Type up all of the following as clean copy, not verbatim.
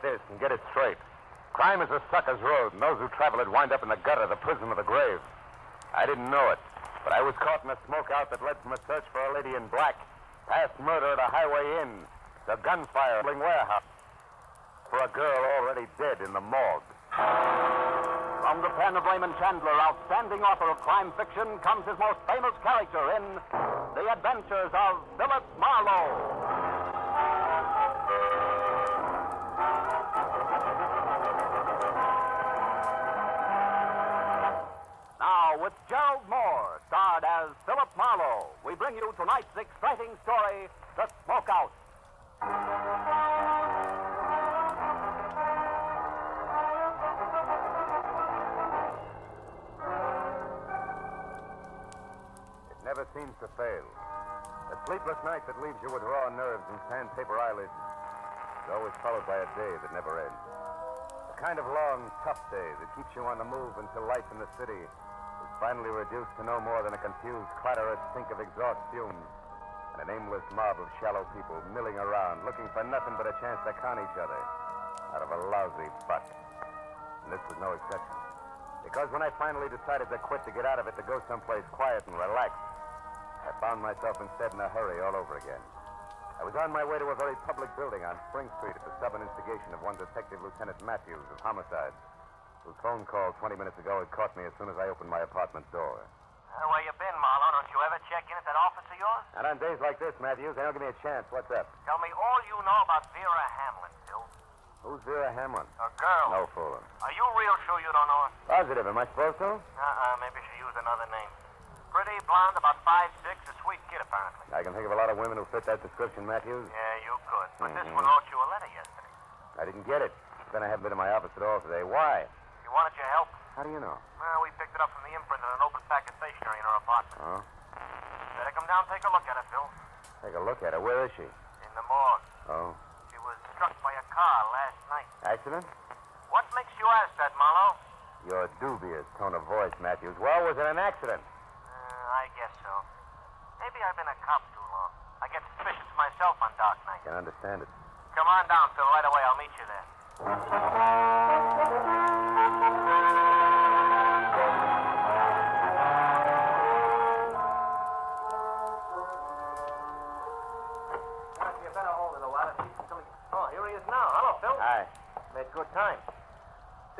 this and get it straight. Crime is a sucker's road, and those who travel it wind up in the gutter, the prison of the grave. I didn't know it, but I was caught in a smokeout that led from a search for a lady in black, past murder at a highway inn, to gunfire in a warehouse, for a girl already dead in the morgue. From the pen of Raymond Chandler, outstanding author of crime fiction, comes his most famous character in The Adventures of Philip Marlowe. Now, with Gerald Mohr, starred as Philip Marlowe, we bring you tonight's exciting story, The Smokeout. It never seems to fail. A sleepless night that leaves you with raw nerves and sandpaper eyelids is always followed by a day that never ends. A kind of long, tough day that keeps you on the move until life in the city is finally reduced to no more than a confused, clatterous stink of exhaust fumes and an aimless mob of shallow people milling around, looking for nothing but a chance to con each other out of a lousy butt. And this was no exception. Because when I finally decided to quit, to get out of it, to go someplace quiet and relaxed, I found myself instead in a hurry all over again. I was on my way to a very public building on Spring Street at the stubborn instigation of one Detective Lieutenant Matthews of Homicide, whose phone call 20 minutes ago had caught me as soon as I opened my apartment door. Where you been, Marlowe? Don't you ever check in at that office of yours? And on days like this, Matthews, they don't give me a chance. What's up? Tell me all you know about Vera Hamlin, Phil. Who's Vera Hamlin? A girl. No fooling. Are you real sure you don't know her? Positive. Am I supposed to? Maybe she used another name. Pretty, blonde, about 5'6", a sweet kid, apparently. I can think of a lot of women who fit that description, Matthews. Yeah, you could. But this one wrote you a letter yesterday. I didn't get it. Then I haven't been in my office at all today. Why? She wanted your help. How do you know? Well, we picked it up from the imprint in an open pack of stationery in her apartment. Oh? Better come down and take a look at her, Phil. Take a look at her. Where is she? In the morgue. Oh? She was struck by a car last night. Accident? What makes you ask that, Marlowe? Your dubious tone of voice, Matthews. Well, was it an accident? I guess so. Maybe I've been a cop too long. I get suspicious myself on dark nights. Can understand it. Come on down, Phil. Right away. I'll meet you there. You better hold it a while. Oh, here he is now. Hello, Phil. Hi. Made good time.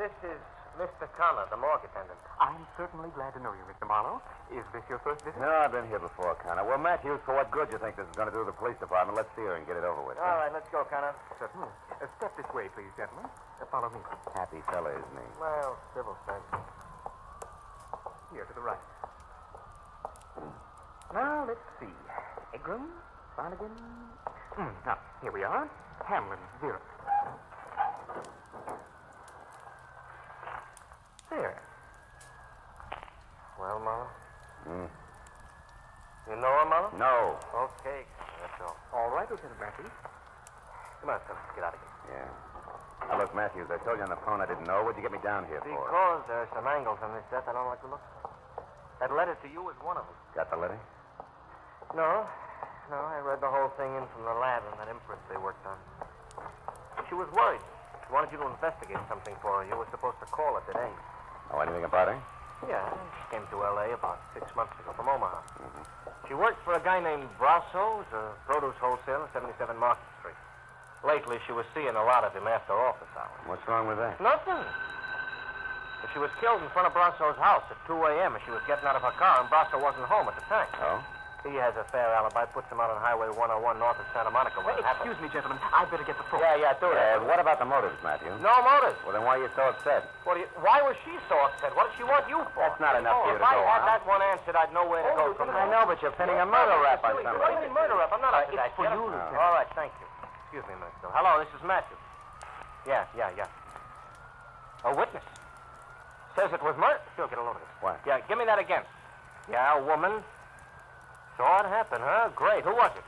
This is Mr. Connor, the morgue attendant. I'm certainly glad to know you, Mr. Marlowe. Is this your first visit? No, I've been here before, Connor. Well, Matthews, for what good do you think this is going to do to the police department? Let's see her and get it over with. All right, let's go, Connor. Certainly. Step this way, please, gentlemen. Follow me. Happy fella, isn't he? Well, civil sense. Here to the right. Now, let's see. Egram, Flanagan. Now, here we are. Hamlin, Vera. There. Well, Marlowe? Hmm. You know her, Marlowe? No. Okay, that's all. All right, Lieutenant Matthews. Come on, Phil. Let's get out of here. Yeah. Now, look, Matthews, I told you on the phone I didn't know. What'd you get me down here for? Because there are some angles on this death I don't like to look at. That letter to you is one of them. Got the letter? No, I read the whole thing in from the lab and that imprint they worked on. She was worried. She wanted you to investigate something for her. You were supposed to call her today. Know anything about her? Yeah, she came to L.A. about 6 months ago from Omaha. Mm-hmm. She worked for a guy named Brasso, a produce wholesaler, 77 Market Street. Lately, she was seeing a lot of him after office hours. What's wrong with that? Nothing. But she was killed in front of Brasso's house at 2 a.m. as she was getting out of her car, and Brasso wasn't home at the time. Oh? He has a fair alibi, puts him out on Highway 101 north of Santa Monica when it happened. Excuse me, gentlemen. I'd better get the phone. Yeah, do that. What about the motives, Matthews? No motive. Well, then why are you so upset? Why was she so upset? What did she want you for? That's not enough for you to if I go had on. that one answered, I'd know where to go from there. I know, but you're pinning a murder rap on What do somebody. you mean murder rap? I'm not up to that. It's for yet. you, Lieutenant. All right, thank you. Excuse me a minute, Phil. Hello, this is Matthew. Yeah. A witness. Says it was murder. Phil, get a load of this. What? Yeah, give me that again. Yeah, a woman. Saw it happen, huh? Great. Who was it?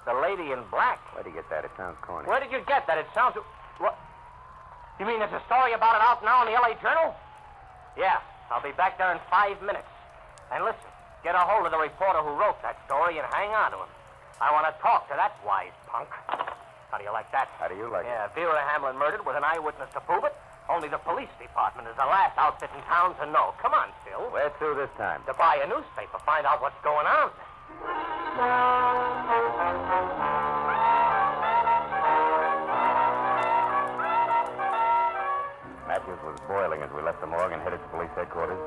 The lady in black. Where'd you get that? It sounds corny. Where did you get that? It sounds... What? You mean there's a story about it out now in the L.A. Journal? Yeah, I'll be back there in 5 minutes. And listen, get a hold of the reporter who wrote that story and hang on to him. I want to talk to that wise punk. How do you like that? How do you like Yeah, Vera Hamlin murdered with an eyewitness to prove it. Only the police department is the last outfit in town to know. Come on, Phil. it? Where to this time? To buy a newspaper, find out what's going on. Matthews was boiling as we left the morgue and headed to police headquarters.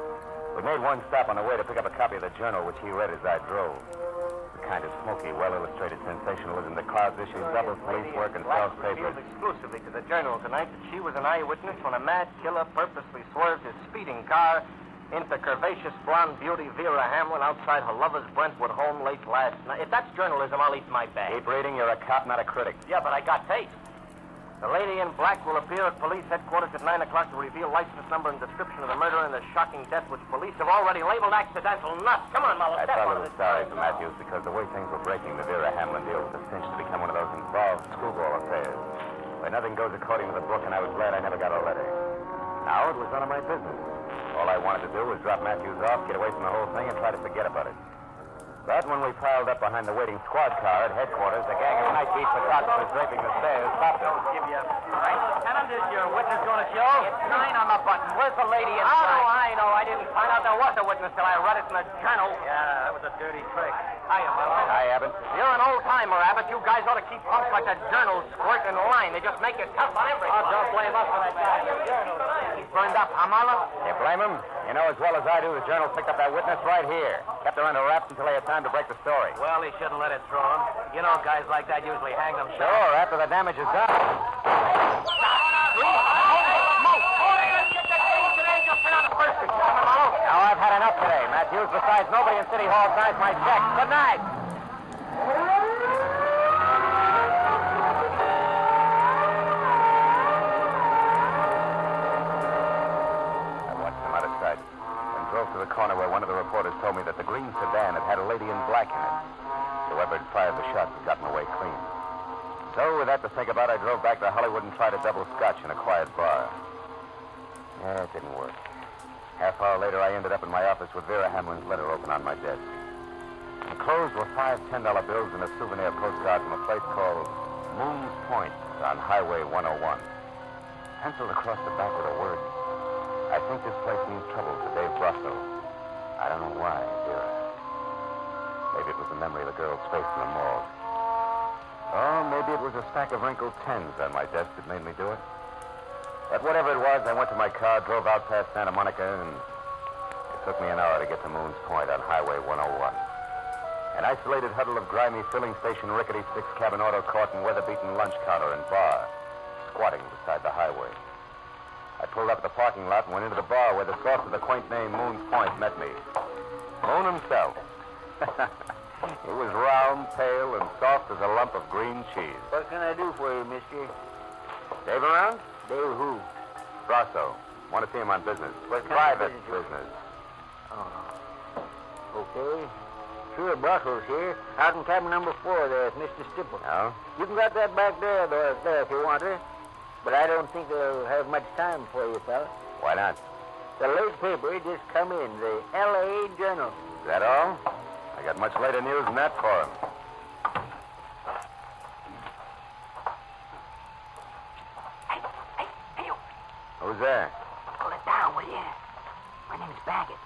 We made one stop on the way to pick up a copy of the Journal, which he read as I drove. The kind of smoky, well-illustrated sensationalism that clouds issues, doubles police work, and sells papers. Exclusively to the Journal tonight that she was an eyewitness when a mad killer purposely swerved his speeding car into curvaceous blonde beauty Vera Hamlin outside her lover's Brentwood home late last night. If that's journalism, I'll eat my bag. Keep reading. You're a cop, not a critic. Yeah, but I got taste. The lady in black will appear at police headquarters at 9 o'clock to reveal license number and description of the murder and the shocking death which police have already labeled accidental. Nuts. Come on, Marlowe. I felt a little sorry for Matthews because the way things were breaking, the Vera Hamlin deal was a cinch to become one of those involved screwball affairs, where nothing goes according to the book, and I was glad I never got a letter. Now it was none of my business. All I wanted to do was drop Matthews off, get away from the whole thing, and try to forget about it. But when we piled up behind the waiting squad car at headquarters, the gang of night beat photographers draping the stairs stopped us. Right, Lieutenant, is your witness going to show? It's 9 on the button. Where's the lady inside? Oh, I know. I didn't find out there was a witness till I read it in the Journal. Yeah, that was a dirty trick. Hiya, Marlowe. Hi, Abbott. You're an old-timer, Abbott. You guys ought to keep punks like the Journal squirt in line. They just make it tough on everyone. Oh, don't blame us for that guy. He's burned up, huh, Marlowe? You blame him? You know as well as I do, the Journal picked up that witness right here. Kept her under wraps until they had time to break the story. Well, he shouldn't let it throw him. You know, guys like that usually hang them. Sure, after the damage is done. Now, I've had enough today, Matthews. Besides, nobody in City Hall signs my check. Good night. I watched him out of sight and drove to the corner where one of the reporters told me that the green sedan had a lady in black in it. Whoever had fired the shots had gotten away clean. So, with that to think about, I drove back to Hollywood and tried a double scotch in a quiet bar. Yeah, it didn't work. Half hour later, I ended up in my office with Vera Hamlin's letter open on my desk. Enclosed were 5 $10 bills and a souvenir postcard from a place called Moon's Point on Highway 101. Penciled across the back with a word. I think this place means trouble to Dave Brasso. I don't know why, Vera. Maybe it was the memory of the girl's face in the morgue. Or maybe it was a stack of wrinkled tens on my desk that made me do it. But whatever it was, I went to my car, drove out past Santa Monica, and it took me an hour to get to Moon's Point on Highway 101. An isolated huddle of grimy filling station, rickety six-cabin auto court, and weather-beaten lunch counter and bar, squatting beside the highway. I pulled up at the parking lot and went into the bar where the source of the quaint name Moon's Point met me. Moon himself. He was round, pale, and soft as a lump of green cheese. What can I do for you, mister? Dave around? Dave who? Brasso. Want to see him on business. What kind Private of business. Okay. Sure, Brasso's here. Out in cabin number 4 there with Mr. Stipple. No? You can got that back there, Doris, there if you want her. But I don't think they'll have much time for you, fella. Why not? The late paper just come in, the L.A. Journal. Is that all? I got much later news than that for him. Hey, you. Who's there? Pull it down, will you? My name's Baggett.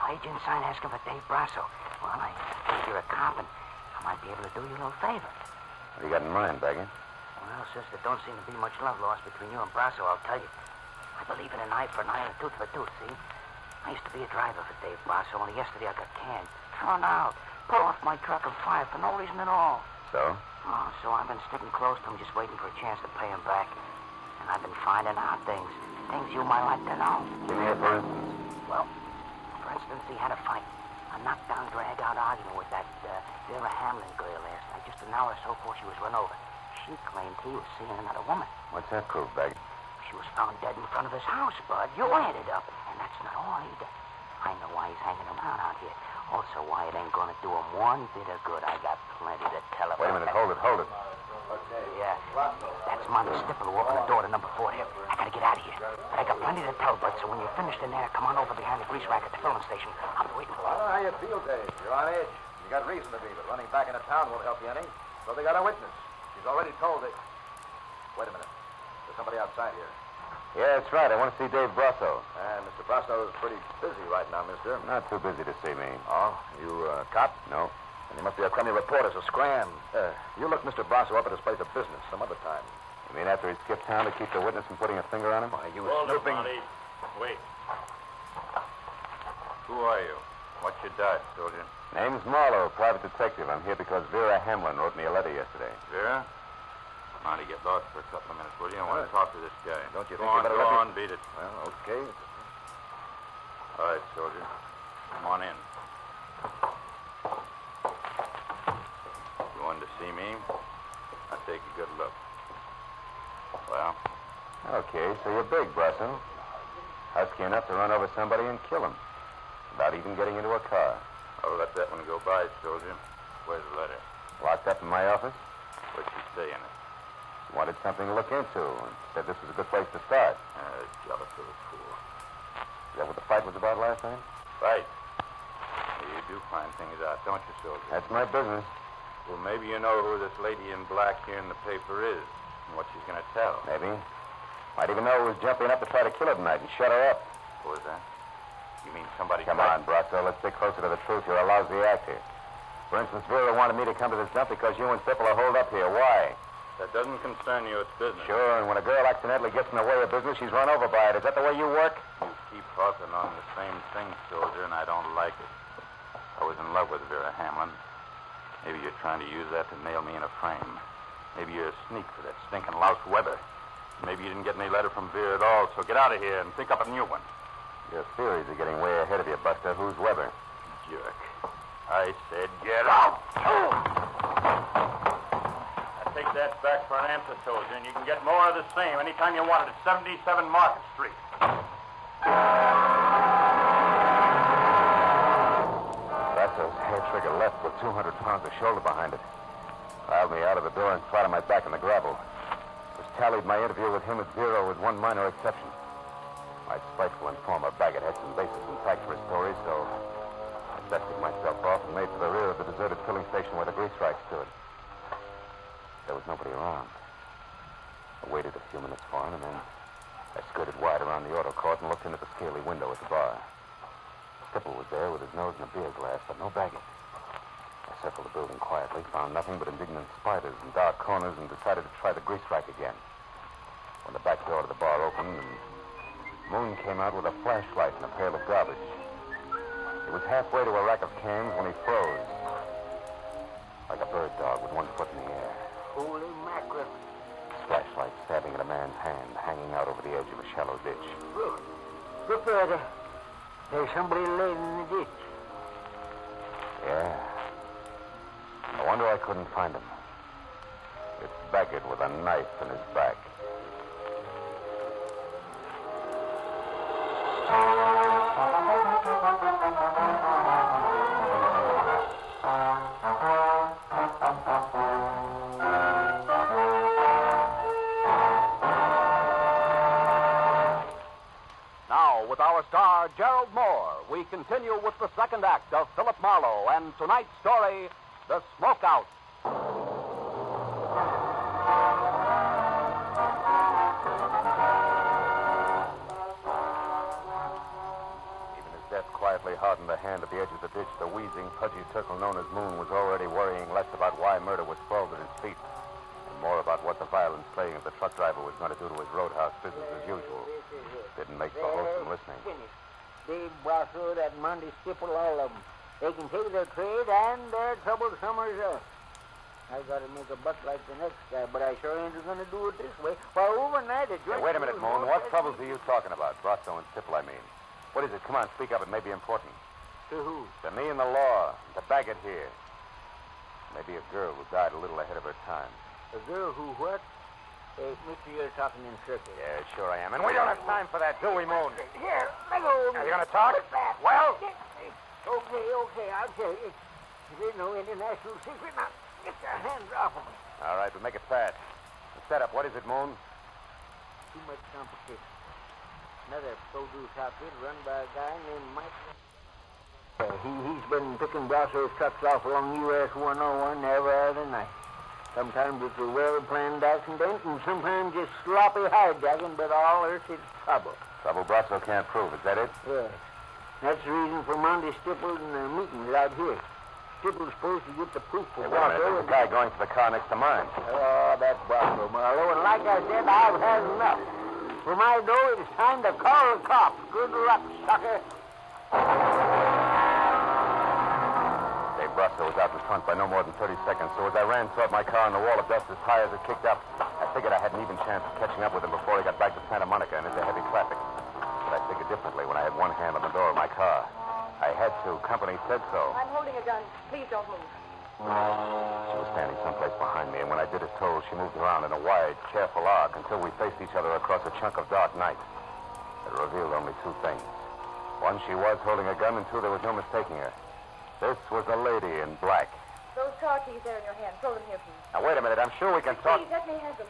Our agent signed asking for Dave Brasso. Well, I think you're a cop, and I might be able to do you a little favor. What do you got in mind, Baggett? Well, since there don't seem to be much love lost between you and Brasso, I'll tell you. I believe in an eye for an eye and a tooth for a tooth, see? I used to be a driver for Dave Brasso, only yesterday I got canned. Thrown out. Put off my truck and fired for no reason at all. So? Oh, so I've been sticking close to him, just waiting for a chance to pay him back. And I've been finding out things you might like to know. Give me a for instance. Well, for instance, he had a fight. A knockdown, drag-out argument with that Vera Hamlin girl last night. Just an hour or so before she was run over. She claimed he was seeing another woman. What's that proof, Baggett? She was found dead in front of his house, Bud. You added up. And that's not all either. I know why he's hanging around out here. Also why it ain't gonna do him one bit of good. I got plenty to tell about. Wait a minute, hold it. Okay. Yeah. That's Monty Stipple who opened the door to number 4 here. I gotta get out of here. But I got plenty to tell, Bud, so when you're finished in there, come on over behind the grease rack at the filling station. I'll be waiting for you. I don't know how you feel, Dave. You're on edge. You got reason to be, but running back into town won't help you any. So they got a witness. She's already told it. Wait a minute. There's somebody outside here. Yeah, that's right. I want to see Dave Brasso. And Mr. Brasso is pretty busy right now, mister. Not too busy to see me. Oh, you cop? No. And you must be a crummy reporter, so scram. You look Mr. Brasso up at his place of business some other time. You mean after he skipped town to keep the witness from putting a finger on him? Why, you Hold it, snooping... Monty. Wait. Who are you? What's your dodge, soldier? Name's Marlowe, private detective. I'm here because Vera Hamlin wrote me a letter yesterday. Vera? Monty, get lost for a couple of minutes, will you? I want to talk to this guy. Don't you Go think you on, better go let me- on, beat it. Well, okay. All right, soldier. Come on in. You wanted to see me? I'll take a good look. Well, Okay, so you're big, Brasso. Husky enough to run over somebody and kill him. Without even getting into a car. I'll let that one go by, soldier. Where's the letter? Locked up in my office. What's she say in it? She wanted something to look into and said this was a good place to start. Jealous little fool. Is that what the fight was about last night? Right. Well, you do find things out, don't you, soldier? That's my business. Well, maybe you know who this lady in black here in the paper is and what she's going to tell. Maybe. Might even know who was jumping up to try to kill her tonight and shut her up. Who is that? You mean somebody... Come on, Brasso. Let's stick closer to the truth. You're a lousy actor. For instance, Vera wanted me to come to this dump because you and Sipple are holed up here. Why? That doesn't concern you. It's business. Sure, and when a girl accidentally gets in the way of business, she's run over by it. Is that the way you work? You keep talking on the same thing, soldier, and I don't like it. I was in love with Vera Hamlin. Maybe you're trying to use that to nail me in a frame. Maybe you're a sneak for that stinking louse Weber. Maybe you didn't get any letter from Vera at all, so get out of here and think up a new one. Your theories are getting way ahead of you, Buster. Who's Weber? Jerk. I said get out. I take that back for an answer, soldier, and you can get more of the same anytime you want it at 77 Market Street. Brasso's hair trigger left with 200 pounds of shoulder behind it. Piled me out of the door and flat on my back in the gravel. Which tallied my interview with him at 0 with one minor exception. My spiteful informer, Baggett, had some basis intact for his story, so I dusted myself off and made for the rear of the deserted filling station where the grease rack stood. There was nobody around. I waited a few minutes for him, and then I skirted wide around the auto court and looked in at the scaly window at the bar. Stipple was there with his nose in a beer glass, but no Baggett. I circled the building quietly, found nothing but indignant spiders and dark corners, and decided to try the grease rack again. When the back door to the bar opened, and Moon came out with a flashlight and a pail of garbage. He was halfway to a rack of cans when he froze. Like a bird dog with one foot in the air. Holy mackerel. His flashlight stabbing at a man's hand, hanging out over the edge of a shallow ditch. Look there. There's somebody laying in the ditch. Yeah. No wonder I couldn't find him. It's Baggett with a knife in his back. Now, with our star, Gerald Mohr, we continue with the second act of Philip Marlowe and tonight's story, The Smokeout. Even as death quietly hardened the hand at the edge of the ditch, the wheezing, pudgy circle known as Moon was already worrying less about why murder was sprawled at his feet and more about what the violent slaying of the truck driver was going to do to his roadhouse business as usual. Didn't make for wholesome listening. Finished. Dave Brasso, that Monday Stipple, all of them. They can take their trade and their trouble summers up. I got to make a buck like the next guy, but I sure ain't going to do it this way. Why, overnight it Hey, wait a minute, Moon. What troubles are you talking about? Brasso and Stipple, I mean. What is it? Come on, speak up. It may be important. To who? To me and the law. To Baggett here. Maybe a girl who died a little ahead of her time. A girl who what? Hey, mister, you're talking in circles. Yeah, sure I am. And we don't have time for that, do we, Moon? Here, let go. Are you going to talk? Well? Okay, I'll tell you. There's no international secret. Now, get your hands off of me. All right, we'll make it fast. The setup, what is it, Moon? Too much competition. Another produce outfit run by a guy named Mike. He's been picking Brasso's trucks off along US 101 every other night. Sometimes it's a well-planned accident, and sometimes just sloppy hijacking, but all earth is trouble. Trouble Brasso can't prove. Is that it? Yes. That's the reason for Monty Stipple and the meetings out here. Stipple's supposed to get the proof for Hey, wait a minute. Brasso. There's a guy going to the car next to mine. Oh, that's Brasso, Marlowe. And like I said, I've had enough. For my dough, it's time to call the cops. Good luck, sucker. Dave Brasso was out in front by no more than 30 seconds, so as I ran toward my car on the wall of dust, his tires had kicked up. I figured I had an even chance of catching up with him before he got back to Santa Monica and into heavy traffic. But I figured differently when I had one hand on the door of my car. I had to. Company said so. I'm holding a gun. Please don't move. She was standing someplace behind me, and when I did as told, she moved around in a wide, careful arc until we faced each other across a chunk of dark night. It revealed only two things. One, she was holding a gun, and two, there was no mistaking her. This was a lady in black. Those car keys there in your hand. Throw them here, please. Now, wait a minute. I'm sure we can talk. Please, let me have them.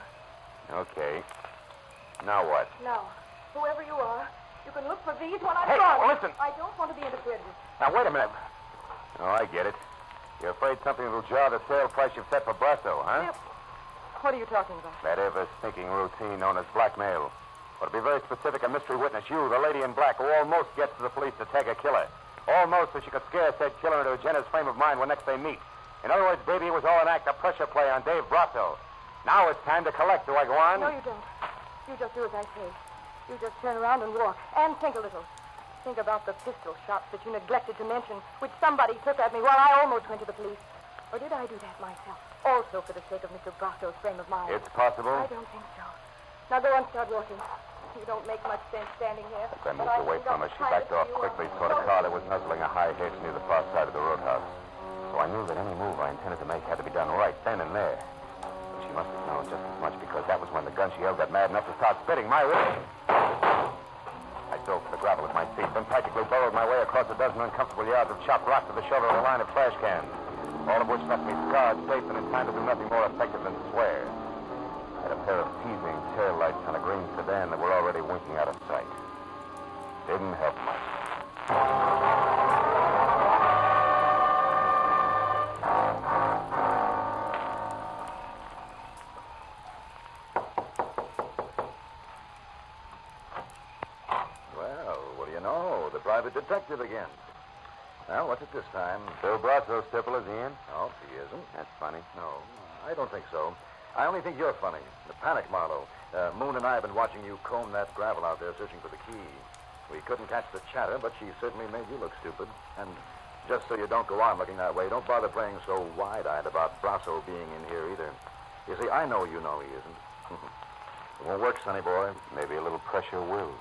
Okay. Now what? Now, whoever you are, you can look for these when I'm Hey, gone. listen. I don't want to be interfered with. Now, wait a minute. Oh, I get it. You're afraid something will jar the sale price you've set for Brasso, huh? Yep. What are you talking about? That ever-stinking routine known as blackmail. Or to be very specific, a mystery witness, you, the lady in black, who almost gets to the police to tag a killer. Almost so she could scare said killer into a generous frame of mind when next they meet. In other words, baby, it was all an act of pressure play on Dave Brasso. Now it's time to collect. Do I go on? No, you don't. You just do as I say. You just turn around and walk. And think a little. Think about the pistol shots that you neglected to mention, which somebody took at me while I almost went to the police. Or did I do that myself? Also for the sake of Mr. Brasso's frame of mind. It's possible. I don't think so. Now go and start walking. You don't make much sense standing here. As I moved away from her, she backed off quickly toward a car that was nuzzling a high hedge near the far side of the roadhouse. So I knew that any move I intended to make had to be done right then and there. But she must have known just as much because that was when the gun she held got mad enough to start spitting my way. I dove for the gravel at my feet, then practically burrowed my way across a dozen uncomfortable yards of chopped rock to the shoulder of a line of trash cans, all of which left me scarred, safe, and in time to do nothing more effective than swear. I had a pair of teasing tail lights on a green sedan that were already winking out of sight. Didn't help much. Well, what do you know? The private detective again. Well, what's it this time? Bill Brasso, Stipple, is he in? Oh, he isn't. That's funny. No, I don't think so. I only think you're funny. The panic, Marlowe. Moon and I have been watching you comb that gravel out there searching for the key. We couldn't catch the chatter, but she certainly made you look stupid. And just so you don't go on looking that way, don't bother playing so wide-eyed about Brasso being in here either. You see, I know you know he isn't. It won't work, sonny boy. Maybe a little pressure will.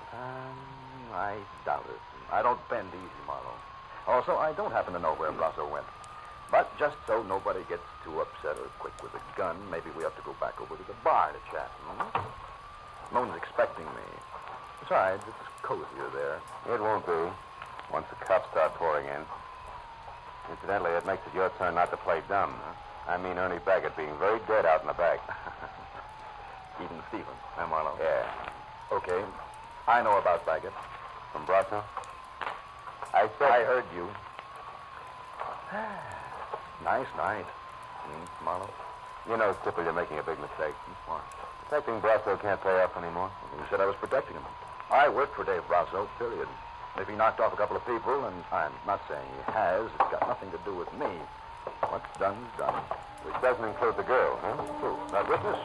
I doubt it. I don't bend easy, Marlowe. Also, I don't happen to know where Brasso went. But just so nobody gets too upset or quick with a gun, maybe we have to go back over to the bar to chat. Moon's expecting me. Besides, it's cozier there. It won't be. Once the cops start pouring in. Incidentally, it makes it your turn not to play dumb. I mean Ernie Baggett being very dead out in the back. Even Stephen, huh, Marlowe? Yeah. Okay. I know about Baggett. From Brasso? I heard you. Nice night. Marlowe? You know, Stipple, you're making a big mistake. What? Protecting Brasso can't pay off anymore. You said I was protecting him. I worked for Dave Brasso, period. If he knocked off a couple of people, and I'm not saying he has, it's got nothing to do with me. What's done is done. Which doesn't include the girl, huh? Who? That witness?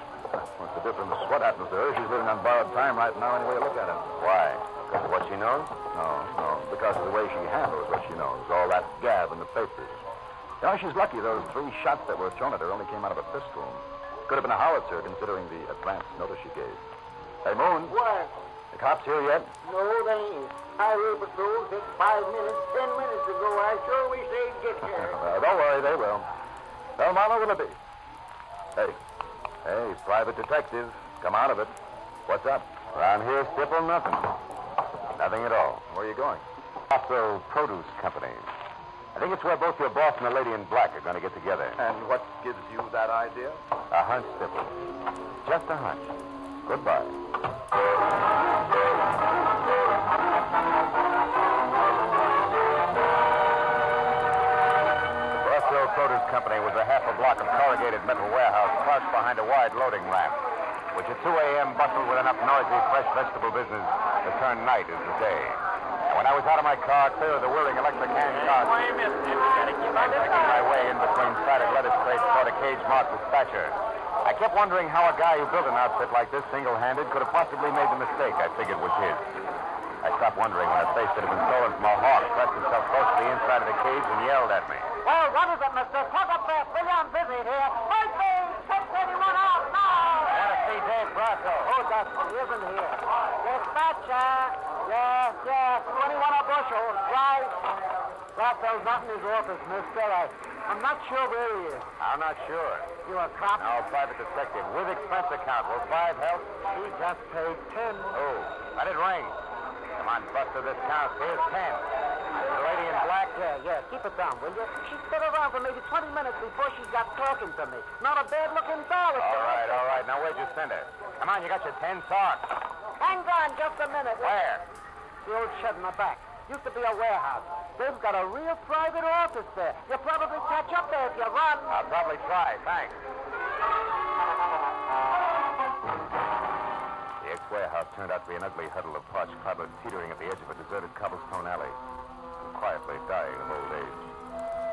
What's the difference? What happens to her? She's living on borrowed time right now any way you look at it. Why? Because of what she knows? No. Because of the way she handles what she knows. All that gab in the papers. You know, she's lucky those 3 shots that were thrown at her only came out of a pistol. Could have been a howitzer, considering the advance notice she gave. Hey, Moon. What? The cops here yet? No, they ain't. Highway patrol took 5 minutes, 10 minutes ago. I sure wish they'd get here. Don't worry, they will. Well, Marlowe, will it be? Hey, private detective. Come out of it. What's up? Around here, Stipple, nothing. Nothing at all. Where are you going? Brasso Produce Company. I think it's where both your boss and the lady in black are going to get together. And what gives you that idea? A hunch, Stipple. Just a hunch. Goodbye. The Brasso produce company was a half a block of corrugated metal warehouse crouched behind a wide loading ramp, which at 2 a.m. bustled with enough noisy, fresh vegetable business to turn night into day. And when I was out of my car, clear of the whirring electric hand cart, and picking my way in between platted lettuce crates toward a cage marked dispatcher, I kept wondering how a guy who built an outfit like this single-handed could have possibly made the mistake I figured was his. I stopped wondering when a face that had been stolen from a hawk pressed itself close to the inside of the cage and yelled at me. Well, what is it, mister? Talk up fast, will you? I'm busy here. Wait, please. 681 out now. I want to see Dave Brasso. Who does? He isn't here. Dispatcher. Yes. 21 a bushel. Right. Brasso's not in his office, mister. I'm not sure where he is. I'm not sure. You a cop? No, private detective. With expense account. Will 5 help? He just paid 10. Oh, let it ring. Come on, Buster, this counts. Here's 10. The lady in black? Yeah. Keep it down, will you? She stood around for maybe 20 minutes before she got talking to me. Not a bad-looking doll. All right. Now, where'd you send her? Come on, you got your 10 talk. Hang on just a minute. Where? The old shed in the back. Used to be a warehouse. They've got a real private office there. You'll probably catch up there if you run. I'll probably try. Thanks. The ex-warehouse turned out to be an ugly huddle of parched cobblers teetering at the edge of a deserted cobblestone alley, and quietly dying of old age.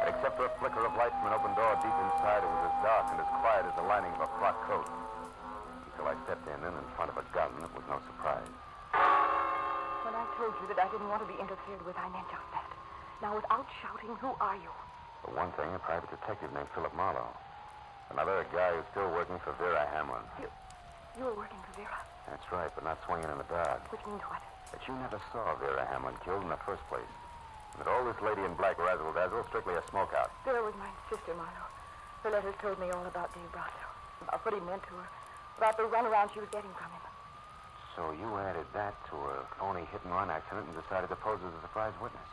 And except for a flicker of light from an open door deep inside, it was as dark and as quiet as the lining of a frock coat. Until I stepped in, and in front of a gun, it was no surprise. When I told you that I didn't want to be interfered with, I meant just that. Now, without shouting, who are you? For one thing, a private detective named Philip Marlowe. Another, a guy who's still working for Vera Hamlin. You were working for Vera? That's right, but not swinging in the dark. Which means what? That you never saw Vera Hamlin killed in the first place. And that all this lady in black razzle-dazzle strictly a smokeout. Vera was my sister, Marlowe. Her letters told me all about Dave Brasso, about what he meant to her, about the runaround she was getting from him. So you added that to a phony hit-and-run accident and decided to pose as a surprise witness.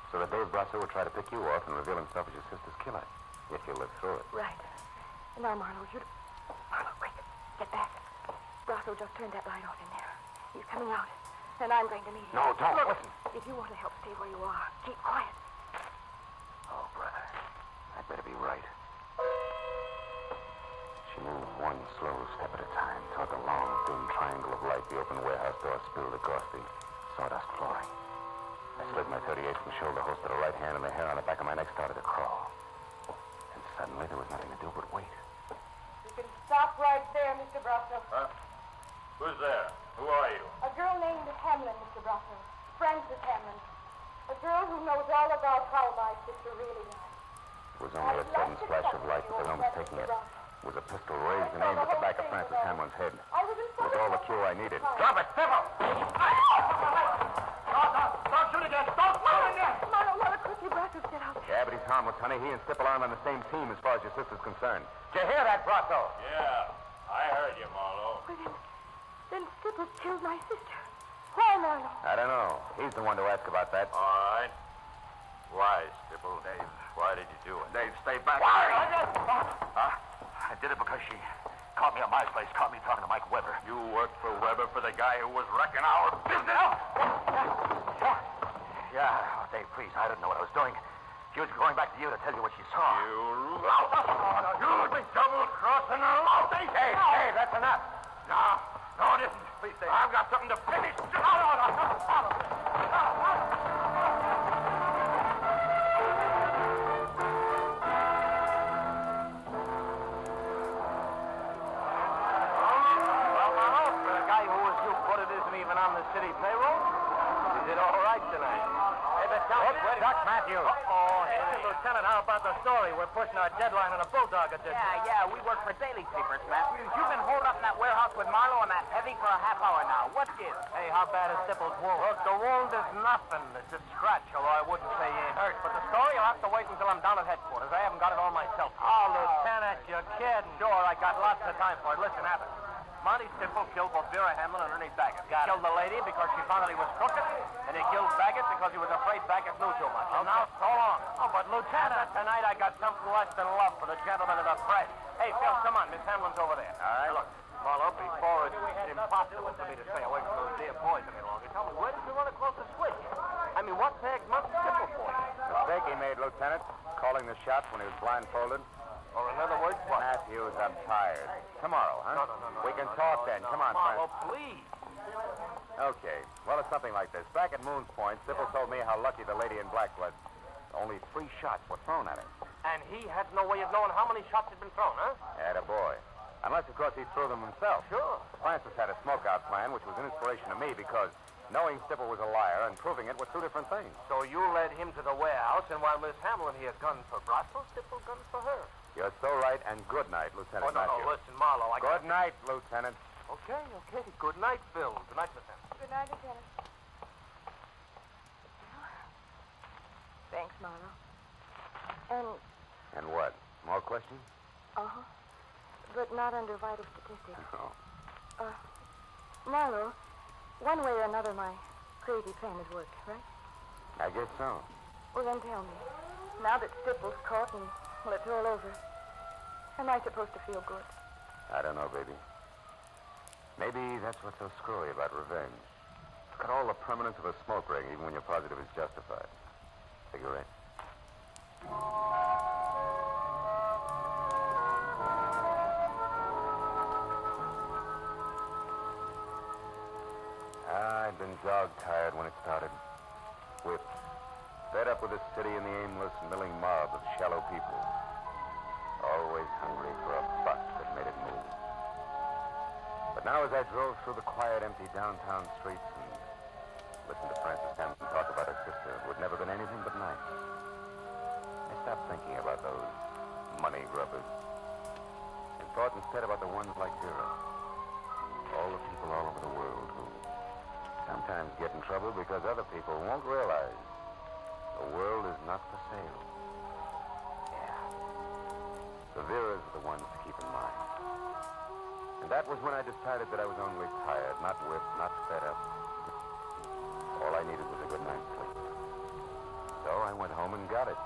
So that Dave Brasso would try to pick you off and reveal himself as your sister's killer, if you lived through it. Right. And now, Marlowe, Marlowe, quick, get back. Brasso just turned that light off in there. He's coming out, and I'm going to meet him. No, don't. Look, Listen. If you want to help stay where you are, keep quiet. Oh, brother, I'd better be right. She moved one slow step at a time toward the long, thin triangle of light the open warehouse door spilled across the sawdust flooring. I slid my .38 from shoulder holster to right hand, and the hair on the back of my neck started to crawl. And suddenly there was nothing to do but wait. You can stop right there, Mr. Brasso. Huh? Who's there? Who are you? A girl named Hamlin, Mr. Brasso. Frances Hamlin. A girl who knows all about how my sister really died. It was only a sudden flash of light that the was taking it. It was a pistol raised and aimed at the back of Frances Hamlin's head. It was all the cue I needed. Drop it, Sybil! Don't shoot again! Don't shoot again! Marlowe, quickly, Brasso's get out. Yeah, but he's harmless, honey. He and Stipple aren't on the same team as far as your sister's concerned. Did you hear that, Brasso? Yeah, I heard you, Marlowe. Well, then Stipple killed my sister. Why, Marlowe? I don't know. He's the one to ask about that. All right. Why, Stipple? Dave, why did you do it? Dave, stay back. Why? I did it because she caught me at my place, caught me talking to Mike Weber. You worked for Weber, for the guy who was wrecking our business? Yeah, oh, Dave, please, I didn't know what I was doing. She was going back to you to tell you what she saw. You lout! You'll be double-crossing a lout! Dave, that's enough. No, it isn't. Please, Dave. I've got something to finish. On the city payroll? You did all right tonight. Hey, but where's Doc Matthews? Hey, Lieutenant, how about the story? We're pushing our deadline on a bulldog edition. Yeah, we work for daily papers, Matthews. You've been holed up in that warehouse with Marlowe and that heavy for a half hour now. What gives? Hey, how bad is Stipple's wound? Look, the wound is nothing. It's a scratch, although I wouldn't say it hurt. But the story, you'll have to wait until I'm down at headquarters. I haven't got it all myself. Oh, Lieutenant, you're kidding. Sure, I got lots of time for it. Listen, have it. Monty Stipple killed both Vera Hamlin and Ernie Baggett. He killed the lady because she found that he was crooked, and he killed Baggett because he was afraid Baggett knew too much. And now, so long. Oh, but Lieutenant, tonight I got something less than love for the gentleman of the press. Hey, Phil, come on. Miss Hamlin's over there. All right. Look, Marlowe, before it's impossible for me to stay away from those dear boys any longer, tell me, where did you run across the switch? I mean, what tagged Monty Stipple for? Mistake he made, Lieutenant. calling the shots when he was blindfolded? Or in other words, what? Matthews, I'm tired. Tomorrow, huh? No. We can talk then. Come on, Marlowe, Frank. please. Okay. Well, it's something like this. Back at Moon's Point, Sybil told me how lucky the lady in black was. Only 3 shots were thrown at him. And he had no way of knowing how many shots had been thrown, huh? Attaboy. Unless, of course, he threw them himself. Sure. Francis had a smokeout plan, which was an inspiration to me because knowing Sybil was a liar and proving it were 2 different things. So you led him to the warehouse, and while Miss Hamlin here gunned for Brasso, Sybil gunned for her. You're so right, and good night, Lieutenant Matthews. Listen, Marlowe, Good night, Lieutenant. Okay. Good night, Phil. Good night, Miss Hamlin. Good night, Lieutenant. Thanks, Marlowe. And what? More questions? Uh-huh. But not under vital statistics. Oh. Marlowe, one way or another, my crazy plan has worked, right? I guess so. Well, then tell me. Now that Stipple's caught and, well, it's all over, am I supposed to feel good? I don't know, baby. Maybe that's what's so screwy about revenge. It's got all the permanence of a smoke ring, even when you're positive it's justified. Cigarette. I'd been dog-tired when it started. Whipped. Fed up with the city and the aimless, milling mob of shallow people. Always hungry for a buck that made it move. But now as I drove through the quiet, empty downtown streets and listened to Francis Hamlin talk about her sister, who had never been anything but nice, I stopped thinking about those money grubbers and thought instead about the ones like Vera. All the people all over the world who sometimes get in trouble because other people won't realize the world is not for sale. Yeah. The Veras are the ones to keep in mind. And that was when I decided that I was only tired, not whipped, not fed up. All I needed was a good night's sleep. So I went home and got it.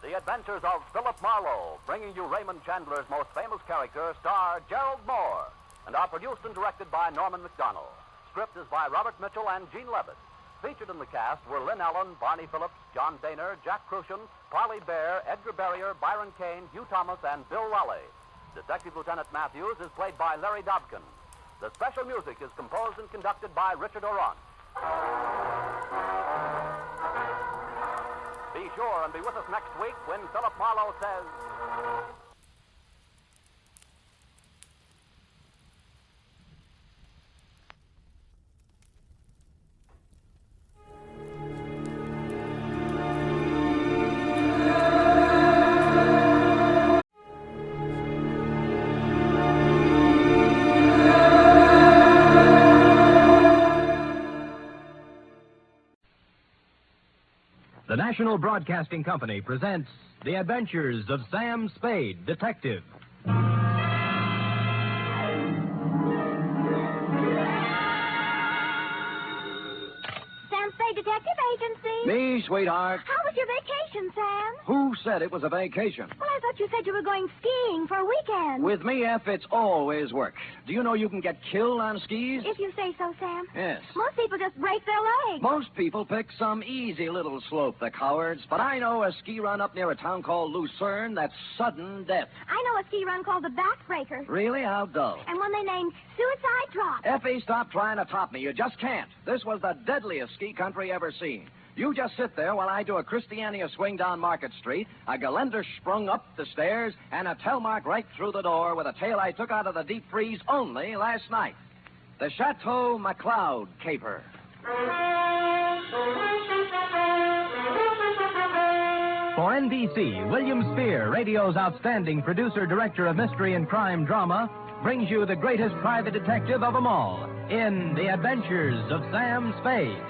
The Adventures of Philip Marlowe, bringing you Raymond Chandler's most famous character, star Gerald Mohr, and are produced and directed by Norman McDonald. Script is by Robert Mitchell and Gene Levitt. Featured in the cast were Lynn Allen, Barney Phillips, John Daner, Jack Crucian, Parley Bear, Edgar Barrier, Byron Kane, Hugh Thomas, and Bill Raleigh. Detective Lieutenant Matthews is played by Larry Dobkin. The special music is composed and conducted by Richard Oron. Be sure and be with us next week when Philip Marlowe says... The National Broadcasting Company presents The Adventures of Sam Spade, Detective. Sam Spade Detective Agency. Me, sweetheart. How was your vacation, Sam? Who said it was a vacation? Well, I thought you said you were going skiing for a weekend. With me, F, it's always work. Do you know you can get killed on skis? If you say so, Sam. Yes. Most people just break their legs. Most people pick some easy little slope, the cowards. But I know a ski run up near a town called Lucerne that's sudden death. I know a ski run called the Backbreaker. Really? How dull. And one they named Suicide Drop. Effie, stop trying to top me. You just can't. This was the deadliest ski country ever seen. You just sit there while I do a Christiania swing down Market Street, a Geländer sprung up the stairs, and a Telmark right through the door with a tail I took out of the deep freeze only last night. The Chateau McCloud caper. For NBC, William Spear, radio's outstanding producer-director of mystery and crime drama, brings you the greatest private detective of them all in The Adventures of Sam Spade.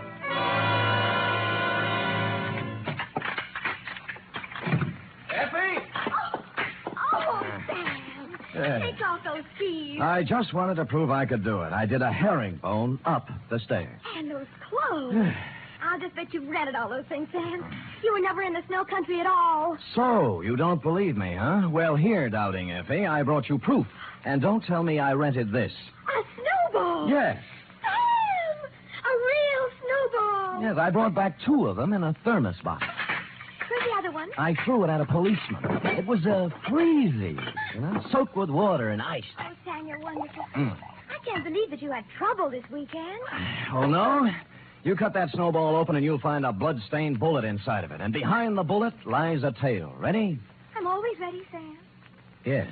Take off those skis. I just wanted to prove I could do it. I did a herringbone up the stairs. And those clothes. I'll I'll just bet you've rented all those things, Sam. You were never in the snow country at all. So, you don't believe me, huh? Well, here, Doubting Effie, I brought you proof. And don't tell me I rented this. A snowball. Yes. Sam! A real snowball. Yes, I brought back 2 of them in a thermos box. Where's the other one? I threw it at a policeman. It was freezy, soaked with water and ice. Oh, Sam, you're wonderful. I can't believe that you had trouble this weekend. Oh, no? You cut that snowball open and you'll find a blood-stained bullet inside of it. And behind the bullet lies a tale. Ready? I'm always ready, Sam. Yes.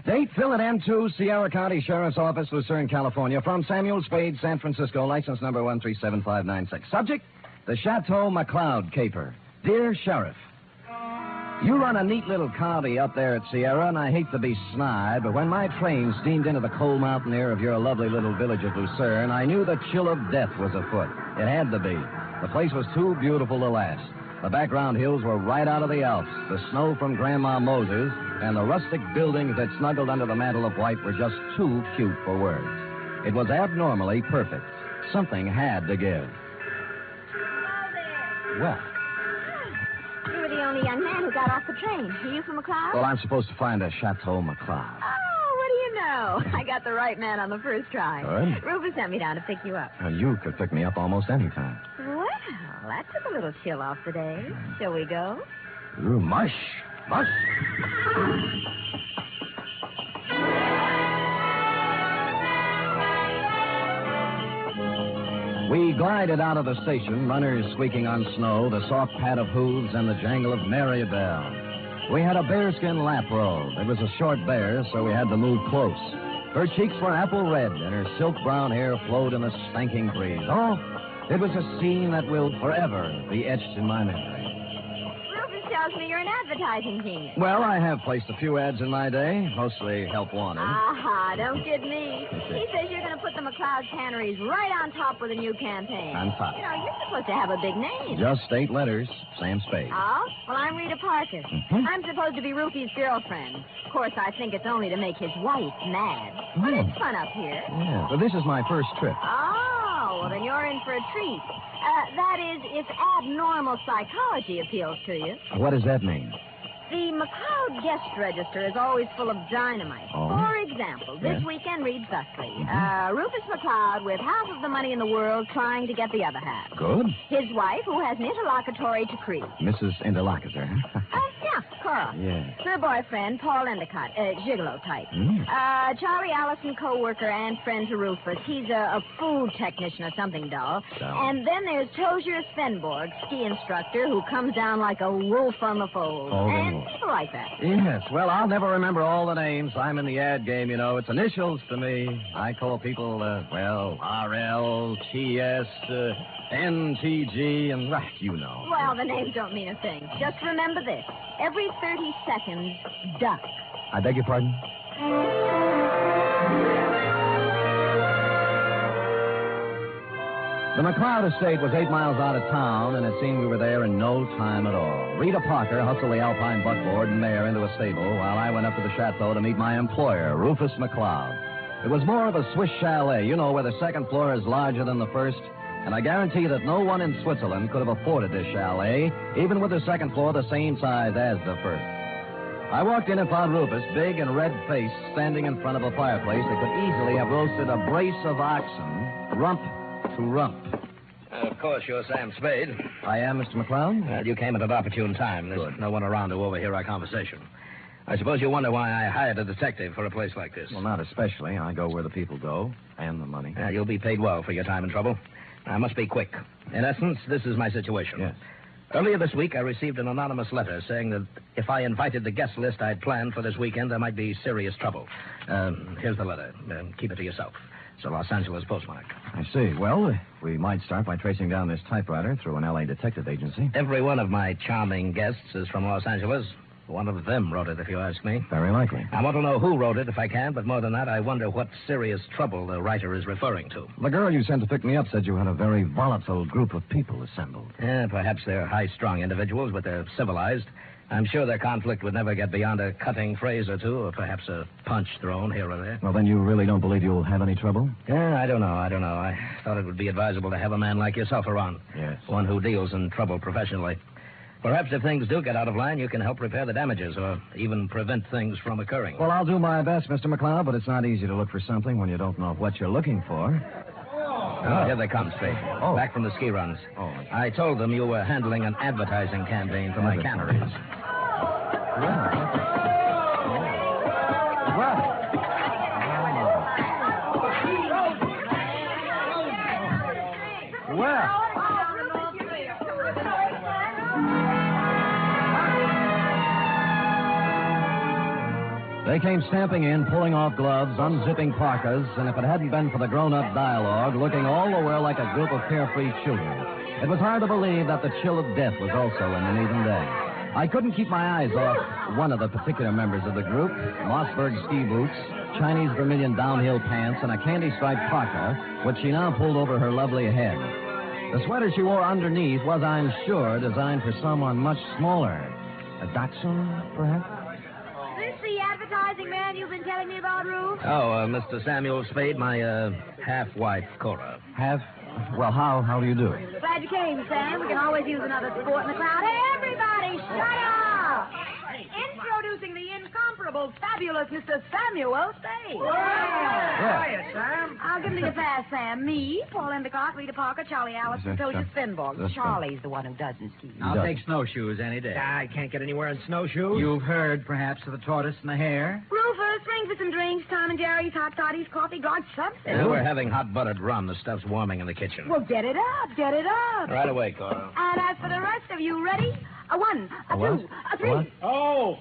Date, Philip M2, Sierra County Sheriff's Office, Lucerne, California. From Samuel Spade, San Francisco, license number 137596. Subject, the Chateau McCloud caper. Dear Sheriff, you run a neat little county up there at Sierra, and I hate to be snide, but when my train steamed into the cold mountain air of your lovely little village of Lucerne, I knew the chill of death was afoot. It had to be. The place was too beautiful to last. The background hills were right out of the Alps. The snow from Grandma Moses and the rustic buildings that snuggled under the mantle of white were just too cute for words. It was abnormally perfect. Something had to give. What? You were the only young man who got off the train. Are you from McCloud? Well, I'm supposed to find a Chateau McCloud. Oh, what do you know? I got the right man on the first try. Good. Rufus sent me down to pick you up. You could pick me up almost any time. Well, that took a little chill off the day. Shall we go? Ooh, mush. Mush. We glided out of the station, runners squeaking on snow, the soft pat of hooves, and the jangle of merry bells. We had a bearskin lap robe. It was a short bear, so we had to move close. Her cheeks were apple red, and her silk brown hair flowed in the spanking breeze. Oh, it was a scene that will forever be etched in my memory. Rufus tells me you're an advertising genius. Well, I have placed a few ads in my day, mostly help wanted. Aha, don't kid me. He says you're going to put the McCloud tanneries right on top with a new campaign. On top. You know, you're supposed to have a big name. Just 8 letters, Sam Spade. Oh? Well, I'm Rita Parker. I'm supposed to be Rufy's girlfriend. Of course, I think it's only to make his wife mad. But it's fun up here. Yeah, well, this is my first trip. Oh, well, then you're in for a treat. That is, if abnormal psychology appeals to you. What does that mean? The McCloud guest register is always full of dynamite. Oh? For example, this weekend reads thusly. Rufus McCloud with half of the money in the world trying to get the other half. Good. His wife, who has an interlocutory decree. Mrs. Interlocutor. Yeah, Carl. Yeah. Her boyfriend, Paul Endicott, gigolo type. Charlie Allison, co-worker and friend to Rufus. He's a food technician or something dull. And then there's Tozier Svenborg, ski instructor, who comes down like a wolf on the fold. And people like that. Yes, well, I'll never remember all the names. I'm in the ad game, you know. It's initials to me. I call people, RL, TS, NTG, and, you know. Well, the names don't mean a thing. Just remember this. Every 30 seconds, duck. I beg your pardon? The McCloud estate was 8 miles out of town, and it seemed we were there in no time at all. Rita Parker hustled the Alpine buckboard and mare into a stable while I went up to the chateau to meet my employer, Rufus McCloud. It was more of a Swiss chalet, you know, where the second floor is larger than the first. And I guarantee that no one in Switzerland could have afforded this chalet, even with the second floor the same size as the first. I walked in and found Rufus, big and red-faced, standing in front of a fireplace that could easily have roasted a brace of oxen, rump to rump. Of course, you're Sam Spade. I am, Mr. McCloud. You came at an opportune time. There's no one around to overhear our conversation. I suppose you wonder why I hired a detective for a place like this. Well, not especially. I go where the people go, and the money. You'll be paid well for your time and trouble. I must be quick. In essence, this is my situation. Yes. Earlier this week, I received an anonymous letter saying that if I invited the guest list I'd planned for this weekend, there might be serious trouble. Here's the letter. Keep it to yourself. It's a Los Angeles postmark. I see. Well, we might start by tracing down this typewriter through an L.A. detective agency. Every one of my charming guests is from Los Angeles. One of them wrote it, if you ask me. Very likely. I want to know who wrote it, if I can, but more than that, I wonder what serious trouble the writer is referring to. The girl you sent to pick me up said you had a very volatile group of people assembled. Yeah, perhaps they're high-strung individuals, but they're civilized. I'm sure their conflict would never get beyond a cutting phrase or two, or perhaps a punch thrown here or there. Well, then you really don't believe you'll have any trouble? Yeah, I don't know. I thought it would be advisable to have a man like yourself around. Yes. One who deals in trouble professionally. Perhaps if things do get out of line, you can help repair the damages or even prevent things from occurring. Well, I'll do my best, Mr. McCloud, but it's not easy to look for something when you don't know what you're looking for. Oh, here they come, Spade. Oh. Back from the ski runs. Oh. I told them you were handling an advertising campaign for my canneries. They came stamping in, pulling off gloves, unzipping parkas, and if it hadn't been for the grown-up dialogue, looking all the while like a group of carefree children, it was hard to believe that the chill of death was also in them even then. I couldn't keep my eyes off one of the particular members of the group, Mossberg ski boots, Chinese vermilion downhill pants, and a candy-striped parka, which she now pulled over her lovely head. The sweater she wore underneath was, I'm sure, designed for someone much smaller. A Dachshund, perhaps? Is this the advertising man you've been telling me about, Ruth? Oh, Mr. Samuel Spade, my half-wife, Cora. Well, how do you do? Glad you came, Sam. We can always use another sport in the crowd. Hey, everybody, shut up! Introducing the incomparable, fabulous Mr. Samuel Spade. Hiya, Sam. I'll give me a pass, Sam. Me, Paul Endicott, Rita Parker, Charlie Allison, Tosia Svenborg. Charlie's the one who doesn't ski. I'll take snowshoes any day. I can't get anywhere in snowshoes. You've heard, perhaps, of the tortoise and the hare? Rufus, ring for some drinks. Tom and Jerry's, hot toddies, coffee, God, something. Yeah, we're having hot buttered rum. The stuff's warming in the kitchen. Well, get it up, get it up. Right away, Cora. And as for the rest of you, ready? A one, a two, a three. What? Oh,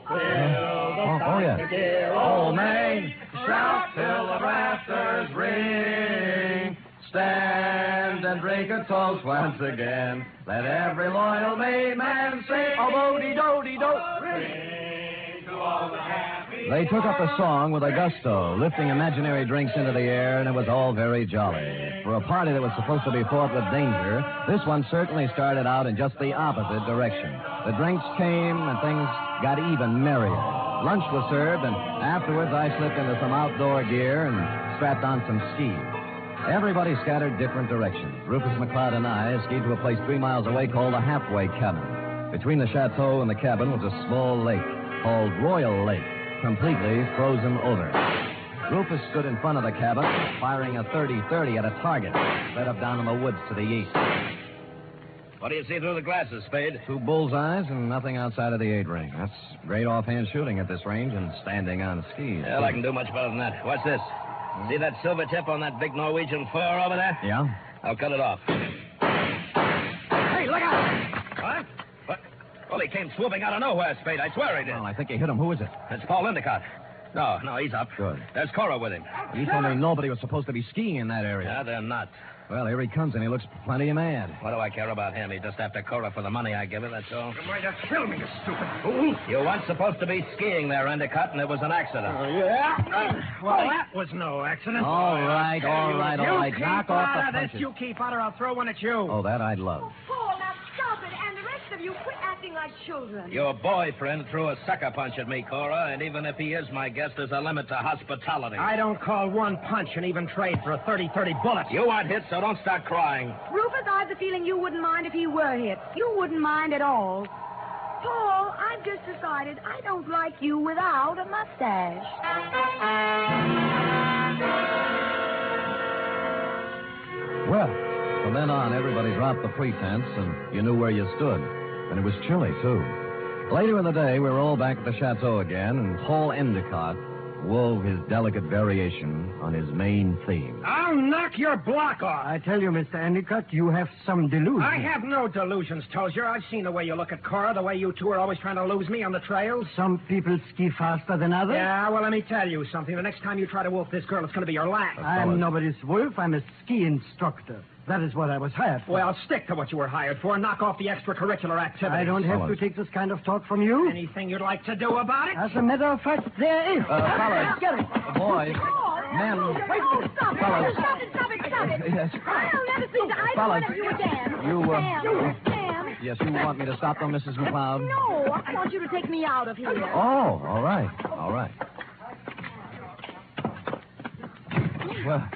yes. dear old Maine, shout till the rafters ring. Stand and drink a toast once again. Let every loyal Maine man sing. They took up the song with a gusto, lifting imaginary drinks into the air, and it was all very jolly. For a party that was supposed to be fraught with danger, this one certainly started out in just the opposite direction. The drinks came, and things got even merrier. Lunch was served, and afterwards I slipped into some outdoor gear and strapped on some skis. Everybody scattered different directions. Rufus McCloud and I skied to a place 3 miles away called the Halfway Cabin. Between the chateau and the cabin was a small lake called Royal Lake, completely frozen over. Rufus stood in front of the cabin, firing a .30-30 at a target set up down in the woods to the east. What do you see through the glasses, Spade? 2 bullseyes and nothing outside of the 8-ring. That's great offhand shooting at this range and standing on skis. Well, I can do much better than that. What's this? See that silver tip on that big Norwegian fur over there? Yeah? I'll cut it off. Hey, look out! What? Well, he came swooping out of nowhere, Spade. I swear he did. Well, I think he hit him. Who is it? It's Paul Endicott. No, he's up. Good. There's Cora with him. You told me nobody was supposed to be skiing in that area. Yeah, they're not. Well, here he comes, and he looks plenty mad. What do I care about him? He's just after Cora for the money I give her, that's all. You're going to kill me, you stupid fool. You weren't supposed to be skiing there, Endicott, and it was an accident. Well, that was no accident. All right. You Knock keep off out the of this. punches. You keep out, or I'll throw one at you. Oh, that I'd love. Paul, now stop it. And the rest of you, quit acting like children. Your boyfriend threw a sucker punch at me, Cora, and even if he is my guest, there's a limit to hospitality. I don't call one punch and even trade for a 30-30 bullet. You weren't hit, so don't start crying. Rufus, I have the feeling you wouldn't mind if he were hit. You wouldn't mind at all. Paul, I've just decided I don't like you without a mustache. Well, from then on, everybody dropped the pretense, and you knew where you stood. And it was chilly, too. Later in the day, we were all back at the chateau again, and Paul Endicott wove his delicate variation on his main theme. I'll knock your block off. I tell you, Mr. Endicott, you have some delusions. I have no delusions, Tozier. I've seen the way you look at Cora, the way you two are always trying to lose me on the trails. Some people ski faster than others. Yeah, well, let me tell you something. The next time you try to wolf this girl, it's going to be your last. I'm nobody's wolf. I'm a ski instructor. That is what I was hired for. Well, stick to what you were hired for and knock off the extracurricular activities. I don't have to take this kind of talk from you. Anything you'd like to do about it? As a matter of fact, there is. Fellas. Get it. Boys. Men. Stop it. Fellas. Stop it. Yes. I'll never see either Fellas. one of you again. Sam. Yes, you want me to stop them, Mrs. McCloud? No, I want you to take me out of here. Oh, all right. All right. Well,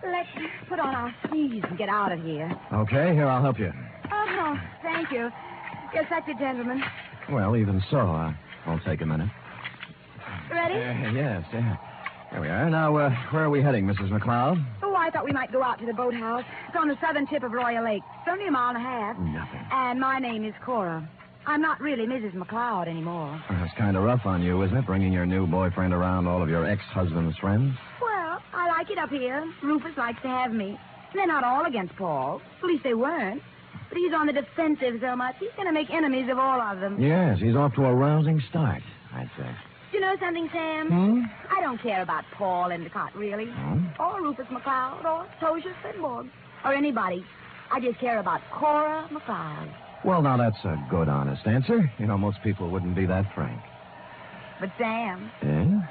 Let's put on our skis and get out of here. okay, here, I'll help you. Oh, thank you. Yes, that's it, gentlemen. Well, even so, I'll take a minute. Ready? Yes, yeah. Here we are. Now, where are we heading, Mrs. McCloud? Oh, I thought we might go out to the boathouse. It's on the southern tip of Royal Lake. It's only a mile and a half. Nothing. And my name is Cora. I'm not really Mrs. McCloud anymore. That's kind of rough on you, isn't it, bringing your new boyfriend around all of your ex-husband's friends? Well, I like it up here. Rufus likes to have me. They're not all against Paul. At least they weren't. But he's on the defensive so much, he's going to make enemies of all of them. Yes, he's off to a rousing start, I'd say. Do you know something, Sam? Hmm? I don't care about Paul Endicott, really. Hmm? Or Rufus McCloud, or Tosia Spenborg, or anybody. I just care about Cora McCloud. Well, now, that's a good, honest answer. You know, most people wouldn't be that frank. But, Sam, Yeah?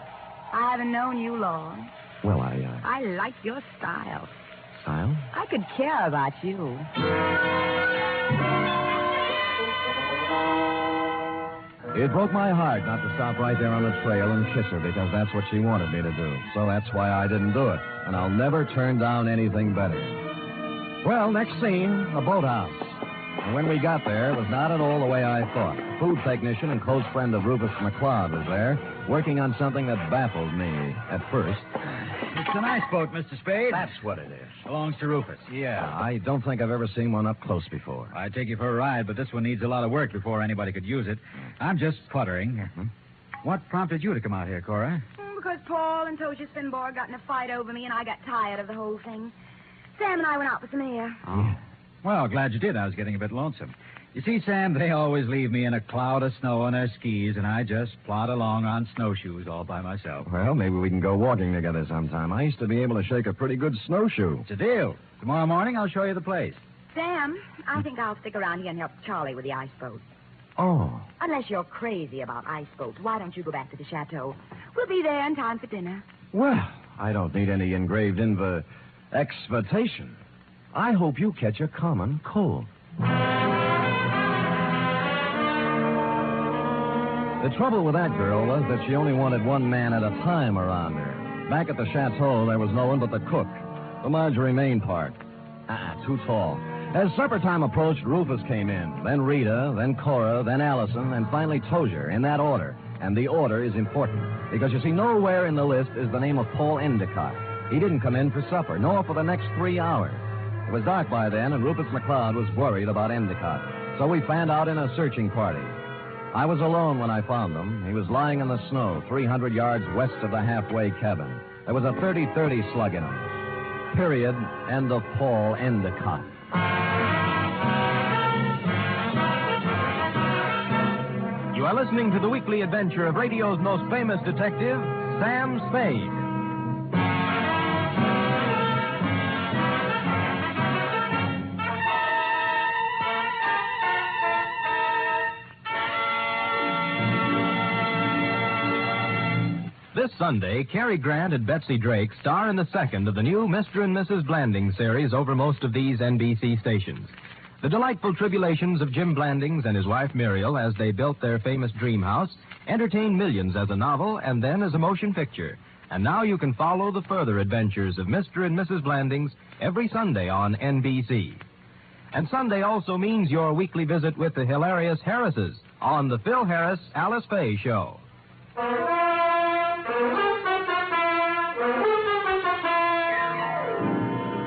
I haven't known you long. Well, I like your style. Style? I could care about you. It broke my heart not to stop right there on the trail and kiss her because that's what she wanted me to do. So that's why I didn't do it. And I'll never turn down anything better. Well, next scene, the boathouse. And when we got there, it was not at all the way I thought. A food technician and close friend of Rufus McCloud was there, working on something that baffled me at first. It's an ice boat, Mr. Spade. That's what it is. Belongs to Rufus. Yeah, I don't think I've ever seen one up close before. I'd take you for a ride, but this one needs a lot of work before anybody could use it. I'm just puttering. Hmm? What prompted you to come out here, Cora? Because Paul and Tosia Spenborg got in a fight over me, and I got tired of the whole thing. Sam and I went out for some air. Oh. Well, glad you did. I was getting a bit lonesome. You see, Sam, they always leave me in a cloud of snow on their skis, and I just plod along on snowshoes all by myself. Well, maybe we can go walking together sometime. I used to be able to shake a pretty good snowshoe. It's a deal. Tomorrow morning, I'll show you the place. Sam, I think I'll stick around here and help Charlie with the ice boat. Oh. Unless you're crazy about ice boats, why don't you go back to the chateau? We'll be there in time for dinner. Well, I don't need any engraved exvitation. I hope you catch a common cold. The trouble with that girl was that she only wanted one man at a time around her. Back at the chateau, there was no one but the cook, the Marjorie Main part. Too tall. As supper time approached, Rufus came in, then Rita, then Cora, then Allison, and finally Tozier, in that order. And the order is important, because you see, nowhere in the list is the name of Paul Endicott. He didn't come in for supper, nor for the next 3 hours. It was dark by then, and Rufus McCloud was worried about Endicott. So we fanned out in a searching party. I was alone when I found him. He was lying in the snow, 300 yards west of the halfway cabin. There was a 30-30 slug in him. Period. End of Paul Endicott. You are listening to the weekly adventure of radio's most famous detective, Sam Spade. This Sunday, Cary Grant and Betsy Drake star in the second of the new Mr. and Mrs. Blanding series over most of these NBC stations. The delightful tribulations of Jim Blandings and his wife Muriel as they built their famous dream house entertained millions as a novel and then as a motion picture. And now you can follow the further adventures of Mr. and Mrs. Blandings every Sunday on NBC. And Sunday also means your weekly visit with the hilarious Harrises on the Phil Harris Alice Faye Show.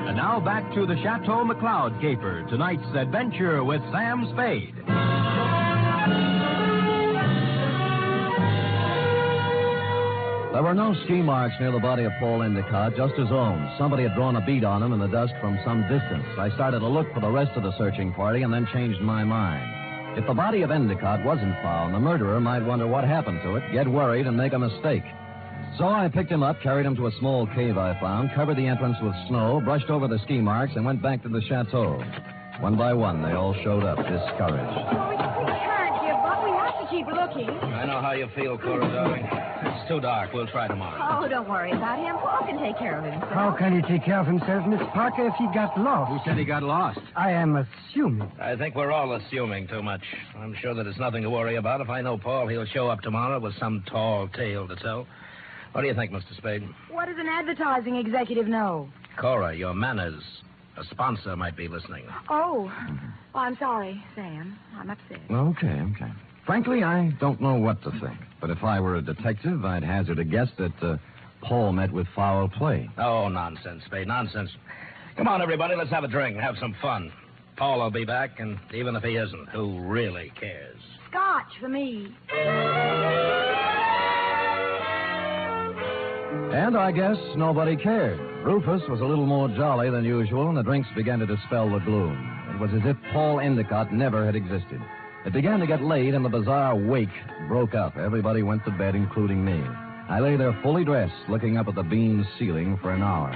And now back to the Chateau McCloud caper, tonight's adventure with Sam Spade. There were no ski marks near the body of Paul Endicott, just his own. Somebody had drawn a bead on him in the dust from some distance. I started to look for the rest of the searching party and then changed my mind. If the body of Endicott wasn't found, the murderer might wonder what happened to it, get worried, and make a mistake. So I picked him up, carried him to a small cave I found, covered the entrance with snow, brushed over the ski marks, and went back to the chateau. One by one, they all showed up, discouraged. Oh, we can't give up. We have to keep looking. I know how you feel, Cora, darling. It's too dark. We'll try tomorrow. Oh, don't worry about him. Paul can take care of himself. How can he take care of himself, Miss Parker, if he got lost? Who said he got lost? I am assuming. I think we're all assuming too much. I'm sure that it's nothing to worry about. If I know Paul, he'll show up tomorrow with some tall tale to tell. What do you think, Mr. Spade? What does an advertising executive know? Cora, your manners. A sponsor might be listening. Oh. Well, I'm sorry, Sam. I'm upset. Okay. Frankly, I don't know what to think. But if I were a detective, I'd hazard a guess that Paul met with foul play. Oh, nonsense, Spade, nonsense. Come on, everybody, let's have a drink and have some fun. Paul will be back, and even if he isn't, who really cares? Scotch for me. And I guess nobody cared. Rufus was a little more jolly than usual, and the drinks began to dispel the gloom. It was as if Paul Endicott never had existed. It began to get late, and the bizarre wake broke up. Everybody went to bed, including me. I lay there fully dressed, looking up at the beamed ceiling for an hour.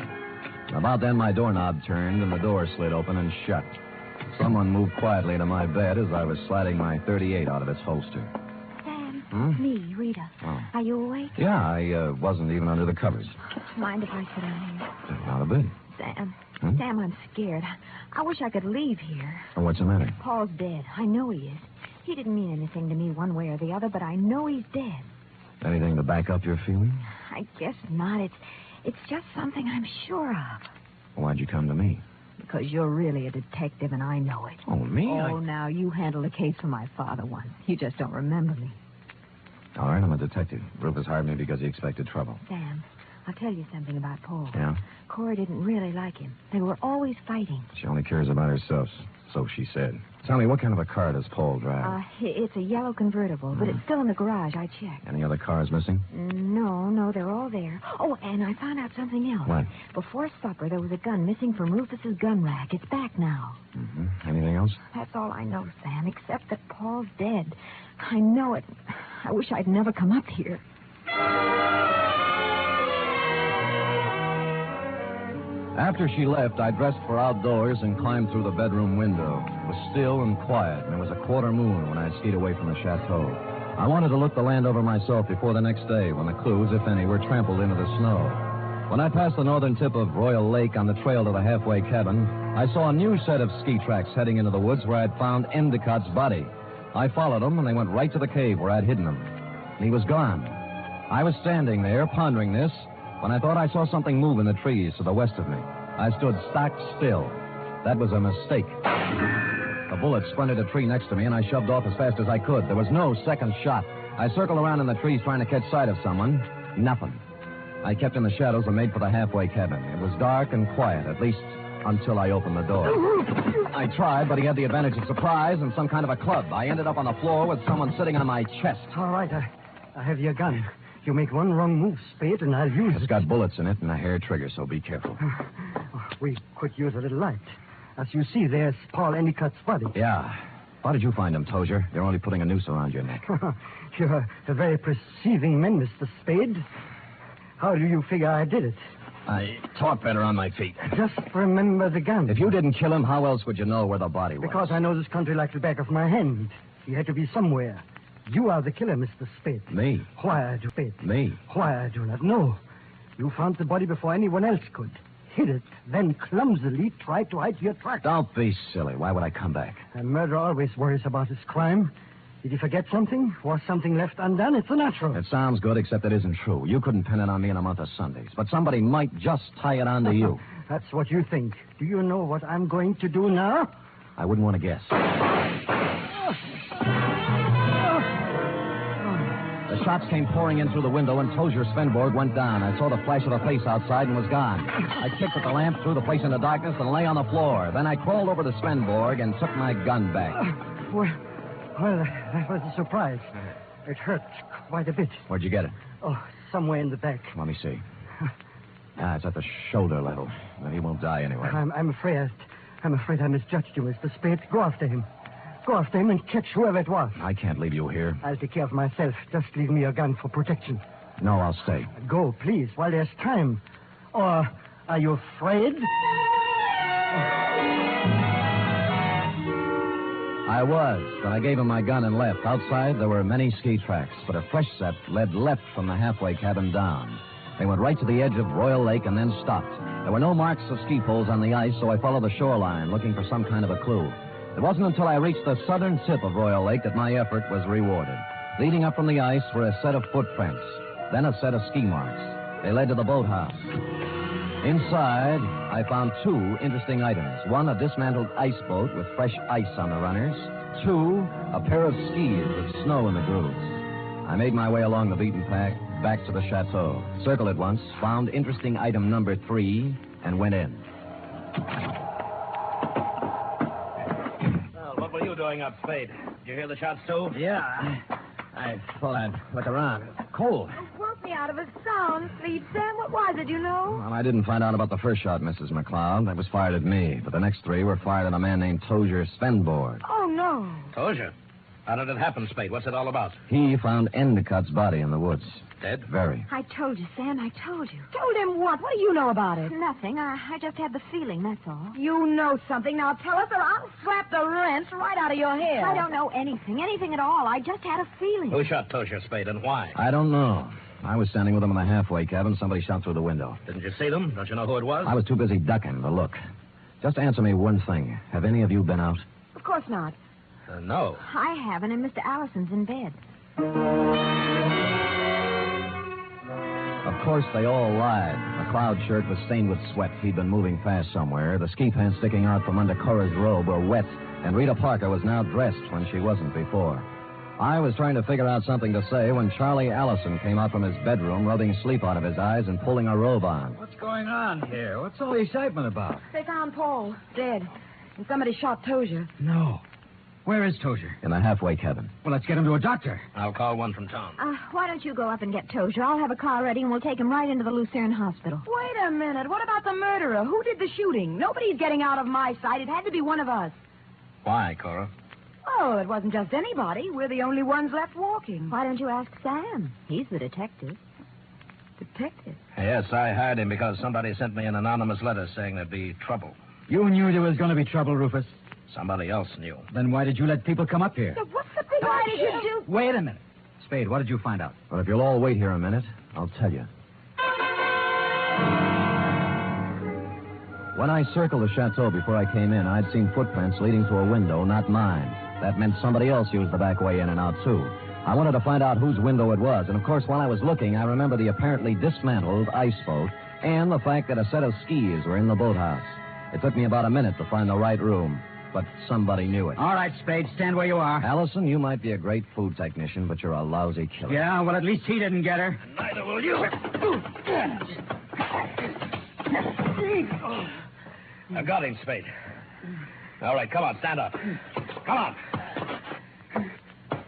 About then, my doorknob turned, and the door slid open and shut. Someone moved quietly into my bed as I was sliding my .38 out of its holster. Sam, me, Rita. Oh. Are you awake? Yeah, I wasn't even under the covers. Mind if I sit down here? Not a bit. Sam, Sam, I'm scared. I wish I could leave here. Oh, what's the matter? Paul's dead. I know he is. He didn't mean anything to me one way or the other, but I know he's dead. Anything to back up your feeling? I guess not. It's just something I'm sure of. Why'd you come to me? Because you're really a detective, and I know it. Oh, me? Oh, now, you handled a case for my father once. You just don't remember me. All right, I'm a detective. Rufus hired me because he expected trouble. Sam, I'll tell you something about Paul. Yeah? Cora didn't really like him. They were always fighting. She only cares about herself, so she said. Tell me, what kind of a car does Paul drive? It's a yellow convertible, but it's still in the garage. I checked. Any other cars missing? No, they're all there. Oh, and I found out something else. What? Before supper, there was a gun missing from Rufus's gun rack. It's back now. Mm-hmm. Anything else? That's all I know, Sam, except that Paul's dead. I know it. I wish I'd never come up here. After she left, I dressed for outdoors and climbed through the bedroom window. It was still and quiet, and it was a quarter moon when I skied away from the chateau. I wanted to look the land over myself before the next day, when the clues, if any, were trampled into the snow. When I passed the northern tip of Royal Lake on the trail to the halfway cabin, I saw a new set of ski tracks heading into the woods where I'd found Endicott's body. I followed them, and they went right to the cave where I'd hidden him. And he was gone. I was standing there, pondering this, when I thought I saw something move in the trees to the west of me. I stood stock still. That was a mistake. A bullet splintered a tree next to me, and I shoved off as fast as I could. There was no second shot. I circled around in the trees trying to catch sight of someone. Nothing. I kept in the shadows and made for the halfway cabin. It was dark and quiet, at least until I opened the door. I tried, but he had the advantage of surprise and some kind of a club. I ended up on the floor with someone sitting on my chest. All right, I have your gun. You make one wrong move, Spade, and I'll use it. It's got bullets in it and a hair trigger, so be careful. We could use a little light. As you see, there's Paul Endicott's body. Yeah. How did you find him, Tozier? You're only putting a noose around your neck. You're a very perceiving man, Mr. Spade. How do you figure I did it? I talk better on my feet. Just remember the gun. If you didn't kill him, how else would you know where the body was? Because I know this country like the back of my hand. He had to be somewhere. You are the killer, Mr. Spade. Me? Why, do Spade? Me? Why, I do not know. You found the body before anyone else could. Hid it, then clumsily tried to hide your tracks. Don't be silly. Why would I come back? A murderer always worries about his crime. Did he forget something? Was something left undone? It's a natural. It sounds good, except it isn't true. You couldn't pin it on me in a month of Sundays. But somebody might just tie it on to you. That's what you think. Do you know what I'm going to do now? I wouldn't want to guess. The shots came pouring in through the window, and Tozier Svenborg went down. I saw the flash of a face outside and was gone. I kicked at the lamp, threw the place into darkness, and lay on the floor. Then I crawled over to Svenborg and took my gun back. Well, that was a surprise. It hurt quite a bit. Where'd you get it? Oh, somewhere in the back. Let me see. It's at the shoulder level. Well, he won't die anyway. I'm afraid I misjudged you, Mr. Spade. Go after him. Go after him and catch whoever it was. I can't leave you here. I'll take care of myself. Just leave me your gun for protection. No, I'll stay. Go, please, while there's time. Or are you afraid? I was, but I gave him my gun and left. Outside, there were many ski tracks, but a fresh set led left from the halfway cabin down. They went right to the edge of Royal Lake and then stopped. There were no marks of ski poles on the ice, so I followed the shoreline, looking for some kind of a clue. It wasn't until I reached the southern tip of Royal Lake that my effort was rewarded. Leading up from the ice were a set of footprints, then a set of ski marks. They led to the boathouse. Inside, I found two interesting items. One, a dismantled ice boat with fresh ice on the runners. Two, a pair of skis with snow in the grooves. I made my way along the beaten path back to the Chateau. Circled it once, found interesting item number 3, and went in. Well, what were you doing up, Spade? Did you hear the shots, too? Yeah, I thought I'd look around. Cold. Woke me out of a sound sleep, Sam. What was it, you know? Well, I didn't find out about the first shot, Mrs. McCloud. That was fired at me. But the next 3 were fired at a man named Tozier Svenborg. Oh, no. Tozier? How did it happen, Spade? What's it all about? He found Endicott's body in the woods. Dead? Very. I told you, Sam. I told you. Told him what? What do you know about it? Nothing. I just had the feeling, that's all. You know something. Now tell us or I'll slap the rents right out of your head. I don't know anything at all. I just had a feeling. Who shot Tozier, Spade, and why? I don't know. I was standing with them in the halfway cabin. Somebody shot through the window. Didn't you see them? Don't you know who it was? I was too busy ducking to look. Just answer me one thing. Have any of you been out? Of course not. No. I haven't, and Mr. Allison's in bed. Of course, they all lied. McCloud's shirt was stained with sweat. He'd been moving fast somewhere. The ski pants sticking out from under Cora's robe were wet, and Rita Parker was now dressed when she wasn't before. I was trying to figure out something to say when Charlie Allison came out from his bedroom, rubbing sleep out of his eyes and pulling a robe on. What's going on here? What's all the excitement about? They found Paul dead, and somebody shot Tozier. No. Where is Tozier? In the halfway cabin. Well, let's get him to a doctor. I'll call one from town. Why don't you go up and get Tozier? I'll have a car ready, and we'll take him right into the Lucerne Hospital. Wait a minute. What about the murderer? Who did the shooting? Nobody's getting out of my sight. It had to be one of us. Why, Cora? Oh, it wasn't just anybody. We're the only ones left walking. Why don't you ask Sam? He's the detective. Detective? Yes, I hired him because somebody sent me an anonymous letter saying there'd be trouble. You knew there was going to be trouble, Rufus. Somebody else knew. Then why did you let people come up here? So what's the big Why did you do... Wait a minute. Spade, what did you find out? Well, if you'll all wait here a minute, I'll tell you. When I circled the Chateau before I came in, I'd seen footprints leading to a window, not mine. That meant somebody else used the back way in and out, too. I wanted to find out whose window it was, and of course, while I was looking, I remember the apparently dismantled ice boat and the fact that a set of skis were in the boathouse. It took me about a minute to find the right room, but somebody knew it. All right, Spade, stand where you are. Allison, you might be a great food technician, but you're a lousy killer. Yeah, well, at least he didn't get her. Neither will you. I got him, Spade. All right, come on, stand up. Come on.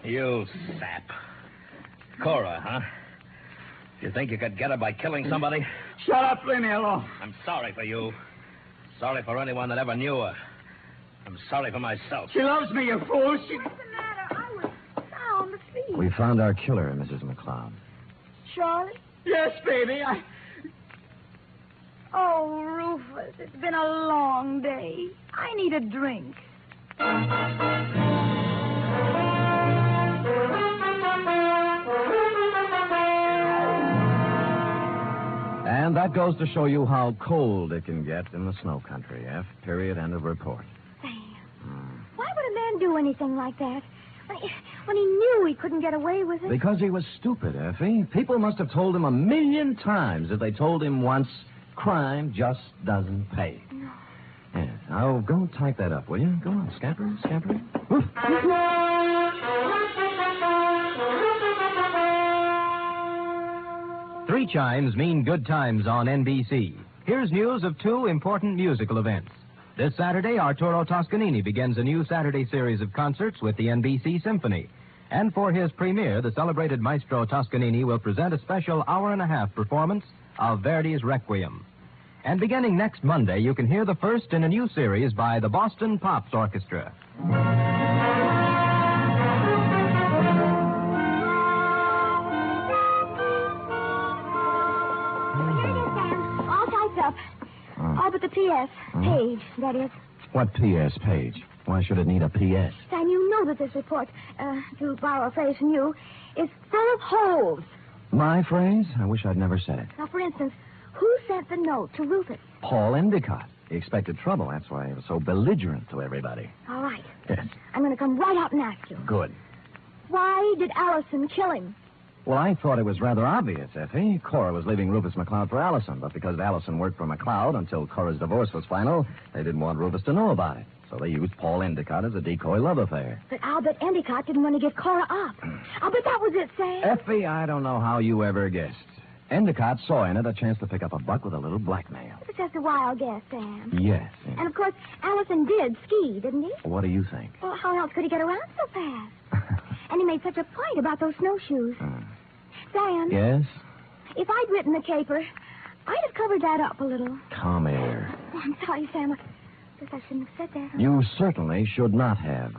You sap. Cora, huh? You think you could get her by killing somebody? Shut up, leave me alone. I'm sorry for you. Sorry for anyone that ever knew her. I'm sorry for myself. She loves me, you fool. What's the matter? I was sound asleep. We found our killer, Mrs. McCloud. Charlie? Yes, baby, Oh, Rufus, it's been a long day. I need a drink. And that goes to show you how cold it can get in the snow country. F. Period. End of report. Sam, why would a man do anything like that? When he knew he couldn't get away with it? Because he was stupid, Effie. People must have told him 1,000,000 times. If they told him once, crime just doesn't pay. No. Yeah. Now, go type that up, will you? Go on, scamper. Woof. 3 chimes mean good times on NBC. Here's news of 2 important musical events. This Saturday, Arturo Toscanini begins a new Saturday series of concerts with the NBC Symphony. And for his premiere, the celebrated maestro Toscanini will present a special hour-and-a-half performance of Verdi's Requiem. And beginning next Monday, you can hear the first in a new series by the Boston Pops Orchestra. the PS. Page, that is. What PS page? Why should it need a PS? Sam, you know that this report, to borrow a phrase from you, is full of holes. My phrase? I wish I'd never said it. Now, for instance, who sent the note to Rufus? Paul Endicott. He expected trouble. That's why he was so belligerent to everybody. All right. Yes. I'm going to come right out and ask you. Good. Why did Allison kill him? Well, I thought it was rather obvious, Effie. Cora was leaving Rufus McCloud for Allison, but because Allison worked for McCloud until Cora's divorce was final, they didn't want Rufus to know about it. So they used Paul Endicott as a decoy love affair. But I'll bet Endicott didn't want to give Cora up. I'll bet that was it, Sam. Effie, I don't know how you ever guessed. Endicott saw in it a chance to pick up a buck with a little blackmail. It's just a wild guess, Sam. Yes. And, of course, Allison did ski, didn't he? What do you think? Well, how else could he get around so fast? And he made such a point about those snowshoes. Sam? Yes? If I'd written the caper, I'd have covered that up a little. Come here. Oh, I'm sorry, Sam. I guess I shouldn't have said that. You certainly should not have.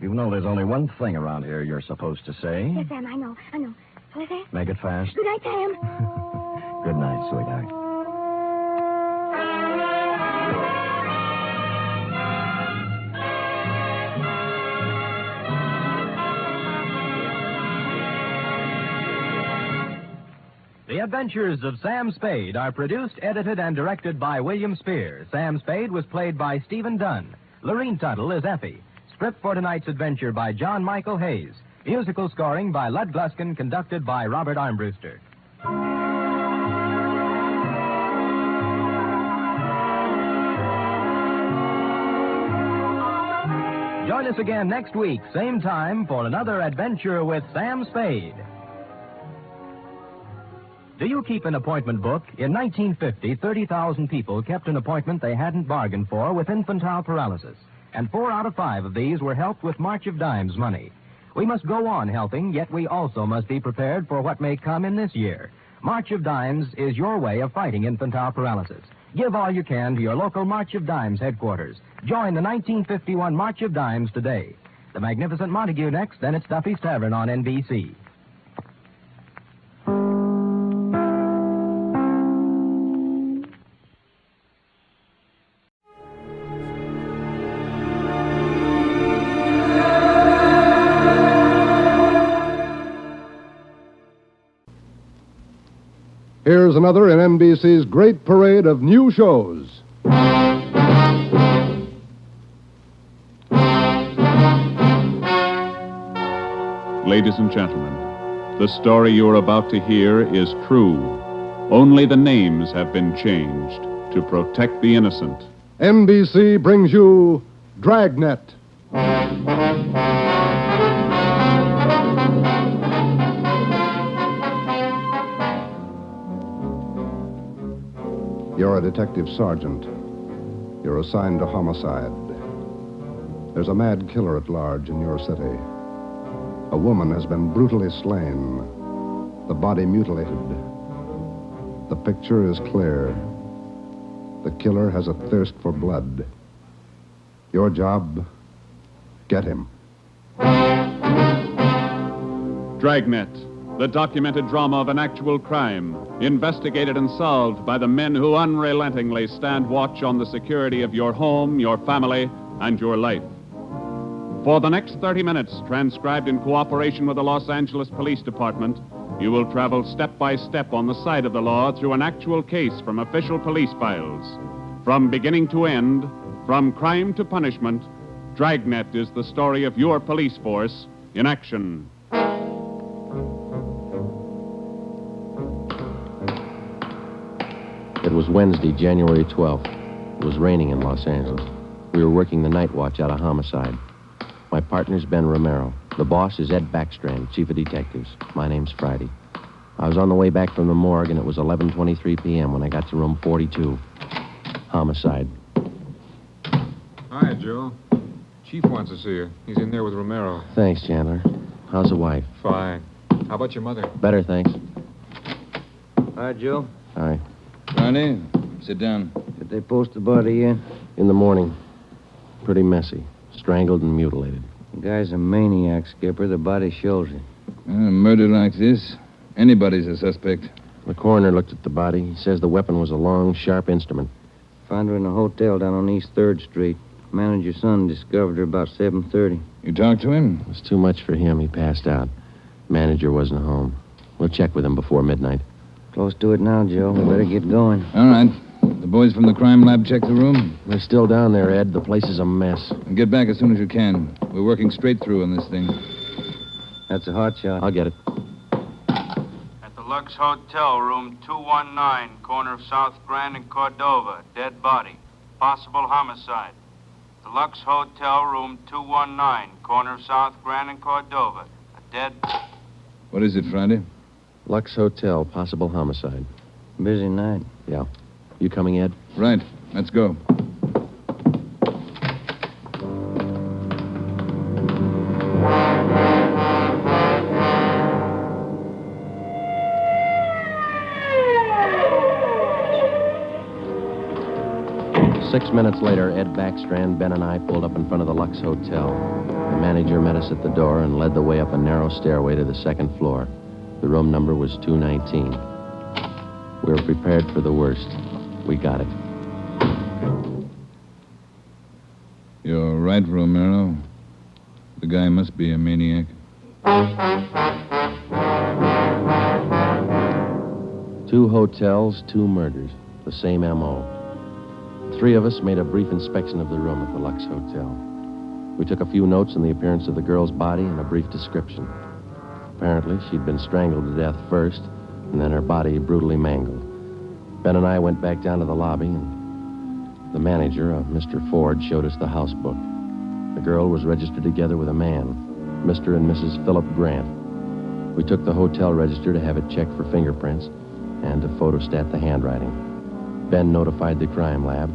You know there's only one thing around here you're supposed to say. Yes, Sam, I know. Shall I say it? Make it fast. Good night, Sam. Good night, sweetheart. The Adventures of Sam Spade are produced, edited, and directed by William Spear. Sam Spade was played by Stephen Dunn. Lorene Tuttle is Effie. Script for tonight's adventure by John Michael Hayes. Musical scoring by Lud Gluskin, conducted by Robert Armbruster. Join us again next week, same time, for another adventure with Sam Spade. Do you keep an appointment book? In 1950, 30,000 people kept an appointment they hadn't bargained for with infantile paralysis. And 4 out of 5 of these were helped with March of Dimes money. We must go on helping, yet we also must be prepared for what may come in this year. March of Dimes is your way of fighting infantile paralysis. Give all you can to your local March of Dimes headquarters. Join the 1951 March of Dimes today. The Magnificent Montague next, then it's Duffy's Tavern on NBC. Here's another in NBC's great parade of new shows. Ladies and gentlemen, the story you're about to hear is true. Only the names have been changed to protect the innocent. NBC brings you Dragnet. You're a detective sergeant. You're assigned to homicide. There's a mad killer at large in your city. A woman has been brutally slain, the body mutilated. The picture is clear. The killer has a thirst for blood. Your job, get him. Dragnet, the documented drama of an actual crime, investigated and solved by the men who unrelentingly stand watch on the security of your home, your family, and your life. For the next 30 minutes, transcribed in cooperation with the Los Angeles Police Department, you will travel step by step on the side of the law through an actual case from official police files. From beginning to end, from crime to punishment, Dragnet is the story of your police force in action. It was Wednesday, January 12th. It was raining in Los Angeles. We were working the night watch out of homicide. My partner's Ben Romero. The boss is Ed Backstrand, chief of detectives. My name's Friday. I was on the way back from the morgue, and it was 11:23 p.m. when I got to room 42. Homicide. Hi, Joe. Chief wants to see you. He's in there with Romero. Thanks, Chandler. How's the wife? Fine. How about your mother? Better, thanks. Hi, Joe. Hi. Ronnie, sit down. Did they post the body yet? In the morning. Pretty messy. Strangled and mutilated. The guy's a maniac, Skipper. The body shows it. A murder like this, anybody's a suspect. The coroner looked at the body. He says the weapon was a long, sharp instrument. Found her in a hotel down on East 3rd Street. Manager's son discovered her about 7:30. You talked to him? It was too much for him. He passed out. Manager wasn't home. We'll check with him before midnight. Close to it now, Joe. We better get going. All right. The boys from the crime lab check the room? They're still down there, Ed. The place is a mess. And get back as soon as you can. We're working straight through on this thing. That's a hot shot. I'll get it. At the Lux Hotel, room 219, corner of South Grand and Cordova. Dead body. Possible homicide. The Lux Hotel, room 219, corner of South Grand and Cordova. A dead... What is it, Friday? Lux Hotel, possible homicide. Busy night. Yeah. You coming, Ed? Right. Let's go. Six minutes later, Ed Backstrand, Ben, and I pulled up in front of the Lux Hotel. The manager met us at the door and led the way up a narrow stairway to the second floor. The room number was 219. We were prepared for the worst. We got it. You're right, Romero. The guy must be a maniac. 2 hotels, 2 murders. The same M.O. 3 of us made a brief inspection of the room at the Lux Hotel. We took a few notes on the appearance of the girl's body and a brief description. Apparently, she'd been strangled to death first, and then her body brutally mangled. Ben and I went back down to the lobby, and the manager, Mr. Ford, showed us the house book. The girl was registered together with a man, Mr. and Mrs. Philip Grant. We took the hotel register to have it checked for fingerprints and to photostat the handwriting. Ben notified the crime lab.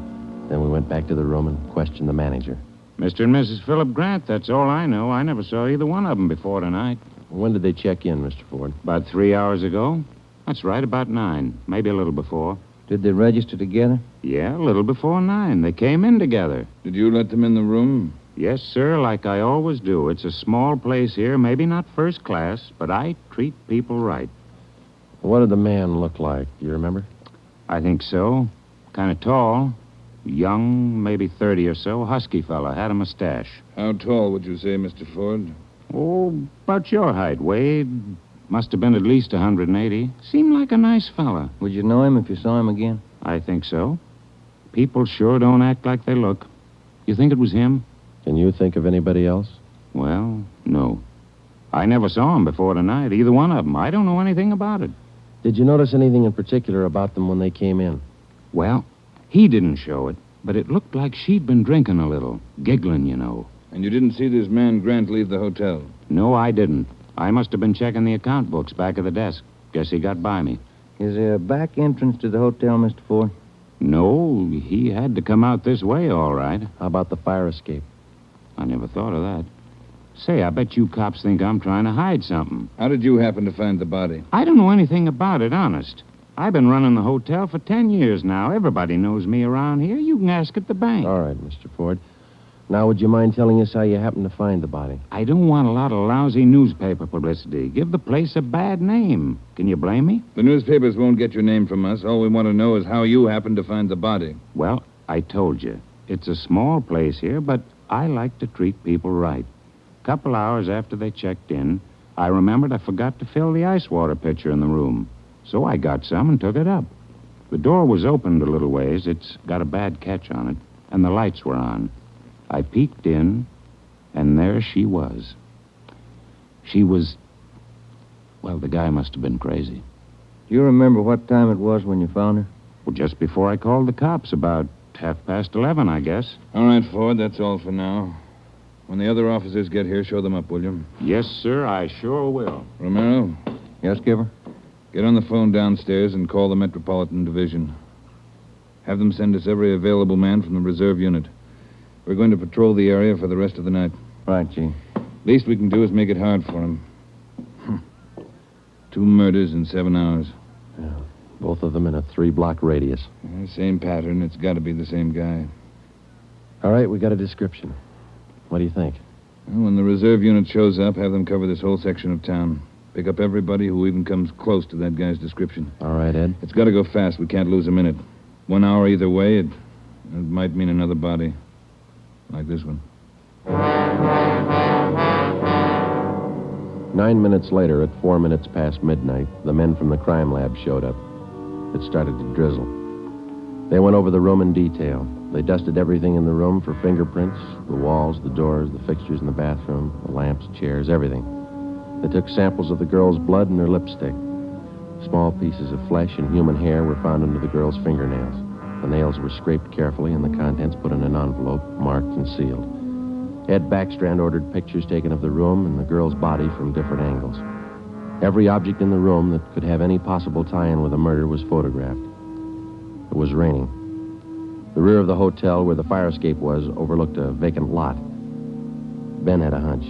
Then we went back to the room and questioned the manager. Mr. and Mrs. Philip Grant, that's all I know. I never saw either one of them before tonight. When did they check in, Mr. Ford? About 3 hours ago. That's right, about 9. Maybe a little before. Did they register together? Yeah, a little before 9. They came in together. Did you let them in the room? Yes, sir, like I always do. It's a small place here, maybe not first class, but I treat people right. What did the man look like? Do you remember? I think so. Kind of tall. Young, maybe 30 or so. Husky fella. Had a mustache. How tall would you say, Mr. Ford? Oh, about your height, Wade. Must have been at least 180. Seemed like a nice fella. Would you know him if you saw him again? I think so. People sure don't act like they look. You think it was him? Can you think of anybody else? Well, no. I never saw him before tonight, either one of them. I don't know anything about it. Did you notice anything in particular about them when they came in? Well, he didn't show it, but it looked like she'd been drinking a little. Giggling, you know. And you didn't see this man Grant leave the hotel? No, I didn't. I must have been checking the account books back of the desk. Guess he got by me. Is there a back entrance to the hotel, Mr. Ford? No, he had to come out this way, all right. How about the fire escape? I never thought of that. Say, I bet you cops think I'm trying to hide something. How did you happen to find the body? I don't know anything about it, honest. I've been running the hotel for 10 years now. Everybody knows me around here. You can ask at the bank. All right, Mr. Ford. Now, would you mind telling us how you happened to find the body? I don't want a lot of lousy newspaper publicity. Give the place a bad name. Can you blame me? The newspapers won't get your name from us. All we want to know is how you happened to find the body. Well, I told you. It's a small place here, but I like to treat people right. A couple hours after they checked in, I remembered I forgot to fill the ice water pitcher in the room. So I got some and took it up. The door was opened a little ways. It's got a bad catch on it, and the lights were on. I peeked in, and there she was. She was... Well, the guy must have been crazy. Do you remember what time it was when you found her? Well, just before I called the cops, about 11:30, I guess. All right, Ford, that's all for now. When the other officers get here, show them up, will you? Yes, sir, I sure will. Romero? Yes, Skipper? Get on the phone downstairs and call the Metropolitan Division. Have them send us every available man from the reserve unit. We're going to patrol the area for the rest of the night. Right, Chief. Least we can do is make it hard for him. 2 murders in 7 hours. Yeah, both of them in a 3-block radius. Same pattern. It's got to be the same guy. All right, we got a description. What do you think? Well, when the reserve unit shows up, have them cover this whole section of town. Pick up everybody who even comes close to that guy's description. All right, Ed. It's got to go fast. We can't lose a minute. 1 hour either way, It might mean another body. Like this one. 9 minutes later, at 4 minutes past midnight, the men from the crime lab showed up. It started to drizzle. They went over the room in detail. They dusted everything in the room for fingerprints, the walls, the doors, the fixtures in the bathroom, the lamps, chairs, everything. They took samples of the girl's blood and her lipstick. Small pieces of flesh and human hair were found under the girl's fingernails. The nails were scraped carefully and the contents put in an envelope, marked and sealed. Ed Backstrand ordered pictures taken of the room and the girl's body from different angles. Every object in the room that could have any possible tie-in with a murder was photographed. It was raining. The rear of the hotel where the fire escape was overlooked a vacant lot. Ben had a hunch.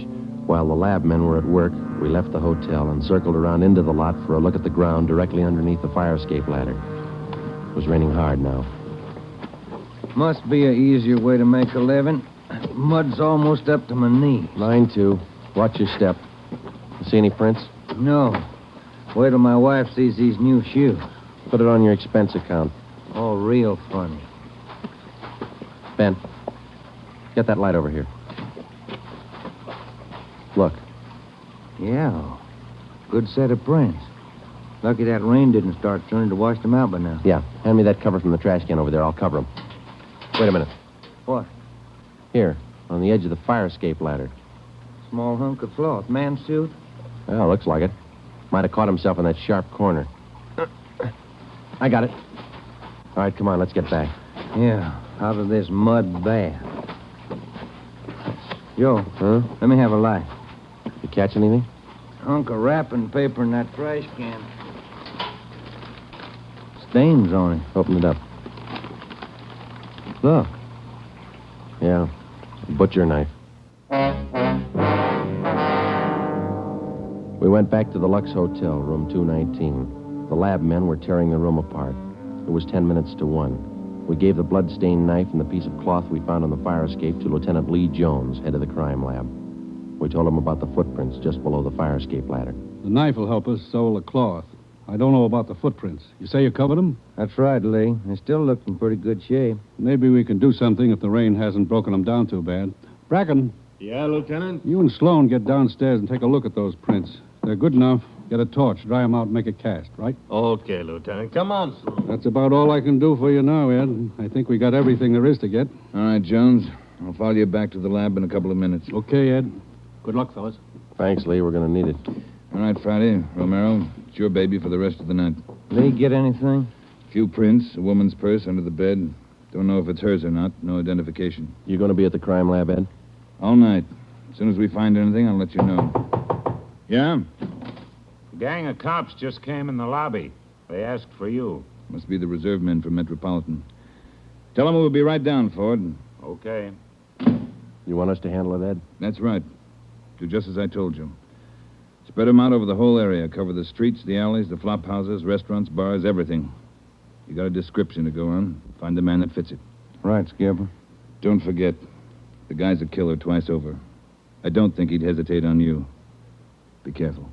While the lab men were at work, we left the hotel and circled around into the lot for a look at the ground directly underneath the fire escape ladder. It was raining hard now. Must be an easier way to make a living. Mud's almost up to my knee. Mine, too. Watch your step. You see any prints? No. Wait till my wife sees these new shoes. Put it on your expense account. Oh, real funny. Ben, get that light over here. Look. Yeah. Good set of prints. Lucky that rain didn't start turning to wash them out by now. Yeah. Hand me that cover from the trash can over there. I'll cover them. Wait a minute. What? Here, on the edge of the fire escape ladder. Small hunk of cloth. Man's suit? Well, looks like it. Might have caught himself in that sharp corner. I got it. All right, come on, let's get back. Yeah, out of this mud bath. Joe. Huh? Let me have a light. You catch anything? Hunk of wrapping paper in that trash can. Stains on it. Open it up. Look. Yeah, a butcher knife. We went back to the Lux Hotel, room 219. The lab men were tearing the room apart. It was 10 minutes to 1. We gave the blood-stained knife and the piece of cloth we found on the fire escape to Lieutenant Lee Jones, head of the crime lab. We told him about the footprints just below the fire escape ladder. The knife will help us, so will the cloth. I don't know about the footprints. You say you covered them? That's right, Lee. They still look in pretty good shape. Maybe we can do something if the rain hasn't broken them down too bad. Bracken. Yeah, Lieutenant? You and Sloan get downstairs and take a look at those prints. They're good enough. Get a torch, dry them out, and make a cast, right? Okay, Lieutenant. Come on, Sloan. That's about all I can do for you now, Ed. I think we got everything there is to get. All right, Jones. I'll follow you back to the lab in a couple of minutes. Okay, Ed. Good luck, fellas. Thanks, Lee. We're going to need it. All right, Friday. Romero, it's your baby for the rest of the night. Lee, get anything? A few prints, a woman's purse under the bed. Don't know if it's hers or not. No identification. You going to be at the crime lab, Ed? All night. As soon as we find anything, I'll let you know. Yeah? A gang of cops just came in the lobby. They asked for you. Must be the reserve men from Metropolitan. Tell them we'll be right down, Ford. Okay. You want us to handle it, Ed? That's right. Do just as I told you. Spread them out over the whole area. Cover the streets, the alleys, the flop houses, restaurants, bars, everything. You got a description to go on. Find the man that fits it. Right, Skipper. Don't forget, the guy's a killer twice over. I don't think he'd hesitate on you. Be careful.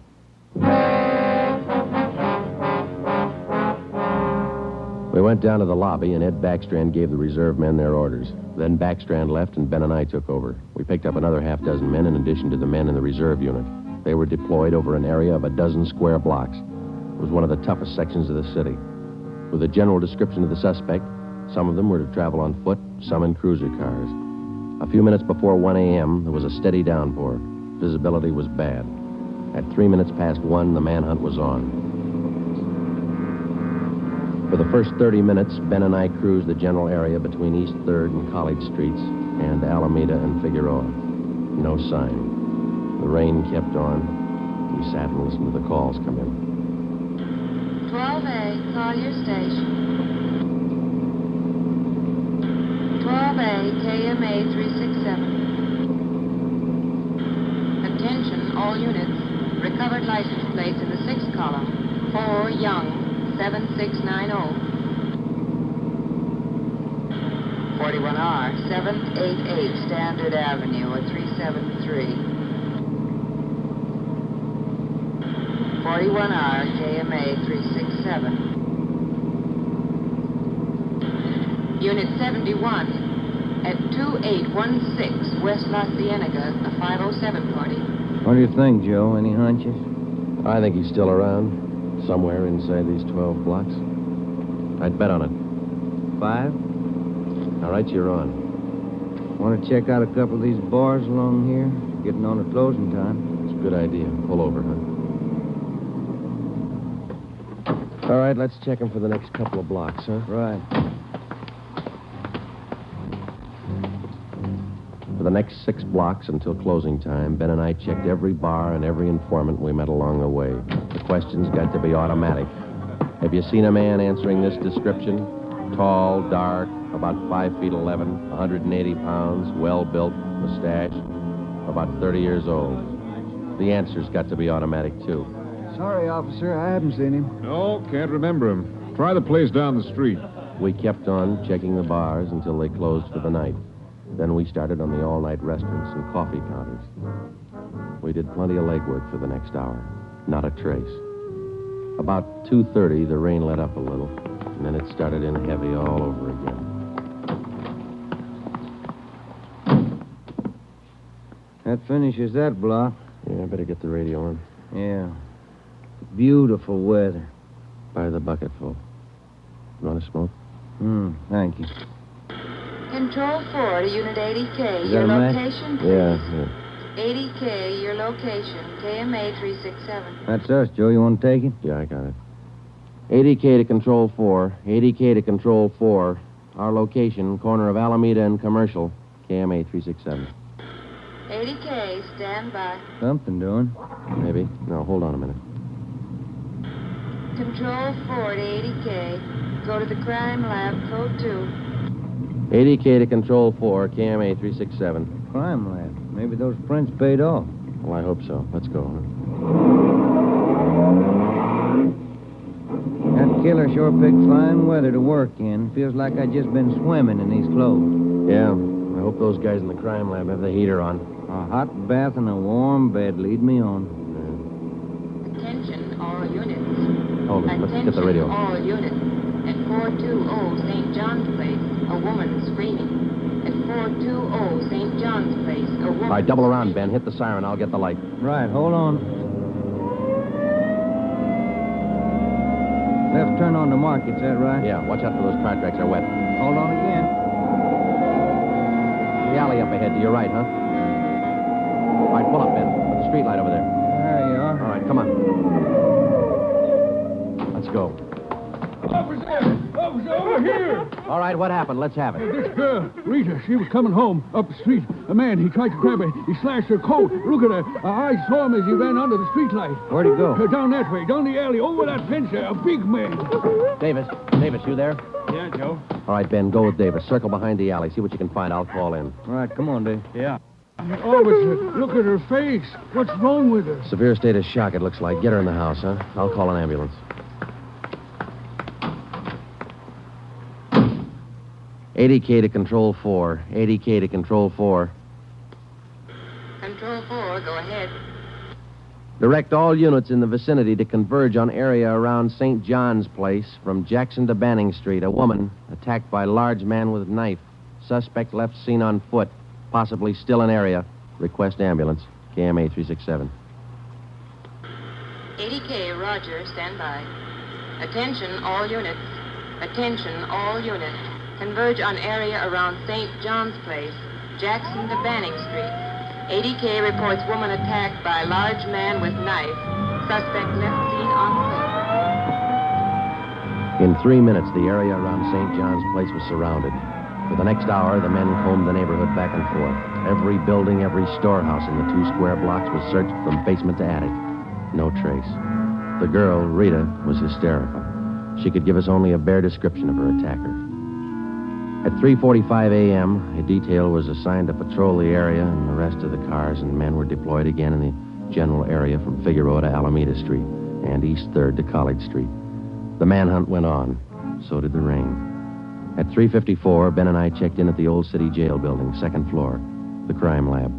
We went down to the lobby, and Ed Backstrand gave the reserve men their orders. Then Backstrand left, and Ben and I took over. We picked up another half-dozen men in addition to the men in the reserve unit. They were deployed over an area of a dozen square blocks. It was one of the toughest sections of the city. With a general description of the suspect, some of them were to travel on foot, some in cruiser cars. A few minutes before 1 a.m., there was a steady downpour. Visibility was bad. At 3 minutes past 1, the manhunt was on. For the first 30 minutes, Ben and I cruised the general area between East 3rd and College Streets and Alameda and Figueroa. No sign. The rain kept on. We sat and listened to the calls come in. 12A, call your station. 12A, KMA 367. Attention, all units. Recovered license plates in the 6th column. 4 Young, 7690. 41R, 788 Standard Avenue, at 373. 41R, KMA 367. Unit 71 at 2816 West La Cienega, a 507 party. What do you think, Joe? Any hunches? I think he's still around, somewhere inside these 12 blocks. I'd bet on it. 5? All right, you're on. Want to check out a couple of these bars along here? Getting on to closing time. It's a good idea. Pull over, huh? All right, let's check him for the next couple of blocks, huh? Right. For the next 6 blocks until closing time, Ben and I checked every bar and every informant we met along the way. The questions got to be automatic. Have you seen a man answering this description? Tall, dark, about 5 feet 11, 180 pounds, well-built, mustache, about 30 years old. The answer's got to be automatic, too. Sorry, officer, I haven't seen him. No, can't remember him. Try the place down the street. We kept on checking the bars until they closed for the night. Then we started on the all-night restaurants and coffee counters. We did plenty of legwork for the next hour. Not a trace. About 2:30, the rain let up a little, and then it started in heavy all over again. That finishes that block. Yeah, I better get the radio on. Yeah. Beautiful weather. By the bucketful. You want to smoke? Thank you. Control 4 to Unit 80K. Is Your that a match? location, please. Yeah. 80K, your location. KMA 367. That's us, Joe. You want to take it? Yeah, I got it. 80K to Control 4. 80K to Control 4. Our location, corner of Alameda and Commercial. KMA 367. 80K, stand by. Something doing. Maybe. No, hold on a minute. Control 4 to 80K. Go to the crime lab, code 2. 80K to Control 4, KMA 367. Crime lab. Maybe those prints paid off. Well, I hope so. Let's go. That killer sure picked fine weather to work in. Feels like I just been swimming in these clothes. Yeah. I hope those guys in the crime lab have the heater on. A hot bath and a warm bed lead me on. Attention, all units. Hold it. Let's get the radio. All units. At 420 St. John's Place, a woman screaming. At 420 St. John's Place, a woman... All right, double around, Ben. Hit the siren. I'll get the light. Right, hold on. Left turn on the market's that right? Yeah, watch out for those car tracks. They're wet. Hold on again. The alley up ahead to your right, huh? All right, pull up, Ben. Put the street light over there. There you are. All right, come on. Let's go. Officer, over here! All right, what happened? Let's have it. This girl, Rita, she was coming home up the street. A man, he tried to grab her. He slashed her coat. Look at her. I saw him as he ran under the street light. Where'd he go? Down that way, down the alley, over that fence there. A big man. Davis, you there? Yeah, Joe. All right, Ben, go with Davis. Circle behind the alley. See what you can find. I'll call in. All right, come on, Dave. Yeah. Oh, but look at her face. What's wrong with her? Severe state of shock, it looks like. Get her in the house, huh? I'll call an ambulance. 80K to Control 4. 80K to Control 4. Control 4, go ahead. Direct all units in the vicinity to converge on area around St. John's Place from Jackson to Banning Street. A woman attacked by large man with knife. Suspect left seen on foot. Possibly still in area. Request ambulance. KMA 367. 80K, Roger, stand by. Attention, all units. Attention, all units. Converge on area around St. John's Place, Jackson to Banning Street. 80K reports woman attacked by large man with knife. Suspect left seen on foot. In 3 minutes, the area around St. John's Place was surrounded. For the next hour, the men combed the neighborhood back and forth. Every building, every storehouse in the 2 square blocks was searched from basement to attic. No trace. The girl, Rita, was hysterical. She could give us only a bare description of her attacker. At 3:45 a.m., a detail was assigned to patrol the area, and the rest of the cars and men were deployed again in the general area from Figueroa to Alameda Street and East 3rd to College Street. The manhunt went on. So did the rain. At 3:54, Ben and I checked in at the Old City Jail building, 2nd floor, the crime lab.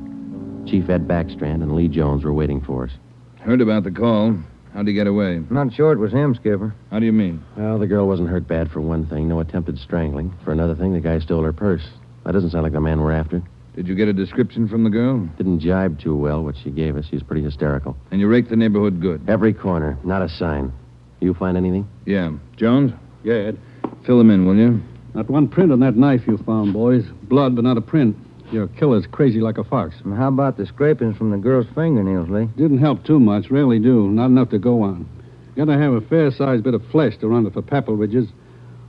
Chief Ed Backstrand and Lee Jones were waiting for us. Heard about the call. How'd he get away? Not sure it was him, Skipper. How do you mean? Well, the girl wasn't hurt bad for one thing. No attempted strangling. For another thing, the guy stole her purse. That doesn't sound like the man we're after. Did you get a description from the girl? Didn't jibe too well, what she gave us. She was pretty hysterical. And you raked the neighborhood good? Every corner. Not a sign. You find anything? Yeah. Jones? Yeah, Ed. Fill them in, will you? Not one print on that knife you found, boys. Blood, but not a print. Your killer's crazy like a fox. And how about the scrapings from the girl's fingernails, Lee? Didn't help too much. Rarely do. Not enough to go on. Gotta have a fair-sized bit of flesh to run it for papal ridges.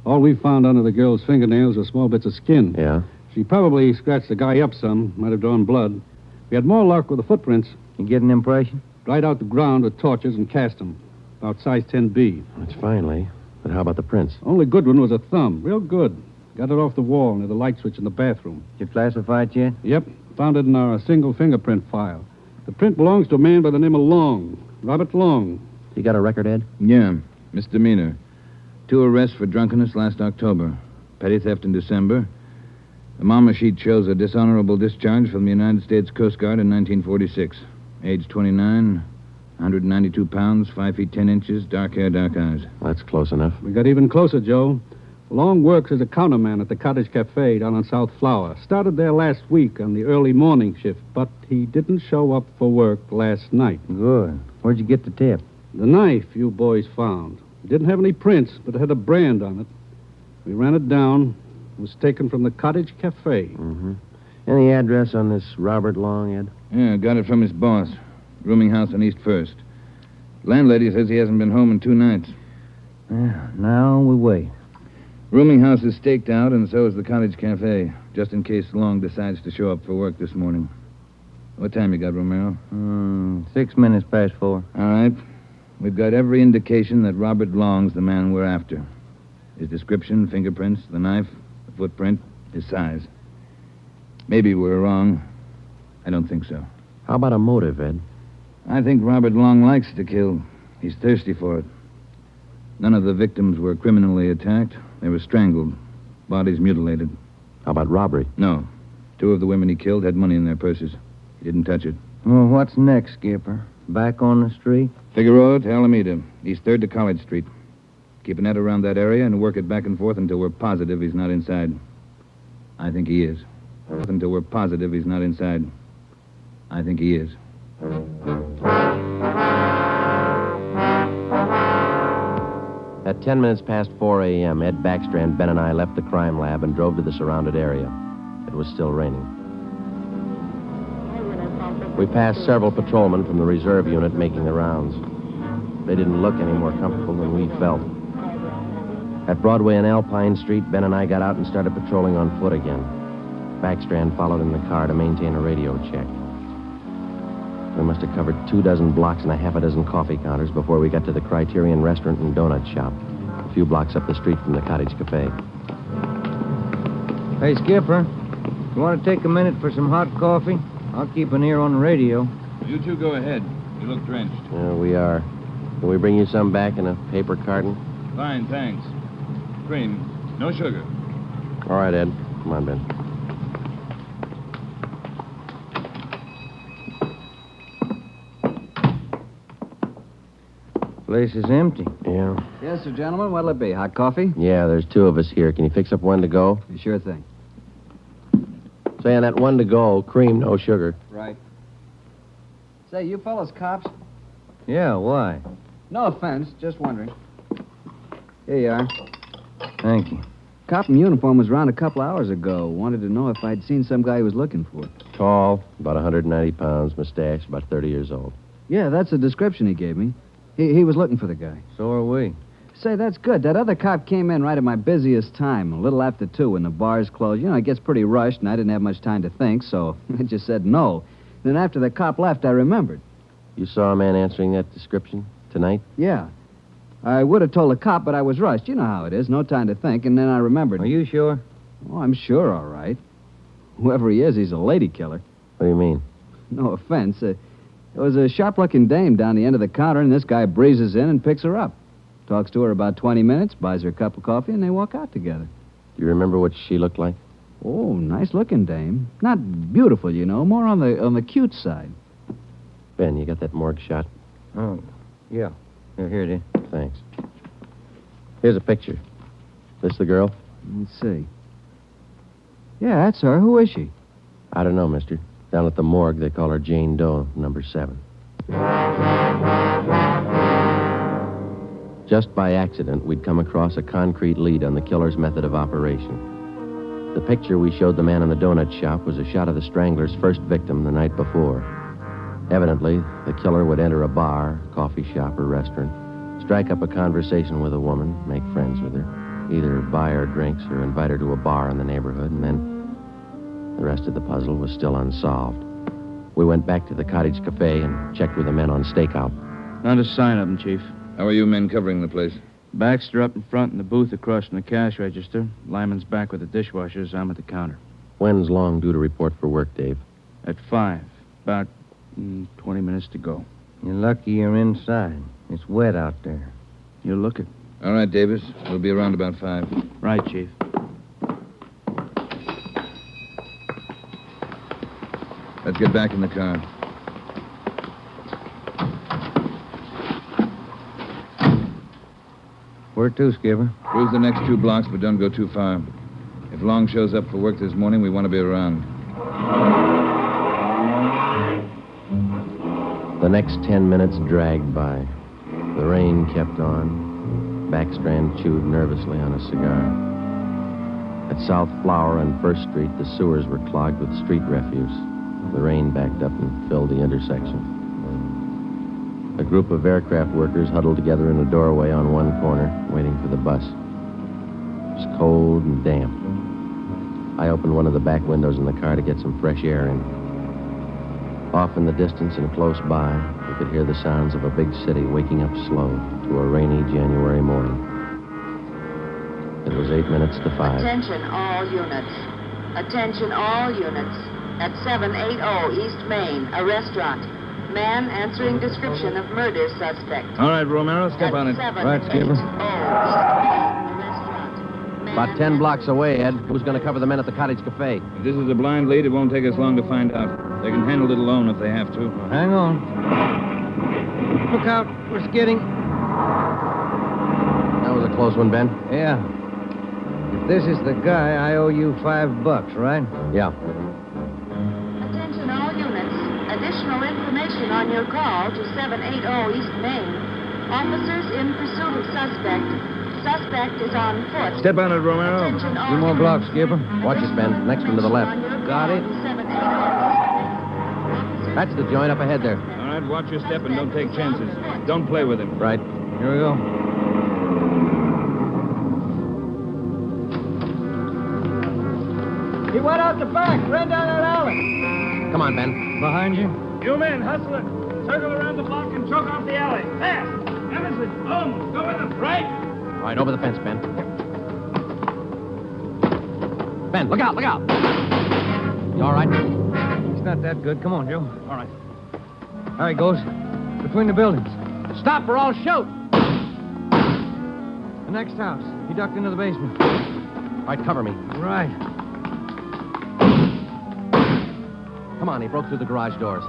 All we found under the girl's fingernails were small bits of skin. Yeah? She probably scratched the guy up some. Might have drawn blood. We had more luck with the footprints. You get an impression? Dried out the ground with torches and cast them. About size 10B. That's fine, Lee. But how about the prints? Only good one was a thumb. Real good. Got it off the wall near the light switch in the bathroom. Did you classify it yet? Yep. Found it in our single fingerprint file. The print belongs to a man by the name of Long. Robert Long. You got a record, Ed? Yeah. Misdemeanor. 2 arrests for drunkenness last October. Petty theft in December. The mama sheet shows a dishonorable discharge from the United States Coast Guard in 1946. Age 29, 192 pounds, 5 feet 10 inches, dark hair, dark eyes. That's close enough. We got even closer, Joe. Long works as a counterman at the Cottage Cafe down on South Flower. Started there last week on the early morning shift, but he didn't show up for work last night. Good. Where'd you get the tip? The knife you boys found. It didn't have any prints, but it had a brand on it. We ran it down. It was taken from the Cottage Cafe. Mm-hmm. Any address on this Robert Long, Ed? Yeah, got it from his boss. Rooming house on East First. Landlady says he hasn't been home in 2 nights. Yeah, now we wait. Rooming house is staked out, and so is the Cottage Cafe, just in case Long decides to show up for work this morning. What time you got, Romero? 6 minutes past 4. All right. We've got every indication that Robert Long's the man we're after. His description, fingerprints, the knife, the footprint, his size. Maybe we're wrong. I don't think so. How about a motive, Ed? I think Robert Long likes to kill. He's thirsty for it. None of the victims were criminally attacked. They were strangled. Bodies mutilated. How about robbery? No. 2 of the women he killed had money in their purses. He didn't touch it. Well, what's next, Skipper? Back on the street? Figueroa to Alameda, East 3rd to College Street. Keep a net around that area and work it back and forth until we're positive he's not inside. I think he is. Until we're positive he's not inside. I think he is. At 10 minutes past 4 a.m., Ed Backstrand, Ben, and I left the crime lab and drove to the surrounded area. It was still raining. We passed several patrolmen from the reserve unit making the rounds. They didn't look any more comfortable than we felt. At Broadway and Alpine Street, Ben and I got out and started patrolling on foot again. Backstrand followed in the car to maintain a radio check. We must have covered 24 blocks and a half a dozen coffee counters before we got to the Criterion Restaurant and Donut Shop, a few blocks up the street from the Cottage Cafe. Hey, Skipper, you want to take a minute for some hot coffee? I'll keep an ear on the radio. You two go ahead. You look drenched. Yeah, we are. Can we bring you some back in a paper carton? Fine, thanks. Cream. No sugar. All right, Ed. Come on, Ben. Place is empty. Yeah. Yes, sir, gentlemen. What'll it be? Hot coffee? Yeah, there's 2 of us here. Can you fix up 1 to go? Sure thing. Say, on that 1 to go, cream, no sugar. Right. Say, you fellas cops? Yeah, why? No offense, just wondering. Here you are. Thank you. Cop in uniform was around a couple hours ago. Wanted to know if I'd seen some guy he was looking for. Tall, about 190 pounds, mustache, about 30 years old. Yeah, that's the description he gave me. He was looking for the guy. So are we. Say, that's good. That other cop came in right at my busiest time, a little after 2 when the bars closed. You know, it gets pretty rushed, and I didn't have much time to think, so I just said no. Then after the cop left, I remembered. You saw a man answering that description tonight? Yeah. I would have told the cop, but I was rushed. You know how it is. No time to think, and then I remembered. Are you sure? Oh, I'm sure, all right. Whoever he is, he's a lady killer. What do you mean? No offense. There was a sharp-looking dame down the end of the counter, and this guy breezes in and picks her up. Talks to her about 20 minutes, buys her a cup of coffee, and they walk out together. Do you remember what she looked like? Oh, nice-looking dame. Not beautiful, you know, more on the cute side. Ben, you got that morgue shot? Oh, yeah. Here it is. Thanks. Here's a picture. This the girl? Let's see. Yeah, that's her. Who is she? I don't know, mister. Down at the morgue, they call her Jane Doe, number 7. Just by accident, we'd come across a concrete lead on the killer's method of operation. The picture we showed the man in the donut shop was a shot of the strangler's first victim the night before. Evidently, the killer would enter a bar, coffee shop, or restaurant, strike up a conversation with a woman, make friends with her, either buy her drinks or invite her to a bar in the neighborhood, and then the rest of the puzzle was still unsolved. We went back to the cottage cafe and checked with the men on stakeout. Not a sign of them, Chief. How are you men covering the place? Baxter up in front in the booth across from the cash register. Lyman's back with the dishwashers. I'm at the counter. When's Long due to report for work, Dave? At 5. About 20 minutes to go. You're lucky you're inside. It's wet out there. You'll look it. All right, Davis. We'll be around about 5. Right, Chief. Let's get back in the car. Where to, Skipper? Cruise the next 2 blocks, but don't go too far. If Long shows up for work this morning, we want to be around. The next 10 minutes dragged by. The rain kept on. Backstrand chewed nervously on a cigar. At South Flower and First Street, the sewers were clogged with street refuse. The rain backed up and filled the intersection. A group of aircraft workers huddled together in a doorway on one corner, waiting for the bus. It was cold and damp. I opened one of the back windows in the car to get some fresh air in. Off in the distance and close by, we could hear the sounds of a big city waking up slow to a rainy January morning. It was 8 minutes to 5. Attention all units. Attention all units. At 780 East Main, a restaurant. Man answering description of murder suspect. All right, Romero, step on it. Right, Skipper. About 10 blocks away, Ed. Who's going to cover the men at the cottage cafe? If this is a blind lead, it won't take us long to find out. They can handle it alone if they have to. Well, hang on. Look out. We're skidding. That was a close one, Ben. Yeah. If this is the guy, I owe you $5, right? Yeah. Attention all units. Additional information on your call to 780 East Main. Officers in pursuit of suspect. Suspect is on foot. Step on it, Romero. 2 more blocks, Skipper. Watch it, Ben. Next one to the left. Got it. That's the joint up ahead there. All right, watch your step and don't take chances. Don't play with him. Right. Here we go. He went out the back, ran down that alley. Come on, Ben. Behind you. You men, hustle it. Circle around the block and choke off the alley. Fast. Emerson, boom. Go with them. Right. All right, over the fence, Ben. Ben, look out, look out. You all right? He's not that good. Come on, Joe. All right. There he goes. Between the buildings. Stop or I'll shoot. The next house. He ducked into the basement. All right, cover me. Right. Come on, he broke through the garage doors.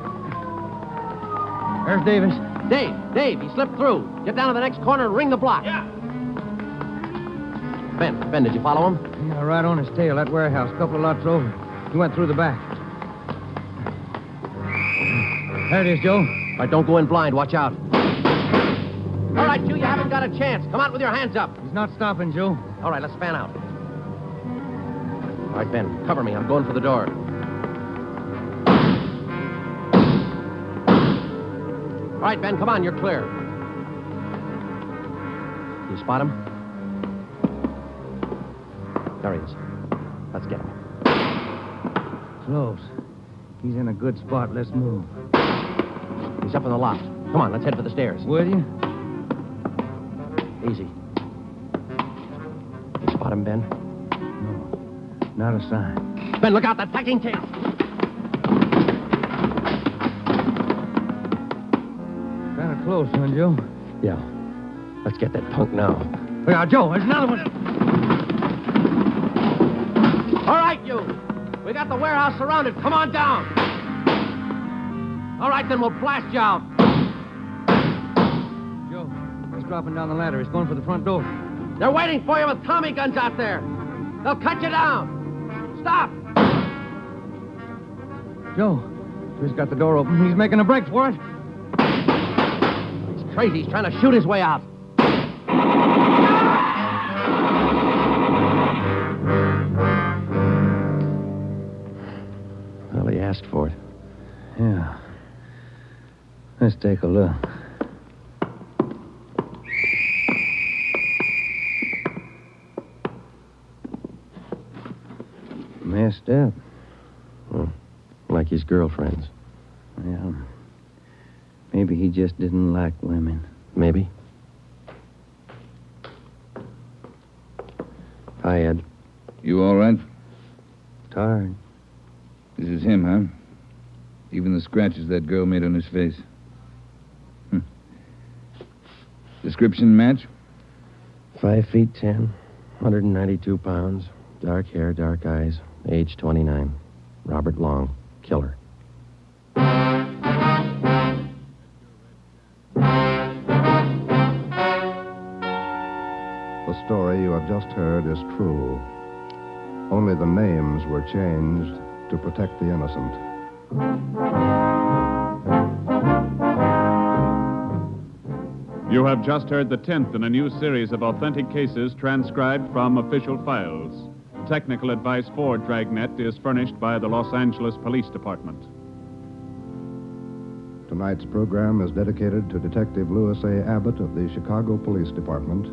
There's Davis. Dave, he slipped through. Get down to the next corner and ring the block. Yeah. Ben, did you follow him? Yeah, right on his tail, that warehouse, a couple of lots over. He went through the back. There it is, Joe. All right, don't go in blind. Watch out. All right, you haven't got a chance. Come out with your hands up. He's not stopping, Joe. All right, let's fan out. All right, Ben, cover me. I'm going for the door. All right, Ben, come on. You're clear. You spot him? There he is. Let's get him. Close. He's in a good spot. Let's move. He's up in the loft. Come on, let's head for the stairs. Will you? Easy. You spot him, Ben? No. Not a sign. Ben, look out, that packing tail. Kind of close, huh, Joe? Yeah. Let's get that punk now. Look out, Joe. There's another one. All right, you. We got the warehouse surrounded. Come on down. All right, then we'll blast you out. Joe, dropping down the ladder. He's going for the front door. They're waiting for you with Tommy guns out there. They'll cut you down. Stop! Joe, he's got the door open. He's making a break for it. He's crazy. He's trying to shoot his way out. Well, he asked for it. Yeah. Let's take a look. Messed up. Well, like his girlfriends. Yeah. Maybe he just didn't like women. Maybe. Hi, Ed. You all right? Tired. This is him, huh? Even the scratches that girl made on his face. Description match? 5 feet 10, 192 pounds, dark hair, dark eyes, age 29. Robert Long, killer. The story you have just heard is true. Only the names were changed to protect the innocent. You have just heard the 10th in a new series of authentic cases transcribed from official files. Technical advice for Dragnet is furnished by the Los Angeles Police Department. Tonight's program is dedicated to Detective Louis A. Abbott of the Chicago Police Department,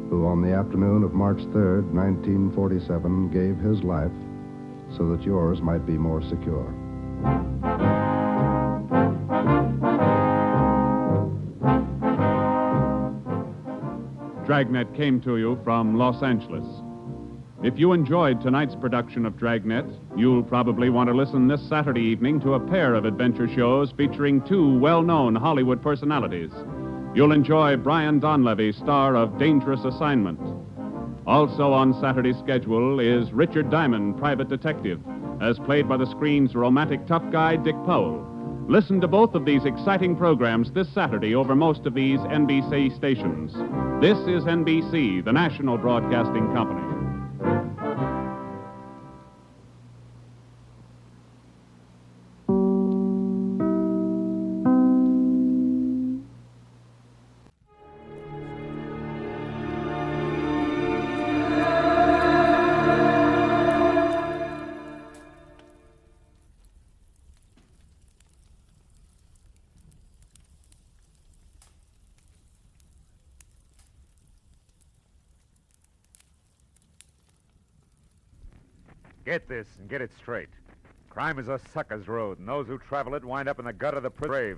who on the afternoon of March 3rd, 1947, gave his life so that yours might be more secure. Dragnet came to you from Los Angeles. If you enjoyed tonight's production of Dragnet, you'll probably want to listen this Saturday evening to a pair of adventure shows featuring two well-known Hollywood personalities. You'll enjoy Brian Donlevy, star of Dangerous Assignment. Also on Saturday's schedule is Richard Diamond, private detective, as played by the screen's romantic tough guy, Dick Powell. Listen to both of these exciting programs this Saturday over most of these NBC stations. This is NBC, the national broadcasting company. Get this and get it straight. Crime is a sucker's road, and those who travel it wind up in the gut of the grave.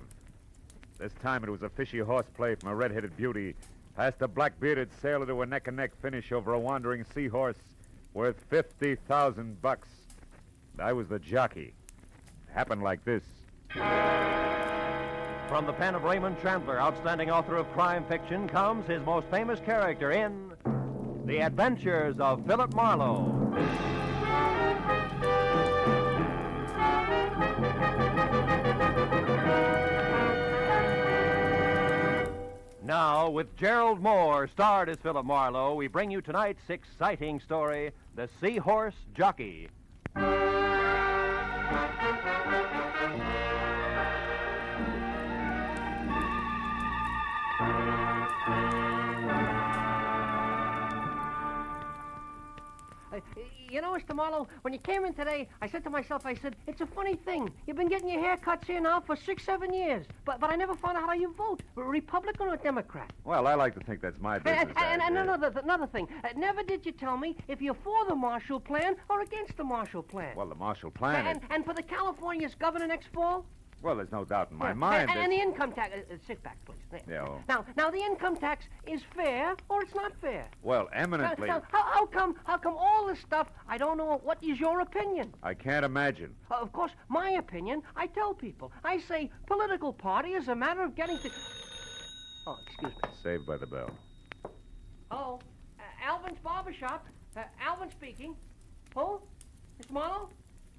This time it was a fishy horseplay from a red-headed beauty past a black-bearded sailor to a neck-and-neck finish over a wandering seahorse worth $50,000. I was the jockey. It happened like this. From the pen of Raymond Chandler, outstanding author of crime fiction, comes his most famous character in The Adventures of Philip Marlowe. Now, with Gerald Mohr, starred as Philip Marlowe, we bring you tonight's exciting story, The Seahorse Jockey. You know, Mr. Marlowe, when you came in today, I said to myself, it's a funny thing. You've been getting your haircuts here now for 6-7 years, but I never found out how you vote, Republican or Democrat. Well, I like to think that's my business. And another thing, never did you tell me if you're for the Marshall Plan or against the Marshall Plan. Well, the Marshall Plan And for the California's governor next fall? Well, there's no doubt in my mind. And the income tax. Sit back, please. Yeah. Now, the income tax is fair or it's not fair. Well, eminently. Now, how come all this stuff? I don't know. What is your opinion? I can't imagine. Of course, my opinion. I tell people. I say political party is a matter of getting to. Oh, excuse me. Saved by the bell. Hello, Alvin's barbershop. Alvin speaking. Who? Mr. Marlowe?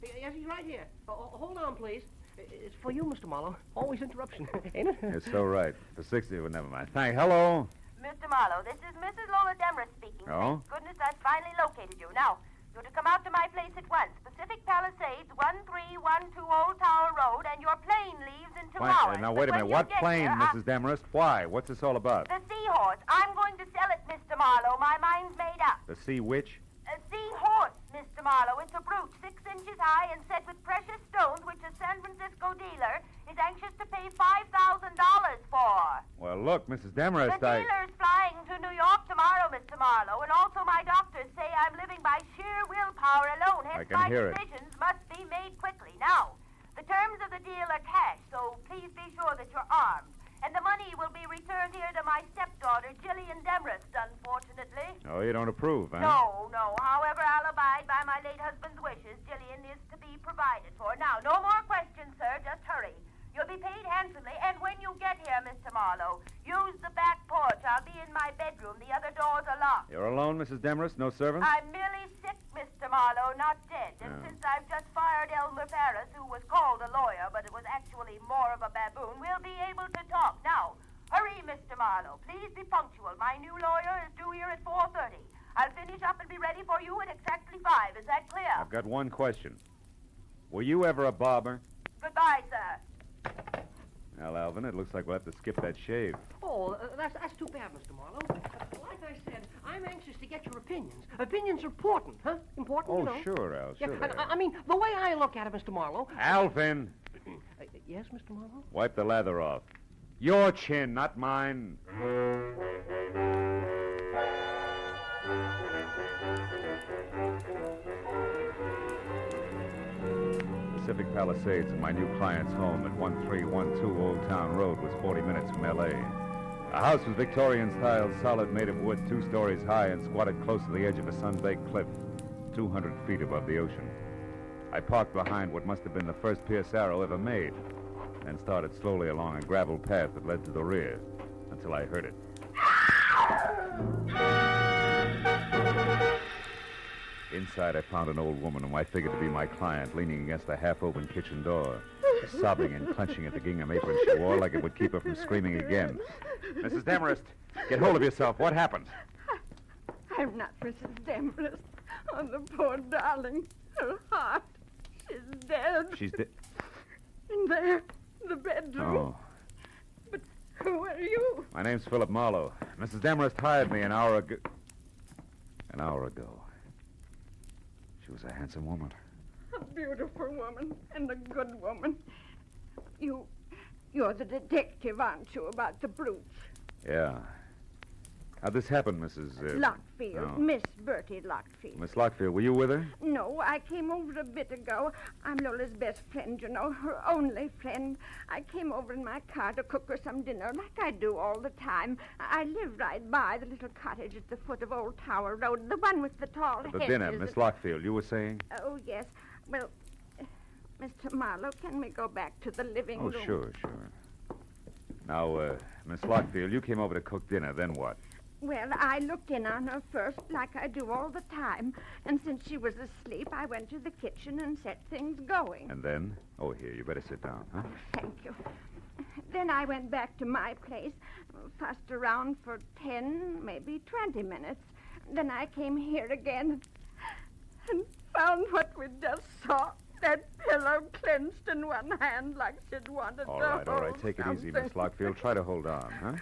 Yes, he's right here. Hold on, please. It's for you, Mr. Marlowe. Always interruption, ain't it? It's so right. For 60, well, never mind. Hello? Mr. Marlowe, this is Mrs. Lola Demarest speaking. Oh? Thank goodness I've finally located you. Now, you're to come out to my place at once. Pacific Palisades, 1312 Old Tower Road, and your plane leaves in 2 hours. Now, wait a But minute. when What you get plane, there, Mrs. Demarest? Why? What's this all about? The seahorse. I'm going to sell it, Mr. Marlowe. My mind's made up. The sea witch? A seahorse, Mr. Marlowe. It's a brute 6 inches high and set with precious stones, which a San Francisco dealer is anxious to pay $5,000 for. Well, look, Mrs. Demarest, The dealer's flying to New York tomorrow, Mr. Marlowe, and also my doctors say I'm living by sheer willpower alone. Hence, can my hear it. decisions must be made quickly. Now, the terms of the deal are cash, so please be sure that you're armed. And the money will be returned here to my stepdaughter, Jillian Demarest, unfortunately. Oh, you don't approve, huh? No. However, I'll abide by my late husband's wishes. Jillian is to be provided for. Now, no more questions, sir. Just hurry. You'll be paid handsomely, and when you get here, Mr. Marlowe, use the back porch. I'll be in my bedroom. The other doors are locked. You're alone, Mrs. Demarest? No servants? I'm merely sick, Mr. Marlowe, not dead. And since I've just fired Elmer Ferris, who was called a lawyer, but it was actually more of a baboon, we'll be able to talk. Now, hurry, Mr. Marlowe. Please be punctual. My new lawyer is due here at 4:30. I'll finish up and be ready for you at exactly 5. Is that clear? I've got one question. Were you ever a barber? Goodbye, sir. Well, Alvin, it looks like we'll have to skip that shave. Oh, that's too bad, Mr. Marlowe. Like I said, I'm anxious to get your opinions. Opinions are important, huh? Important, you know. Sure, Al, sure. Yeah, I mean, the way I look at it, Mr. Marlowe... Alvin! Yes, Mr. Marlowe? Wipe the lather off. Your chin, not mine. Pacific Palisades and my new client's home at 1312 Old Town Road was 40 minutes from L.A. The house was Victorian-style, solid, made of wood, 2 stories high, and squatted close to the edge of a sun-baked cliff, 200 feet above the ocean. I parked behind what must have been the first Pierce Arrow ever made, and started slowly along a gravel path that led to the rear, until I heard it. Inside, I found an old woman whom I figured to be my client, leaning against the half-open kitchen door, sobbing and clenching at the gingham apron she wore like it would keep her from screaming again. Mrs. Demarest, get hold of yourself. What happened? I'm not Mrs. Demarest. Oh, the poor darling. Her heart. She's dead. She's dead. In there, the bedroom. Oh. But who are you? My name's Philip Marlowe. Mrs. Demarest hired me an hour ago. She was a handsome woman. A beautiful woman and a good woman. You're the detective, aren't you, about the brutes? Yeah. How'd this happen, Mrs. Lockfield. Oh. Miss Bertie Lockfield. Miss Lockfield, were you with her? No, I came over a bit ago. I'm Lola's best friend, you know, her only friend. I came over in my car to cook her some dinner, like I do all the time. I live right by the little cottage at the foot of Old Tower Road, the one with the tall hedges. The dinner, Miss Lockfield, you were saying? Oh, yes. Well, Mr. Marlowe, can we go back to the living room? Oh, sure. Now, Miss Lockfield, you came over to cook dinner, then what? Well, I looked in on her first, like I do all the time. And since she was asleep, I went to the kitchen and set things going. And then? Oh, here, you better sit down, huh? Thank you. Then I went back to my place, fussed around for 10, maybe 20 minutes. Then I came here again and found what we just saw. That pillow clenched in one hand like she'd wanted All to right. hold Take it easy, something. Miss Lockfield. Try to hold on, huh?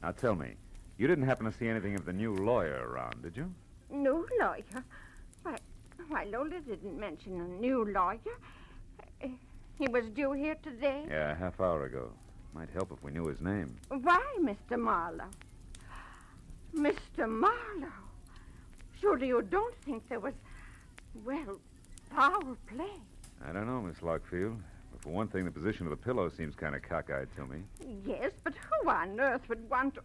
Now, tell me, you didn't happen to see anything of the new lawyer around, did you? New lawyer? Why, Lola didn't mention a new lawyer. He was due here today? Yeah, a half hour ago. Might help if we knew his name. Why, Mr. Marlowe? Mr. Marlowe? Surely you don't think there was, well, foul play? I don't know, Miss Lockfield. But for one thing, the position of the pillow seems kind of cockeyed to me. Yes, but who on earth would want to...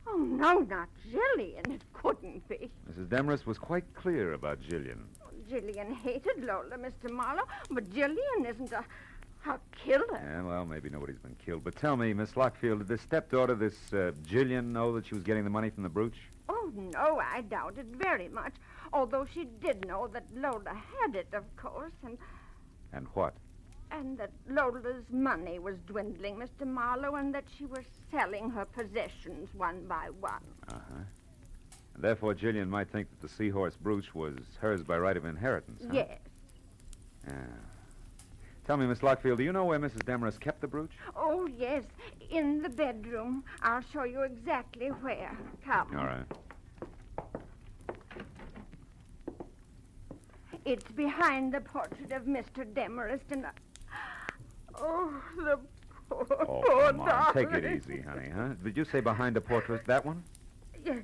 Oh, no, not Jillian. It couldn't be. Mrs. Demarest was quite clear about Jillian. Jillian hated Lola, Mr. Marlowe, but Jillian isn't a killer. Yeah, well, maybe nobody's been killed. But tell me, Miss Lockfield, did this stepdaughter, this Jillian, know that she was getting the money from the brooch? Oh, no, I doubt it very much. Although she did know that Lola had it, of course, and... And what? And that Lola's money was dwindling, Mr. Marlowe, and that she was selling her possessions one by one. Uh-huh. And therefore, Jillian might think that the seahorse brooch was hers by right of inheritance, huh? Yes. Yeah. Tell me, Miss Lockfield, do you know where Mrs. Demarest kept the brooch? Oh, yes, in the bedroom. I'll show you exactly where. Come. All right. It's behind the portrait of Mr. Demarest and... Oh, the poor, Oh, poor come on. darling. Take it easy, honey, huh? Did you say behind the portrait? That one? Yes.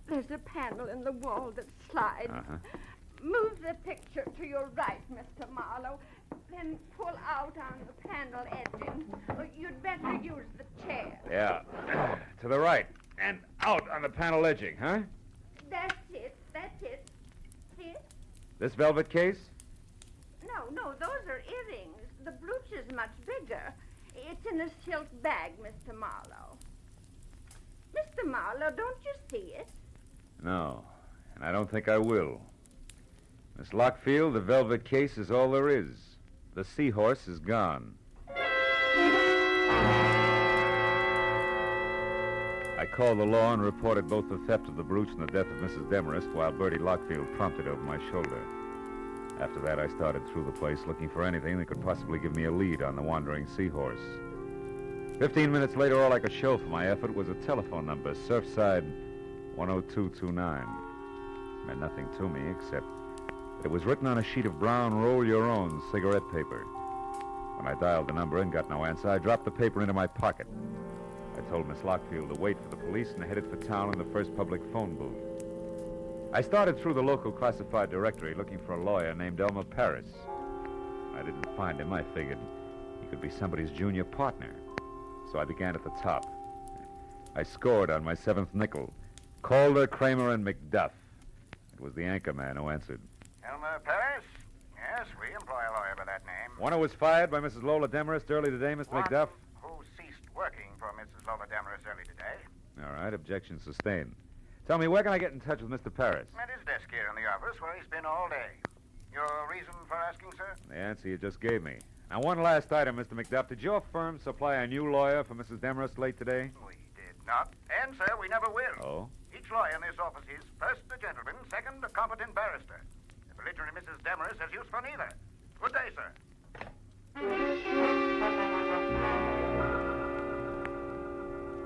There's a panel in the wall that slides. Uh-huh. Move the picture to your right, Mr. Marlowe. Then pull out on the panel edging. Oh, you'd better use the chair. Yeah. To the right. And out on the panel edging, huh? That's it. That's it. See it? This velvet case? No, those are earrings. The brooch is much bigger. It's in a silk bag, Mr. Marlowe. Mr. Marlowe, don't you see it? No. And I don't think I will. Miss Lockfield, the velvet case is all there is. The seahorse is gone. I called the law and reported both the theft of the brooch and the death of Mrs. Demarest while Bertie Lockfield prompted over my shoulder. After that, I started through the place looking for anything that could possibly give me a lead on the wandering seahorse. 15 minutes later, all I could show for my effort was a telephone number, Surfside 10229. It meant nothing to me except that it was written on a sheet of brown roll-your-own cigarette paper. When I dialed the number and got no answer, I dropped the paper into my pocket. I told Miss Lockfield to wait for the police and headed for town in the first public phone booth. I started through the local classified directory looking for a lawyer named Elmer Paris. When I didn't find him, I figured he could be somebody's junior partner. So I began at the top. I scored on my seventh nickel. Calder, Kramer, and McDuff. It was the anchorman who answered. Elmer Paris? Yes, we employ a lawyer by that name. One who was fired by Mrs. Lola Demarest early today, Mr. One McDuff? who ceased working for Mrs. Lola Demarest early today. All right, objection sustained. Tell me, where can I get in touch with Mr. Paris? At his desk here in the office where he's been all day. Your reason for asking, sir? The answer you just gave me. Now, one last item, Mr. McDuff. Did your firm supply a new lawyer for Mrs. Demarest late today? We did not. And, sir, we never will. Oh? Each lawyer in this office is, first, a gentleman, second, a competent barrister. The belligerent Mrs. Demarest has use for neither. Good day, sir.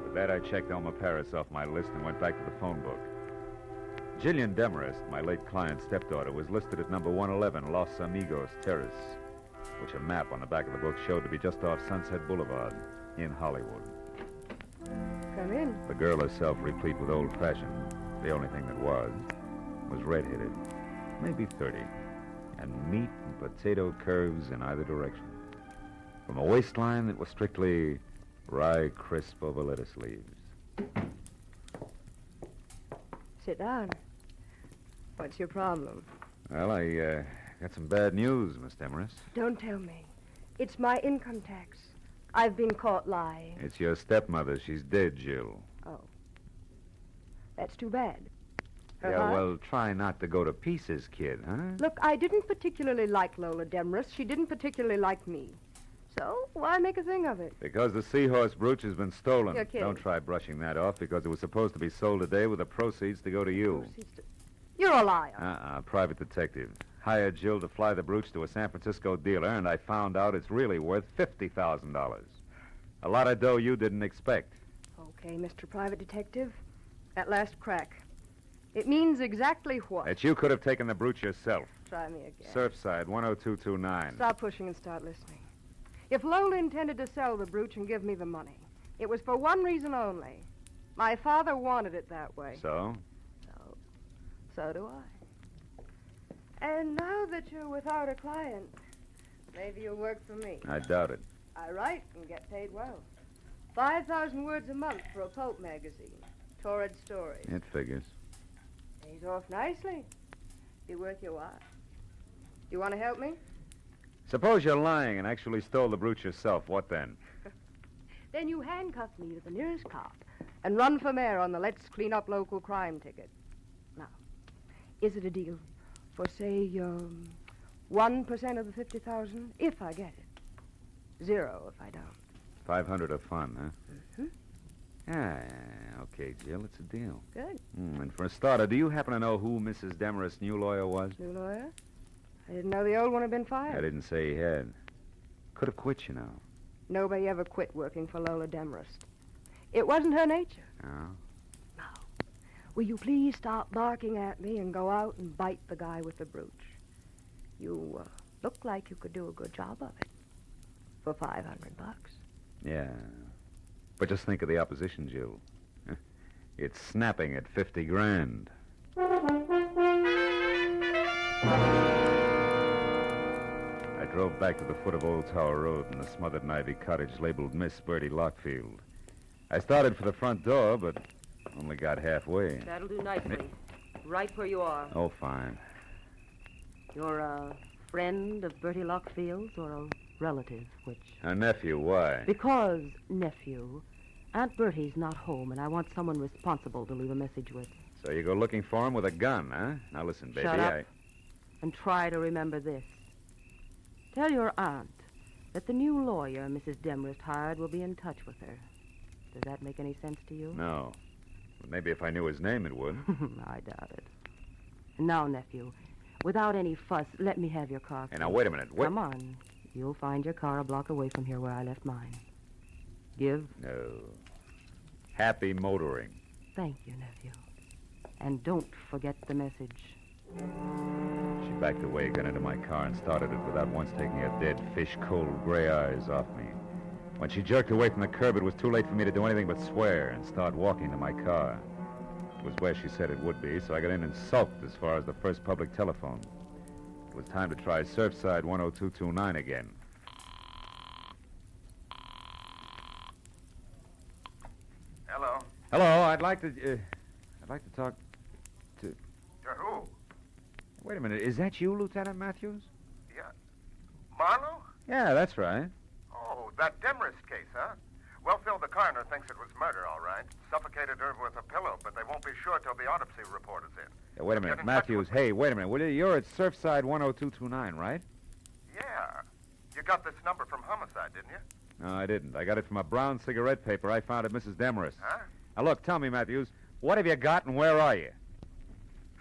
With that, I checked Elmer Paris off my list and went back to the phone book. Jillian Demarest, my late client's stepdaughter, was listed at number 111 Los Amigos Terrace, which a map on the back of the book showed to be just off Sunset Boulevard in Hollywood. Come in. The girl herself, replete with old-fashioned, the only thing that was red-headed, maybe 30, and meat and potato curves in either direction. From a waistline that was strictly rye crisp over lettuce leaves. Sit down. What's your problem? Well, I got some bad news, Miss Demarest. Don't tell me. It's my income tax. I've been caught lying. It's your stepmother. She's dead, Jill. Oh. That's too bad. Her Yeah, heart? well, try not to go to pieces, kid, huh? Look, I didn't particularly like Lola Demarest. She didn't particularly like me. So, why make a thing of it? Because the seahorse brooch has been stolen. You're kidding. Don't try brushing that off because it was supposed to be sold today with the proceeds to go to you. You're a liar. Private detective. Hired Jill to fly the brooch to a San Francisco dealer, and I found out it's really worth $50,000. A lot of dough you didn't expect. Okay, Mr. Private Detective. That last crack. It means exactly what? That you could have taken the brooch yourself. Try me again. Surfside 10229. Stop pushing and start listening. If Lola intended to sell the brooch and give me the money, it was for one reason only. My father wanted it that way. So? So do I. And now that you're without a client, maybe you'll work for me. I doubt it. I write and get paid well. 5,000 words a month for a pulp magazine. Torrid stories. It figures. Pays off nicely. Be worth your while. You want to help me? Suppose you're lying and actually stole the brooch yourself. What then? Then you handcuff me to the nearest cop and run for mayor on the Let's Clean Up Local Crime ticket. Now, is it a deal for, say, 1% of the 50,000, if I get it? 0 if I don't. 500 of fun, huh? Hmm? Okay, Jill, it's a deal. Good. And for a starter, do you happen to know who Mrs. Demarest' new lawyer was? New lawyer? I didn't know the old one had been fired. I didn't say he had. Could have quit, you know. Nobody ever quit working for Lola Demarest. It wasn't her nature. Oh? Will you please stop barking at me and go out and bite the guy with the brooch? You look like you could do a good job of it. For $500. Yeah. But just think of the opposition, Jill. It's snapping at 50 grand. I drove back to the foot of Old Tower Road in the smothered and ivy cottage labeled Miss Bertie Lockfield. I started for the front door, but only got halfway. That'll do nicely. Right where you are. Oh, fine. You're a friend of Bertie Lockfield's or a relative, which? A nephew, why? Because, nephew, Aunt Bertie's not home, and I want someone responsible to leave a message with. So you go looking for him with a gun, huh? Now listen, baby, Shut up. And try to remember this. Tell your aunt that the new lawyer Mrs. Demarest hired will be in touch with her. Does that make any sense to you? No. But maybe if I knew his name, it would. I doubt it. And now, nephew, without any fuss, let me have your car. Hey, now, wait a minute. Come on. You'll find your car a block away from here where I left mine. Give? No. Happy motoring. Thank you, nephew. And don't forget the message. She backed away, got into my car, and started it without once taking her dead, fish-cold gray eyes off me. When she jerked away from the curb, it was too late for me to do anything but swear and start walking to my car. It was where she said it would be, so I got in and sulked as far as the first public telephone. It was time to try Surfside 10229 again. Hello. Hello, I'd like to talk to... To who? Wait a minute, is that you, Lieutenant Matthews? Yeah. Marlowe? Yeah, that's right. Oh, that Demarest case, huh? Well, Phil, the coroner thinks it was murder, all right. Suffocated her with a pillow, but they won't be sure till the autopsy report is in. Yeah, wait a minute, Matthews. Hey, wait a minute. Will you? You're at Surfside 10229, right? Yeah. You got this number from homicide, didn't you? No, I didn't. I got it from a brown cigarette paper I found at Mrs. Demarest. Huh? Now, look, tell me, Matthews, what have you got and where are you?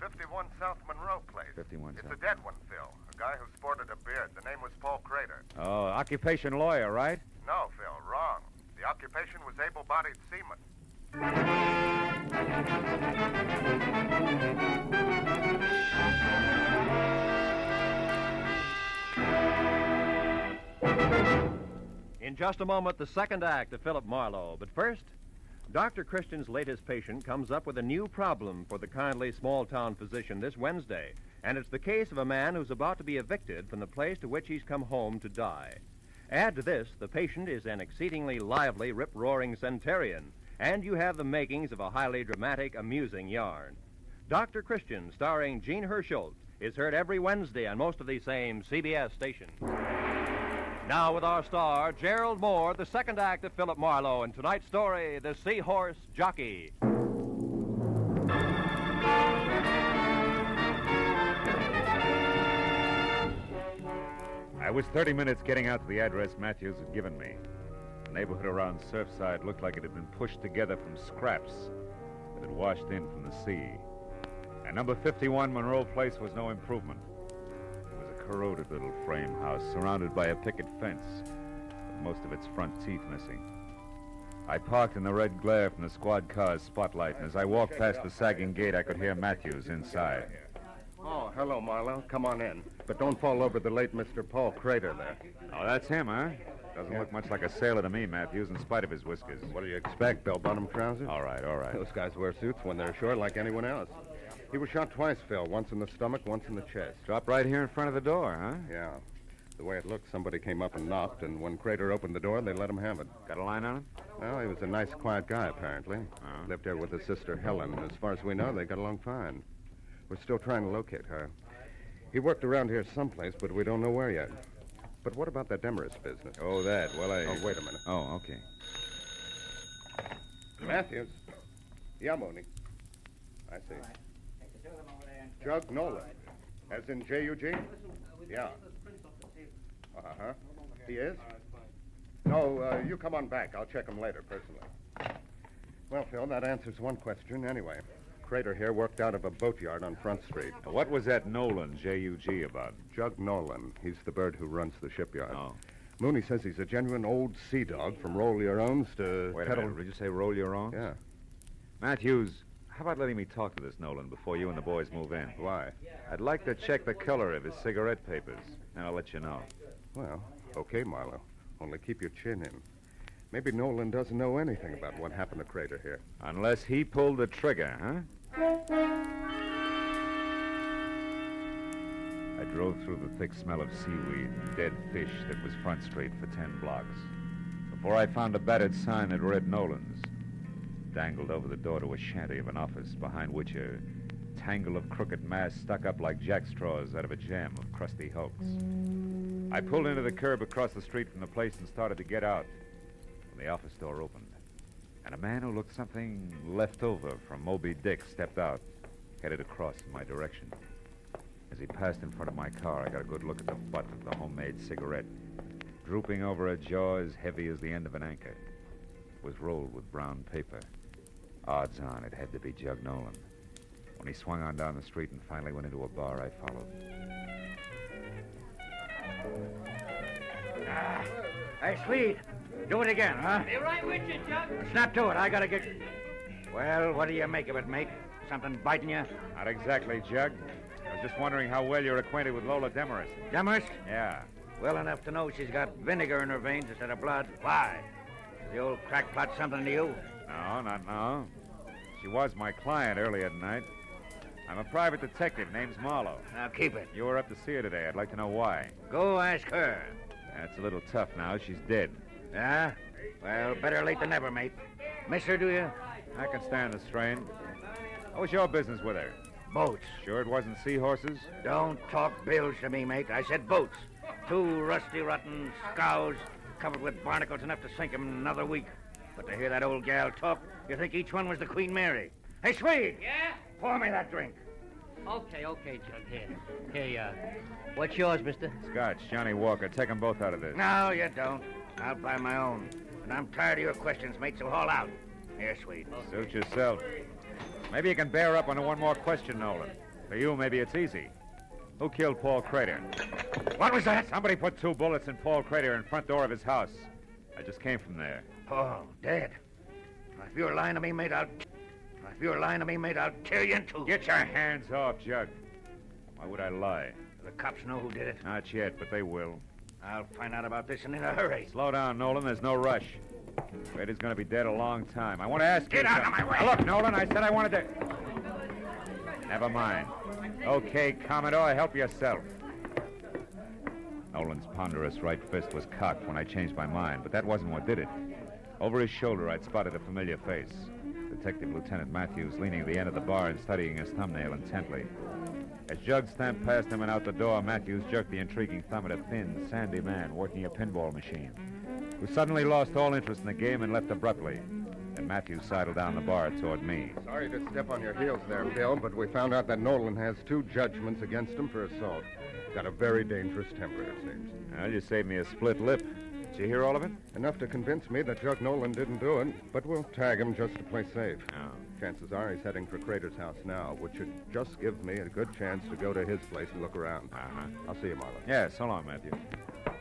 51 South Monroe Place. 51 It's South. a dead one, Phil. A guy who sported a beard. The name was Paul Crater. Oh, occupation lawyer, right? No, Phil, wrong. The occupation was able-bodied seaman. In just a moment, the second act of Philip Marlowe. But first, Dr. Christian's latest patient comes up with a new problem for the kindly small-town physician this Wednesday. And it's the case of a man who's about to be evicted from the place to which he's come home to die. Add to this, the patient is an exceedingly lively, rip-roaring centurion, and you have the makings of a highly dramatic, amusing yarn. Dr. Christian, starring Gene Herschel, is heard every Wednesday on most of these same CBS stations. Now with our star, Gerald Mohr, the second act of Philip Marlowe, and tonight's story, The Seahorse Jockey. I was 30 minutes getting out to the address Matthews had given me. The neighborhood around Surfside looked like it had been pushed together from scraps that had washed in from the sea. And number 51 Monroe Place was no improvement. It was a corroded little frame house surrounded by a picket fence, with most of its front teeth missing. I parked in the red glare from the squad car's spotlight, and as I walked past the sagging gate, I could hear Matthews inside. Oh, hello, Marlowe. Come on in. But don't fall over the late Mr. Paul Crater there. Oh, that's him, huh? Doesn't look much like a sailor to me, Matthews, in spite of his whiskers. What do you expect, bell-bottom trousers? All right, all right. Those guys wear suits when they're ashore like anyone else. He was shot twice, Phil. Once in the stomach, once in the chest. Dropped right here in front of the door, huh? Yeah. The way it looked, somebody came up and knocked, and when Crater opened the door, they let him have it. Got a line on him? Well, he was a nice, quiet guy, apparently. Lived here with his sister, Helen. As far as we know, they got along fine. We're still trying to locate her. He worked around here someplace, but we don't know where yet. But what about that Demarest business? Oh, that. Well, Oh, wait a minute. Oh, okay. Matthews. Yeah, Mooney. I see. Jug Nolan. As in J-U-G? Yeah. Uh-huh. He is? No, you come on back. I'll check them later, personally. Well, Phil, that answers one question anyway. Crater here worked out of a boatyard on Front Street. What was that Nolan, J-U-G, about? Jug Nolan. He's the bird who runs the shipyard. Oh. Mooney says he's a genuine old sea dog from roll your owns to Wait a pedal. minute, did you say roll your own? Yeah. Matthews, how about letting me talk to this Nolan before you and the boys move in? Why? I'd like to check the color of his cigarette papers, and I'll let you know. Well, okay, Marlowe. Only keep your chin in. Maybe Nolan doesn't know anything about what happened to Crater here. Unless he pulled the trigger, huh? I drove through the thick smell of seaweed and dead fish that was Front Street for 10 blocks before I found a battered sign that read Nolan's, dangled over the door to a shanty of an office behind which a tangle of crooked masts stuck up like jackstraws out of a jam of crusty hulks. I pulled into the curb across the street from the place and started to get out when the office door opened, and a man who looked something left over from Moby Dick stepped out, headed across in my direction. As he passed in front of my car, I got a good look at the butt of the homemade cigarette, drooping over a jaw as heavy as the end of an anchor. It was rolled with brown paper. Odds on, it had to be Jug Nolan. When he swung on down the street and finally went into a bar, I followed. Hey, Swede, do it again, huh? Be right with you, Jug. Snap to it. I gotta get... Well, what do you make of it, mate? Something biting you? Not exactly, Jug. I was just wondering how well you're acquainted with Lola Demarest. Demarest? Yeah. Well enough to know she's got vinegar in her veins instead of blood. Why? Is the old crackpot something to you? No, not now. She was my client earlier tonight. I'm a private detective. Name's Marlowe. Now, keep it. You were up to see her today. I'd like to know why. Go ask her. That's a little tough now. She's dead. Yeah? Well, better late than never, mate. Miss her, do you? I can stand the strain. What was your business with her? Boats. Sure it wasn't seahorses? Don't talk bills to me, mate. I said boats. 2 rusty, rotten scows covered with barnacles enough to sink 'em in another week. But to hear that old gal talk, you think each one was the Queen Mary. Hey, Swede! Yeah? Pour me that drink. Okay, Jug. Here, what's yours, mister? Scotch, Johnny Walker. Take them both out of this. No, you don't. I'll buy my own. And I'm tired of your questions, mate, so haul out. Here, Swede. Suit yourself. Maybe you can bear up on one more question, Nolan. For you, maybe it's easy. Who killed Paul Crater? What was that? Somebody put 2 bullets in Paul Crater in front door of his house. I just came from there. Paul, dead. If you're lying to me, mate, I'll tear you in two. Get your hands off, Jug. Why would I lie? The cops know who did it. Not yet, but they will. I'll find out about this and in a hurry. Slow down, Nolan. There's no rush. Crater's going to be dead a long time. I want to ask you... Get out of my way! Now, look, Nolan, I said I wanted to... Never mind. Okay, Commodore, help yourself. Nolan's ponderous right fist was cocked when I changed my mind, but that wasn't what did it. Over his shoulder, I'd spotted a familiar face. Detective Lieutenant Matthews leaning at the end of the bar and studying his thumbnail intently. As Jug stamped past him and out the door, Matthews jerked the intriguing thumb at a thin, sandy man working a pinball machine, who suddenly lost all interest in the game and left abruptly. And Matthews sidled down the bar toward me. Sorry to step on your heels there, Bill, but we found out that Nolan has 2 judgments against him for assault. Got a very dangerous temper, it seems. Well, you saved me a split lip. Did you hear all of it? Enough to convince me that Jug Nolan didn't do it, but we'll tag him just to play safe. Oh. Chances are he's heading for Crater's house now, which should just give me a good chance to go to his place and look around. Uh-huh. I'll see you, Marlowe. Yeah, so long, Matthew.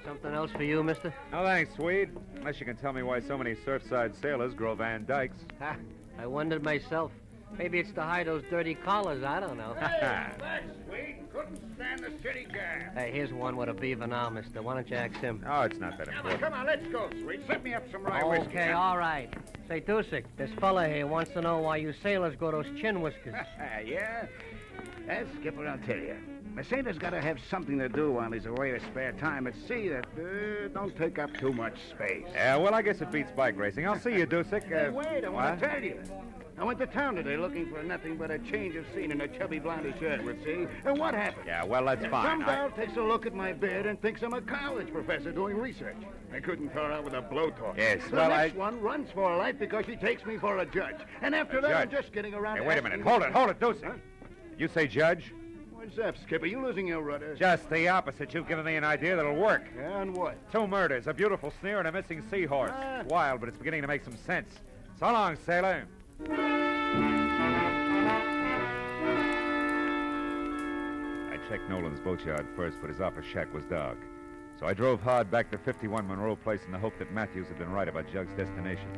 Something else for you, mister? No, thanks, Swede. Unless you can tell me why so many surfside sailors grow Van Dykes. Ha, I wondered myself. Maybe it's to hide those dirty collars. I don't know. That's sweet. Couldn't stand the city gas. Hey, here's one with a beaver now, mister. Why don't you ask him? Oh, it's not that important. Come on, let's go, sweet. Set me up some rye whiskey. Okay, all right. Say, Dusik, this fella here wants to know why you sailors grow those chin whiskers. Yeah? Skipper, I'll tell you. A sailor's got to have something to do while he's away with spare time at sea that don't take up too much space. Yeah, well, I guess it beats bike racing. I'll see you, Dusik. Hey, wait, I want to tell you. I went to town today looking for nothing but a change of scene in a chubby blondish Edward, see? And what happened? Yeah, well, that's fine. Some gal takes a look at my bed and thinks I'm a college professor doing research. I couldn't thaw her out with a blowtorch. Yes, the well, next one runs for her life because she takes me for a judge. And after that, judge? I'm just getting around Hey, to wait a asking minute. Hold it, Dusik. Huh? You say judge? What's up, Skipper? You losing your rudder? Just the opposite. You've given me an idea that'll work. Yeah, and what? 2 murders, a beautiful sneer, and a missing seahorse. Wild, but it's beginning to make some sense. So long, sailor. I checked Nolan's boatyard first, but his office shack was dark. So I drove hard back to 51 Monroe Place in the hope that Matthews had been right about Jug's destination.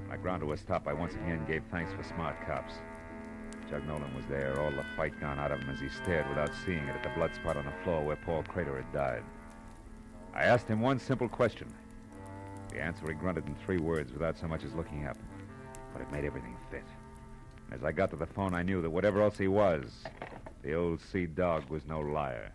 When I ground to a stop, I once again gave thanks for smart cops. Jug Nolan was there, all the fight gone out of him as he stared without seeing it at the blood spot on the floor where Paul Crater had died. I asked him one simple question. The answer he grunted in 3 words without so much as looking up. But it made everything fit. And as I got to the phone, I knew that whatever else he was, the old sea dog was no liar.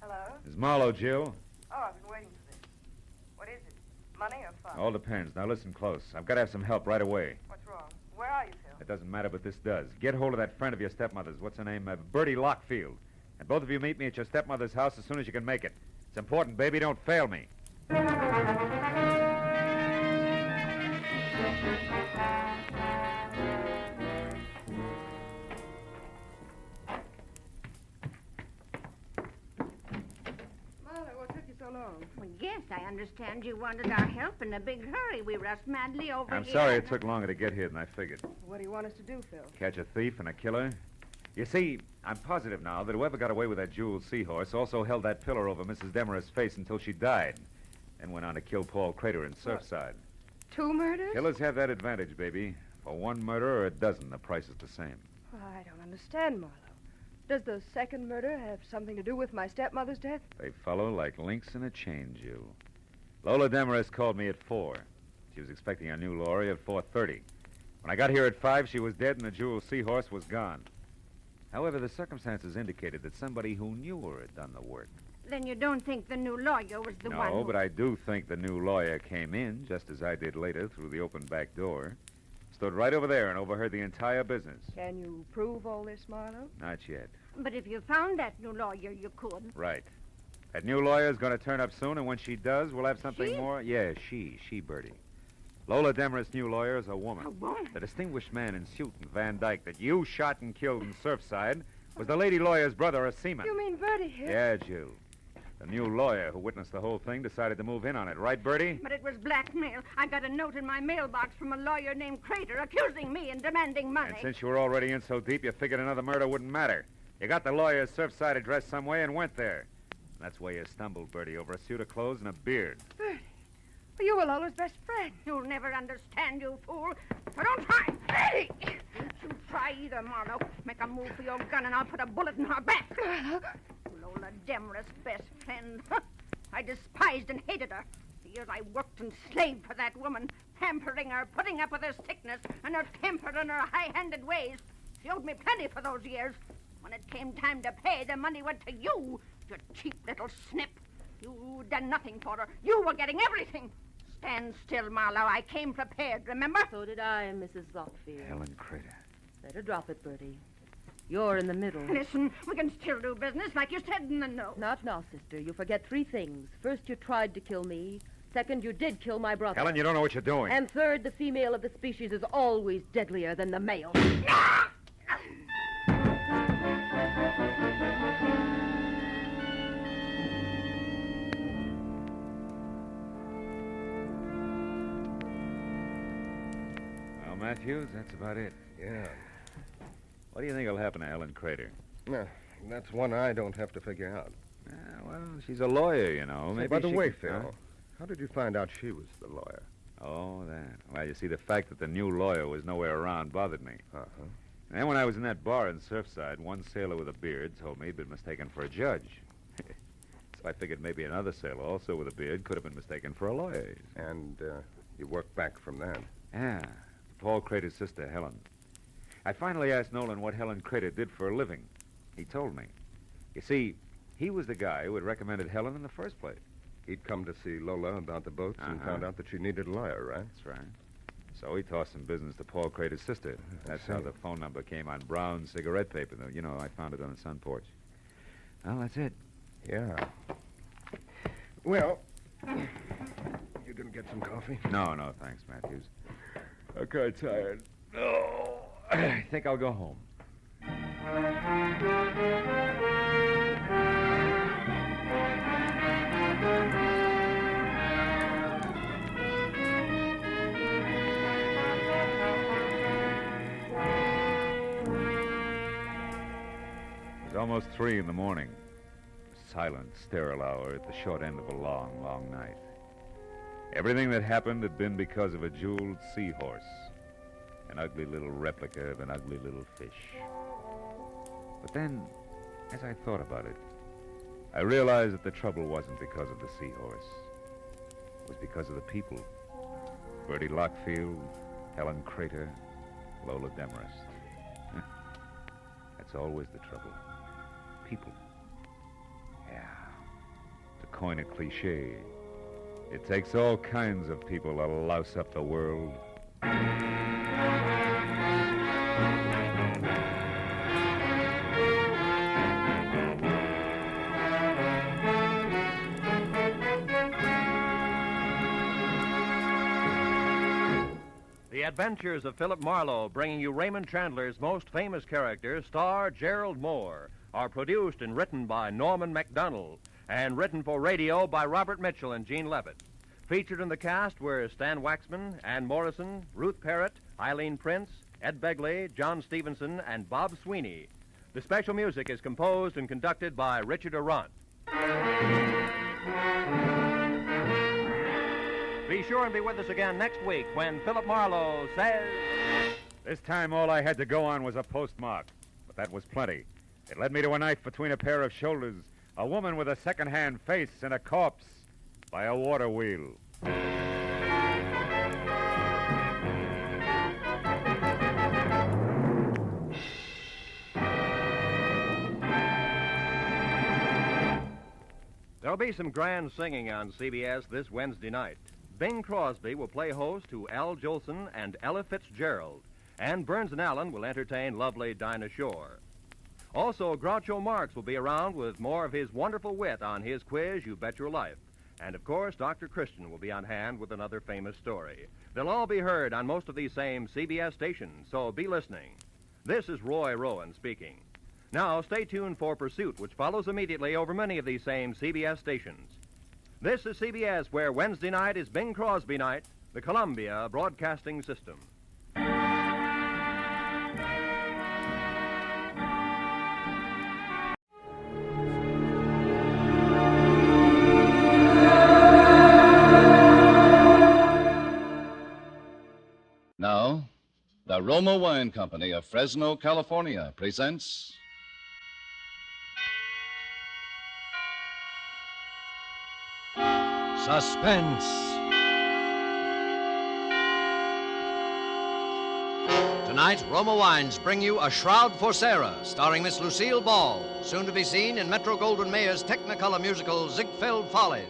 Hello? Is Marlowe, Jill? Oh, I've been waiting for this. What is it? Money or fun? All depends. Now listen close. I've got to have some help right away. What's wrong? Where are you, Phil? It doesn't matter, but this does. Get hold of that friend of your stepmother's. What's her name? Bertie Lockfield. And both of you meet me at your stepmother's house as soon as you can make it. It's important, baby. Don't fail me. What took you so long? Well, yes, I understand you wanted our help in a big hurry. We rushed madly over I'm here. sorry it took longer to get here than I figured. What do you want us to do, Phil? Catch a thief and a killer? You see, I'm positive now that whoever got away with that jeweled seahorse also held that pillar over Mrs. Demarest's face until she died, and went on to kill Paul Crater in Surfside. 2 murders? Killers have that advantage, baby. For 1 murder or a dozen, the price is the same. I don't understand, Marlowe. Does the second murder have something to do with my stepmother's death? They follow like links in a chain, Jill. Lola Demarest called me at 4. She was expecting a new lorry at 4:30. When I got here at 5, she was dead and the jeweled seahorse was gone. However, the circumstances indicated that somebody who knew her had done the work. Then you don't think the new lawyer was the one No, who... but I do think the new lawyer came in, just as I did later, through the open back door. Stood right over there and overheard the entire business. Can you prove all this, Marlowe? Not yet. But if you found that new lawyer, you could. Right. That new lawyer's going to turn up soon, and when she does, we'll have something She? more. Yeah, she, Bertie. Lola Demarest's new lawyer is a woman. A woman? The distinguished man in suit and Van Dyke that you shot and killed in Surfside was the lady lawyer's brother, a seaman. You mean Bertie here? Yeah, Jill. The new lawyer who witnessed the whole thing decided to move in on it. Right, Bertie? But it was blackmail. I got a note in my mailbox from a lawyer named Crater accusing me and demanding money. And since you were already in so deep, you figured another murder wouldn't matter. You got the lawyer's Surfside address some way and went there. That's where you stumbled, Bertie, over a suit of clothes and a beard. Bertie, well, you were Lola's best friend. You'll never understand, you fool. So don't try. Bertie! Don't you try either, Marlowe. Make a move for your gun and I'll put a bullet in her back. Lola Demarest's best friend. I despised and hated her. The years I worked and slaved for that woman, pampering her, putting up with her sickness and her temper and her high-handed ways. She owed me plenty for those years. When it came time to pay, the money went to you, you cheap little snip. You'd done nothing for her. You were getting everything. Stand still, Marlowe. I came prepared, remember? So did I, Mrs. Lockfield. Helen Crater. Better drop it, Bertie. You're in the middle. Listen, we can still do business like you said in the note. Not now, sister. You forget 3 things. First, you tried to kill me. Second, you did kill my brother. Helen, you don't know what you're doing. And third, the female of the species is always deadlier than the male. Well, Matthews, that's about it. Yeah. What do you think will happen to Helen Crater? No, that's one I don't have to figure out. Well, she's a lawyer, you know. So, Maybe by the she way, could- Phil, Huh? how did you find out she was the lawyer? Oh, that. Well, you see, the fact that the new lawyer was nowhere around bothered me. Uh-huh. And then when I was in that bar in Surfside, one sailor with a beard told me he'd been mistaken for a judge. So I figured maybe another sailor, also with a beard, could have been mistaken for a lawyer. And you worked back from that? Yeah, Paul Crater's sister, Helen. I finally asked Nolan what Helen Crater did for a living. He told me. You see, he was the guy who had recommended Helen in the first place. He'd come to see Lola about the boats and found out that she needed a lawyer, right? That's right. So he tossed some business to Paul Crater's sister. That's how the phone number came on brown cigarette paper. You know, I found it on the sun porch. Well, that's it. Yeah. Well, you gonna get some coffee? No, thanks, Matthews. I'm kind of tired. Oh, I think I'll go home. It's almost 3 in the morning. A silent, sterile hour at the short end of a long, long night. Everything that happened had been because of a jeweled seahorse, an ugly little replica of an ugly little fish. But then, as I thought about it, I realized that the trouble wasn't because of the seahorse. It was because of the people. Bertie Lockfield, Helen Crater, Lola Demarest. That's always the trouble. People. Yeah. To coin a cliche, it takes all kinds of people to louse up the world. The Adventures of Philip Marlowe, bringing you Raymond Chandler's most famous character, star Gerald Mohr, are produced and written by Norman MacDonald and written for radio by Robert Mitchell and Gene Levitt. Featured in the cast were Stan Waxman, Ann Morrison, Ruth Parrott, Eileen Prince, Ed Begley, John Stevenson, and Bob Sweeney. The special music is composed and conducted by Richard Arant. Be sure and be with us again next week when Philip Marlowe says... This time all I had to go on was a postmark, but that was plenty. It led me to a knife between a pair of shoulders, a woman with a second-hand face, and a corpse by a water wheel. There'll be some grand singing on CBS this Wednesday night. Bing Crosby will play host to Al Jolson and Ella Fitzgerald, and Burns and Allen will entertain lovely Dinah Shore. Also, Groucho Marx will be around with more of his wonderful wit on his quiz, You Bet Your Life. And, of course, Dr. Christian will be on hand with another famous story. They'll all be heard on most of these same CBS stations, so be listening. This is Roy Rowan speaking. Now, stay tuned for Pursuit, which follows immediately over many of these same CBS stations. This is CBS, where Wednesday night is Bing Crosby night, the Columbia Broadcasting System. Now, the Roma Wine Company of Fresno, California presents Suspense. Tonight, Roma Wines bring you A Shroud for Sarah, starring Miss Lucille Ball, soon to be seen in Metro-Goldwyn-Mayer's Technicolor musical Ziegfeld Follies.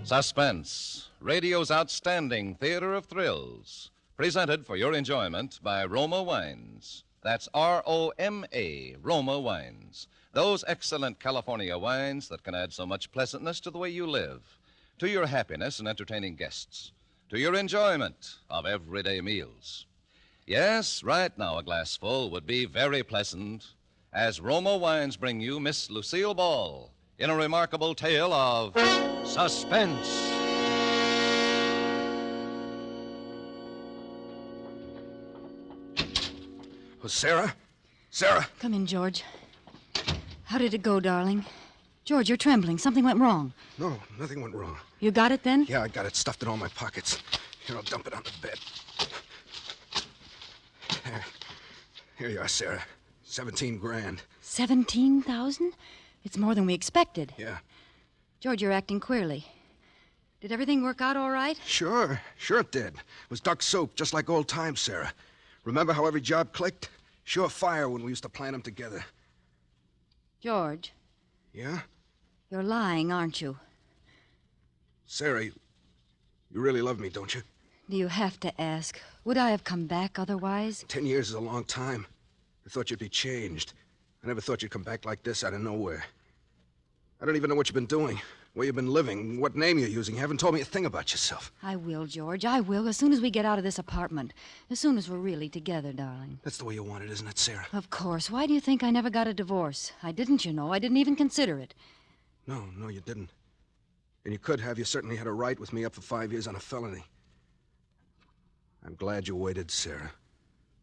Suspense, radio's outstanding theater of thrills, presented for your enjoyment by Roma Wines. That's R-O-M-A, Roma Wines. Those excellent California wines that can add so much pleasantness to the way you live, to your happiness in entertaining guests, to your enjoyment of everyday meals. Yes, right now a glassful would be very pleasant, as Roma Wines bring you Miss Lucille Ball in a remarkable tale of suspense. Oh, Sarah? Sarah? Come in, George. How did it go, darling? George, you're trembling. Something went wrong. No, nothing went wrong. You got it then? Yeah, I got it stuffed in all my pockets. Here, I'll dump it on the bed. Here you are, Sarah. 17 grand. 17,000? It's more than we expected. Yeah. George, you're acting queerly. Did everything work out all right? Sure it did. It was duck soup, just like old times, Sarah. Remember how every job clicked? Sure fire when we used to plan them together. George. Yeah? You're lying, aren't you? Sarah, you really love me, don't you? Do you have to ask? Would I have come back otherwise? 10 years is a long time. I thought you'd be changed. I never thought you'd come back like this out of nowhere. I don't even know what you've been doing, where you've been living, what name you're using. You haven't told me a thing about yourself. I will, George. I will, as soon as we get out of this apartment. As soon as we're really together, darling. That's the way you want it, isn't it, Sarah? Of course. Why do you think I never got a divorce? I didn't, you know. I didn't even consider it. No, you didn't. And you could have. You certainly had a right with me up for 5 years on a felony. I'm glad you waited, Sarah.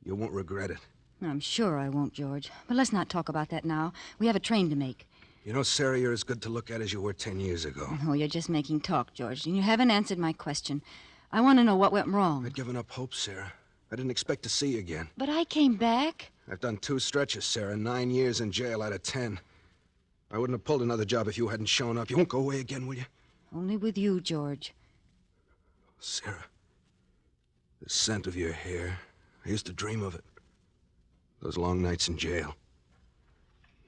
You won't regret it. I'm sure I won't, George. But let's not talk about that now. We have a train to make. You know, Sarah, you're as good to look at as you were 10 years ago. Oh, you're just making talk, George. And you haven't answered my question. I want to know what went wrong. I'd given up hope, Sarah. I didn't expect to see you again. But I came back. I've done 2 stretches, Sarah. 9 years in jail out of 10. I wouldn't have pulled another job if you hadn't shown up. You won't go away again, will you? Only with you, George. Sarah, the scent of your hair. I used to dream of it. Those long nights in jail.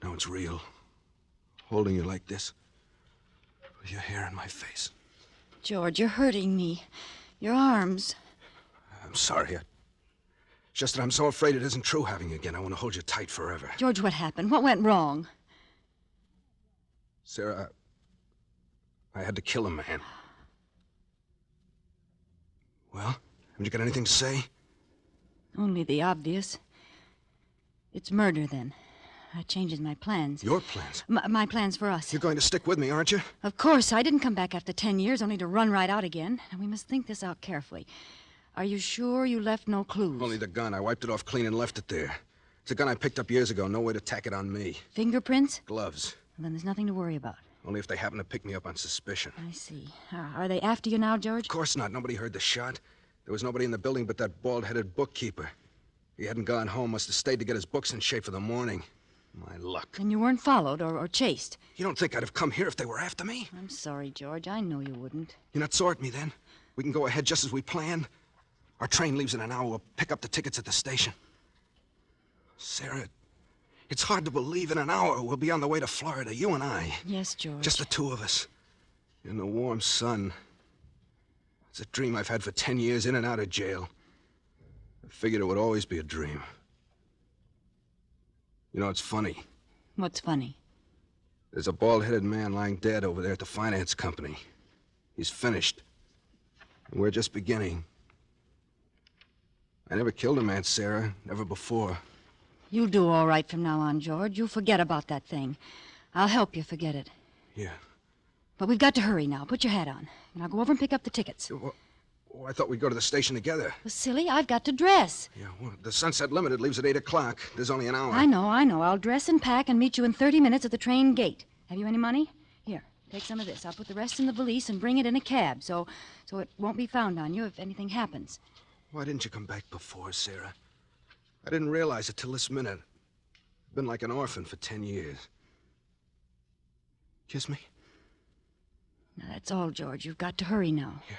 Now it's real. Holding you like this. With your hair in my face. George, you're hurting me. Your arms. I'm sorry. It's just that I'm so afraid it isn't true having you again. I want to hold you tight forever. George, what happened? What went wrong? Sarah, I had to kill a man. Well, haven't you got anything to say? Only the obvious. It's murder, then. That changes my plans. Your plans? My plans for us. You're going to stick with me, aren't you? Of course. I didn't come back after 10 years only to run right out again. And we must think this out carefully. Are you sure you left no clues? Only the gun. I wiped it off clean and left it there. It's a gun I picked up years ago. No way to tack it on me. Fingerprints? Gloves. Well, then there's nothing to worry about. Only if they happen to pick me up on suspicion. I see. Are they after you now, George? Of course not. Nobody heard the shot. There was nobody in the building but that bald-headed bookkeeper. He hadn't gone home. Must have stayed to get his books in shape for the morning. My luck. And you weren't followed or chased? You don't think I'd have come here if they were after me? I'm sorry, George. I know you wouldn't. You're not sore at me, then? We can go ahead just as we planned? Our train leaves in an hour. We'll pick up the tickets at the station. Sarah, it's hard to believe in an hour we'll be on the way to Florida, you and I. Yes, George. Just the 2 of us. In the warm sun. It's a dream I've had for 10 years in and out of jail. I figured it would always be a dream. You know, it's funny. What's funny? There's a bald-headed man lying dead over there at the finance company. He's finished. And we're just beginning. I never killed a man, Sarah. Never before. You'll do all right from now on, George. You'll forget about that thing. I'll help you forget it. Yeah. But we've got to hurry now. Put your hat on. And I'll go over and pick up the tickets. Oh, I thought we'd go to the station together. Well, silly, I've got to dress. Yeah, well, the Sunset Limited leaves at 8 o'clock. There's only an hour. I know. I'll dress and pack and meet you in 30 minutes at the train gate. Have you any money? Here, take some of this. I'll put the rest in the valise and bring it in a cab so it won't be found on you if anything happens. Why didn't you come back before, Sarah? I didn't realize it till this minute. I've been like an orphan for 10 years. Kiss me? Now, that's all, George. You've got to hurry now. Yeah.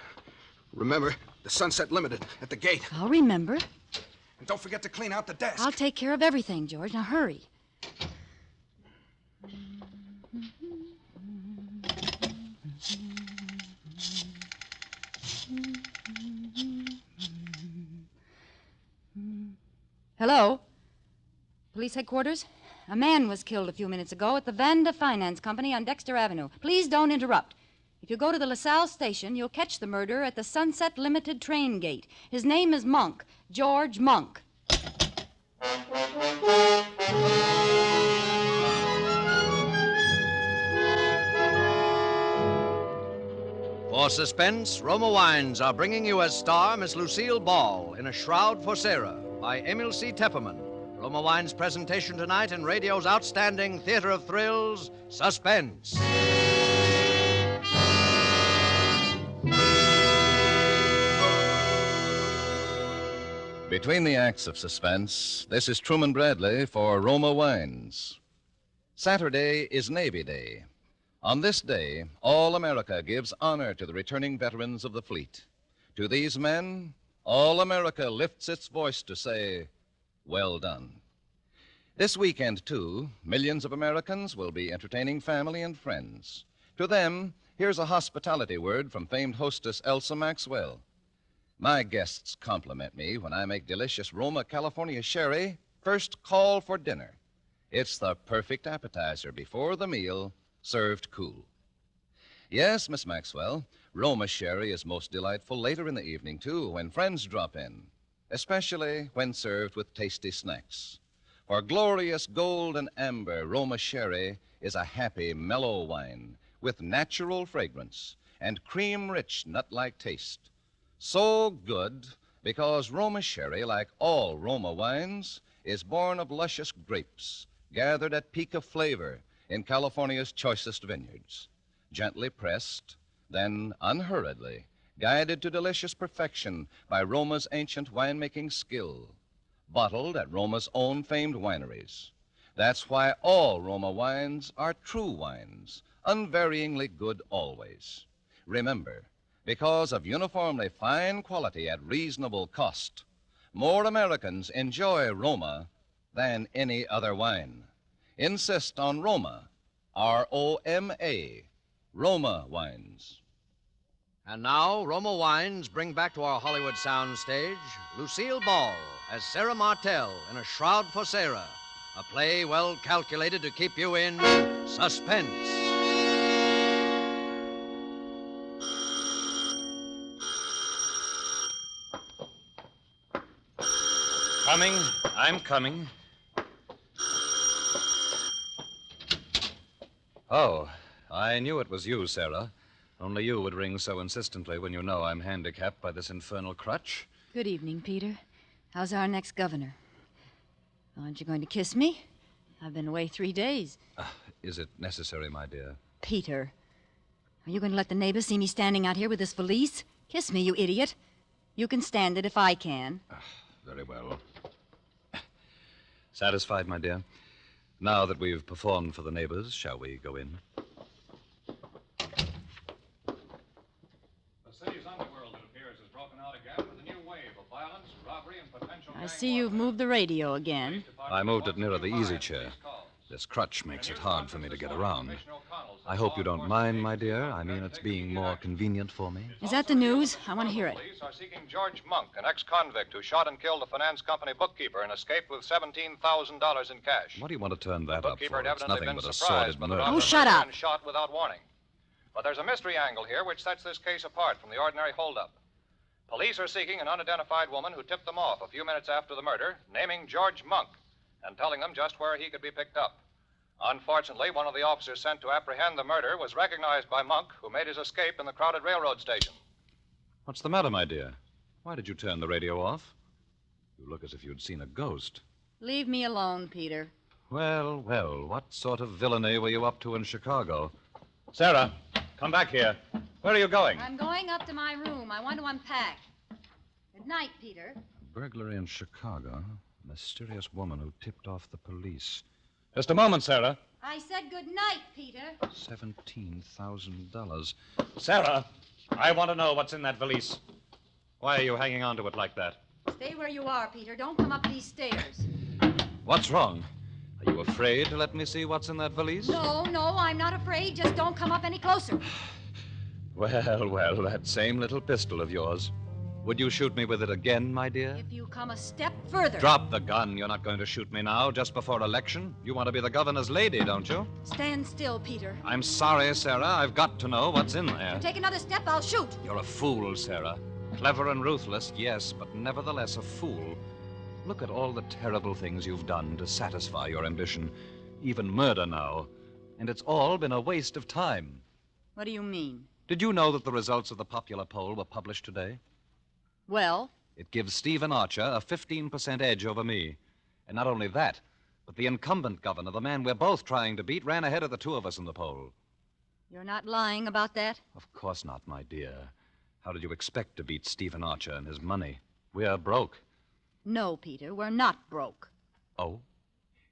Remember, the Sunset Limited at the gate. I'll remember. And don't forget to clean out the desk. I'll take care of everything, George. Now, hurry. Hello? Police headquarters? A man was killed a few minutes ago at the Vanda Finance Company on Dexter Avenue. Please don't interrupt. If you go to the LaSalle station, you'll catch the murderer at the Sunset Limited train gate. His name is Monk, George Monk. For Suspense, Roma Wines are bringing you as star Miss Lucille Ball in A Shroud for Sarah by Emil C. Tepperman. Roma Wines' presentation tonight in radio's outstanding theater of thrills, Suspense. Between the acts of Suspense, this is Truman Bradley for Roma Wines. Saturday is Navy Day. On this day, all America gives honor to the returning veterans of the fleet. To these men, all America lifts its voice to say, well done. This weekend, too, millions of Americans will be entertaining family and friends. To them, here's a hospitality word from famed hostess Elsa Maxwell. My guests compliment me when I make delicious Roma, California sherry first call for dinner. It's the perfect appetizer before the meal, served cool. Yes, Miss Maxwell, Roma sherry is most delightful later in the evening, too, when friends drop in, especially when served with tasty snacks. For glorious gold and amber, Roma sherry is a happy, mellow wine with natural fragrance and cream-rich, nut-like taste. So good because Roma sherry, like all Roma wines, is born of luscious grapes gathered at peak of flavor in California's choicest vineyards. Gently pressed, then unhurriedly, guided to delicious perfection by Roma's ancient winemaking skill, bottled at Roma's own famed wineries. That's why all Roma wines are true wines, unvaryingly good always. Remember, because of uniformly fine quality at reasonable cost, more Americans enjoy Roma than any other wine. Insist on Roma, R-O-M-A, Roma wines. And now, Roma Wines bring back to our Hollywood soundstage Lucille Ball as Sarah Martell in A Shroud for Sarah, a play well calculated to keep you in suspense. Coming. I'm coming. Oh, I knew it was you, Sarah. Only you would ring so insistently when you know I'm handicapped by this infernal crutch. Good evening, Peter. How's our next governor? Aren't you going to kiss me? I've been away 3 days. Is it necessary, my dear? Peter, are you going to let the neighbors see me standing out here with this valise? Kiss me, you idiot. You can stand it if I can. Very well. Satisfied, my dear? Now that we've performed for the neighbors, shall we go in? The city's underworld, it appears, has broken out again with a new wave of violence, robbery, and potential... I see you've moved the radio again. I moved it nearer the easy chair. This crutch makes it hard for me to get around. I hope you don't mind, my dear. I mean, it's being more convenient for me. Is that the news? I want to hear it. Police are seeking George Monk, an ex-convict who shot and killed a finance company bookkeeper and escaped with $17,000 in cash. What do you want to turn that up Bookkeeper for? had It's evidently nothing been but a surprised sordid by the murder. robbery Oh, shut up. and shot without warning. But there's a mystery angle here which sets this case apart from the ordinary holdup. Police are seeking an unidentified woman who tipped them off a few minutes after the murder, naming George Monk and telling them just where he could be picked up. Unfortunately, one of the officers sent to apprehend the murder was recognized by Monk, who made his escape in the crowded railroad station. What's the matter, my dear? Why did you turn the radio off? You look as if you'd seen a ghost. Leave me alone, Peter. Well, well, what sort of villainy were you up to in Chicago? Sarah, come back here. Where are you going? I'm going up to my room. I want to unpack. Good night, Peter. Burglary in Chicago. A mysterious woman who tipped off the police. Just a moment, Sarah. I said good night, Peter. $17,000. Sarah, I want to know what's in that valise. Why are you hanging on to it like that? Stay where you are, Peter. Don't come up these stairs. What's wrong? Are you afraid to let me see what's in that valise? No, I'm not afraid. Just don't come up any closer. Well, that same little pistol of yours. Would you shoot me with it again, my dear? If you come a step further. Drop the gun. You're not going to shoot me now, just before election. You want to be the governor's lady, don't you? Stand still, Peter. I'm sorry, Sarah. I've got to know what's in there. Take another step, I'll shoot. You're a fool, Sarah. Clever and ruthless, yes, but nevertheless a fool. Look at all the terrible things you've done to satisfy your ambition. Even murder now. And it's all been a waste of time. What do you mean? Did you know that the results of the popular poll were published today? Well? It gives Stephen Archer a 15% edge over me. And not only that, but the incumbent governor, the man we're both trying to beat, ran ahead of the two of us in the poll. You're not lying about that? Of course not, my dear. How did you expect to beat Stephen Archer and his money? We're broke. No, Peter, we're not broke. Oh?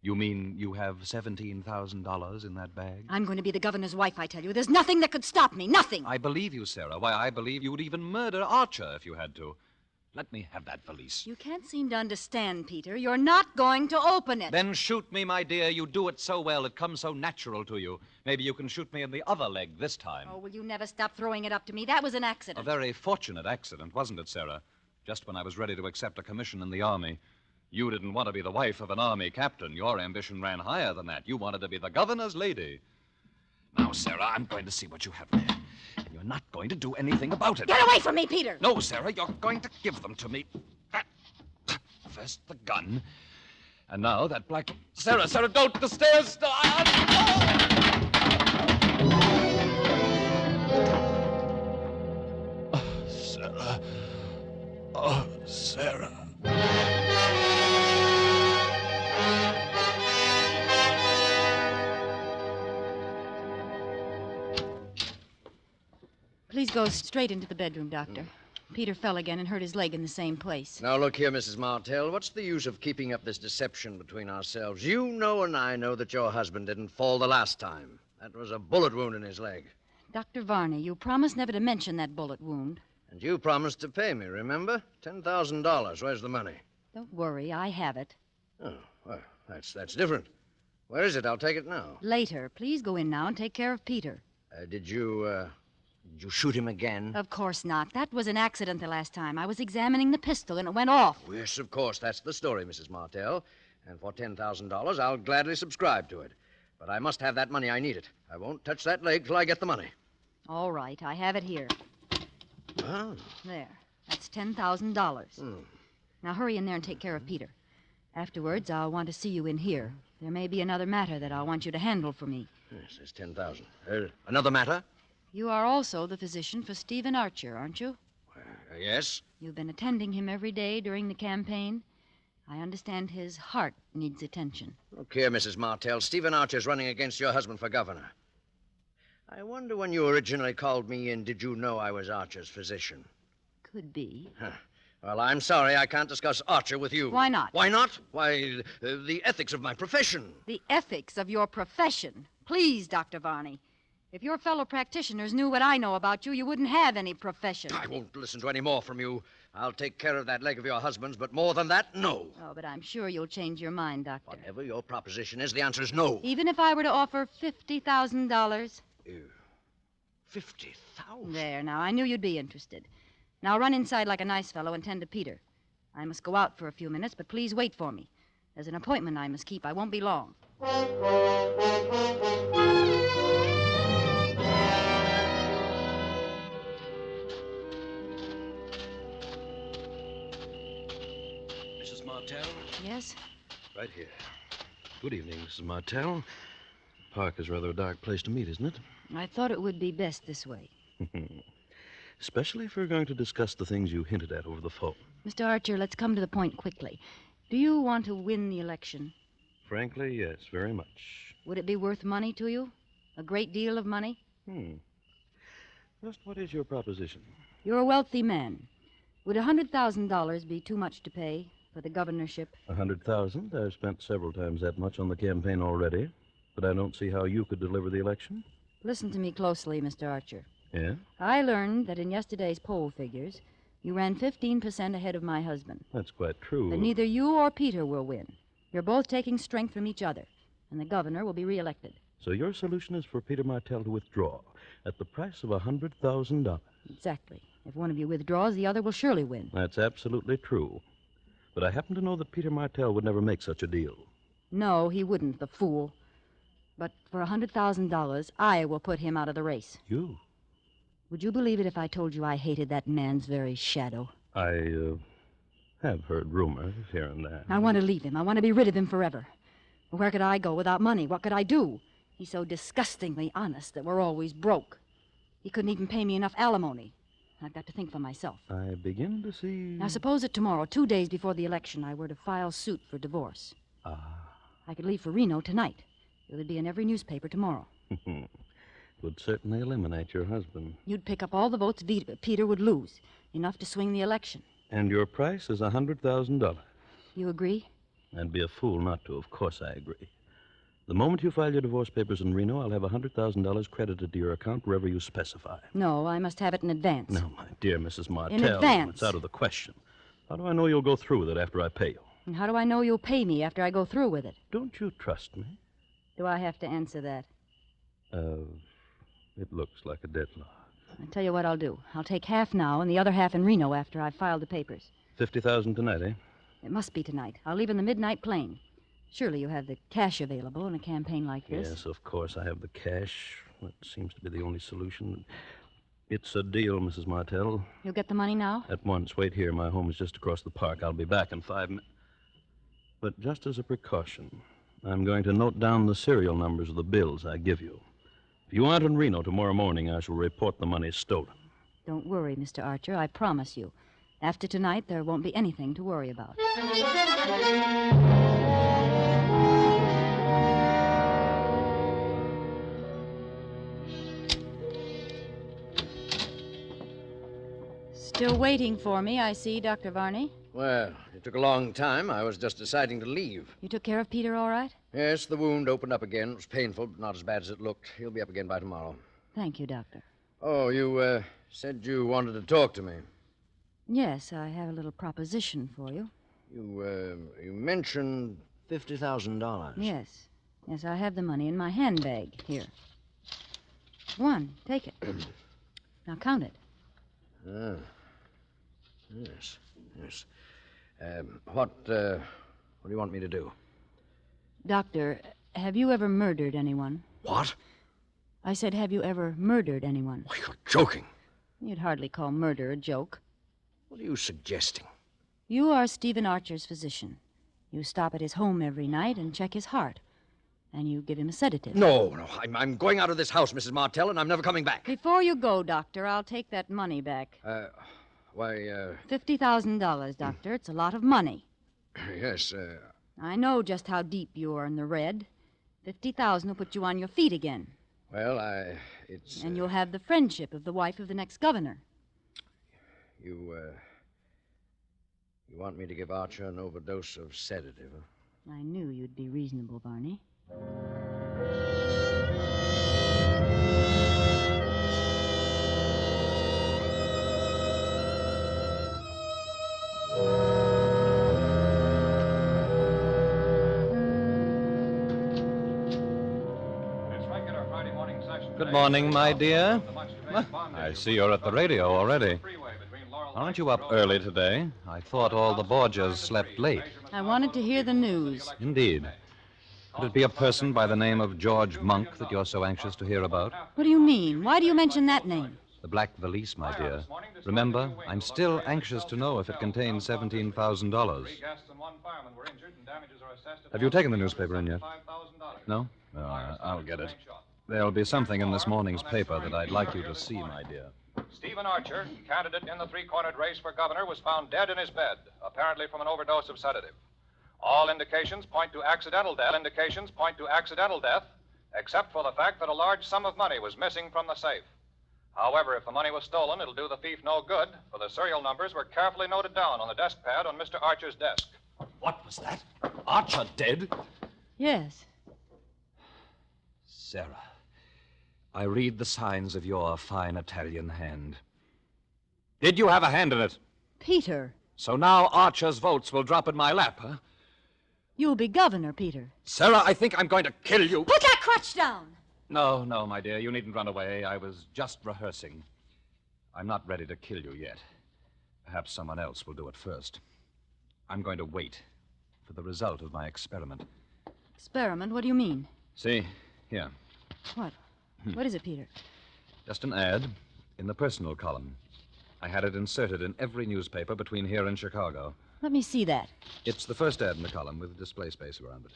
You mean you have $17,000 in that bag? I'm going to be the governor's wife, I tell you. There's nothing that could stop me. Nothing. I believe you, Sarah. Why, I believe you would even murder Archer if you had to. Let me have that valise. You can't seem to understand, Peter. You're not going to open it. Then shoot me, my dear. You do it so well. It comes so natural to you. Maybe you can shoot me in the other leg this time. Oh, will you never stop throwing it up to me? That was an A accident. very fortunate accident, wasn't it, Sarah? Just when I was ready to accept a commission in the Army. You didn't want to be the wife of an army captain. Your ambition ran higher than that. You wanted to be the governor's lady. Now, Sarah, I'm going to see what you have there. And you're not going to do anything about it. Get away from me, Peter! No, Sarah, you're going to give them to me. First the gun, and now that black... Sarah, don't! The stairs! Sarah. Oh, Sarah. Please go straight into the bedroom, Doctor. Peter fell again and hurt his leg in the same place. Now, look here, Mrs. Martell. What's the use of keeping up this deception between ourselves? You know and I know that your husband didn't fall the last time. That was a bullet wound in his leg. Dr. Varney, you promised never to mention that bullet wound. And you promised to pay me, remember? $10,000. Where's the money? Don't worry, I have it. Oh, well, that's different. Where is it? I'll take it now. Later. Please go in now and take care of Peter. Did you shoot him again? Of course not. That was an accident the last time. I was examining the pistol and it went off. Yes, of course. That's the story, Mrs. Martell. And for $10,000, I'll gladly subscribe to it. But I must have that money. I need it. I won't touch that leg till I get the money. All right. I have it here. Oh. There. That's $10,000. Now hurry in there and take care of Peter. Afterwards, I'll want to see you in here. There may be another matter that I'll want you to handle for me. Yes, there's $10,000. Another matter? You are also the physician for Stephen Archer, aren't you? Yes. You've been attending him every day during the campaign. I understand his heart needs attention. Look here, Mrs. Martell. Stephen Archer's running against your husband for governor. I wonder when you originally called me in, did you know I was Archer's physician? Could be. Huh. Well, I'm sorry I can't discuss Archer with you. Why not? Why not? Why, the ethics of my profession. The ethics of your profession. Please, Dr. Varney. If your fellow practitioners knew what I know about you, you wouldn't have any profession. I won't listen to any more from you. I'll take care of that leg of your husband's, but more than that, no. Oh, but I'm sure you'll change your mind, Doctor. Whatever your proposition is, the answer is no. Even if I were to offer $50,000? $50,000? There, now, I knew you'd be interested. Now run inside like a nice fellow and tend to Peter. I must go out for a few minutes, but please wait for me. There's an appointment I must keep. I won't be long. Mrs. Martell? Yes? Right here. Good evening, Mrs. Martell. The park is rather a dark place to meet, isn't it? I thought it would be best this way. Especially if we're going to discuss the things you hinted at over the phone. Mr. Archer, let's come to the point quickly. Do you want to win the election? Frankly, yes, very much. Would it be worth money to you? A great deal of money? Just what is your proposition? You're a wealthy man. Would $100,000 be too much to pay for the governorship? $100,000? I've spent several times that much on the campaign already, but I don't see how you could deliver the election. Listen to me closely, Mr. Archer. Yeah? I learned that in yesterday's poll figures, you ran 15% ahead of my husband. That's quite true. But neither you or Peter will win. You're both taking strength from each other, and the governor will be reelected. So your solution is for Peter Martell to withdraw at the price of $100,000. Exactly. If one of you withdraws, the other will surely win. That's absolutely true. But I happen to know that Peter Martell would never make such a deal. No, he wouldn't, the fool. But for $100,000, I will put him out of the race. You? Would you believe it if I told you I hated that man's very shadow? I have heard rumors here and there. I want to leave him. I want to be rid of him forever. Where could I go without money? What could I do? He's so disgustingly honest that we're always broke. He couldn't even pay me enough alimony. I've got to think for myself. I begin to see... Now, suppose that tomorrow, 2 days before the election, I were to file suit for divorce. I could leave for Reno tonight. It would be in every newspaper tomorrow. Would certainly eliminate your husband. You'd pick up all the votes Peter would lose, enough to swing the election. And your price is $100,000. You agree? I'd be a fool not to. Of course I agree. The moment you file your divorce papers in Reno, I'll have $100,000 credited to your account wherever you specify. No, I must have it in advance. No, my dear Mrs. Martell. In advance. It's out of the question. How do I know you'll go through with it after I pay you? And how do I know you'll pay me after I go through with it? Don't you trust me? Do I have to answer that? It looks like a deadlock. I'll tell you what I'll do. I'll take half now and the other half in Reno after I've filed the papers. $50,000 tonight, eh? It must be tonight. I'll leave in the midnight plane. Surely you have the cash available in a campaign like this. Yes, of course, I have the cash. That seems to be the only solution. It's a deal, Mrs. Martell. You'll get the money now? At once. Wait here. My home is just across the park. I'll be back in 5 minutes. But just as a precaution, I'm going to note down the serial numbers of the bills I give you. If you aren't in Reno tomorrow morning, I shall report the money stolen. Don't worry, Mr. Archer. I promise you. After tonight, there won't be anything to worry about. Still waiting for me, I see, Dr. Varney. Well, it took a long time. I was just deciding to leave. You took care of Peter all right? Yes, the wound opened up again. It was painful, but not as bad as it looked. He'll be up again by tomorrow. Thank you, Doctor. Oh, you said you wanted to talk to me. Yes, I have a little proposition for you. You mentioned $50,000. Yes. Yes, I have the money in my handbag. Here. One. Take it. Now count it. Ah. Yes. What do you want me to do? Doctor, have you ever murdered anyone? What? I said, have you ever murdered anyone? Oh, you're joking. You'd hardly call murder a joke. What are you suggesting? You are Stephen Archer's physician. You stop at his home every night and check his heart. And you give him a sedative. No. I'm going out of this house, Mrs. Martell, and I'm never coming back. Before you go, Doctor, I'll take that money back. $50,000, Doctor. It's a lot of money. Yes, I know just how deep you are in the red. $50,000 will put you on your feet again. Well, And you'll have the friendship of the wife of the next governor. You want me to give Archer an overdose of sedative, huh? I knew you'd be reasonable, Barney. Good morning, my dear. I see you're at the radio already. Aren't you up early today? I thought all the Borgias slept late. I wanted to hear the news. Indeed. Could it be a person by the name of George Monk that you're so anxious to hear about? What do you mean? Why do you mention that name? The black valise, my dear. Remember, I'm still anxious to know if it contains $17,000. Have you taken the newspaper in yet? No? Oh, I'll get it. There'll be something in this morning's paper that I'd like you to see, my dear. Stephen Archer, candidate in the three-cornered race for governor, was found dead in his bed, apparently from an overdose of sedative. All indications point to accidental death. Except for the fact that a large sum of money was missing from the safe. However, if the money was stolen, it'll do the thief no good, for the serial numbers were carefully noted down on the desk pad on Mr. Archer's desk. What was that? Archer dead? Yes. Sarah, I read the signs of your fine Italian hand. Did you have a hand in it? Peter. So now Archer's votes will drop in my lap, huh? You'll be governor, Peter. Sarah, I think I'm going to kill you. Put that crutch down! No, my dear. You needn't run away. I was just rehearsing. I'm not ready to kill you yet. Perhaps someone else will do it first. I'm going to wait for the result of my experiment. Experiment? What do you mean? See, here. What? What is it, Peter? Just an ad in the personal column. I had it inserted in every newspaper between here and Chicago. Let me see that. It's the first ad in the column with display space around it.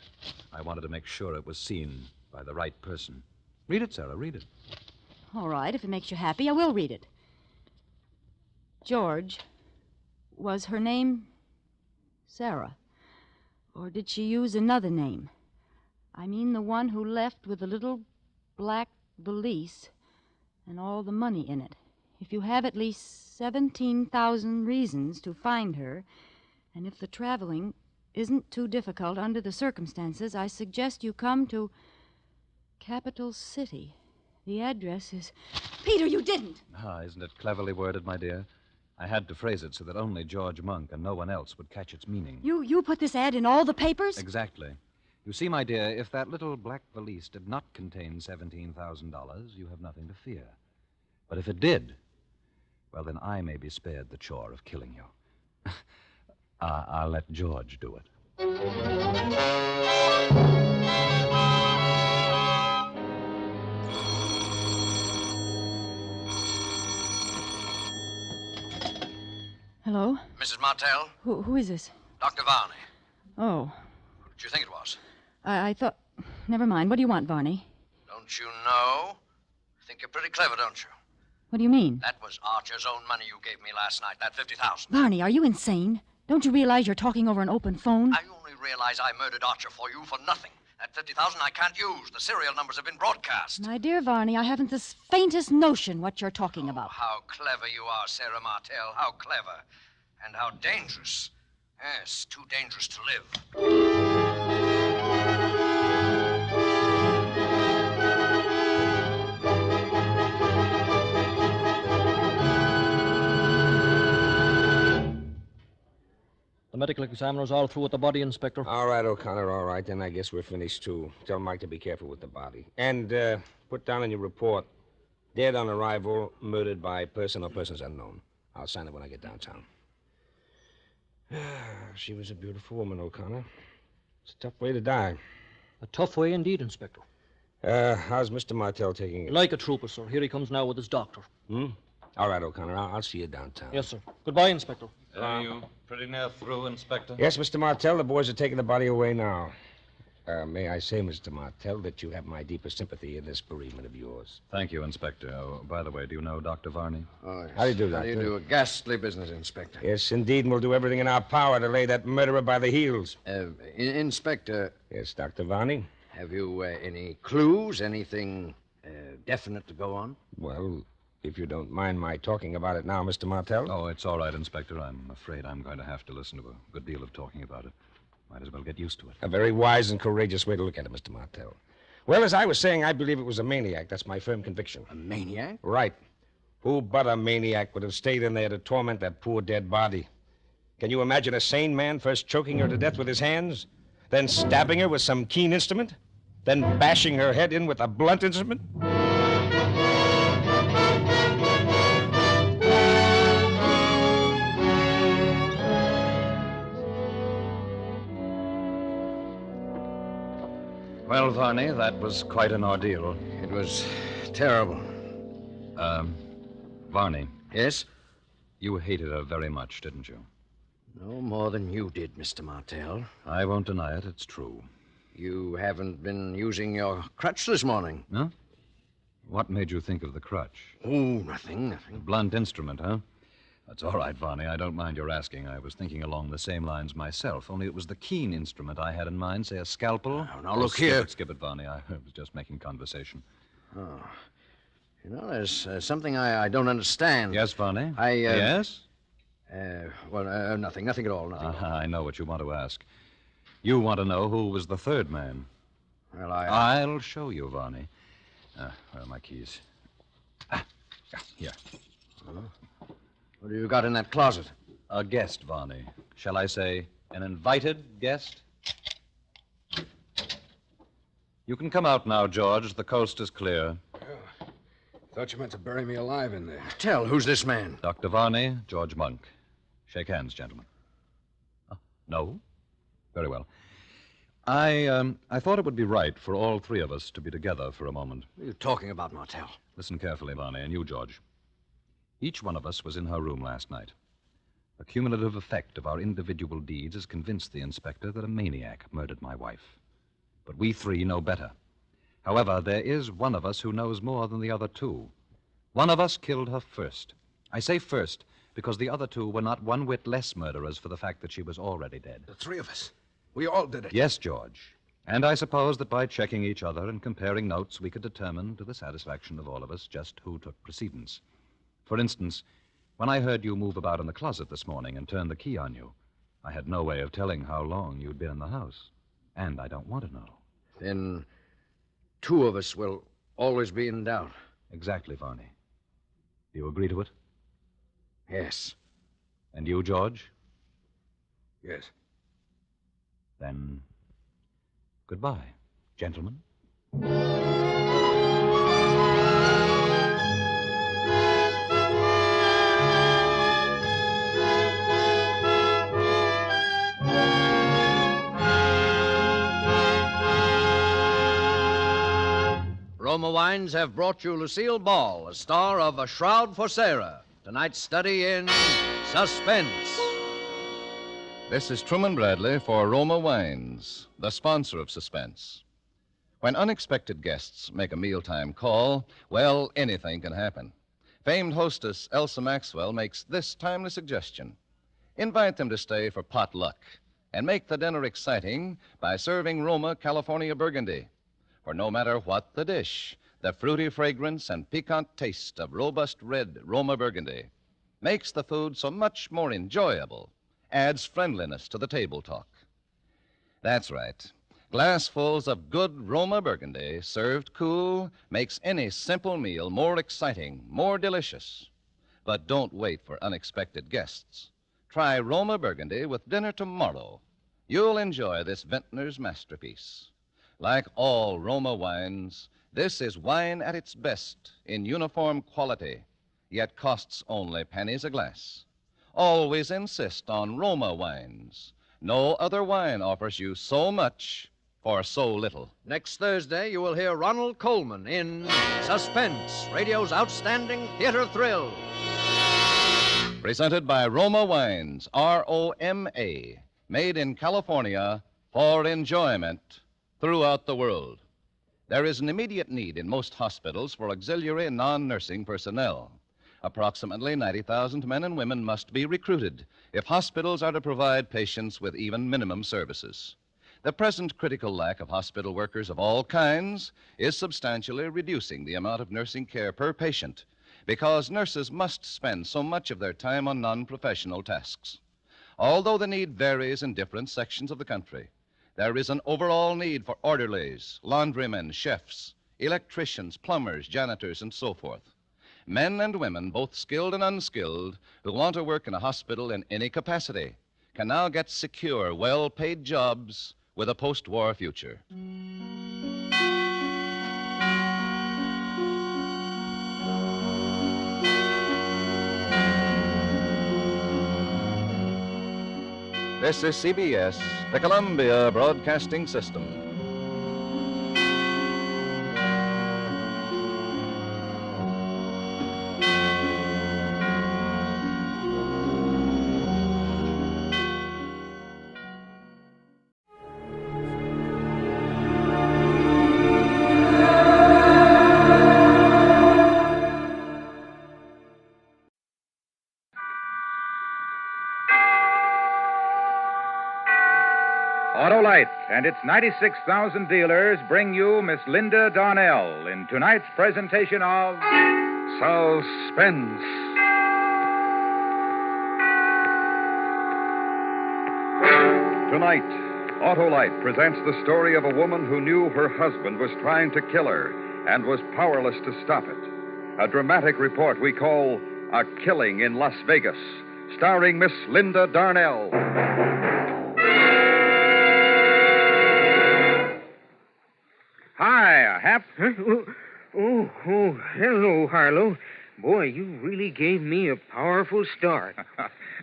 I wanted to make sure it was seen by the right person. Read it, Sarah, read it. All right, if it makes you happy, I will read it. George, was her name Sarah? Or did she use another name? I mean the one who left with the little black valise and all the money in it. If you have at least 17,000 reasons to find her, and if the traveling isn't too difficult under the circumstances, I suggest you come to Capital City. The address is... Peter, you didn't! Isn't it cleverly worded, my dear? I had to phrase it so that only George Monk and no one else would catch its meaning. You put this ad in all the papers? Exactly. You see, my dear, if that little black valise did not contain $17,000, you have nothing to fear. But if it did, well, then I may be spared the chore of killing you. I'll let George do it. Hello? Mrs. Martell? Who is this? Dr. Varney. Oh, What do you think it was? I thought... Never mind. What do you want, Varney? Don't you know? Think you're pretty clever, don't you? What do you mean? That was Archer's own money you gave me last night, that $50,000. Varney, are you insane? Don't you realize you're talking over an open phone? I only realize I murdered Archer for you for nothing. That $50,000 I can't use. The serial numbers have been broadcast. My dear Varney, I haven't the faintest notion what you're talking about. How clever you are, Sarah Martell. How clever. And how dangerous. Yes, too dangerous to live. The medical examiner's all through with the body, Inspector. All right, O'Connor, all right. Then I guess we're finished, too. Tell Mike to be careful with the body. And put down in your report, dead on arrival, murdered by person or persons unknown. I'll sign it when I get downtown. She was a beautiful woman, O'Connor. It's a tough way to die. A tough way indeed, Inspector. How's Mr. Martell taking it? Like a trooper, sir. Here he comes now with his doctor. All right, O'Connor, I'll see you downtown. Yes, sir. Goodbye, Inspector. Are you pretty near through, Inspector? Yes, Mr. Martell, the boys are taking the body away now. May I say, Mr. Martell, that you have my deepest sympathy in this bereavement of yours. Thank you, Inspector. Oh, by the way, do you know Dr. Varney? Oh, yes. How do you do, Doctor? How do you do? A ghastly business, Inspector. Yes, indeed, and we'll do everything in our power to lay that murderer by the heels. Inspector. Yes, Dr. Varney? Have you any clues, anything definite to go on? Well, if you don't mind my talking about it now, Mr. Martell. Oh, it's all right, Inspector. I'm afraid I'm going to have to listen to a good deal of talking about it. Might as well get used to it. A very wise and courageous way to look at it, Mr. Martell. Well, as I was saying, I believe it was a maniac. That's my firm conviction. A maniac? Right. Who but a maniac would have stayed in there to torment that poor dead body? Can you imagine a sane man first choking her to death with his hands, then stabbing her with some keen instrument, then bashing her head in with a blunt instrument? Well, Varney, that was quite an ordeal. It was terrible. Varney. Yes? You hated her very much, didn't you? No more than you did, Mr. Martell. I won't deny it. It's true. You haven't been using your crutch this morning. Huh? What made you think of the crutch? Oh, nothing. Blunt instrument, huh? That's all right, Varney. I don't mind your asking. I was thinking along the same lines myself, only it was the keen instrument I had in mind, say a scalpel. Now, look here. Skip it, Varney. I was just making conversation. Oh. You know, there's something I don't understand. Yes, Varney? Yes? Nothing at all. I know what you want to ask. You want to know who was the third man. Well, I'll show you, Varney. Where are my keys? Here. What do you got in that closet? A guest, Varney. Shall I say an invited guest? You can come out now, George. The coast is clear. Thought you meant to bury me alive in there. Tell, who's this man? Dr. Varney, George Monk. Shake hands, gentlemen. No? Very well. I thought it would be right for all three of us to be together for a moment. What are you talking about, Martell? Listen carefully, Varney, and you, George. Each one of us was in her room last night. The cumulative effect of our individual deeds has convinced the inspector that a maniac murdered my wife. But we three know better. However, there is one of us who knows more than the other two. One of us killed her first. I say first because the other two were not one whit less murderers for the fact that she was already dead. The three of us. We all did it. Yes, George. And I suppose that by checking each other and comparing notes, we could determine, to the satisfaction of all of us, just who took precedence. For instance, when I heard you move about in the closet this morning and turn the key on you, I had no way of telling how long you'd been in the house. And I don't want to know. Then two of us will always be in doubt. Exactly, Varney. Do you agree to it? Yes. And you, George? Yes. Then, goodbye, gentlemen. Roma Wines have brought you Lucille Ball, a star of A Shroud for Sarah. Tonight's study in Suspense. This is Truman Bradley for Roma Wines, the sponsor of Suspense. When unexpected guests make a mealtime call, well, anything can happen. Famed hostess Elsa Maxwell makes this timely suggestion. Invite them to stay for potluck and make the dinner exciting by serving Roma California Burgundy. For no matter what the dish, the fruity fragrance and piquant taste of robust red Roma Burgundy makes the food so much more enjoyable, adds friendliness to the table talk. That's right. Glassfuls of good Roma Burgundy, served cool, makes any simple meal more exciting, more delicious. But don't wait for unexpected guests. Try Roma Burgundy with dinner tomorrow. You'll enjoy this vintner's masterpiece. Like all Roma wines, this is wine at its best in uniform quality, yet costs only pennies a glass. Always insist on Roma wines. No other wine offers you so much for so little. Next Thursday, you will hear Ronald Coleman in Suspense, radio's outstanding theater thrill. Presented by Roma Wines, R-O-M-A, made in California for enjoyment throughout the world. There is an immediate need in most hospitals for auxiliary and non-nursing personnel. Approximately 90,000 men and women must be recruited if hospitals are to provide patients with even minimum services. The present critical lack of hospital workers of all kinds is substantially reducing the amount of nursing care per patient because nurses must spend so much of their time on non-professional tasks. Although the need varies in different sections of the country, there is an overall need for orderlies, laundrymen, chefs, electricians, plumbers, janitors, and so forth. Men and women, both skilled and unskilled, who want to work in a hospital in any capacity, can now get secure, well-paid jobs with a post-war future. This is CBS, the Columbia Broadcasting System. Autolite and its 96,000 dealers bring you Miss Linda Darnell in tonight's presentation of Suspense. Tonight, Autolite presents the story of a woman who knew her husband was trying to kill her and was powerless to stop it. A dramatic report we call A Killing in Las Vegas, starring Miss Linda Darnell. Hi, Hap. Huh? Oh, hello, Harlow. Boy, you really gave me a powerful start.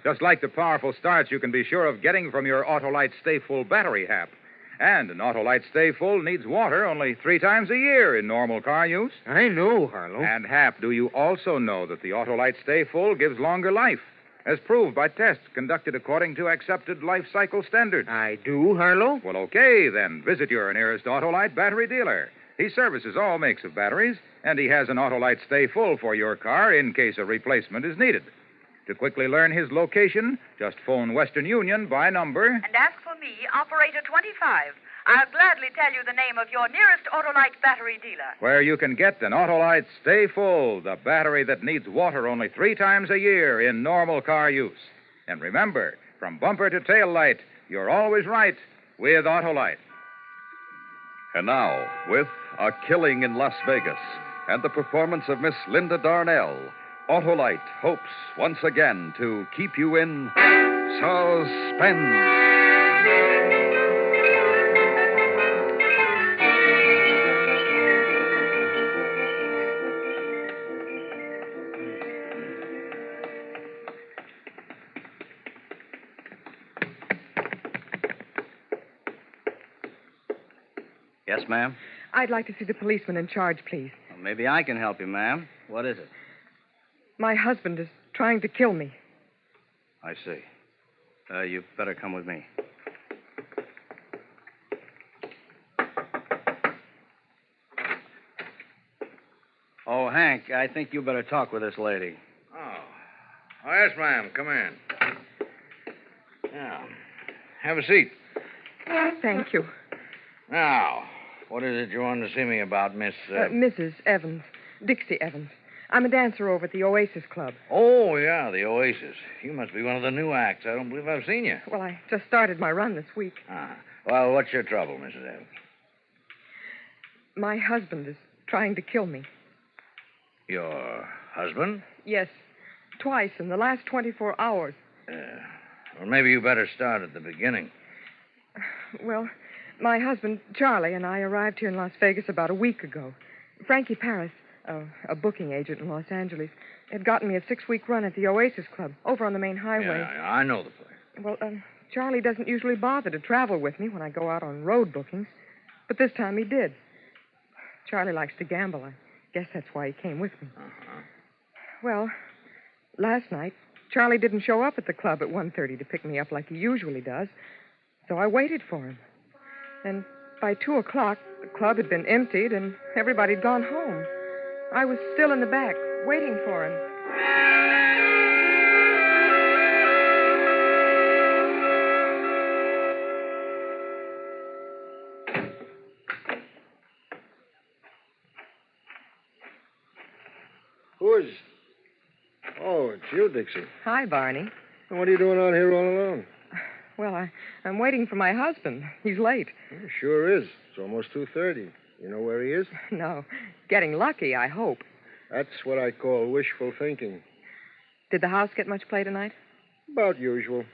Just like the powerful starts you can be sure of getting from your Autolite Stay Full battery, Hap. And an Autolite Stay Full needs water only 3 times a year in normal car use. I know, Harlow. And, Hap, do you also know that the Autolite Stay Full gives longer life, as proved by tests conducted according to accepted life cycle standards? I do, Harlow. Well, okay, then. Visit your nearest Autolite battery dealer. He services all makes of batteries, and he has an Autolite Stay Full for your car in case a replacement is needed. To quickly learn his location, just phone Western Union by number. And ask for me, Operator 25. I'll gladly tell you the name of your nearest Autolite battery dealer. Where you can get an Autolite Stay Full, the battery that needs water only 3 times a year in normal car use. And remember, from bumper to tail light, you're always right with Autolite. And now, with A Killing in Las Vegas and the performance of Miss Linda Darnell, Autolite hopes once again to keep you in suspense. Yes, ma'am? I'd like to see the policeman in charge, please. Well, maybe I can help you, ma'am. What is it? My husband is trying to kill me. I see. You better come with me. Oh, Hank, I think you better talk with this lady. Oh, yes, ma'am. Come in. Now, have a seat. Thank you. Now, what is it you wanted to see me about, Miss... Mrs. Evans. Dixie Evans. I'm a dancer over at the Oasis Club. Oh, yeah, the Oasis. You must be one of the new acts. I don't believe I've seen you. Well, I just started my run this week. Well, what's your trouble, Mrs. Evans? My husband is trying to kill me. Your husband? Yes, twice in the last 24 hours. Well, maybe you better start at the beginning. Well, my husband, Charlie, and I arrived here in Las Vegas about a week ago. Frankie Paris, a booking agent in Los Angeles, had gotten me a 6-week run at the Oasis Club over on the main highway. Yeah, I know the place. Well, Charlie doesn't usually bother to travel with me when I go out on road bookings, but this time he did. Charlie likes to gamble. I guess that's why he came with me. Well, last night, Charlie didn't show up at the club at 1:30 to pick me up like he usually does, so I waited for him. And by 2 o'clock, the club had been emptied and everybody had gone home. I was still in the back, waiting for him. Who is... Oh, it's you, Dixie. Hi, Barney. And what are you doing out here all alone? Well, I'm waiting for my husband. He's late. It sure is. It's almost 2:30. You know where he is? No. Getting lucky, I hope. That's what I call wishful thinking. Did the house get much play tonight? About usual.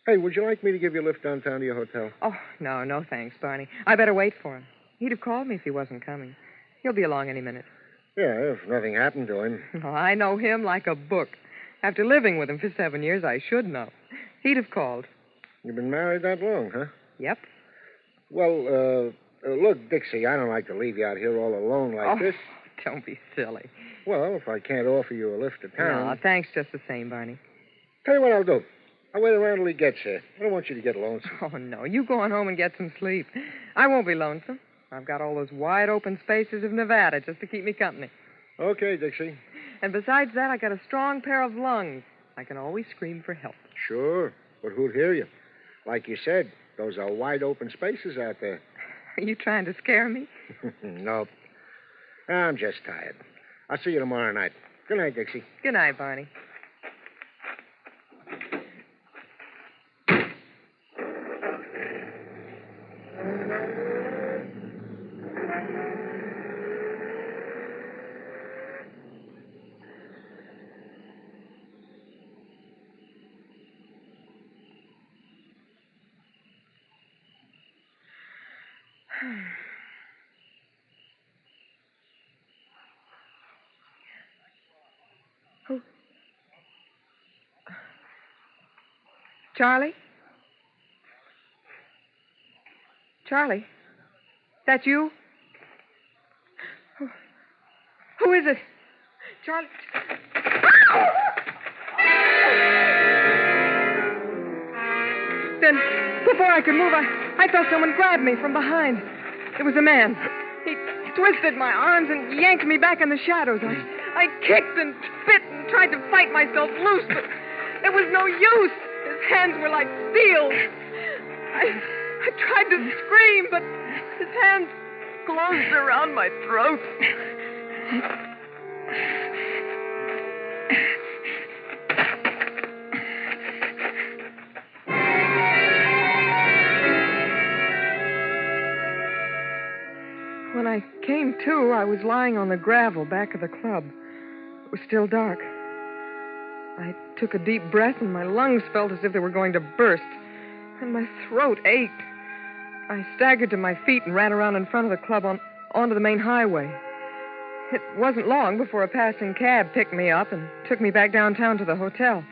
Hey, would you like me to give you a lift downtown to your hotel? Oh, no thanks, Barney. I better wait for him. He'd have called me if he wasn't coming. He'll be along any minute. Yeah, if nothing happened to him. Oh, I know him like a book. After living with him for 7 years, I should know. He'd have called. You've been married that long, huh? Yep. Well, look, Dixie, I don't like to leave you out here all alone like this. Don't be silly. Well, if I can't offer you a lift to town... No, thanks just the same, Barney. Tell you what I'll do. I'll wait around till he gets here. I don't want you to get lonesome. Oh, no. You go on home and get some sleep. I won't be lonesome. I've got all those wide open spaces of Nevada just to keep me company. Okay, Dixie. And besides that, I got a strong pair of lungs. I can always scream for help. Sure, but who'd hear you? Like you said, those are wide open spaces out there. Are you trying to scare me? Nope. I'm just tired. I'll see you tomorrow night. Good night, Dixie. Good night, Barney. Who? Charlie? Charlie? That you? Who is it? Charlie? Then, before I could move, I felt someone grab me from behind. It was a man. He twisted my arms and yanked me back in the shadows. I kicked and spit and tried to fight myself loose, but there was no use. His hands were like steel. I tried to scream, but his hands closed around my throat. When I came to, I was lying on the gravel back of the club. It was still dark. I took a deep breath, and my lungs felt as if they were going to burst, and my throat ached. I staggered to my feet and ran around in front of the club onto the main highway. It wasn't long before a passing cab picked me up and took me back downtown to the hotel.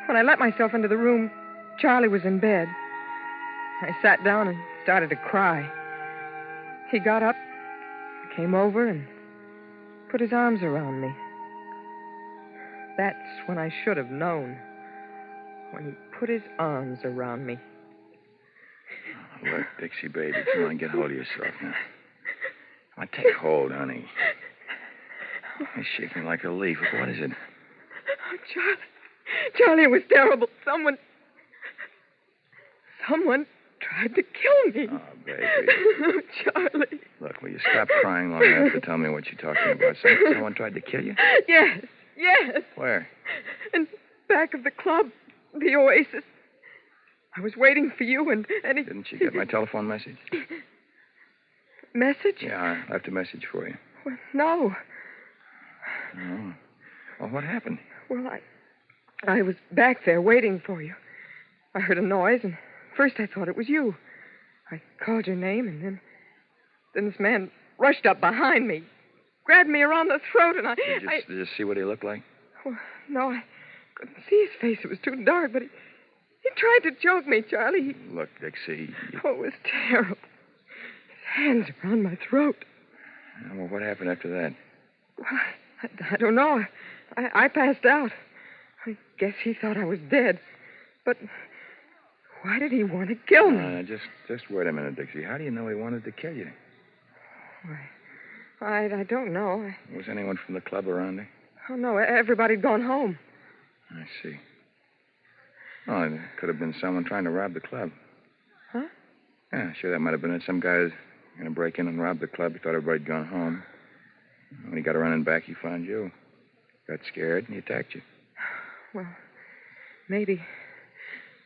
When I let myself into the room, Charlie was in bed. I sat down and started to cry. He got up, came over, and put his arms around me. That's when I should have known. When he put his arms around me. Look, Dixie, baby, come on, get hold of yourself now. Come on, take hold, honey. You're shaking like a leaf. What is it? Oh, Charlie. Charlie, it was terrible. Someone tried to kill me. Oh, baby. Oh, Charlie. Look, will you stop crying long enough to tell me what you're talking about? Someone tried to kill you? Yes. Where? In back of the club, the Oasis. I was waiting for you, and he... Didn't you get my telephone message? Message? Yeah, I left a message for you. Well, no. Oh. Well, what happened? Well, I was back there waiting for you. I heard a noise, and first I thought it was you. I called your name, and then this man rushed up behind me, grabbed me around the throat, and Did you see what he looked like? Well, no, I couldn't see his face. It was too dark, but he tried to choke me, Charlie. Look, Dixie. Oh, it was terrible. His hands around my throat. Well, what happened after that? Well, I don't know. I passed out. I guess he thought I was dead. But why did he want to kill me? Just wait a minute, Dixie. How do you know he wanted to kill you? Why, I don't know. Was anyone from the club around there? Oh, no, everybody'd gone home. I see. Oh, it could have been someone trying to rob the club. Huh? Yeah, sure, that might have been it. Some guy was going to break in and rob the club. He thought everybody'd gone home. When he got running back, he found you. Got scared, and he attacked you. Well, maybe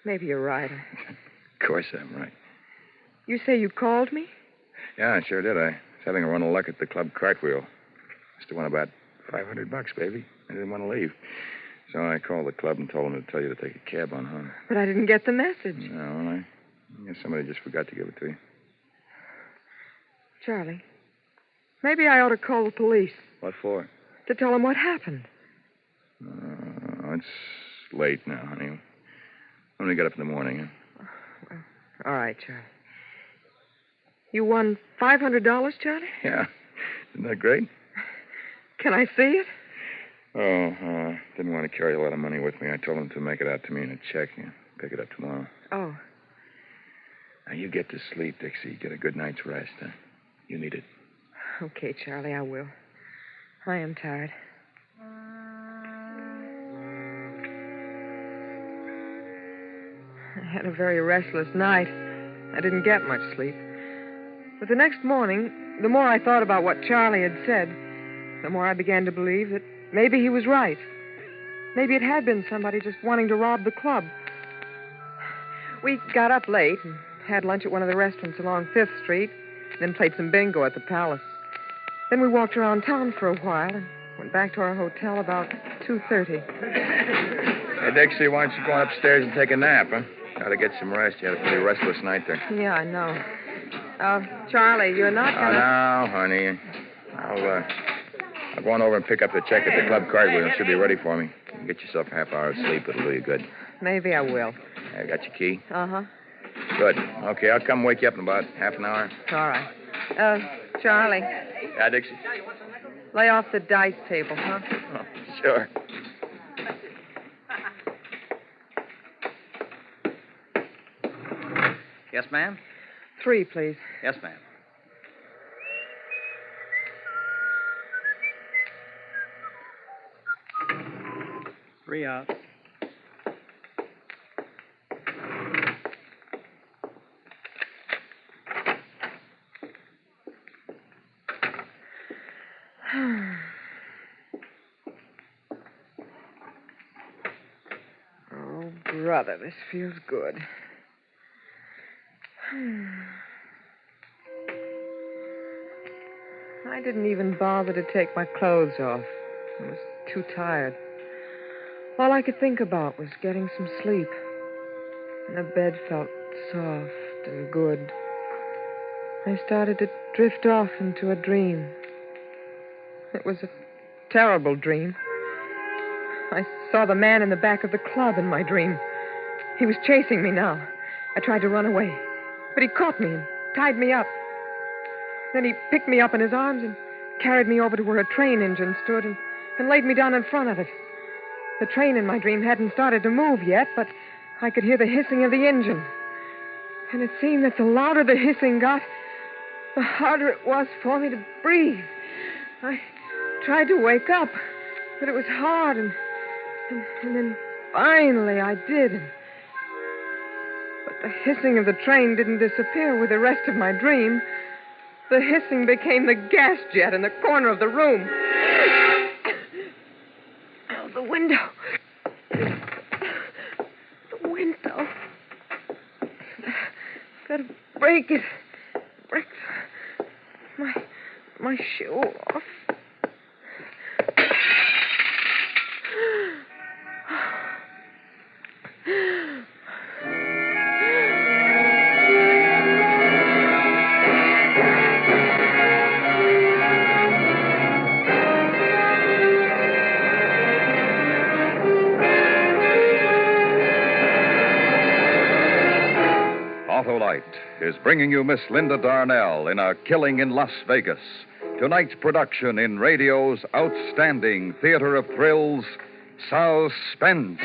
you're right. Of course I'm right. You say you called me? Yeah, I sure did. I was having a run of luck at the club cartwheel. Must have won about $500, baby. I didn't want to leave. So I called the club and told them to tell you to take a cab on home. But I didn't get the message. No, well, I guess somebody just forgot to give it to you. Charlie, maybe I ought to call the police. What for? To tell them what happened. It's late now, honey. When we get up in the morning, huh? Well, all right, Charlie. You won $500, Charlie? Yeah. Isn't that great? Can I see it? Oh, didn't want to carry a lot of money with me. I told him to make it out to me in a check and pick it up tomorrow. Oh. Now, you get to sleep, Dixie. Get a good night's rest, huh? You need it. Okay, Charlie, I will. I am tired. I had a very restless night. I didn't get much sleep. But the next morning, the more I thought about what Charlie had said, the more I began to believe that maybe he was right. Maybe it had been somebody just wanting to rob the club. We got up late and had lunch at one of the restaurants along 5th Street, then played some bingo at the Palace. Then we walked around town for a while and went back to our hotel about 2:30. Hey, Dixie, why don't you go on upstairs and take a nap, huh? Got to get some rest. You had a pretty restless night there. Yeah, I know. Charlie, you're not Oh, gonna... no, honey. I'll go on over and pick up the check at the club cartwheel. It should be ready for me. You can get yourself a half hour of sleep. It'll do you good. Maybe I will. I got your key? Uh-huh. Good. Okay, I'll come wake you up in about half an hour. All right. Charlie, Yeah, Dixie? lay off the dice table, huh? Oh, sure. Yes, ma'am? 3, please. Yes, ma'am. Three out. Oh, brother, this feels good. I didn't even bother to take my clothes off. I was too tired. All I could think about was getting some sleep. And the bed felt soft and good. I started to drift off into a dream. It was a terrible dream. I saw the man in the back of the club in my dream. He was chasing me now. I tried to run away, but he caught me and tied me up. Then he picked me up in his arms and carried me over to where a train engine stood and laid me down in front of it. The train in my dream hadn't started to move yet, but I could hear the hissing of the engine. And it seemed that the louder the hissing got, the harder it was for me to breathe. I tried to wake up, but it was hard, and then finally I did. But the hissing of the train didn't disappear with the rest of my dream. The hissing became the gas jet in the corner of the room. Oh, the window. The window. Gotta break it. Break my shoe off. Autolite is bringing you Miss Linda Darnell in A Killing in Las Vegas, tonight's production in radio's outstanding theater of thrills, Suspense.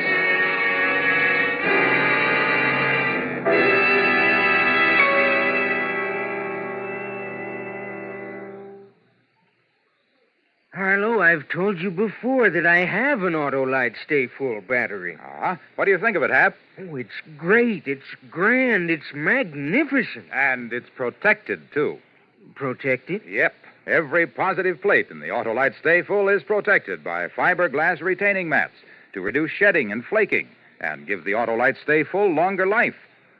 Harlow, I've told you before that I have an Autolite Stay Full battery. What do you think of it, Hap? Oh, it's great. It's grand. It's magnificent. And it's protected, too. Protected? Yep. Every positive plate in the Autolite Stay Full is protected by fiberglass retaining mats to reduce shedding and flaking and give the Autolite Stay Full longer life,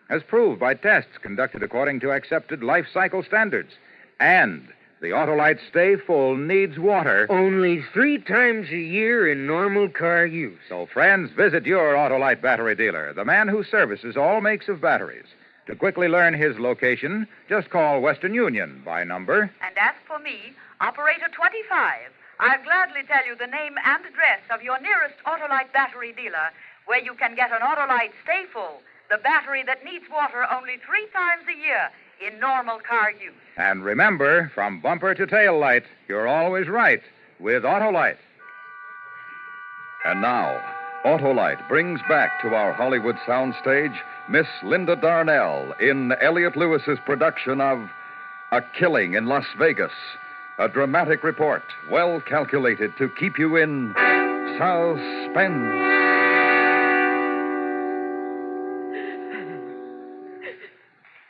as proved by tests conducted according to accepted life cycle standards. And the Autolite Stay Full needs water only 3 times a year in normal car use. So, friends, visit your Autolite battery dealer, the man who services all makes of batteries. To quickly learn his location, just call Western Union by number. And as for me, Operator 25, I'll gladly tell you the name and address of your nearest Autolite battery dealer, where you can get an Autolite Stay Full, the battery that needs water only 3 times a year in normal car use. And remember, from bumper to tail light, you're always right with Autolite. And now, Autolite brings back to our Hollywood soundstage Miss Linda Darnell in Elliot Lewis's production of A Killing in Las Vegas, a dramatic report well calculated to keep you in suspense.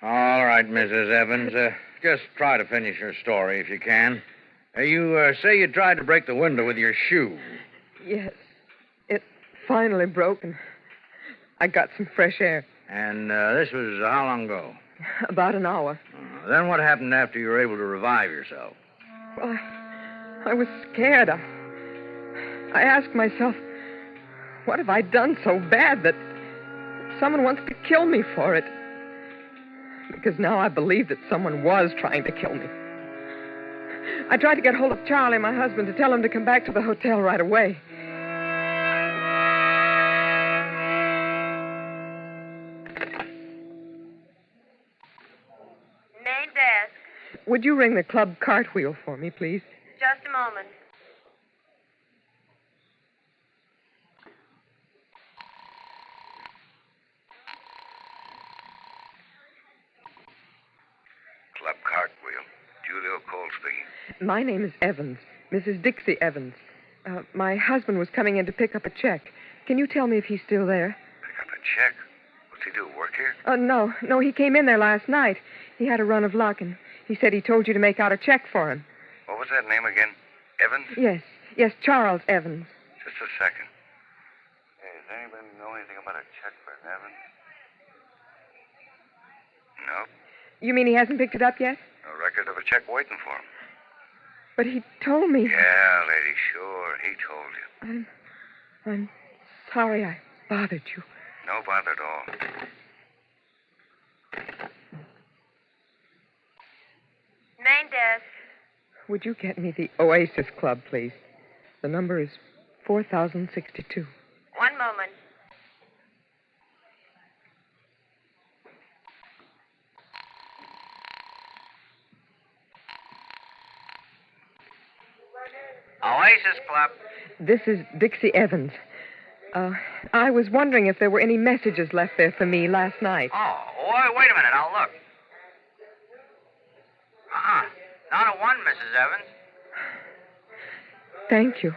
All right, Mrs. Evans. Just try to finish your story if you can. You say you tried to break the window with your shoe. Yes. It finally broke, and I got some fresh air. And this was how long ago? About an hour. Then what happened after you were able to revive yourself? Well, I was scared. I asked myself, what have I done so bad that someone wants to kill me for it? Because now I believe that someone was trying to kill me. I tried to get hold of Charlie, my husband, to tell him to come back to the hotel right away. Main desk. Would you ring the club cartwheel for me, please? Just a moment. Club Cartwheel. Julio Cole speaking. My name is Evans, Mrs. Dixie Evans. My husband was coming in to pick up a check. Can you tell me if he's still there? Pick up a check? What's he do, work here? No, he came in there last night. He had a run of luck, and he said he told you to make out a check for him. What was that name again? Evans? Yes, Charles Evans. Just a second. Hey, does anybody know anything about a check for Evans? Nope. You mean he hasn't picked it up yet? No record of a check waiting for him. But he told me. Yeah, lady, sure. He told you. I'm sorry I bothered you. No bother at all. Main desk. Would you get me the Oasis Club, please? The number is 4062. One moment. Oasis Club. This is Dixie Evans. I was wondering if there were any messages left there for me last night. Oh, wait a minute. I'll look. Not a one, Mrs. Evans. Thank you.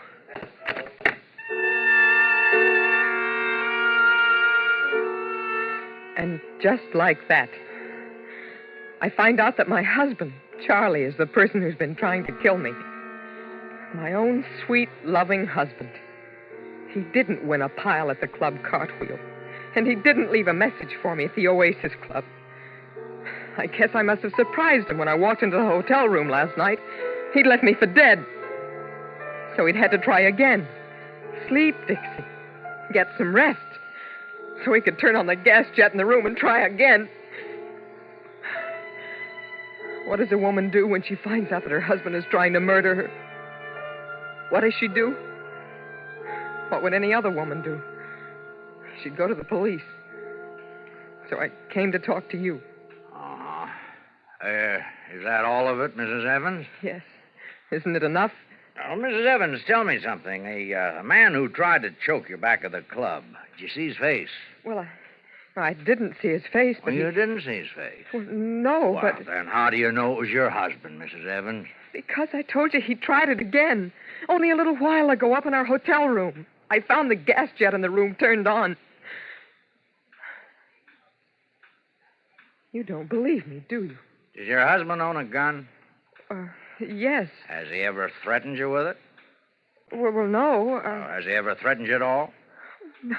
And just like that, I find out that my husband, Charlie, is the person who's been trying to kill me. My own sweet, loving husband. He didn't win a pile at the club cartwheel. And he didn't leave a message for me at the Oasis Club. I guess I must have surprised him when I walked into the hotel room last night. He'd left me for dead. So he'd had to try again. Sleep, Dixie. Get some rest. So he could turn on the gas jet in the room and try again. What does a woman do when she finds out that her husband is trying to murder her? What does she do? What would any other woman do? She'd go to the police. So I came to talk to you. Is that all of it, Mrs. Evans? Yes. Isn't it enough? Oh, Mrs. Evans, tell me something. A man who tried to choke you back at the club, did you see his face? Well, I didn't see his face, but you didn't see his face? Well, no, Well, but... then how do you know it was your husband, Mrs. Evans? Because I told you he tried it again. Only a little while ago up in our hotel room. I found the gas jet in the room turned on. You don't believe me, do you? Does your husband own a gun? Yes. Has he ever threatened you with it? Well, no. Has he ever threatened you at all? No.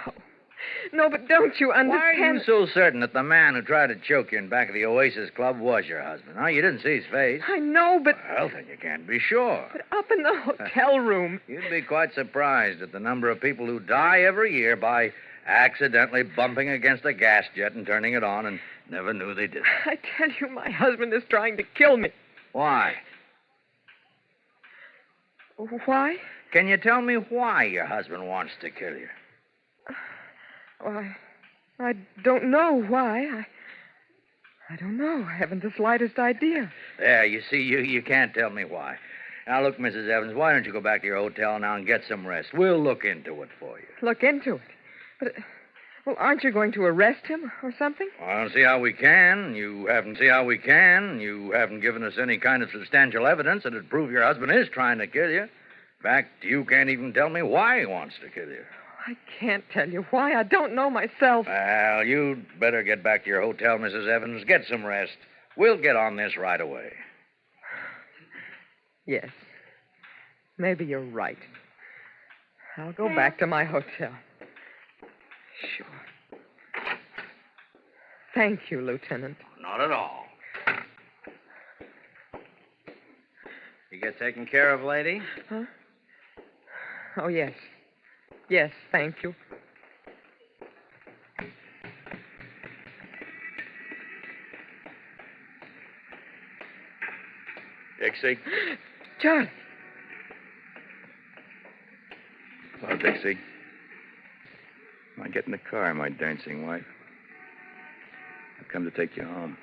No, but don't you understand... Why are you so certain that the man who tried to choke you in back of the Oasis Club was your husband? Huh? You didn't see his face. I know, but... Well, then you can't be sure. But up in the hotel room... You'd be quite surprised at the number of people who die every year by accidentally bumping against a gas jet and turning it on and never knew they did it. I tell you, my husband is trying to kill me. Why? Why? Can you tell me why your husband wants to kill you? Well, I don't know why. I don't know. I haven't the slightest idea. There, you see, you can't tell me why. Now, look, Mrs. Evans, why don't you go back to your hotel now and get some rest? We'll look into it for you. Look into it? But, well, aren't you going to arrest him or something? Well, I don't see how we can. You haven't given us any kind of substantial evidence that would prove your husband is trying to kill you. In fact, you can't even tell me why he wants to kill you. I can't tell you why. I don't know myself. Well, you'd better get back to your hotel, Mrs. Evans. Get some rest. We'll get on this right away. Yes. Maybe you're right. I'll go back to my hotel. Sure. Thank you, Lieutenant. Not at all. You get taken care of, lady? Huh? Oh, yes. Yes, thank you. Dixie? Charlie. Hello, Dixie. I get in the car, my dancing wife. I've come to take you home.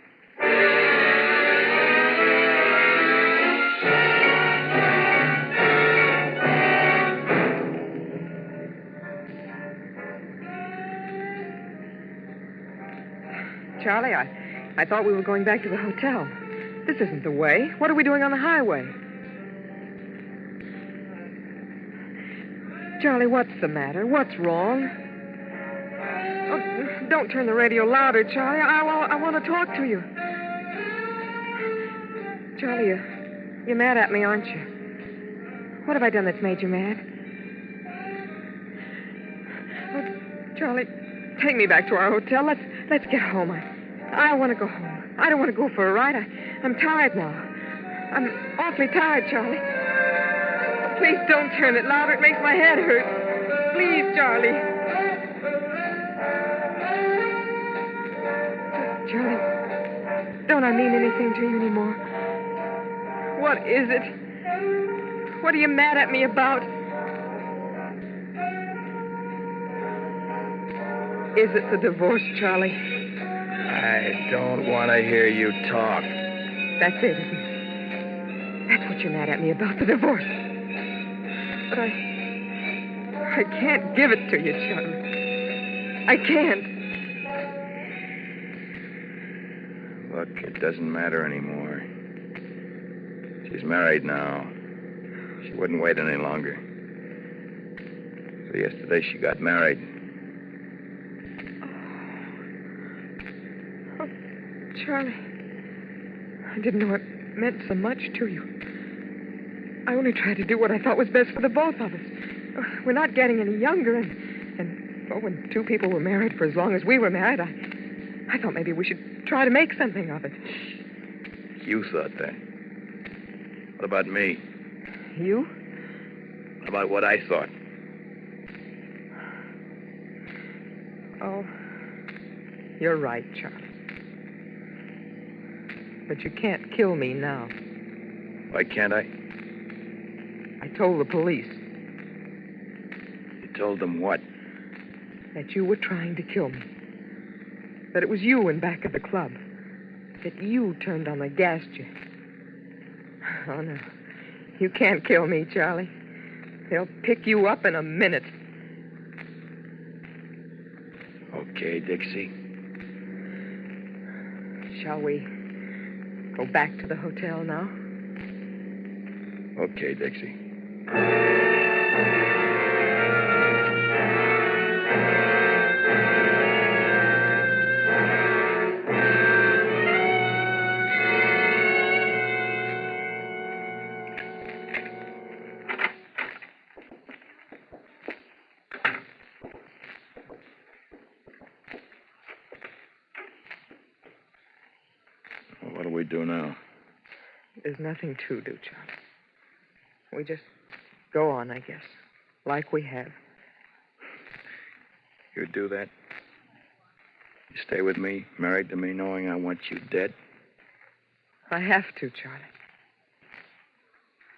Charlie, I thought we were going back to the hotel. This isn't the way. What are we doing on the highway? Charlie, what's the matter? What's wrong? Oh, don't turn the radio louder, Charlie. I want to talk to you. Charlie, you're mad at me, aren't you? What have I done that's made you mad? Oh, Charlie, take me back to our hotel. Let's get home. I want to go home. I don't want to go for a ride. I'm tired now. I'm awfully tired, Charlie. Please don't turn it louder. It makes my head hurt. Please, Charlie. Charlie, don't I mean anything to you anymore? What is it? What are you mad at me about? Is it the divorce, Charlie? I don't want to hear you talk. That's it, isn't it? That's what you're mad at me about, the divorce. But I can't give it to you, Charlie. I can't. Look, it doesn't matter anymore. She's married now. She wouldn't wait any longer. So yesterday she got married. Oh, Charlie, I didn't know it meant so much to you. I only tried to do what I thought was best for the both of us. We're not getting any younger, and when two people were married for as long as we were married, I thought maybe we should try to make something of it. You thought that. What about me? You? What about what I thought? Oh, you're right, Charlie. But you can't kill me now. Why can't I? I told the police. You told them what? That you were trying to kill me. That it was you in back of the club. That you turned on the gas jet. Oh, no. You can't kill me, Charlie. They'll pick you up in a minute. Okay, Dixie. Shall we go back to the hotel now? Okay, Dixie. What do we do now? There's nothing to do, Charlie. We just go on, I guess, like we have. You do that? You stay with me, married to me, knowing I want you dead? I have to, Charlie.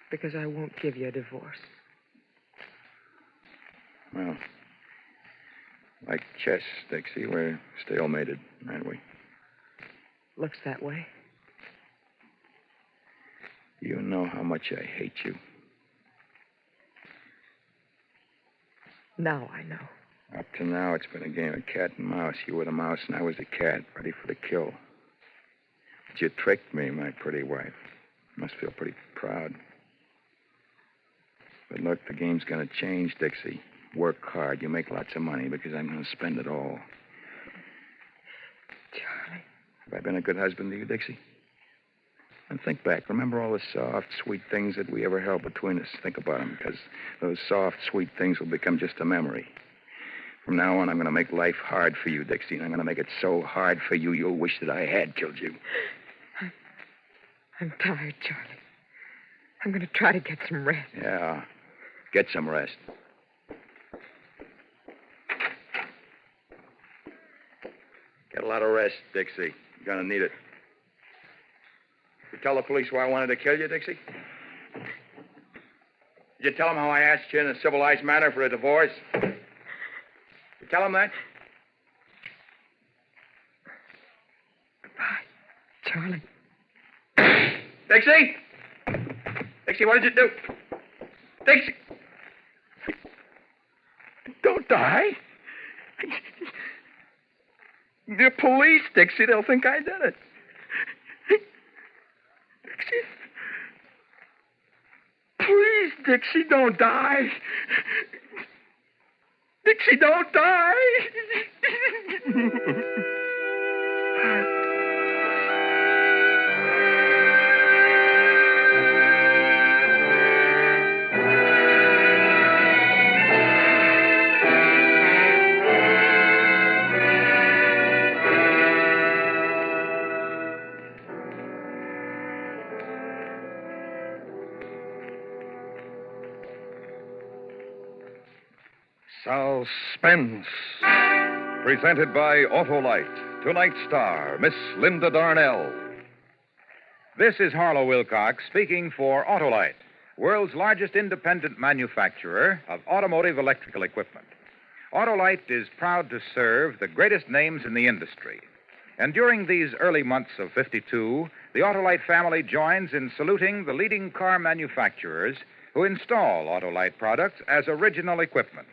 Because I won't give you a divorce. Well, like chess, Dixie, we're stalemated, aren't we? Looks that way. You know how much I hate you. Now I know. Up to now, it's been a game of cat and mouse. You were the mouse and I was the cat, ready for the kill. But you tricked me, my pretty wife. You must feel pretty proud. But look, the game's going to change, Dixie. Work hard. You make lots of money because I'm going to spend it all. Charlie. Have I been a good husband to you, Dixie? And think back. Remember all the soft, sweet things that we ever held between us. Think about them, because those soft, sweet things will become just a memory. From now on, I'm going to make life hard for you, Dixie, and I'm going to make it so hard for you, you'll wish that I had killed you. I'm tired, Charlie. I'm going to try to get some rest. Yeah, get some rest. Get a lot of rest, Dixie. You're going to need it. You tell the police why I wanted to kill you, Dixie? Did you tell them how I asked you in a civilized manner for a divorce? You tell them that? Goodbye, Charlie. Dixie! Dixie, what did you do? Dixie! Don't die. The police, Dixie, they'll think I did it. Dixie. Please, Dixie, don't die. Dixie, don't die. Suspense. Presented by Autolite. Tonight's star, Miss Linda Darnell. This is Harlow Wilcox speaking for Autolite, world's largest independent manufacturer of automotive electrical equipment. Autolite is proud to serve the greatest names in the industry. And during these early months of '52, the Autolite family joins in saluting the leading car manufacturers who install Autolite products as original equipment.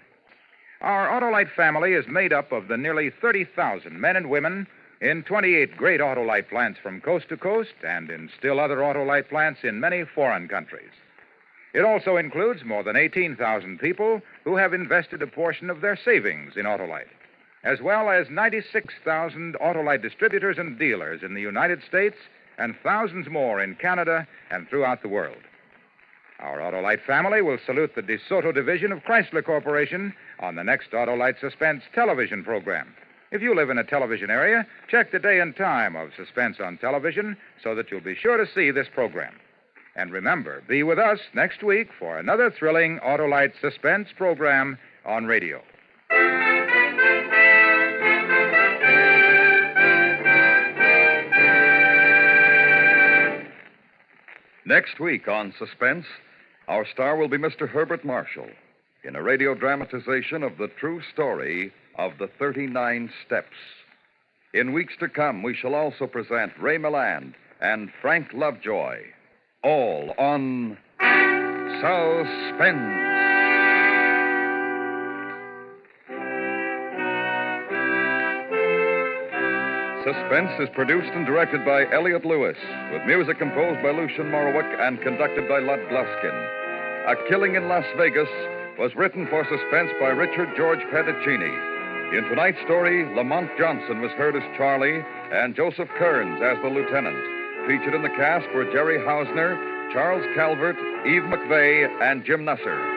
Our Autolite family is made up of the nearly 30,000 men and women in 28 great Autolite plants from coast to coast and in still other Autolite plants in many foreign countries. It also includes more than 18,000 people who have invested a portion of their savings in Autolite, as well as 96,000 Autolite distributors and dealers in the United States and thousands more in Canada and throughout the world. Our Autolite family will salute the DeSoto division of Chrysler Corporation on the next Autolite Suspense television program. If you live in a television area, check the day and time of Suspense on television so that you'll be sure to see this program. And remember, be with us next week for another thrilling Autolite Suspense program on radio. Next week on Suspense, our star will be Mr. Herbert Marshall in a radio dramatization of the true story of the 39 Steps. In weeks to come, we shall also present Ray Milland and Frank Lovejoy, all on Suspense. Suspense is produced and directed by Elliott Lewis, with music composed by Lucien Morawick and conducted by Lud Gluskin. A Killing in Las Vegas was written for Suspense by Richard George Pedicini. In tonight's story, Lamont Johnson was heard as Charlie and Joseph Kearns as the lieutenant. Featured in the cast were Jerry Hausner, Charles Calvert, Eve McVeigh, and Jim Nusser.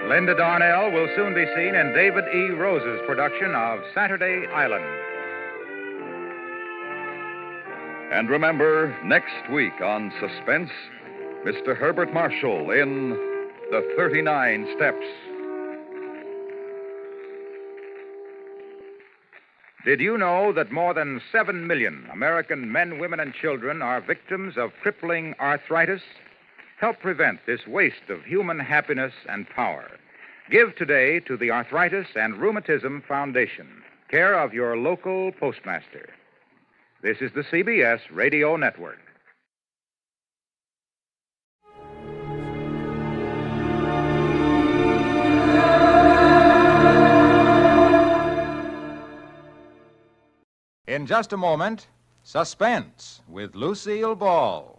Linda Darnell will soon be seen in David E. Rose's production of Saturday Island. And remember, next week on Suspense, Mr. Herbert Marshall in The 39 Steps. Did you know that more than 7 million American men, women, and children are victims of crippling arthritis? Help prevent this waste of human happiness and power. Give today to the Arthritis and Rheumatism Foundation, care of your local postmaster. This is the CBS Radio Network. In just a moment, Suspense with Lucille Ball.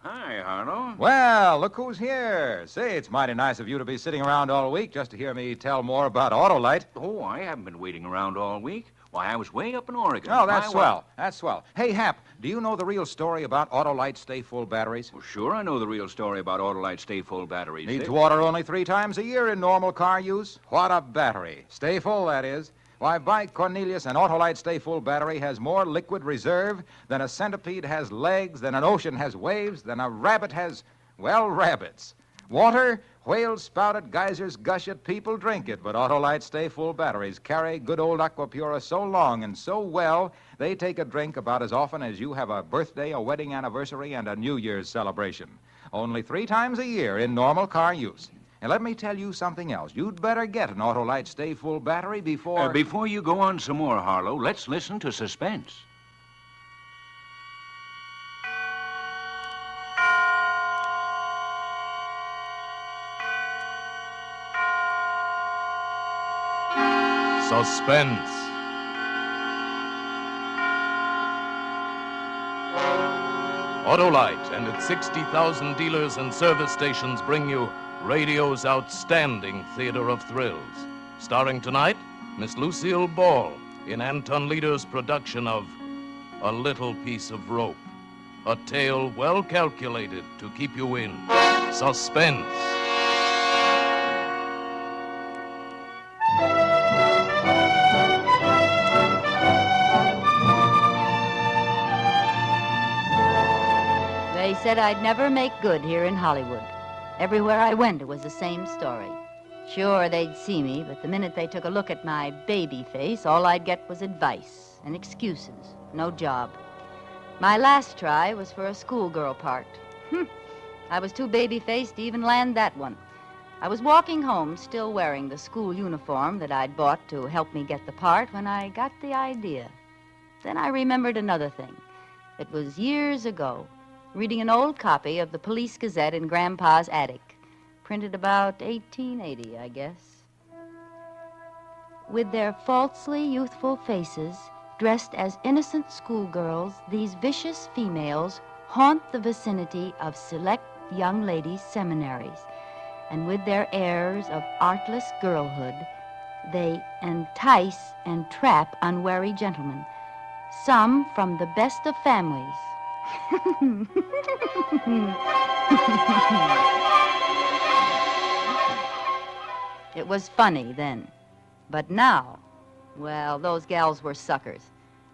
Hi, Harlow. Well, look who's here. Say, it's mighty nice of you to be sitting around all week just to hear me tell more about Autolite. Oh, I haven't been waiting around all week. Why, I was way up in Oregon. Oh, that's swell. That's swell. Hey, Hap, do you know the real story about Autolite Stay-Full batteries? Well, sure, I know the real story about Autolite Stay-Full batteries. Needs water only 3 times a year in normal car use. What a battery. Stay full, that is. Why, by Cornelius, an Autolite Stay-Full battery has more liquid reserve than a centipede has legs, than an ocean has waves, than a rabbit has, well, rabbits. Water, whales spout it, geysers gush it, people drink it, but Autolite Stay-Full batteries carry good old Aquapura so long and so well, they take a drink about as often as you have a birthday, a wedding anniversary, and a New Year's celebration. Only 3 times a year in normal car use. And let me tell you something else. You'd better get an Autolite Stay-Full battery before... Before you go on some more, Harlow, let's listen to Suspense. Suspense. Autolite and its 60,000 dealers and service stations bring you radio's outstanding theater of thrills. Starring tonight, Miss Lucille Ball in Anton Leder's production of A Little Piece of Rope. A tale well calculated to keep you in suspense. They said I'd never make good here in Hollywood. Everywhere I went, it was the same story. Sure, they'd see me, but the minute they took a look at my baby face, all I'd get was advice and excuses. No job. My last try was for a schoolgirl part. I was too baby-faced to even land that one. I was walking home, still wearing the school uniform that I'd bought to help me get the part, when I got the idea. Then I remembered another thing. It was years ago. reading an old copy of the Police Gazette in Grandpa's attic. Printed about 1880, I guess. With their falsely youthful faces, dressed as innocent schoolgirls, these vicious females haunt the vicinity of select young ladies' seminaries. And with their airs of artless girlhood, they entice and trap unwary gentlemen, some from the best of families. It was funny then, but now, well, those gals were suckers.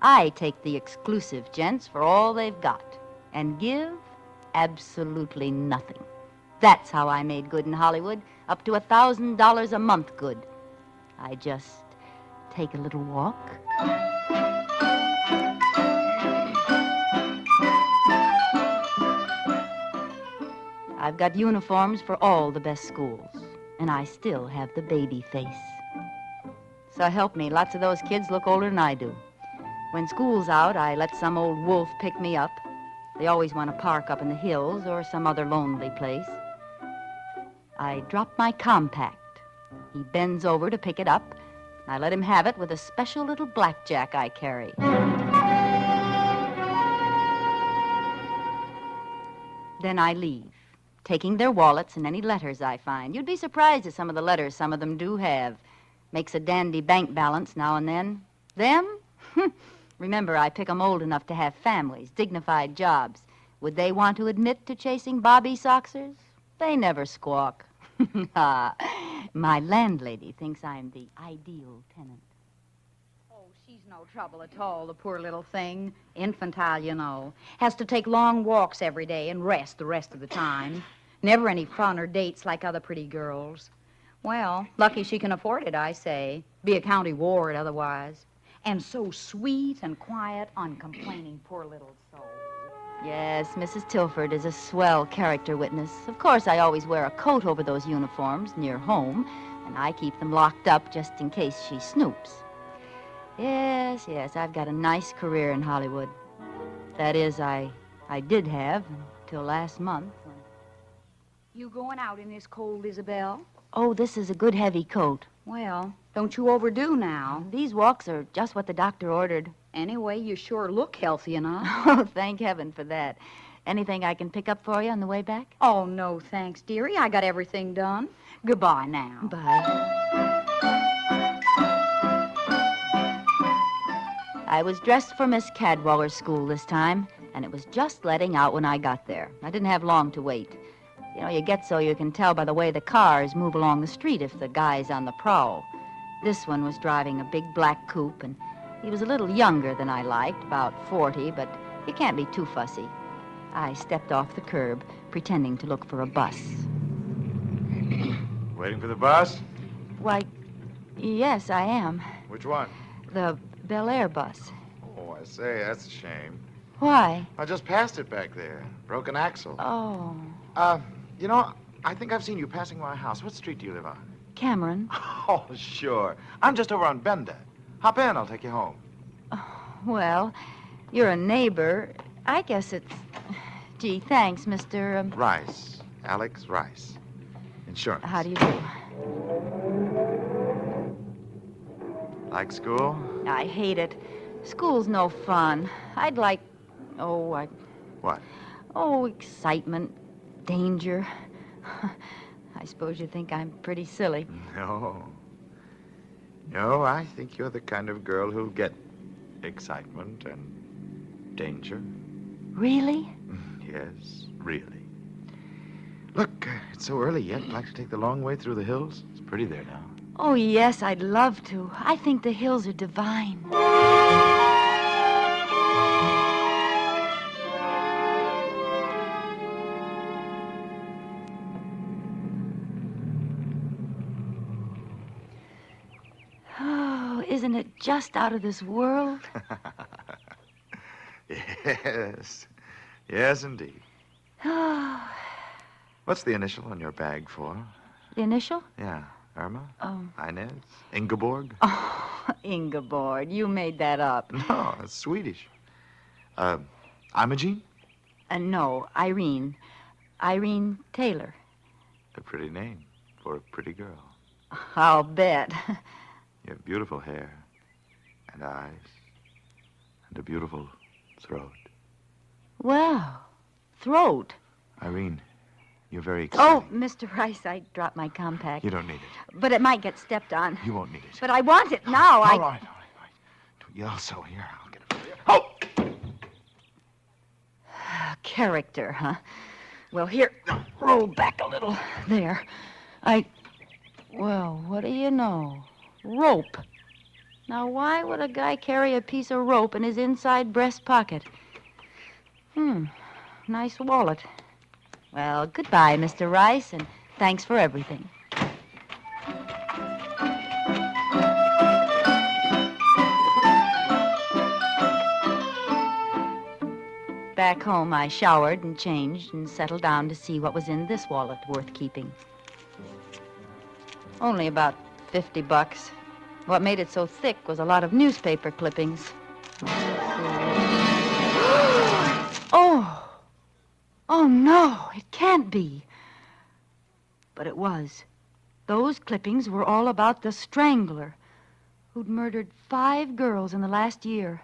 I take the exclusive gents for all they've got and give absolutely nothing. That's how I made good in Hollywood, up to $1,000 a month good. I just take a little walk. I've got uniforms for all the best schools, and I still have the baby face. So help me, lots of those kids look older than I do. When school's out, I let some old wolf pick me up. They always want to park up in the hills or some other lonely place. I drop my compact. He bends over to pick it up. I let him have it with a special little blackjack I carry. Then I leave, taking their wallets and any letters I find. You'd be surprised at some of the letters some of them do have. Makes a dandy bank balance now and then. Them? Remember, I pick 'em old enough to have families, dignified jobs. Would they want to admit to chasing bobby soxers? They never squawk. My landlady thinks I'm the ideal tenant. Oh, she's no trouble at all, the poor little thing. Infantile, you know. Has to take long walks every day and rest the rest of the time. Never any fun or dates like other pretty girls. Well, lucky she can afford it, I say. Be a county ward otherwise. And so sweet and quiet, uncomplaining, poor little soul. Yes, Mrs. Tilford is a swell character witness. Of course, I always wear a coat over those uniforms near home, and I keep them locked up just in case she snoops. Yes, I've got a nice career in Hollywood. That is, I did have until last month. You going out in this cold, Isabel? Oh, this is a good heavy coat. Well, don't you overdo now. These walks are just what the doctor ordered. Anyway, you sure look healthy enough. Oh, thank heaven for that. Anything I can pick up for you on the way back? Oh, no, thanks, dearie. I got everything done. Goodbye now. Bye. I was dressed for Miss Cadwaller's school this time, and it was just letting out when I got there. I didn't have long to wait. You know, you get so you can tell by the way the cars move along the street if the guy's on the prowl. This one was driving a big black coupe, and he was a little younger than I liked, about 40, but you can't be too fussy. I stepped off the curb, pretending to look for a bus. Waiting for the bus? Why, yes, I am. Which one? The Bel Air bus. Oh, I say, that's a shame. Why? I just passed it back there. Broke an axle. Oh. You know, I think I've seen you passing my house. What street do you live on? Cameron. Oh, sure. I'm just over on Benda. Hop in, I'll take you home. Well, you're a neighbor. I guess it's... Gee, thanks, Mr. Rice. Alex Rice. Insurance. How do you do? Like school? I hate it. School's no fun. I'd like... What? Oh, excitement. Danger. I suppose you think I'm pretty silly. No. No, I think you're the kind of girl who'll get excitement and danger. Really? Yes, really. Look, it's so early yet. I'd like to take the long way through the hills. It's pretty there now. Oh, yes, I'd love to. I think the hills are divine. Isn't it just out of this world? Yes. Yes, indeed. What's the initial on your bag for? The initial? Yeah. Irma? Oh. Inez? Ingeborg? Oh, Ingeborg. You made that up. No, it's Swedish. Imogene? No, Irene. Irene Taylor. A pretty name for a pretty girl. I'll bet. You have beautiful hair and eyes and a beautiful throat. Well, throat. Irene, you're very exciting. Oh, Mr. Rice, I dropped my compact. You don't need it. But it might get stepped on. You won't need it. But I want it now. All right. Don't yell so. Here, I'll get it for you. Oh! Character, huh? Well, here, roll back a little. There. Well, what do you know? Rope. Now, why would a guy carry a piece of rope in his inside breast pocket? Nice wallet. Well, goodbye, Mr. Rice, and thanks for everything. Back home, I showered and changed and settled down to see what was in this wallet worth keeping. Only about $50. What made it so thick was a lot of newspaper clippings. Oh, no, it can't be. But it was. Those clippings were all about the strangler who'd murdered 5 girls in the last year,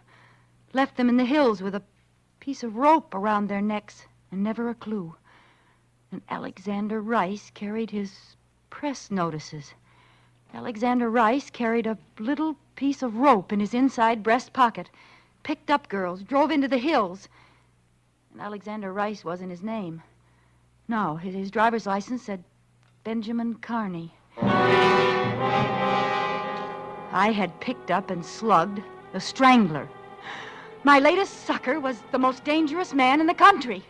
left them in the hills with a piece of rope around their necks and never a clue. And Alexander Rice carried his press notices. Alexander Rice carried a little piece of rope in his inside breast pocket, picked up girls, drove into the hills. And Alexander Rice wasn't his name. No, his driver's license said Benjamin Carney. I had picked up and slugged the strangler. My latest sucker was the most dangerous man in the country.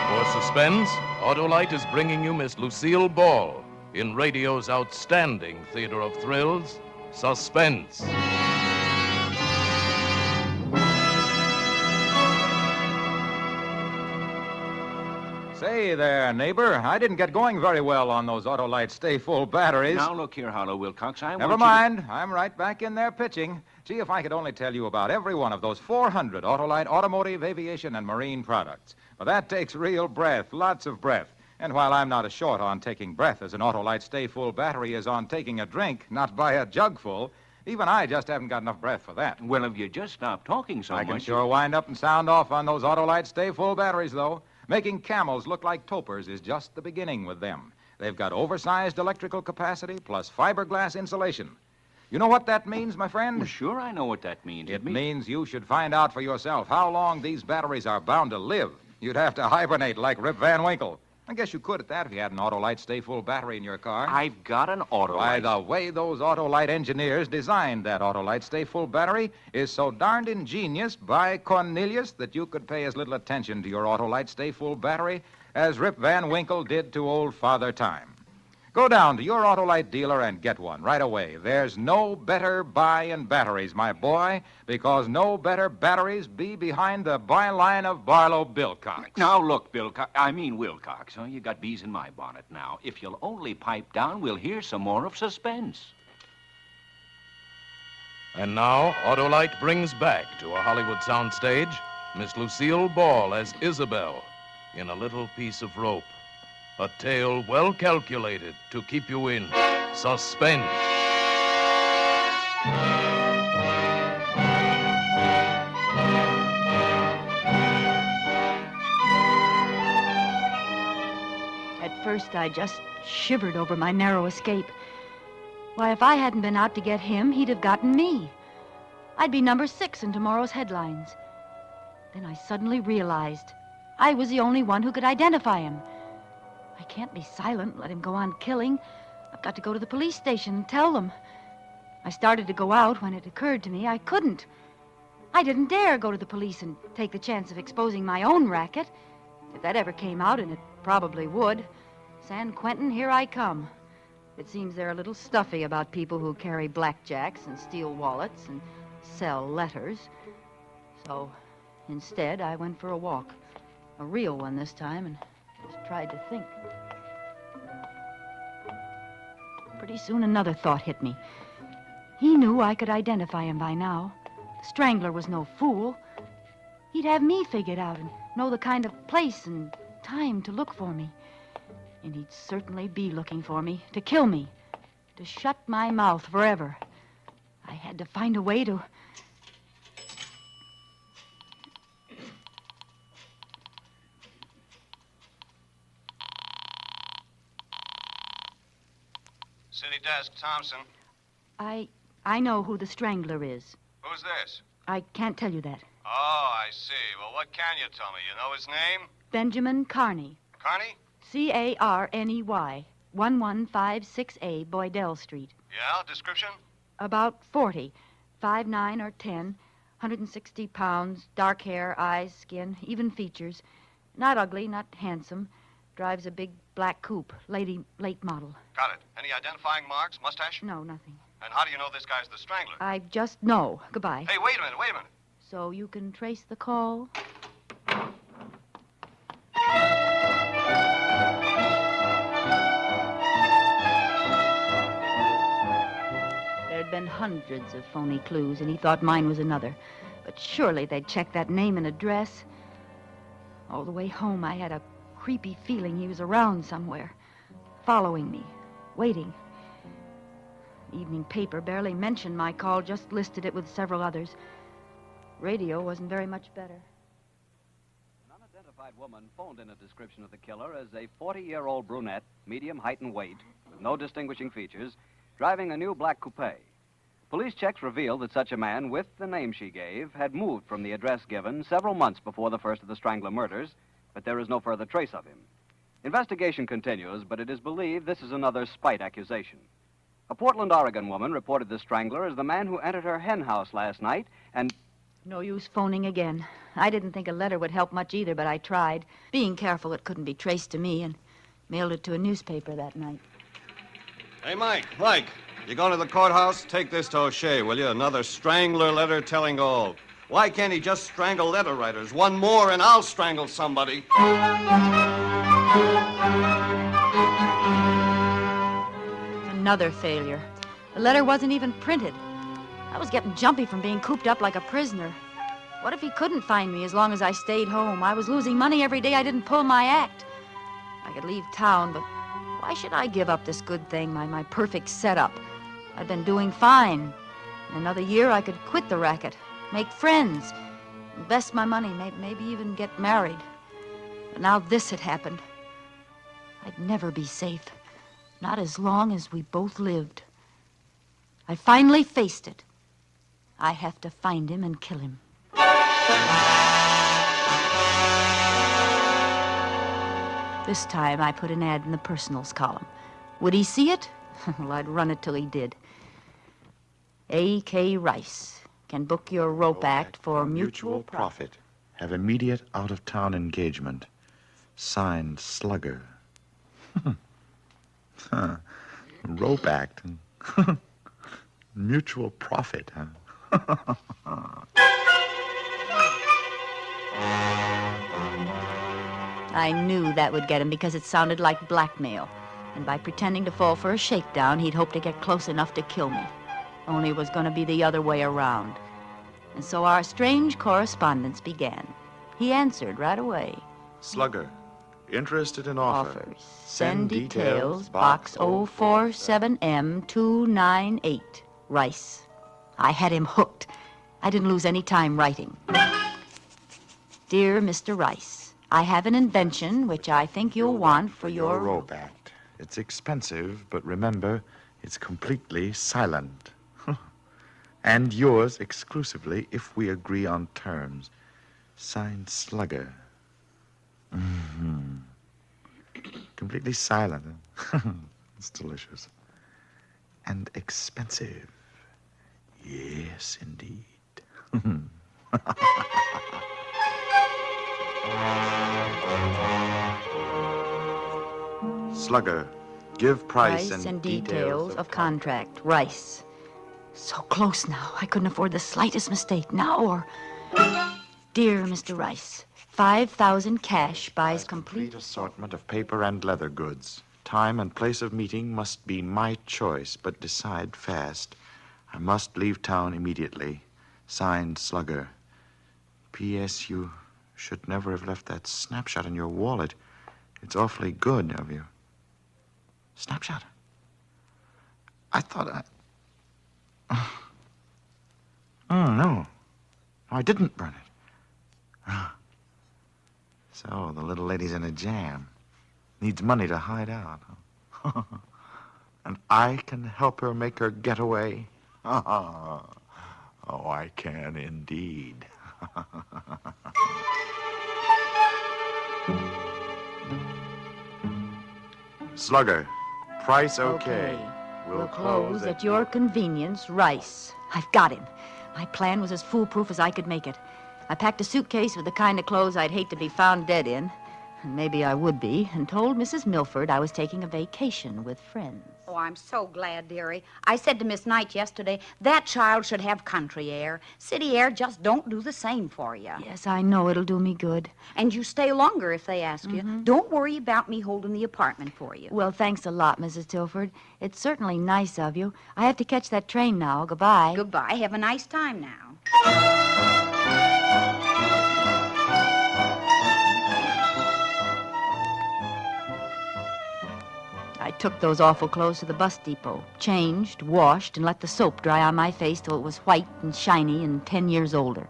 For Suspense, Autolite is bringing you Miss Lucille Ball in radio's outstanding theater of thrills, Suspense. Say there, neighbor. I didn't get going very well on those Autolite stay-full batteries. Now, look here, Harlow Wilcox. Never mind. I'm right back in there pitching. Gee, if I could only tell you about every one of those 400 Autolite automotive, aviation, and marine products. Well, that takes real breath, lots of breath. And while I'm not as short on taking breath as an Autolite stay-full battery is on taking a drink, not by a jug full, even I just haven't got enough breath for that. Well, if you just stop talking so much... I can sure wind up and sound off on those Autolite stay-full batteries, though. Making camels look like topers is just the beginning with them. They've got oversized electrical capacity plus fiberglass insulation. You know what that means, my friend? Well, sure, I know what that means. It means you should find out for yourself how long these batteries are bound to live. You'd have to hibernate like Rip Van Winkle. I guess you could at that if you had an Autolite stay-full battery in your car. I've got an Autolite. By the way those Autolite engineers designed that Autolite stay-full battery is so darned ingenious by Cornelius that you could pay as little attention to your Autolite stay-full battery as Rip Van Winkle did to old Father Time. Go down to your Autolite dealer and get one right away. There's no better buy in batteries, my boy, because no better batteries be behind the byline of Barlow Bilcox. Now, look, Wilcox. Oh, you got bees in my bonnet now. If you'll only pipe down, we'll hear some more of Suspense. And now, Autolite brings back to a Hollywood soundstage Miss Lucille Ball as Isabel in A Little Piece of Rope. A tale well calculated to keep you in suspense. At first, I just shivered over my narrow escape. Why, if I hadn't been out to get him, he'd have gotten me. I'd be number 6 in tomorrow's headlines. Then I suddenly realized I was the only one who could identify him. I can't be silent and let him go on killing. I've got to go to the police station and tell them. I started to go out when it occurred to me I couldn't. I didn't dare go to the police and take the chance of exposing my own racket. If that ever came out, and it probably would, San Quentin, here I come. It seems they're a little stuffy about people who carry blackjacks and steal wallets and sell letters. So instead, I went for a walk. A real one this time, and just tried to think. Pretty soon another thought hit me. He knew I could identify him by now. The strangler was no fool. He'd have me figured out and know the kind of place and time to look for me. And he'd certainly be looking for me, to kill me, to shut my mouth forever. I had to find a way to... City desk, Thompson. I know who the strangler is. Who's this? I can't tell you that. Oh, I see. Well, what can you tell me? You know his name? Benjamin Carney. Carney? Carney, 11568 Boydell Street. Yeah, description? About 40, 5'9" or 10, 160 pounds, dark hair, eyes, skin, even features. Not ugly, not handsome. Drives a big black coupe, late model. Got it. Any identifying marks? Mustache? No, nothing. And how do you know this guy's the strangler? I just know. Goodbye. Hey, wait a minute. So you can trace the call? There'd been hundreds of phony clues, and he thought mine was another. But surely they'd check that name and address. All the way home, I had a creepy feeling he was around somewhere, following me, waiting. The evening paper barely mentioned my call, just listed it with several others. Radio wasn't very much better. An unidentified woman phoned in a description of the killer as a 40-year-old brunette, medium height and weight, with no distinguishing features, driving a new black coupe. Police checks revealed that such a man, with the name she gave, had moved from the address given several months before the first of the Strangler murders, but there is no further trace of him. Investigation continues, but it is believed this is another spite accusation. A Portland, Oregon woman reported the Strangler as the man who entered her hen house last night and... No use phoning again. I didn't think a letter would help much either, but I tried. Being careful it couldn't be traced to me, and mailed it to a newspaper that night. Hey, Mike, you going to the courthouse? Take this to O'Shea, will you? Another Strangler letter telling all. Why can't he just strangle letter writers? One more and I'll strangle somebody. Another failure. The letter wasn't even printed. I was getting jumpy from being cooped up like a prisoner. What if he couldn't find me as long as I stayed home? I was losing money every day I didn't pull my act. I could leave town, but why should I give up this good thing, my perfect setup? I'd been doing fine. In another year, I could quit the racket, make friends, invest my money, maybe even get married. But now this had happened. I'd never be safe, not as long as we both lived. I finally faced it. I have to find him and kill him. This time I put an ad in the personals column. Would he see it? Well, I'd run it till he did. A.K. Rice can book your rope act for mutual profit. Have immediate out-of-town engagement. Signed, Slugger. Rope act. Mutual profit, huh? I knew that would get him because it sounded like blackmail. And by pretending to fall for a shakedown, he'd hope to get close enough to kill me. Only it was going to be the other way around. And so our strange correspondence began. He answered right away. Slugger, interested in offer. Offers. Send details, box 047M298. Rice. I had him hooked. I didn't lose any time writing. Dear Mr. Rice, I have an invention which I think you'll want for your rope act. It's expensive, but remember, it's completely silent. And yours exclusively if we agree on terms. Signed, Slugger. Mm-hmm. Completely silent. It's delicious. And expensive. Yes, indeed. Slugger, give price and details of contract. Rice. So close now. I couldn't afford the slightest mistake now or... Dear Mr. Rice, 5,000 cash buys complete assortment of paper and leather goods. Time and place of meeting must be my choice, but decide fast. I must leave town immediately. Signed, Slugger. P.S. You should never have left that snapshot in your wallet. It's awfully good of you. Snapshot? I thought Oh, no. I didn't burn it. So, the little lady's in a jam. Needs money to hide out. And I can help her make her getaway? Oh, I can indeed. Slugger, price okay. We'll close at your convenience, Rice. I've got him. My plan was as foolproof as I could make it. I packed a suitcase with the kind of clothes I'd hate to be found dead in, and maybe I would be, and told Mrs. Milford I was taking a vacation with friends. Oh, I'm so glad, dearie. I said to Miss Knight yesterday, that child should have country air. City air just don't do the same for you. Yes, I know it'll do me good. And you stay longer if they ask you. Don't worry about me holding the apartment for you. Well, thanks a lot, Mrs. Tilford. It's certainly nice of you. I have to catch that train now. Goodbye. Goodbye. Have a nice time now. I took those awful clothes to the bus depot, changed, washed, and let the soap dry on my face till it was white and shiny and 10 years older.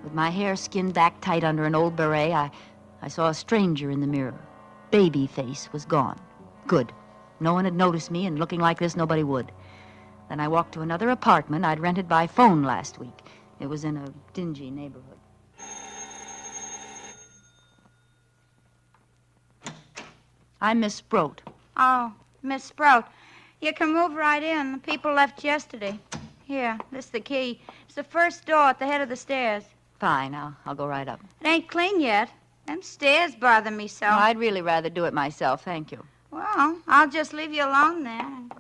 With my hair skinned back tight under an old beret, I saw a stranger in the mirror. Baby face was gone. Good. No one had noticed me, and looking like this, nobody would. Then I walked to another apartment I'd rented by phone last week. It was in a dingy neighborhood. I'm Miss Sproat. Oh, Miss Sprout, you can move right in. The people left yesterday. Here, this is the key. It's the first door at the head of the stairs. Fine, I'll go right up. It ain't clean yet. Them stairs bother me so. No, I'd really rather do it myself, thank you. Well, I'll just leave you alone then.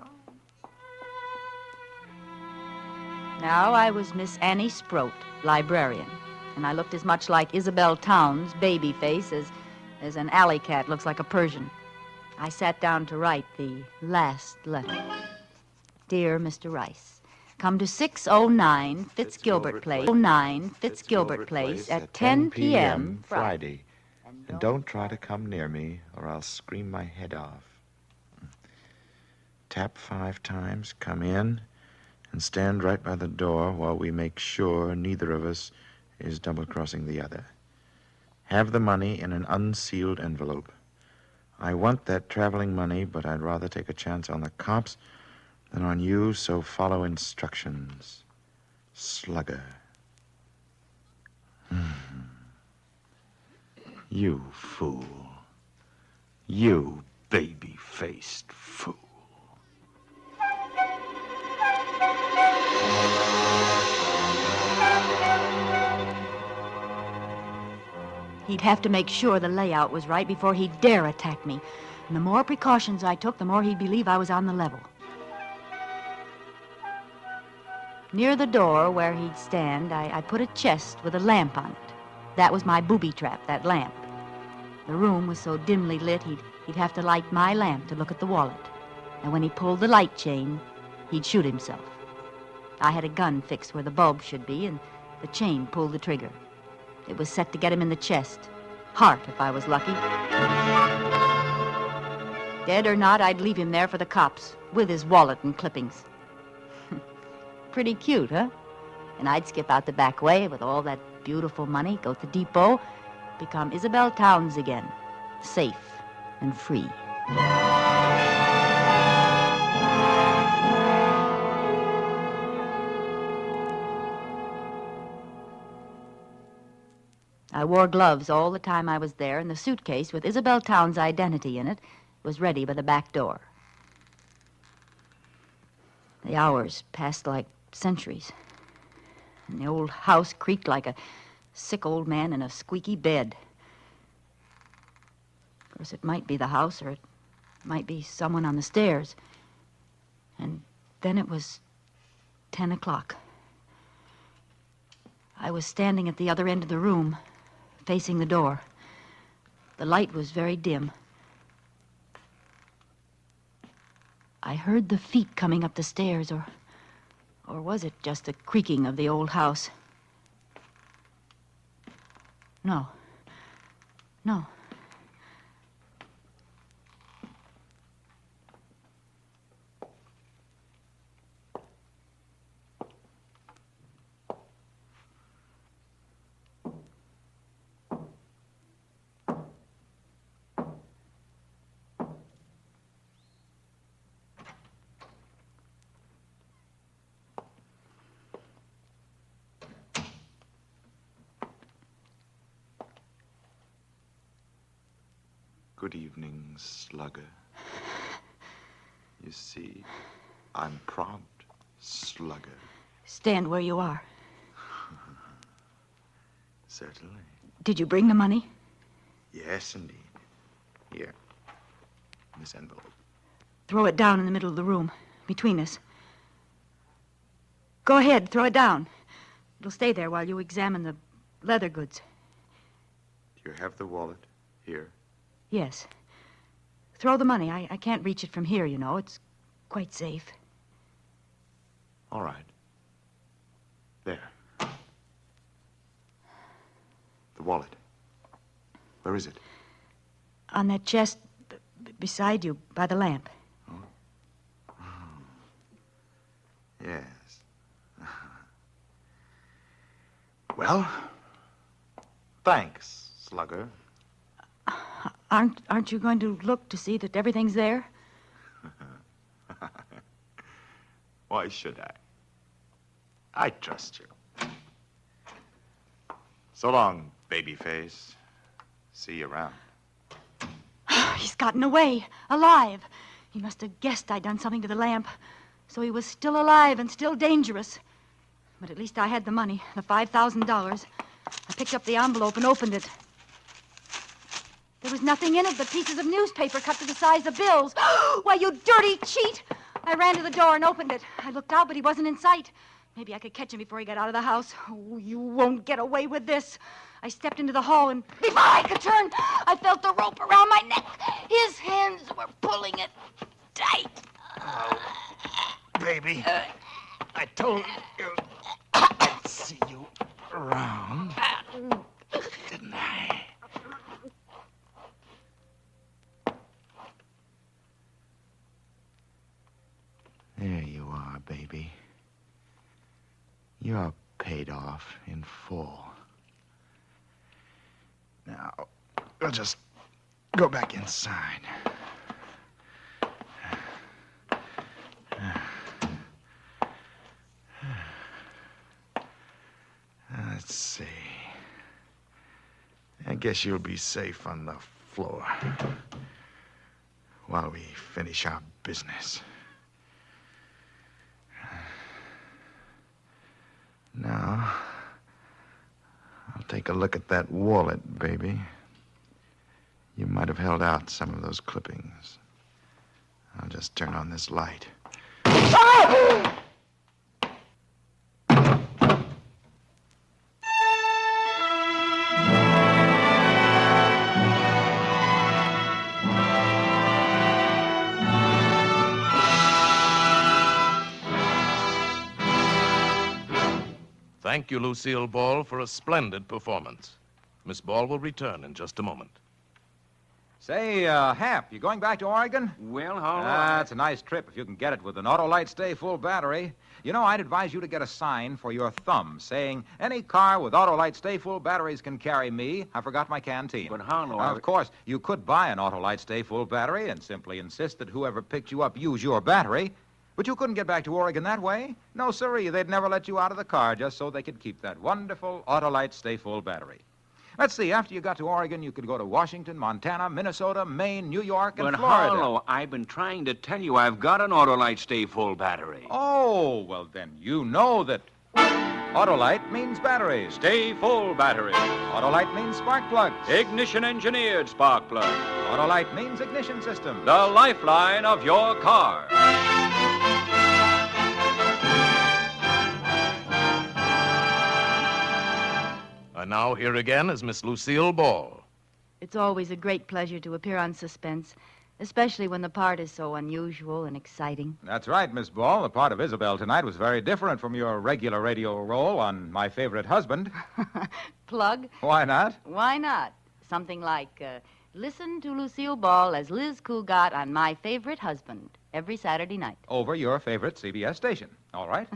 Now I was Miss Annie Sproat, librarian, and I looked as much like Isabel Towns' baby face as an alley cat looks like a Persian. I sat down to write the last letter. Dear Mr. Rice, come to 609 Fitzgilbert Place, 09 Fitzgilbert Place at 10 p.m. Friday. And don't try to come near me, or I'll scream my head off. Tap 5 times, come in, and stand right by the door while we make sure neither of us is double-crossing the other. Have the money in an unsealed envelope. I want that traveling money, but I'd rather take a chance on the cops than on you, so follow instructions. Slugger. You fool. You baby-faced fool. He'd have to make sure the layout was right before he'd dare attack me. And the more precautions I took, the more he'd believe I was on the level. Near the door where he'd stand, I put a chest with a lamp on it. That was my booby trap, that lamp. The room was so dimly lit, he'd have to light my lamp to look at the wallet. And when he pulled the light chain, he'd shoot himself. I had a gun fixed where the bulb should be, and the chain pulled the trigger. It was set to get him in the chest. Heart, if I was lucky. Dead or not, I'd leave him there for the cops, with his wallet and clippings. Pretty cute, huh? And I'd skip out the back way with all that beautiful money, go to the depot, become Isabel Towns again, safe and free. I wore gloves all the time I was there, and the suitcase with Isabel Towns' identity in it was ready by the back door. The hours passed like centuries, and the old house creaked like a sick old man in a squeaky bed. Of course, it might be the house, or it might be someone on the stairs. And then it was 10 o'clock. I was standing at the other end of the room, facing the door. The light was very dim. I heard the feet coming up the stairs, or Or was it just the creaking of the old house? No. No. Good evening, slugger. You see, I'm prompt, slugger. Stand where you are. Certainly. Did you bring the money? Yes, indeed. Here, this envelope. Throw it down in the middle of the room, between us. Go ahead, throw it down. It'll stay there while you examine the leather goods. Do you have the wallet? Here. Yes. Throw the money. I can't reach it from here, you know. It's quite safe. All right. There. The wallet. Where is it? On that chest beside you, by the lamp. Yes. Well, thanks, slugger. Aren't you going to look to see that everything's there? Why should I? I trust you. So long, babyface. See you around. He's gotten away, alive. He must have guessed I'd done something to the lamp. So he was still alive and still dangerous. But at least I had the money, the $5,000. I picked up the envelope and opened it. There was nothing in it but pieces of newspaper cut to the size of bills. Why, you dirty cheat! I ran to the door and opened it. I looked out, but he wasn't in sight. Maybe I could catch him before he got out of the house. Oh, you won't get away with this. I stepped into the hall, and before I could turn, I felt the rope around my neck. His hands were pulling it tight. Oh, baby. I told you I'd see you around. Didn't I? There you are, baby. You're paid off in full. Now, we'll just go back inside. Let's see. I guess you'll be safe on the floor while we finish our business. Now, I'll take a look at that wallet, baby. You might have held out some of those clippings. I'll just turn on this light. Ah! Thank you, Lucille Ball, for a splendid performance. Miss Ball will return in just a moment. Say, Hap, you going back to Oregon? Well, how long? That's a nice trip if you can get it with an Autolite Stay Full battery. You know, I'd advise you to get a sign for your thumb saying, any car with Autolite Stay Full batteries can carry me. I forgot my canteen. But how long? Of course, you could buy an Autolite Stay Full battery and simply insist that whoever picked you up use your battery. But you couldn't get back to Oregon that way. No, sirree, they'd never let you out of the car just so they could keep that wonderful Autolite Stay Full battery. Let's see, after you got to Oregon, you could go to Washington, Montana, Minnesota, Maine, New York, and But Florida. Harlow, I've been trying to tell you I've got an Autolite Stay Full battery. Oh, well, then you know that Autolite means batteries. Stay Full battery. Autolite means spark plugs. Ignition engineered spark plug. Autolite means ignition system. The lifeline of your car. And now here again is Miss Lucille Ball. It's always a great pleasure to appear on Suspense. especially when the part is so unusual and exciting. That's right, Miss Ball. The part of Isabel tonight was very different from your regular radio role on My Favorite Husband. Plug? Why not? Why not? Something like, listen to Lucille Ball as Liz Cougat on My Favorite Husband every Saturday night. Over your favorite CBS station. All right?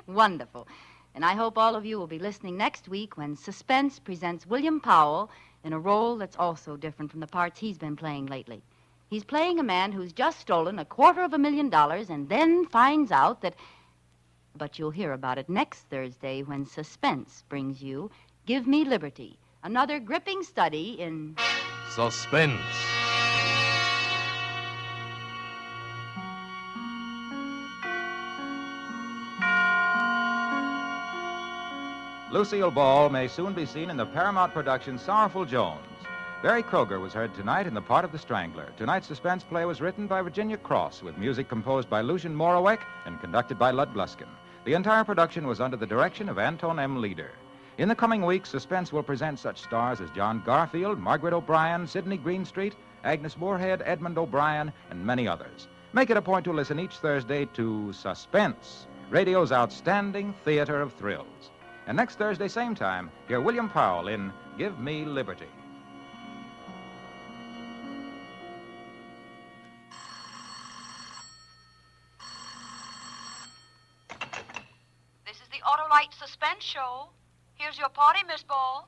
Wonderful. And I hope all of you will be listening next week when Suspense presents William Powell in a role that's also different from the parts he's been playing lately. He's playing a man who's just stolen $250,000 and then finds out that... But you'll hear about it next Thursday when Suspense brings you Give Me Liberty, another gripping study in... Suspense. Lucille Ball may soon be seen in the Paramount production Sorrowful Jones. Barry Kroger was heard tonight in the part of the Strangler. Tonight's suspense play was written by Virginia Cross, with music composed by Lucian Morawek and conducted by Lud Gluskin. The entire production was under the direction of Anton M. Leader. In the coming weeks, Suspense will present such stars as John Garfield, Margaret O'Brien, Sidney Greenstreet, Agnes Moorehead, Edmund O'Brien, and many others. Make it a point to listen each Thursday to Suspense, radio's outstanding theater of thrills. And next Thursday, same time, hear William Powell in Give Me Liberty. This is the Autolite Suspense Show. Here's your party, Miss Ball.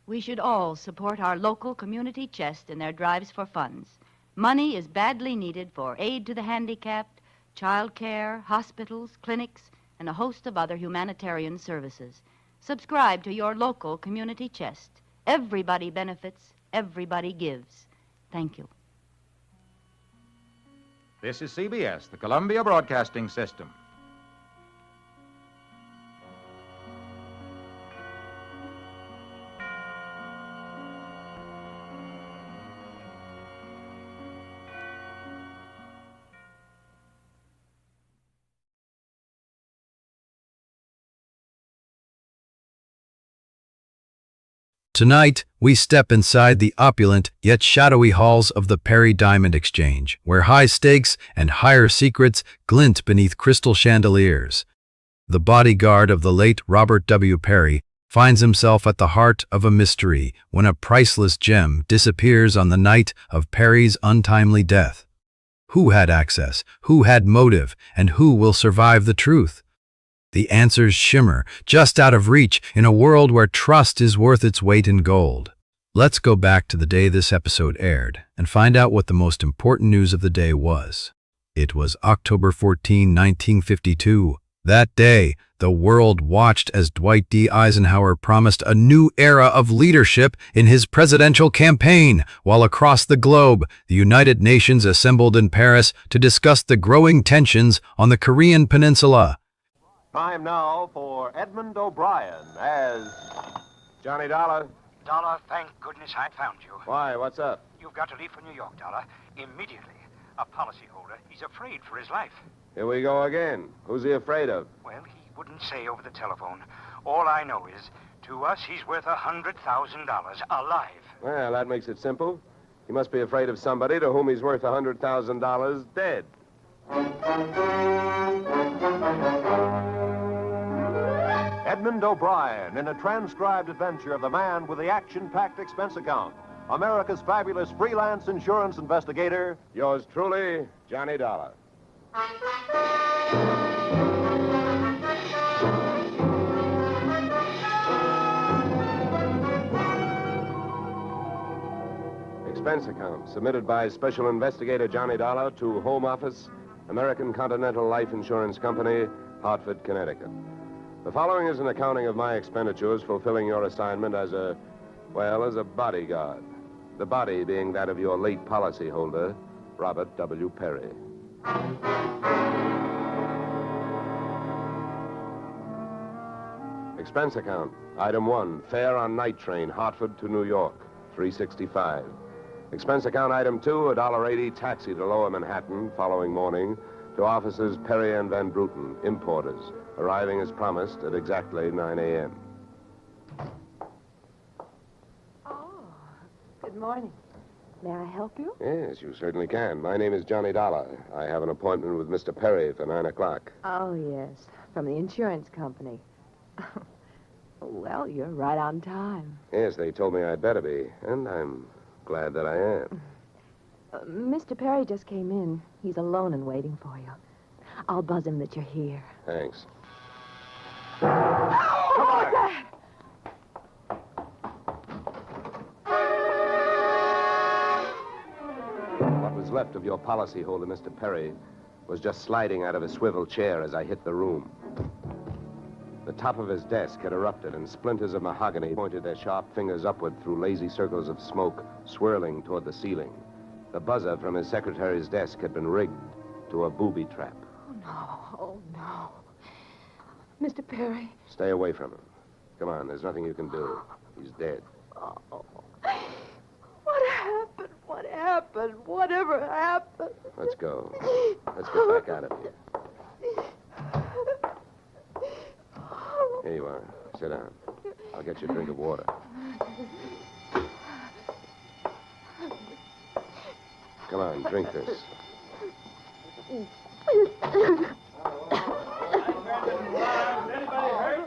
We should all support our local community chest in their drives for funds. Money is badly needed for aid to the handicapped, child care, hospitals, clinics, and a host of other humanitarian services. Subscribe to your local community chest. Everybody benefits, everybody gives. Thank you. This is CBS, the Columbia Broadcasting System. Tonight, we step inside the opulent yet shadowy halls of the Perry Diamond Exchange, where high stakes and higher secrets glint beneath crystal chandeliers. The bodyguard of the late Robert W. Perry finds himself at the heart of a mystery when a priceless gem disappears on the night of Perry's untimely death. Who had access? Who had motive? And who will survive the truth? The answers shimmer, just out of reach, in a world where trust is worth its weight in gold. Let's go back to the day this episode aired and find out what the most important news of the day was. It was October 14, 1952. That day, the world watched as Dwight D. Eisenhower promised a new era of leadership in his presidential campaign, while across the globe, the United Nations assembled in Paris to discuss the growing tensions on the Korean Peninsula. Time now for Edmund O'Brien as Johnny Dollar. Dollar, thank goodness I found you. Why, what's up? You've got to leave for New York, Dollar, immediately. A policyholder, he's afraid for his life. Here we go again. Who's he afraid of? Well, he wouldn't say over the telephone. All I know is, to us, he's worth $100,000 alive. Well, that makes it simple. He must be afraid of somebody to whom he's worth $100,000 dead. Edmund O'Brien in a transcribed adventure of the man with the action-packed expense account. America's fabulous freelance insurance investigator. Yours truly, Johnny Dollar. Expense account submitted by Special Investigator Johnny Dollar to Home Office, American Continental Life Insurance Company, Hartford, Connecticut. The following is an accounting of my expenditures fulfilling your assignment as a bodyguard. The body being that of your late policyholder, Robert W. Perry. Expense account. Item 1, fare on night train, Hartford to New York, $3.65. Expense account item 2, $1.80 taxi to Lower Manhattan following morning to offices Perry and Van Bruten, importers, arriving as promised at exactly 9 a.m. Oh, good morning. May I help you? Yes, you certainly can. My name is Johnny Dollar. I have an appointment with Mr. Perry for 9 o'clock. Oh, yes. From the insurance company. Well, you're right on time. Yes, they told me I'd better be, and I'm glad that I am. Mr. Perry just came in. He's alone and waiting for you. I'll buzz him that you're here. Thanks. What was left of your policyholder, Mr. Perry, was just sliding out of a swivel chair as I hit the room. The top of his desk had erupted, and splinters of mahogany pointed their sharp fingers upward through lazy circles of smoke swirling toward the ceiling. The buzzer from his secretary's desk had been rigged to a booby trap. Oh, no. Mr. Perry. Stay away from him. Come on, there's nothing you can do. He's dead. Oh. What happened? What happened? Whatever happened? Let's go. Let's get back out of here. Here you are. Sit down. I'll get you a drink of water. Come on, drink this.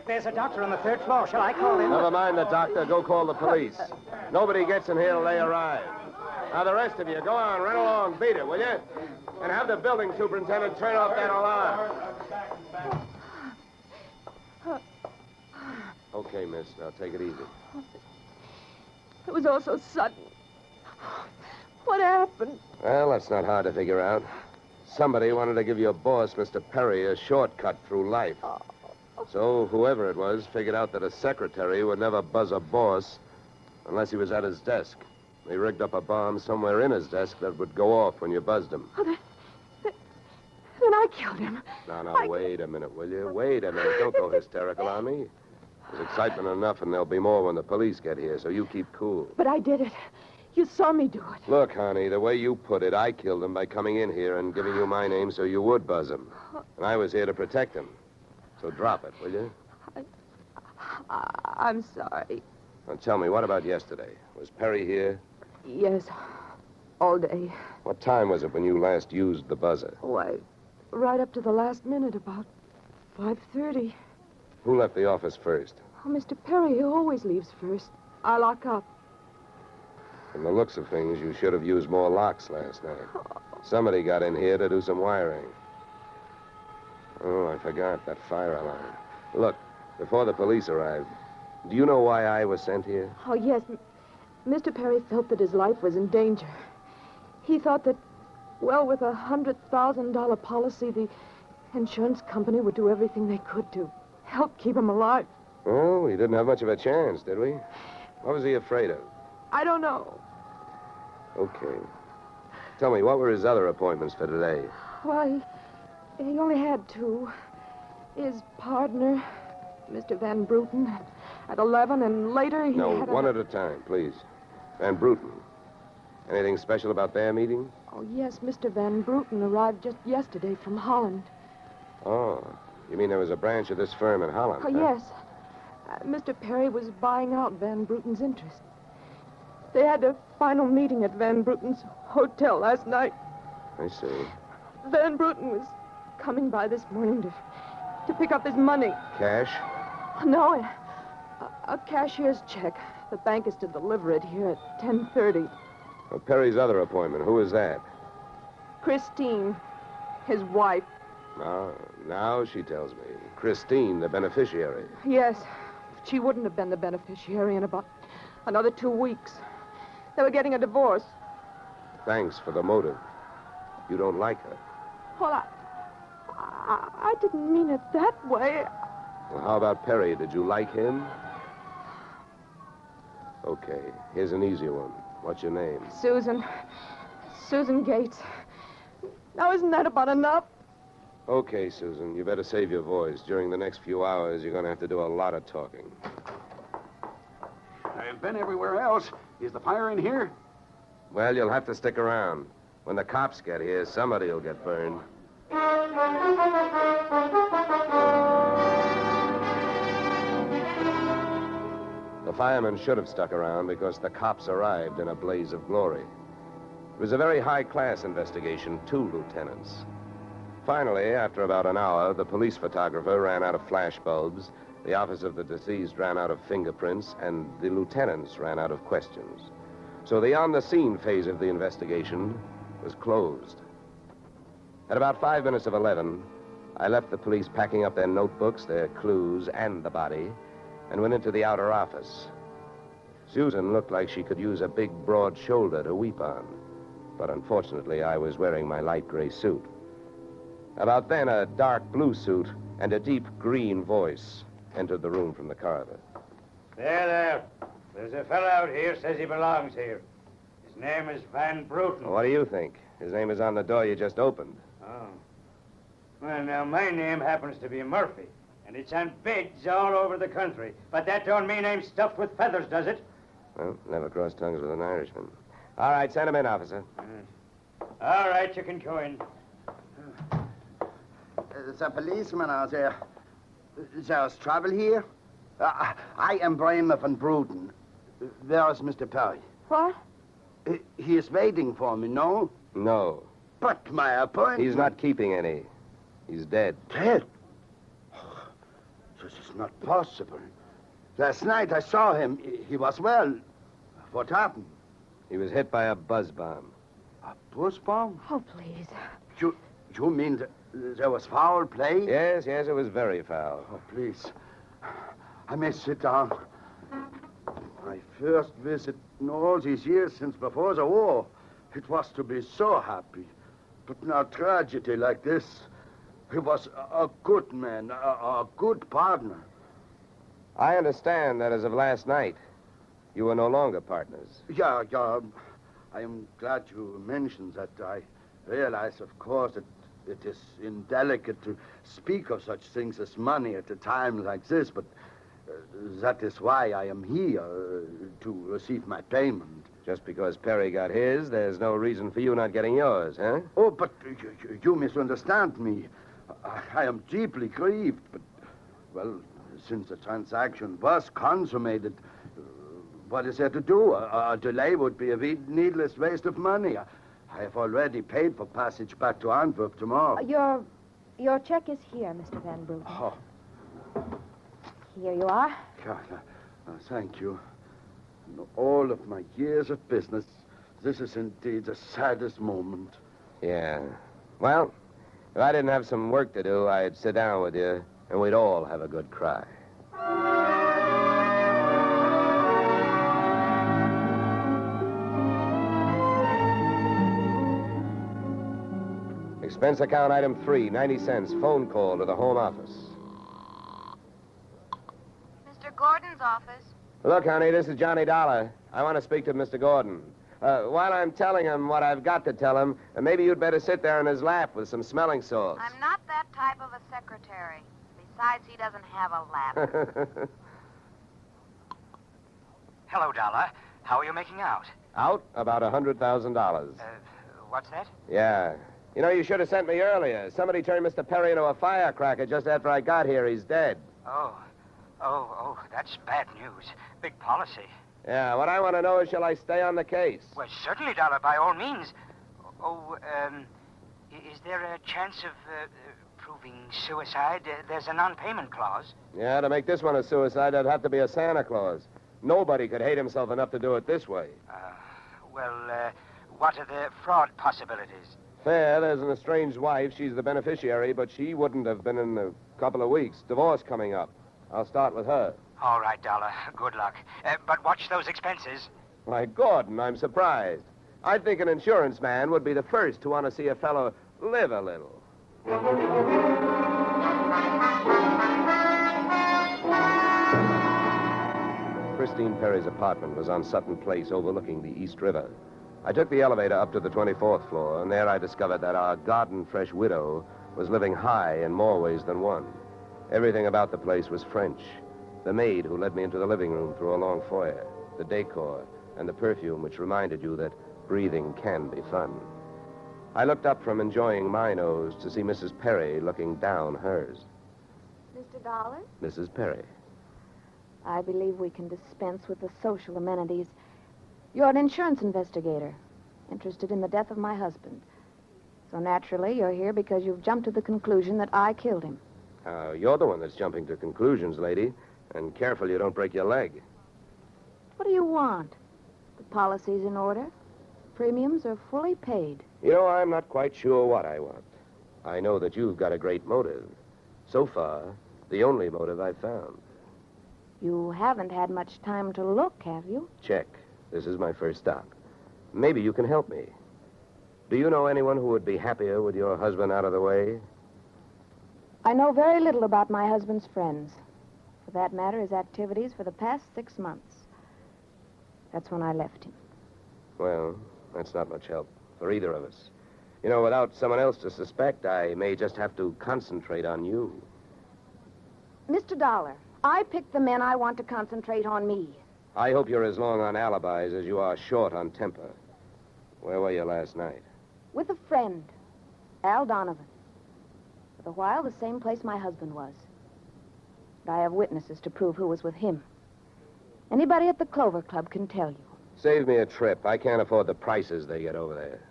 There's a doctor on the 3rd floor. Shall I call him? Never mind the doctor. Go call the police. Nobody gets in here till they arrive. Now, the rest of you, go on, run along, beat it, will you? And have the building superintendent turn off that alarm. Okay, miss. Now, take it easy. It was all so sudden. What happened? Well, that's not hard to figure out. Somebody wanted to give your boss, Mr. Perry, a shortcut through life. So whoever it was figured out that a secretary would never buzz a boss unless he was at his desk. They rigged up a bomb somewhere in his desk that would go off when you buzzed him. Oh, then I killed him. Now, wait a minute, will you? Wait a minute. Don't go hysterical on me. There's excitement enough, and there'll be more when the police get here, so you keep cool. But I did it. You saw me do it. Look, honey, the way you put it, I killed him by coming in here and giving you my name so you would buzz him. And I was here to protect him. So drop it, will you? I'm sorry. Now tell me, what about yesterday? Was Perry here? Yes, all day. What time was it when you last used the buzzer? Why, right up to the last minute, about 5:30. Who left the office first? Oh, Mr. Perry, he always leaves first. I lock up. From the looks of things, you should have used more locks last night. Somebody got in here to do some wiring. Oh, I forgot that fire alarm. Look, before the police arrived, do you know why I was sent here? Oh, yes. Mr. Perry felt that his life was in danger. He thought that, well, with a $100,000 policy, the insurance company would do everything they could to help keep him alive. Oh, we didn't have much of a chance, did we? What was he afraid of? I don't know. Okay. Tell me, what were his other appointments for today? Well, he only had 2. His partner, Mr. Van Bruten, at 11, and later he No, had one at a time, please. Van Bruten. Anything special about their meeting? Oh, yes, Mr. Van Bruten arrived just yesterday from Holland. Oh, you mean there was a branch of this firm in Holland? Oh, huh? yes. Mr. Perry was buying out Van Bruten's interest. They had a final meeting at Van Bruten's hotel last night. I see. Van Bruten was coming by this morning to pick up his money. Cash? No, a cashier's check. The bank is to deliver it here at 10:30. Well, Perry's other appointment, who is that? Christine, his wife. Now she tells me. Christine, the beneficiary. Yes, she wouldn't have been the beneficiary in about another 2 weeks. They were getting a divorce. Thanks for the motive. You don't like her. Well, I didn't mean it that way. Well, how about Perry? Did you like him? Okay, here's an easy one. What's your name? Susan Gates. Now, isn't that about enough? Okay, Susan, you better save your voice. During the next few hours, you're going to have to do a lot of talking. I've been everywhere else. Is the fire in here? Well, you'll have to stick around. When the cops get here, somebody will get burned. The firemen should have stuck around because the cops arrived in a blaze of glory. It was a very high-class investigation, 2 lieutenants. Finally, after about an hour, the police photographer ran out of flash bulbs, the office of the deceased ran out of fingerprints, and the lieutenants ran out of questions. So the on-the-scene phase of the investigation was closed. At about 5 minutes of 11, I left the police packing up their notebooks, their clues, and the body, and went into the outer office. Susan looked like she could use a big, broad shoulder to weep on, but unfortunately, I was wearing my light gray suit. About then, a dark blue suit and a deep green voice entered the room from the corridor. There. There's a fellow out here says he belongs here. His name is Van Bruten. What do you think? His name is on the door you just opened. Oh. Well, now, my name happens to be Murphy, and it's on bids all over the country. But that don't mean I'm stuffed with feathers, does it? Well, never crossed tongues with an Irishman. All right, send him in, officer. All right, you can go in. The policeman out there. There's trouble here? I am Brahma van Bruten. Where is Mr. Perry? What? He is waiting for me, no? No. But my appointment... He's not keeping any. He's dead. Dead? This is not possible. Last night I saw him. He was well. What happened? He was hit by a buzz bomb. A buzz bomb? Oh, please. You mean there was foul play? Yes, it was very foul. Oh, please. I may sit down. My first visit in all these years since before the war. It was to be so happy. But now tragedy like this. He was a good man, a good partner. I understand that as of last night, you were no longer partners. Yeah. I am glad you mentioned that. I realize, of course, that it is indelicate to speak of such things as money at a time like this, but that is why I am here, to receive my payment. Just because Perry got his, there's no reason for you not getting yours, huh? Oh, but you misunderstand me. I am deeply grieved, but, well, since the transaction was consummated, what is there to do? A delay would be a needless waste of money. I have already paid for passage back to Antwerp tomorrow. Your check is here, Mr. Van Bruten. Oh. Here you are. Thank you. In all of my years of business, this is indeed the saddest moment. Yeah. Well, if I didn't have some work to do, I'd sit down with you, and we'd all have a good cry. Expense account item 3, 90 cents. Phone call to the home office. Mr. Gordon's office. Look, honey, this is Johnny Dollar. I want to speak to Mr. Gordon. While I'm telling him what I've got to tell him, maybe you'd better sit there in his lap with some smelling salts. I'm not that type of a secretary. Besides, he doesn't have a lap. Hello, Dollar. How are you making out? Out? About $100,000. What's that? Yeah. You know, you should have sent me earlier. Somebody turned Mr. Perry into a firecracker just after I got here. He's dead. Oh, that's bad news. Big policy. Yeah, what I want to know is, shall I stay on the case? Well, certainly, Dollar, by all means. Is there a chance of proving suicide? There's a non-payment clause. Yeah, to make this one a suicide, there'd have to be a Santa Claus. Nobody could hate himself enough to do it this way. What are the fraud possibilities? Fair, there's an estranged wife. She's the beneficiary, but she wouldn't have been in a couple of weeks. Divorce coming up. I'll start with her. All right, Dollar. Good luck. But watch those expenses. Why, Gordon, I'm surprised. I think an insurance man would be the first to want to see a fellow live a little. Christine Perry's apartment was on Sutton Place overlooking the East River. I took the elevator up to the 24th floor, and there I discovered that our garden-fresh widow was living high in more ways than one. Everything about the place was French. The maid who led me into the living room through a long foyer, the decor, and the perfume which reminded you that breathing can be fun. I looked up from enjoying my nose to see Mrs. Perry looking down hers. Mr. Dollar? Mrs. Perry. I believe we can dispense with the social amenities. You're an insurance investigator. interested in the death of my husband. So naturally, you're here because you've jumped to the conclusion that I killed him. You're the one that's jumping to conclusions, lady. And careful you don't break your leg. What do you want? The policy's in order. Premiums are fully paid. You know, I'm not quite sure what I want. I know that you've got a great motive. So far, the only motive I've found. You haven't had much time to look, have you? Check. This is my first stop. Maybe you can help me. Do you know anyone who would be happier with your husband out of the way? I know very little about my husband's friends. For that matter, his activities for the past 6 months. That's when I left him. Well, that's not much help for either of us. You know, without someone else to suspect, I may just have to concentrate on you. Mr. Dollar, I picked the men I want to concentrate on me. I hope you're as long on alibis as you are short on temper. Where were you last night? With a friend, Al Donovan. For the while, the same place my husband was. But I have witnesses to prove who was with him. Anybody at the Clover Club can tell you. Save me a trip. I can't afford the prices they get over there.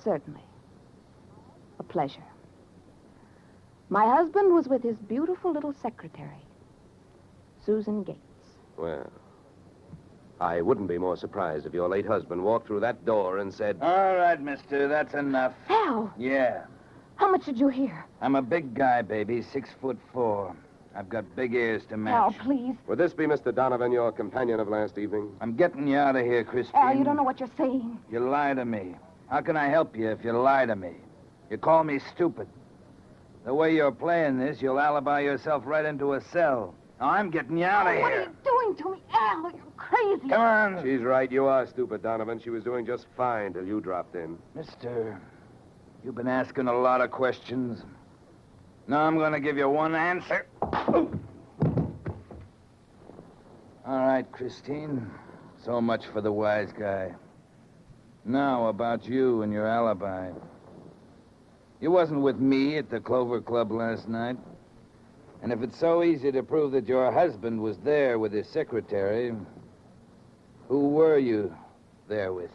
Certainly. A pleasure. My husband was with his beautiful little secretary, Susan Gates. Well, I wouldn't be more surprised if your late husband walked through that door and said... All right, mister, that's enough. Al! Yeah. How much did you hear? I'm a big guy, baby, 6'4". I've got big ears to match. Al, please. Would this be Mr. Donovan, your companion of last evening? I'm getting you out of here, Christine. Al, you don't know what you're saying. You lie to me. How can I help you if you lie to me? You call me stupid. The way you're playing this, you'll alibi yourself right into a cell. Now, I'm getting you out of here. What are you doing to me, Al? You're crazy. Come on. She's right. You are stupid, Donovan. She was doing just fine till you dropped in. Mister, you've been asking a lot of questions. Now I'm going to give you one answer. All right, Christine. So much for the wise guy. Now, about you and your alibi. You wasn't with me at the Clover Club last night. And if it's so easy to prove that your husband was there with his secretary, who were you there with?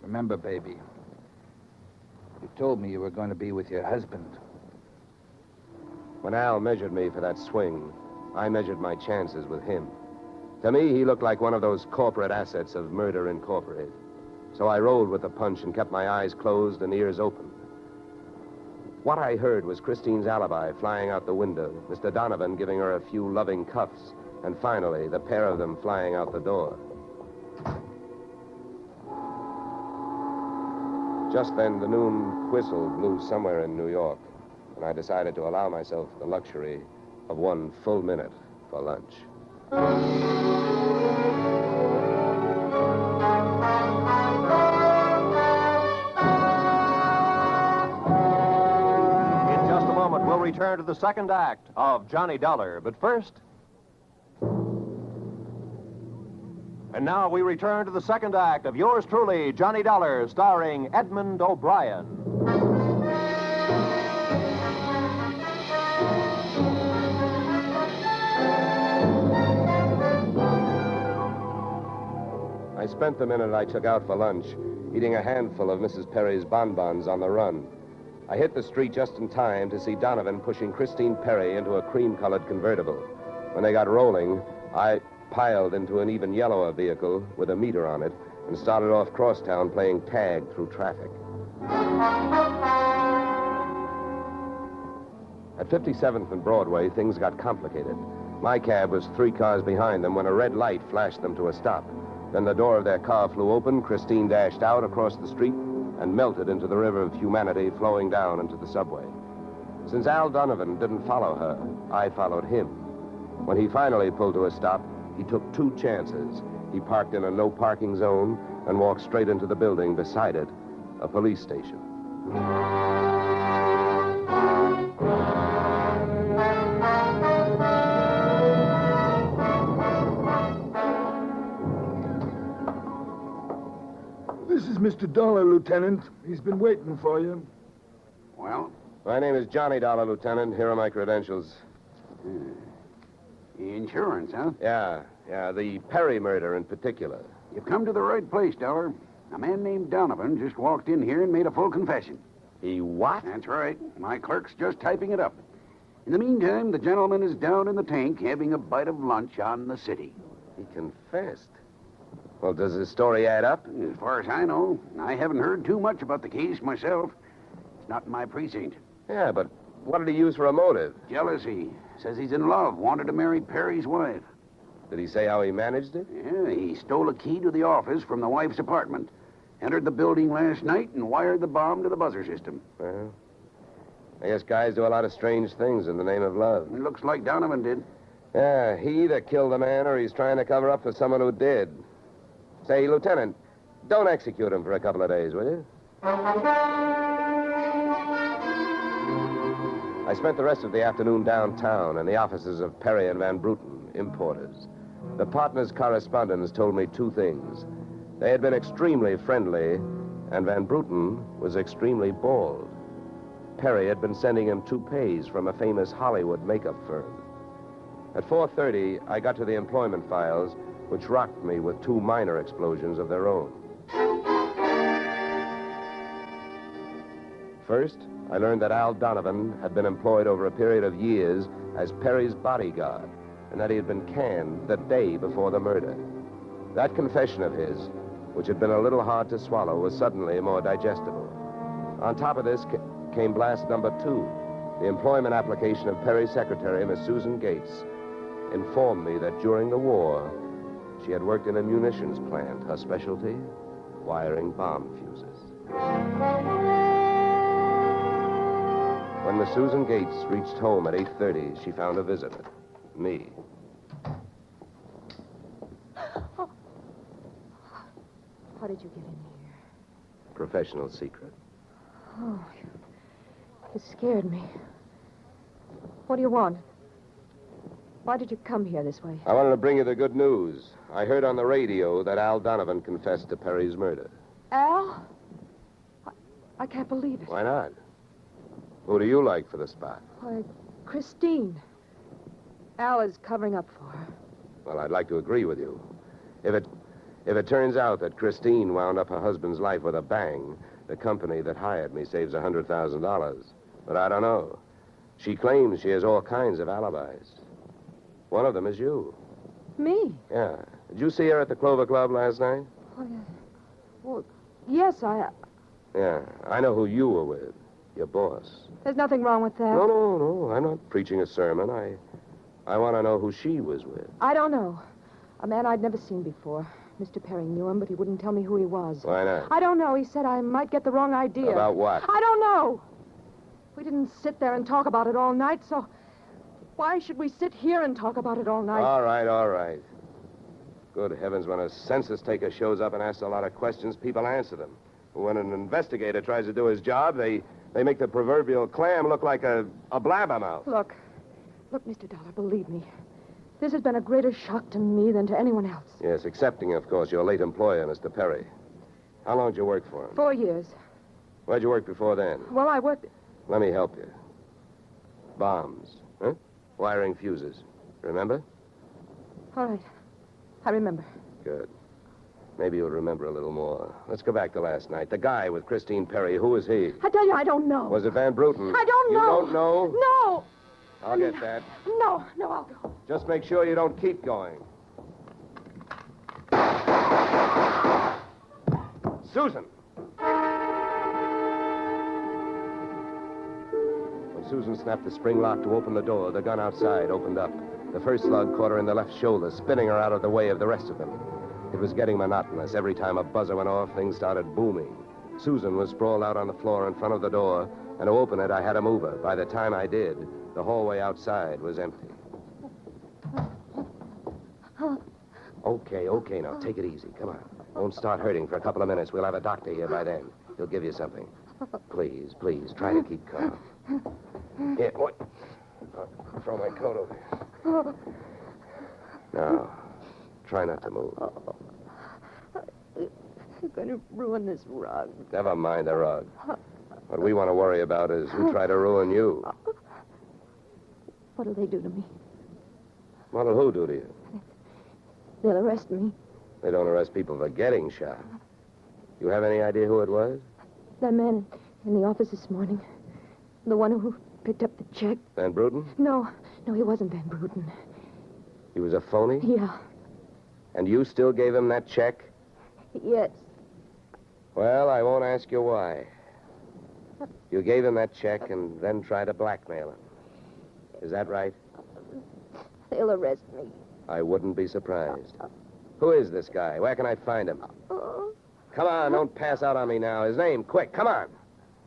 Remember, baby, you told me you were going to be with your husband. When Al measured me for that swing, I measured my chances with him. To me, he looked like one of those corporate assets of Murder Incorporated. So I rolled with the punch and kept my eyes closed and ears open. What I heard was Christine's alibi flying out the window, Mr. Donovan giving her a few loving cuffs, and finally, the pair of them flying out the door. Just then, the noon whistle blew somewhere in New York, and I decided to allow myself the luxury of 1 full minute for lunch. In just a moment, we'll return to the second act of Johnny Dollar. But first... And now we return to the second act of yours truly, Johnny Dollar, starring Edmund O'Brien. I spent the minute I took out for lunch eating a handful of Mrs. Perry's bonbons on the run. I hit the street just in time to see Donovan pushing Christine Perry into a cream-colored convertible. When they got rolling, I piled into an even yellower vehicle with a meter on it and started off crosstown playing tag through traffic. At 57th and Broadway, things got complicated. My cab was 3 cars behind them when a red light flashed them to a stop. Then the door of their car flew open, Christine dashed out across the street and melted into the river of humanity flowing down into the subway. Since Al Donovan didn't follow her, I followed him. When he finally pulled to a stop, he took 2 chances. He parked in a no-parking zone and walked straight into the building beside it, a police station. This is Mr. Dollar, Lieutenant. He's been waiting for you. Well? My name is Johnny Dollar, Lieutenant. Here are my credentials. Insurance, huh? Yeah, the Perry murder in particular. You've come to the right place, Dollar. A man named Donovan just walked in here and made a full confession. He what? That's right. My clerk's just typing it up. In the meantime, the gentleman is down in the tank having a bite of lunch on the city. He confessed. Well, does his story add up? As far as I know, I haven't heard too much about the case myself. It's not in my precinct. Yeah, but what did he use for a motive? Jealousy. Says he's in love, wanted to marry Perry's wife. Did he say how he managed it? Yeah, he stole a key to the office from the wife's apartment, entered the building last night, and wired the bomb to the buzzer system. Well, I guess guys do a lot of strange things in the name of love. It looks like Donovan did. Yeah, he either killed the man or he's trying to cover up for someone who did. Say, Lieutenant, don't execute him for a couple of days, will you? I spent the rest of the afternoon downtown in the offices of Perry and Van Bruten, importers. The partners' correspondents told me two things. They had been extremely friendly, and Van Bruten was extremely bald. Perry had been sending him toupees from a famous Hollywood makeup firm. At 4:30, I got to the employment files, which rocked me with two minor explosions of their own. First, I learned that Al Donovan had been employed over a period of years as Perry's bodyguard, and that he had been canned the day before the murder. That confession of his, which had been a little hard to swallow, was suddenly more digestible. On top of this came blast number 2. The employment application of Perry's secretary, Miss Susan Gates, informed me that during the war, she had worked in a munitions plant, her specialty, wiring bomb fuses. When Miss Susan Gates reached home at 8:30, she found a visitor, me. How did you get in here? Professional secret. Oh, you scared me. What do you want? Why did you come here this way? I wanted to bring you the good news. I heard on the radio that Al Donovan confessed to Perry's murder. Al? I can't believe it. Why not? Who do you like for the spot? Why, Christine. Al is covering up for her. Well, I'd like to agree with you. If it turns out that Christine wound up her husband's life with a bang, the company that hired me saves $100,000. But I don't know. She claims she has all kinds of alibis. One of them is you. Me? Yeah. Did you see her at the Clover Club last night? Well, yes, Yeah. I know who you were with. Your boss. There's nothing wrong with that. No. I'm not preaching a sermon. I want to know who she was with. I don't know. A man I'd never seen before. Mr. Perry knew him, but he wouldn't tell me who he was. Why not? I don't know. He said I might get the wrong idea. About what? I don't know. We didn't sit there and talk about it all night, so why should we sit here and talk about it all night? All right. Good heavens, when a census taker shows up and asks a lot of questions, people answer them. When an investigator tries to do his job, they make the proverbial clam look like a blabbermouth. Look, Mr. Dollar, believe me. This has been a greater shock to me than to anyone else. Yes, excepting, of course, your late employer, Mr. Perry. How long did you work for him? 4 years. Where'd you work before then? Well, I worked... Let me help you. Bombs, huh? Wiring fuses. Remember? All right. I remember. Good. Maybe you'll remember a little more. Let's go back to last night. The guy with Christine Perry, who was he? I tell you, I don't know. Was it Van Bruten? I don't know. You don't know? No. I'll get that. No, I'll go. Just make sure you don't keep going. Susan! When Susan snapped the spring lock to open the door, the gun outside opened up. The first slug caught her in the left shoulder, spinning her out of the way of the rest of them. It was getting monotonous. Every time a buzzer went off, things started booming. Susan was sprawled out on the floor in front of the door, and to open it, I had to move her. By the time I did, the hallway outside was empty. Okay, now, take it easy. Come on. Don't start hurting for a couple of minutes. We'll have a doctor here by then. He'll give you something. Please, try to keep calm. Here, what? I'll throw my coat over here. Now, try not to move. You're going to ruin this rug. Never mind the rug. What we want to worry about is who tried to ruin you. What'll they do to me? What'll who do to you? They'll arrest me. They don't arrest people for getting shot. You have any idea who it was? That man in the office this morning. The one who picked up the check. Van Bruten? No, he wasn't Van Bruten. He was a phony? Yeah. And you still gave him that check? Yes. Well, I won't ask you why. You gave him that check and then tried to blackmail him. Is that right? They'll arrest me. I wouldn't be surprised. Who is this guy? Where can I find him? Come on, don't pass out on me now. His name, quick, come on.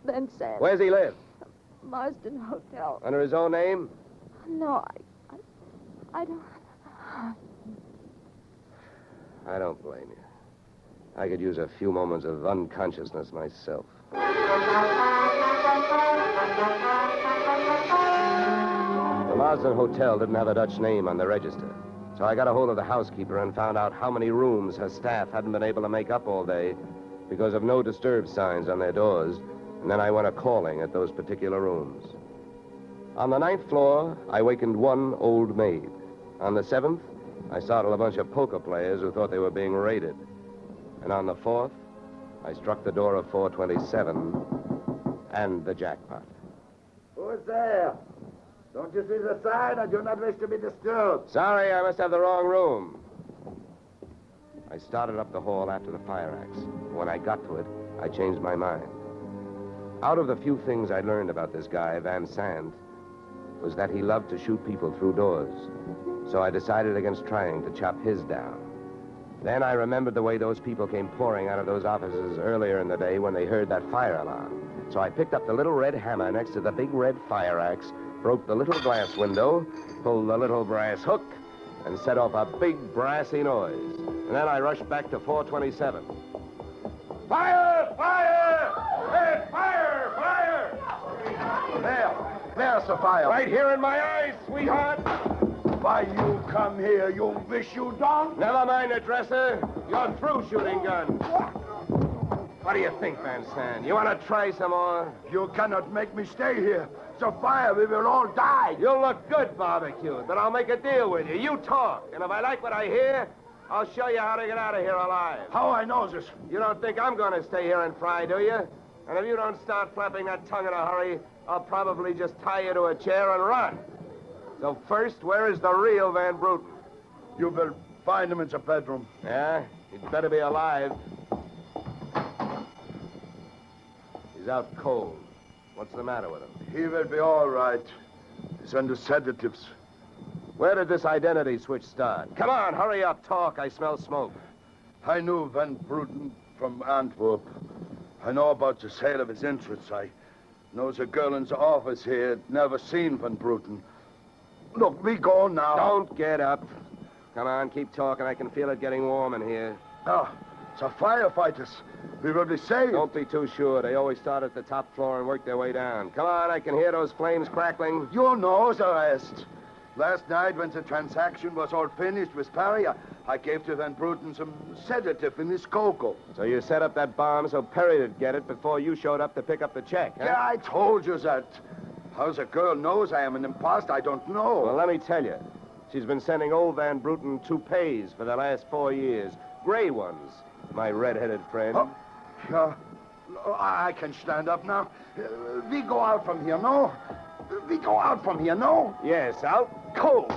Then Sam. Where's he live? Marsden Hotel. Under his own name? No, I don't. I don't blame you. I could use a few moments of unconsciousness myself. The Marsden Hotel didn't have a Dutch name on the register, so I got a hold of the housekeeper and found out how many rooms her staff hadn't been able to make up all day because of no disturb signs on their doors, and then I went a-calling at those particular rooms. On the 9th floor, I wakened one old maid. On the 7th, I startled a bunch of poker players who thought they were being raided. And on the 4th, I struck the door of 427 and the jackpot. Who's there? Don't you see the sign? I do not wish to be disturbed. Sorry, I must have the wrong room. I started up the hall after the fire axe. When I got to it, I changed my mind. Out of the few things I learned about this guy, Van Sant, was that he loved to shoot people through doors. So I decided against trying to chop his down. Then I remembered the way those people came pouring out of those offices earlier in the day when they heard that fire alarm. So I picked up the little red hammer next to the big red fire axe, broke the little glass window, pulled the little brass hook, and set off a big brassy noise. And then I rushed back to 427. Fire! Fire! Hey, fire! Fire! There's the fire. Right here in my eyes, sweetheart. Why you come here? You wish you don't? Never mind the dresser. You're through shooting guns. What do you think, Van Sant? You want to try some more? You cannot make me stay here. It's a fire. We will all die. You'll look good barbecued, but I'll make a deal with you. You talk, and if I like what I hear, I'll show you how to get out of here alive. How I know this? You don't think I'm going to stay here and fry, do you? And if you don't start flapping that tongue in a hurry, I'll probably just tie you to a chair and run. So first, where is the real Van Bruten? You will find him in the bedroom. Yeah? He'd better be alive. He's out cold. What's the matter with him? He will be all right. He's under sedatives. Where did this identity switch start? Come on, hurry up, talk. I smell smoke. I knew Van Bruten from Antwerp. I know about the sale of his interests. I know the girl in the office here had never seen Van Bruten. Look, we go now. Don't get up. Come on, keep talking. I can feel it getting warm in here. Ah, the firefighters. We will be safe. Don't be too sure. They always start at the top floor and work their way down. Come on, I can hear those flames crackling. You know the rest. Last night, when the transaction was all finished with Perry, I gave to Van Bruten some sedative in his cocoa. So you set up that bomb so Perry'd get it before you showed up to pick up the check, huh? Yeah, I told you that. How the girl knows I am an imposter, I don't know. Well, let me tell you. She's been sending old Van Bruten toupees for the last 4 years. Gray ones, my red-headed friend. I can stand up now. We go out from here, no? We go out from here, no? Yes, out cold.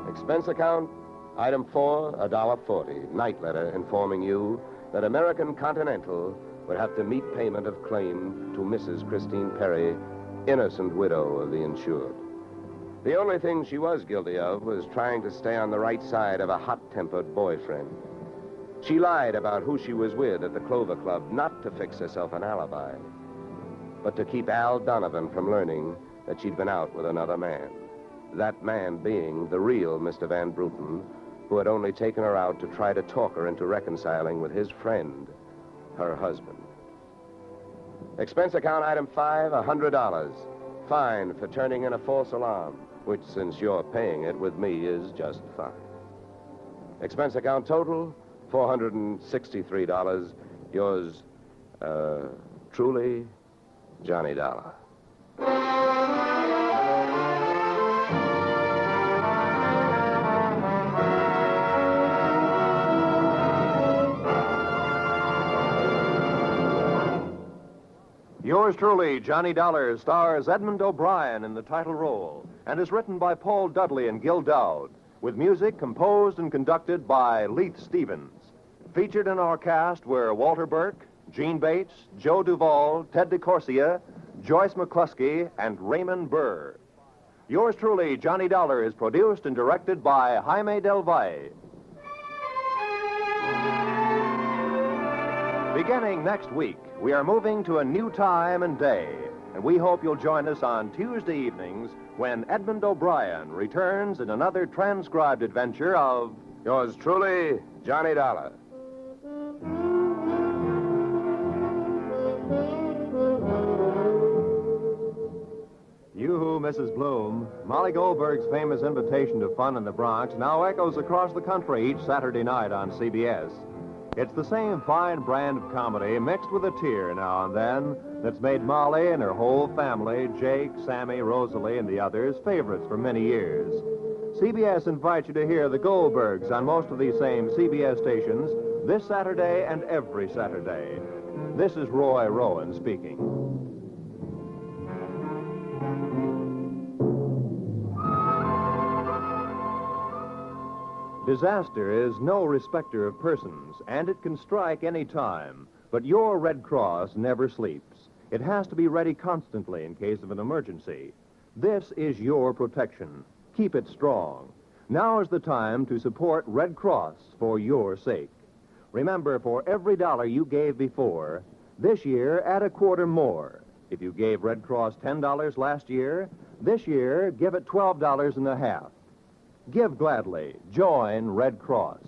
Expense account, item 4, $1.40. Night letter informing you that American Continental would have to meet payment of claim to Mrs. Christine Perry, innocent widow of the insured. The only thing she was guilty of was trying to stay on the right side of a hot-tempered boyfriend. She lied about who she was with at the Clover Club, not to fix herself an alibi, but to keep Al Donovan from learning that she'd been out with another man. That man being the real Mr. Van Bruten, who had only taken her out to try to talk her into reconciling with his friend, her husband. Expense account item 5, $100. Fine for turning in a false alarm, which, since you're paying it with me, is just fine. Expense account total, $463. Yours, truly, Johnny Dollar. Yours truly, Johnny Dollar, stars Edmund O'Brien in the title role and is written by Paul Dudley and Gil Dowd, with music composed and conducted by Leith Stevens. Featured in our cast were Walter Burke, Gene Bates, Joe Duvall, Ted DeCorsia, Joyce McCluskey, and Raymond Burr. Yours truly, Johnny Dollar, is produced and directed by Jaime Del Valle. Beginning next week, we are moving to a new time and day, and we hope you'll join us on Tuesday evenings when Edmund O'Brien returns in another transcribed adventure of Yours truly, Johnny Dollar. Yoo-hoo, Mrs. Bloom. Molly Goldberg's famous invitation to fun in the Bronx now echoes across the country each Saturday night on CBS. It's the same fine brand of comedy mixed with a tear now and then that's made Molly and her whole family, Jake, Sammy, Rosalie, and the others, favorites for many years. CBS invites you to hear the Goldbergs on most of these same CBS stations this Saturday and every Saturday. This is Roy Rowan speaking. Disaster is no respecter of persons, and it can strike any time. But your Red Cross never sleeps. It has to be ready constantly in case of an emergency. This is your protection. Keep it strong. Now is the time to support Red Cross for your sake. Remember, for every dollar you gave before, this year add a quarter more. If you gave Red Cross $10 last year, this year give it $12.50. Give gladly. Join Red Cross.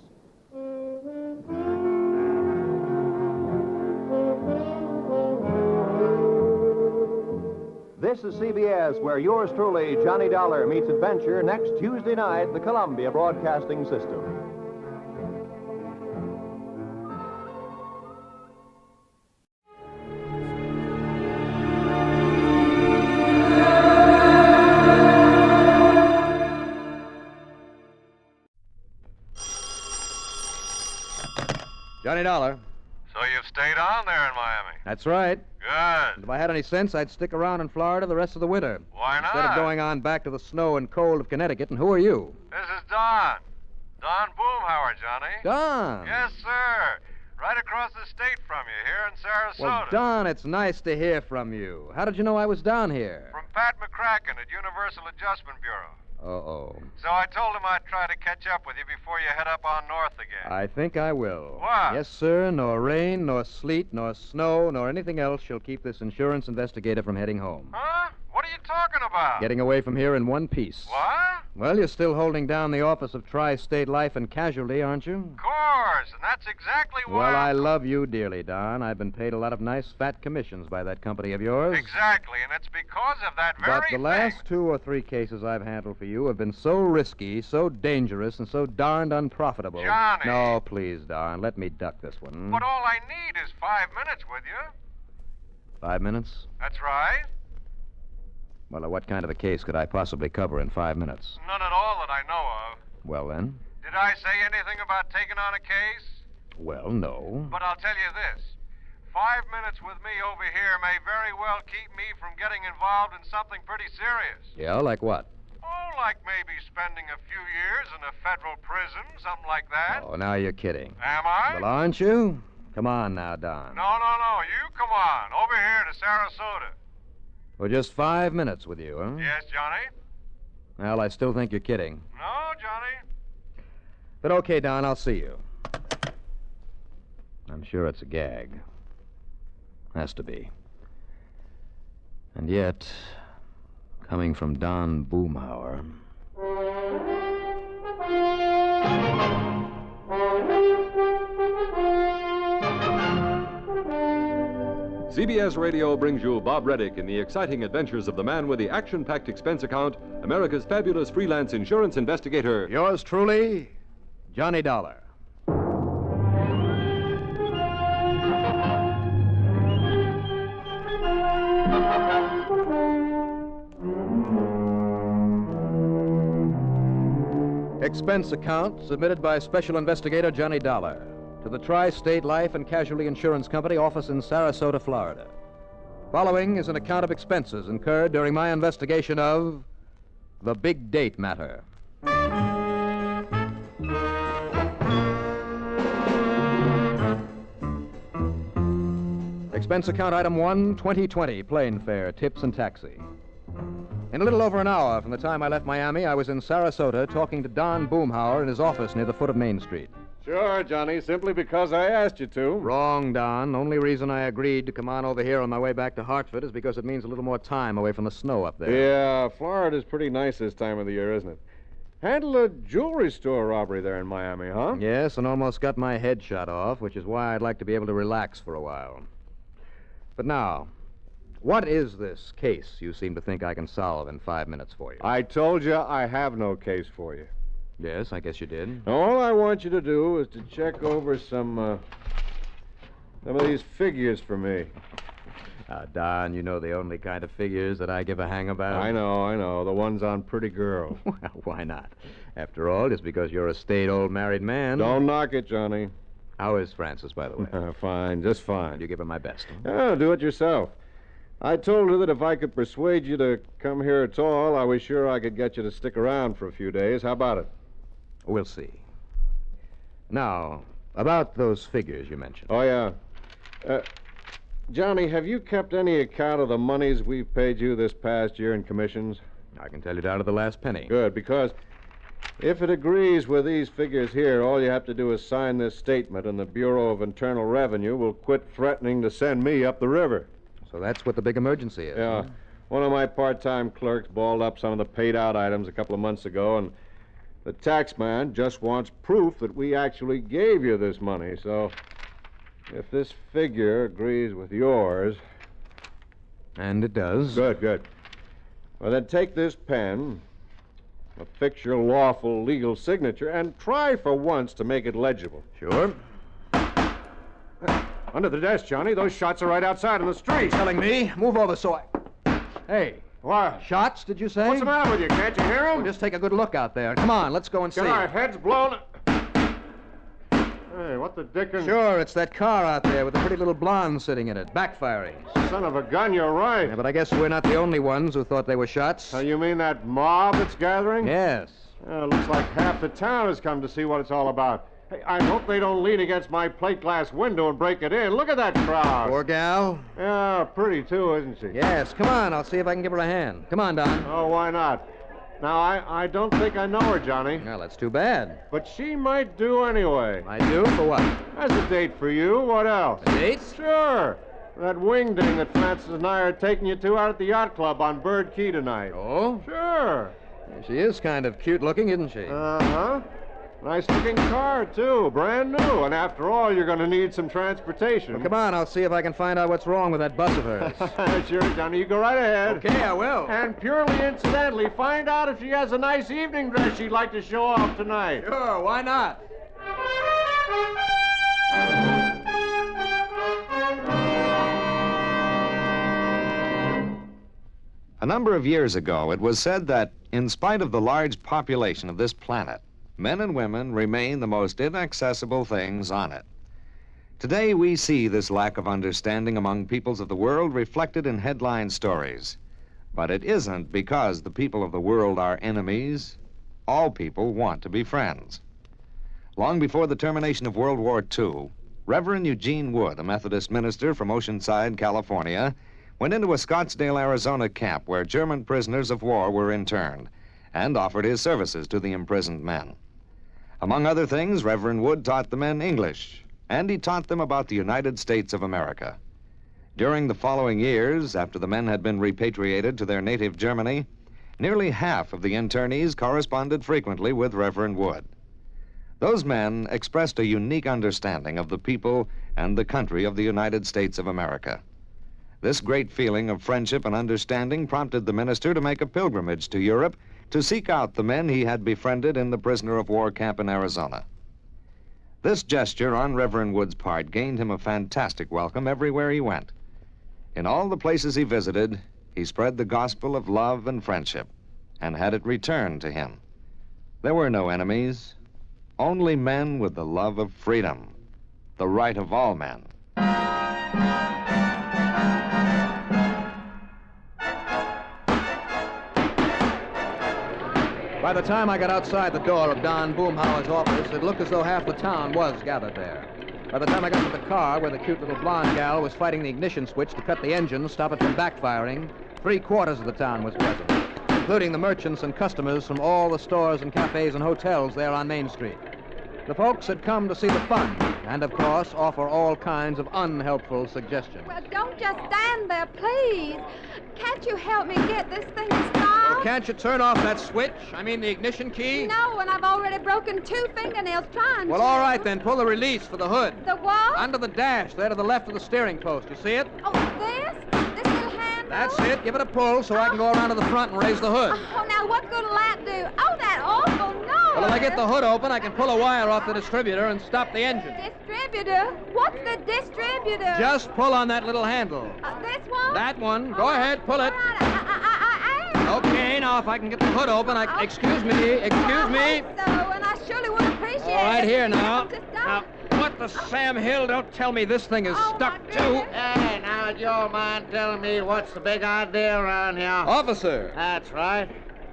This is CBS, where yours truly, Johnny Dollar, meets adventure next Tuesday night, the Columbia Broadcasting System. Johnny Dollar. So you've stayed on there in Miami? That's right. Good. And if I had any sense, I'd stick around in Florida the rest of the winter. Why not? Instead of going on back to the snow and cold of Connecticut. And who are you? This is Don. Don Boomhauer, Johnny. Don? Yes, sir. Right across the state from you, here in Sarasota. Well, Don, it's nice to hear from you. How did you know I was down here? From Pat McCracken at Universal Adjustment Bureau. Uh-oh. So I told him I'd try to catch up with you before you head up on north again. I think I will. What? Yes, sir. Nor rain, nor sleet, nor snow, nor anything else shall keep this insurance investigator from heading home. Huh? What are you talking about? Getting away from here in one piece. What? Well, you're still holding down the office of Tri-State Life and Casualty, aren't you? Of course, and that's exactly why... Well, I love you dearly, Don. I've been paid a lot of nice fat commissions by that company of yours. Exactly, and it's because of that very But the last 2 or 3 cases I've handled for you have been so risky, so dangerous, and so darned unprofitable. Johnny! No, please, Don. Let me duck this one. But all I need is 5 minutes with you. 5 minutes? That's right. Well, what kind of a case could I possibly cover in 5 minutes? None at all that I know of. Well, then. Did I say anything about taking on a case? Well, no. But I'll tell you this. 5 minutes with me over here may very well keep me from getting involved in something pretty serious. Yeah, like what? Oh, like maybe spending a few years in a federal prison, something like that. Oh, now you're kidding. Am I? Well, aren't you? Come on now, Don. No. You come on. Over here to Sarasota. For just 5 minutes with you, huh? Yes, Johnny? Well, I still think you're kidding. No, Johnny. But okay, Don, I'll see you. I'm sure it's a gag. Has to be. And yet, coming from Don Boomhauer... CBS Radio brings you Bob Reddick in the exciting adventures of the man with the action-packed expense account, America's fabulous freelance insurance investigator. Yours truly, Johnny Dollar. Expense account submitted by Special Investigator Johnny Dollar to the Tri-State Life and Casualty Insurance Company office in Sarasota, Florida. Following is an account of expenses incurred during my investigation of the big date matter. Expense account item 1, 2020, plane fare, tips and taxi. In a little over an hour from the time I left Miami, I was in Sarasota talking to Don Boomhauer in his office near the foot of Main Street. Sure, Johnny, simply because I asked you to. Wrong, Don. Only reason I agreed to come on over here on my way back to Hartford is because it means a little more time away from the snow up there. Yeah, Florida's pretty nice this time of the year, isn't it? Handled a jewelry store robbery there in Miami, huh? Yes, and almost got my head shot off, which is why I'd like to be able to relax for a while. But now, what is this case you seem to think I can solve in 5 minutes for you? I told you I have no case for you. Yes, I guess you did. All I want you to do is to check over some of these figures for me. Don, you know the only kind of figures that I give a hang about? I know. The ones on pretty girls. Well, why not? After all, just because you're a staid old married man. Don't knock it, Johnny. How is Frances, by the way? Fine, just fine. You give her my best. Huh? Oh, do it yourself. I told her that if I could persuade you to come here at all, I was sure I could get you to stick around for a few days. How about it? We'll see. Now, about those figures you mentioned. Oh, yeah. Johnny, have you kept any account of the monies we've paid you this past year in commissions? I can tell you down to the last penny. Good, because if it agrees with these figures here, all you have to do is sign this statement, and the Bureau of Internal Revenue will quit threatening to send me up the river. So that's what the big emergency is. Yeah. Huh? One of my part-time clerks balled up some of the paid-out items a couple of months ago, and the tax man just wants proof that we actually gave you this money. So if this figure agrees with yours... And it does. Good. Well, then take this pen, affix your lawful legal signature, and try for once to make it legible. Sure. Under the desk, Johnny. Those shots are right outside in the street. Telling me? Move over so I... Hey. What? Shots, did you say? What's the matter with you? Can't you hear them? Well, just take a good look out there. Come on, let's go and see. Get our heads blown... Hey, what the dickens... Sure, it's that car out there with the pretty little blonde sitting in it, backfiring. Son of a gun, you're right. Yeah, but I guess we're not the only ones who thought they were shots. You mean that mob that's gathering? Yes. Looks like half the town has come to see what it's all about. Hey, I hope they don't lean against my plate glass window and break it in. Look at that crowd. Poor gal. Yeah, pretty too, isn't she? Yes, come on. I'll see if I can give her a hand. Come on, Don. Oh, why not? Now, I don't think I know her, Johnny. Well, that's too bad. But she might do anyway. I do? For what? As a date for you. What else? A date? Sure. That wing ding that Francis and I are taking you to out at the yacht club on Bird Key tonight. Oh? Sure. She is kind of cute looking, isn't she? Uh-huh. Nice-looking car, too. Brand new. And after all, you're going to need some transportation. Well, come on. I'll see if I can find out what's wrong with that bus of hers. Sure, Johnny. You go right ahead. Okay, I will. And purely incidentally, find out if she has a nice evening dress she'd like to show off tonight. Sure, why not? A number of years ago, it was said that, in spite of the large population of this planet, men and women remain the most inaccessible things on it. Today, we see this lack of understanding among peoples of the world reflected in headline stories. But it isn't because the people of the world are enemies. All people want to be friends. Long before the termination of World War II, Reverend Eugene Wood, a Methodist minister from Oceanside, California, went into a Scottsdale, Arizona camp where German prisoners of war were interned and offered his services to the imprisoned men. Among other things, Reverend Wood taught the men English, and he taught them about the United States of America. During the following years, after the men had been repatriated to their native Germany, nearly half of the internees corresponded frequently with Reverend Wood. Those men expressed a unique understanding of the people and the country of the United States of America. This great feeling of friendship and understanding prompted the minister to make a pilgrimage to Europe to seek out the men he had befriended in the prisoner of war camp in Arizona. This gesture on Reverend Wood's part gained him a fantastic welcome everywhere he went. In all the places he visited, he spread the gospel of love and friendship and had it returned to him. There were no enemies, only men with the love of freedom, the right of all men. By the time I got outside the door of Don Boomhauer's office, it looked as though half the town was gathered there. By the time I got to the car where the cute little blonde gal was fighting the ignition switch to cut the engine, stop it from backfiring, 3/4 of the town was present, including the merchants and customers from all the stores and cafes and hotels there on Main Street. The folks had come to see the fun and, of course, offer all kinds of unhelpful suggestions. Well, don't just stand there, please. Can't you help me get this thing started? Well, can't you turn off that switch? I mean, the ignition key? No, and I've already broken 2 fingernails trying to. Well, all right, then. Pull the release for the hood. The what? Under the dash, there to the left of the steering post. You see it? Oh, this? This little handle? That's it. Give it a pull so I can go around to the front and raise the hood. Oh, now what good'll that do? Oh, that awful noise. Well, if I get the hood open, I can pull a wire off the distributor and stop the engine. Distributor? What's the distributor? Just pull on that little handle. This one? That one. Go ahead, pull it. Okay, now if I can get the hood open, excuse me. So, and I surely would appreciate it. All right, here now. Just Now, what the Sam Hill? Don't tell me this thing is stuck too. Hey, now, do you all mind telling me what's the big idea around here? Officer. That's right.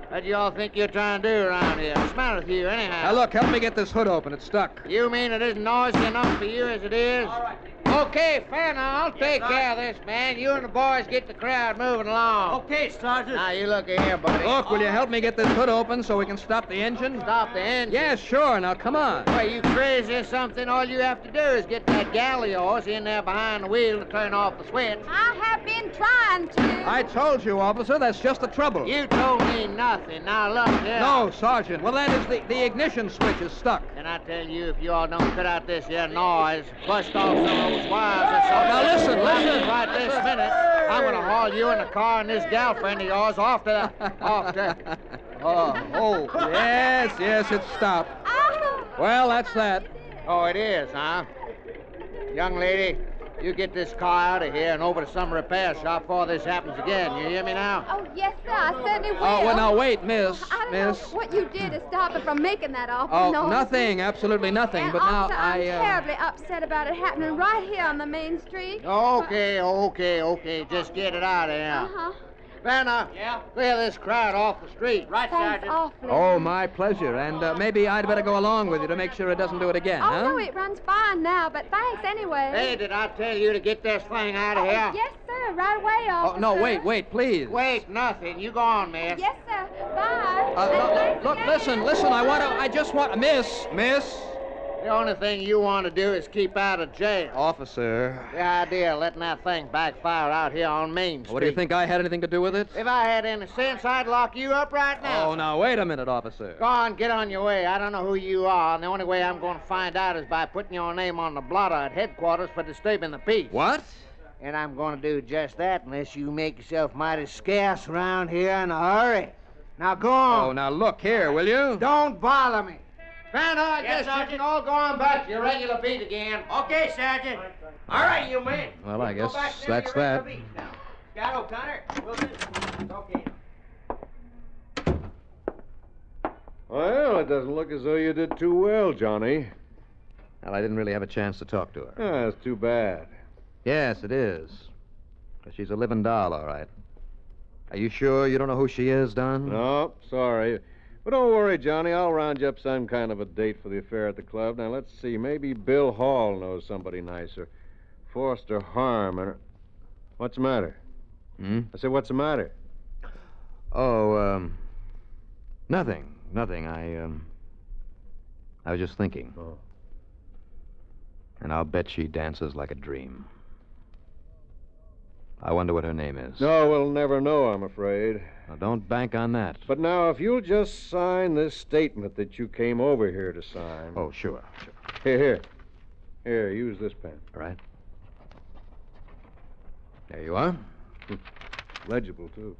What do you all think you're trying to do around here? What's the matter with you, anyhow? Now, look, help me get this hood open. It's stuck. You mean it isn't noisy enough for you as it is? All right. Okay, fair now. I'll take care of this, man. You and the boys get the crowd moving along. Okay, Sergeant. Now, you look here, buddy. Look, will you help me get this hood open so we can stop the engine? Stop the engine? Yes, sure. Now, come on. Why, you crazy or something? All you have to do is get that gal of yours in there behind the wheel to turn off the switch. I have been trying to. I told you, officer, that's just the trouble. You told me nothing. Now, look here. No, Sergeant. Well, that is the ignition switch is stuck. And I tell you, if you all don't cut out this here noise, bust off some of those wires that's all. Now, listen. Right this minute, I'm going to haul you and the car and this gal friend of yours off to... Oh, yes, it's stopped. Well, that's that. Oh, it is, huh? Young lady, you get this car out of here and over to some repair shop before this happens again. You hear me now? Oh, yes, sir. I certainly will. Oh, well, now, wait, miss. I don't know what you did to stop it from making that awful Oh, noise. nothing. Absolutely nothing. And But now, also, I'm terribly upset about it happening right here on the main street. Okay. Just get it out of here. Uh-huh. Vanna, clear this crowd off the street. Right, Thanks Sergeant. awfully. Oh, my pleasure. And maybe I'd better go along with you to make sure it doesn't do it again, Oh, huh? no, it runs fine now, but thanks anyway. Hey, did I tell you to get this thing out of here? Yes, sir. Right away, officer. Oh, no, wait, please. Wait, nothing. You go on, miss. Yes, sir. Bye. Look, listen, I just want... Miss. The only thing you want to do is keep out of jail. Officer. The idea of letting that thing backfire out here on Main Street. What do you think I had anything to do with it? If I had any sense, I'd lock you up right now. Oh, now, wait a minute, officer. Go on, get on your way. I don't know who you are, and the only way I'm going to find out is by putting your name on the blotter at headquarters for disturbing the peace. What? And I'm going to do just that unless you make yourself mighty scarce around here in a hurry. Now, go on. Oh, now, look here, will you? Don't bother me. Vanna, I Yes, guess Sergeant. you can all go on back to your regular beat again. Okay, Sergeant. All right, you men. Well, I guess Go back to that's your that. regular beats now. Scout O'Connor, we'll do this. Okay. Well, it doesn't look as though you did too well, Johnny. Well, I didn't really have a chance to talk to her. Yeah, that's too bad. Yes, it is. But she's a living doll, all right. Are you sure you don't know who she is, Don? No, sorry. But don't worry, Johnny. I'll round you up some kind of a date for the affair at the club. Now, let's see. Maybe Bill Hall knows somebody nicer. Forster Harm. What's the matter? Hmm? I said, what's the matter? Oh, nothing. I was just thinking. Oh. And I'll bet she dances like a dream. I wonder what her name is. No, we'll never know, I'm afraid. Now, don't bank on that. But now, if you'll just sign this statement that you came over here to sign. Oh, sure. Here. Here, use this pen. All right. There you are. Legible, too.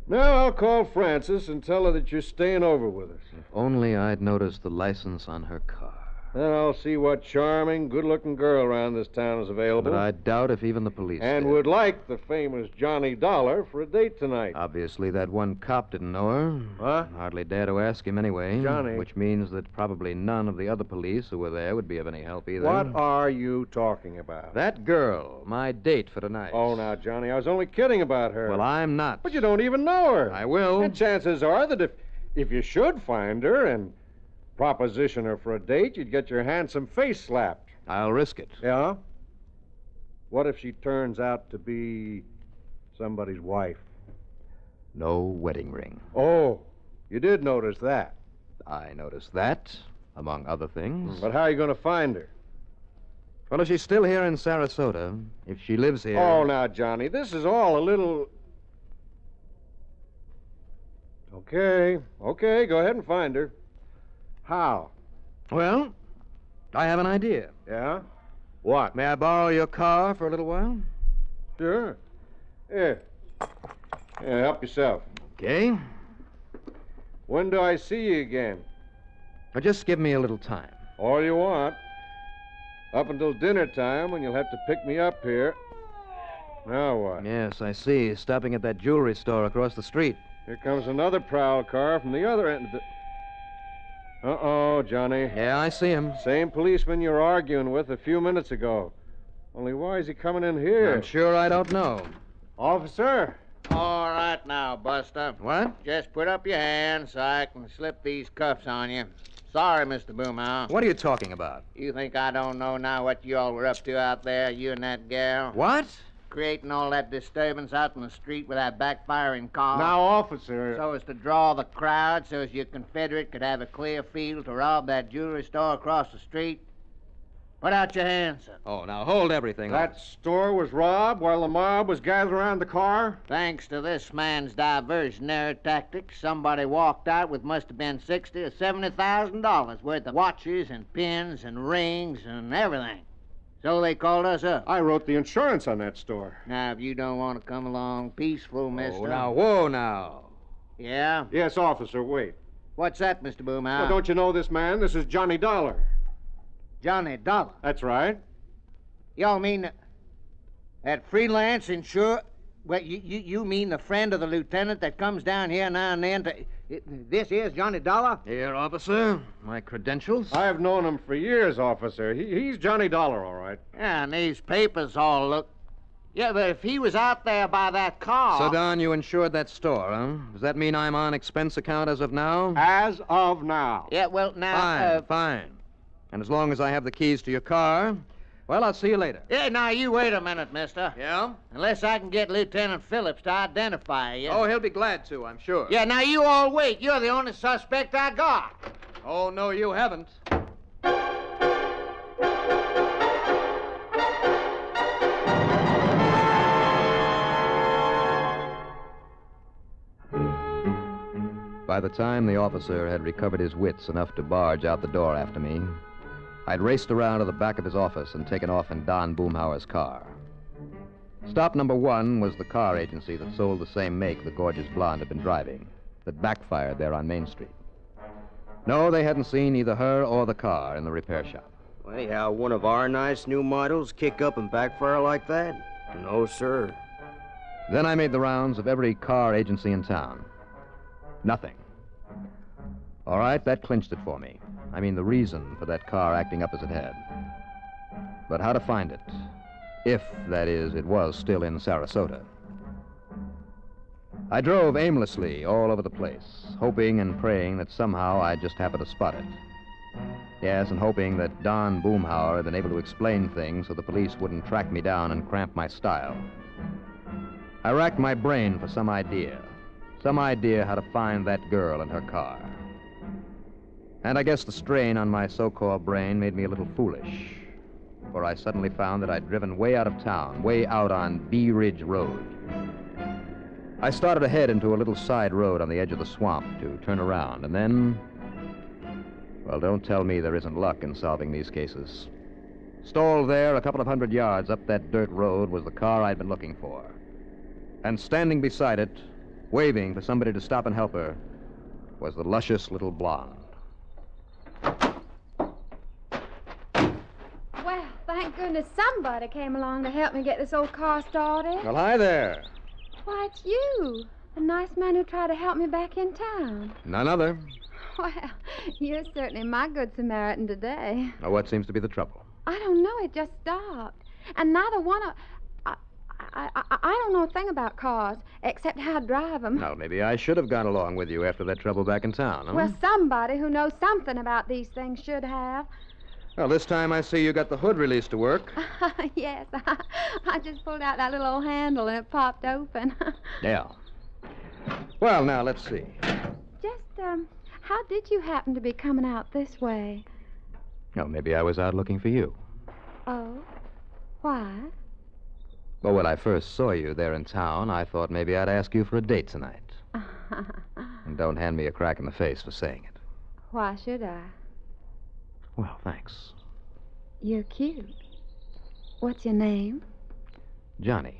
Now I'll call Frances and tell her that you're staying over with us. If only I'd noticed the license on her car. Then I'll see what charming, good-looking girl around this town is available. But I doubt if even the police And did. would like the famous Johnny Dollar for a date tonight. Obviously, that one cop didn't know her. What? Hardly dare to ask him anyway. Johnny. Which means that probably none of the other police who were there would be of any help either. What are you talking about? That girl, my date for tonight. Oh, now, Johnny, I was only kidding about her. Well, I'm not. But you don't even know her. I will. And chances are that If you should find her and proposition her for a date, you'd get your handsome face slapped. I'll risk it. Yeah? What if she turns out to be somebody's wife? No wedding ring. Oh, you did notice that. I noticed that, among other things. But how are you going to find her? Well, if she's still here in Sarasota, if she lives here... Oh, now, Johnny, this is all a little... Okay, go ahead and find her. How? Well, I have an idea. Yeah? What? May I borrow your car for a little while? Sure. Here. Yeah, help yourself. Okay. When do I see you again? Now, just give me a little time. All you want. Up until dinner time, when you'll have to pick me up here. Now what? Yes, I see. Stopping at that jewelry store across the street. Here comes another prowl car from the other end of the... Uh-oh, Johnny. Yeah, I see him. Same policeman you were arguing with a few minutes ago. Only why is he coming in here? I'm sure I don't know. Officer. All right now, Buster. What? Just put up your hand so I can slip these cuffs on you. Sorry, Mr. Boomhauer. What are you talking about? You think I don't know now what you all were up to out there, you and that gal? What? Creating all that disturbance out in the street with that backfiring car. Now, officer... So as to draw the crowd so as your Confederate could have a clear field to rob that jewelry store across the street? Put out your hands, sir. Oh, now hold everything. That store was robbed while the mob was gathered around the car? Thanks to this man's diversionary tactics, somebody walked out with must have been $60,000 or $70,000 worth of watches and pins and rings and everything. So they called us up. I wrote the insurance on that store. Now, if you don't want to come along peaceful, mister... Oh, now, whoa, now. Yeah? Yes, officer, wait. What's that, Mr. Boomhauer? Well, don't you know this man? This is Johnny Dollar. Johnny Dollar? That's right. Y'all mean that freelance insure... Well, you mean the friend of the lieutenant that comes down here now and then to... This is Johnny Dollar? Here, officer. My credentials? I have known him for years, officer. He's Johnny Dollar, all right. Yeah, and these papers all look... Yeah, but if he was out there by that car... So, Don, you insured that store, huh? Does that mean I'm on expense account as of now? As of now. Yeah, well, now... Fine. And as long as I have the keys to your car... Well, I'll see you later. Yeah, now, you wait a minute, mister. Yeah? Unless I can get Lieutenant Phillips to identify you. Oh, he'll be glad to, I'm sure. Yeah, now, you all wait. You're the only suspect I got. Oh, no, you haven't. By the time the officer had recovered his wits enough to barge out the door after me, I'd raced around to the back of his office and taken off in Don Boomhauer's car. Stop number one was the car agency that sold the same make the gorgeous blonde had been driving, that backfired there on Main Street. No, they hadn't seen either her or the car in the repair shop. Well, anyhow, one of our nice new models kick up and backfire like that? No, sir. Then I made the rounds of every car agency in town. Nothing. All right, that clinched it for me. I mean, the reason for that car acting up as it had. But how to find it? If, that is, it was still in Sarasota. I drove aimlessly all over the place, hoping and praying that somehow I'd just happen to spot it. Yes, and hoping that Don Boomhauer had been able to explain things so the police wouldn't track me down and cramp my style. I racked my brain for some idea how to find that girl and her car. And I guess the strain on my so-called brain made me a little foolish, for I suddenly found that I'd driven way out of town, way out on Bee Ridge Road. I started ahead into a little side road on the edge of the swamp to turn around, and then... Well, don't tell me there isn't luck in solving these cases. Stalled there a couple of 100 yards up that dirt road was the car I'd been looking for. And standing beside it, waving for somebody to stop and help her, was the luscious little blonde. Well, thank goodness somebody came along to help me get this old car started. Well, hi there. Why, it's you. The nice man who tried to help me back in town. None other. Well, you're certainly my good Samaritan today. Now, what seems to be the trouble? I don't know. It just stopped. And neither one of... I don't know a thing about cars, except how to drive them. Well, maybe I should have gone along with you after that trouble back in town, huh? Well, somebody who knows something about these things should have. Well, this time I see you got the hood release to work. Yes, I just pulled out that little old handle and it popped open. Yeah. Well, now, let's see. Just, how did you happen to be coming out this way? Well, maybe I was out looking for you. Oh? Why? Well, when I first saw you there in town, I thought maybe I'd ask you for a date tonight. And don't hand me a crack in the face for saying it. Why should I? Well, thanks. You're cute. What's your name? Johnny.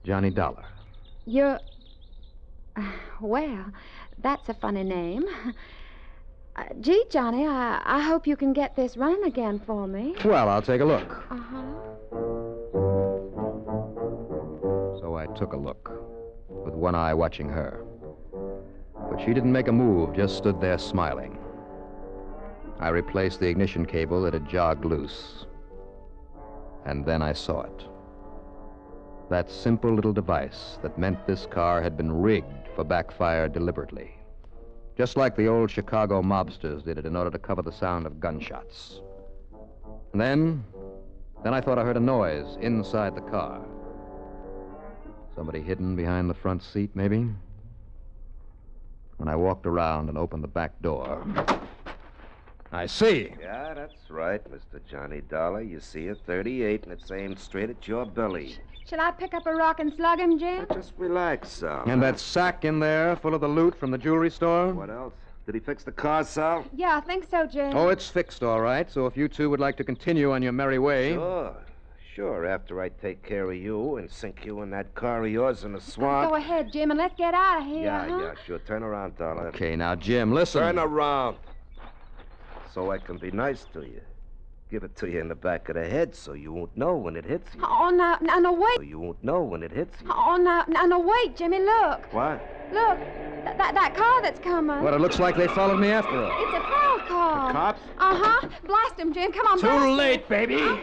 Johnny Dollar. You're... Well, that's a funny name. Gee, Johnny, I hope you can get this running again for me. Well, I'll take a look. Uh-huh. So I took a look, with one eye watching her. But she didn't make a move, just stood there smiling. I replaced the ignition cable that had jogged loose. And then I saw it. That simple little device that meant this car had been rigged for backfire deliberately. Just like the old Chicago mobsters did it in order to cover the sound of gunshots. And then I thought I heard a noise inside the car. Somebody hidden behind the front seat, maybe? When I walked around and opened the back door, I see. Yeah, that's right, Mr. Johnny Dollar. You see a 38, and it's aimed straight at your belly. Shall I pick up a rock and slug him, Jim? Just relax, Sal. And that sack in there full of the loot from the jewelry store? What else? Did he fix the car, Sal? Yeah, I think so, Jim. Oh, it's fixed, all right. So if you two would like to continue on your merry way... Sure, after I take care of you and sink you in that car of yours in the swamp. Go ahead, Jim, and let's get out of here, Yeah, sure. Turn around, Dollar. Okay, now, Jim, listen. Turn around. So I can be nice to you. Give it to you in the back of the head so you won't know when it hits you. Oh, no, wait. So you won't know when it hits you. Oh, no, wait, Jimmy, look. What? Look, that car that's coming. Well, it looks like they followed me after all. It's a prowl car. The cops? Uh-huh. Blast him, Jim. Come on, blast Too him. late, baby.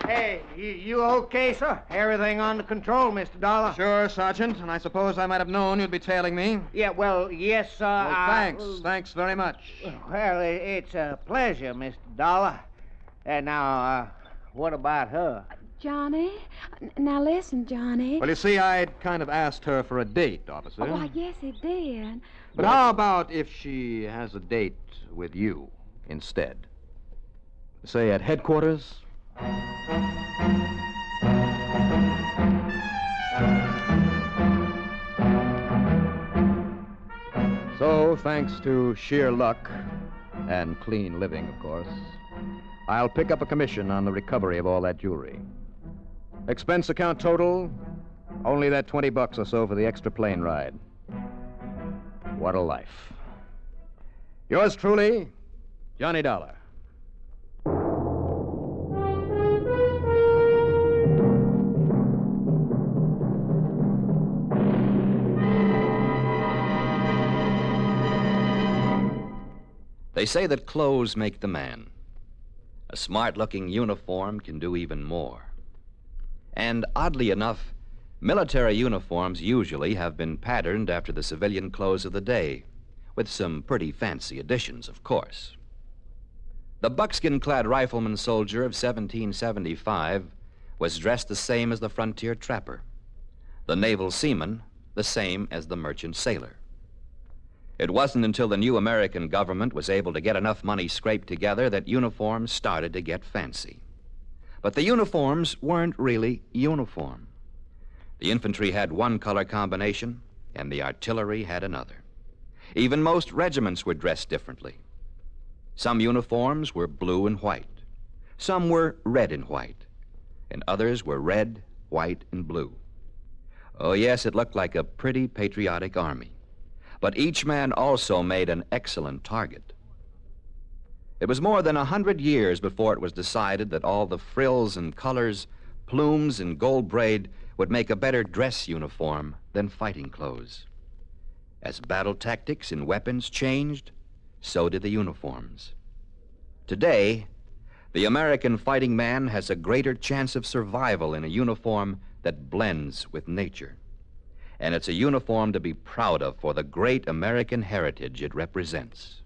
Hey, you okay, sir? Everything under control, Mr. Dollar? Sure, Sergeant, and I suppose I might have known you'd be tailing me. Yeah, well, yes, sir. Well, thanks. Thanks very much. Well, it's a pleasure, Mr. Dollar. And now, what about her? Johnny? Now listen, Johnny. Well, you see, I'd kind of asked her for a date, officer. Oh, I guess he did. But how about if she has a date with you instead? Say at headquarters? So, thanks to sheer luck and clean living, of course, I'll pick up a commission on the recovery of all that jewelry. Expense account total, only that $20 or so for the extra plane ride. What a life. Yours truly, Johnny Dollar. They say that clothes make the man. A smart-looking uniform can do even more. And oddly enough, military uniforms usually have been patterned after the civilian clothes of the day, with some pretty fancy additions, of course. The buckskin-clad rifleman soldier of 1775 was dressed the same as the frontier trapper. The naval seaman, the same as the merchant sailor. It wasn't until the new American government was able to get enough money scraped together that uniforms started to get fancy. But the uniforms weren't really uniform. The infantry had one color combination, and the artillery had another. Even most regiments were dressed differently. Some uniforms were blue and white. Some were red and white. And others were red, white, and blue. Oh, yes, it looked like a pretty patriotic army. But each man also made an excellent target. It was more than 100 years before it was decided that all the frills and colors, plumes and gold braid would make a better dress uniform than fighting clothes. As battle tactics and weapons changed, so did the uniforms. Today, The American fighting man has a greater chance of survival in a uniform that blends with nature. And it's a uniform to be proud of for the great American heritage it represents.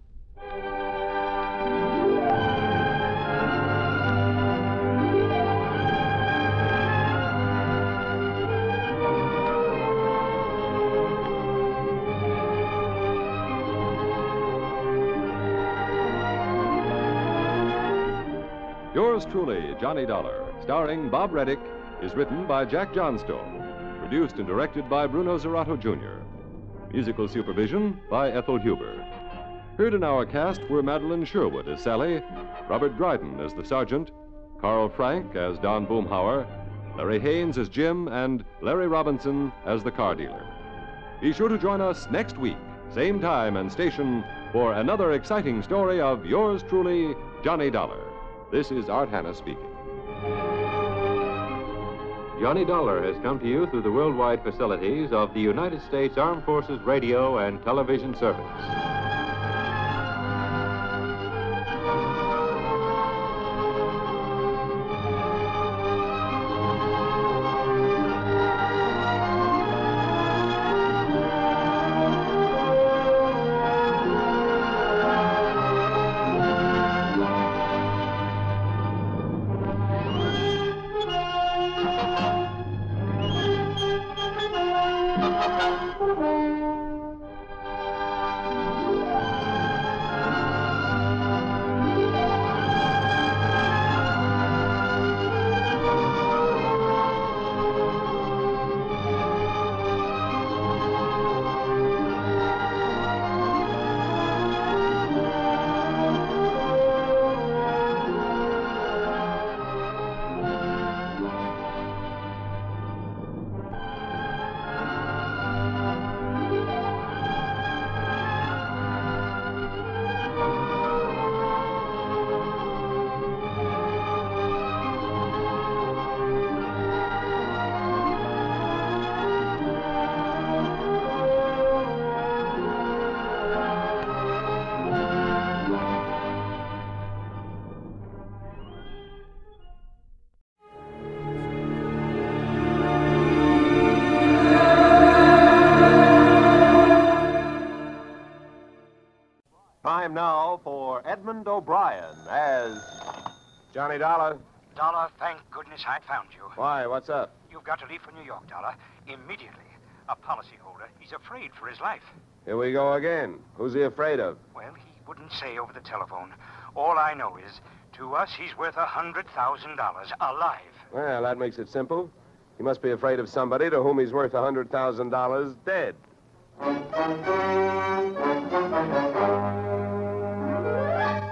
Yours truly, Johnny Dollar, starring Bob Reddick, is written by Jack Johnstone. Produced and directed by Bruno Zerato, Jr. Musical supervision by Ethel Huber. Heard in our cast were Madeline Sherwood as Sally, Robert Dryden as the Sergeant, Carl Frank as Don Boomhauer, Larry Haynes as Jim, and Larry Robinson as the car dealer. Be sure to join us next week, same time and station, for another exciting story of yours truly, Johnny Dollar. This is Art Hanna speaking. Johnny Dollar has come to you through the worldwide facilities of the United States Armed Forces Radio and Television Service. Time now for Edmund O'Brien as Johnny Dollar. Dollar, thank goodness I found you. Why, what's up? You've got to leave for New York, Dollar, immediately. A policyholder, he's afraid for his life. Here we go again. Who's he afraid of? Well, he wouldn't say over the telephone. All I know is, to us, he's worth $100,000 alive. Well, that makes it simple. He must be afraid of somebody to whom he's worth $100,000 dead.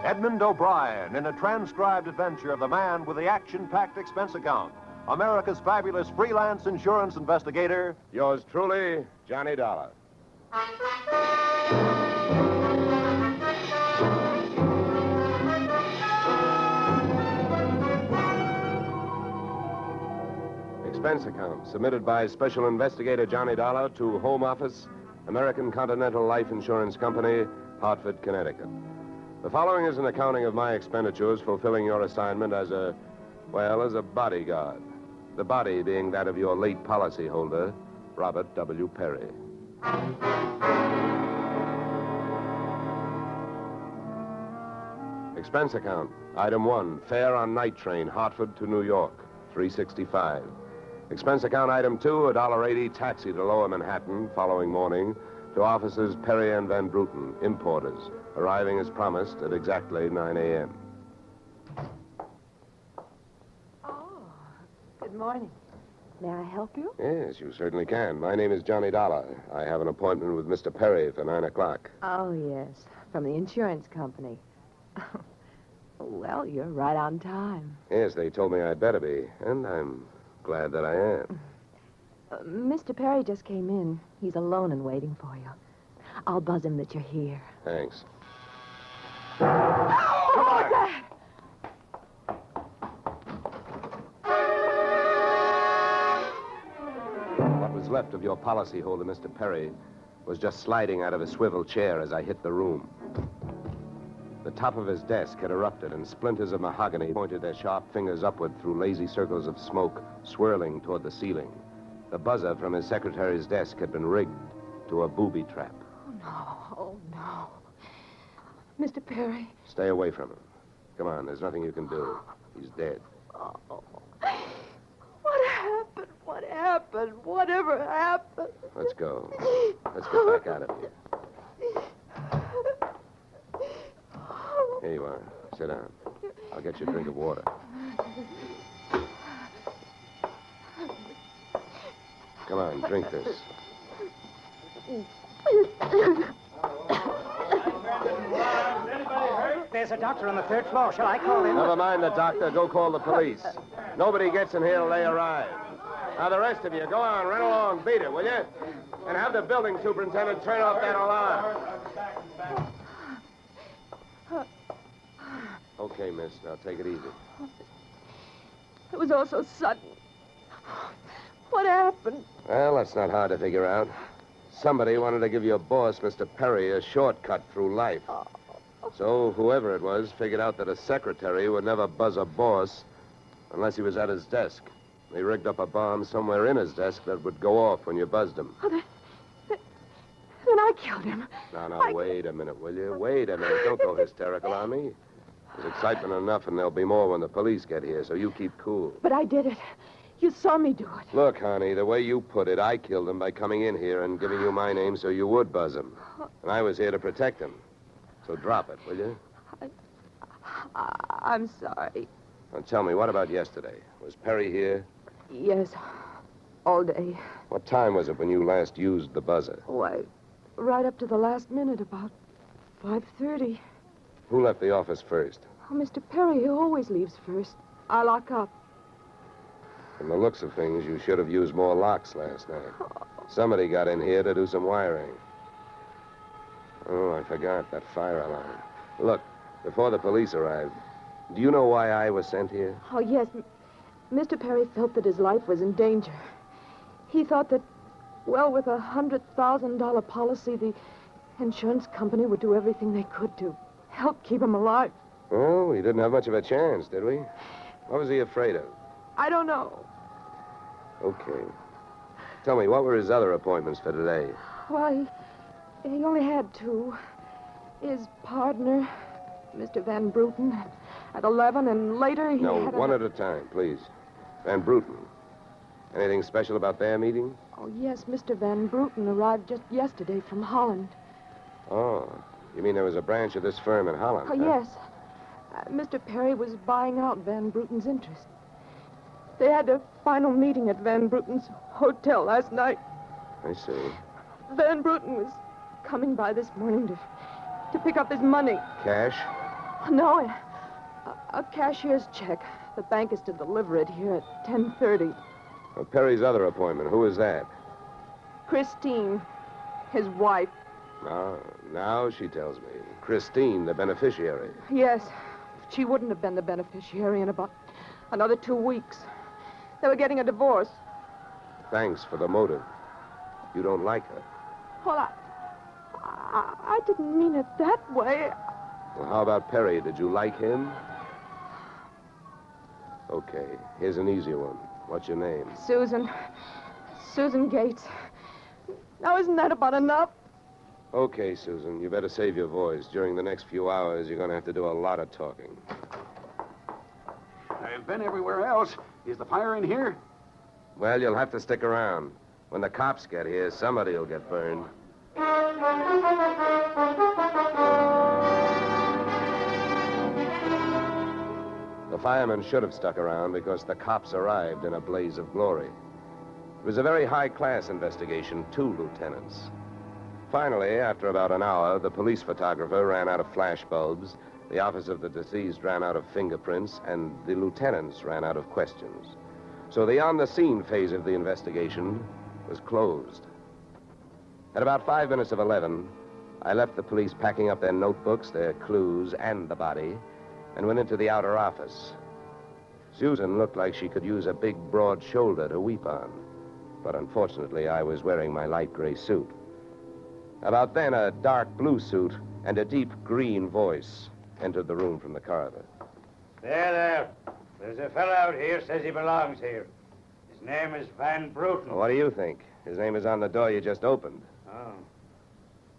Edmund O'Brien in a transcribed adventure of the man with the action-packed expense account. America's fabulous freelance insurance investigator. Yours truly, Johnny Dollar. Expense account submitted by Special Investigator Johnny Dollar to Home Office, American Continental Life Insurance Company, Hartford, Connecticut. The following is an accounting of my expenditures fulfilling your assignment as a bodyguard. The body being that of your late policyholder, Robert W. Perry. Expense account. Item 1, fare on night train, Hartford to New York, $3.65. Expense account item 2, $1.80 taxi to Lower Manhattan following morning to offices Perry and Van Bruten, importers, arriving as promised at exactly 9 a.m. Oh, good morning. May I help you? Yes, you certainly can. My name is Johnny Dollar. I have an appointment with Mr. Perry for 9 o'clock. Oh, yes, from the insurance company. Well, you're right on time. Yes, they told me I'd better be, and I'm glad that I am. Mr. Perry just came in. He's alone and waiting for you. I'll buzz him that you're here. Thanks. Come on! What was left of your policyholder, Mr. Perry, was just sliding out of a swivel chair as I hit the room. The top of his desk had erupted, and splinters of mahogany pointed their sharp fingers upward through lazy circles of smoke, swirling toward the ceiling. The buzzer from his secretary's desk had been rigged to a booby trap. Oh, no. Mr. Perry. Stay away from him. Come on, there's nothing you can do. He's dead. Oh. What happened? What happened? Whatever happened? Let's go. Let's get back out of here. Here you are. Sit down. I'll get you a drink of water. Come on, drink this. There's a doctor on the third floor. Shall I call him? Never mind the doctor. Go call the police. Nobody gets in here till they arrive. Now, the rest of you, go on, run along, beat it, will you? And have the building superintendent turn off that alarm. Okay, miss. Now, take it easy. It was all so sudden. What happened? Well, that's not hard to figure out. Somebody wanted to give your boss, Mr. Perry, a shortcut through life. So whoever it was figured out that a secretary would never buzz a boss unless he was at his desk. They rigged up a bomb somewhere in his desk that would go off when you buzzed him. Oh, then I killed him. Now, wait a minute, will you? Wait a minute. Don't go hysterical on me. There's excitement enough, and there'll be more when the police get here, so you keep cool. But I did it. You saw me do it. Look, honey, the way you put it, I killed him by coming in here and giving you my name so you would buzz him. And I was here to protect him. So drop it, will you? I'm sorry. Now tell me, what about yesterday? Was Perry here? Yes, all day. What time was it when you last used the buzzer? Why, right up to the last minute, about 5:30. Who left the office first? Oh, Mr. Perry, he always leaves first. I lock up. From the looks of things, you should have used more locks last night. Somebody got in here to do some wiring. Oh, I forgot that fire alarm. Look, before the police arrived, do you know why I was sent here? Oh, yes. Mr. Perry felt that his life was in danger. He thought that, well, with a $100,000 policy, the insurance company would do everything they could to help keep him alive. Oh, he didn't have much of a chance, did we? What was he afraid of? I don't know. Okay. Tell me, what were his other appointments for today? Well, he only had two. His partner, Mr. Van Bruten, at 11, and later he No, had one at a time, please. Van Bruten. Anything special about their meeting? Oh, yes, Mr. Van Bruten arrived just yesterday from Holland. Oh, you mean there was a branch of this firm in Holland? Oh, huh? yes. Mr. Perry was buying out Van Bruten's interest. They had a final meeting at Van Bruten's hotel last night. I see. Van Bruten was coming by this morning to pick up his money. Cash? No, a cashier's check. The bank is to deliver it here at 10:30. Well, Perry's other appointment, who is that? Christine, his wife. Now she tells me. Christine, the beneficiary. Yes, she wouldn't have been the beneficiary in about another 2 weeks. They were getting a divorce. Thanks for the motive. You don't like her. Well, I didn't mean it that way. Well, how about Perry? Did you like him? Okay, here's an easy one. What's your name? Susan Gates. Now, isn't that about enough? Okay, Susan, you better save your voice. During the next few hours, you're going to have to do a lot of talking. I've been everywhere else. Is the fire in here? Well, you'll have to stick around. When the cops get here, somebody will get burned. The firemen should have stuck around because the cops arrived in a blaze of glory. It was a very high-class investigation, 2 lieutenants. Finally, after about an hour, the police photographer ran out of flash bulbs, the office of the deceased ran out of fingerprints, and the lieutenants ran out of questions. So the on-the-scene phase of the investigation was closed. At about 5 minutes of 11, I left the police packing up their notebooks, their clues, and the body, and went into the outer office. Susan looked like she could use a big, broad shoulder to weep on, but unfortunately, I was wearing my light gray suit. About then, a dark blue suit and a deep green voice entered the room from the corridor. There. There's a fellow out here says he belongs here. His name is Van Bruten. Well, what do you think? His name is on the door you just opened. Oh.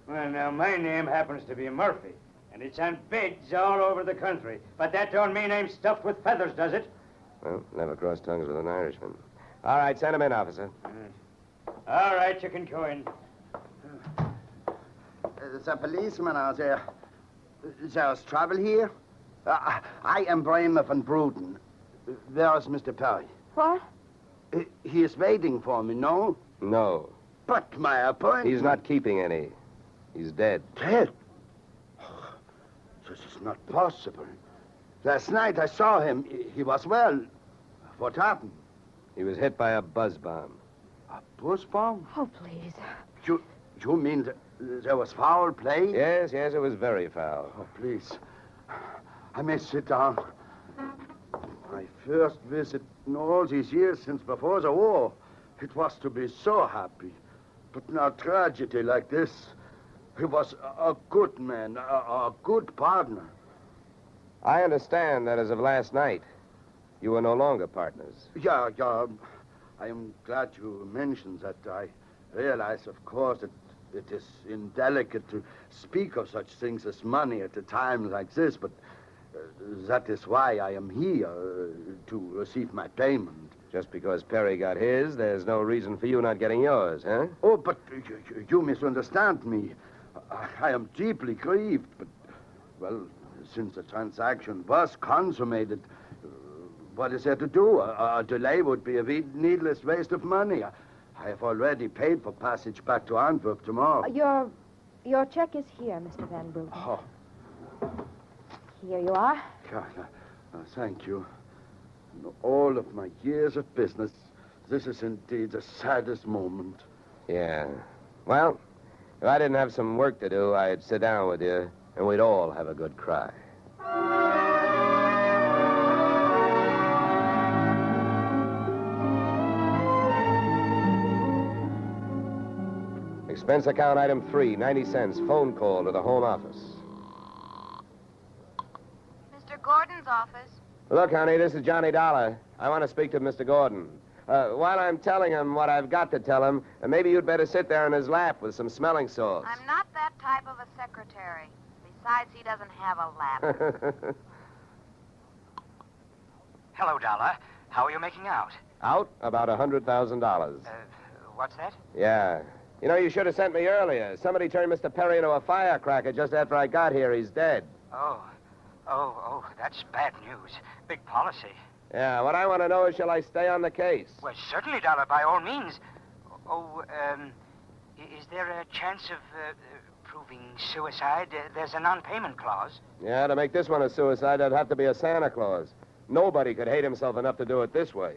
Well, now, my name happens to be Murphy, and it's on bids all over the country. But that don't mean I'm stuffed with feathers, does it? Well, never crossed tongues with an Irishman. All right, send him in, officer. All right, you can go in. There's a policeman out there. There's trouble here? I am Bremer van Bruten. Where is Mr. Perry? What? He is waiting for me, no? No. But my appointment... He's not keeping any. He's dead. Dead? Oh, this is not possible. Last night I saw him. He was well. What happened? He was hit by a buzz bomb. A buzz bomb? Oh, please. You mean there was foul play? Yes, it was very foul. Oh, please. I may sit down. My first visit in all these years since before the war. It was to be so happy. But now tragedy like this. He was a good man, a good partner. I understand that as of last night, you were no longer partners. Yeah. I am glad you mentioned that. I realize, of course, that it is indelicate to speak of such things as money at a time like this, but that is why I am here, to receive my payment. Just because Perry got his, there's no reason for you not getting yours, huh? Oh, but you misunderstand me. I am deeply grieved, but, well, since the transaction was consummated, what is there to do? A delay would be a needless waste of money. I have already paid for passage back to Antwerp tomorrow. Your check is here, Mr. Van Bruten. Oh. Here you are. Thank you. In all of my years of business, this is indeed the saddest moment. Yeah. Well, if I didn't have some work to do, I'd sit down with you, and we'd all have a good cry. Expense account item 3, 90 cents. Phone call to the home office. Mr. Gordon's office. Look, honey, this is Johnny Dollar. I want to speak to Mr. Gordon. While I'm telling him what I've got to tell him, maybe you'd better sit there in his lap with some smelling salts. I'm not that type of a secretary. Besides, he doesn't have a lap. Hello, Dollar. How are you making out? Out? About $100,000. What's that? Yeah. You know, you should have sent me earlier. Somebody turned Mr. Perry into a firecracker just after I got here. He's dead. Oh, that's bad news. Big policy. Yeah, what I want to know is, shall I stay on the case? Well, certainly, Dollar, by all means. Is there a chance of proving suicide? There's a non-payment clause. Yeah, to make this one a suicide, there'd have to be a Santa Claus. Nobody could hate himself enough to do it this way.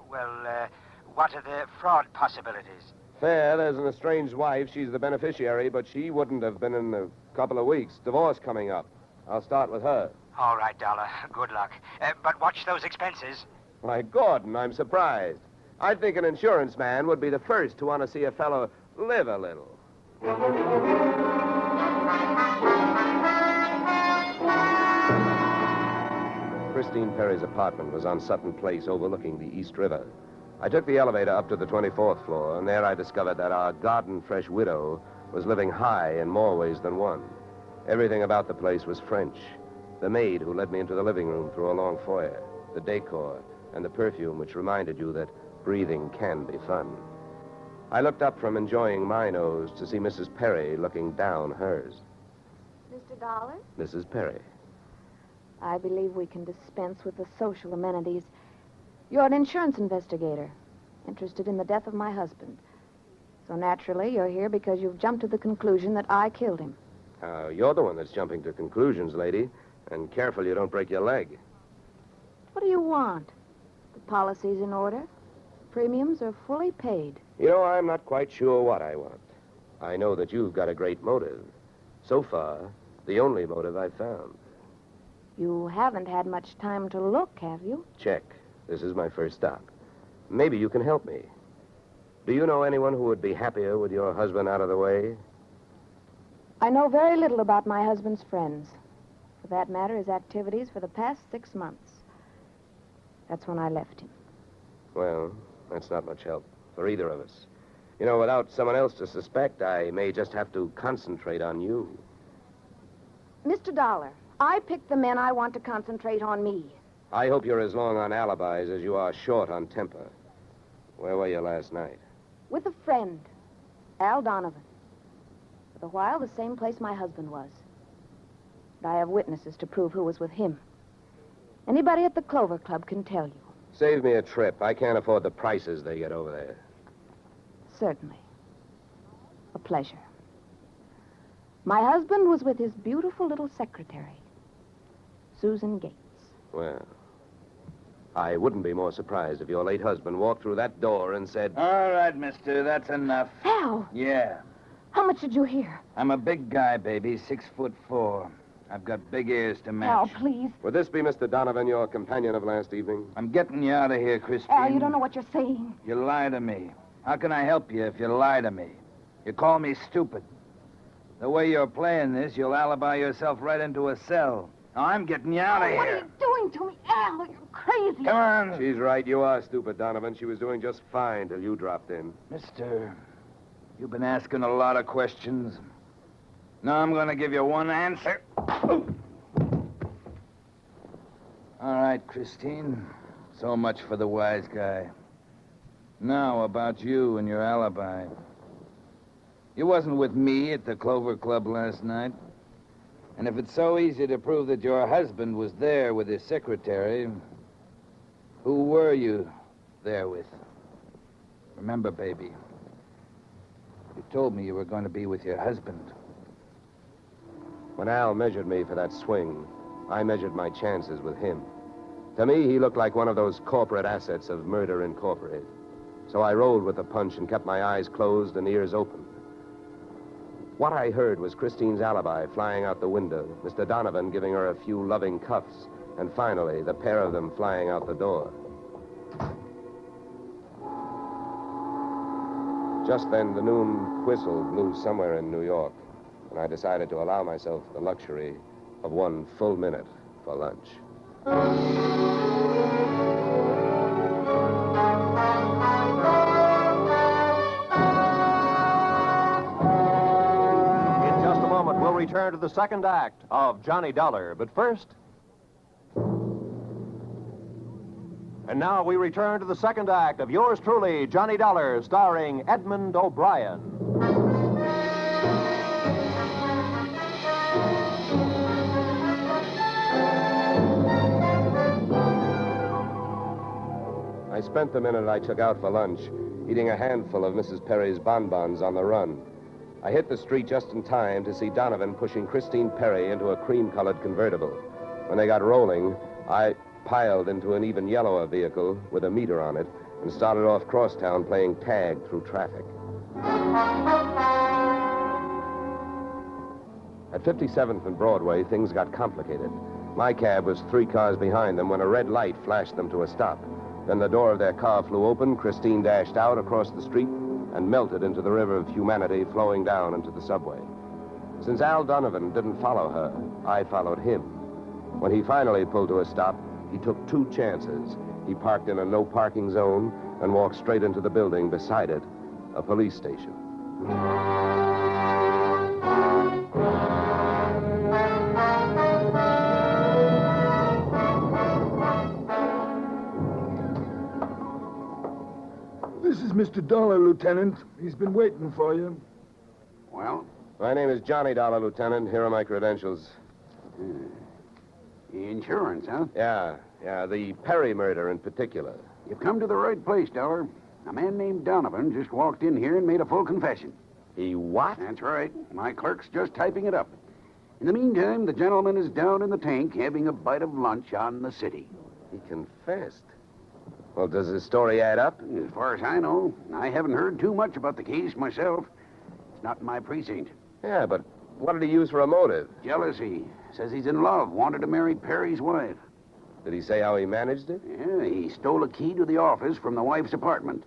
What are the fraud possibilities? Fair, there's an estranged wife. She's the beneficiary, but she wouldn't have been in a couple of weeks. Divorce coming up. I'll start with her. All right, Dollar. Good luck. But watch those expenses. Why, Gordon, I'm surprised. I think an insurance man would be the first to want to see a fellow live a little. Christine Perry's apartment was on Sutton Place overlooking the East River. I took the elevator up to the 24th floor, and there I discovered that our garden-fresh widow was living high in more ways than one. Everything about the place was French. The maid who led me into the living room through a long foyer, the decor, and the perfume which reminded you that breathing can be fun. I looked up from enjoying my nose to see Mrs. Perry looking down hers. Mr. Dollar, Mrs. Perry. I believe we can dispense with the social amenities. You're an insurance investigator, interested in the death of my husband. So naturally, you're here because you've jumped to the conclusion that I killed him. You're the one that's jumping to conclusions, lady. And careful you don't break your leg. What do you want? The policy's in order. Premiums are fully paid. You know, I'm not quite sure what I want. I know that you've got a great motive. So far, the only motive I've found. You haven't had much time to look, have you? Check. This is my first stop. Maybe you can help me. Do you know anyone who would be happier with your husband out of the way? I know very little about my husband's friends. for that matter, his activities for the past 6 months. That's when I left him. Well, that's not much help for either of us. You know, without someone else to suspect, I may just have to concentrate on you. Mr. Dollar, I picked the men I want to concentrate on me. I hope you're as long on alibis as you are short on temper. Where were you last night? With a friend, Al Donovan. For a while, the same place my husband was. But I have witnesses to prove who was with him. Anybody at the Clover Club can tell you. Save me a trip. I can't afford the prices they get over there. Certainly. A pleasure. My husband was with his beautiful little secretary, Susan Gates. Well, I wouldn't be more surprised if your late husband walked through that door and said... All right, mister, that's enough. Al! Yeah. How much did you hear? I'm a big guy, baby, 6'4". I've got big ears to match. Al, please. Would this be Mr. Donovan, your companion of last evening? I'm getting you out of here, Christine. Al, you don't know what you're saying. You lie to me. How can I help you if you lie to me? You call me stupid. The way you're playing this, you'll alibi yourself right into a cell. Now, I'm getting you out of here. What are you doing to me, Al? You're crazy. Come on. She's right. You are stupid, Donovan. She was doing just fine till you dropped in. Mister, you've been asking a lot of questions. Now I'm going to give you one answer. All right, Christine. So much for the wise guy. Now, about you and your alibi. You wasn't with me at the Clover Club last night. And if it's so easy to prove that your husband was there with his secretary, who were you there with? Remember, baby, you told me you were going to be with your husband. When Al measured me for that swing, I measured my chances with him. To me, he looked like one of those corporate assets of Murder Incorporated. So I rolled with the punch and kept my eyes closed and ears open. What I heard was Christine's alibi flying out the window, Mr. Donovan giving her a few loving cuffs, and finally, the pair of them flying out the door. Just then, the noon whistle blew somewhere in New York, and I decided to allow myself the luxury of 1 full minute for lunch. Return to the second act of Johnny Dollar. But first... And now we return to the second act of yours truly, Johnny Dollar, starring Edmund O'Brien. I spent the minute I took out for lunch eating a handful of Mrs. Perry's bonbons on the run. I hit the street just in time to see Donovan pushing Christine Perry into a cream-colored convertible. When they got rolling, I piled into an even yellower vehicle with a meter on it and started off crosstown playing tag through traffic. At 57th and Broadway, things got complicated. My cab was 3 cars behind them when a red light flashed them to a stop. Then the door of their car flew open, Christine dashed out across the street, and melted into the river of humanity flowing down into the subway. Since Al Donovan didn't follow her, I followed him. When he finally pulled to a stop, he took 2 chances. He parked in a no-parking zone and walked straight into the building beside it, a police station. This is Mr. Dollar, Lieutenant. He's been waiting for you. Well? My name is Johnny Dollar, Lieutenant. Here are my credentials. Insurance, huh? Yeah. The Perry murder in particular. You've come to the right place, Dollar. A man named Donovan just walked in here and made a full confession. He what? That's right. My clerk's just typing it up. In the meantime, the gentleman is down in the tank having a bite of lunch on the city. He confessed. Well, does his story add up? As far as I know, I haven't heard too much about the case myself. It's not in my precinct. Yeah, but what did he use for a motive? Jealousy. Says he's in love, wanted to marry Perry's wife. Did he say how he managed it? Yeah, he stole a key to the office from the wife's apartment,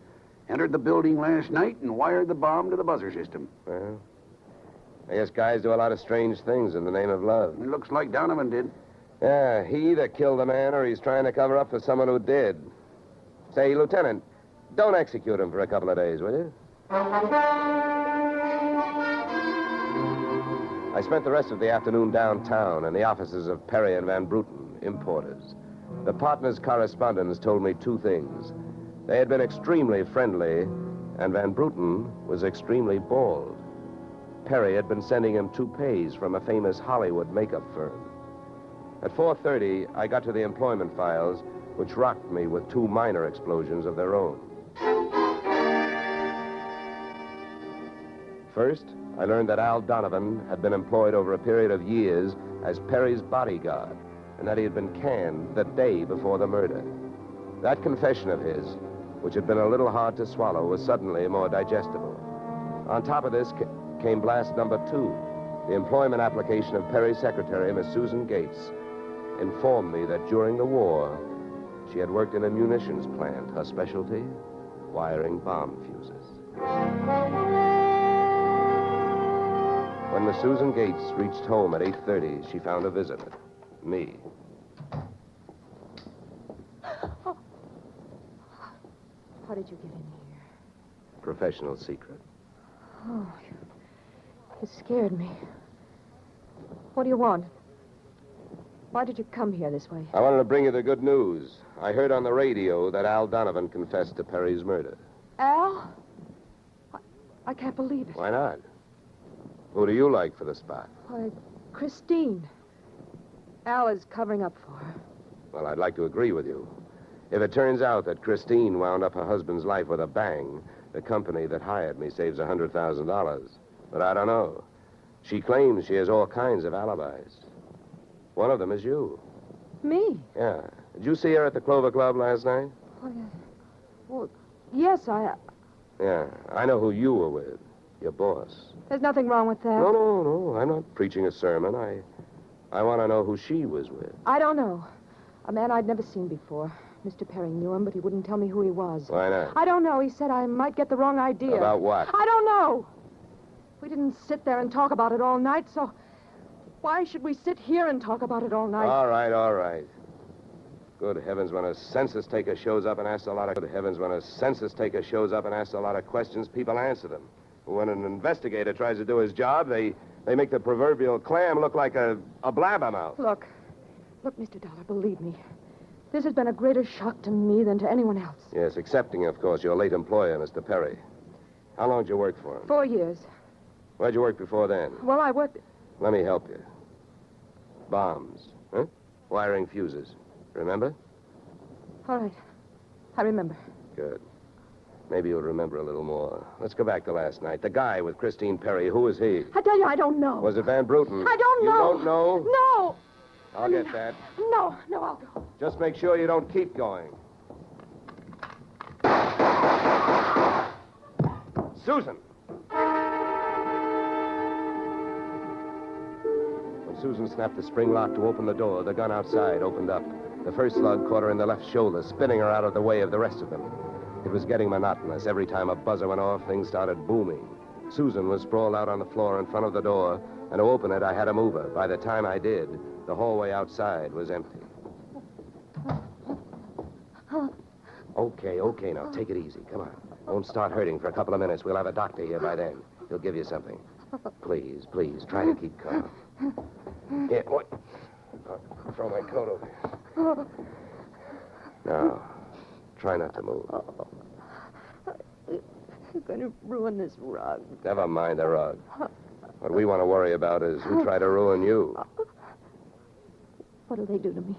entered the building last night, and wired the bomb to the buzzer system. Well, I guess guys do a lot of strange things in the name of love. It looks like Donovan did. Yeah, he either killed the man or he's trying to cover up for someone who did. Say, Lieutenant, don't execute him for a couple of days, will you? I spent the rest of the afternoon downtown in the offices of Perry and Van Bruten, importers. The partners' correspondents told me two things. They had been extremely friendly, and Van Bruten was extremely bald. Perry had been sending him toupees from a famous Hollywood makeup firm. At 4:30, I got to the employment files, which rocked me with two minor explosions of their own. First, I learned that Al Donovan had been employed over a period of years as Perry's bodyguard, and that he had been canned the day before the murder. That confession of his, which had been a little hard to swallow, was suddenly more digestible. On top of this came blast number 2. The employment application of Perry's secretary, Miss Susan Gates, informed me that during the war, she had worked in a munitions plant, her specialty, wiring bomb fuses. When Miss Susan Gates reached home at 8:30, she found a visitor, me. Oh. How did you get in here? Professional secret. Oh, you scared me. What do you want? Why did you come here this way? I wanted to bring you the good news. I heard on the radio that Al Donovan confessed to Perry's murder. Al? I can't believe it. Why not? Who do you like for the spot? Why, Christine. Al is covering up for her. Well, I'd like to agree with you. If it turns out that Christine wound up her husband's life with a bang, the company that hired me saves $100,000. But I don't know. She claims she has all kinds of alibis. One of them is you. Me? Yeah. Did you see her at the Clover Club last night? Well, yes, Yeah. I know who you were with. Your boss. There's nothing wrong with that. No. I'm not preaching a sermon. I want to know who she was with. I don't know. A man I'd never seen before. Mr. Perry knew him, but he wouldn't tell me who he was. Why not? I don't know. He said I might get the wrong idea. About what? I don't know. We didn't sit there and talk about it all night, so why should we sit here and talk about it all night? All right. Good heavens, when a census taker shows up and asks a lot of questions, people answer them. When an investigator tries to do his job, they make the proverbial clam look like a blabbermouth. Look, Mr. Dollar, believe me. This has been a greater shock to me than to anyone else. Yes, excepting, of course, your late employer, Mr. Perry. How long did you work for him? 4 years. Where'd you work before then? Well, I worked... Let me help you. Bombs, huh? Wiring fuses. Remember? All right. I remember. Good. Maybe you'll remember a little more. Let's go back to last night. The guy with Christine Perry, who was he? I tell you, I don't know. Was it Van Bruten? I don't know. You don't know? No. I'll get that. No, I'll go. Just make sure you don't keep going. Susan! When Susan snapped the spring lock to open the door, the gun outside opened up. The first slug caught her in the left shoulder, spinning her out of the way of the rest of them. It was getting monotonous. Every time a buzzer went off, things started booming. Susan was sprawled out on the floor in front of the door, and to open it, I had to move her. By the time I did, the hallway outside was empty. Okay, now, take it easy. Come on. Don't start hurting for a couple of minutes. We'll have a doctor here by then. He'll give you something. Please, try to keep calm. Here, what? I'll throw my coat over here. Now, try not to move. You're going to ruin this rug. Never mind the rug. What we want to worry about is who tried to ruin you. What'll they do to me?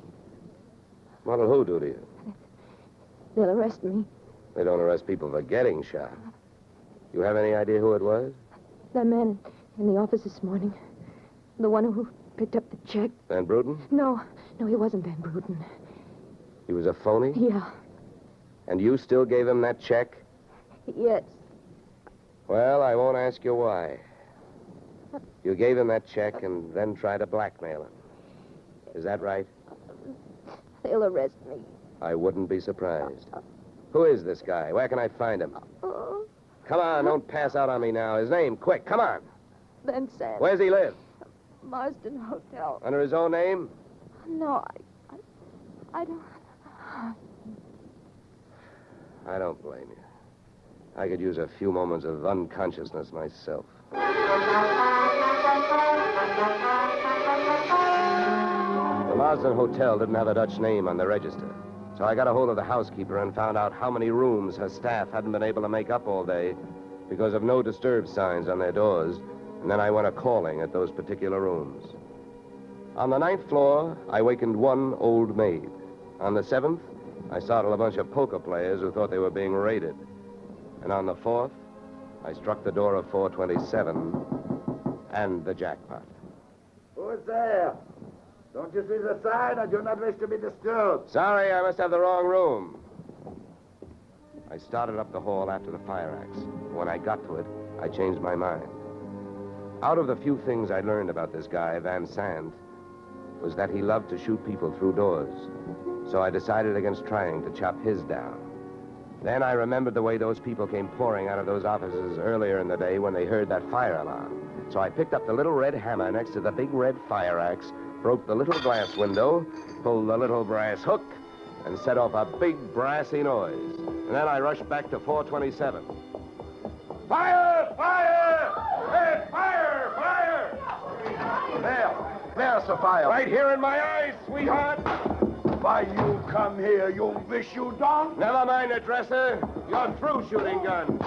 What'll who do to you? They'll arrest me. They don't arrest people for getting shot. You have any idea who it was? That man in the office this morning. The one who picked up the check. Van Bruten? No, he wasn't Van Bruten. He was a phony? Yeah. And you still gave him that check? Yes. Well, I won't ask you why. You gave him that check and then tried to blackmail him. Is that right? They'll arrest me. I wouldn't be surprised. Who is this guy? Where can I find him? Come on, don't pass out on me now. His name, quick, come on. then sad. Where's he live? Marsden Hotel. Under his own name? No, I don't... I don't blame you. I could use a few moments of unconsciousness myself. The Marsden Hotel didn't have a Dutch name on the register. So I got a hold of the housekeeper and found out how many rooms her staff hadn't been able to make up all day because of no disturb signs on their doors. And then I went a-calling at those particular rooms. On the 9th floor, I wakened one old maid. On the 7th, I startled a bunch of poker players who thought they were being raided. And on the 4th, I struck the door of 427 and the jackpot. Who's there? Don't you see the sign? I do not wish to be disturbed. Sorry, I must have the wrong room. I started up the hall after the fire axe. When I got to it, I changed my mind. Out of the few things I learned about this guy, Van Sant, was that he loved to shoot people through doors. So I decided against trying to chop his down. Then I remembered the way those people came pouring out of those offices earlier in the day when they heard that fire alarm. So I picked up the little red hammer next to the big red fire axe, broke the little glass window, pulled the little brass hook, and set off a big brassy noise. And then I rushed back to 427. Fire! Fire! Hey, fire! Fire! There's the fire. Right here in my eyes, sweetheart. Why you come here, you wish you don't? Never mind the dresser. You're through shooting guns.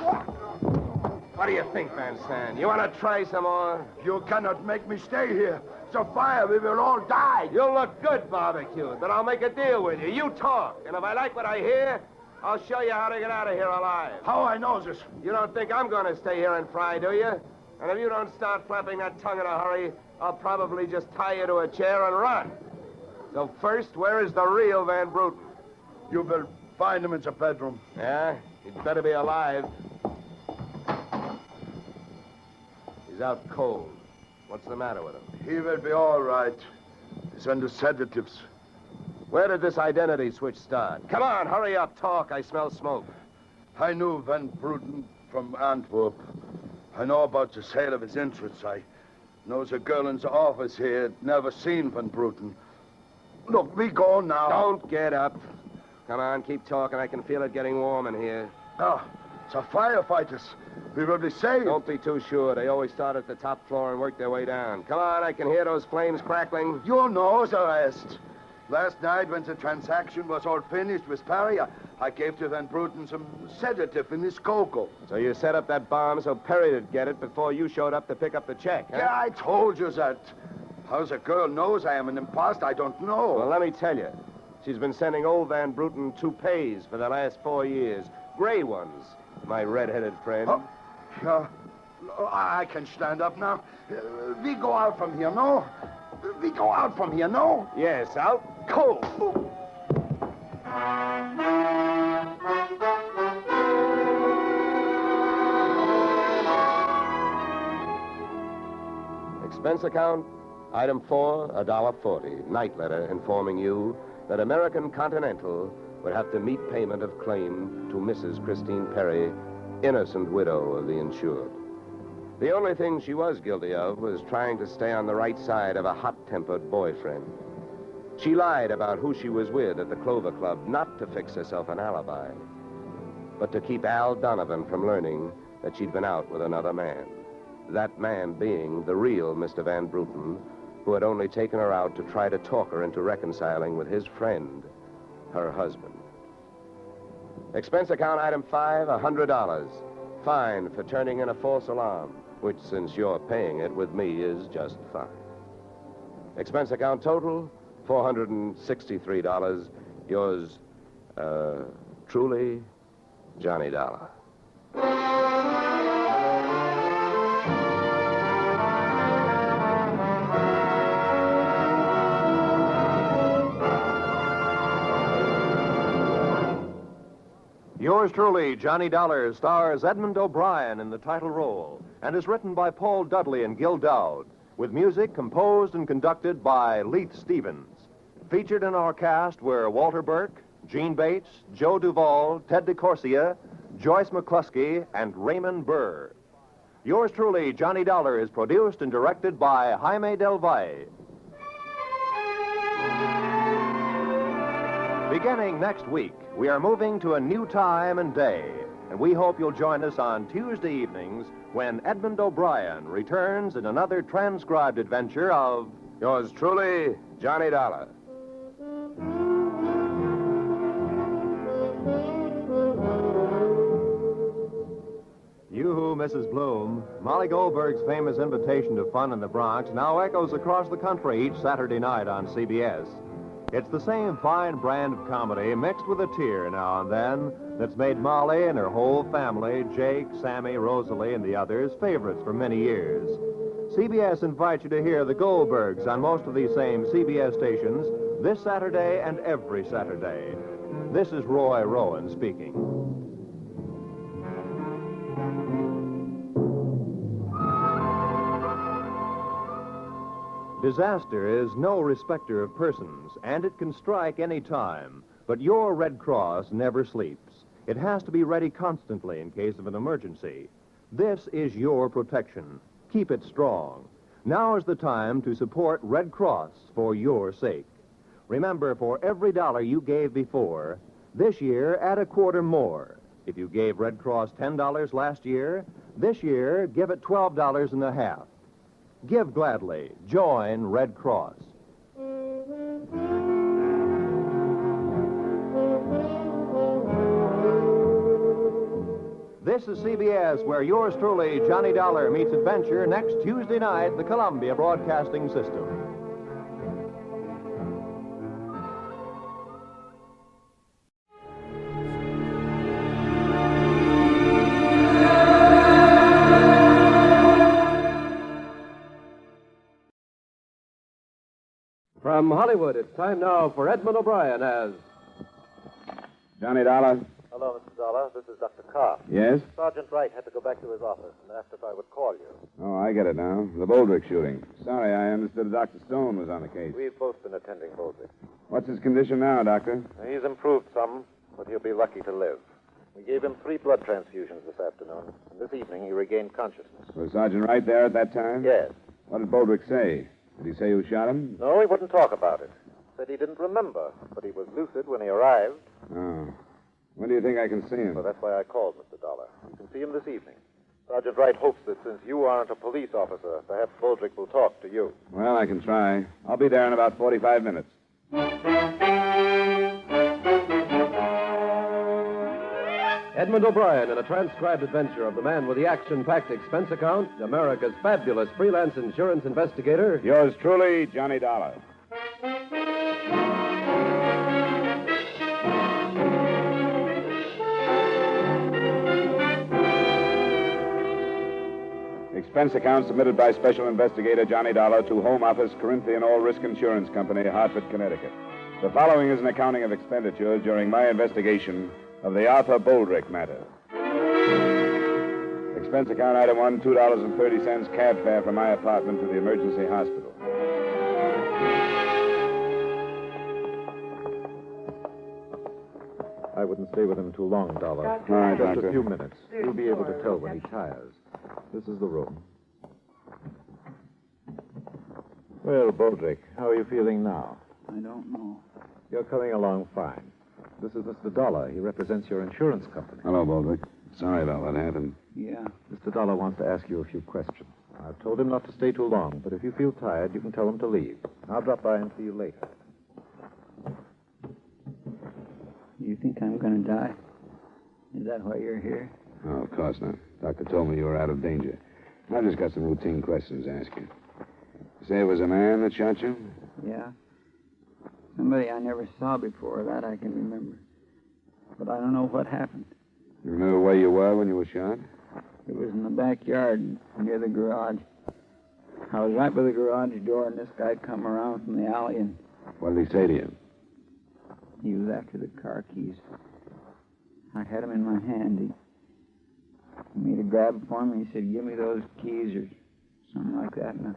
What do you think, Van Sant? You want to try some more? You cannot make me stay here. It's a fire. We will all die. You'll look good barbecued, but I'll make a deal with you. You talk, and if I like what I hear, I'll show you how to get out of here alive. How I know this? You don't think I'm going to stay here and fry, do you? And if you don't start flapping that tongue in a hurry, I'll probably just tie you to a chair and run. So first, where is the real Van Bruten? You will find him in the bedroom. Yeah? He'd better be alive. He's out cold. What's the matter with him? He will be all right. He's under sedatives. Where did this identity switch start? Come on, hurry up, talk. I smell smoke. I knew Van Bruten from Antwerp. I know about the sale of his interests. I know the girl in the office here had never seen Van Bruten. Look, we go now. Don't get up. Come on, keep talking. I can feel it getting warm in here. Ah, the firefighters. We will be safe. Don't be too sure. They always start at the top floor and work their way down. Come on, I can hear those flames crackling. You know the rest. Last night, when the transaction was all finished with Perry, I gave to Van Bruten some sedative in his cocoa. So you set up that bomb so Perry'd get it before you showed up to pick up the check, huh? Yeah, I told you that. How the girl knows I am an imposter, I don't know. Well, let me tell you. She's been sending old Van Bruten toupees for the last 4 years. Gray ones, my red-headed friend. I can stand up now. We go out from here, no? We go out from here, no? Yes, out cold. Expense account, item 4, $1.40. Night letter informing you that American Continental would have to meet payment of claim to Mrs. Christine Perry, innocent widow of the insured. The only thing she was guilty of was trying to stay on the right side of a hot-tempered boyfriend. She lied about who she was with at the Clover Club, not to fix herself an alibi, but to keep Al Donovan from learning that she'd been out with another man. That man being the real Mr. Van Bruten, who had only taken her out to try to talk her into reconciling with his friend, her husband. Expense account item 5, $100. Fine for turning in a false alarm, which, since you're paying it with me, is just fine. Expense account total, $463. Yours, truly, Johnny Dollar. Yours truly, Johnny Dollar, stars Edmund O'Brien in the title role and is written by Paul Dudley and Gil Dowd, with music composed and conducted by Leith Stevens. Featured in our cast were Walter Burke, Gene Bates, Joe Duvall, Ted DeCorsia, Joyce McCluskey, and Raymond Burr. Yours truly, Johnny Dollar, is produced and directed by Jaime Del Valle. Beginning next week, we are moving to a new time and day, and we hope you'll join us on Tuesday evenings when Edmund O'Brien returns in another transcribed adventure of Yours truly, Johnny Dollar. You, Mrs. Bloom, Molly Goldberg's famous invitation to fun in the Bronx now echoes across the country each Saturday night on CBS. It's the same fine brand of comedy mixed with a tear now and then that's made Molly and her whole family, Jake, Sammy, Rosalie, and the others, favorites for many years. CBS invites you to hear the Goldbergs on most of these same CBS stations this Saturday and every Saturday. This is Roy Rowan speaking. Disaster is no respecter of persons, and it can strike any time. But your Red Cross never sleeps. It has to be ready constantly in case of an emergency. This is your protection. Keep it strong. Now is the time to support Red Cross for your sake. Remember, for every dollar you gave before, this year add a quarter more. If you gave Red Cross $10 last year, this year give it $12.50. Give gladly. Join Red Cross. This is CBS, where yours truly, Johnny Dollar, meets adventure next Tuesday night, the Columbia Broadcasting System. From Hollywood, it's time now for Edmund O'Brien as... Johnny Dollar? Hello, Mr. Dollar. This is Dr. Carr. Yes? Sergeant Wright had to go back to his office and asked if I would call you. Oh, I get it now. The Boldrick shooting. Sorry, I understood Dr. Stone was on the case. We've both been attending Boldrick. What's his condition now, Doctor? He's improved some, but he'll be lucky to live. We gave him 3 blood transfusions this afternoon, and this evening he regained consciousness. Was Sergeant Wright there at that time? Yes. What did Boldrick say? Did he say who shot him? No, he wouldn't talk about it. Said he didn't remember, but he was lucid when he arrived. Oh. When do you think I can see him? Well, that's why I called, Mr. Dollar. You can see him this evening. Sergeant Wright hopes that since you aren't a police officer, perhaps Boldrick will talk to you. Well, I can try. I'll be there in about 45 minutes. Edmund O'Brien in a transcribed adventure of the man with the action-packed expense account, America's fabulous freelance insurance investigator. Yours truly, Johnny Dollar. Expense account submitted by Special Investigator Johnny Dollar to Home Office, Corinthian All Risk Insurance Company, Hartford, Connecticut. The following is an accounting of expenditures during my investigation of the Arthur Boldrick matter. Expense account item 1, $2.30 cab fare from my apartment to the emergency hospital. I wouldn't stay with him too long, Dollar. All right, Just Doctor. a few minutes. You'll be able to tell when he tires. This is the room. Well, Boldrick, how are you feeling now? I don't know. You're coming along fine. This is Mr. Dollar. He represents your insurance company. Hello, Boldrick. Sorry about what happened. Yeah. Mr. Dollar wants to ask you a few questions. I've told him not to stay too long, but if you feel tired, you can tell him to leave. I'll drop by and see you later. You think I'm going to die? Is that why you're here? Oh, of course not. Doctor told me you were out of danger. I've just got some routine questions to ask you. You say it was a man that shot you? Yeah. Somebody I never saw before, that I can remember. But I don't know what happened. You remember where you were when you were shot? It was in the backyard near the garage. I was right by the garage door, and this guy come around from the alley, and... What did he say to you? He was after the car keys. I had them in my hand. He made a grab for me. He said, give me those keys or something like that. And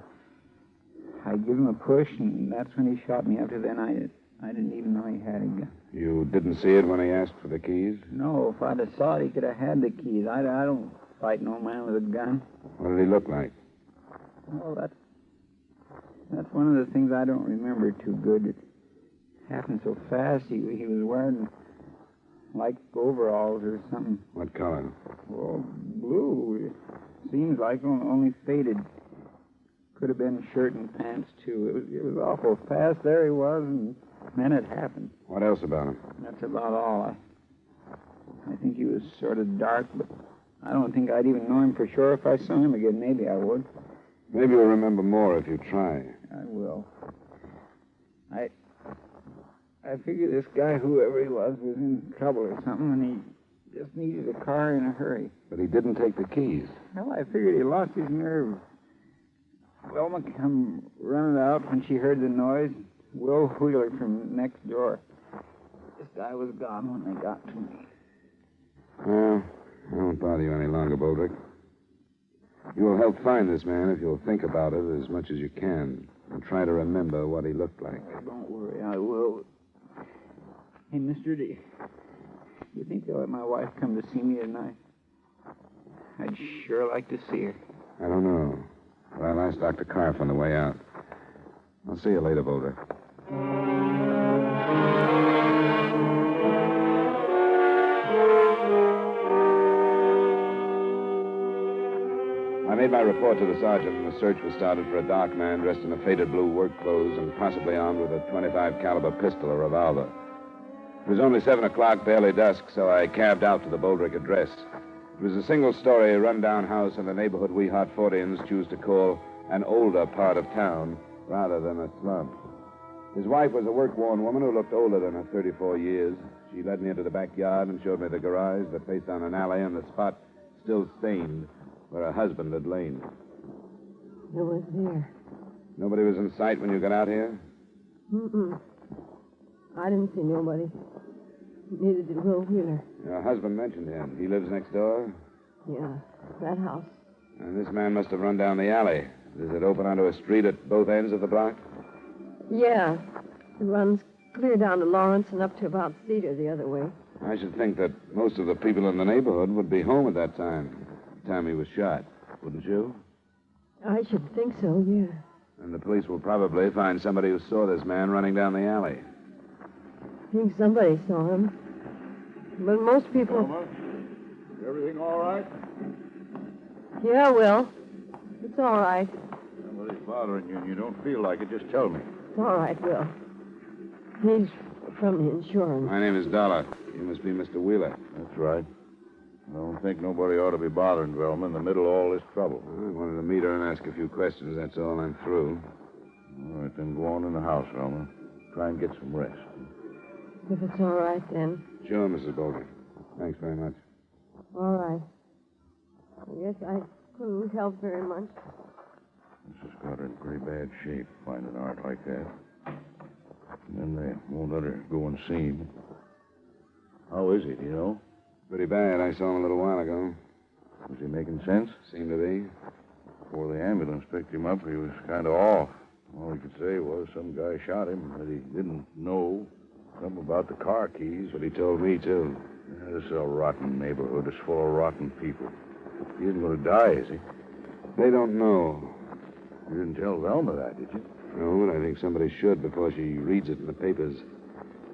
I gave him a push, and that's when he shot me. After then, I didn't even know he had a gun. You didn't see it when he asked for the keys? No, if I'd have saw it, he could have had the keys. I don't fighting old man with a gun. What did he look like? Oh, that's one of the things I don't remember too good. It happened so fast. He was wearing like overalls or something. What color? Oh, blue. It seems like only faded. Could have been shirt and pants, too. It was awful fast. There he was, and then it happened. What else about him? That's about all. I think he was sort of dark, but I don't think I'd even know him for sure if I saw him again. Maybe I would. Maybe you'll remember more if you try. I will. I figure this guy, whoever he was in trouble or something, and he just needed a car in a hurry. But he didn't take the keys. Well, I figured he lost his nerve. Wilma come running out when she heard the noise. Will Wheeler from next door. This guy was gone when they got to me. Well, I won't bother you any longer, Boldrick. You will help find this man if you'll think about it as much as you can and try to remember what he looked like. Don't worry, I will. Hey, mister, do you think they'll let my wife come to see me tonight? I'd sure like to see her. I don't know. But I'll ask Dr. Carr on the way out. I'll see you later, Boulder. I made my report to the sergeant, and a search was started for a dark man dressed in a faded blue work clothes and possibly armed with a .25 caliber pistol or revolver. It was only 7 o'clock, barely dusk, so I cabbed out to the Boldrick address. It was a single-story, run-down house in a neighborhood we Hartfordians choose to call an older part of town rather than a slum. His wife was a work-worn woman who looked older than her 34 years. She led me into the backyard and showed me the garage that faced down an alley and the spot still stained where her husband had lain. It was there. Nobody was in sight when you got out here? Mm-mm. I didn't see nobody. Neither did Will Wheeler. Your husband mentioned him. He lives next door? Yeah, that house. And this man must have run down the alley. Does it open onto a street at both ends of the block? Yeah. It runs clear down to Lawrence and up to about Cedar the other way. I should think that most of the people in the neighborhood would be home at that time. The time he was shot. Wouldn't you? I should think so, yeah. And the police will probably find somebody who saw this man running down the alley. I think somebody saw him. But most people... Is everything all right? Yeah, Will. It's all right. Somebody's bothering you and you don't feel like it, just tell me. It's all right, Will. He's from the insurance. My name is Dolar. You must be Mr. Wheeler. That's right. I don't think nobody ought to be bothering Velma in the middle of all this trouble. I wanted to meet her and ask a few questions, that's all. I'm through. All right, then go on in the house, Velma. Try and get some rest. If it's all right, then. Sure, Mrs. Boulder. Thanks very much. All right. I guess I couldn't help very much. This has got her in pretty bad shape, finding art like that. And then they won't let her go unseen. How is he, do you know? Pretty bad. I saw him a little while ago. Was he making sense? Seemed to be. Before the ambulance picked him up, he was kind of off. All he could say was some guy shot him, that he didn't know. Something about the car keys. But he told me, too. Yeah, this is a rotten neighborhood. It's full of rotten people. He isn't going to die, is he? They don't know. You didn't tell Velma that, did you? No, but I think somebody should before she reads it in the papers.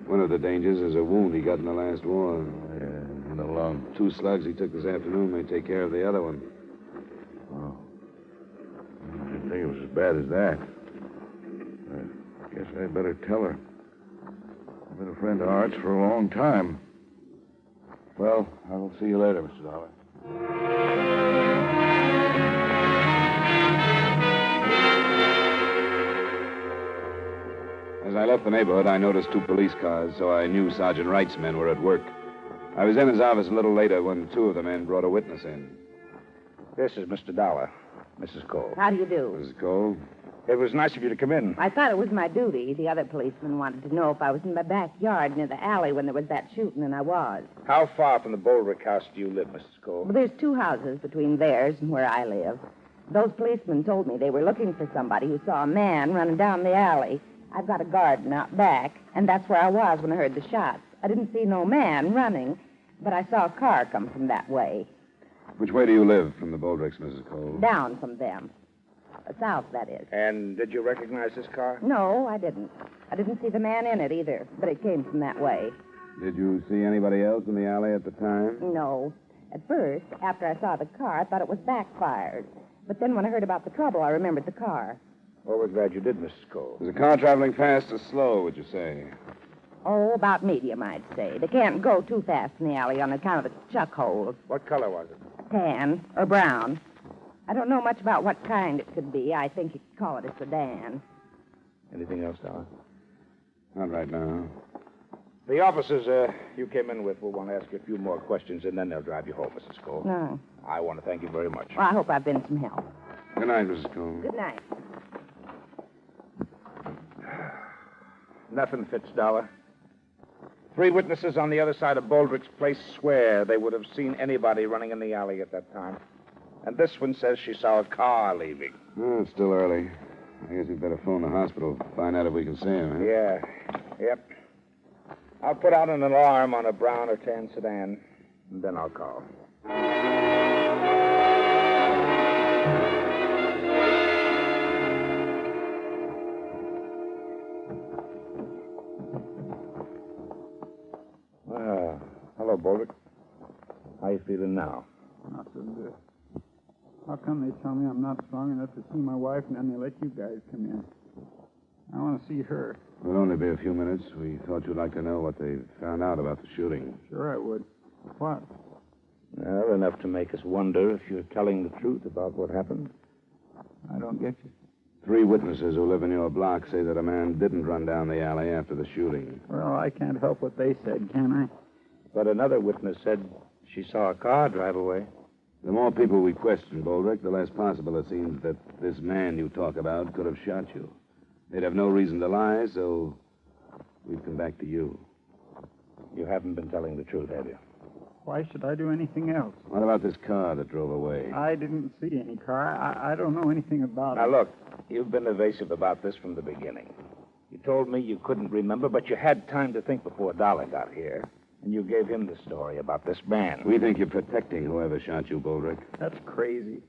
One of the dangers is a wound he got in the last war. Yeah, in the lung. 2 slugs he took this afternoon may take care of the other one. Oh. I didn't think it was as bad as that. I guess I'd better tell her. I've been a friend of Art's for a long time. Well, I'll see you later, Mr. Dollar. As I left the neighborhood, I noticed 2 police cars, so I knew Sergeant Wright's men were at work. I was in his office a little later when 2 of the men brought a witness in. This is Mr. Dollar, Mrs. Cole. How do you do? Mrs. Cole? It was nice of you to come in. I thought it was my duty. The other policeman wanted to know if I was in my backyard near the alley when there was that shooting, and I was. How far from the Boldrick house do you live, Mrs. Cole? Well, there's 2 houses between theirs and where I live. Those policemen told me they were looking for somebody who saw a man running down the alley. I've got a garden out back, and that's where I was when I heard the shots. I didn't see no man running, but I saw a car come from that way. Which way do you live from the Boldricks, Mrs. Cole? Down from them. South, that is. And did you recognize this car? No, I didn't. I didn't see the man in it either, but it came from that way. Did you see anybody else in the alley at the time? No. At first, after I saw the car, I thought it was backfired. But then when I heard about the trouble, I remembered the car. Well, we're glad you did, Mrs. Cole. Was the car traveling fast or slow, would you say? Oh, about medium, I'd say. They can't go too fast in the alley on account of the chuck holes. What color was it? Tan or brown. I don't know much about what kind it could be. I think you'd call it a sedan. Anything else, Dollar? Not right now. The officers you came in with will want to ask you a few more questions, and then they'll drive you home, Mrs. Cole. No. I want to thank you very much. Well, I hope I've been some help. Good night, Mrs. Cole. Good night. Nothing fits, Dollar. 3 witnesses on the other side of Boldrick's place swear they would have seen anybody running in the alley at that time. And this one says she saw a car leaving. Oh, it's still early. I guess we'd better phone the hospital, find out if we can see him, huh? Yeah. Yep. I'll put out an alarm on a brown or tan sedan, and then I'll call. Hello, Boldrick. How you feeling now? Not so good. How come they tell me I'm not strong enough to see my wife, and then they let you guys come in? I want to see her. It'll only be a few minutes. We thought you'd like to know what they found out about the shooting. Sure I would. What? Well, enough to make us wonder if you're telling the truth about what happened. I don't get you. 3 witnesses who live in your block say that a man didn't run down the alley after the shooting. Well, I can't help what they said, can I? But another witness said she saw a car drive away. The more people we question, Boldrick, the less possible it seems that this man you talk about could have shot you. They'd have no reason to lie, so we've come back to you. You haven't been telling the truth, have you? Why should I do anything else? What about this car that drove away? I didn't see any car. I don't know anything about it. Now, look, you've been evasive about this from the beginning. You told me you couldn't remember, but you had time to think before Dollar got here. And you gave him the story about this man. We think you're protecting whoever shot you, Boldrick. That's crazy.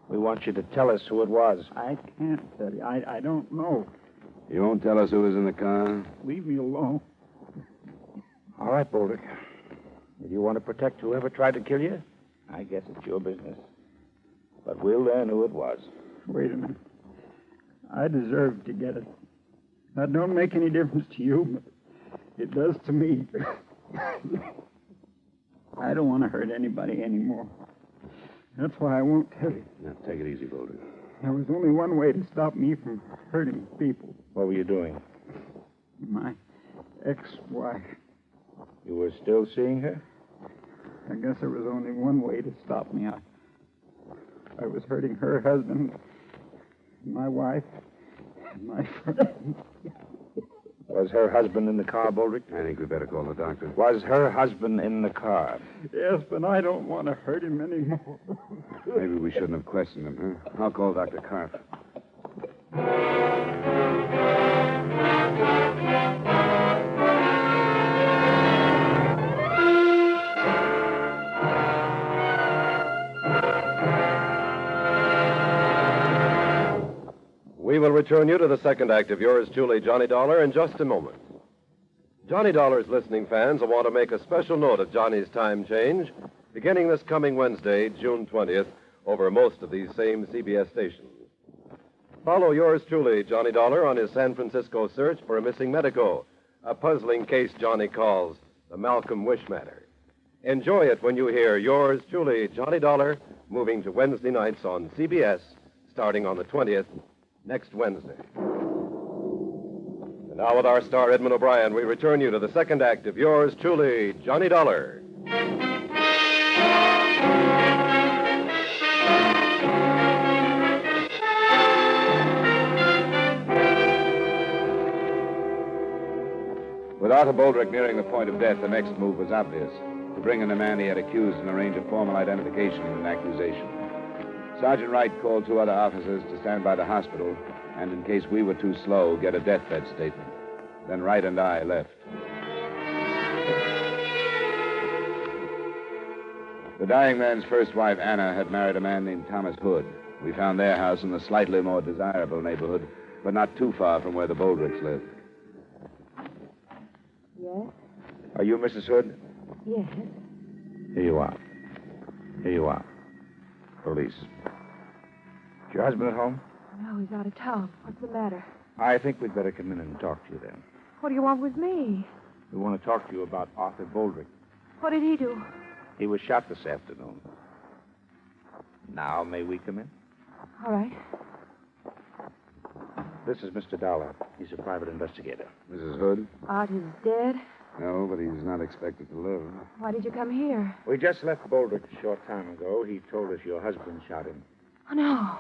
We want you to tell us who it was. I can't tell you. I don't know. You won't tell us who was in the car? Leave me alone. All right, Boldrick. If you want to protect whoever tried to kill you, I guess it's your business. But we'll learn who it was. Wait a minute. I deserve to get it. That don't make any difference to you, but it does to me. I don't want to hurt anybody anymore. That's why I won't tell you. Now, take it easy, Boldrick. There was only one way to stop me from hurting people. What were you doing? My ex-wife. You were still seeing her? I guess there was only one way to stop me. I was hurting her husband, my wife, and my friend. Was her husband in the car, Boldrick? I think we better call the doctor. Was her husband in the car? Yes, but I don't want to hurt him anymore. Maybe we shouldn't have questioned him, huh? I'll call Dr. Carr. We will return you to the second act of yours truly, Johnny Dollar, in just a moment. Johnny Dollar's listening fans will want to make a special note of Johnny's time change, beginning this coming Wednesday, June 20th, over most of these same CBS stations. Follow yours truly, Johnny Dollar, on his San Francisco search for a missing medico, a puzzling case Johnny calls the Malcolm Wish matter. Enjoy it when you hear yours truly, Johnny Dollar, moving to Wednesday nights on CBS, starting on the 20th, next Wednesday. And now with our star, Edmund O'Brien, we return you to the second act of yours truly, Johnny Dollar. With Arthur Boldrick nearing the point of death, the next move was obvious. To bring in the man he had accused and arrange a formal identification and accusation. Sergeant Wright called 2 other officers to stand by the hospital and, in case we were too slow, get a deathbed statement. Then Wright and I left. The dying man's first wife, Anna, had married a man named Thomas Hood. We found their house in a slightly more desirable neighborhood, but not too far from where the Boldricks lived. Yes? Are you Mrs. Hood? Yes. Here you are. Here you are. Police. Is your husband at home? No, he's out of town. What's the matter? I think we'd better come in and talk to you then. What do you want with me? We want to talk to you about Arthur Boldrick. What did he do? He was shot this afternoon. Now, may we come in? All right. This is Mr. Dolar. He's a private investigator. Mrs. Hood? Art is dead. No, but he's not expected to live. Why did you come here? We just left Boldrick a short time ago. He told us your husband shot him. Oh, no.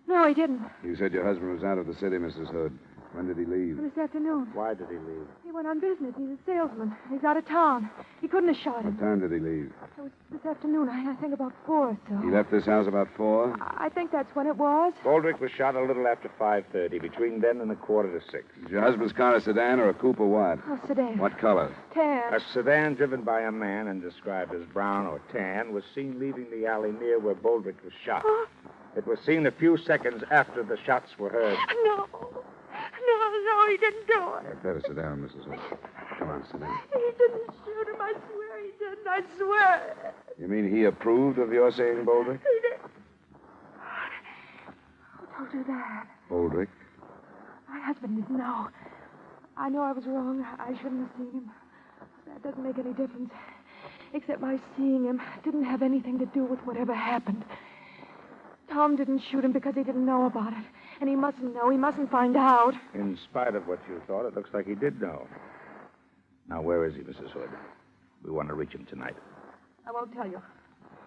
No, he didn't. You said your husband was out of the city, Mrs. Hood. When did he leave? This afternoon. Why did he leave? He went on business. He's a salesman. He's out of town. He couldn't have shot him. What time did he leave? It was this afternoon. I think about 4 or so. He left this house about 4? I think that's when it was. Boldrick was shot a little after 5:30, between then and 5:45. Is your husband's car a sedan or a coupe or what? A sedan. What color? Tan. A sedan driven by a man and described as brown or tan was seen leaving the alley near where Boldrick was shot. It was seen a few seconds after the shots were heard. No. No, he didn't do it. Better sit down, Mrs. Hood. Come on, sit down. He didn't shoot him. I swear he didn't. I swear. You mean he approved of your saying Boldrick? He did. Who told you that? Boldrick. My husband didn't know. I know I was wrong. I shouldn't have seen him. That doesn't make any difference. Except my seeing him didn't have anything to do with whatever happened. Tom didn't shoot him because he didn't know about it. And he mustn't know. He mustn't find out. In spite of what you thought, it looks like he did know. Now, where is he, Mrs. Hood? We want to reach him tonight. I won't tell you.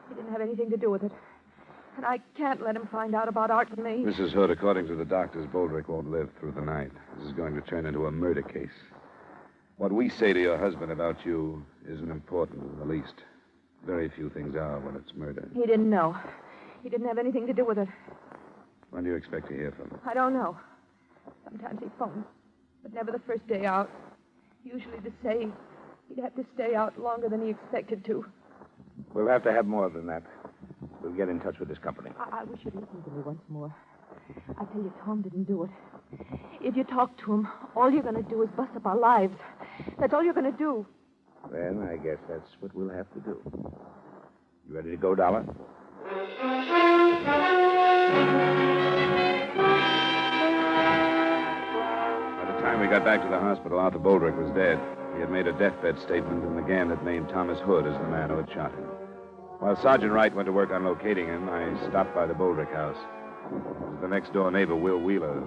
He didn't have anything to do with it. And I can't let him find out about Art and me. Mrs. Hood, according to the doctors, Boldrick won't live through the night. This is going to turn into a murder case. What we say to your husband about you isn't important in the least. Very few things are when it's murder. He didn't know. He didn't have anything to do with it. When do you expect to hear from him? I don't know. Sometimes he phones, but never the first day out. Usually to say he'd have to stay out longer than he expected to. We'll have to have more than that. We'll get in touch with his company. I wish you'd listen to me once more. I tell you, Tom didn't do it. If you talk to him, all you're going to do is bust up our lives. That's all you're going to do. Then I guess that's what we'll have to do. You ready to go, Dollar? By the time we got back to the hospital, Arthur Boldrick was dead. He had made a deathbed statement, and the gang had named Thomas Hood as the man who had shot him. While Sergeant Wright went to work on locating him, I stopped by the Boldrick house. It was the next-door neighbor, Will Wheeler.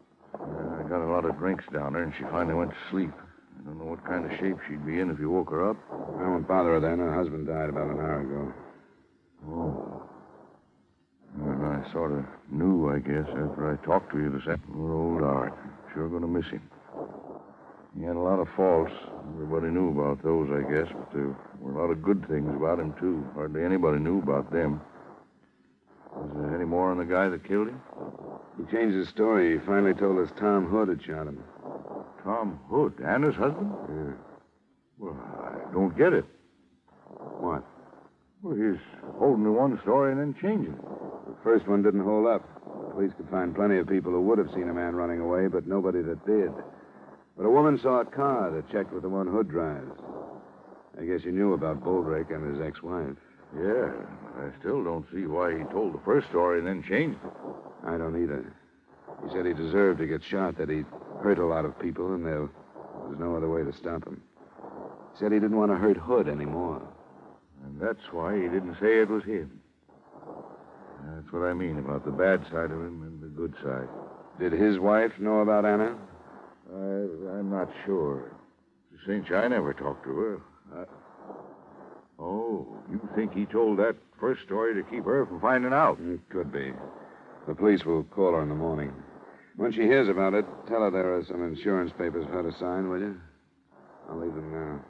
I got a lot of drinks down there, and she finally went to sleep. I don't know what kind of shape she'd be in if you woke her up. I won't bother her then. Her husband died about an hour ago. Oh. Well, I sort of knew, I guess, after I talked to you this afternoon. Poor old Art. Sure going to miss him. He had a lot of faults. Everybody knew about those, I guess, but there were a lot of good things about him, too. Hardly anybody knew about them. Was there any more on the guy that killed him? He changed his story. He finally told us Tom Hood had shot him. Tom Hood? Anna's husband? Yeah. Well, I don't get it. What? Well, he's holding to one story and then changing it. The first one didn't hold up. The police could find plenty of people who would have seen a man running away, but nobody that did. But a woman saw a car that checked with the one Hood drives. I guess you knew about Boldrick and his ex-wife. Yeah, I still don't see why he told the first story and then changed it. I don't either. He said he deserved to get shot, that he'd hurt a lot of people, and there was no other way to stop him. He said he didn't want to hurt Hood anymore. And that's why he didn't say it was him. That's what I mean about the bad side of him and the good side. Did his wife know about Anna? I'm not sure. Mr. Cinch, I never talked to her. Oh, you think he told that first story to keep her from finding out? It could be. The police will call her in the morning. When she hears about it, tell her there are some insurance papers for her to sign, will you? I'll leave them now.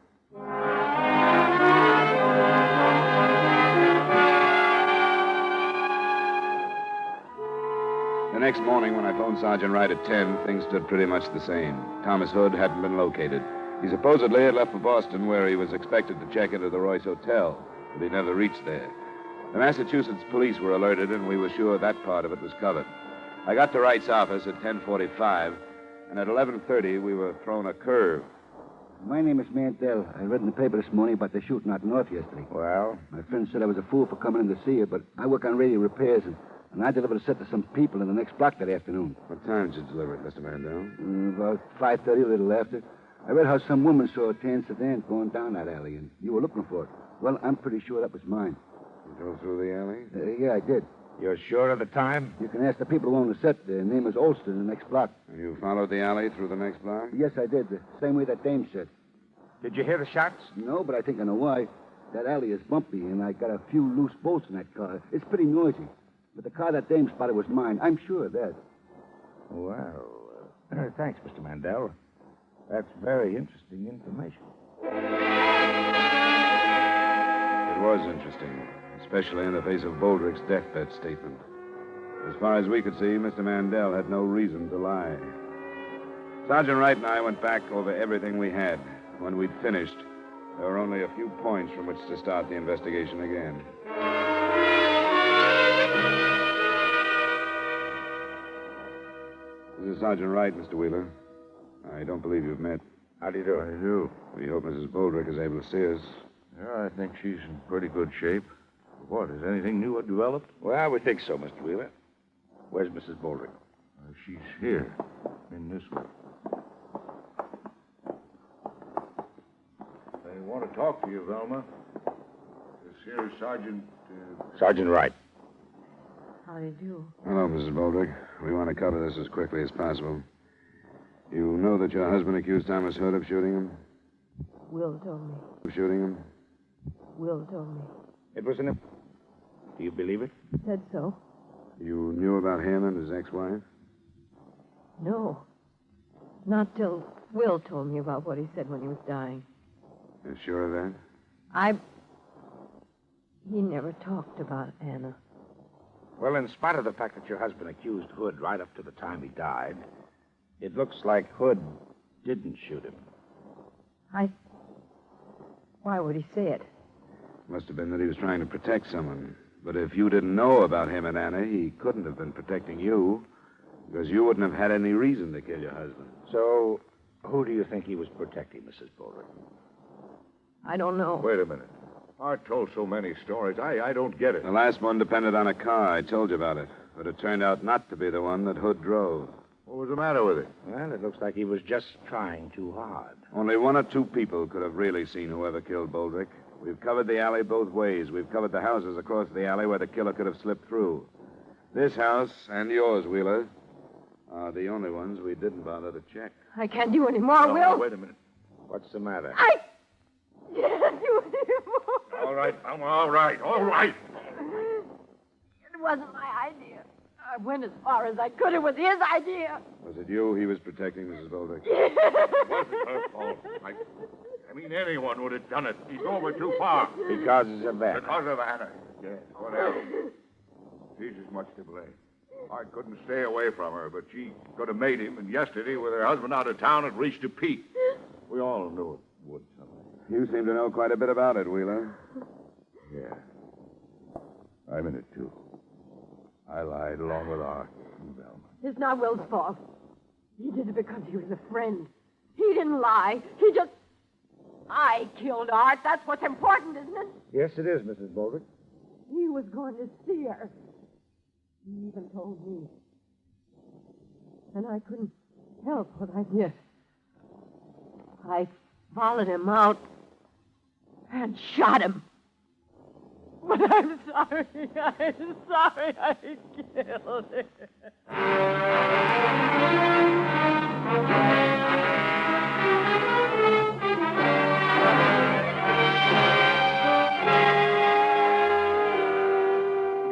The next morning, when I phoned Sergeant Wright at 10, things stood pretty much the same. Thomas Hood hadn't been located. He supposedly had left for Boston, where he was expected to check into the Royce Hotel. but he never reached there. The Massachusetts police were alerted, and we were sure that part of it was covered. I got to Wright's office at 10:45, and at 11:30 we were thrown a curve. My name is Mandel. I read in the paper this morning about the shooting out north yesterday. Well? My friend said I was a fool for coming in to see you, but I work on radio repairs, and I delivered a set to some people in the next block that afternoon. What time did you deliver it, Mr. Mandel? About 5:30, a little after. I read how some woman saw a tan sedan going down that alley, and you were looking for it. Well, I'm pretty sure that was mine. You drove through the alley? Yeah, I did. You're sure of the time? You can ask the people who own the set. Their name is Olston in the next block. And you followed the alley through the next block? Yes, I did. The same way that dame said. Did you hear the shots? No, but I think I know why. That alley is bumpy, and I got a few loose bolts in that car. It's pretty noisy. But the car that dame spotted was mine. I'm sure of that. Well, thanks, Mr. Mandel. That's very interesting information. It was interesting, especially in the face of Boldrick's deathbed statement. As far as we could see, Mr. Mandel had no reason to lie. Sergeant Wright and I went back over everything we had. When we'd finished, there were only a few points from which to start the investigation again. This is Sergeant Wright, Mr. Wheeler. I don't believe you've met. How do you do? I do. We hope Mrs. Boldrick is able to see us. Yeah, I think she's in pretty good shape. What, is anything new developed? Well, we think so, Mr. Wheeler. Where's Mrs. Boldrick? She's here, in this one. They want to talk to you, Velma. This here is Sergeant... Sergeant Wright. How do you do? Hello, Mrs. Boldrick. We want to cover this as quickly as possible. You know that your husband accused Thomas Hood of shooting him? Will told me. Of shooting him? Will told me. It was an... Do you believe it? Said so. You knew about him and his ex-wife? No. Not till Will told me about what he said when he was dying. You're sure of that? He never talked about Anna. Well, in spite of the fact that your husband accused Hood right up to the time he died, it looks like Hood didn't shoot him. Why would he say it? Must have been that he was trying to protect someone. But if you didn't know about him and Anna, he couldn't have been protecting you, because you wouldn't have had any reason to kill your husband. So, who do you think he was protecting, Mrs. Boldrick? I don't know. Wait a minute. Art told so many stories. I don't get it. The last one depended on a car. I told you about it. But it turned out not to be the one that Hood drove. What was the matter with it? Well, it looks like he was just trying too hard. Only one or two people could have really seen whoever killed Boldrick. We've covered the alley both ways. We've covered the houses across the alley where the killer could have slipped through. This house and yours, Wheeler, are the only ones we didn't bother to check. I can't do any more, Will. No, wait a minute. What's the matter? I can't do any more. All right, I'm all right. All right. It wasn't my idea. I went as far as I could. It was his idea. Was it you he was protecting, Mrs. Boldrick? It wasn't her fault. I mean, anyone would have done it. He's over too far. Because of Anna. Because of Anna. Yes, whatever. She's as much to blame. I couldn't stay away from her, but she could have made him, and yesterday, with her husband out of town, it reached a peak. We all knew it would someday. You seem to know quite a bit about it, Wheeler. Yeah. I'm in it, too. I lied along with Art and Velma. It's not Will's fault. He did it because he was a friend. He didn't lie. He just... I killed Art. That's what's important, isn't it? Yes, it is, Mrs. Boldrick. He was going to see her. He even told me. And I couldn't help what I did. I followed him out and shot him. But I'm sorry. I'm sorry I killed him.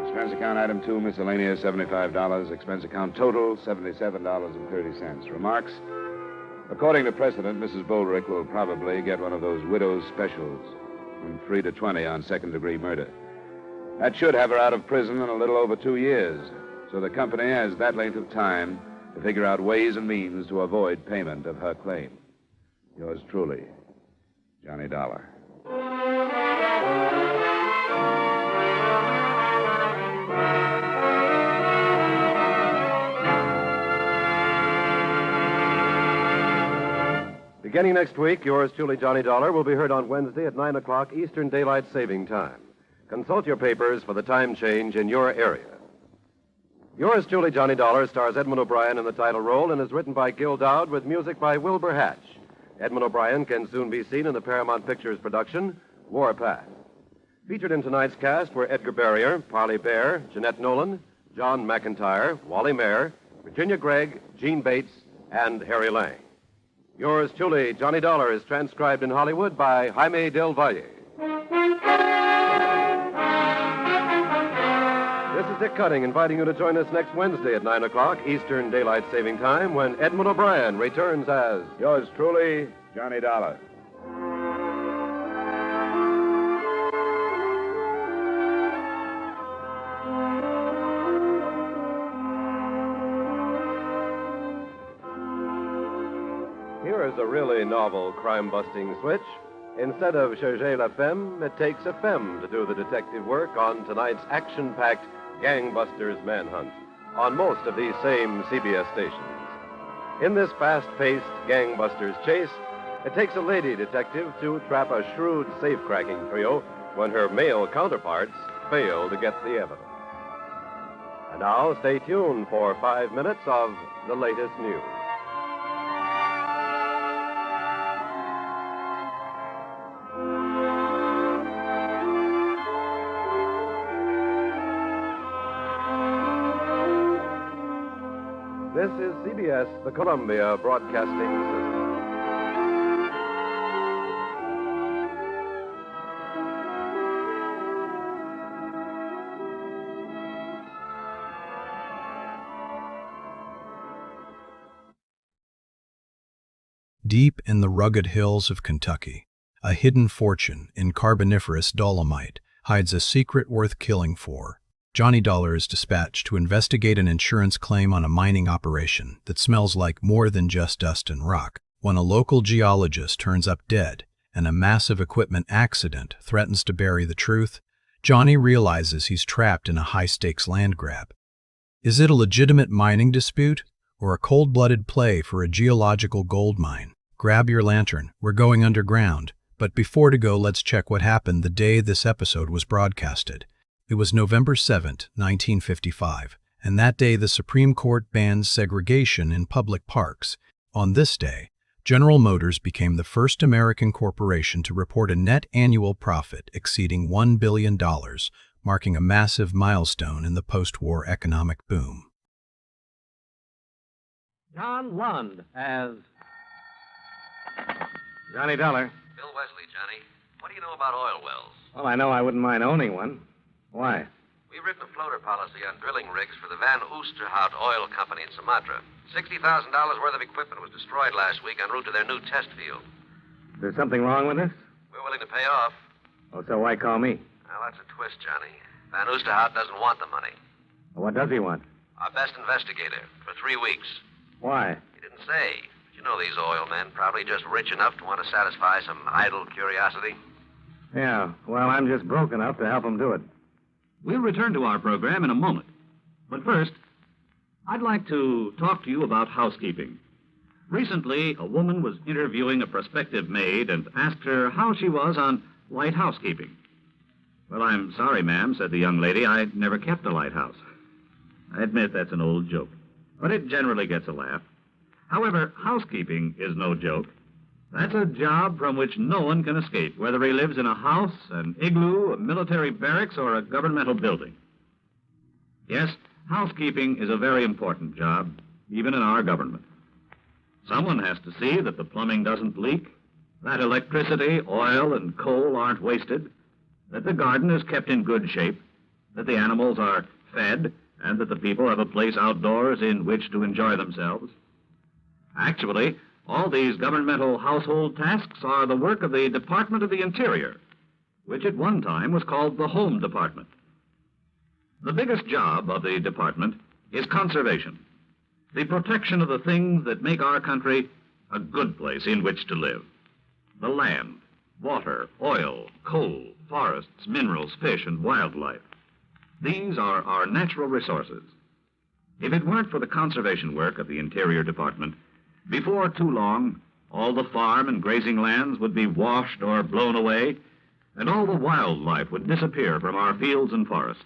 Expense account item 2, miscellaneous, $75. Expense account total, $77.30. Remarks? According to precedent, Mrs. Boldrick will probably get one of those widow's specials, from 3 to 20 on second-degree murder. That should have her out of prison in a little over 2 years. So the company has that length of time to figure out ways and means to avoid payment of her claim. Yours truly, Johnny Dollar. Beginning next week, yours truly, Johnny Dollar, will be heard on Wednesday at 9 o'clock Eastern Daylight Saving Time. Consult your papers for the time change in your area. Yours truly, Johnny Dollar, stars Edmund O'Brien in the title role and is written by Gil Dowd with music by Wilbur Hatch. Edmund O'Brien can soon be seen in the Paramount Pictures production, Warpath. Featured in tonight's cast were Edgar Barrier, Parley Bear, Jeanette Nolan, John McIntyre, Wally Mayer, Virginia Gregg, Gene Bates, and Harry Lang. Yours truly, Johnny Dollar, is transcribed in Hollywood by Jaime Del Valle. This is Dick Cutting inviting you to join us next Wednesday at 9 o'clock Eastern Daylight Saving Time when Edmund O'Brien returns as Yours truly, Johnny Dollar. Here is a really novel crime-busting switch. Instead of chercher la femme, it takes a femme to do the detective work on tonight's action-packed Gangbusters Manhunt on most of these same CBS stations. In this fast-paced Gangbusters chase, it takes a lady detective to trap a shrewd safe-cracking trio when her male counterparts fail to get the evidence. And now, stay tuned for 5 minutes of the latest news. This is CBS, the Columbia Broadcasting System. Deep in the rugged hills of Kentucky, a hidden fortune in Carboniferous Dolomite hides a secret worth killing for. Johnny Dollar is dispatched to investigate an insurance claim on a mining operation that smells like more than just dust and rock. When a local geologist turns up dead and a massive equipment accident threatens to bury the truth, Johnny realizes he's trapped in a high-stakes land grab. Is it a legitimate mining dispute or a cold-blooded play for a geological gold mine? Grab your lantern, we're going underground. But before to go, let's check what happened the day this episode was broadcasted. It was November 7, 1955, and that day the Supreme Court banned segregation in public parks. On this day, General Motors became the first American corporation to report a net annual profit exceeding $1 billion, marking a massive milestone in the post-war economic boom. John Lund as Johnny Dollar. Bill Wesley, Johnny. What do you know about oil wells? Well, I know I wouldn't mind owning one. Why? We've written a floater policy on drilling rigs for the Van Oosterhout Oil Company in Sumatra. $60,000 worth of equipment was destroyed last week en route to their new test field. Is there something wrong with this? We're willing to pay off. Oh, so why call me? Well, that's a twist, Johnny. Van Oosterhout doesn't want the money. What does he want? Our best investigator for 3 weeks. Why? He didn't say. But you know these oil men, probably just rich enough to want to satisfy some idle curiosity. Yeah, well, I'm just broke enough to help him do it. We'll return to our program in a moment. But first, I'd like to talk to you about housekeeping. Recently, a woman was interviewing a prospective maid and asked her how she was on light housekeeping. Well, I'm sorry, ma'am, said the young lady. I never kept a lighthouse. I admit that's an old joke, but it generally gets a laugh. However, housekeeping is no joke. That's a job from which no one can escape, whether he lives in a house, an igloo, a military barracks, or a governmental building. Yes, housekeeping is a very important job, even in our government. Someone has to see that the plumbing doesn't leak, that electricity, oil, and coal aren't wasted, that the garden is kept in good shape, that the animals are fed, and that the people have a place outdoors in which to enjoy themselves. Actually, all these governmental household tasks are the work of the Department of the Interior, which at one time was called the Home Department. The biggest job of the department is conservation, the protection of the things that make our country a good place in which to live. The land, water, oil, coal, forests, minerals, fish, and wildlife. These are our natural resources. If it weren't for the conservation work of the Interior Department, before too long, All the farm and grazing lands would be washed or blown away, and all the wildlife would disappear from our fields and forests.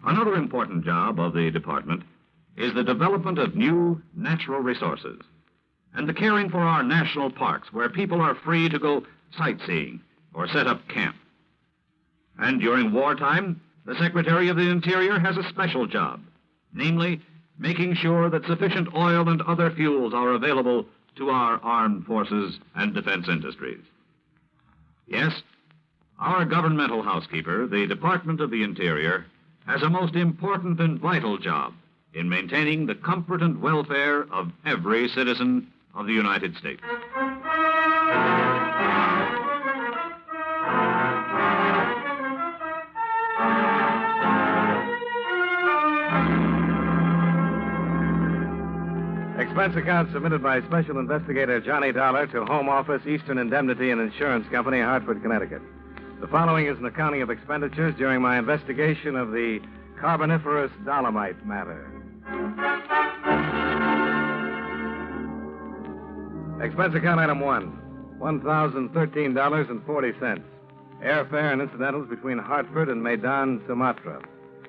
Another important job of the department is the development of new natural resources and the caring for our national parks where people are free to go sightseeing or set up camp. And during wartime, the Secretary of the Interior has a special job, namely making sure that sufficient oil and other fuels are available to our armed forces and defense industries. Yes, our governmental housekeeper, the Department of the Interior, has a most important and vital job in maintaining the comfort and welfare of every citizen of the United States. Expense account submitted by Special Investigator Johnny Dollar to Home Office, Eastern Indemnity and Insurance Company, Hartford, Connecticut. The following is an accounting of expenditures during my investigation of the Carboniferous Dolomite matter. Expense account item 1, $1,013.40. Airfare and incidentals between Hartford and Medan, Sumatra.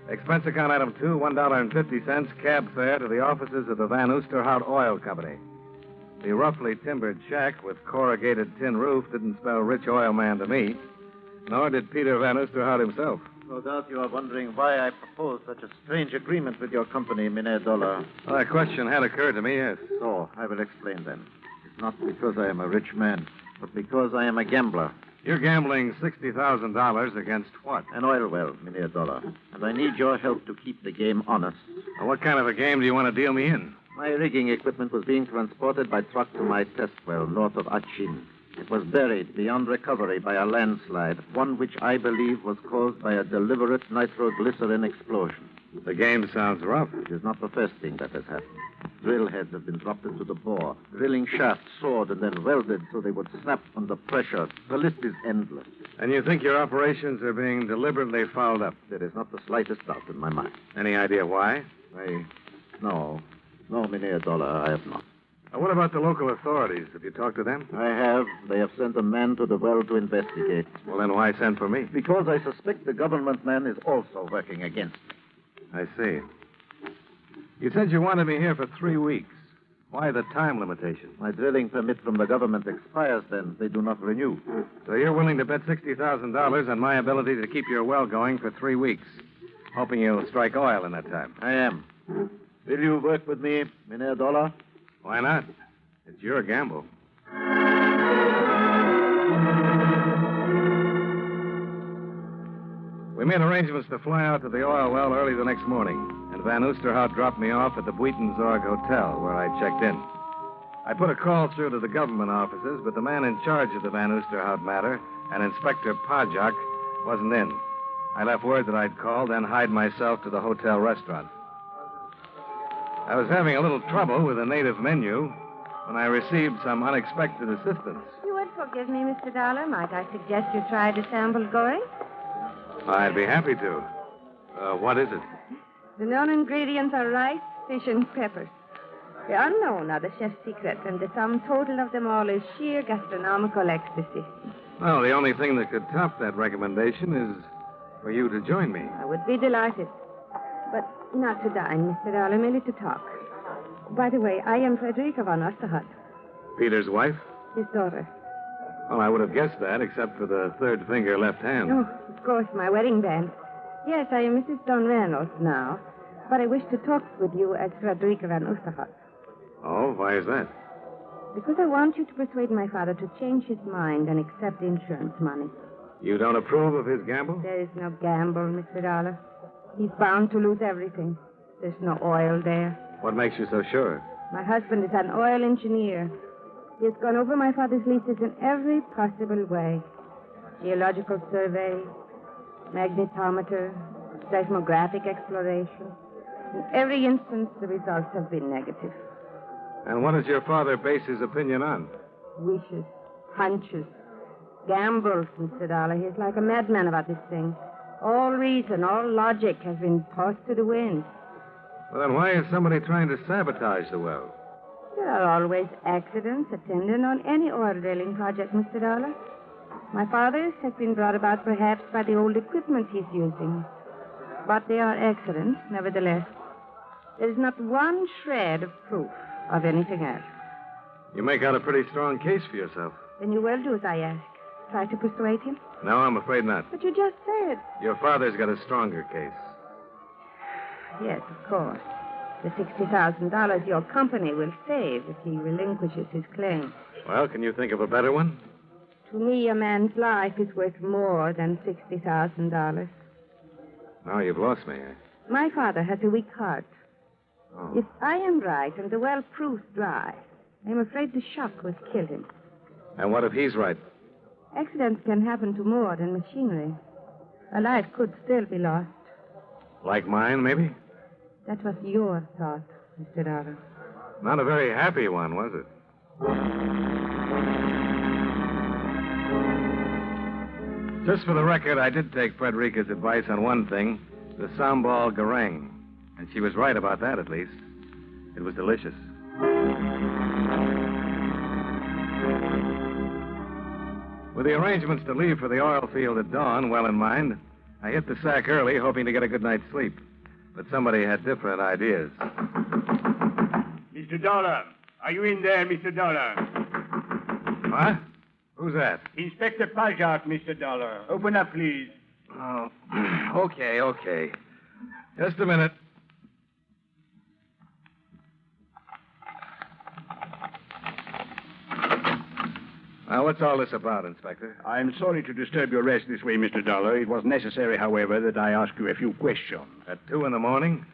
Expense account item 2, $1.50, cab fare to the offices of the Van Oosterhout Oil Company. The roughly timbered shack with corrugated tin roof didn't spell rich oil man to me, nor did Peter Van Oosterhout himself. No doubt you are wondering why I proposed such a strange agreement with your company, Mynheer Dolar. Well, that question had occurred to me, yes. So, I will explain then. It's not because I am a rich man, but because I am a gambler. You're gambling $60,000 against what? An oil well, Mynheer Dolar. And I need your help to keep the game honest. Well, what kind of a game do you want to deal me in? My rigging equipment was being transported by truck to my test well north of Achin. It was buried beyond recovery by a landslide, one which I believe was caused by a deliberate nitroglycerin explosion. The game sounds rough. It is not the first thing that has happened. Drill heads have been dropped into the bore, drilling shafts sawed and then welded so they would snap under pressure. The list is endless. And you think your operations are being deliberately fouled up? There is not the slightest doubt in my mind. Any idea why? No, Mynheer Dolar, I have not. What about the local authorities? Have you talked to them? I have. They have sent a man to the well to investigate. Well, then why send for me? Because I suspect the government man is also working against me. I see. You said you wanted me here for 3 weeks. Why the time limitation? My drilling permit from the government expires then. They do not renew. So you're willing to bet $60,000 on my ability to keep your well going for 3 weeks, hoping you'll strike oil in that time? I am. Will you work with me, Mynheer Dolar? Why not? It's your gamble. We made arrangements to fly out to the oil well early the next morning, and Van Oosterhout dropped me off at the Buitenzorg Hotel, where I checked in. I put a call through to the government offices, but the man in charge of the Van Oosterhout matter, an Inspector Pajak, wasn't in. I left word that I'd call, then hied myself to the hotel restaurant. I was having a little trouble with the native menu when I received some unexpected assistance. You would forgive me, Mr. Dollar. Might I suggest you try the sample going? I'd be happy to. What is it? The known ingredients are rice, fish, and peppers. The unknown are the chef's secret, and the sum total of them all is sheer gastronomical ecstasy. Well, the only thing that could top that recommendation is for you to join me. I would be delighted. But not to dine, Mr. Dollar, merely to talk. By the way, I am Frederica von Osterhout, Peter's wife? his daughter. Well, I would have guessed that, except for the third finger left hand. Oh, of course, my wedding band. Yes, I am Mrs. Don Reynolds now, but I wish to talk with you as Frederica von Osterhout. Oh, why is that? Because I want you to persuade my father to change his mind and accept the insurance money. You don't approve of his gamble? There is no gamble, Mr. Dollar. He's bound to lose everything. There's no oil there. What makes you so sure? My husband is an oil engineer. He has gone over my father's leases in every possible way. Geological survey, magnetometer, seismographic exploration. In every instance, the results have been negative. And what does your father base his opinion on? Wishes, hunches, gambles, Mr. Dollar. He's like a madman about this thing. All reason, all logic has been tossed to the wind. Well, then why is somebody trying to sabotage the well? There are always accidents attendant on any oil drilling project, Mr. Dollar. My father's has been brought about perhaps by the old equipment he's using. But they are accidents, nevertheless. There is not one shred of proof of anything else. You make out a pretty strong case for yourself. Then you will do as I ask. Try to persuade him. No, I'm afraid not. But you just said. Your father's got a stronger case. Yes, of course. The $60,000 your company will save if he relinquishes his claim. Well, can you think of a better one? To me, a man's life is worth more than $60,000. Now you've lost me. My father has a weak heart. Oh. If I am right and the well proves dry, I'm afraid the shock will kill him. And what if he's right? Accidents can happen to more than machinery. A life could still be lost. Like mine, maybe? That was your thought, Mr. Dollar. Not a very happy one, was it? Just for the record, I did take Frederica's advice on one thing, the sambal goreng. And she was right about that, at least. It was delicious. With the arrangements to leave for the oil field at dawn well in mind, I hit the sack early, hoping to get a good night's sleep. But somebody had different ideas. Mr. Dollar, are you in there, Mr. Dollar? What? Who's that? Inspector Pajak, Mr. Dollar. Open up, please. Oh, okay. Just a minute. Now, what's all this about, Inspector? I'm sorry to disturb your rest this way, Mr. Dollar. It was necessary, however, that I ask you a few questions. At 2 a.m?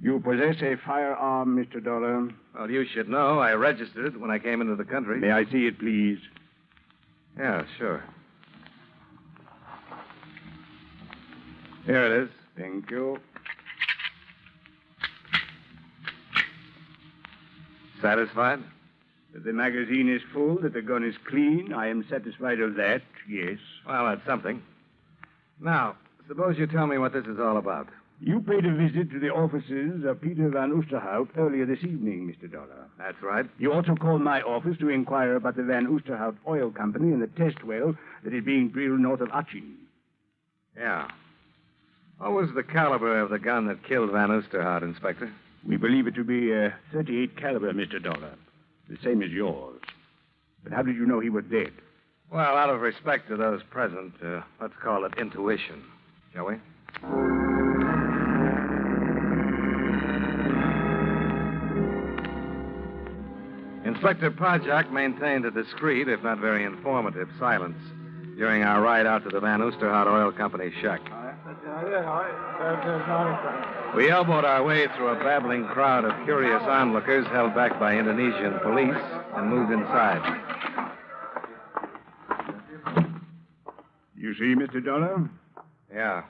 You possess a firearm, Mr. Dollar? Well, you should know. I registered it when I came into the country. May I see it, please? Yeah, sure. Here it is. Thank you. Satisfied? That the magazine is full, that the gun is clean. I am satisfied of that, yes. Well, that's something. Now, suppose you tell me what this is all about. You paid a visit to the offices of Peter Van Oosterhout earlier this evening, Mr. Dollar. That's right. You also called my office to inquire about the Van Oosterhout Oil Company and the test well that is being drilled north of Achin. Yeah. What was the caliber of the gun that killed Van Oosterhout, Inspector? We believe it to be a .38 caliber, Mr. Dollar. The same as yours. But how did you know he was dead? Well, out of respect to those present, let's call it intuition, shall we? Inspector Pajak maintained a discreet, if not very informative, silence during our ride out to the Van Oosterhout Oil Company shack. We elbowed our way through a babbling crowd of curious onlookers held back by Indonesian police and moved inside. You see, Mr. Dollar? Yeah.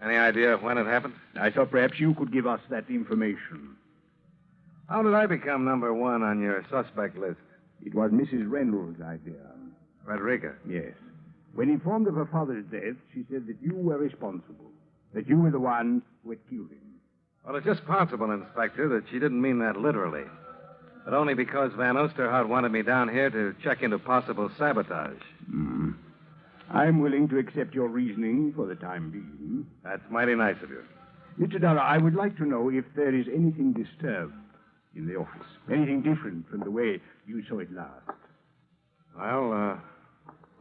Any idea of when it happened? I thought perhaps you could give us that information. How did I become number one on your suspect list? It was Mrs. Reynolds' idea. Frederica? Yes. When informed of her father's death, she said that you were responsible. That you were the one who had killed him. Well, it's just possible, Inspector, that she didn't mean that literally. But only because Van Oosterhout wanted me down here to check into possible sabotage. I'm willing to accept your reasoning for the time being. That's mighty nice of you. Mr. Dollar, I would like to know if there is anything disturbed in the office. Anything different from the way you saw it last. Well,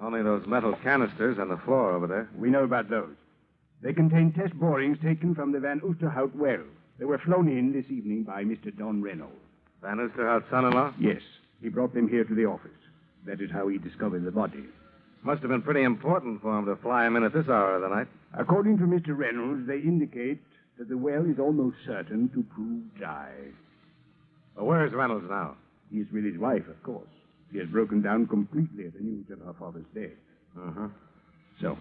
only those metal canisters on the floor over there. We know about those. They contain test borings taken from the Van Oosterhout well. They were flown in this evening by Mr. Don Reynolds. Van Oosterhout's son-in-law? Yes. He brought them here to the office. That is how he discovered the body. Must have been pretty important for him to fly him in at this hour of the night. According to Mr. Reynolds, they indicate that the well is almost certain to prove dry. Well, where is Reynolds now? He is with his wife, of course. She has broken down completely at the news of her father's death. So,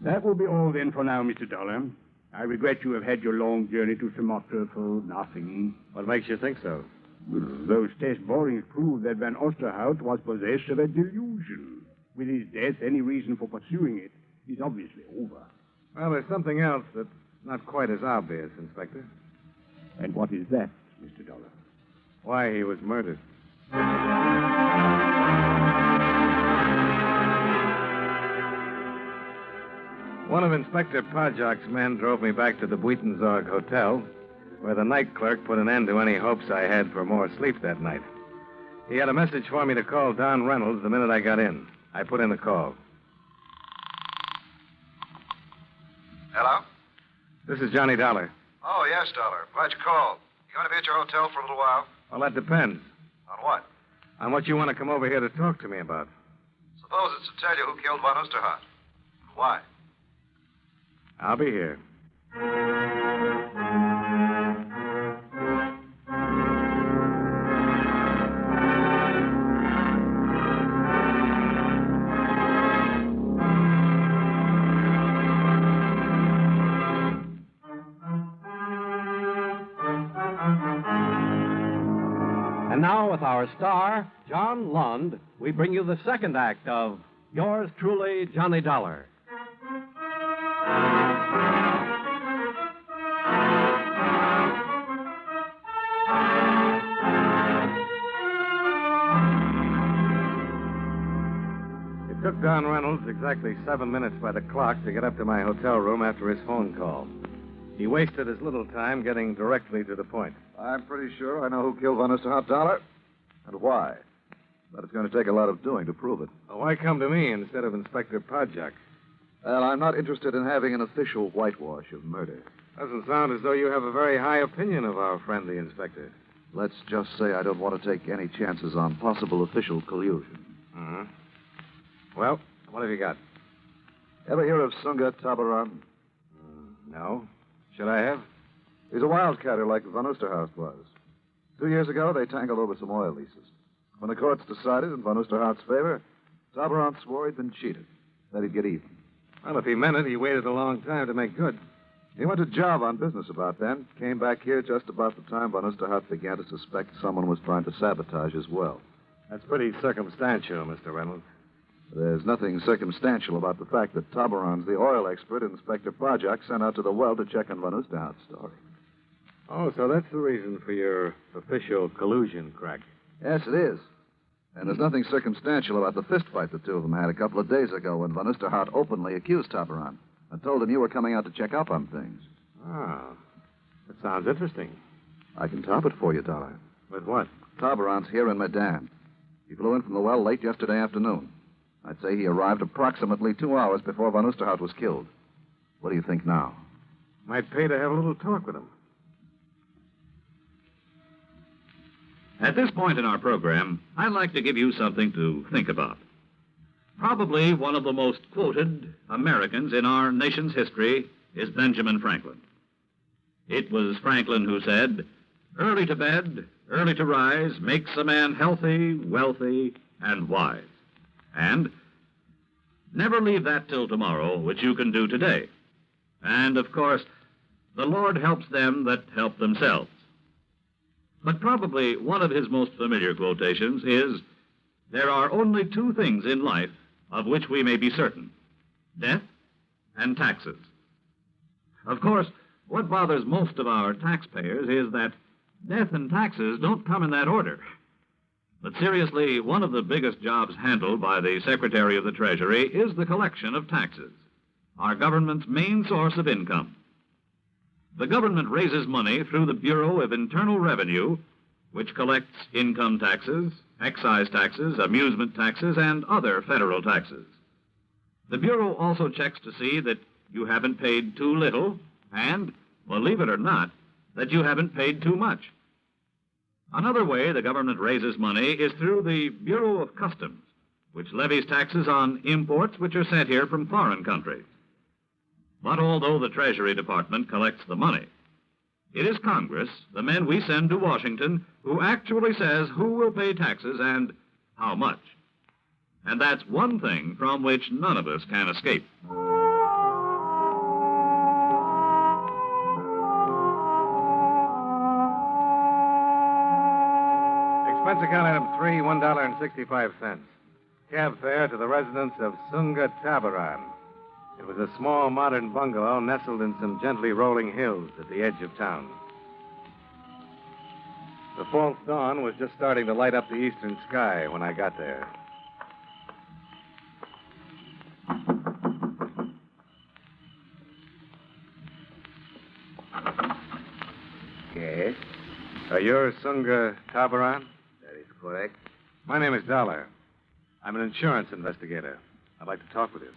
that will be all then for now, Mr. Dollar. I regret you have had your long journey to Sumatra for nothing. What makes you think so? Well, those test borings prove that Van Oosterhout was possessed of a delusion. With his death, any reason for pursuing it is obviously over. Well, there's something else that's not quite as obvious, Inspector. And what is that, Mr. Dollar? Why he was murdered. One of Inspector Podjock's men drove me back to the Buitenzorg Hotel, where the night clerk put an end to any hopes I had for more sleep that night. He had a message for me to call Don Reynolds the minute I got in. I put in the call. Hello? This is Johnny Dollar. Oh, yes, Dollar. Glad you called. You going to be at your hotel for a little while? Well, that depends. On what? On what you want to come over here to talk to me about. Suppose it's to tell you who killed von Oosterhout. Why? I'll be here. And now, with our star, John Lund, we bring you the second act of Yours Truly, Johnny Dollar. It took Don Reynolds exactly 7 minutes by the clock to get up to my hotel room after his phone call. He wasted as little time getting directly to the point. I'm pretty sure I know who killed von Oosterhout, Dollar, and why. But it's going to take a lot of doing to prove it. Well, why come to me instead of Inspector Podjock? Well, I'm not interested in having an official whitewash of murder. Doesn't sound as though you have a very high opinion of our friend, the inspector. Let's just say I don't want to take any chances on possible official collusion. Uh-huh. Well, what have you got? Ever hear of Sunga Tabaran? No. Should I have? He's a wildcatter like von Oosterhout was. 2 years ago, they tangled over some oil leases. When the courts decided in von Oosterhout's favor, Tabaran swore he'd been cheated, that he'd get even. Well, if he meant it, he waited a long time to make good. He went to Java on business about then, came back here just about the time von Oosterhout began to suspect someone was trying to sabotage his well. That's pretty circumstantial, Mr. Reynolds. There's nothing circumstantial about the fact that Tabaran's the oil expert Inspector Podjock sent out to the well to check on von Oosterhout's story. Oh, so that's the reason for your official collusion crack. Yes, it is. And there's nothing circumstantial about the fistfight the two of them had a couple of days ago when von Oosterhout openly accused Tabaran and told him you were coming out to check up on things. Ah, that sounds interesting. I can top it for you, Dollar. With what? Tabaran's here in Medan. He flew in from the well late yesterday afternoon. I'd say he arrived approximately 2 hours before von Oosterhout was killed. What do you think now? Might pay to have a little talk with him. At this point in our program, I'd like to give you something to think about. Probably one of the most quoted Americans in our nation's history is Benjamin Franklin. It was Franklin who said, "Early to bed, early to rise makes a man healthy, wealthy, and wise." And never leave that till tomorrow, which you can do today. And, of course, the Lord helps them that help themselves. But probably one of his most familiar quotations is, "There are only two things in life of which we may be certain, death and taxes." Of course, what bothers most of our taxpayers is that death and taxes don't come in that order. But seriously, one of the biggest jobs handled by the Secretary of the Treasury is the collection of taxes, our government's main source of income. The government raises money through the Bureau of Internal Revenue, which collects income taxes, excise taxes, amusement taxes, and other federal taxes. The Bureau also checks to see that you haven't paid too little and, believe it or not, that you haven't paid too much. Another way the government raises money is through the Bureau of Customs, which levies taxes on imports which are sent here from foreign countries. But although the Treasury Department collects the money, it is Congress, the men we send to Washington, who actually says who will pay taxes and how much. And that's one thing from which none of us can escape. Expense account item 3, $1.65. Cab fare to the residence of Sunga Tabaran. It was a small, modern bungalow nestled in some gently rolling hills at the edge of town. The false dawn was just starting to light up the eastern sky when I got there. Yes? You're Sunga Tabaran? That is correct. My name is Dolar. I'm an insurance investigator. I'd like to talk with you.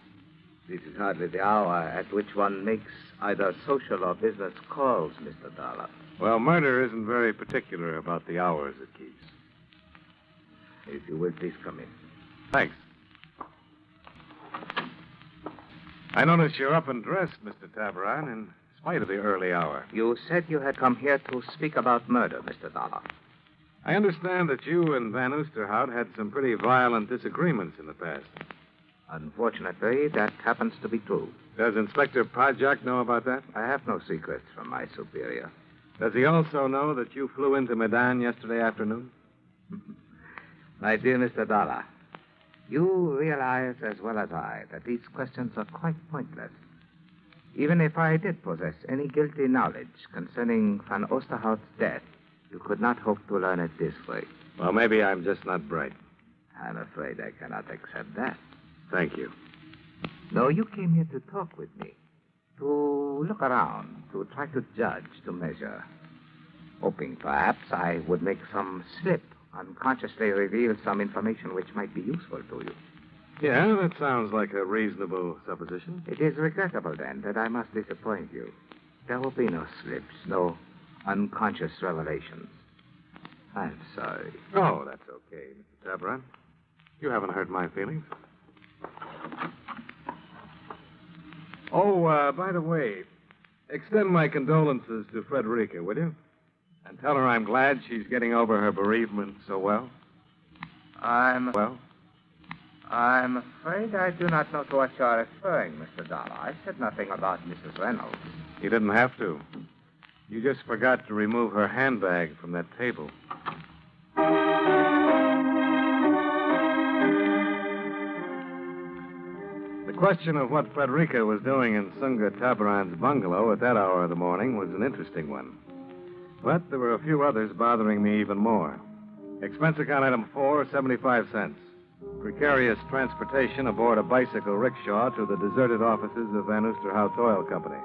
This is hardly the hour at which one makes either social or business calls, Mr. Dolar. Well, murder isn't very particular about the hours it keeps. If you will, please come in. Thanks. I notice you're up and dressed, Mr. Tabaran, in spite of the early hour. You said you had come here to speak about murder, Mr. Dolar. I understand that you and Van Oosterhout had some pretty violent disagreements in the past. Unfortunately, that happens to be true. Does Inspector Pajak know about that? I have no secrets from my superior. Does he also know that you flew into Medan yesterday afternoon? My dear Mr. Dolar, you realize as well as I that these questions are quite pointless. Even if I did possess any guilty knowledge concerning Van Oosterhout's death, you could not hope to learn it this way. Well, maybe I'm just not bright. I'm afraid I cannot accept that. Thank you. No, you came here to talk with me, to look around, to try to judge, to measure, hoping perhaps I would make some slip, unconsciously reveal some information which might be useful to you. Yeah, that sounds like a reasonable supposition. It is regrettable, then, that I must disappoint you. There will be no slips, no unconscious revelations. I'm sorry. Oh, that's okay, Mr. Tabaran. You haven't hurt my feelings. Oh, by the way, extend my condolences to Frederica, will you? And tell her I'm glad she's getting over her bereavement so well. Well? I'm afraid I do not know to what you are referring, Mr. Dolar. I said nothing about Mrs. Reynolds. You didn't have to. You just forgot to remove her handbag from that table. The question of what Frederica was doing in Sunga Tabaran's bungalow at that hour of the morning was an interesting one. But there were a few others bothering me even more. Expense account item 4, 75 cents. Precarious transportation aboard a bicycle rickshaw to the deserted offices of Van Oosterhout's Oil Company.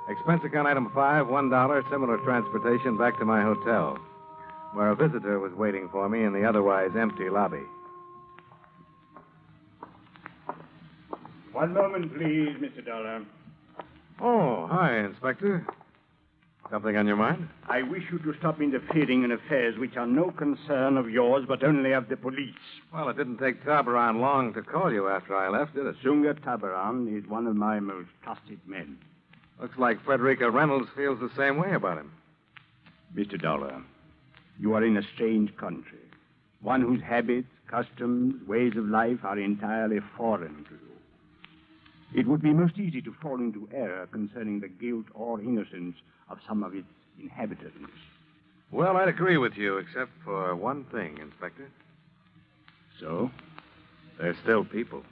Expense account item 5, $1, similar transportation back to my hotel, where a visitor was waiting for me in the otherwise empty lobby. One moment, please, Mr. Dolar. Oh, hi, Inspector. Something on your mind? I wish you to stop interfering in affairs which are no concern of yours, but only of the police. Well, it didn't take Tabaran long to call you after I left, did it? Sunga Tabaran is one of my most trusted men. Looks like Frederica Reynolds feels the same way about him. Mr. Dolar, you are in a strange country, one whose habits, customs, ways of life are entirely foreign to you. It would be most easy to fall into error concerning the guilt or innocence of some of its inhabitants. Well, I'd agree with you, except for one thing, Inspector. So? They're still people.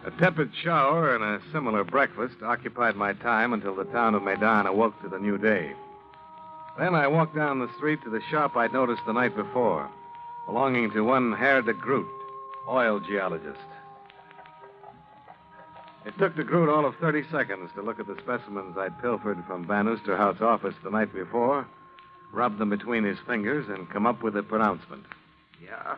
A tepid shower and a similar breakfast occupied my time until the town of Medan awoke to the new day. Then I walked down the street to the shop I'd noticed the night before, belonging to one Herr de Groot, oil geologist. It took de Groot all of 30 seconds to look at the specimens I'd pilfered from Van Oosterhout's office the night before, rub them between his fingers, and come up with a pronouncement. Yeah,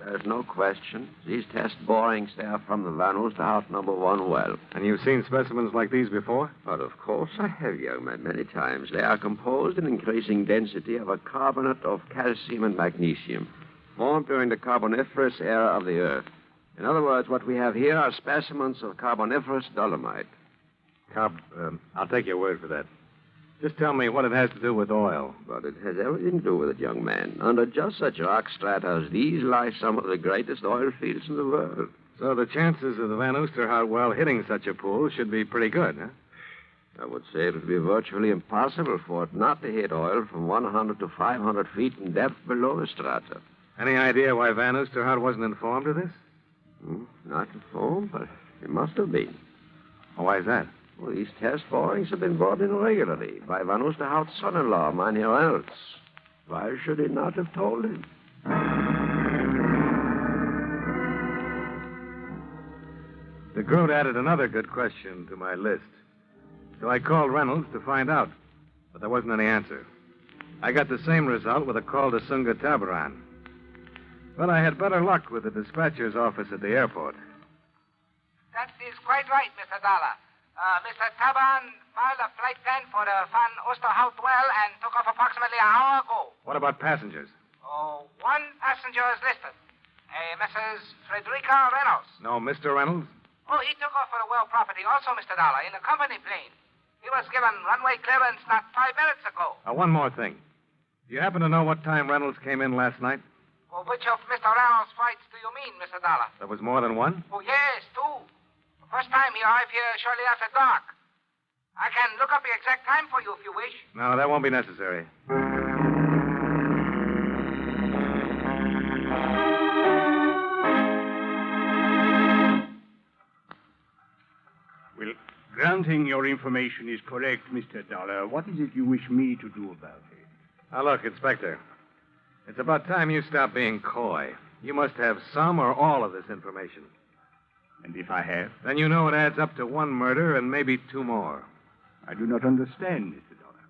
there's no question. These test borings there from the Van Oosterhout number 1 well. And you've seen specimens like these before? But of course I have, young man, many times. They are composed in increasing density of a carbonate of calcium and magnesium, formed during the Carboniferous era of the Earth. In other words, what we have here are specimens of Carboniferous Dolomite. I'll take your word for that. Just tell me what it has to do with oil. But it has everything to do with it, young man. Under just such rock strata as these lie some of the greatest oil fields in the world. So the chances of the Van Oosterhout well hitting such a pool should be pretty good, huh? I would say it would be virtually impossible for it not to hit oil from 100 to 500 feet in depth below the strata. Any idea why Van Oosterhout wasn't informed of this? Not informed, but it must have been. Oh, why is that? Well, these test borings have been brought in regularly by Van Oosterhout's son-in-law, Mynheer Reynolds. Why should he not have told him? The Groot added another good question to my list. So I called Reynolds to find out, but there wasn't any answer. I got the same result with a call to Sunga Tabaran. But I had better luck with the dispatcher's office at the airport. That is quite right, Mr. Dollar. Mr. Taban filed a flight 10 for the Van Oosterhout well and took off approximately an hour ago. What about passengers? Oh, one passenger is listed. Mrs. Frederica Reynolds. No, Mr. Reynolds? Oh, he took off for the well property also, Mr. Dollar, in a company plane. He was given runway clearance not 5 minutes ago. One more thing. Do you happen to know what time Reynolds came in last night? Well, which of Mr. Reynolds' flights do you mean, Mr. Dollar? There was more than one? Oh, yes, 2. The first time he arrived here shortly after dark. I can look up the exact time for you if you wish. No, that won't be necessary. Well, granting your information is correct, Mr. Dollar, what is it you wish me to do about it? Now, look, Inspector. It's about time you stop being coy. You must have some or all of this information. And if I have? Then you know it adds up to 1 murder and maybe 2 more. I do not understand, Mr. Dollar.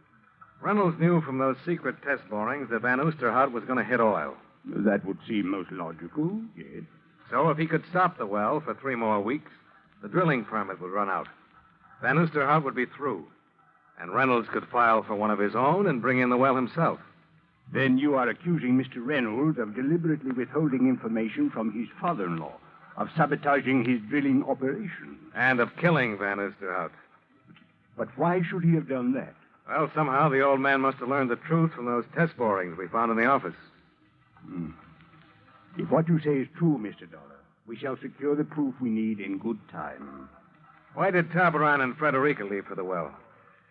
Reynolds knew from those secret test borings that Van Oosterhout was going to hit oil. That would seem most logical, yes. So if he could stop the well for 3 more weeks, the drilling permit would run out. Van Oosterhout would be through. And Reynolds could file for one of his own and bring in the well himself. Then you are accusing Mr. Reynolds of deliberately withholding information from his father-in-law, of sabotaging his drilling operation. And of killing Van Oosterhout. But why should he have done that? Well, somehow the old man must have learned the truth from those test borings we found in the office. If what you say is true, Mr. Dollar, we shall secure the proof we need in good time. Why did Tabaran and Frederica leave for the well?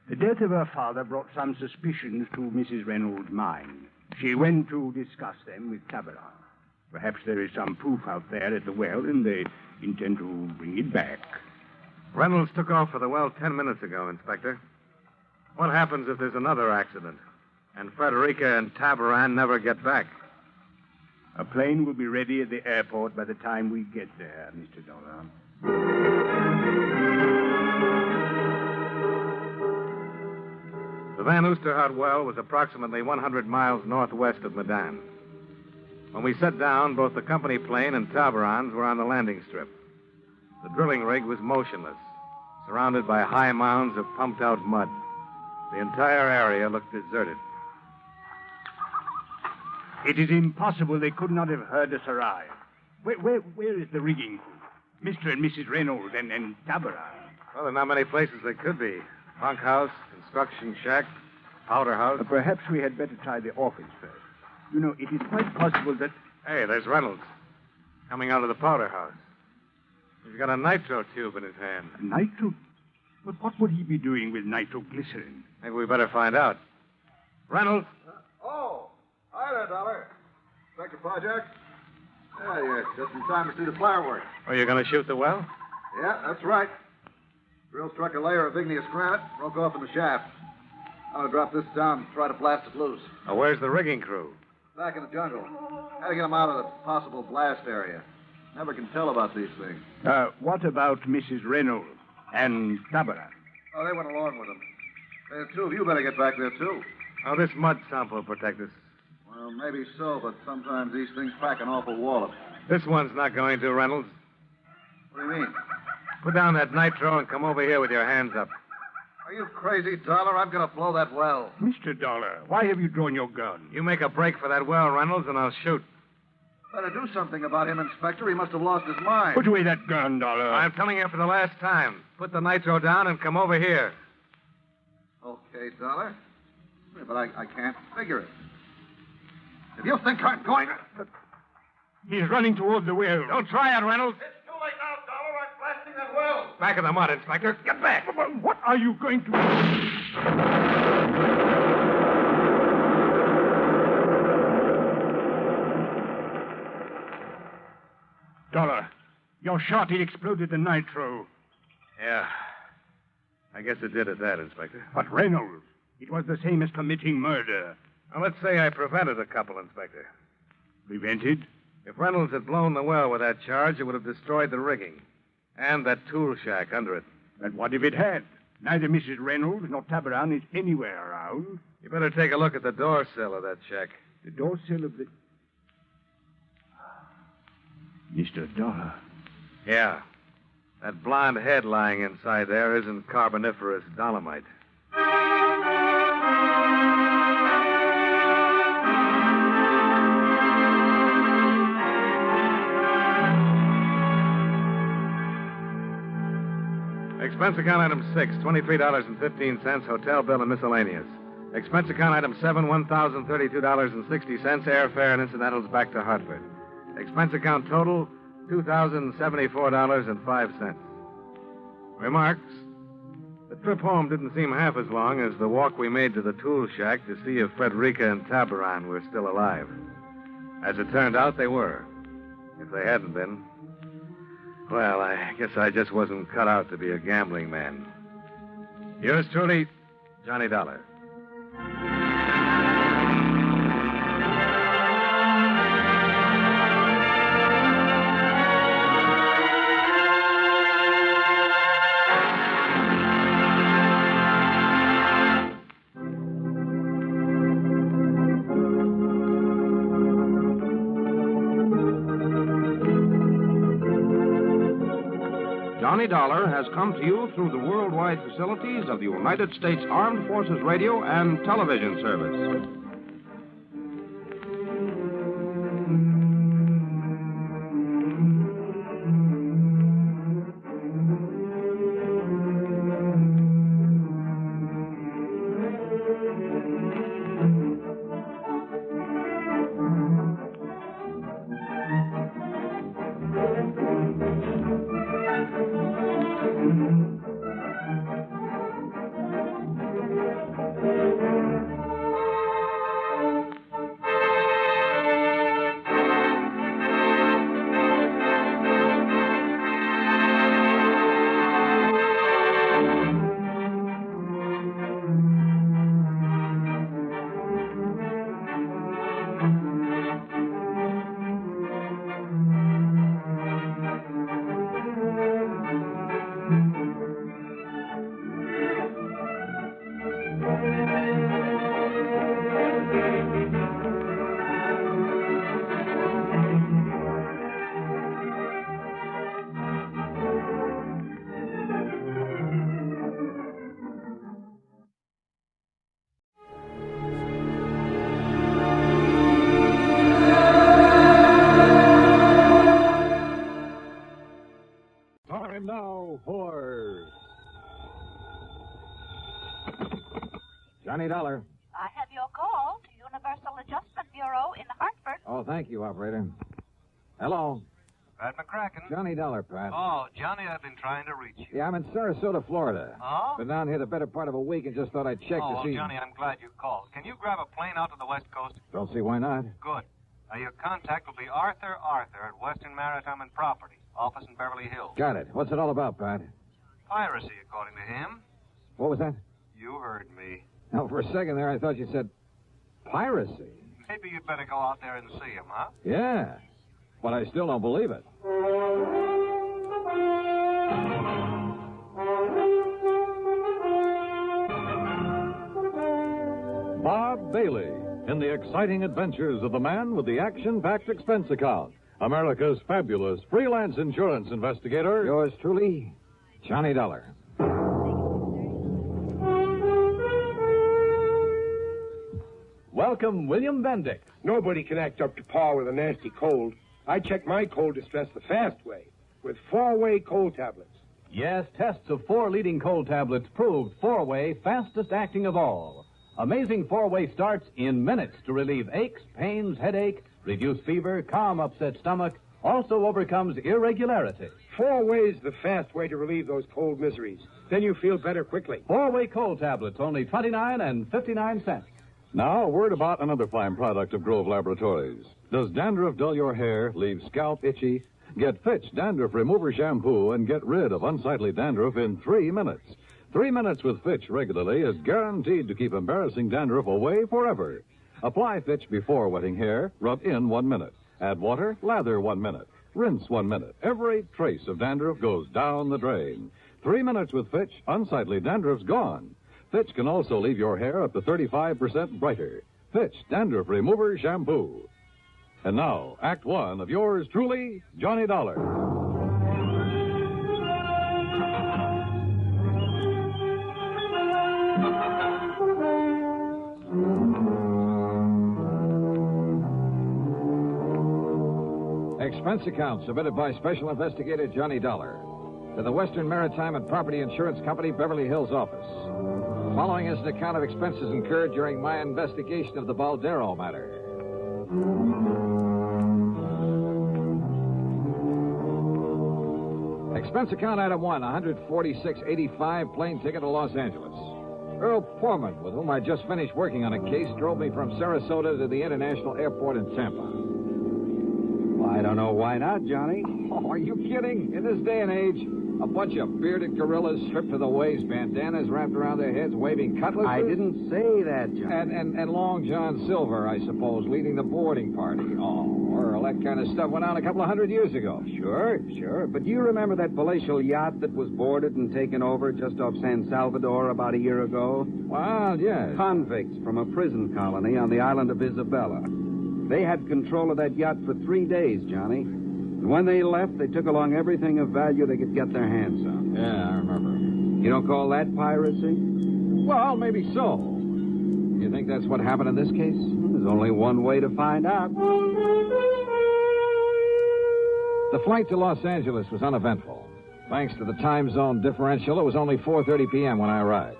The death of her father brought some suspicions to Mrs. Reynolds' mind. She went to discuss them with Tabaran. Perhaps there is some proof out there at the well, and they intend to bring it back. Reynolds took off for the well 10 minutes ago, Inspector. What happens if there's another accident, and Frederica and Tabaran never get back? A plane will be ready at the airport by the time we get there, Mr. Dollar. The Van Oosterhout well was approximately 100 miles northwest of Medan. When we set down, both the company plane and Tabaran's were on the landing strip. The drilling rig was motionless, surrounded by high mounds of pumped-out mud. The entire area looked deserted. It is impossible they could not have heard us arrive. Where is the rigging crew? Mr. and Mrs. Reynolds and Tabaran. Well, there are not many places they could be. Bunkhouse, construction shack, powder house. Perhaps we had better try the office first. You know, it is quite possible that... Hey, there's Reynolds. Coming out of the powder house. He's got a nitro tube in his hand. Nitro? But what would he be doing with nitroglycerin? Maybe we better find out. Reynolds? Hi there, Dollar. Inspector Project? Yeah, just in time to see the fireworks. Oh, you're going to shoot the well? Yeah, that's right. Drill struck a layer of igneous granite, broke off in the shaft. I'm going to drop this down and try to blast it loose. Oh, where's the rigging crew? Back in the jungle. Had to get them out of the possible blast area. Never can tell about these things. What about Mrs. Reynolds and Tabaran? Oh, they went along with them. The two of you better get back there, too. Oh, this mud sample will protect us. Well, maybe so, but sometimes these things pack an awful wallop. This one's not going to, Reynolds. What do you mean? Put down that nitro and come over here with your hands up. Are you crazy, Dollar? I'm going to blow that well. Mr. Dollar, why have you drawn your gun? You make a break for that well, Reynolds, and I'll shoot. Better do something about him, Inspector. He must have lost his mind. Put away that gun, Dollar. I'm telling you for the last time. Put the nitro down and come over here. Okay, Dollar. But I can't figure it. If you think I'm going to... He's running toward the well. Don't try it, Reynolds. It's too late now, Dollar. I'm blasting that well. Back in the mud, Inspector. Get back. What are you going to do? Dollar, your shot, it exploded the nitro. Yeah. I guess it did at that, Inspector. But Reynolds, it was the same as committing murder. Well, let's say I prevented a couple, Inspector. Prevented? If Reynolds had blown the well with that charge, it would have destroyed the rigging. And that tool shack under it. And what if it had? Neither Mrs. Reynolds nor Tabaran is anywhere around. You better take a look at the door sill of that shack. The door sill of the... Mr. Dollar. Yeah. That blonde head lying inside there isn't Carboniferous Dolomite. Expense account item 6, $23.15, hotel bill and miscellaneous. Expense account item 7, $1,032.60, airfare and incidentals back to Hartford. Expense account total, $2,074.05. Remarks. The trip home didn't seem half as long as the walk we made to the tool shack to see if Frederica and Tabaran were still alive. As it turned out, they were. If they hadn't been, well, I guess I just wasn't cut out to be a gambling man. Yours truly, Johnny Dollar. Johnny Dollar has come to you through the worldwide facilities of the United States Armed Forces Radio and Television Service. Time now for Johnny Dollar. I have your call to Universal Adjustment Bureau in Hartford. Oh, thank you, operator. Hello. Pat McCracken. Johnny Dollar, Pat. Oh, Johnny, I've been trying to reach you. Yeah, I'm in Sarasota, Florida. Oh? Been down here the better part of a week and just thought I'd check to see... Johnny, I'm glad you called. Can you grab a plane out to the West Coast? Don't see why not. Good. Now, your contact will be Arthur at Western Maritime and Property, office in Beverly Hills. Got it. What's it all about, Pat? Piracy, according to him. What was that? You heard me. Now, for a second there, I thought you said piracy. Maybe you'd better go out there and see him, huh? Yeah, but I still don't believe it. Bob Bailey in the exciting adventures of the man with the action-packed expense account. America's fabulous freelance insurance investigator. Yours truly, Johnny Dollar. Welcome, William Bendix. Nobody can act up to par with a nasty cold. I check my cold distress the fast way with 4-way cold tablets. Yes, tests of 4 leading cold tablets proved 4-way fastest acting of all. Amazing 4-way starts in minutes to relieve aches, pains, headache, reduce fever, calm upset stomach, also overcomes irregularity. 4-way is the fast way to relieve those cold miseries. Then you feel better quickly. 4-way cold tablets, only 29 and 59 cents. Now, a word about another fine product of Grove Laboratories. Does dandruff dull your hair, leave scalp itchy? Get Fitch Dandruff Remover Shampoo and get rid of unsightly dandruff in 3 minutes. 3 minutes with Fitch regularly is guaranteed to keep embarrassing dandruff away forever. Apply Fitch before wetting hair, rub in 1 minute. Add water, lather 1 minute. Rinse 1 minute. Every trace of dandruff goes down the drain. 3 minutes with Fitch, unsightly dandruff's gone. Fitch can also leave your hair up to 35% brighter. Fitch Dandruff Remover Shampoo. And now, Act One of yours truly, Johnny Dollar. Expense account submitted by Special Investigator Johnny Dollar to the Western Maritime and Property Insurance Company, Beverly Hills office. Following is an account of expenses incurred during my investigation of the Baldero matter. Expense account item 1, $146.85 plane ticket to Los Angeles. Earl Poorman, with whom I just finished working on a case, drove me from Sarasota to the international airport in Tampa. Well, I don't know why not, Johnny. Oh, are you kidding? In this day and age, a bunch of bearded gorillas stripped to the waist, bandanas wrapped around their heads, waving cutlasses. I didn't say that, Johnny. And Long John Silver, I suppose, leading the boarding party. Oh, Earl, that kind of stuff went on a couple of 100 years ago. Sure. But do you remember that palatial yacht that was boarded and taken over just off San Salvador about a year ago? Well, yes. Convicts from a prison colony on the island of Isabella. They had control of that yacht for 3 days, Johnny. And when they left, they took along everything of value they could get their hands on. Yeah, I remember. You don't call that piracy? Well, maybe so. You think that's what happened in this case? There's only one way to find out. The flight to Los Angeles was uneventful. Thanks to the time zone differential, it was only 4:30 p.m. when I arrived.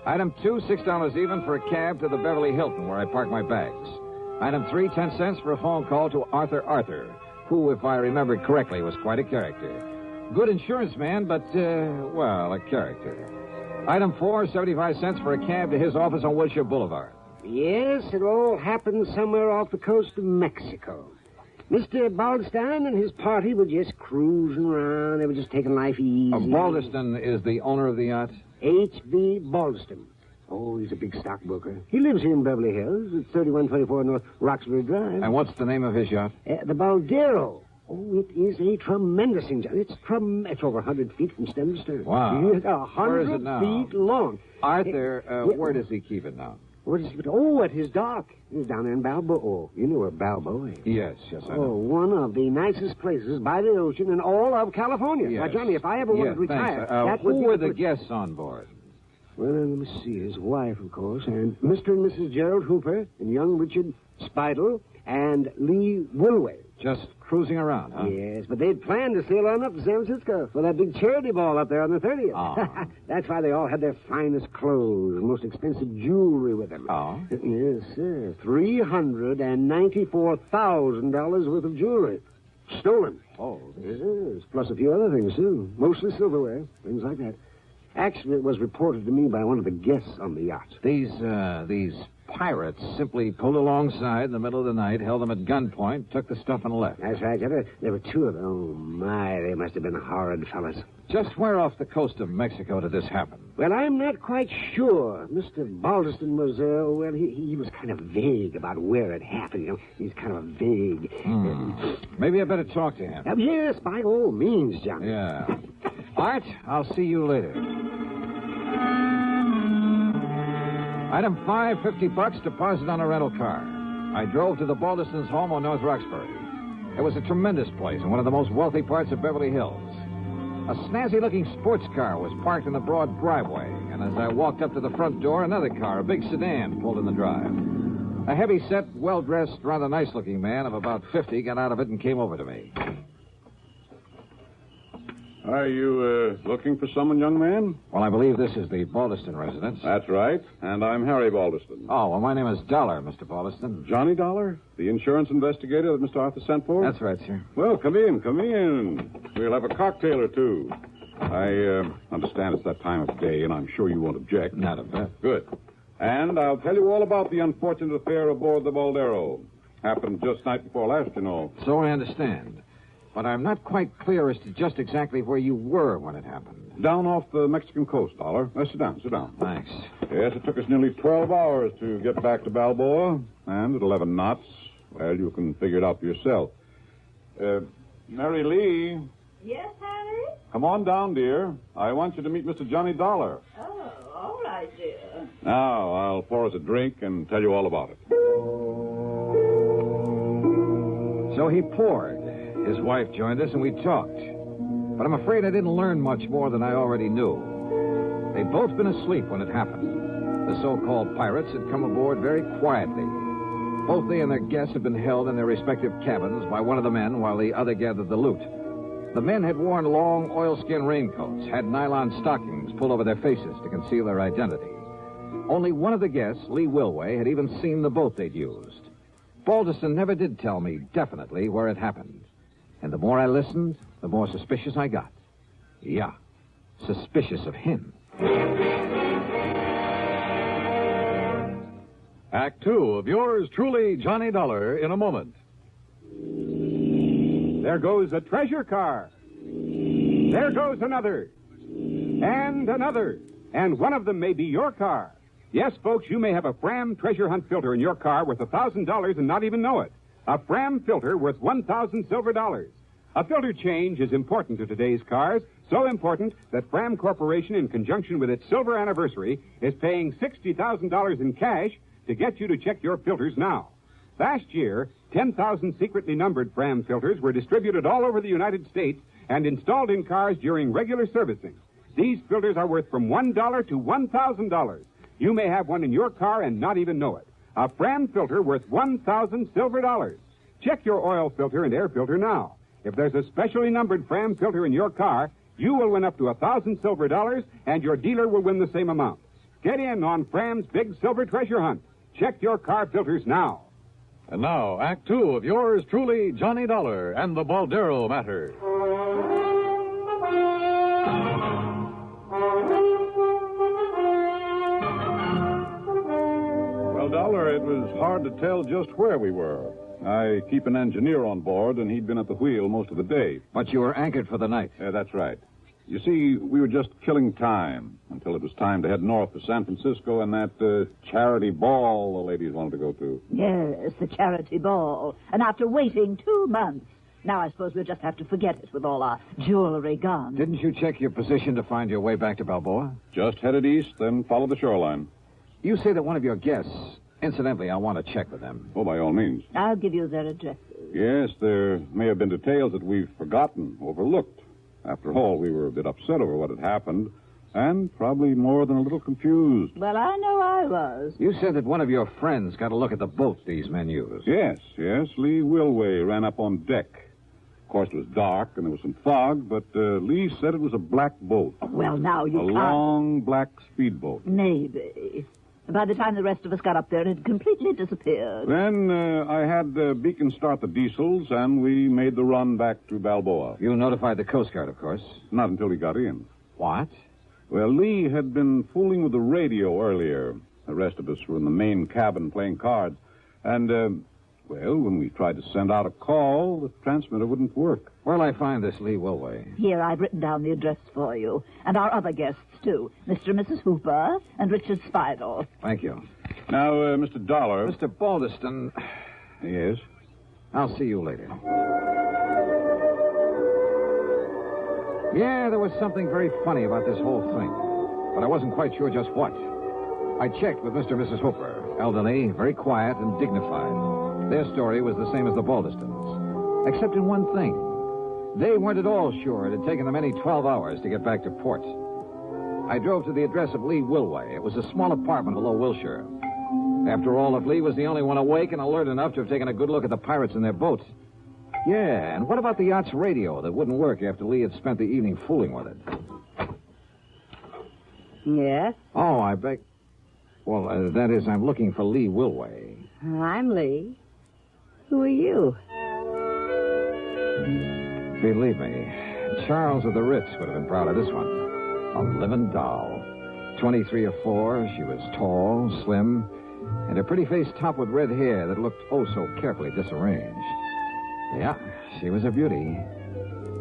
Item 2, $6 even for a cab to the Beverly Hilton, where I parked my bags. Item 3, 10 cents for a phone call to Arthur, who, if I remember correctly, was quite a character. Good insurance man, but, a character. Item 4, 75 cents for a cab to his office on Wilshire Boulevard. Yes, it all happened somewhere off the coast of Mexico. Mr. Baldstein and his party were just cruising around. They were just taking life easy. Baldeston is the owner of the yacht? H.B. Baldeston. Oh, he's a big stockbroker. He lives here in Beverly Hills at 3124 North Roxbury Drive. And what's the name of his yacht? The Baldero. Oh, it is a tremendous thing, John. It's over 100 feet from stem to stern. Wow. It's 100 feet long. Arthur, where does he keep it now? Where does he keep it? Oh, at his dock. He's down there in Balboa. Oh, you know where Balboa is. Yes, I know. Oh, one of the nicest places by the ocean in all of California. Yes. Now, Johnny, if I ever wanted to retire, that would who be were the guests on board? Well, let me see. His wife, of course, and Mr. and Mrs. Gerald Hooper, and young Richard Spidel, and Lee Woolway. Just cruising around, huh? Yes, but they'd planned to sail on up to San Francisco for that big charity ball up there on the 30th. Oh. That's why they all had their finest clothes and most expensive jewelry with them. Oh? Yes, sir. $394,000 worth of jewelry. Stolen. Oh. Yes, plus a few other things, too. Mostly silverware, things like that. Actually, it was reported to me by one of the guests on the yacht. These pirates simply pulled alongside in the middle of the night, held them at gunpoint, took the stuff, and left. That's right. There were two of them. Oh, my, they must have been horrid fellas. Just where off the coast of Mexico did this happen? Well, I'm not quite sure. Mr. Baldeston was, he was kind of vague about where it happened, you know. He's kind of vague. Maybe I better talk to him. Yes, by all means, Johnny. Yeah. Art, I'll see you later. Item 5, $50 deposit on a rental car. I drove to the Baldeston's home on North Roxbury. It was a tremendous place in one of the most wealthy parts of Beverly Hills. A snazzy-looking sports car was parked in the broad driveway, and as I walked up to the front door, another car, a big sedan, pulled in the drive. A heavy-set, well-dressed, rather nice-looking man of about 50 got out of it and came over to me. Are you looking for someone, young man? Well, I believe this is the Baldeston residence. That's right, and I'm Harry Baldeston. Oh, well, my name is Dollar, Mr. Baldeston. Johnny Dollar? The insurance investigator that Mr. Arthur sent for? That's right, sir. Well, come in. We'll have a cocktail or two. I understand it's that time of day, and I'm sure you won't object. Not a bit. Good. And I'll tell you all about the unfortunate affair aboard the Baldero. Happened just night before last, you know. So I understand. but I'm not quite clear as to just exactly where you were when it happened. Down off the Mexican coast, Dollar. Sit down. Thanks. Yes, it took us nearly 12 hours to get back to Balboa, and at 11 knots, well, you can figure it out for yourself. Mary Lee. Yes, Harry? Come on down, dear. I want you to meet Mr. Johnny Dollar. Oh, all right, dear. Now, I'll pour us a drink and tell you all about it. So he poured. His wife joined us, and we talked. But I'm afraid I didn't learn much more than I already knew. They'd both been asleep when it happened. The so-called pirates had come aboard very quietly. Both they and their guests had been held in their respective cabins by one of the men while the other gathered the loot. The men had worn long oilskin raincoats, had nylon stockings pulled over their faces to conceal their identity. Only one of the guests, Lee Wilway, had even seen the boat they'd used. Balderston never did tell me definitely where it happened. And the more I listened, the more suspicious I got. Yeah, suspicious of him. Act 2 of yours truly, Johnny Dollar, in a moment. There goes a treasure car. There goes another. And another. And one of them may be your car. Yes, folks, you may have a Fram treasure hunt filter in your car worth $1,000 and not even know it. A Fram filter worth 1,000 silver dollars. A filter change is important to today's cars, so important that Fram Corporation, in conjunction with its silver anniversary, is paying $60,000 in cash to get you to check your filters now. Last year, 10,000 secretly numbered Fram filters were distributed all over the United States and installed in cars during regular servicing. These filters are worth from $1 to $1,000. You may have one in your car and not even know it. A Fram filter worth 1,000 silver dollars. Check your oil filter and air filter now. If there's a specially numbered Fram filter in your car, you will win up to 1,000 silver dollars, and your dealer will win the same amount. Get in on Fram's big silver treasure hunt. Check your car filters now. And now, Act 2 of yours truly, Johnny Dollar and the Baldero matter. Well, Dollar, it was hard to tell just where we were. I keep an engineer on board, and he'd been at the wheel most of the day. But you were anchored for the night. Yeah, that's right. You see, we were just killing time until it was time to head north to San Francisco and that charity ball the ladies wanted to go to. Yes, the charity ball. And after waiting 2 months, now I suppose we'll just have to forget it with all our jewelry gone. Didn't you check your position to find your way back to Balboa? Just headed east, then followed the shoreline. You say that one of your guests... Incidentally, I want to check with them. Oh, by all means. I'll give you their addresses. Yes, there may have been details that we've forgotten, overlooked. After all, we were a bit upset over what had happened, and probably more than a little confused. Well, I know I was. You said that one of your friends got a look at the boat these men used. Yes. Lee Wilway ran up on deck. Of course, it was dark, and there was some fog, but Lee said it was a black boat. Well, now you can't... A long black speedboat. Maybe. By the time the rest of us got up there, it had completely disappeared. Then I had Beacon start the diesels, and we made the run back to Balboa. You notified the Coast Guard, of course. Not until we got in. What? Well, Lee had been fooling with the radio earlier. The rest of us were in the main cabin playing cards. And, when we tried to send out a call, the transmitter wouldn't work. Where'll I find this Lee Wilway? Here, I've written down the address for you. And our other guests, too. Mr. and Mrs. Hooper and Richard Spidel. Thank you. Now, Mr. Dollar... Mr. Balderston... Yes? I'll see you later. Yeah, there was something very funny about this whole thing. But I wasn't quite sure just what. I checked with Mr. and Mrs. Hooper. Elderly, very quiet and dignified. Their story was the same as the Balderstons. Except in one thing. They weren't at all sure it had taken them any 12 hours to get back to port. I drove to the address of Lee Wilway. It was a small apartment below Wilshire. After all, if Lee was the only one awake and alert enough to have taken a good look at the pirates in their boat. Yeah, and what about the yacht's radio that wouldn't work after Lee had spent the evening fooling with it? Yes? Oh, I beg... Well, that is, I'm looking for Lee Wilway. I'm Lee. Who are you? Believe me, Charles of the Ritz would have been proud of this one. A living doll. 23 or 4, she was tall, slim, and her pretty face topped with red hair that looked oh so carefully disarranged. Yeah, she was a beauty.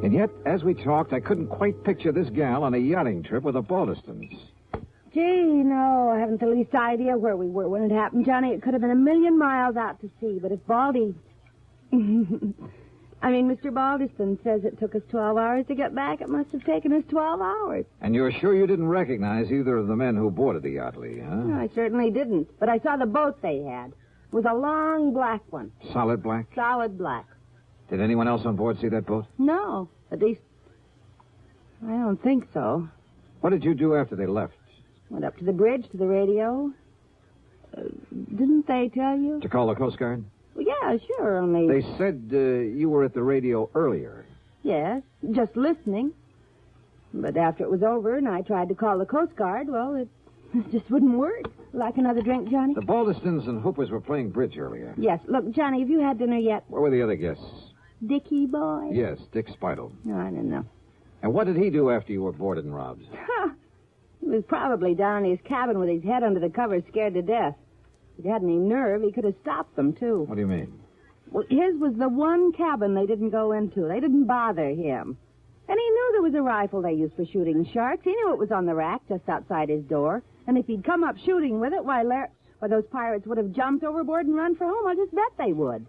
And yet, as we talked, I couldn't quite picture this gal on a yachting trip with the Baldistons. Gee, no, I haven't the least idea where we were when it happened, Johnny. It could have been a million miles out to sea, but if Baldy... Mr. Baldiston says it took us 12 hours to get back. It must have taken us 12 hours. And you're sure you didn't recognize either of the men who boarded the yacht, Lee, huh? No, I certainly didn't, but I saw the boat they had. It was a long black one. Solid black? Solid black. Did anyone else on board see that boat? No, at least... I don't think so. What did you do after they left? Went up to the bridge, to the radio. Didn't they tell you? To call the Coast Guard? Well, yeah, sure, only... They said you were at the radio earlier. Yes, just listening. But after it was over and I tried to call the Coast Guard, well, it just wouldn't work. Like another drink, Johnny? The Baldistons and Hoopers were playing bridge earlier. Yes. Look, Johnny, have you had dinner yet? Where were the other guests? Dickie boy? Yes, Dick Speidel. No, I don't know. And what did he do after you were boarded and robbed? He was probably down in his cabin with his head under the covers, scared to death. If he had any nerve, he could have stopped them, too. What do you mean? Well, his was the one cabin they didn't go into. They didn't bother him. And he knew there was a rifle they used for shooting sharks. He knew it was on the rack just outside his door. And if he'd come up shooting with it, why, those pirates would have jumped overboard and run for home. I'll just bet they would.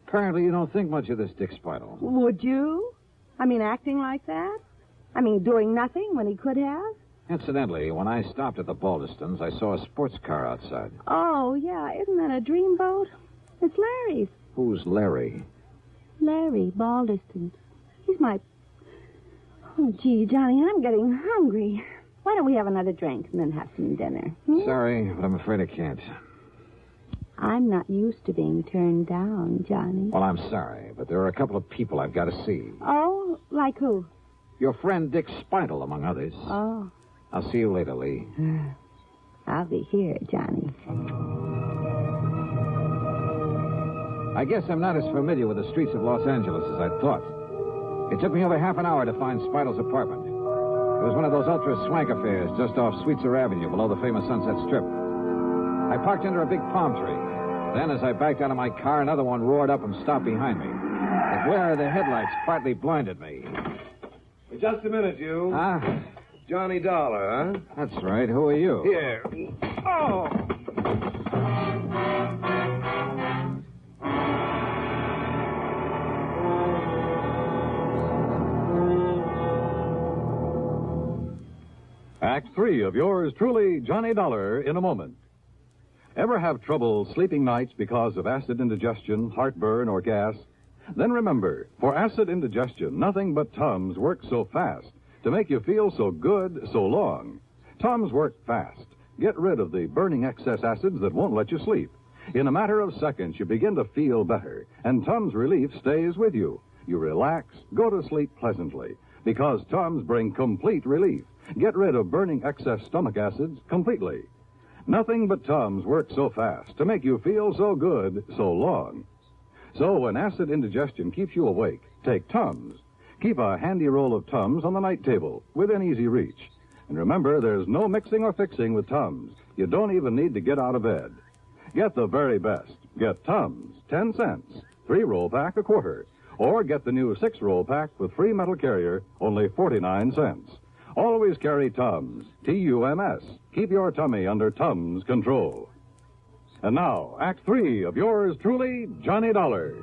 Apparently you don't think much of this Dick Speidel. Would you? Acting like that? Doing nothing when he could have? Incidentally, when I stopped at the Baldistons, I saw a sports car outside. Oh, yeah. Isn't that a dreamboat? It's Larry's. Who's Larry? Larry Baldiston. He's my... Oh, gee, Johnny, I'm getting hungry. Why don't we have another drink and then have some dinner? Sorry, but I'm afraid I can't. I'm not used to being turned down, Johnny. Well, I'm sorry, but there are a couple of people I've got to see. Oh, like who? Your friend Dick Speidel, among others. Oh. I'll see you later, Lee. I'll be here, Johnny. I guess I'm not as familiar with the streets of Los Angeles as I thought. It took me over half an hour to find Speidel's apartment. It was one of those ultra-swank affairs just off Sweetser Avenue below the famous Sunset Strip. I parked under a big palm tree. Then, as I backed out of my car, another one roared up and stopped behind me. The glare of the headlights partly blinded me. Just a minute, you. Huh? Johnny Dollar, huh? That's right. Who are you? Here. Oh! Act 3 of yours truly, Johnny Dollar, in a moment. Ever have trouble sleeping nights because of acid indigestion, heartburn, or gas? Then remember, for acid indigestion, nothing but Tums works so fast to make you feel so good so long. Tums work fast. Get rid of the burning excess acids that won't let you sleep. In a matter of seconds, you begin to feel better, and Tums relief stays with you. You relax, go to sleep pleasantly, because Tums bring complete relief. Get rid of burning excess stomach acids completely. Nothing but Tums work so fast to make you feel so good so long. So when acid indigestion keeps you awake, take Tums. Keep a handy roll of Tums on the night table within easy reach. And remember, there's no mixing or fixing with Tums. You don't even need to get out of bed. Get the very best. Get Tums, 10 cents, 3-roll pack, a quarter. Or get the new 6-roll pack with free metal carrier, only 49 cents. Always carry Tums, T-U-M-S. Keep your tummy under Tums control. And now, Act 3 of yours truly, Johnny Dollar.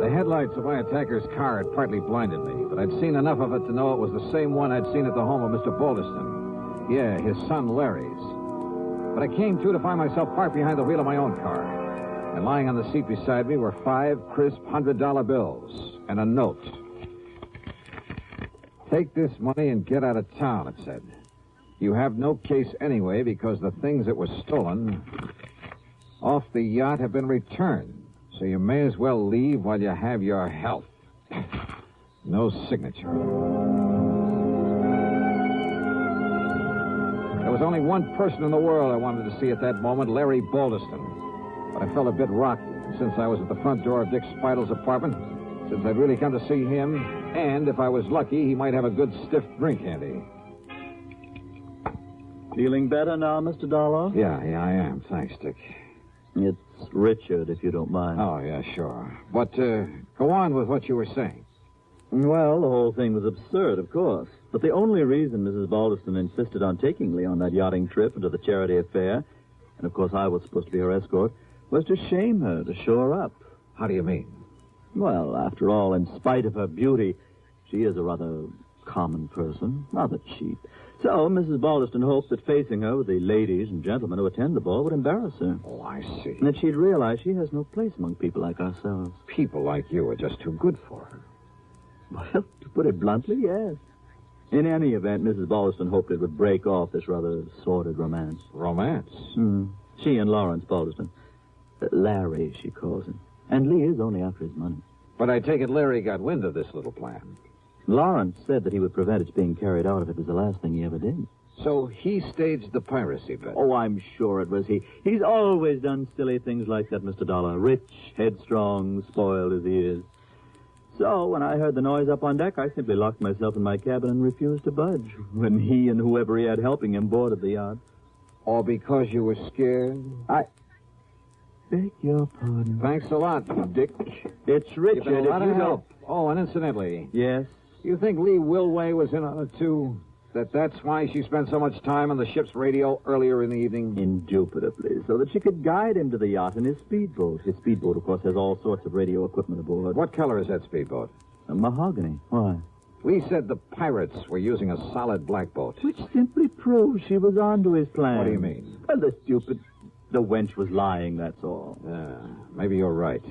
The headlights of my attacker's car had partly blinded me, but I'd seen enough of it to know it was the same one I'd seen at the home of Mr. Baldiston. Yeah, his son Larry's. But I came to find myself parked behind the wheel of my own car. And lying on the seat beside me were 5 crisp $100 bills and a note. Take this money and get out of town, it said. You have no case anyway because the things that were stolen off the yacht have been returned. So you may as well leave while you have your health. No signature. There was only one person in the world I wanted to see at that moment, Larry Baldiston. But I felt a bit rocky since I was at the front door of Dick Speidel's apartment, since I'd really come to see him, and if I was lucky, he might have a good stiff drink handy. Feeling better now, Mr. Dollar? Yeah, I am. Thanks, Dick. It's Richard, if you don't mind. Oh, yeah, sure. But go on with what you were saying. Well, the whole thing was absurd, of course. But the only reason Mrs. Baldiston insisted on taking Lee on that yachting trip and to the charity affair, and of course I was supposed to be her escort, was to shame her, to show her up. How do you mean? Well, after all, in spite of her beauty, she is a rather common person, rather cheap. So Mrs. Baldiston hoped that facing her with the ladies and gentlemen who attend the ball would embarrass her. Oh, I see. And that she'd realize she has no place among people like ourselves. People like you are just too good for her. Well, to put it bluntly, yes. In any event, Mrs. Baldiston hoped it would break off this rather sordid romance. Romance? She and Lawrence Baldiston. Larry, she calls him. And Lee is only after his money. But I take it Larry got wind of this little plan. Lawrence said that he would prevent its being carried out if it was the last thing he ever did. So he staged the piracy bit. Oh, I'm sure it was he. He's always done silly things like that, Mr. Dollar. Rich, headstrong, spoiled as he is. So, when I heard the noise up on deck, I simply locked myself in my cabin and refused to budge when he and whoever he had helping him boarded the yacht. Or because you were scared? I beg your pardon. Thanks a lot, Dick. It's Richard. You've been a lot if you of don't... help. Oh, and incidentally... Yes? You think Lee Wilway was in on it, too? That's why she spent so much time on the ship's radio earlier in the evening? Indubitably, so that she could guide him to the yacht in his speedboat. His speedboat, of course, has all sorts of radio equipment aboard. What color is that speedboat? Mahogany. Why? Lee said the pirates were using a solid black boat. Which simply proves she was onto his plan. What do you mean? Well, the wench was lying, that's all. Maybe you're right.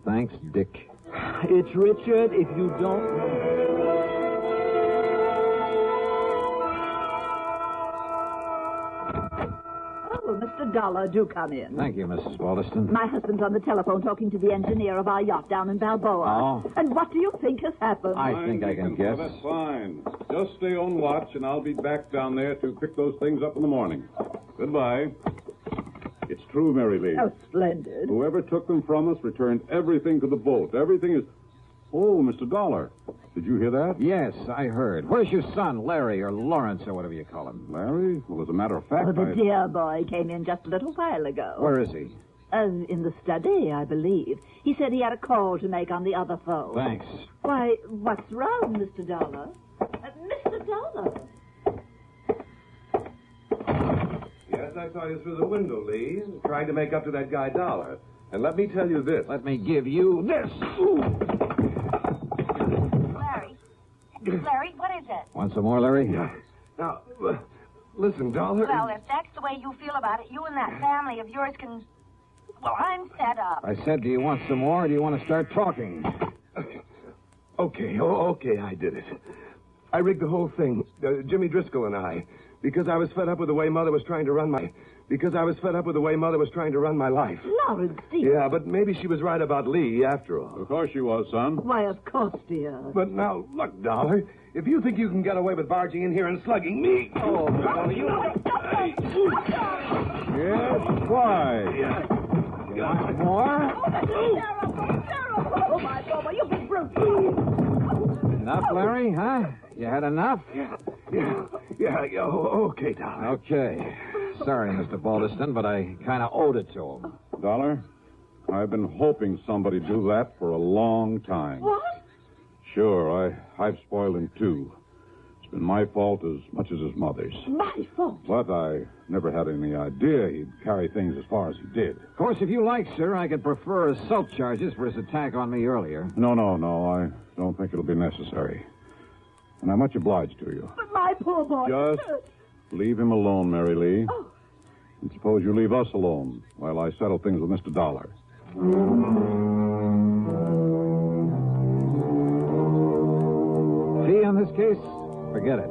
Thanks, Dick. It's Richard, if you don't know. Oh, Mr. Dollar, do come in. Thank you, Mrs. Baldiston. My husband's on the telephone talking to the engineer of our yacht down in Balboa. Oh. And what do you think has happened? I think I can guess. That's fine. Just stay on watch, and I'll be back down there to pick those things up in the morning. Goodbye. It's true, Mary Lee. Oh, splendid. Whoever took them from us returned everything to the boat. Everything is... Oh, Mr. Dollar. Did you hear that? Yes, I heard. Where's your son, Larry, or Lawrence, or whatever you call him? Larry? Well, as a matter of fact, the dear boy came in just a little while ago. Where is he? In the study, I believe. He said he had a call to make on the other phone. Thanks. Why, what's wrong, Mr. Dollar? Mr. Dollar? Yes, I saw you through the window, Lee, trying to make up to that guy Dollar. And let me tell you this. Let me give you this. Larry, what is it? Want some more, Larry? Yeah. Now, listen, Dollar. Well, if that's the way you feel about it, you and that family of yours can... Well, I'm fed up. I said, do you want some more, or do you want to start talking? Okay, I did it. I rigged the whole thing, Jimmy Driscoll and I, because I was fed up with the way Mother was trying to run my... life. Lawrence, dear. Yeah, but maybe she was right about Lee, after all. Of course she was, son. Why, of course, dear. But now, look, Dollar, if you think you can get away with barging in here and slugging me... Oh, Dollar, you... Yes, why? You want more? Oh, my God, you big brute. Enough, Larry, huh? You had enough? Yeah, okay, Dollar. Okay. Sorry, Mr. Baldiston, but I kind of owed it to him. Dollar, I've been hoping somebody'd do that for a long time. What? Sure, I've spoiled him, too. It's been my fault as much as his mother's. My fault? But I never had any idea he'd carry things as far as he did. Of course, if you like, sir, I could prefer assault charges for his attack on me earlier. No, I don't think it'll be necessary. And I'm much obliged to you. But my poor boy... Just leave him alone, Mary Lee. Oh. And suppose you leave us alone while I settle things with Mr. Dollar. Fee on this case? Forget it.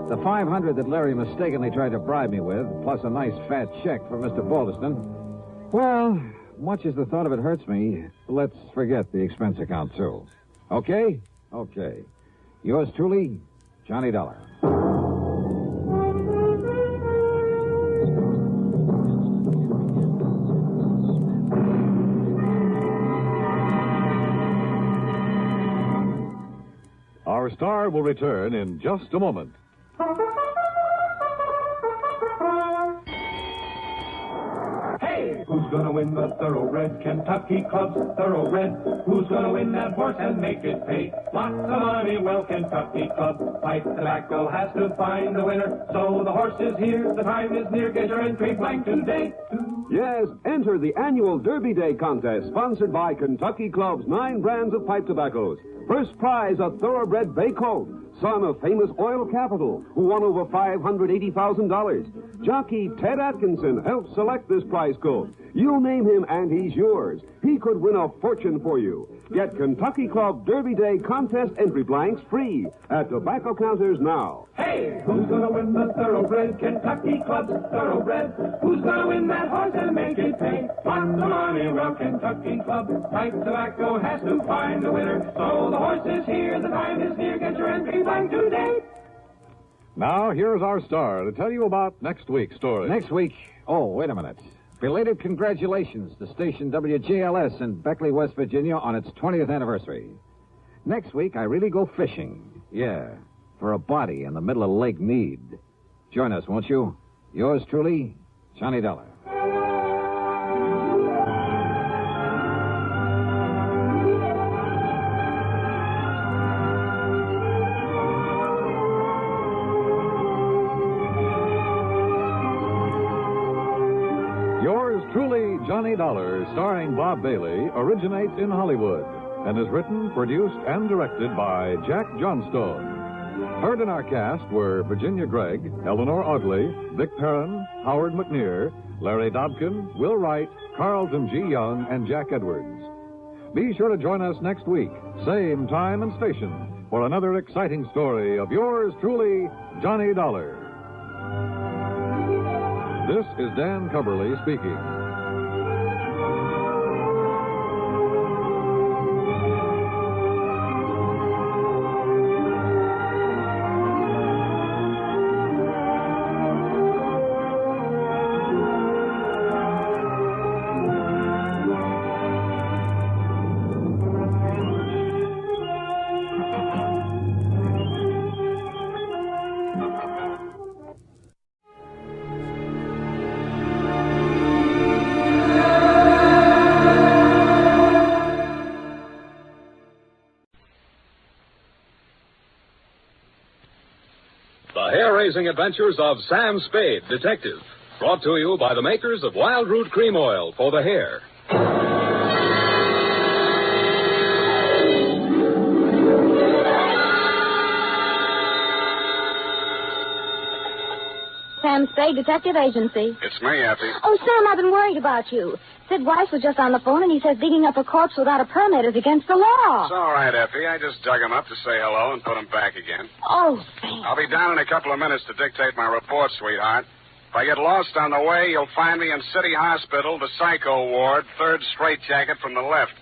The $500 that Larry mistakenly tried to bribe me with, plus a nice fat check for Mr. Baldiston. Well, much as the thought of it hurts me, let's forget the expense account, too. Okay? Okay. Yours truly, Johnny Dollar. Our star will return in just a moment. Hey, who's gonna win the Thoroughbred Kentucky Club's Thoroughbred? Who's gonna win that horse and make it pay lots of money? Well, Kentucky Club Pipe Tobacco has to find the winner. So the horse is here, the time is near. Get your entry blank today. Yes, enter the annual Derby Day contest sponsored by Kentucky Club's 9 brands of pipe tobaccos. First prize, a Thoroughbred Bay Colt, son of famous oil capital, who won over $580,000. Jockey Ted Atkinson helped select this prize colt. You name him and he's yours. He could win a fortune for you. Get Kentucky Club Derby Day contest entry blanks free at tobacco counters now. Hey, who's gonna win the Thoroughbred Kentucky Club's Thoroughbred? Who's gonna win that horse and make it pay lots of money? Well, Kentucky Club Pipe Tobacco has to find the winner. So the horse is here, the time is near. Get your entry blank today. Now, here's our star to tell you about next week's story. Next week? Oh, wait a minute. Belated congratulations to station WJLS in Beckley, West Virginia on its 20th anniversary. Next week, I really go fishing. Yeah, for a body in the middle of Lake Mead. Join us, won't you? Yours truly, Johnny Dollar. Truly, Johnny Dollar, starring Bob Bailey, originates in Hollywood and is written, produced, and directed by Jack Johnstone. Heard in our cast were Virginia Gregg, Eleanor Audley, Vic Perrin, Howard McNear, Larry Dobkin, Will Wright, Carlton G. Young, and Jack Edwards. Be sure to join us next week, same time and station, for another exciting story of yours truly, Johnny Dollar. This is Dan Cubberly speaking. Hair-raising adventures of Sam Spade, Detective, brought to you by the makers of Wild Root Cream Oil for the hair. Sam Spade, Detective Agency. It's me, Effie. Oh, Sam, I've been worried about you. Sid Weiss was just on the phone, and he says digging up a corpse without a permit is against the law. It's all right, Effie. I just dug him up to say hello and put him back again. Oh, thanks. I'll be down in a couple of minutes to dictate my report, sweetheart. If I get lost on the way, you'll find me in City Hospital, the Psycho Ward, third straitjacket from the left.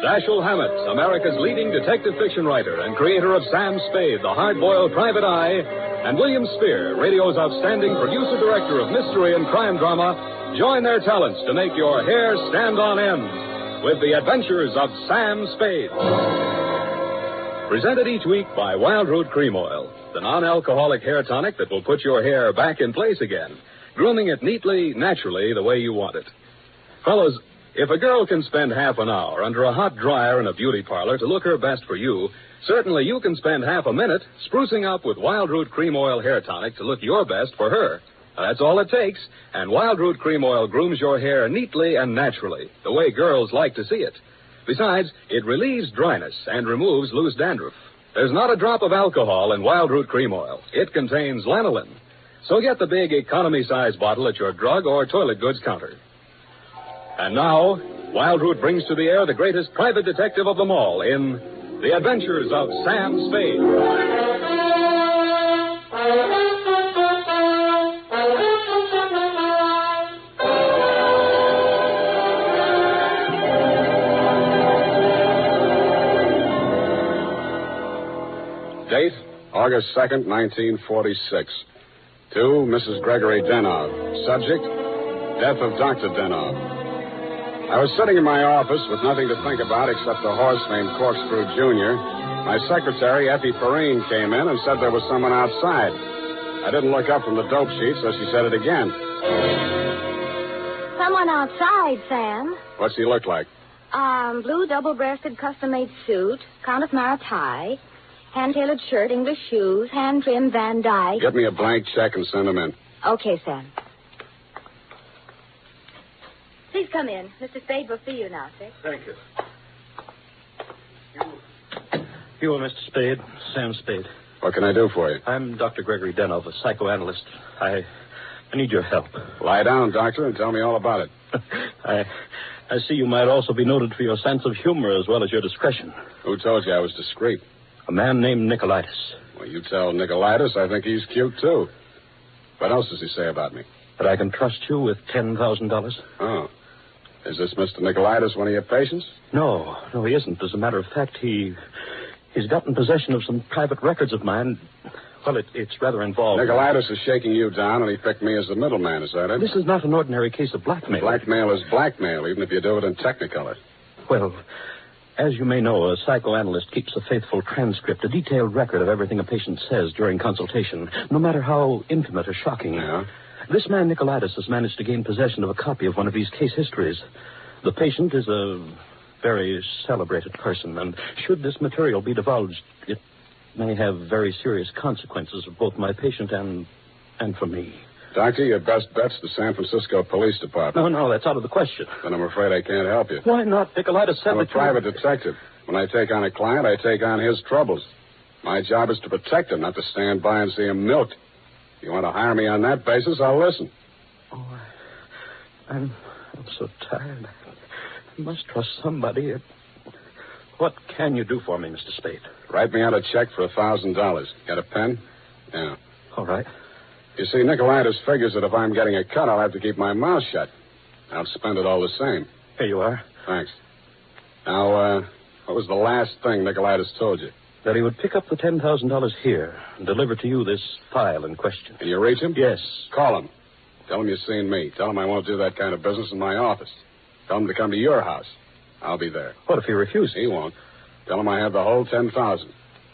Dashiell Hammett, America's leading detective fiction writer and creator of Sam Spade, the hard-boiled private eye, and William Spear, radio's outstanding producer-director of mystery and crime drama, join their talents to make your hair stand on end with the adventures of Sam Spade. Presented each week by Wild Root Cream Oil, the non-alcoholic hair tonic that will put your hair back in place again, grooming it neatly, naturally, the way you want it. Fellows, if a girl can spend half an hour under a hot dryer in a beauty parlor to look her best for you, certainly you can spend half a minute sprucing up with Wild Root Cream Oil hair tonic to look your best for her. That's all it takes, and Wild Root Cream Oil grooms your hair neatly and naturally, the way girls like to see it. Besides, it relieves dryness and removes loose dandruff. There's not a drop of alcohol in Wild Root Cream Oil. It contains lanolin. So get the big economy-size bottle at your drug or toilet goods counter. And now, Wild Root brings to the air the greatest private detective of them all in The Adventures of Sam Spade. Date, August 2nd, 1946. To Mrs. Gregory Denov. Subject, death of Dr. Denov. I was sitting in my office with nothing to think about except a horse named Corkscrew Jr. My secretary, Effie Perrine, came in and said there was someone outside. I didn't look up from the dope sheet, so she said it again. Someone outside, Sam. What's he look like? Blue double-breasted custom-made suit, Count of Mara tie, hand-tailored shirt, English shoes, hand-trimmed Van Dyke. Get me a blank check and send him in. Okay, Sam. Please come in. Mr. Spade will see you now, sir. Thank you. You are Mr. Spade, Sam Spade. What can I do for you? I'm Dr. Gregory Denov, a psychoanalyst. I need your help. Lie down, doctor, and tell me all about it. I see you might also be noted for your sense of humor as well as your discretion. Who told you I was discreet? A man named Nicolaitis. Well, you tell Nicolaitis I think he's cute, too. What else does he say about me? That I can trust you with $10,000. Oh. Is this Mr. Nicolaitis one of your patients? No, he isn't. As a matter of fact, he's gotten possession of some private records of mine. Well, it's rather involved. Nicolaitis is shaking you down, and he picked me as the middleman. Is that it? This is not an ordinary case of blackmail. Blackmail is blackmail, even if you do it in Technicolor. Well, as you may know, a psychoanalyst keeps a faithful transcript, a detailed record of everything a patient says during consultation, no matter how intimate or shocking. Yeah? This man, Nicolaitis, has managed to gain possession of a copy of one of these case histories. The patient is a very celebrated person, and should this material be divulged, it may have very serious consequences for both my patient and for me. Doctor, your best bet's the San Francisco Police Department. No, that's out of the question. Then I'm afraid I can't help you. Why not? Nicolaitis said I'm a private detective. When I take on a client, I take on his troubles. My job is to protect him, not to stand by and see him milked. If you want to hire me on that basis, I'll listen. Oh, I'm so tired. I must trust somebody. What can you do for me, Mr. Spade? Write me out a check for $1,000. Got a pen? Yeah. All right. You see, Nicolaitis figures that if I'm getting a cut, I'll have to keep my mouth shut. I'll spend it all the same. Here you are. Thanks. Now, what was the last thing Nicolaitis told you? That he would pick up the $10,000 here and deliver to you this file in question. Can you reach him? Yes. Call him. Tell him you've seen me. Tell him I won't do that kind of business in my office. Tell him to come to your house. I'll be there. What if he refuses? He won't. Tell him I have the whole $10,000.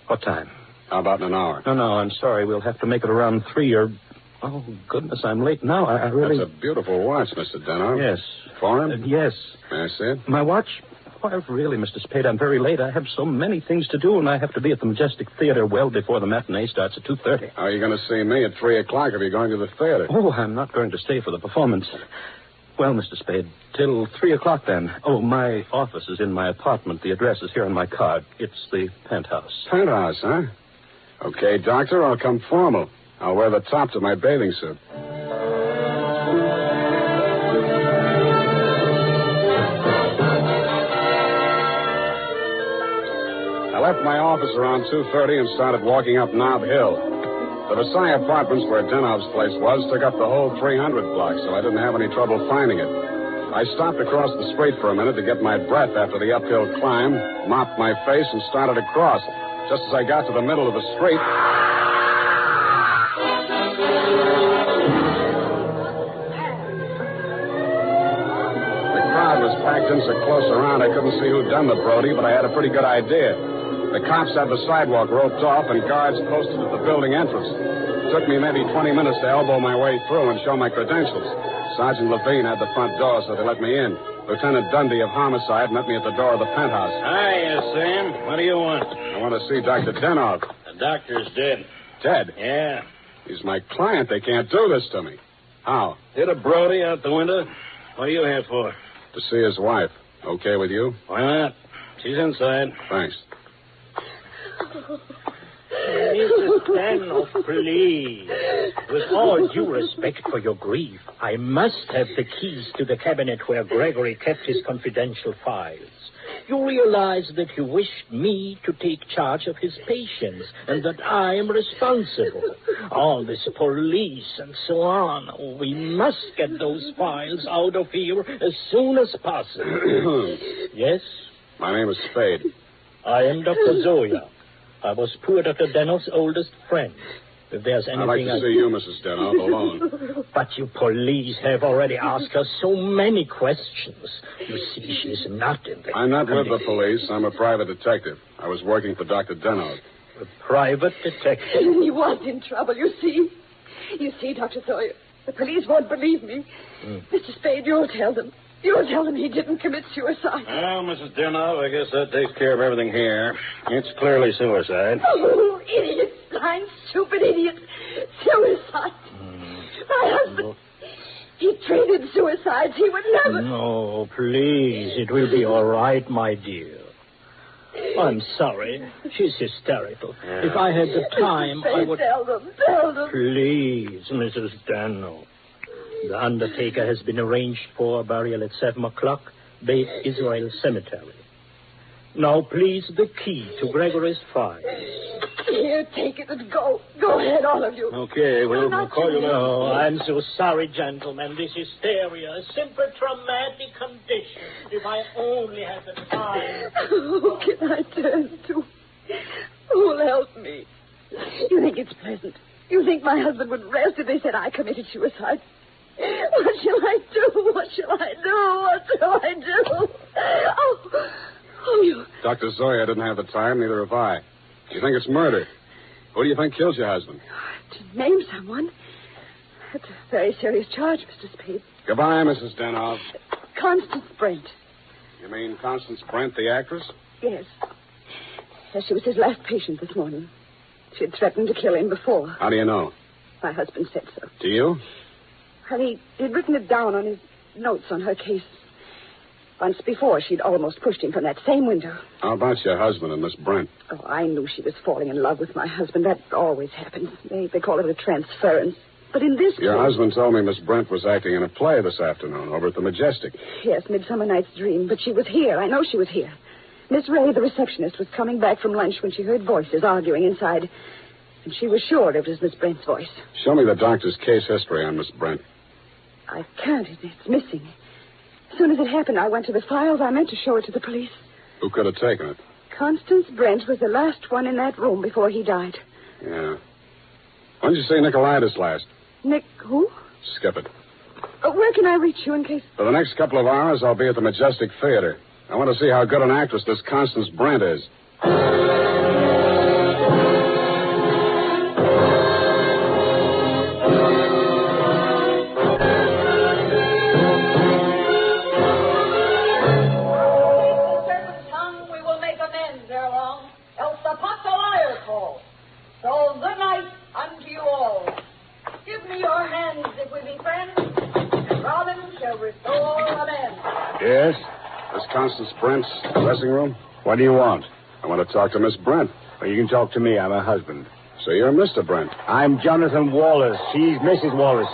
What time? How about in an hour? No, I'm sorry. We'll have to make it around 3 or... Oh, goodness, I'm late now. I really... That's a beautiful watch, Mr. Denov. Yes. Foreign? Yes. May I see it? My watch? Why, really, Mr. Spade, I'm very late. I have so many things to do, and I have to be at the Majestic Theater well before the matinee starts at 2:30. How are you going to see me at 3 o'clock if you're going to the theater? Oh, I'm not going to stay for the performance. Well, Mr. Spade, till 3 o'clock then. Oh, my office is in my apartment. The address is here on my card. It's the penthouse. Penthouse, huh? Okay, doctor, I'll come formal. I'll wear the top to my bathing suit. I left my office around 2:30 and started walking up Nob Hill. The Versailles Apartments, where Denov's place was, took up the whole 300 block, so I didn't have any trouble finding it. I stopped across the street for a minute to get my breath after the uphill climb, mopped my face, and started across. Just as I got to the middle of the street... The crowd was packed in so close around I couldn't see who'd done the Brody, but I had a pretty good idea. The cops had the sidewalk roped off and guards posted at the building entrance. It took me maybe 20 minutes to elbow my way through and show my credentials. Sergeant Levine had the front door, so they let me in. Lieutenant Dundee of Homicide met me at the door of the penthouse. Hiya, Sam. What do you want? I want to see Dr. Denov. The doctor's dead. Dead? Yeah. He's my client. They can't do this to me. How? Hit a Brody out the window. What are you here for? To see his wife. Okay with you? Why not? She's inside. Thanks. Mrs. Denov, please. With all due respect for your grief, I must have the keys to the cabinet where Gregory kept his confidential files. You realize that he wished me to take charge of his patients and that I am responsible. All this police and so on. We must get those files out of here as soon as possible. Yes? My name is Spade. I am Dr. Zoya. I was poor Dr. Denov's oldest friend. If there's anything... I'd like to see you, Mrs. Denov, alone. But you police have already asked her so many questions. You see, she's not in the... I'm not with the police. I'm a private detective. I was working for Dr. Deno. A private detective. He was in trouble, you see. You see, Dr. Sawyer, the police won't believe me. Mr. Spade, you'll tell them. You'll tell them he didn't commit suicide. Well, Mrs. Deno, I guess that takes care of everything here. It's clearly suicide. Oh, idiot. Blind, stupid idiot. Suicide. My husband, he treated suicides. He would never... No, please. It will be all right, my dear. I'm sorry. She's hysterical. If I had the time, I would... Tell them. Please, Mrs. Dano. The undertaker has been arranged for burial at 7 o'clock, Beit Israel Cemetery. Now, please, the key to Gregory's files. Here, take it and go. Go ahead, all of you. Okay, we'll call you now. Oh, I'm so sorry, gentlemen. This hysteria, a simple traumatic condition. If I only had the time. Who can I turn to? Who'll help me? You think it's pleasant? You think my husband would rest if they said I committed suicide? What shall I do? What shall I do? What shall I do? Oh, you... Dr. Zoya didn't have the time, neither have I. You think it's murder? Who do you think killed your husband? To name someone? That's a very serious charge, Mr. Spade. Goodbye, Mrs. Denov. Constance Brent. You mean Constance Brent, the actress? Yes. Yes, she was his last patient this morning. She had threatened to kill him before. How do you know? My husband said so. Do you? And he'd written it down on his notes on her case. Once before, she'd almost pushed him from that same window. How about your husband and Miss Brent? Oh, I knew she was falling in love with my husband. That always happens. They call it a transference. But in this Your case... husband told me Miss Brent was acting in a play this afternoon over at the Majestic. Yes, Midsummer Night's Dream. But she was here. I know she was here. Miss Ray, the receptionist, was coming back from lunch when she heard voices arguing inside. And she was sure it was Miss Brent's voice. Show me the doctor's case history on Miss Brent. I can't. It's missing. As soon as it happened, I went to the files. I meant to show it to the police. Who could have taken it? Constance Brent was the last one in that room before he died. Yeah. When did you see Nicolaitis last? Nick who? Skip it. Where can I reach you in case... For the next couple of hours, I'll be at the Majestic Theater. I want to see how good an actress this Constance Brent is. So, good night unto you all. Give me your hands if we be friends, and Robin shall restore amends. Yes? This Constance Brent's dressing room? What do you want? I want to talk to Miss Brent. Well, you can talk to me. I'm her husband. So you're Mr. Brent? I'm Jonathan Wallace. She's Mrs. Wallace.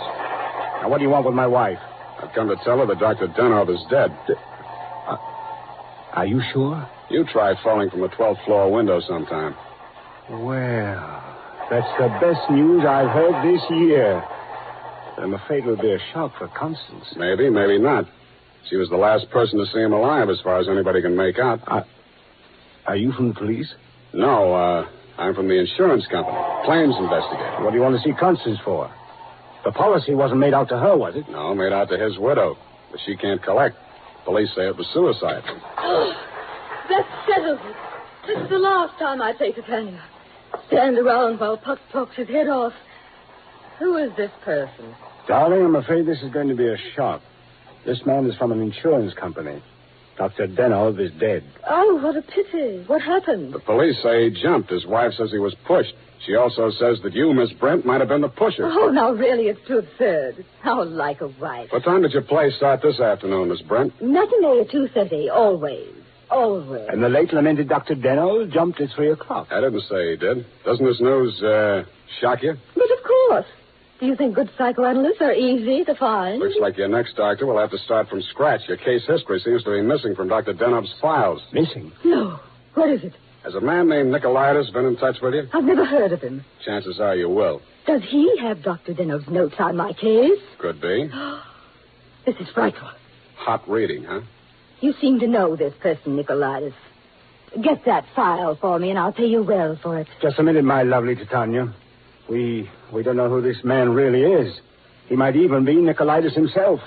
Now, what do you want with my wife? I've come to tell her that Dr. Denov is dead. Are you sure? You tried falling from a 12th floor window sometime. Well, that's the best news I've heard this year. I'm afraid it will be a shock for Constance. Maybe, maybe not. She was the last person to see him alive, as far as anybody can make out. Are you from the police? No, I'm from the insurance company. Claims investigator. What do you want to see Constance for? The policy wasn't made out to her, was it? No, made out to his widow. But she can't collect. Police say it was suicide. Oh, that settles it. This is the last time I say to Tanya. Stand around while Puck talks his head off. Who is this person? Darling, I'm afraid this is going to be a shock. This man is from an insurance company. Dr. Denov is dead. Oh, what a pity. What happened? The police say he jumped. His wife says he was pushed. She also says that you, Miss Brent, might have been the pusher. Oh, now, really, it's too absurd. How like a wife. What time did your play start this afternoon, Miss Brent? Matinee at 2:30, always. Always. And the late lamented Dr. Denov jumped at 3 o'clock. I didn't say he did. Doesn't this news, shock you? But of course. Do you think good psychoanalysts are easy to find? Looks like your next doctor will have to start from scratch. Your case history seems to be missing from Dr. Denov's files. Missing? No. What is it? Has a man named Nicolaitis been in touch with you? I've never heard of him. Chances are you will. Does he have Dr. Denov's notes on my case? Could be. This is frightful. Hot reading, huh? You seem to know this person, Nicolaitis. Get that file for me, and I'll pay you well for it. Just a minute, my lovely Titania. We don't know who this man really is. He might even be Nicolaitis himself.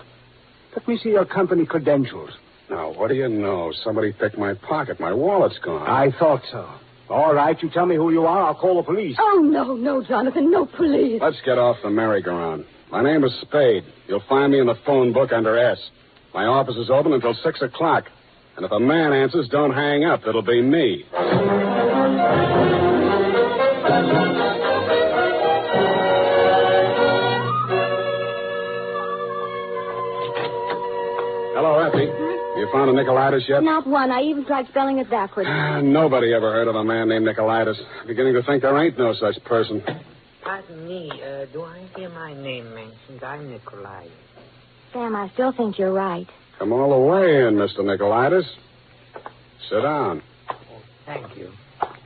Let me see your company credentials. Now, what do you know? Somebody picked my pocket. My wallet's gone. I thought so. All right, you tell me who you are. I'll call the police. Oh, no, Jonathan. No police. Let's get off the merry-go-round. My name is Spade. You'll find me in the phone book under S. My office is open until 6 o'clock. And if a man answers, don't hang up. It'll be me. Hello, Effie. You found a Nicolaitis yet? Not one. I even tried spelling it backwards. Nobody ever heard of a man named Nicolaitis. Beginning to think there ain't no such person. Pardon me. Do I hear my name mentioned? I'm Nicolaitis. Sam, I still think you're right. Come all the way in, Mr. Nicolaitis. Sit down. Thank you.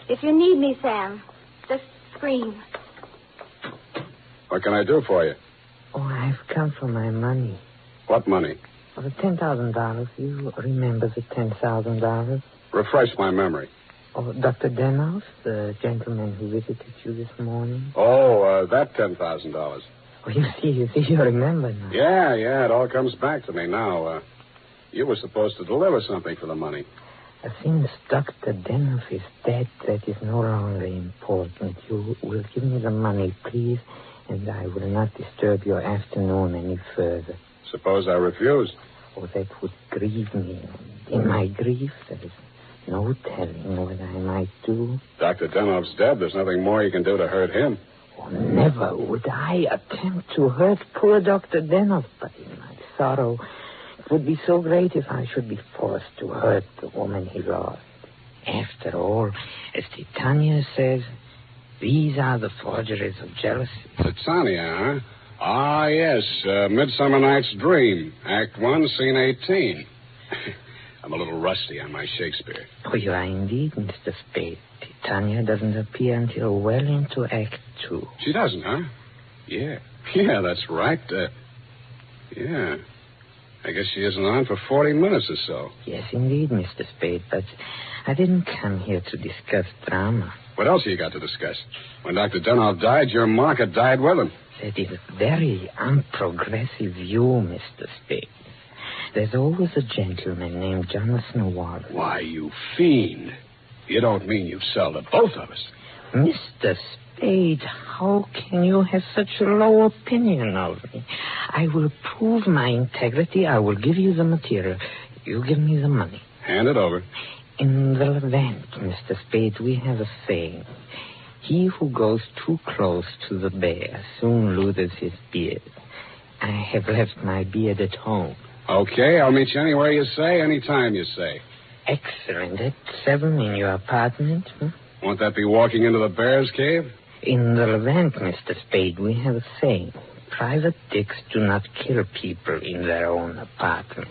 If you need me, Sam, just scream. What can I do for you? Oh, I've come for my money. What money? Oh, the $10,000. You remember the $10,000? Refresh my memory. Oh, Dr. Denov, the gentleman who visited you this morning? Oh, that $10,000. Oh, you see, you remember now. Yeah, it all comes back to me now. You were supposed to deliver something for the money. Since Dr. Denov is dead, that is no longer important. You will give me the money, please, and I will not disturb your afternoon any further. Suppose I refuse? Oh, that would grieve me. In my grief, there is no telling what I might do. Dr. Denov's dead. There's nothing more you can do to hurt him. Oh, never would I attempt to hurt poor Dr. Denov, but in my sorrow, it would be so great if I should be forced to hurt the woman he lost. After all, as Titania says, these are the forgeries of jealousy. Titania, huh? Ah, yes. Midsummer Night's Dream. Act 1, Scene 18. I'm a little rusty on my Shakespeare. Oh, you are indeed, Mr. Spade. Titania doesn't appear until well into Act 2. She doesn't, huh? Yeah, that's right. Yeah. I guess she isn't on for 40 minutes or so. Yes, indeed, Mr. Spade, but I didn't come here to discuss drama. What else have you got to discuss? When Dr. Denov died, your market died with him. That is a very unprogressive view, Mr. Spade. There's always a gentleman named Jonathan Wallace. Why, you fiend. You don't mean you sell to both of us. Mr. Spade, how can you have such a low opinion of me? I will prove my integrity. I will give you the material. You give me the money. Hand it over. In the Levant, Mr. Spade, we have a saying. He who goes too close to the bear soon loses his beard. I have left my beard at home. Okay, I'll meet you anywhere you say, anytime you say. Excellent. At 7 in your apartment? Won't that be walking into the bear's cave? In the Levant, Mr. Spade, we have a saying. Private dicks do not kill people in their own apartment.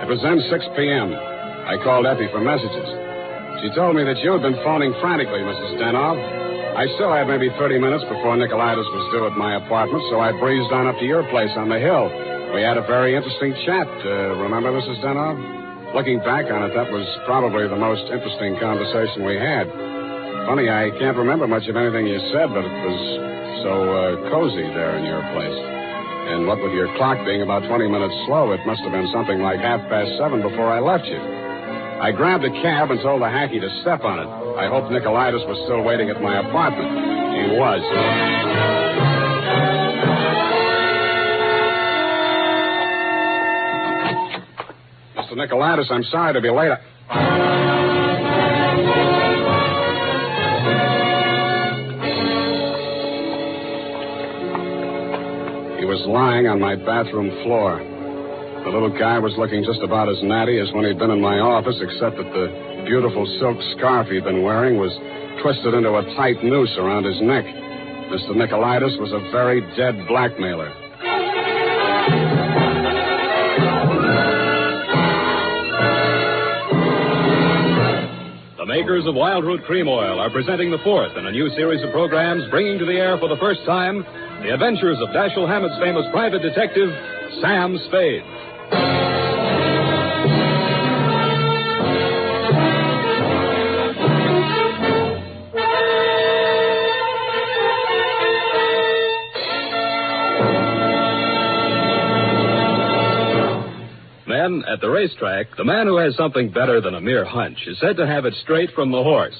It was then 6 p.m. I called Effie for messages. She told me that you had been phoning frantically, Mrs. Denov. I still had maybe 30 minutes before Nicolaitis was due at my apartment, so I breezed on up to your place on the hill. We had a very interesting chat. Remember, Mrs. Denov? Looking back on it, that was probably the most interesting conversation we had. Funny, I can't remember much of anything you said, but it was so cozy there in your place. And what with your clock being about 20 minutes slow, it must have been something like 7:30 before I left you. I grabbed a cab and told the hacky to step on it. I hoped Nicolaitis was still waiting at my apartment. He was. Mr. Nicolaitis, I'm sorry to be late. He was lying on my bathroom floor. The little guy was looking just about as natty as when he'd been in my office, except that the beautiful silk scarf he'd been wearing was twisted into a tight noose around his neck. Mr. Nicolaitis was a very dead blackmailer. The makers of Wild Root Cream Oil are presenting the fourth in a new series of programs bringing to the air for the first time the adventures of Dashiell Hammett's famous private detective, Sam Spade. then, at the racetrack, the man who has something better than a mere hunch is said to have it straight from the horse.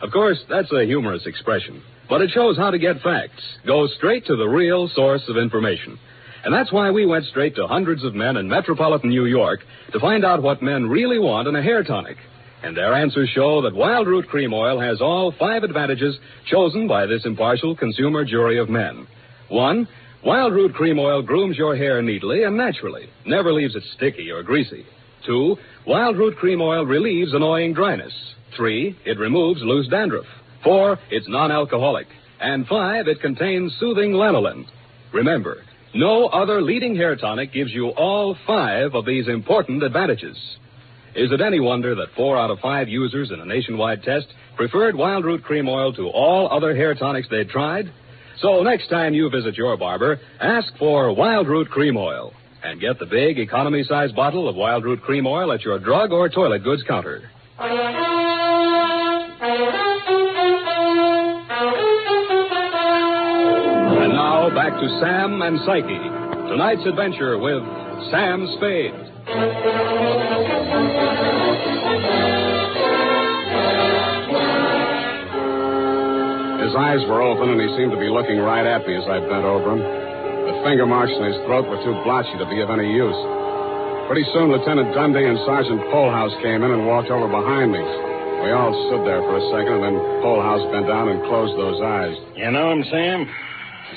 Of course, that's a humorous expression, but it shows how to get facts. Go straight to the real source of information. And that's why we went straight to hundreds of men in metropolitan New York to find out what men really want in a hair tonic. And their answers show that Wild Root Cream Oil has all 5 advantages chosen by this impartial consumer jury of men. 1, Wild Root Cream Oil grooms your hair neatly and naturally, never leaves it sticky or greasy. 2, Wild Root Cream Oil relieves annoying dryness. 3, it removes loose dandruff. 4, it's non-alcoholic. And 5, it contains soothing lanolin. Remember, no other leading hair tonic gives you all 5 of these important advantages. Is it any wonder that 4 out of 5 users in a nationwide test preferred Wild Root Cream Oil to all other hair tonics they'd tried? So next time you visit your barber, ask for Wild Root Cream Oil and get the big economy-size bottle of Wild Root Cream Oil at your drug or toilet goods counter. And now back to Sam and Psyche. Tonight's adventure with Sam Spade. His eyes were open, and he seemed to be looking right at me as I bent over him. The finger marks in his throat were too blotchy to be of any use. Pretty soon, Lieutenant Dundee and Sergeant Polhouse came in and walked over behind me. We all stood there for a second, and then Polhouse bent down and closed those eyes. You know him, Sam?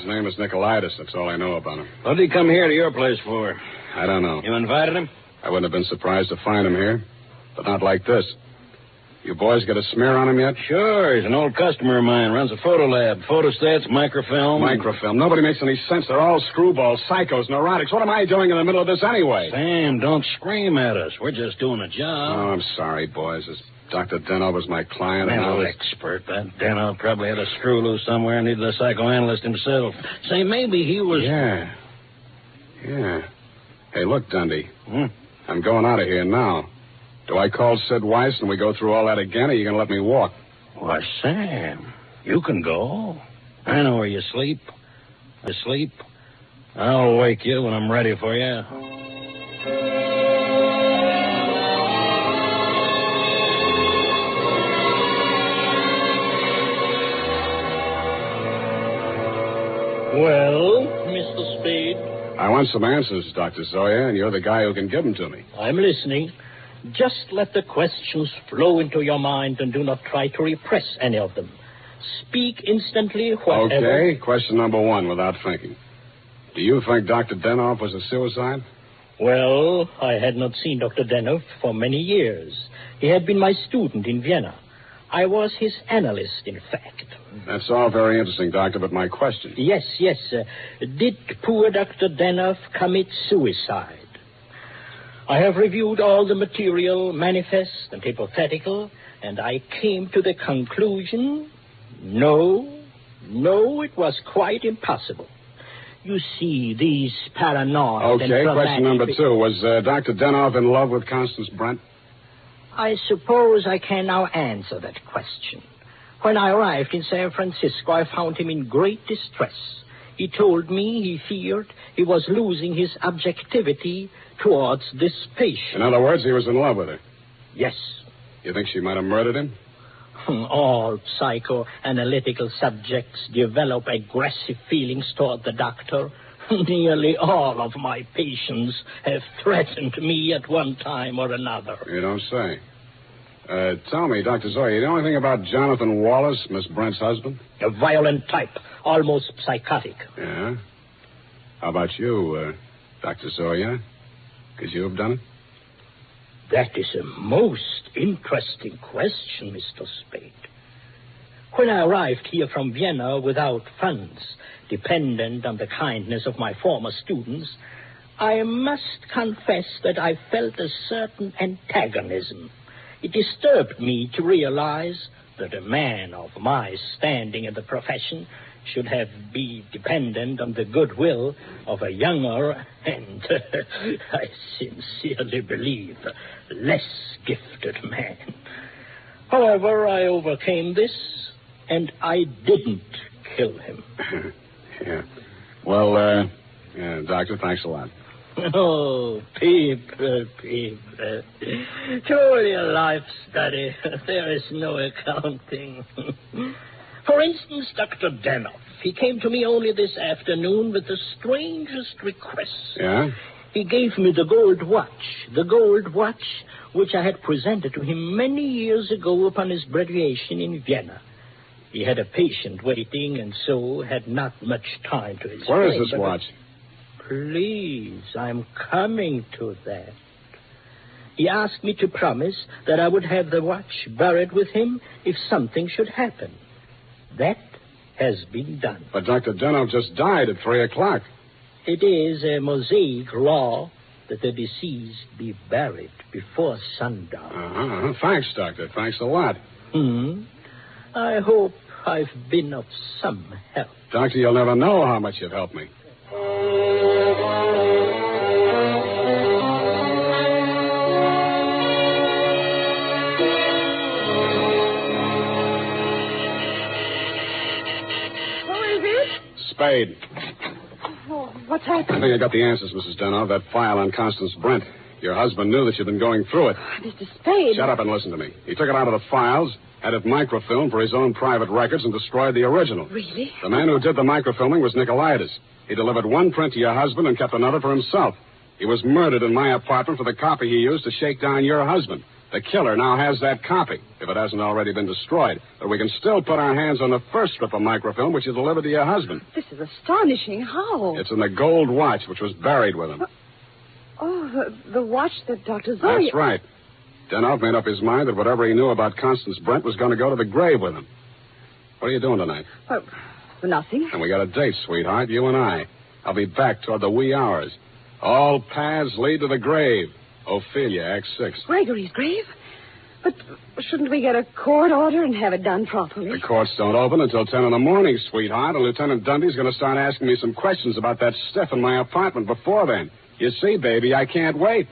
His name is Nicolaitis. That's all I know about him. What did he come here to your place for? I don't know. You invited him? I wouldn't have been surprised to find him here, but not like this. You boys got a smear on him yet? Sure. He's an old customer of mine. Runs a photo lab. Photostats, microfilm. Microfilm. Nobody makes any sense. They're all screwballs, psychos, neurotics. What am I doing in the middle of this anyway? Sam, don't scream at us. We're just doing a job. Oh, I'm sorry, boys. This Dr. Deno was my client. Mental expert. That Deno probably had a screw loose somewhere and needed a psychoanalyst himself. Say, maybe he was... Yeah. Hey, look, Dundee. I'm going out of here now. Do I call Sid Weiss and we go through all that again, or are you going to let me walk? Why, Sam, you can go. I know where you sleep. I'll wake you when I'm ready for you. Well, Mr. Spade? I want some answers, Dr. Zoya, and you're the guy who can give them to me. I'm listening. Just let the questions flow into your mind and do not try to repress any of them. Speak instantly, whatever... Okay, question number 1, without thinking. Do you think Dr. Denoff was a suicide? Well, I had not seen Dr. Denoff for many years. He had been my student in Vienna. I was his analyst, in fact. That's all very interesting, Doctor, but my question... Yes. Did poor Dr. Denoff commit suicide? I have reviewed all the material, manifest and hypothetical, and I came to the conclusion, no, it was quite impossible. You see, these paranoid... Okay, question number 2. Was Dr. Denoff in love with Constance Brent? I suppose I can now answer that question. When I arrived in San Francisco, I found him in great distress. He told me he feared he was losing his objectivity towards this patient. In other words, he was in love with her? Yes. You think she might have murdered him? All psychoanalytical subjects develop aggressive feelings toward the doctor. Nearly all of my patients have threatened me at one time or another. You don't say. Tell me, Dr. Zoya, you know anything about Jonathan Wallace, Miss Brent's husband? A violent type, almost psychotic. Yeah? How about you, Dr. Zoya? Could you have done it? That is a most interesting question, Mr. Spade. When I arrived here from Vienna without funds, dependent on the kindness of my former students, I must confess that I felt a certain antagonism. It disturbed me to realize that a man of my standing in the profession should be dependent on the goodwill of a younger and, I sincerely believe, less gifted man. However, I overcame this, and I didn't kill him. Yeah. Well, Doctor, thanks a lot. Oh, people. Truly a life study. There is no accounting. For instance, Dr. Danoff. He came to me only this afternoon with the strangest request. Yeah? He gave me the gold watch which I had presented to him many years ago upon his graduation in Vienna. He had a patient waiting, and so had not much time to explain. Where is this watch? Please, I'm coming to that. He asked me to promise that I would have the watch buried with him if something should happen. That has been done. But Dr. Denoff just died at 3 o'clock. It is a Mosaic law that the deceased be buried before sundown. Uh-huh. Thanks, Doctor. Thanks a lot. I hope I've been of some help. Doctor, you'll never know how much you've helped me. Who is it? Spade. Oh, what's I happened? think I got the answers, Mrs. Denoff. That file on Constance Brent. Your husband knew that you'd been going through it. Mr. Spade. Shut up and listen to me. He took it out of the files, had it microfilmed for his own private records, and destroyed the original. Really? The man who did the microfilming was Nicolaitis. He delivered one print to your husband and kept another for himself. He was murdered in my apartment for the copy he used to shake down your husband. The killer now has that copy, if it hasn't already been destroyed. But we can still put our hands on the first strip of microfilm, which you delivered to your husband. This is astonishing. How? It's in the gold watch, which was buried with him. Oh, the watch that Dr. Zoe... That's right. Denoff made up his mind that whatever he knew about Constance Brent was going to go to the grave with him. What are you doing tonight? Nothing. And we got a date, sweetheart, you and I. I'll be back toward the wee hours. All paths lead to the grave. Ophelia, Act 6. Gregory's grave? But shouldn't we get a court order and have it done properly? The courts don't open until 10 in the morning, sweetheart, and Lieutenant Dundee's going to start asking me some questions about that stiff in my apartment before then. You see, baby, I can't wait.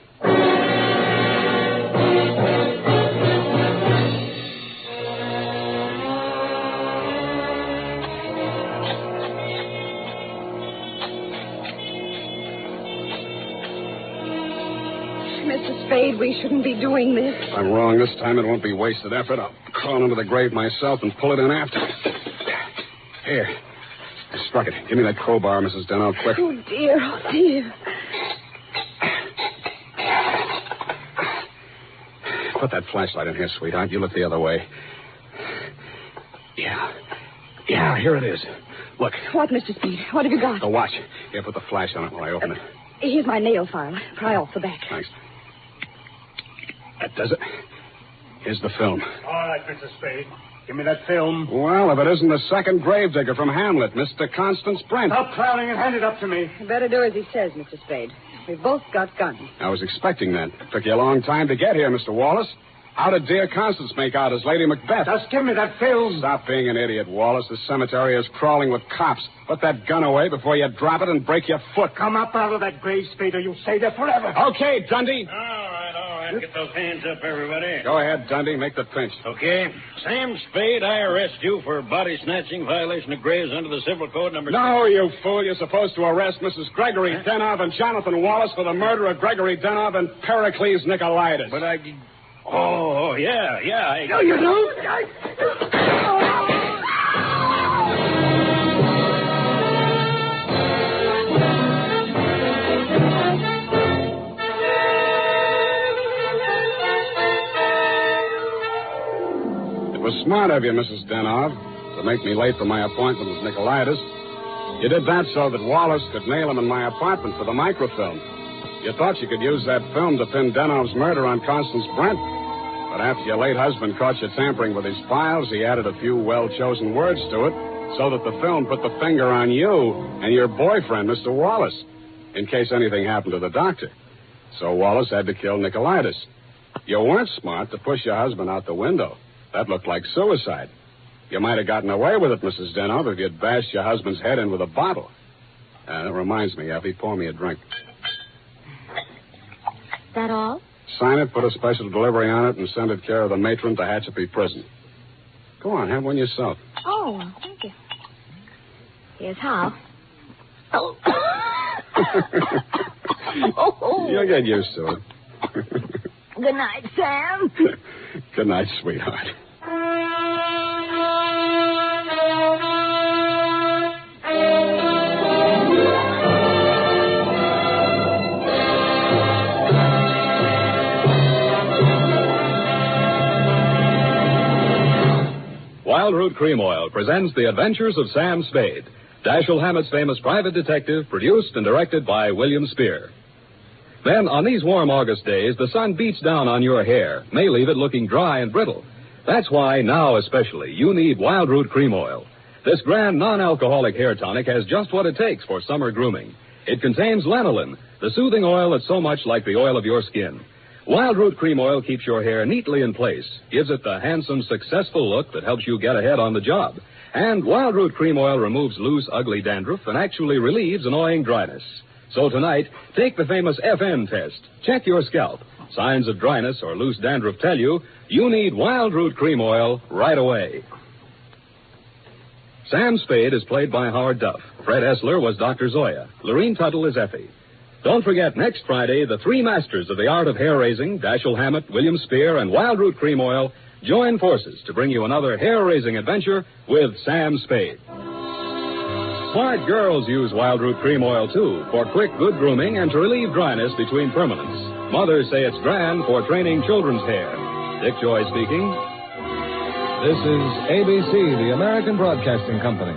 Mr. Spade, we shouldn't be doing this. If I'm wrong this time, it won't be wasted effort. I'll crawl into the grave myself and pull it in after. Here. I struck it. Give me that crowbar, Mrs. Denoff, quick. Oh, dear. Oh, dear. Put that flashlight in here, sweetheart. You look the other way. Yeah, here it is. Look. What, Mr. Spade? What have you got? The watch. Here, put the flash on it while I open it. Here's my nail file. Pry off the back. Thanks. That does it. Here's the film. All right, Mr. Spade. Give me that film. Well, if it isn't the second gravedigger from Hamlet, Mr. Constance Brent. Stop clowning and hand it up to me. You better do as he says, Mr. Spade. We've both got guns. I was expecting that. Took you a long time to get here, Mr. Wallace. How did dear Constance make out as Lady Macbeth? Just give me that film. Stop being an idiot, Wallace. The cemetery is crawling with cops. Put that gun away before you drop it and break your foot. Come up out of that grave, Spade, or you'll stay there forever. Okay, Dundee. All right. Get those hands up, everybody. Go ahead, Dundee. Make the pinch. Okay. Sam Spade, I arrest you for body snatching, violation of graves under the Civil Code number... No, you fool. You're supposed to arrest Mrs. Gregory Denoff and Jonathan Wallace for the murder of Gregory Denoff and Pericles Nicolaitis. But I... Oh, yeah. No, you don't. It was smart of you, Mrs. Denoff, to make me late for my appointment with Nicolaitis. You did that so that Wallace could nail him in my apartment for the microfilm. You thought you could use that film to pin Denoff's murder on Constance Brent. But after your late husband caught you tampering with his files, he added a few well-chosen words to it so that the film put the finger on you and your boyfriend, Mr. Wallace, in case anything happened to the doctor. So Wallace had to kill Nicolaitis. You weren't smart to push your husband out the window. That looked like suicide. You might have gotten away with it, Mrs. Denoff, if you'd bashed your husband's head in with a bottle. That reminds me, Effie, pour me a drink. That all? Sign it, put a special delivery on it, and send it care of the matron to Hatchapee Prison. Go on, have one yourself. Oh, thank you. Here's how. Oh. You'll get used to it. Good night, Sam. Good night, sweetheart. Wild Root Cream Oil presents The Adventures of Sam Spade, Dashiell Hammett's famous private detective, produced and directed by William Spear. Then, on these warm August days, the sun beats down on your hair, may leave it looking dry and brittle. That's why, now especially, you need Wild Root Cream Oil. This grand non-alcoholic hair tonic has just what it takes for summer grooming. It contains lanolin, the soothing oil that's so much like the oil of your skin. Wild Root Cream Oil keeps your hair neatly in place, gives it the handsome, successful look that helps you get ahead on the job. And Wild Root Cream Oil removes loose, ugly dandruff and actually relieves annoying dryness. So tonight, take the famous FN test. Check your scalp. Signs of dryness or loose dandruff tell you need Wild Root Cream Oil right away. Sam Spade is played by Howard Duff. Fred Essler was Dr. Zoya. Lorene Tuttle is Effie. Don't forget, next Friday, the three masters of the art of hair-raising, Dashiell Hammett, William Spear, and Wild Root Cream Oil, join forces to bring you another hair-raising adventure with Sam Spade. Smart girls use Wild Root Cream Oil, too, for quick, good grooming and to relieve dryness between permanents. Mothers say it's grand for training children's hair. Dick Joy speaking. This is ABC, the American Broadcasting Company.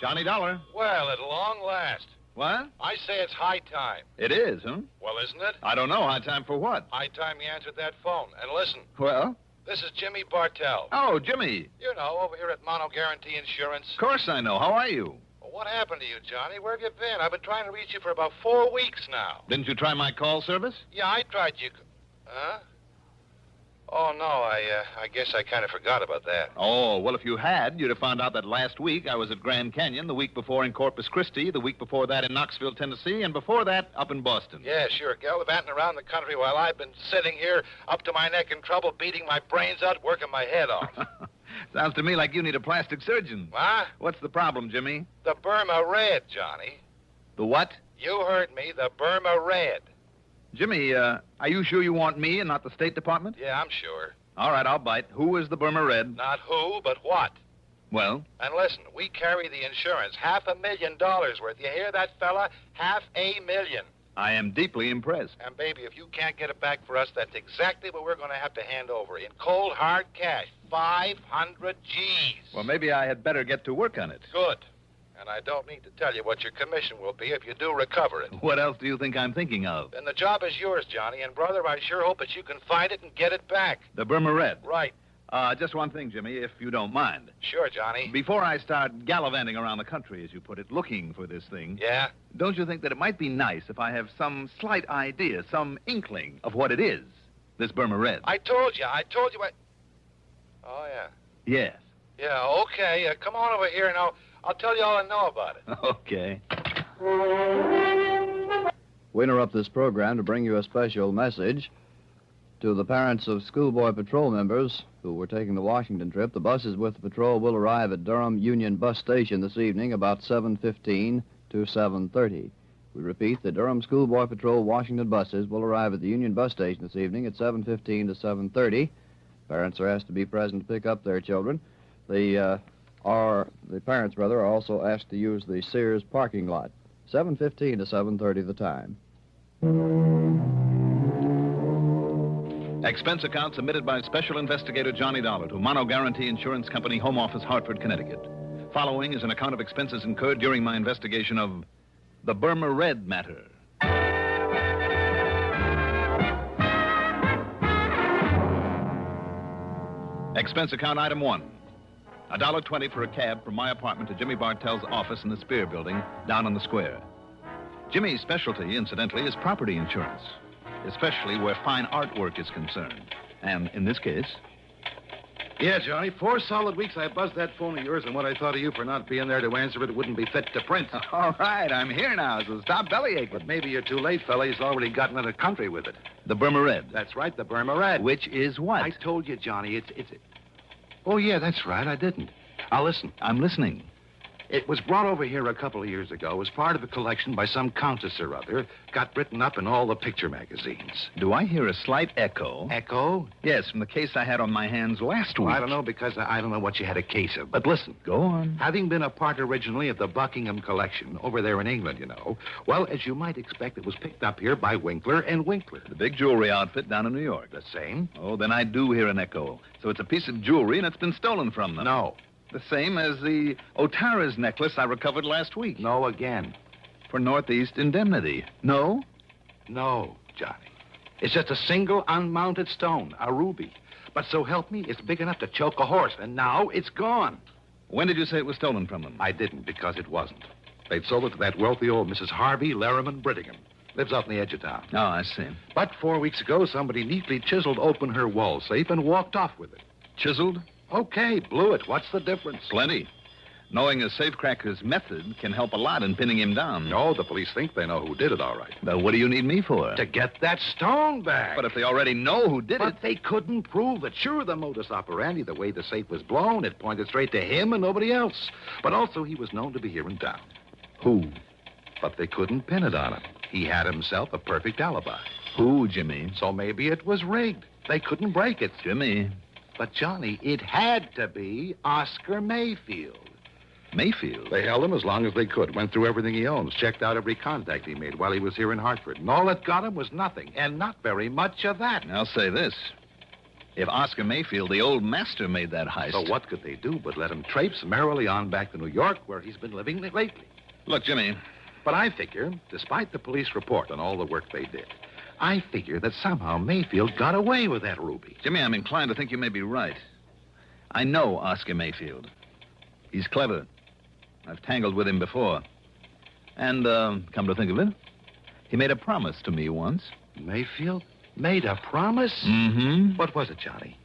Johnny Dollar. Well, at long last. What? I say it's high time. It is, huh? Well, isn't it? I don't know. High time for what? High time you answered that phone. And listen. Well? This is Jimmy Bartell. Oh, Jimmy. You know, over here at Mono Guarantee Insurance. Of course I know. How are you? Well, what happened to you, Johnny? Where have you been? I've been trying to reach you for about 4 weeks now. Didn't you try my call service? Yeah, I tried you. Huh? Oh, no, I guess I kind of forgot about that. Oh, well, if you had, you'd have found out that last week I was at Grand Canyon, the week before in Corpus Christi, the week before that in Knoxville, Tennessee, and before that up in Boston. Yeah, sure. Gallivanting around the country while I've been sitting here up to my neck in trouble, beating my brains out, working my head off. Sounds to me like you need a plastic surgeon. What? What's the problem, Jimmy? The Burma Red, Johnny. The what? You heard me, the Burma Red. Jimmy, are you sure you want me and not the State Department? Yeah, I'm sure. All right, I'll bite. Who is the Burma Red? Not who, but what. Well? And listen, we carry the insurance, $500,000 worth. You hear that, fella? $500,000. I am deeply impressed. And, baby, if you can't get it back for us, that's exactly what we're going to have to hand over in cold, hard cash. 500 G's. Well, maybe I had better get to work on it. Good. And I don't need to tell you what your commission will be if you do recover it. What else do you think I'm thinking of? Then the job is yours, Johnny. And, brother, I sure hope that you can find it and get it back. The Burma Red? Right. Just one thing, Jimmy, if you don't mind. Sure, Johnny. Before I start gallivanting around the country, as you put it, looking for this thing... Yeah? Don't you think that it might be nice if I have some slight idea, some inkling of what it is, this Burma Red? I told you. Oh, yeah. Yes. Yeah, okay. Come on over here and I'll tell you all I know about it. Okay. We interrupt this program to bring you a special message. To the parents of schoolboy patrol members who were taking the Washington trip, the buses with the patrol will arrive at Durham Union Bus Station this evening about 7:15 to 7:30. We repeat, the Durham Schoolboy Patrol Washington buses will arrive at the Union Bus Station this evening at 7:15 to 7:30. Parents are asked to be present to pick up their children. The parents, are also asked to use the Sears parking lot. 7:15 to 7:30 the time. Expense account submitted by Special Investigator Johnny Dollar to Mono Guarantee Insurance Company, Home Office, Hartford, Connecticut. Following is an account of expenses incurred during my investigation of the Burma Red matter. Expense account item 1. $1.20 for a cab from my apartment to Jimmy Bartell's office in the Spear Building down on the square. Jimmy's specialty, incidentally, is property insurance, especially where fine artwork is concerned. And in this case, Yeah, Johnny. 4 solid weeks I buzzed that phone of yours, and what I thought of you for not being there to answer it wouldn't be fit to print. All right, I'm here now, so stop bellyaching. But maybe you're too late, fella. He's already gotten into country with it. The Burma Red. That's right, the Burma Red. Which is what? I told you, Johnny. It's. Oh, yeah, that's right. I didn't. Now, listen. I'm listening. It was brought over here a couple of years ago as part of a collection by some countess or other. Got written up in all the picture magazines. Do I hear a slight echo? Echo? Yes, from the case I had on my hands last week. Well, I don't know, because I don't know what you had a case of. But listen. Go on. Having been a part originally of the Buckingham collection over there in England, you know, well, as you might expect, it was picked up here by Winkler and Winkler. The big jewelry outfit down in New York. The same? Oh, then I do hear an echo. So it's a piece of jewelry and it's been stolen from them. No. The same as the Otara's necklace I recovered last week. No again. For Northeast indemnity. No? No, Johnny. It's just a single unmounted stone, a ruby. But so help me, it's big enough to choke a horse, and now it's gone. When did you say it was stolen from them? I didn't, because it wasn't. They'd sold it to that wealthy old Mrs. Harvey Larriman Brittingham. Lives out in the edge of town. Oh, I see. But 4 weeks ago, somebody neatly chiseled open her wall safe and walked off with it. Chiseled? Okay, blew it. What's the difference? Plenty. Knowing a safecracker's method can help a lot in pinning him down. No, the police think they know who did it, all right. But what do you need me for? To get that stone back. But if they already know who did it... But they couldn't prove it. Sure, the modus operandi, the way the safe was blown, it pointed straight to him and nobody else. But also he was known to be here in town. Who? But they couldn't pin it on him. He had himself a perfect alibi. Who, Jimmy? So maybe it was rigged. They couldn't break it. Jimmy. But, Johnny, it had to be Oscar Mayfield. Mayfield? They held him as long as they could, went through everything he owns, checked out every contact he made while he was here in Hartford. And all that got him was nothing, and not very much of that. I'll say this. If Oscar Mayfield, the old master, made that heist... So what could they do but let him traipse merrily on back to New York, where he's been living lately? Look, Jimmy... But I figure, despite the police report on all the work they did, I figure that somehow Mayfield got away with that ruby. Jimmy, I'm inclined to think you may be right. I know Oscar Mayfield. He's clever. I've tangled with him before. And, come to think of it, he made a promise to me once. Mayfield? Made a promise? Mm-hmm. What was it, Johnny?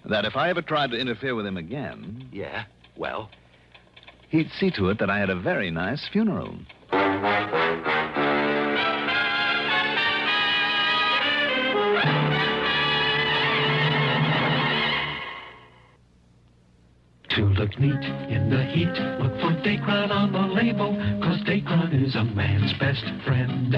That if I ever tried to interfere with him again... Yeah? Well? He'd see to it that I had a very nice funeral. To look neat in the heat, look for Dacron on the label, 'cause Dacron is a man's best friend.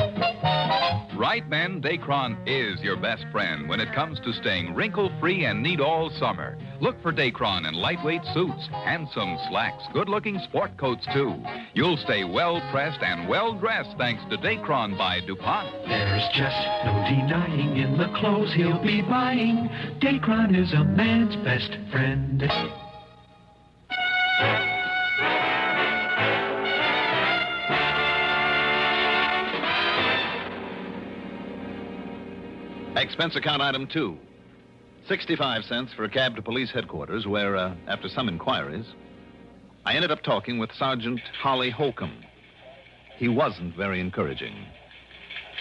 Right, men, Dacron is your best friend when it comes to staying wrinkle-free and neat all summer. Look for Dacron in lightweight suits, handsome slacks, good-looking sport coats, too. You'll stay well-pressed and well-dressed thanks to Dacron by DuPont. There's just no denying in the clothes he'll be buying, Dacron is a man's best friend. Expense account item 2. 65 cents for a cab to police headquarters where, after some inquiries, I ended up talking with Sergeant Holly Holcomb. He wasn't very encouraging.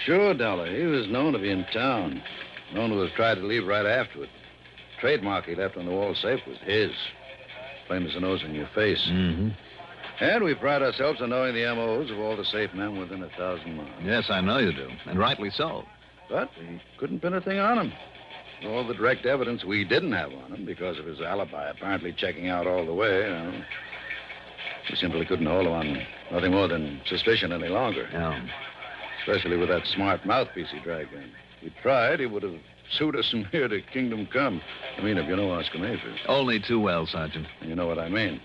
Sure, Dollar. He was known to be in town. Known to have tried to leave right afterward. Trademark he left on the wall safe was his. Plain as the nose on your face. Mm-hmm. And we pride ourselves on knowing the M.O.s of all the safe men within 1,000 miles. Yes, I know you do, and rightly so. But we couldn't pin a thing on him. All the direct evidence we didn't have on him because of his alibi apparently checking out all the way. We simply couldn't hold him on nothing more than suspicion any longer. Yeah. Especially with that smart mouthpiece he dragged in. If we tried, he would have sued us from here to Kingdom Come. I mean, if you know Oscar Mayfield. Only too well, Sergeant. And you know what I mean.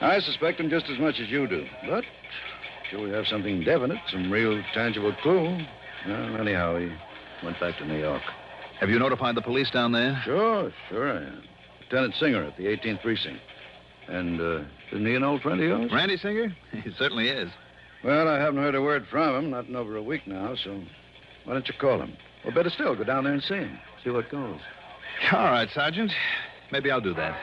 I suspect him just as much as you do. But till we have something definite, some real tangible clue. Well, anyhow, he went back to New York. Have you notified the police down there? Sure I am. Lieutenant Singer at the 18th Precinct. And, isn't he an old friend of yours? Randy Singer? He certainly is. Well, I haven't heard a word from him, not in over a week now, so why don't you call him? Or better still, go down there and see him. See what goes. All right, Sergeant. Maybe I'll do that.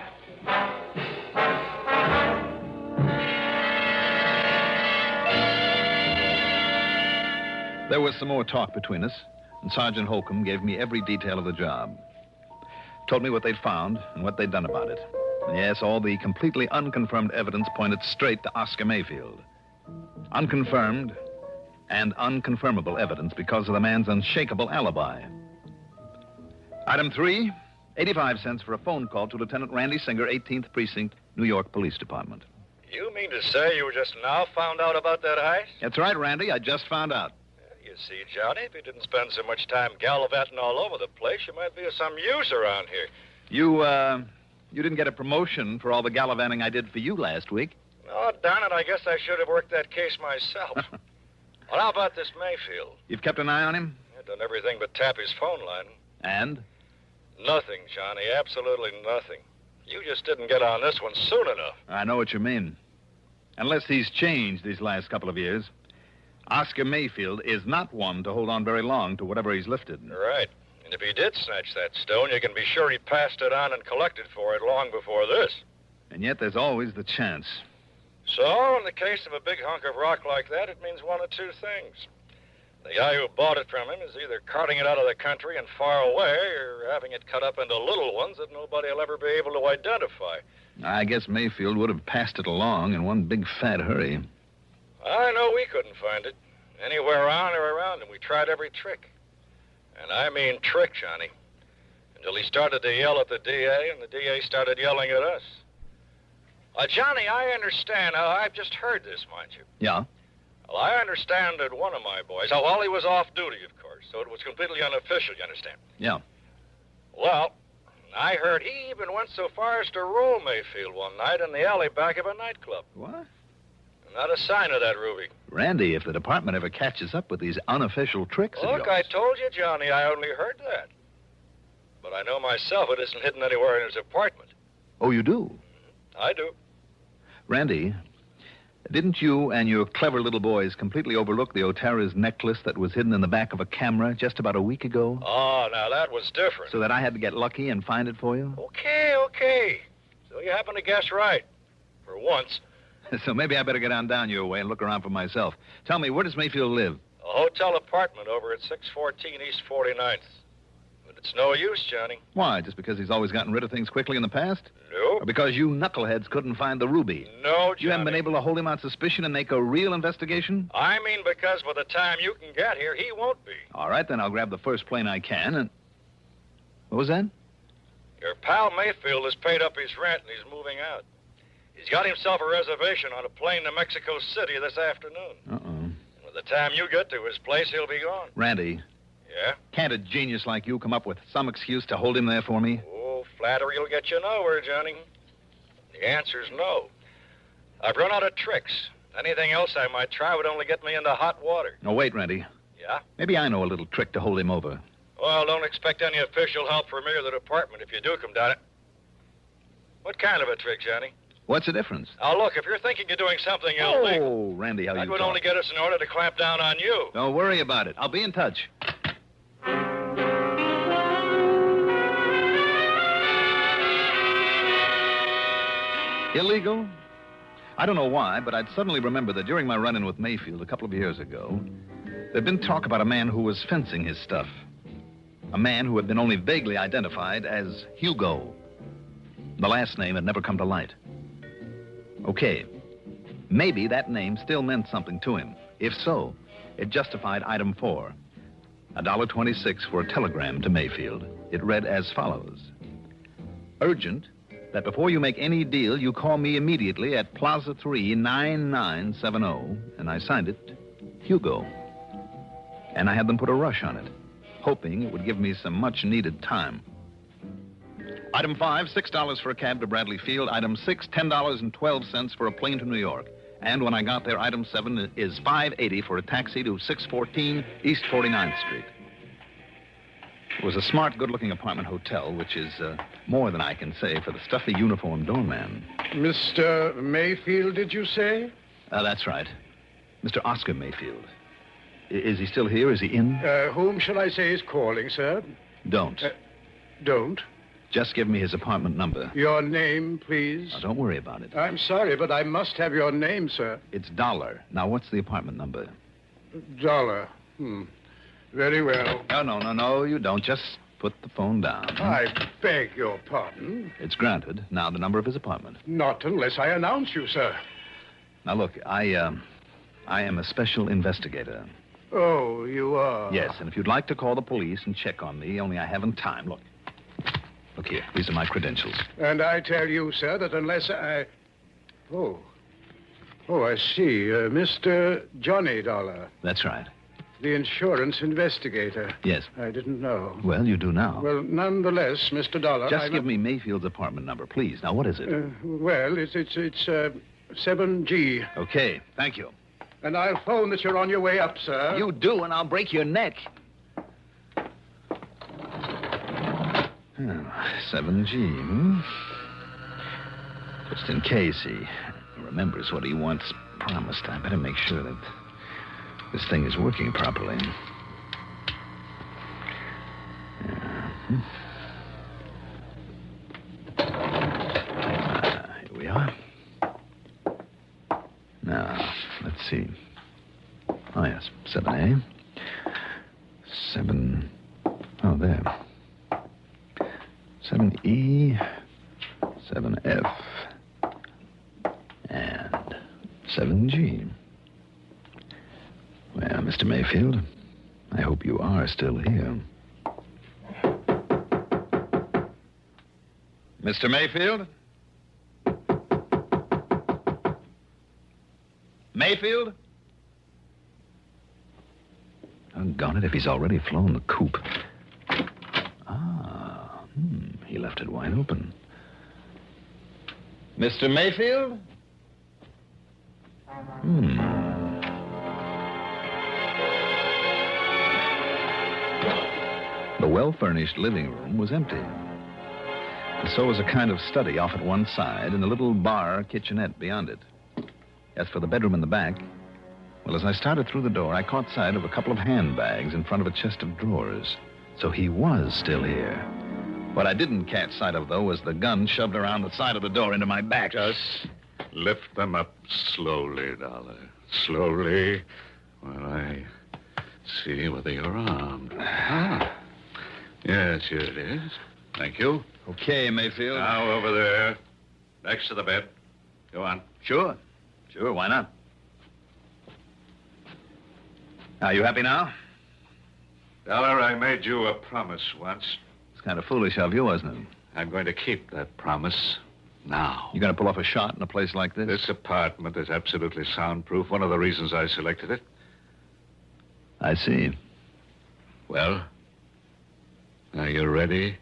There was some more talk between us, and Sergeant Holcomb gave me every detail of the job. Told me what they'd found and what they'd done about it. And yes, all the completely unconfirmed evidence pointed straight to Oscar Mayfield. Unconfirmed and unconfirmable evidence because of the man's unshakable alibi. Item 3, 85 cents for a phone call to Lieutenant Randy Singer, 18th Precinct, New York Police Department. You mean to say you just now found out about that heist? That's right, Randy. I just found out. You see, Johnny, if you didn't spend so much time gallivanting all over the place, you might be of some use around here. You didn't get a promotion for all the gallivanting I did for you last week. Oh, darn it, I guess I should have worked that case myself. Well, how about this Mayfield? You've kept an eye on him? I've done everything but tap his phone line. And? Nothing, Johnny, absolutely nothing. You just didn't get on this one soon enough. I know what you mean. Unless he's changed these last couple of years. Oscar Mayfield is not one to hold on very long to whatever he's lifted. Right. And if he did snatch that stone, you can be sure he passed it on and collected for it long before this. And yet there's always the chance. So, in the case of a big hunk of rock like that, it means one of two things. The guy who bought it from him is either carting it out of the country and far away, or having it cut up into little ones that nobody will ever be able to identify. I guess Mayfield would have passed it along in one big fat hurry. I know we couldn't find it. Anywhere on or around him. We tried every trick. And I mean trick, Johnny. Until he started to yell at the DA, and the DA started yelling at us. Johnny, I understand. I've just heard this, mind you. Yeah? Well, I understand that one of my boys... Oh, well, he was off duty, of course, so it was completely unofficial, you understand? Yeah. Well, I heard he even went so far as to roll Mayfield one night in the alley back of a nightclub. What? Not a sign of that, Ruby. Randy, if the department ever catches up with these unofficial tricks of Look, yours... I told you, Johnny, I only heard that. But I know myself it isn't hidden anywhere in his apartment. Oh, you do? I do. Randy, didn't you and your clever little boys completely overlook the OTR's necklace that was hidden in the back of a camera just about a week ago? Oh, now that was different. So that I had to get lucky and find it for you? Okay. So you happen to guess right. For once. So maybe I better get on down your way and look around for myself. Tell me, where does Mayfield live? A hotel apartment over at 614 East 49th. But it's no use, Johnny. Why, just because he's always gotten rid of things quickly in the past? No. Or because you knuckleheads couldn't find the ruby? No, Johnny. You haven't been able to hold him on suspicion and make a real investigation? I mean because by the time you can get here, he won't be. All right, then I'll grab the first plane I can and... What was that? Your pal Mayfield has paid up his rent and he's moving out. He's got himself a reservation on a plane to Mexico City this afternoon. Uh-oh. And by the time you get to his place, he'll be gone. Randy. Yeah? Can't a genius like you come up with some excuse to hold him there for me? Oh, flattery will get you nowhere, Johnny. The answer's no. I've run out of tricks. Anything else I might try would only get me into hot water. No, wait, Randy. Yeah? Maybe I know a little trick to hold him over. Well, don't expect any official help from me or the department if you do come down it. What kind of a trick, Johnny? What's the difference? Now, look, if you're thinking you're doing something illegal... Oh, Randy, how that you would talk. only get us in order to clamp down on you. Don't worry about it. I'll be in touch. Illegal? I don't know why, but I'd suddenly remember that during my run-in with Mayfield a couple of years ago, there'd been talk about a man who was fencing his stuff. A man who had been only vaguely identified as Hugo. The last name had never come to light. Okay, maybe that name still meant something to him. If so, it justified item 4, $1.26 for a telegram to Mayfield. It read as follows. Urgent, that before you make any deal, you call me immediately at Plaza 3, 9970, and I signed it, Hugo. And I had them put a rush on it, hoping it would give me some much-needed time. Item 5, $6 for a cab to Bradley Field. Item 6, $10.12 for a plane to New York. And when I got there, item 7 is $5.80 for a taxi to 614 East 49th Street. It was a smart, good-looking apartment hotel, which is more than I can say for the stuffy uniformed doorman. Mr. Mayfield, did you say? That's right. Mr. Oscar Mayfield. Is he still here? Is he in? Whom shall I say is calling, sir? Don't. Don't? Just give me his apartment number. Your name, please? Now, don't worry about it. I'm sorry, but I must have your name, sir. It's Dolar. Now, what's the apartment number? Dolar. Very well. No, you don't. Just put the phone down. I beg your pardon. It's granted. Now, the number of his apartment. Not unless I announce you, sir. Now, look, I am a special investigator. Oh, you are? Yes, and if you'd like to call the police and check on me, only I haven't time. Look here. These are my credentials. And I tell you, sir, that unless I... Oh, I see. Mr. Johnny Dollar. That's right. The insurance investigator. Yes. I didn't know. Well, you do now. Well, nonetheless, Mr. Dollar... Just give me Mayfield's apartment number, please. Now, what is it? Well, it's 7G. Okay, thank you. And I'll phone that you're on your way up, sir. You do, and I'll break your neck. 7G, Just in case he remembers what he once promised, I better make sure that this thing is working properly. Here we are. Now, let's see. Oh, yes, 7A. 7... Oh, there. 7E, 7F, and 7G. Well, Mr. Mayfield, I hope you are still here. Mr. Mayfield? Mayfield? Doggone it, if he's already flown the coop. He left it wide open. Mr. Mayfield? The well-furnished living room was empty. And so was a kind of study off at one side and a little bar kitchenette beyond it. As for the bedroom in the back, well, as I started through the door, I caught sight of a couple of handbags in front of a chest of drawers. So he was still here. What I didn't catch sight of, though, was the gun shoved around the side of the door into my back. Just lift them up slowly, Dollar. Slowly, while I see whether you're armed. Yes, here it is. Thank you. Okay, Mayfield. Now, over there, next to the bed. Go on. Sure, why not? Are you happy now? Dollar, I made you a promise once. Kind of foolish of you, wasn't it? I'm going to keep that promise now. You going to pull off a shot in a place like this? This apartment is absolutely soundproof. One of the reasons I selected it. I see. Well, are you ready?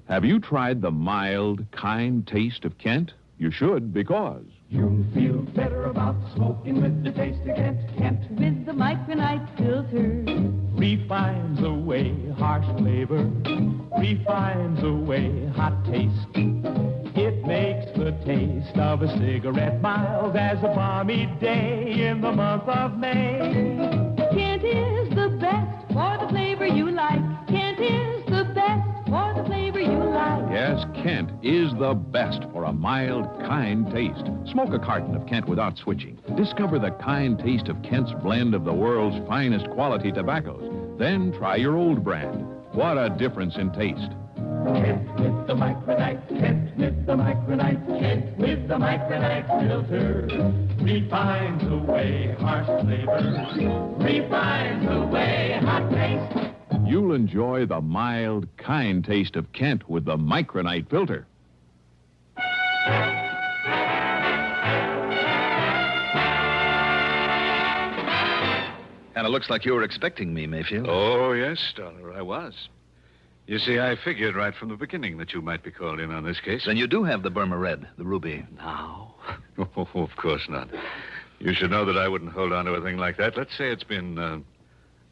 Have you tried the mild, kind taste of Kent? You should, because... You'll feel better about smoking with the taste of Kent. With the micronite filter. Refines away harsh flavor. Refines away hot taste. It makes the taste of a cigarette mild as a balmy day in the month of May. Kent is the best for the flavor you like. Kent is the best for the flavor you like. Yes, Kent is the best for a mild, kind taste. Smoke a carton of Kent without switching. Discover the kind taste of Kent's blend of the world's finest quality tobaccos. Then try your old brand. What a difference in taste. Kent with the micronite, Kent with the micronite, Kent with the micronite filter. Refines away harsh flavors. Refines away hot taste. You'll enjoy the mild, kind taste of Kent with the micronite filter. Kind of looks like you were expecting me, Mayfield. Oh, yes, Dollar, I was. You see, I figured right from the beginning that you might be called in on this case. Then you do have the Burma Red, the ruby. Now? Oh, of course not. You should know that I wouldn't hold on to a thing like that. Let's say it's been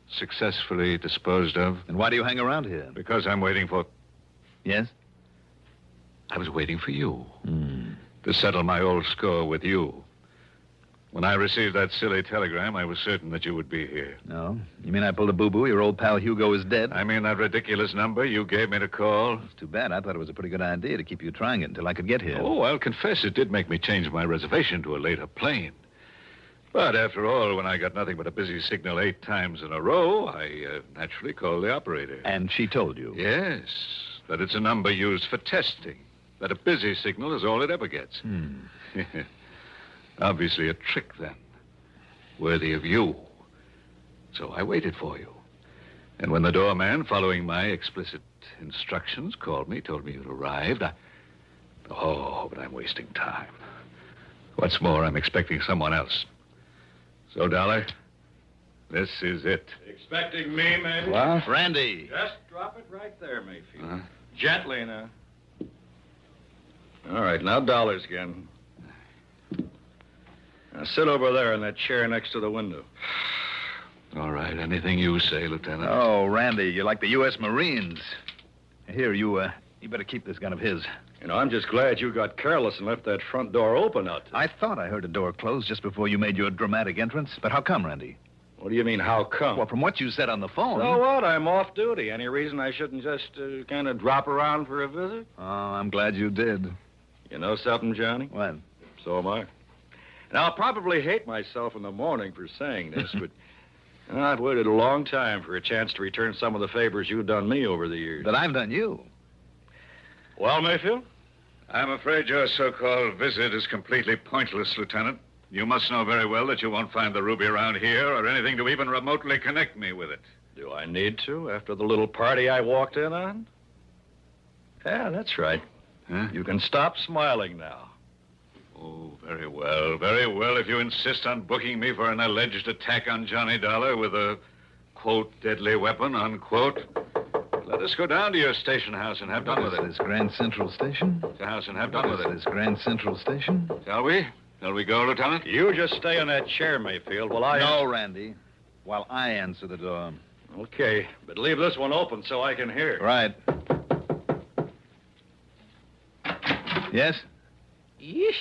successfully disposed of. And why do you hang around here? Because I'm waiting for... Yes? I was waiting for you. To settle my old score with you. When I received that silly telegram, I was certain that you would be here. No? You mean I pulled a boo-boo? Your old pal Hugo is dead? I mean that ridiculous number you gave me to call. It's too bad. I thought it was a pretty good idea to keep you trying it until I could get here. Oh, I'll confess it did make me change my reservation to a later plane. But after all, when I got nothing but a busy signal 8 times in a row, I naturally called the operator. And she told you? Yes, that it's a number used for testing. That a busy signal is all it ever gets. Obviously a trick, then. Worthy of you. So I waited for you. And when the doorman, following my explicit instructions, called me, told me you'd arrived, Oh, but I'm wasting time. What's more, I'm expecting someone else. So, Dollar, this is it. Expecting me, maybe? What? Randy. Just drop it right there, Mayfield. Gently now. All right, now dollars again. Now sit over there in that chair next to the window. All right, anything you say, Lieutenant. Oh, Randy, you're like the U.S. Marines. Here, you better keep this gun of his. You know, I'm just glad you got careless and left that front door open out there. I thought I heard a door close just before you made your dramatic entrance. But how come, Randy? What do you mean, how come? Well, from what you said on the phone... So what? I'm off duty. Any reason I shouldn't just kind of drop around for a visit? Oh, I'm glad you did. You know something, Johnny? What? So am I. Now, I'll probably hate myself in the morning for saying this, but I've waited a long time for a chance to return some of the favors you've done me over the years. That I've done you? Well, Mayfield? I'm afraid your so-called visit is completely pointless, Lieutenant. You must know very well that you won't find the ruby around here or anything to even remotely connect me with it. Do I need to, after the little party I walked in on? Yeah, that's right. Huh? You can stop smiling now. Oh, very well, very well. If you insist on booking me for an alleged attack on Johnny Dollar with a, quote, deadly weapon, unquote, let us go down to your station house and have done with it. Is Grand Central Station? The house and have done with it. Is Grand Central Station? Shall we? Shall we go, Lieutenant? You just stay in that chair, Mayfield, while I... No, Randy. While I answer the door. Okay, but leave this one open so I can hear. Right. Yes? Yeesh,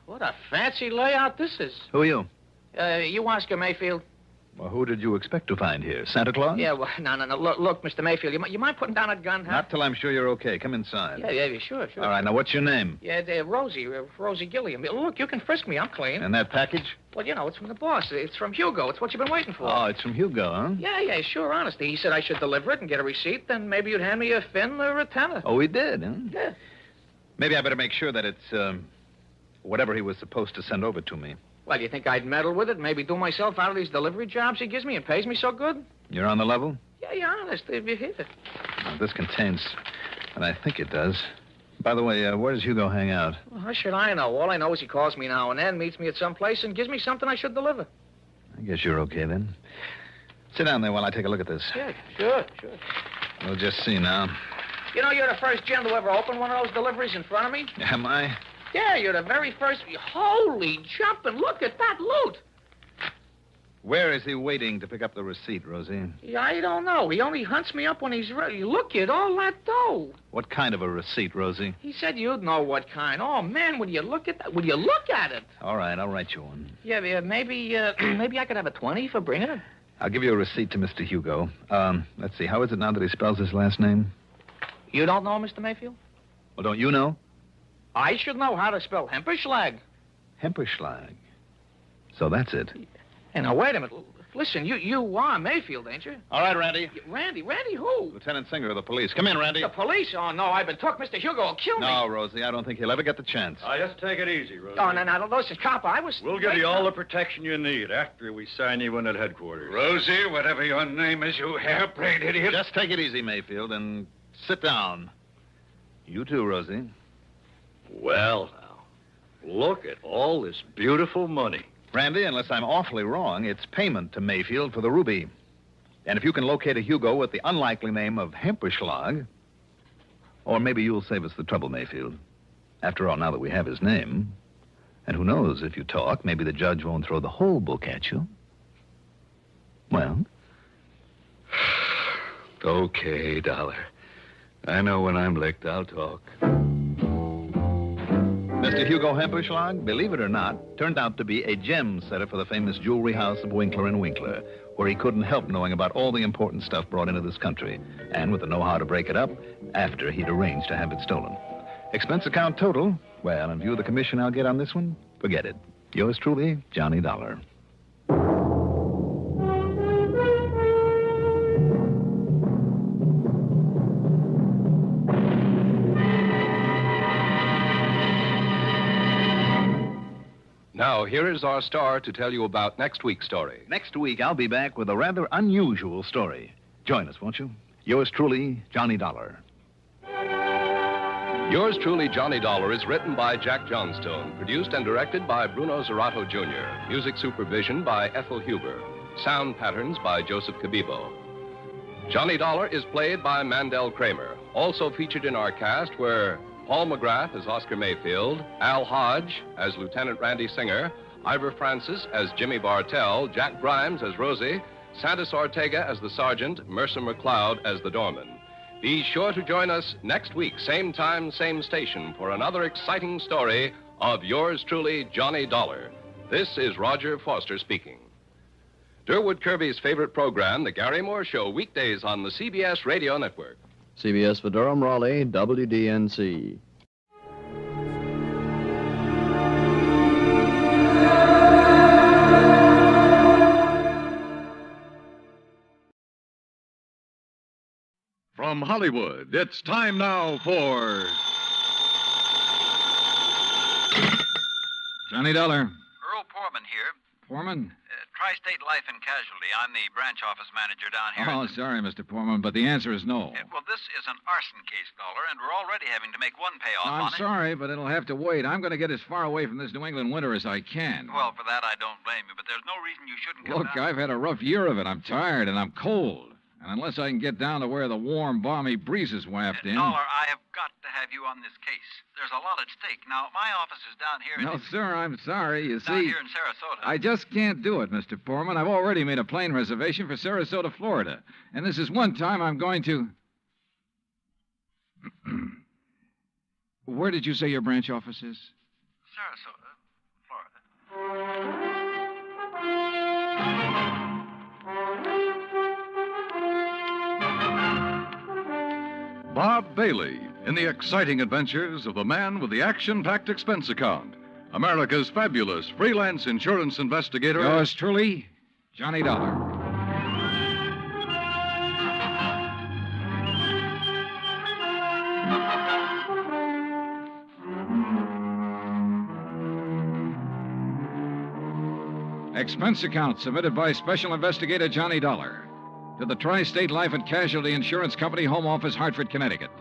what a fancy layout this is. Who are you? You Oscar Mayfield? Well, who did you expect to find here? Santa Claus? Yeah, well, no. Look, Mr. Mayfield, you mind putting down that gun, huh? Not till I'm sure you're okay. Come inside. Yeah, sure. All right, now, what's your name? Yeah, Rosie Gilliam. Look, you can frisk me. I'm clean. And that package? Well, you know, it's from the boss. It's from Hugo. It's what you've been waiting for. Oh, it's from Hugo, huh? Yeah, sure, honestly. He said I should deliver it and get a receipt, then maybe you'd hand me a fin or a tenner. Oh, he did, huh? Yeah. Maybe I better make sure that it's, whatever he was supposed to send over to me. Well, you think I'd meddle with it and maybe do myself out of these delivery jobs he gives me and pays me so good? You're on the level? Yeah, honest. If you hit it. Now, this contains, and I think it does. By the way, where does Hugo hang out? Well, how should I know? All I know is he calls me now and then, meets me at some place, and gives me something I should deliver. I guess you're okay, then. Sit down there while I take a look at this. Yeah, sure. We'll just see now. You know, you're the first gent to ever open one of those deliveries in front of me. Am I? Yeah, you're the very first. Holy jumping, look at that loot. Where is he waiting to pick up the receipt, Rosie? Yeah, I don't know. He only hunts me up when he's ready. Look at all that dough. What kind of a receipt, Rosie? He said you'd know what kind. Oh, man, would you look at that? Would you look at it? All right, I'll write you one. Yeah, maybe I could have a 20 for bringing it. I'll give you a receipt to Mr. Hugo. Let's see, how is it now that he spells his last name? You don't know, Mr. Mayfield? Well, don't you know? I should know how to spell Hemperschlag. Hemperschlag. So that's it. Hey, now, wait a minute. Listen, you are Mayfield, ain't you? All right, Randy. Randy who? Lieutenant Singer of the police. Come in, Randy. The police? Oh, no, I've been took. Mr. Hugo will kill me. No, Rosie, I don't think he'll ever get the chance. Just take it easy, Rosie. Oh, no, listen, cop, We'll give you all the protection you need after we sign you in at headquarters. Rosie, whatever your name is, you hair-brained idiot. Just take it easy, Mayfield, and sit down. You too, Rosie. Well, now, look at all this beautiful money. Randy, unless I'm awfully wrong, it's payment to Mayfield for the ruby. And if you can locate a Hugo with the unlikely name of Hemperschlag, or maybe you'll save us the trouble, Mayfield. After all, now that we have his name, and who knows, if you talk, maybe the judge won't throw the whole book at you. Well? Okay, Dollar. I know when I'm licked, I'll talk. Mr. Hugo Hemperschlag, believe it or not, turned out to be a gem setter for the famous jewelry house of Winkler & Winkler, where he couldn't help knowing about all the important stuff brought into this country, and with the know-how to break it up after he'd arranged to have it stolen. Expense account total, well, in view of the commission I'll get on this one, forget it. Yours truly, Johnny Dollar. Now, here is our star to tell you about next week's story. Next week, I'll be back with a rather unusual story. Join us, won't you? Yours truly, Johnny Dollar. Yours truly, Johnny Dollar, is written by Jack Johnstone, produced and directed by Bruno Zerato Jr., music supervision by Ethel Huber, sound patterns by Joseph Cabibo. Johnny Dollar is played by Mandel Kramer. Also featured in our cast were Paul McGrath as Oscar Mayfield, Al Hodge as Lieutenant Randy Singer, Ivor Francis as Jimmy Bartell, Jack Grimes as Rosie, Santos Ortega as the sergeant, Mercer McCloud as the doorman. Be sure to join us next week, same time, same station, for another exciting story of yours truly, Johnny Dollar. This is Roger Foster speaking. Durwood Kirby's favorite program, The Gary Moore Show, weekdays on the CBS Radio Network. CBS for Durham, Raleigh, WDNC. From Hollywood, it's time now for Johnny Dollar. Earl Poorman here. Poorman? Tri-State Life and Casualty. I'm the branch office manager down here. Oh, sorry, Mr. Poorman, but the answer is no. Well, this is an arson case, Dollar, and we're already having to make one payoff I'm on it. sorry, but it'll have to wait. I'm going to get as far away from this New England winter as I can. Well, for that, I don't blame you, but there's no reason you shouldn't come Look, down. I've had a rough year of it. I'm tired and I'm cold. And unless I can get down to where the warm, balmy breezes waft in... Dollar, I have got to have you on this case. There's a lot at stake. Now, my office is down here... No, sir, I'm sorry. You down see... here in Sarasota. I just can't do it, Mr. Poorman. I've already made a plane reservation for Sarasota, Florida. And this is one time I'm going to... Where did you say your branch office is? Sarasota, Florida. Bob Bailey in the exciting adventures of the man with the action-packed expense account. America's fabulous freelance insurance investigator. Yours truly, Johnny Dollar. Expense account submitted by Special Investigator Johnny Dollar to the Tri-State Life and Casualty Insurance Company, Home Office, Hartford, Connecticut.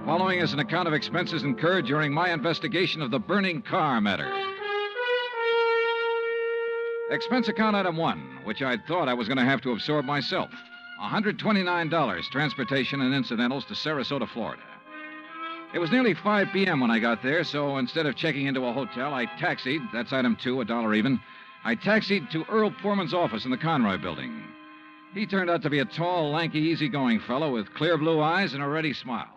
Following is an account of expenses incurred during my investigation of the burning Carr matter. Expense account item 1, which I'd thought I was going to have to absorb myself. $129, transportation and incidentals to Sarasota, Florida. It was nearly 5 p.m. when I got there, so instead of checking into a hotel, I taxied, that's item 2, $1 even. I taxied to Earl Poorman's office in the Conroy building. He turned out to be a tall, lanky, easygoing fellow with clear blue eyes and a ready smile.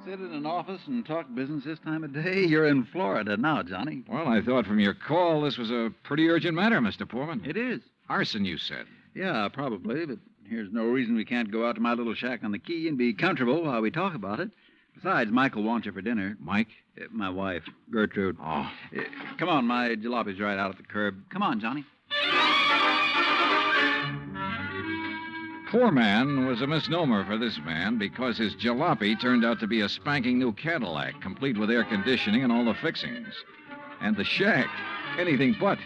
Sit in an office and talk business this time of day? You're in Florida now, Johnny. Well, I thought from your call this was a pretty urgent matter, Mr. Poorman. It is. Arson, you said. Yeah, probably, but here's no reason we can't go out to my little shack on the quay and be comfortable while we talk about it. Besides, Michael wants you for dinner. Mike? My wife, Gertrude. Oh. Come on, my jalopy's right out at the curb. Come on, Johnny. Poor man was a misnomer for this man because his jalopy turned out to be a spanking new Cadillac, complete with air conditioning and all the fixings. And the shack, anything but.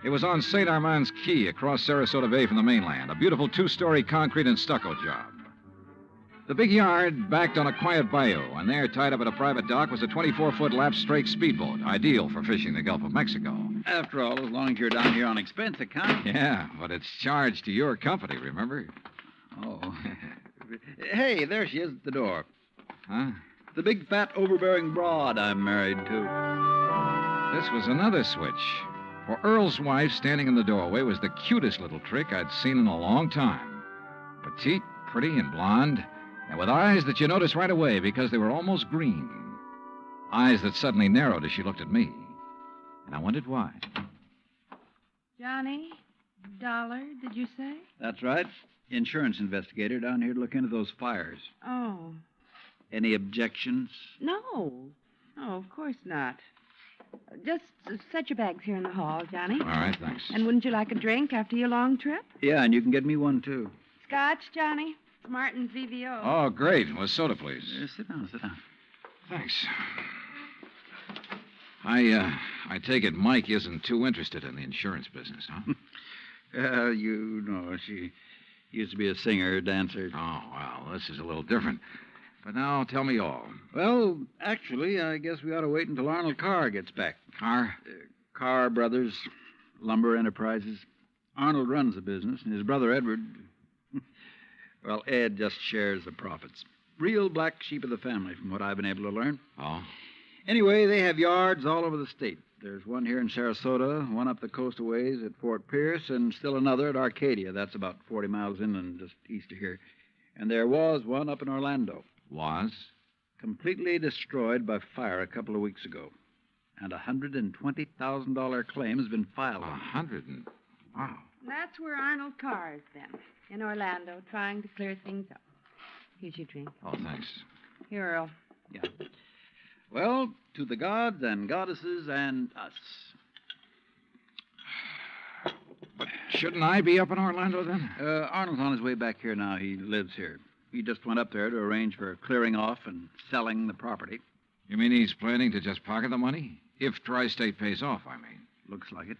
It was on St. Armand's Key across Sarasota Bay from the mainland, a beautiful 2-story concrete and stucco job. The big yard backed on a quiet bayou, and there, tied up at a private dock, was a 24-foot lap-strake speedboat, ideal for fishing the Gulf of Mexico. After all, as long as you're down here on expense account. Yeah, but it's charged to your company, remember? Oh. Hey, there she is at the door. Huh? The big, fat, overbearing broad I'm married to. This was another switch. For Earl's wife, standing in the doorway, was the cutest little trick I'd seen in a long time. Petite, pretty, and blonde, and with eyes that you noticed right away because they were almost green. Eyes that suddenly narrowed as she looked at me. And I wondered why. Johnny? Dollar, did you say? That's right. Insurance investigator down here to look into those fires. Oh. Any objections? No. Oh, of course not. Just set your bags here in the hall, Johnny. All right, thanks. And wouldn't you like a drink after your long trip? Yeah, and you can get me one, too. Scotch, Johnny? Martin's VVO. Oh, great. Well, soda, please. Sit down, sit down. Thanks. I take it Mike isn't too interested in the insurance business, huh? You know, she used to be a singer, dancer. Oh, well, this is a little different. But now tell me all. Well, actually, I guess we ought to wait until Arnold Carr gets back. Carr? Carr Brothers, Lumber Enterprises. Arnold runs the business, and his brother Edward, well, Ed just shares the profits. Real black sheep of the family, from what I've been able to learn. Oh? Anyway, they have yards all over the state. There's one here in Sarasota, one up the coast a ways at Fort Pierce, and still another at Arcadia. That's about 40 miles inland, just east of here. And there was one up in Orlando. Was? Completely destroyed by fire a couple of weeks ago. And a $120,000 claim has been filed. Wow. That's where Arnold Carr has been, in Orlando, trying to clear things up. Here's your drink. Oh, thanks. Here, Earl. Yeah. Well, to the gods and goddesses and us. But shouldn't I be up in Orlando then? Arnold's on his way back here now. He lives here. He just went up there to arrange for clearing off and selling the property. You mean he's planning to just pocket the money? If Tri-State pays off, I mean. Looks like it.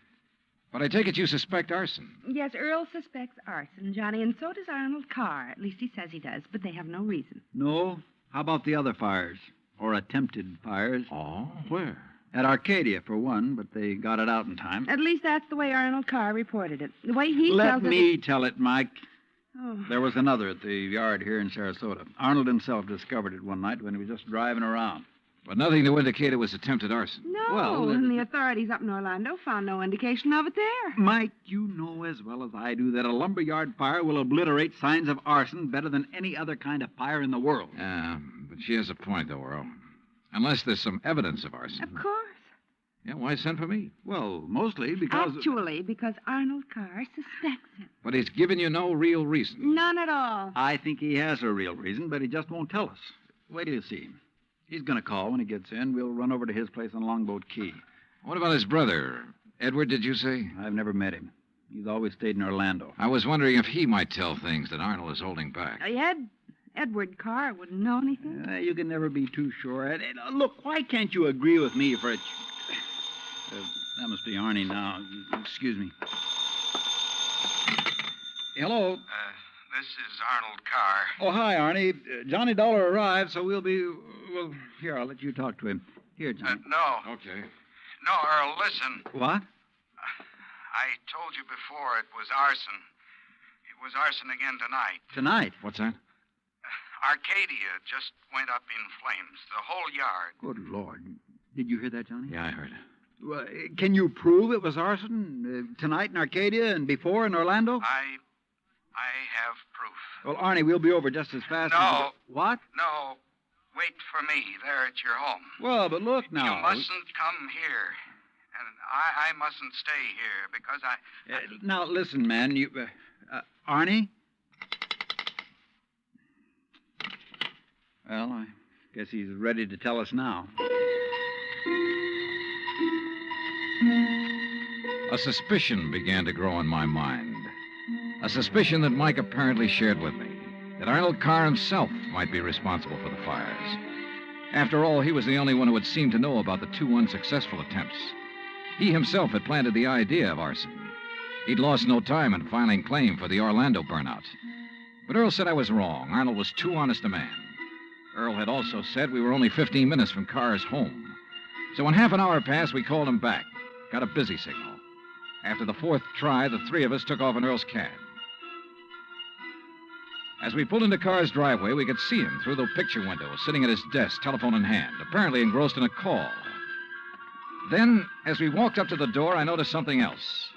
But I take it you suspect arson. Yes, Earl suspects arson, Johnny, and so does Arnold Carr. At least he says he does, but they have no reason. No? How about the other fires? Or attempted fires? Oh, where? At Arcadia, for one, but they got it out in time. At least that's the way Arnold Carr reported it. The way he Let tells me tell it, Mike. Oh. There was another at the yard here in Sarasota. Arnold himself discovered it one night when he was just driving around. But nothing to indicate it was attempted arson. No, Well, and the authorities up in Orlando found no indication of it there. Mike, you know as well as I do that a lumberyard fire will obliterate signs of arson better than any other kind of fire in the world. Yeah, but she has a point, though, Earl. Unless there's some evidence of arson. Of course. Yeah, why send for me? Well, mostly because... Actually, because Arnold Carr suspects it. But he's given you no real reason. None at all. I think he has a real reason, but he just won't tell us. Wait till you see him. He's going to call when he gets in. We'll run over to his place on Longboat Key. What about his brother? Edward, did you say? I've never met him. He's always stayed in Orlando. I was wondering if he might tell things that Arnold is holding back. Edward Carr wouldn't know anything. You can never be too sure. Look, why can't you agree with me for a... that must be Arnie now. Excuse me. Hello. This is Arnold Carr. Oh, hi, Arnie. Johnny Dollar arrived, so we'll be... Well, here, I'll let you talk to him. Here, Johnny. No. Okay. No, Earl, listen. What? I told you before it was arson. It was arson again tonight. Tonight? What's that? Arcadia just went up in flames. The whole yard. Good Lord. Did you hear that, Johnny? Yeah, I heard it. Well, can you prove it was arson tonight in Arcadia and before in Orlando? I have proof. Well, Arnie, we'll be over just as fast as... No. What? No. Wait for me there at your home. Well, but look now. You mustn't come here. And I mustn't stay here because I... Now, listen, man. You... Arnie? Well, I guess he's ready to tell us now. A suspicion began to grow in my mind. A suspicion that Mike apparently shared with me. That Arnold Carr himself might be responsible for the fires. After all, he was the only one who had seemed to know about the two unsuccessful attempts. He himself had planted the idea of arson. He'd lost no time in filing claim for the Orlando burnout. But Earl said I was wrong. Arnold was too honest a man. Earl had also said we were only 15 minutes from Carr's home. So when half an hour passed, we called him back. Got a busy signal. After the fourth try, the three of us took off in Earl's cab. As we pulled into Carr's driveway, we could see him through the picture window, sitting at his desk, telephone in hand, apparently engrossed in a call. Then, as we walked up to the door, I noticed something else.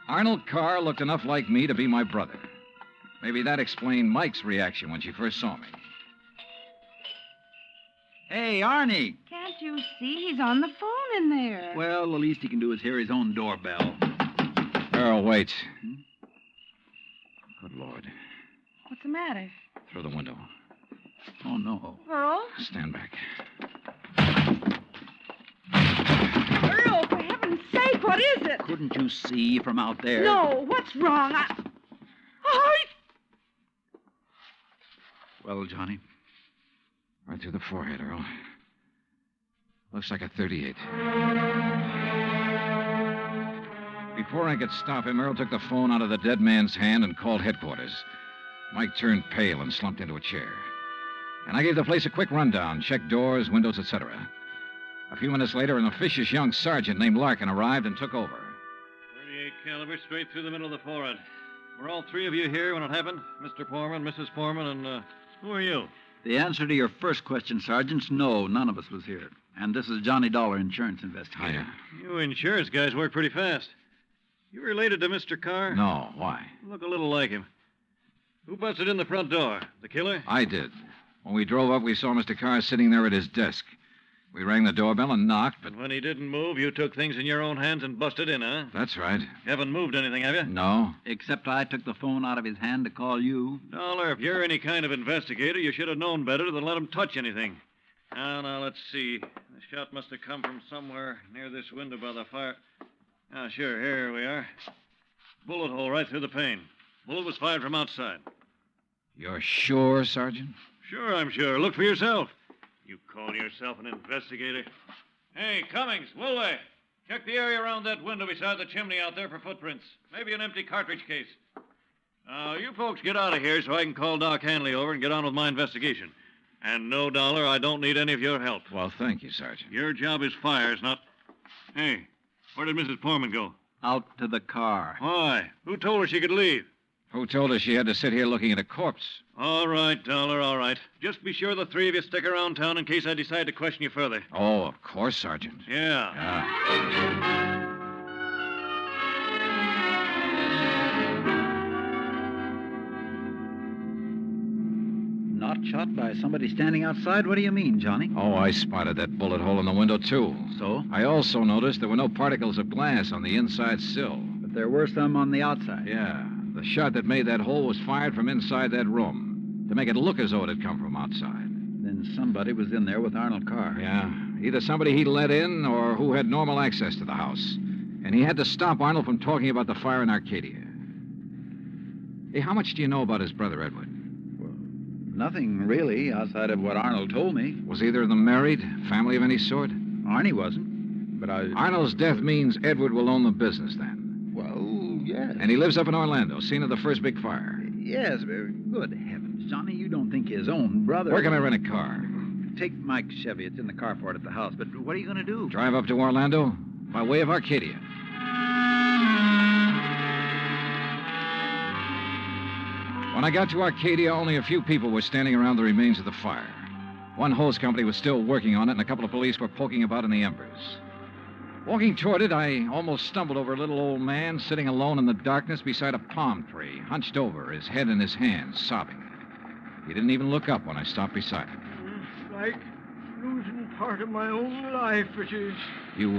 Arnold Carr looked enough like me to be my brother. Maybe that explained Mike's reaction when she first saw me. Hey, Arnie. Can't you see he's on the phone in there? Well, the least he can do is hear his own doorbell. Earl, wait. Good Lord. What's the matter? Through the window. Oh, no. Earl? Stand back. Earl, for heaven's sake, what is it? Couldn't you see from out there? No, what's wrong? Oh, Well, Johnny? Right through the forehead, Earl. Looks like a 38. Before I could stop him, Earl took the phone out of the dead man's hand and called headquarters. Mike turned pale and slumped into a chair. And I gave the place a quick rundown, checked doors, windows, etc. A few minutes later, an officious young sergeant named Larkin arrived and took over. 38 caliber straight through the middle of the forehead. Were all three of you here when it happened? Mr. Foreman, Mrs. Foreman, and who are you? The answer to your first question, Sergeant, no, none of us was here. And this is Johnny Dollar, insurance investigator. You insurance guys work pretty fast. You related to Mr. Carr? No, why? Look a little like him. Who busted in the front door? The killer? I did. When we drove up, we saw Mr. Carr sitting there at his desk. We rang the doorbell and knocked, but... When he didn't move, you took things in your own hands and busted in, huh? That's right. You haven't moved anything, have you? No. Except I took the phone out of his hand to call you. Dollar, if you're any kind of investigator, you should have known better than let him touch anything. Now, let's see. The shot must have come from somewhere near this window by the fire. Sure, here we are. Bullet hole right through the pane. Bullet was fired from outside. You're sure, Sergeant? Sure, I'm sure. Look for yourself. You call yourself an investigator? Hey, Cummings, Woolway, check the area around that window beside the chimney out there for footprints. Maybe an empty cartridge case. Now, you folks get out of here so I can call Doc Hanley over and get on with my investigation. And no, Dollar, I don't need any of your help. Well, thank you, Sergeant. Your job is fires, not... Hey, where did Mrs. Foreman go? Out to the car. Why? Who told her she could leave? Who told her she had to sit here looking at a corpse? All right, Dollar, all right. Just be sure the three of you stick around town in case I decide to question you further. Oh, of course, Sergeant. Yeah. Not shot by somebody standing outside? What do you mean, Johnny? Oh, I spotted that bullet hole in the window, too. So? I also noticed there were no particles of glass on the inside sill. But there were some on the outside. Yeah. The shot that made that hole was fired from inside that room to make it look as though it had come from outside. Then somebody was in there with Arnold Carr. Yeah. Either somebody he'd let in or who had normal access to the house. And he had to stop Arnold from talking about the fire in Arcadia. Hey, how much do you know about his brother, Edward? Well, nothing really outside of what Arnold told me. Was either of them married? Family of any sort? Arnie wasn't. But Arnold's death means Edward will own the business then. Well, yes. And he lives up in Orlando, scene of the first big fire. Yes, very good heavens. Johnny, you don't think his own brother... Where can I rent a car? Take Mike's Chevy. It's in the carport at the house. But what are you going to do? Drive up to Orlando by way of Arcadia. When I got to Arcadia, only a few people were standing around the remains of the fire. One hose company was still working on it, and a couple of police were poking about in the embers. Walking toward it, I almost stumbled over a little old man sitting alone in the darkness beside a palm tree, hunched over, his head in his hands, sobbing. He didn't even look up when I stopped beside him. It's like losing part of my own life, it is. You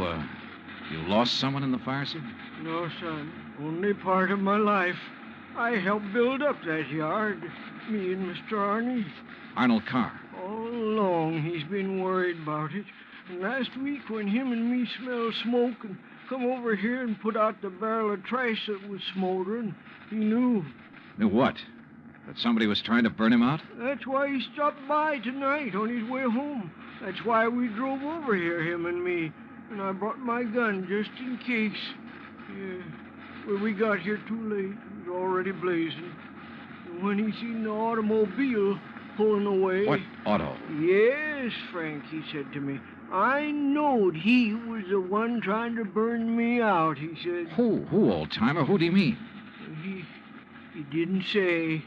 lost someone in the fire, sir? No, son. Only part of my life. I helped build up that yard. Me and Mr. Arnie. Arnold Carr. All along, he's been worried about it. And last week, when him and me smelled smoke and come over here and put out the barrel of trash that was smoldering, he knew. Knew what? That somebody was trying to burn him out? That's why he stopped by tonight on his way home. That's why we drove over here, him and me. And I brought my gun just in case. Yeah. Well, we got here too late. It was already blazing. And when he seen the automobile pulling away... What auto? Yes, Frank, he said to me. I knowed he was the one trying to burn me out, he said. Who, old-timer? Who do you mean? He didn't say.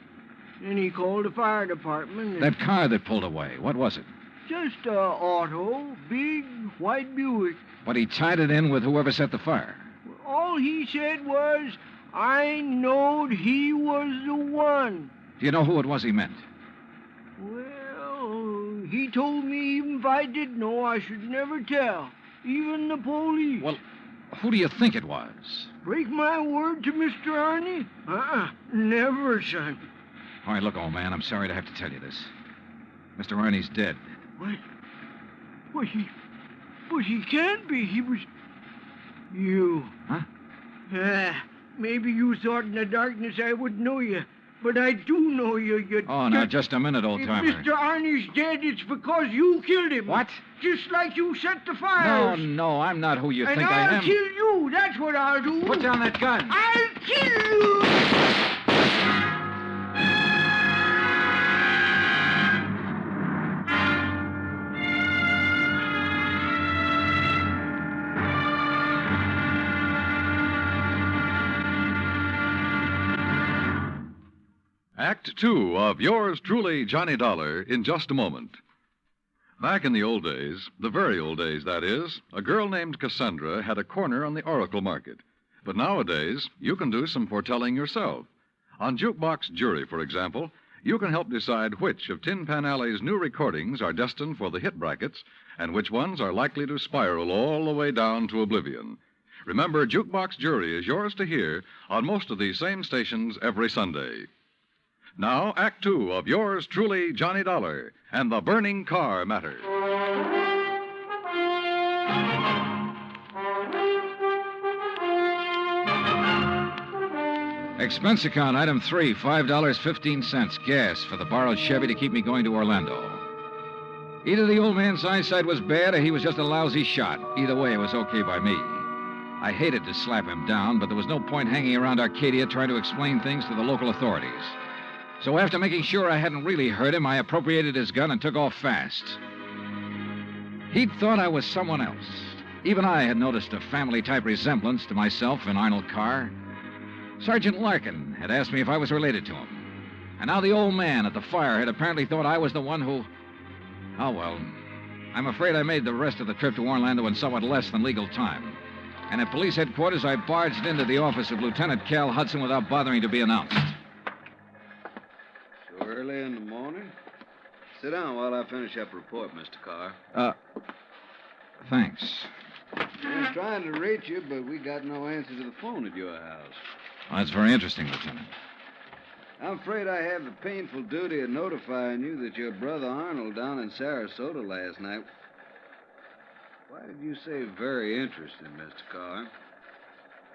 Then he called the fire department. That car that pulled away, what was it? Just a auto, big white Buick. But he tied it in with whoever set the fire. All he said was, I knowed he was the one. Do you know who it was he meant? Well, he told me even if I did know, I should never tell. Even the police. Well, who do you think it was? Break my word to Mr. Arnie? Never, son. All right, look, old man, I'm sorry to have to tell you this. Mr. Arnie's dead. What? But he can't be. He was... You. Huh? Maybe you thought in the darkness I would know you. But I do know you. Oh, now, just a minute, If old-timer. Mr. Arnie's dead, it's because you killed him. What? Just like you set the No, fires. no, I'm not who you And think I'll I am. kill you. That's what I'll do. Put down that gun. I'll kill you. Act two of yours truly, Johnny Dollar, in just a moment. Back in the old days, the very old days, that is, a girl named Cassandra had a corner on the oracle market. But nowadays, you can do some foretelling yourself. On Jukebox Jury, for example, you can help decide which of Tin Pan Alley's new recordings are destined for the hit brackets and which ones are likely to spiral all the way down to oblivion. Remember, Jukebox Jury is yours to hear on most of these same stations every Sunday. Now, Act Two of yours truly, Johnny Dollar, and the burning car matter. Expense account, item 3, $5.15, gas for the borrowed Chevy to keep me going to Orlando. Either the old man's eyesight was bad or he was just a lousy shot. Either way, it was okay by me. I hated to slap him down, but there was no point hanging around Arcadia trying to explain things to the local authorities. So after making sure I hadn't really hurt him, I appropriated his gun and took off fast. He'd thought I was someone else. Even I had noticed a family-type resemblance to myself in Arnold Carr. Sergeant Larkin had asked me if I was related to him. And now the old man at the fire had apparently thought I was the one who... Oh, well, I'm afraid I made the rest of the trip to Orlando in somewhat less than legal time. And at police headquarters, I barged into the office of Lieutenant Cal Hudson without bothering to be announced. So early in the morning? Sit down while I finish up a report, Mr. Carr. Thanks. I was trying to reach you, but we got no answer to the phone at your house. Well, that's very interesting, Lieutenant. I'm afraid I have the painful duty of notifying you that your brother Arnold down in Sarasota last night... Why did you say very interesting, Mr. Carr?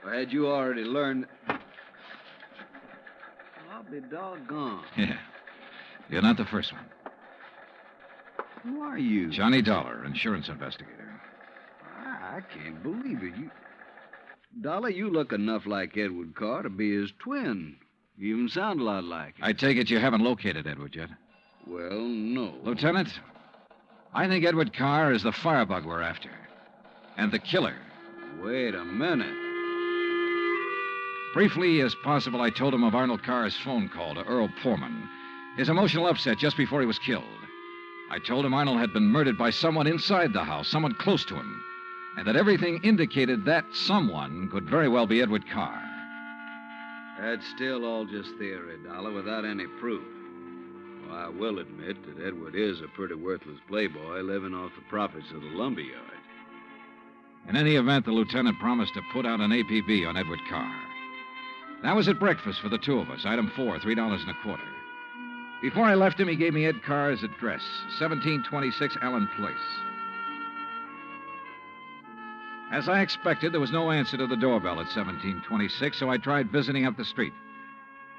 Or had you already learned... Well, I'll be doggone. Yeah. You're not the first one. Who are you? Johnny Dollar, insurance investigator. I can't believe it. Dollar, you look enough like Edward Carr to be his twin. You even sound a lot like him. I take it you haven't located Edward yet? Well, no. Lieutenant, I think Edward Carr is the firebug we're after. And the killer. Wait a minute. Briefly as possible, I told him of Arnold Carr's phone call to Earl Poorman. His emotional upset just before he was killed. I told him Arnold had been murdered by someone inside the house, someone close to him. And that everything indicated that someone could very well be Edward Carr. That's still all just theory, Dollar, without any proof. Well, I will admit that Edward is a pretty worthless playboy living off the profits of the lumberyard. In any event, the lieutenant promised to put out an APB on Edward Carr. That was at breakfast for the two of us, item 4, $3.25. Before I left him, he gave me Ed Carr's address, 1726 Allen Place. As I expected, there was no answer to the doorbell at 1726, so I tried visiting up the street.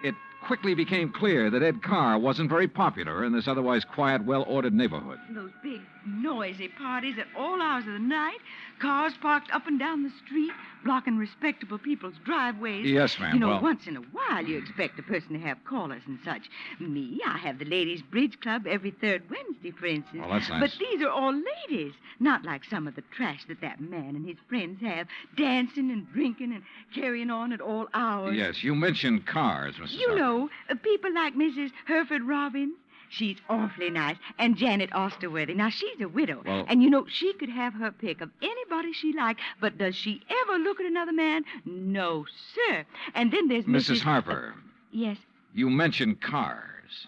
It quickly became clear that Ed Carr wasn't very popular in this otherwise quiet, well-ordered neighborhood. Those big, noisy parties at all hours of the night, cars parked up and down the street, blocking respectable people's driveways. Yes, ma'am. You know, well... once in a while you expect a person to have callers and such. Me, I have the Ladies' Bridge Club every third Wednesday, for instance. Well, that's nice. But these are all ladies, not like some of the trash that man and his friends have, dancing and drinking and carrying on at all hours. Yes, you mentioned cars, Mrs. You Harper. know, people like Mrs. Hereford Robbins. She's awfully nice. And Janet Osterworthy. Now, she's a widow. Well... And, you know, she could have her pick of anybody she liked. But does she ever look at another man? No, sir. And then there's Mrs. Harper. Yes? You mentioned cars.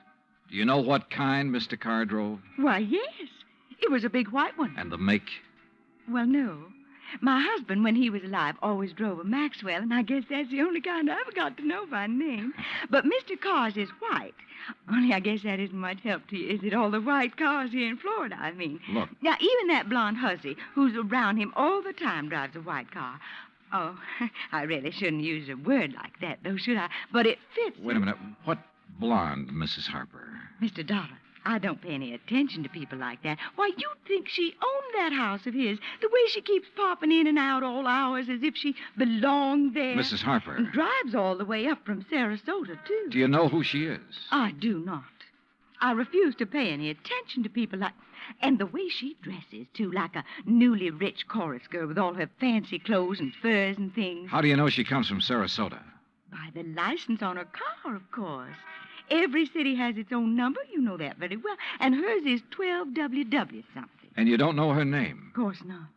Do you know what kind Mr. Carr drove? Why, yes. It was a big white one. And the make? Well, no. My husband, when he was alive, always drove a Maxwell, and I guess that's the only kind I ever got to know by name. But Mr. Carr's is white. Only I guess that isn't much help to you, is it? All the white cars here in Florida, I mean. Look. Now, even that blonde hussy who's around him all the time drives a white car. Oh, I really shouldn't use a word like that, though, should I? But it fits. Wait a minute. What blonde, Mrs. Harper. Mr. Dollar, I don't pay any attention to people like that. Why, you'd think she owned that house of his. The way she keeps popping in and out all hours as if she belonged there. Mrs. Harper. And drives all the way up from Sarasota, too. Do you know who she is? I do not. I refuse to pay any attention to people like... And the way she dresses, too, like a newly rich chorus girl with all her fancy clothes and furs and things. How do you know she comes from Sarasota? By the license on her car, of course. Every city has its own number. You know that very well. And hers is 12WW something. And you don't know her name? Of course not.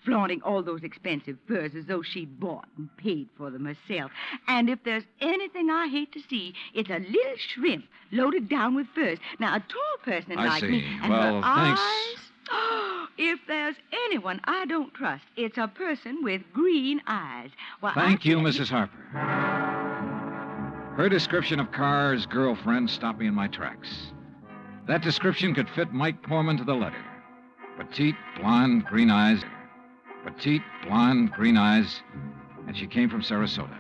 Flaunting all those expensive furs as though she bought and paid for them herself. And if there's anything I hate to see, it's a little shrimp loaded down with furs. Now, a tall person like me... And well, her thanks. Eyes, if there's anyone I don't trust, it's a person with green eyes. Well, Thank you, Mrs. Harper. Her description of Carr's girlfriend stopped me in my tracks. That description could fit Mike Poorman to the letter. Petite, blonde, green eyes. Petite, blonde, green eyes. And she came from Sarasota.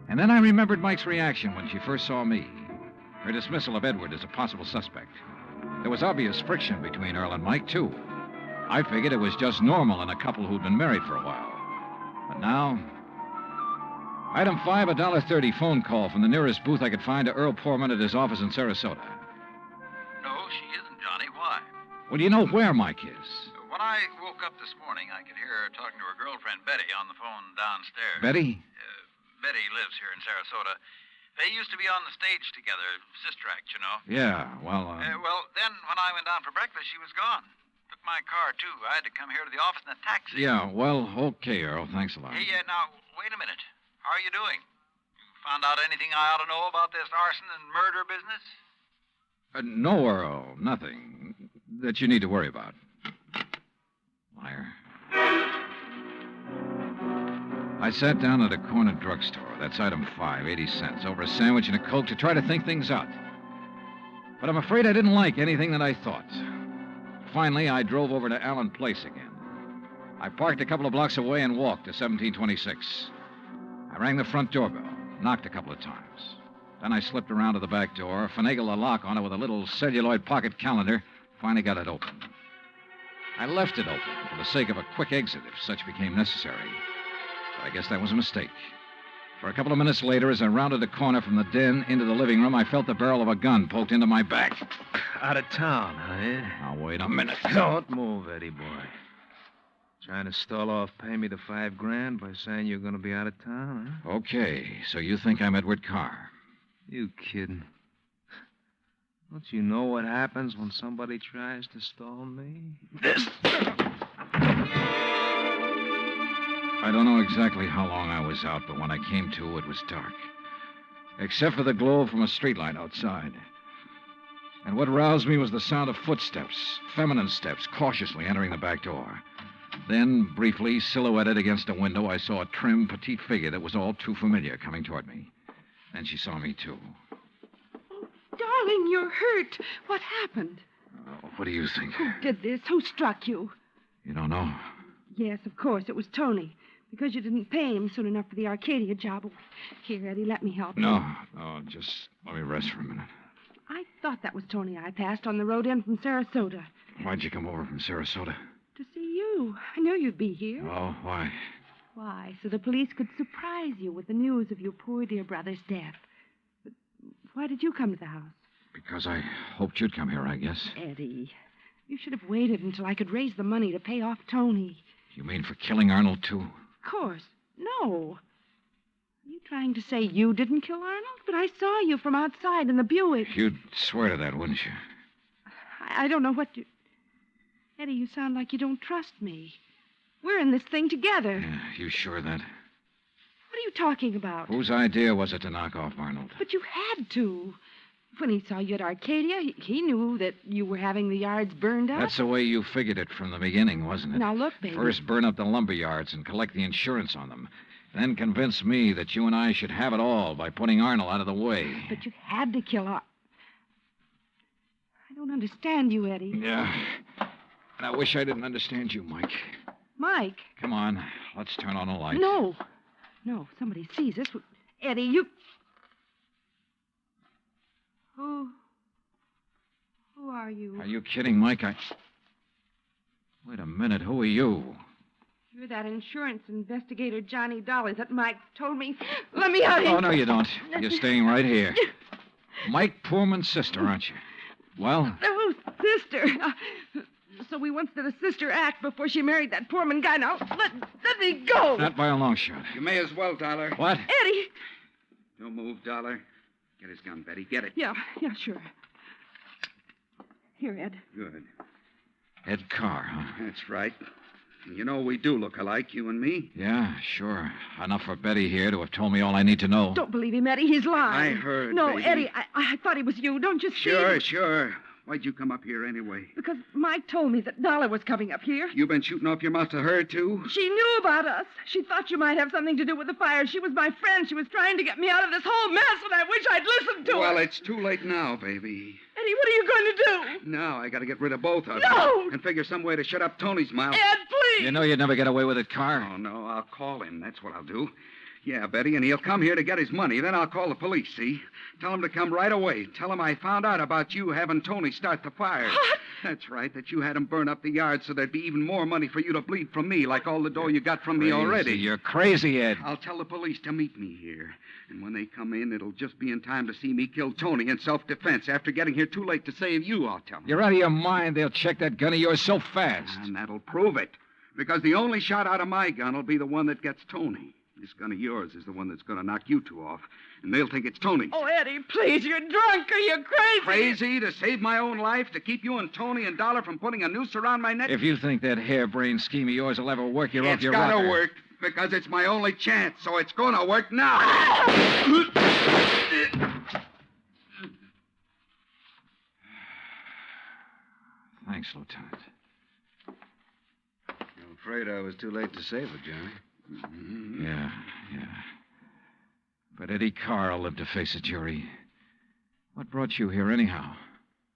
And then I remembered Mike's reaction when she first saw me. Her dismissal of Edward as a possible suspect. There was obvious friction between Earl and Mike, too. I figured it was just normal in a couple who'd been married for a while. But now... Item 5, a $1.30 phone call from the nearest booth I could find to Earl Poorman at his office in Sarasota. No, she isn't, Johnny. Why? Well, do you know where Mike is? When I woke up this morning, I could hear her talking to her girlfriend, Betty, on the phone downstairs. Betty? Betty lives here in Sarasota. They used to be on the stage together, sister act, you know. Yeah, well, Well, then when I went down for breakfast, she was gone. Took my car, too. I had to come here to the office in a taxi. Yeah, well, okay, Earl. Thanks a lot. Hey, now, wait a minute. How are you doing? You found out anything I ought to know about this arson and murder business? No, Earl, nothing that you need to worry about. Liar. I sat down at a corner drugstore. That's item 5, 80 cents, over a sandwich and a Coke to try to think things out. But I'm afraid I didn't like anything that I thought. Finally, I drove over to Allen Place again. I parked a couple of blocks away and walked to 1726. I rang the front doorbell, knocked a couple of times. Then I slipped around to the back door, finagled a lock on it with a little celluloid pocket calendar, finally got it open. I left it open for the sake of a quick exit if such became necessary. But I guess that was a mistake. For a couple of minutes later, as I rounded the corner from the den into the living room, I felt the barrel of a gun poked into my back. Out of town, huh? Now, wait a minute. Don't move, Eddie boy. Trying to stall off pay me the $5,000 by saying you're going to be out of town, huh? Okay, so you think I'm Edward Carr? You kidding? Don't you know what happens when somebody tries to stall me? This. I don't know exactly how long I was out, but when I came to, it was dark. Except for the glow from a streetlight outside. And what roused me was the sound of footsteps, feminine steps, cautiously entering the back door. Then, briefly, silhouetted against a window, I saw a trim, petite figure that was all too familiar coming toward me. Then she saw me, too. Darling, you're hurt. What happened? What do you think? Who did this? Who struck you? You don't know? Yes, of course, it was Tony. Because you didn't pay him soon enough for the Arcadia job. Here, Eddie, let me help you. No, just let me rest for a minute. I thought that was Tony I passed on the road in from Sarasota. Why'd you come over from Sarasota? To see you. I knew you'd be here. Oh, why? Why, so the police could surprise you with the news of your poor dear brother's death. But why did you come to the house? Because I hoped you'd come here, I guess. Eddie, you should have waited until I could raise the money to pay off Tony. You mean for killing Arnold, too? Of course. No. Are you trying to say you didn't kill Arnold? But I saw you from outside in the Buick. You'd swear to that, wouldn't you? I don't know what you... Eddie, you sound like you don't trust me. We're in this thing together. Yeah, you sure of that? What are you talking about? Whose idea was it to knock off Arnold? But you had to. When he saw you at Arcadia, he knew that you were having the yards burned up. That's the way you figured it from the beginning, wasn't it? Now, look, baby. First burn up the lumber yards and collect the insurance on them. Then convince me that you and I should have it all by putting Arnold out of the way. But you had to kill Arnold. I don't understand you, Eddie. Yeah. And I wish I didn't understand you, Mike. Mike? Come on. Let's turn on the light. No. No, if somebody sees us. Eddie, you... Who are you? Are you kidding, Mike? Wait a minute. Who are you? You're that insurance investigator, Johnny Dollar, that Mike told me. Let me out of here. Oh, no, you don't. You're staying right here. Mike Poorman's sister, aren't you? Well? Oh, sister. So we once did a sister act before she married that Poorman guy. Now, let me go. Not by a long shot. You may as well, Dollar. What? Eddie. Don't move, Dollar. Get his gun, Betty. Get it. Yeah, sure. Here, Ed. Good. Ed Carr, huh? That's right. You know we do look alike, you and me. Yeah, sure. Enough for Betty here to have told me all I need to know. Don't believe him, Eddie. He's lying. I heard, No, baby. Eddie, I thought it was you. Don't you see? Sure. Why'd you come up here anyway? Because Mike told me that Dollar was coming up here. You been shooting off your mouth to her, too? She knew about us. She thought you might have something to do with the fire. She was my friend. She was trying to get me out of this whole mess, and I wish I'd listened to her. Well, it's too late now, baby. Eddie, what are you going to do? Now I gotta get rid of both of them. No! And figure some way to shut up Tony's mouth. Ed, please! You know you'd never get away with it, Carr. Oh, no, I'll call him. That's what I'll do. Yeah, Betty, and he'll come here to get his money. Then I'll call the police, see? Tell him to come right away. Tell him I found out about you having Tony start the fire. What? That's right, that you had him burn up the yard so there'd be even more money for you to bleed from me, like all the dough you got from me already. You're crazy, Ed. I'll tell the police to meet me here. And when they come in, it'll just be in time to see me kill Tony in self-defense. After getting here too late to save you, I'll tell them. You're out of your mind. They'll check that gun of yours so fast. And that'll prove it. Because the only shot out of my gun will be the one that gets Tony. This gun of yours is the one that's going to knock you two off. And they'll think it's Tony's. Oh, Eddie, please, you're drunk or you're crazy. Crazy to save my own life, to keep you and Tony and Dollar from putting a noose around my neck? If you think that harebrained scheme of yours will ever work, you're off your rocker. It's got to work, because it's my only chance, so it's going to work now. Thanks, Lieutenant. I'm afraid I was too late to save her, Johnny. Yeah. But Eddie Carr will live to face a jury. What brought you here, anyhow?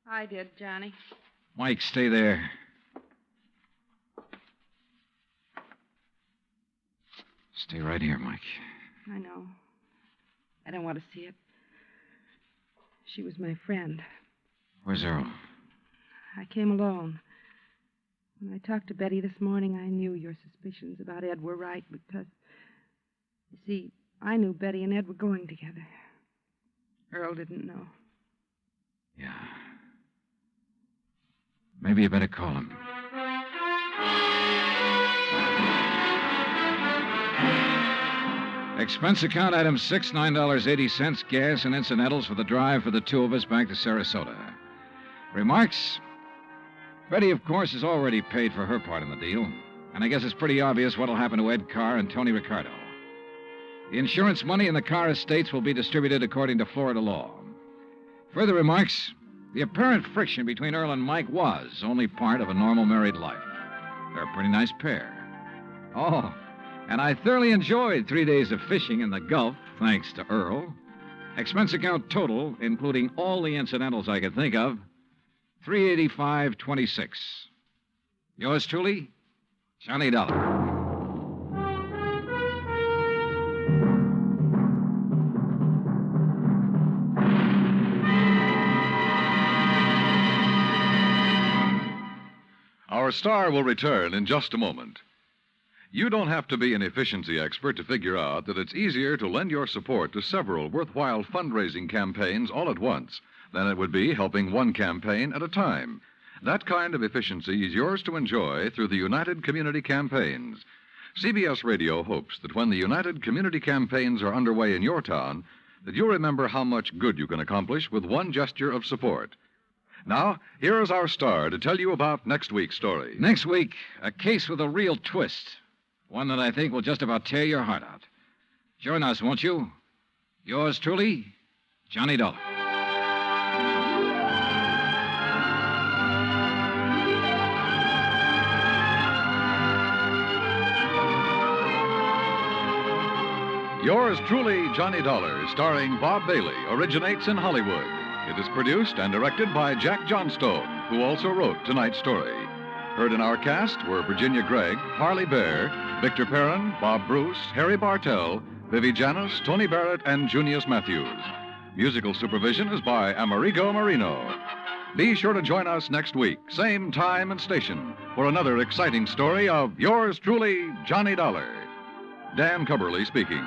I did, Johnny. Mike, stay there. Stay right here, Mike. I know. I don't want to see it. She was my friend. Where's Earl? I came alone. When I talked to Betty this morning, I knew your suspicions about Ed were right because, you see, I knew Betty and Ed were going together. Earl didn't know. Yeah. Maybe you better call him. Expense account item 6, $9.80, gas and incidentals for the drive for the two of us back to Sarasota. Remarks? Betty, of course, has already paid for her part in the deal, and I guess it's pretty obvious what'll happen to Ed Carr and Tony Ricardo. The insurance money in the Carr estates will be distributed according to Florida law. Further remarks? The apparent friction between Earl and Mike was only part of a normal married life. They're a pretty nice pair. Oh, and I thoroughly enjoyed 3 days of fishing in the Gulf, thanks to Earl. Expense account total, including all the incidentals I could think of, $385.26. Yours truly, Johnny Dollar. Our star will return in just a moment. You don't have to be an efficiency expert to figure out that it's easier to lend your support to several worthwhile fundraising campaigns all at once than it would be helping one campaign at a time. That kind of efficiency is yours to enjoy through the United Community Campaigns. CBS Radio hopes that when the United Community Campaigns are underway in your town, that you'll remember how much good you can accomplish with one gesture of support. Now, here is our star to tell you about next week's story. Next week, a case with a real twist. One that I think will just about tear your heart out. Join us, won't you? Yours truly, Johnny Dollar. Yours truly, Johnny Dollar, starring Bob Bailey, originates in Hollywood. It is produced and directed by Jack Johnstone, who also wrote tonight's story. Heard in our cast were Virginia Gregg, Harley Bear, Victor Perrin, Bob Bruce, Harry Bartell, Vivi Janis, Tony Barrett, and Junius Matthews. Musical supervision is by Amerigo Marino. Be sure to join us next week, same time and station, for another exciting story of yours truly, Johnny Dollar. Dan Cubberly speaking.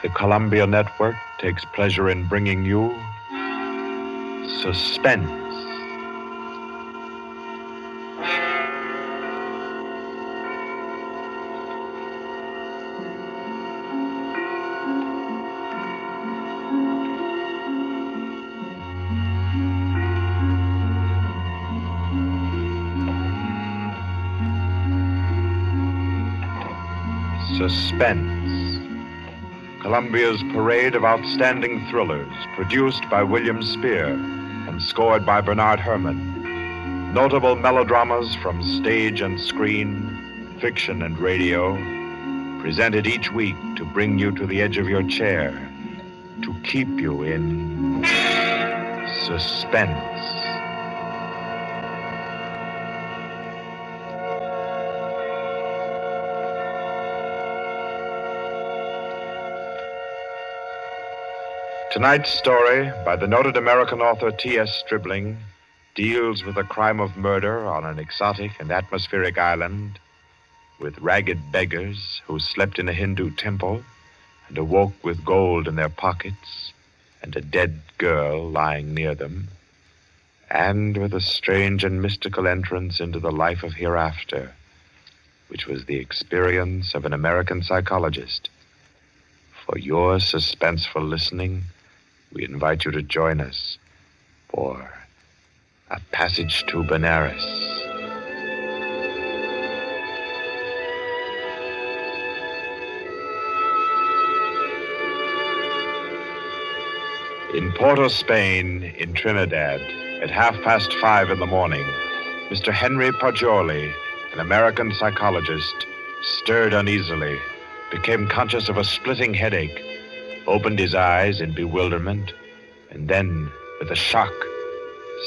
The Columbia Network takes pleasure in bringing you Suspense. Suspense. Columbia's parade of outstanding thrillers, produced by William Spear and scored by Bernard Herrmann. Notable melodramas from stage and screen, fiction and radio, presented each week to bring you to the edge of your chair, to keep you in suspense. Tonight's story, by the noted American author T.S. Stribling, deals with the crime of murder on an exotic and atmospheric island, with ragged beggars who slept in a Hindu temple and awoke with gold in their pockets and a dead girl lying near them, and with a strange and mystical entrance into the life of hereafter, which was the experience of an American psychologist. For your suspenseful listening, we invite you to join us for A Passage to Benares. In Porto, Spain, in Trinidad, at 5:30 in the morning, Mr. Henry Poggioli, an American psychologist, stirred uneasily, became conscious of a splitting headache, opened his eyes in bewilderment, and then, with a shock,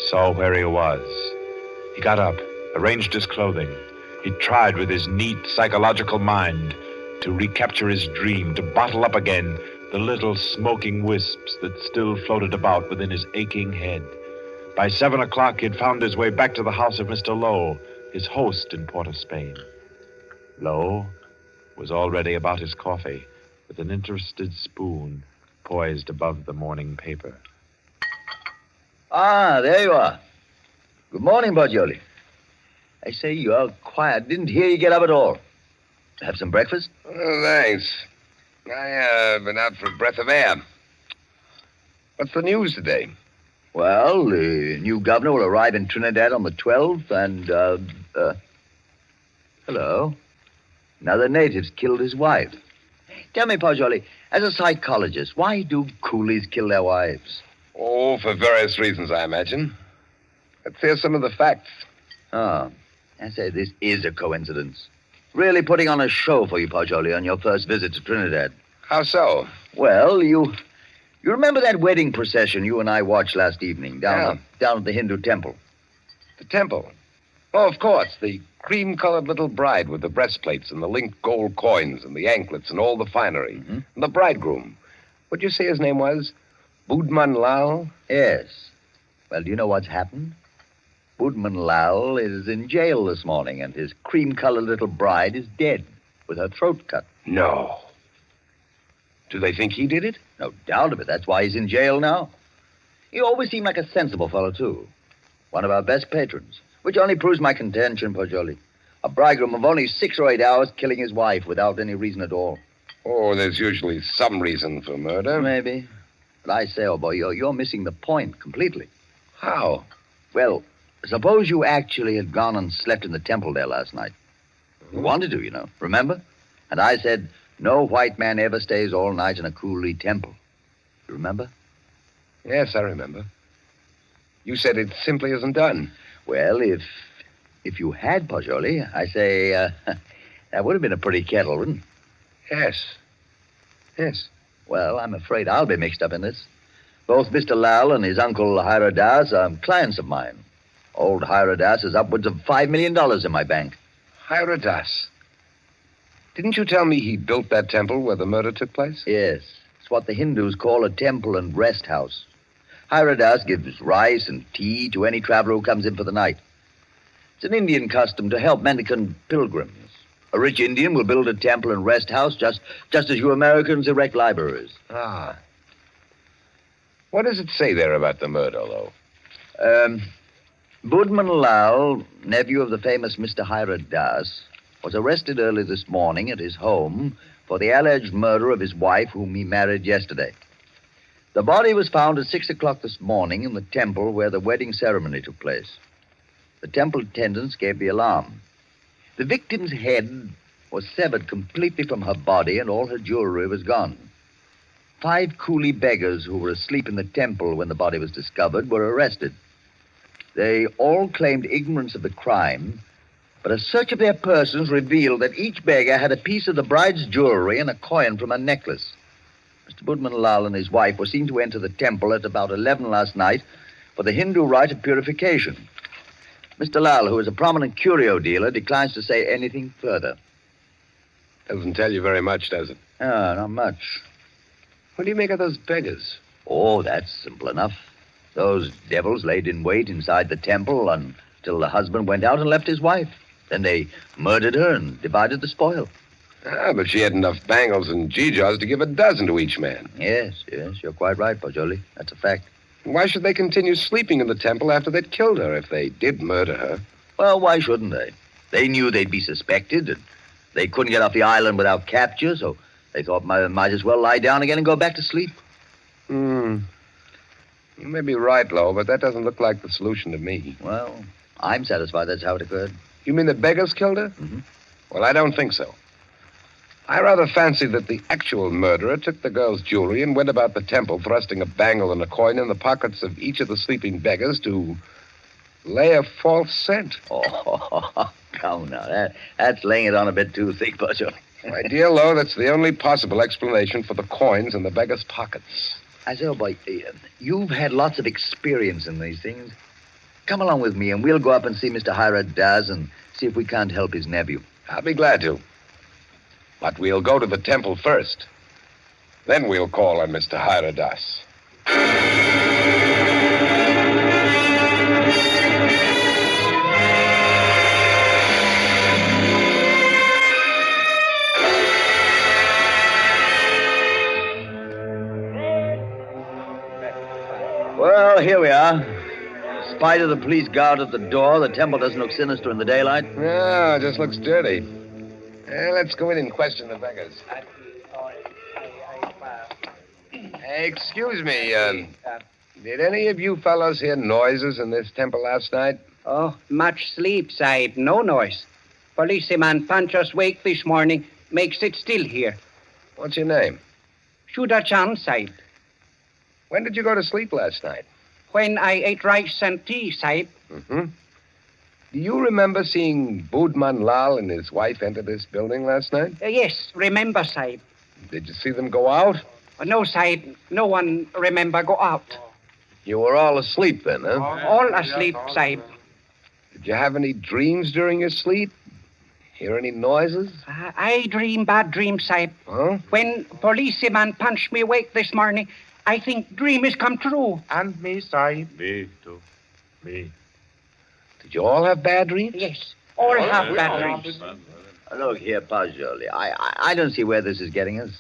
saw where he was. He got up, arranged his clothing. He tried with his neat psychological mind to recapture his dream, to bottle up again the little smoking wisps that still floated about within his aching head. By 7 o'clock, he had found his way back to the house of Mr. Lowe, his host in Port of Spain. Lowe was already about his coffee, with an interested spoon poised above the morning paper. Ah, there you are. Good morning, Poggioli. I say, you're quiet. Didn't hear you get up at all. Have some breakfast? Oh, thanks. I've been out for a breath of air. What's the news today? Well, the new governor will arrive in Trinidad on the 12th, and, hello. Another native's killed his wife. Tell me, Poggioli, as a psychologist, why do coolies kill their wives? Oh, for various reasons, I imagine. Let's hear some of the facts. Oh, I say this is a coincidence. Really putting on a show for you, Poggioli, on your first visit to Trinidad. How so? Well, you You remember that wedding procession you and I watched last evening down at the Hindu temple? The temple? Oh, of course. The cream-colored little bride with the breastplates and the linked gold coins and the anklets and all the finery. Mm-hmm. And the bridegroom. What'd you say his name was? Budman Lal? Yes. Well, do you know what's happened? Budman Lal is in jail this morning, and his cream-colored little bride is dead with her throat cut. No. Do they think he did it? No doubt of it. That's why he's in jail now. He always seemed like a sensible fellow, too. One of our best patrons. Which only proves my contention, Poggioli. A bridegroom of only 6 or 8 hours killing his wife without any reason at all. Oh, there's usually some reason for murder. Maybe. But I say, old boy, you're missing the point completely. How? Well, suppose you actually had gone and slept in the temple there last night. You wanted to, you know. Remember? And I said, no white man ever stays all night in a Cooley temple. You remember? Yes, I remember. You said it simply isn't done. Well, if you had, Poggioli, I say, that would have been a pretty kettle, wouldn't it? Yes. Well, I'm afraid I'll be mixed up in this. Both Mr. Lal and his uncle Hiradas are clients of mine. Old Hiradas has upwards of $5 million in my bank. Hiradas? Didn't you tell me he built that temple where the murder took place? Yes. It's what the Hindus call a temple and rest house. Hiradas gives rice and tea to any traveler who comes in for the night. It's an Indian custom to help mendicant pilgrims. A rich Indian will build a temple and rest house just as you Americans erect libraries. Ah. What does it say there about the murder, though? Budman Lal, nephew of the famous Mr. Hiradas, was arrested early this morning at his home for the alleged murder of his wife, whom he married yesterday. The body was found at 6 o'clock this morning in the temple where the wedding ceremony took place. The temple attendants gave the alarm. The victim's head was severed completely from her body, and all her jewelry was gone. 5 coolie beggars who were asleep in the temple when the body was discovered were arrested. They all claimed ignorance of the crime, but a search of their persons revealed that each beggar had a piece of the bride's jewelry and a coin from her necklace. Mr. Budman Lal and his wife were seen to enter the temple at about 11 last night for the Hindu rite of purification. Mr. Lal, who is a prominent curio dealer, declines to say anything further. Doesn't tell you very much, does it? No, not much. What do you make of those beggars? Oh, that's simple enough. Those devils laid in wait inside the temple until the husband went out and left his wife. Then they murdered her and divided the spoil. Ah, but she had enough bangles and geegaws to give a dozen to each man. Yes, you're quite right, Poggioli. That's a fact. Why should they continue sleeping in the temple after they'd killed her if they did murder her? Well, why shouldn't they? They knew they'd be suspected, and they couldn't get off the island without capture, so they thought might as well lie down again and go back to sleep. You may be right, Lowe, but that doesn't look like the solution to me. Well, I'm satisfied that's how it occurred. You mean the beggars killed her? Mm-hmm. Well, I don't think so. I rather fancy that the actual murderer took the girl's jewelry and went about the temple thrusting a bangle and a coin in the pockets of each of the sleeping beggars to lay a false scent. Oh, come now. That's laying it on a bit too thick, Poggioli. My dear Lowe, that's the only possible explanation for the coins in the beggars' pockets. I say, oh, boy, you've had lots of experience in these things. Come along with me, and we'll go up and see Mr. Hiradas and see if we can't help his nephew. I'll be glad to. But we'll go to the temple first. Then we'll call on Mr. Hiradas. Well, here we are. In spite of the police guard at the door, the temple doesn't look sinister in the daylight. No, it just looks dirty. Let's go in and question the beggars. Excuse me, did any of you fellows hear noises in this temple last night? Oh, much sleep, Sahib. No noise. Policeman Pancho's wake this morning makes it still here. What's your name? Shuda Chan, Sahib. When did you go to sleep last night? When I ate rice and tea, Sahib. Mm-hmm. Do you remember seeing Budman Lal and his wife enter this building last night? Yes, remember, Sahib. Did you see them go out? No, Sahib. No one remember go out. You were all asleep then, huh? All asleep, Sahib. Did you have any dreams during your sleep? Hear any noises? I dream bad dreams, Sahib. Huh? When policeman punched me awake this morning, I think dream has come true. And me, Sahib. Me, too. Me. Did you all have bad dreams? Yes, all have bad dreams. Look here, Pajoli. I don't see where this is getting us.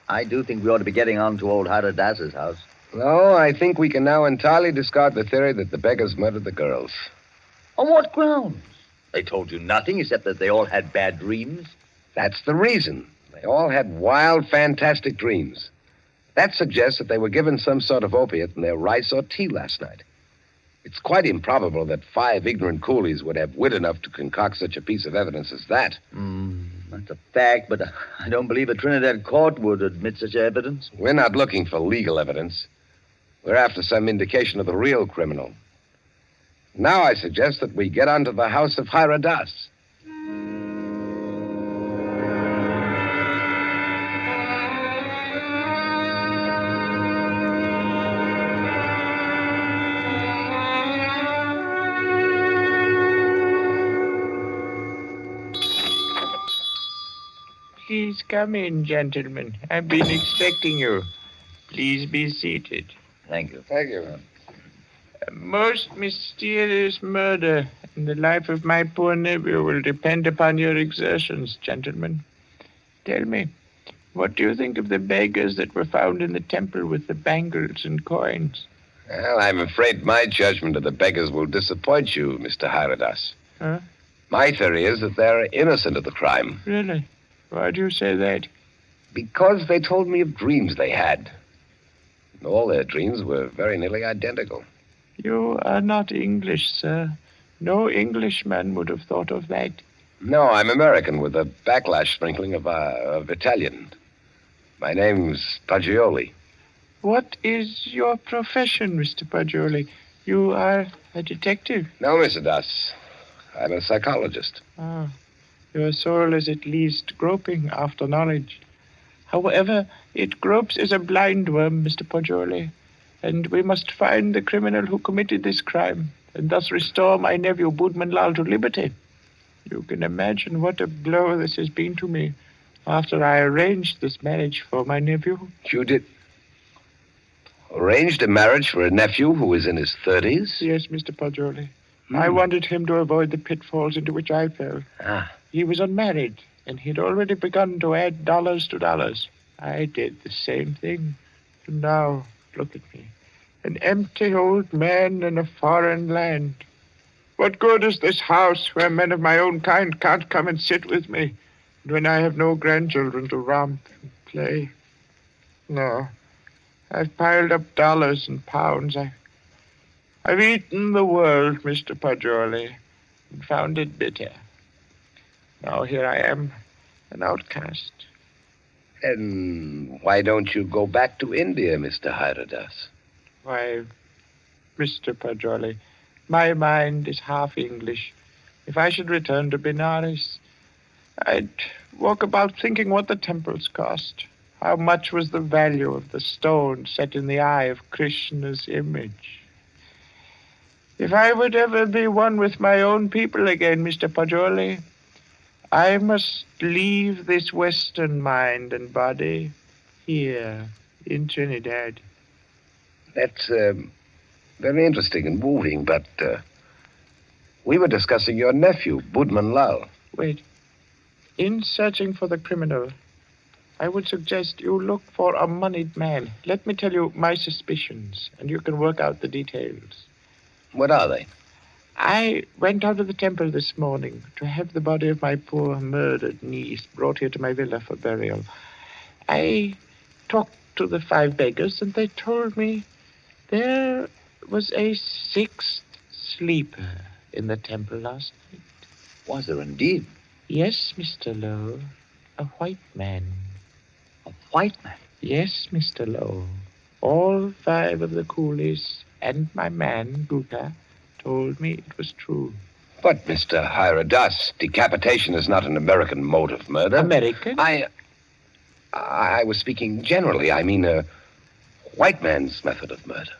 I do think we ought to be getting on to old Haradas's house. No, I think we can now entirely discard the theory that the beggars murdered the girls. On what grounds? They told you nothing except that they all had bad dreams. That's the reason. They all had wild, fantastic dreams. That suggests that they were given some sort of opiate in their rice or tea last night. It's quite improbable that 5 ignorant coolies would have wit enough to concoct such a piece of evidence as that. That's a fact, but I don't believe a Trinidad court would admit such evidence. We're not looking for legal evidence. We're after some indication of the real criminal. Now I suggest that we get onto the house of Haradas. Please come in, gentlemen. I've been expecting you. Please be seated. Thank you. Thank you. A most mysterious murder in the life of my poor nephew will depend upon your exertions, gentlemen. Tell me, what do you think of the beggars that were found in the temple with the bangles and coins? Well, I'm afraid my judgment of the beggars will disappoint you, Mr. Haradas. Huh? My theory is that they're innocent of the crime. Really? Why do you say that? Because they told me of dreams they had. And all their dreams were very nearly identical. You are not English, sir. No Englishman would have thought of that. No, I'm American with a backlash sprinkling of Italian. My name's Paggioli. What is your profession, Mr. Paggioli? You are a detective? No, Mr. Das. I'm a psychologist. Ah, your soul is at least groping after knowledge. However, it gropes as a blind worm, Mr. Paggioli, and we must find the criminal who committed this crime, and thus restore my nephew Budman Lal to liberty. You can imagine what a blow this has been to me after I arranged this marriage for my nephew. You did? Arranged a marriage for a nephew who was in his 30s? Yes, Mr. Paggioli. I wanted him to avoid the pitfalls into which I fell. He was unmarried, and he'd already begun to add dollars to dollars. I did the same thing. And now, look at me. An empty old man in a foreign land. What good is this house where men of my own kind can't come and sit with me, and when I have no grandchildren to romp and play? No. I've piled up dollars and pounds. I've eaten the world, Mr. Paggioli, and found it bitter. Now here I am, an outcast. Then why don't you go back to India, Mr. Haradas? Why, Mr. Paggioli, my mind is half English. If I should return to Benares, I'd walk about thinking what the temples cost. How much was the value of the stone set in the eye of Krishna's image? If I would ever be one with my own people again, Mr. Paggioli, I must leave this Western mind and body here in Trinidad. That's very interesting and moving, but we were discussing your nephew, Budman Lal. Wait. In searching for the criminal, I would suggest you look for a moneyed man. Let me tell you my suspicions, and you can work out the details. What are they? I went out to the temple this morning to have the body of my poor murdered niece brought here to my villa for burial. I talked to the 5 beggars, and they told me there was a 6th sleeper in the temple last night. Was there indeed? Yes, Mr. Lowe. A white man. A white man? Yes, Mr. Lowe. All 5 of the coolies and my man, Gupta, told me it was true. But, Mr. Haradas, decapitation is not an American mode of murder. American? I was speaking generally. I mean, a white man's method of murder.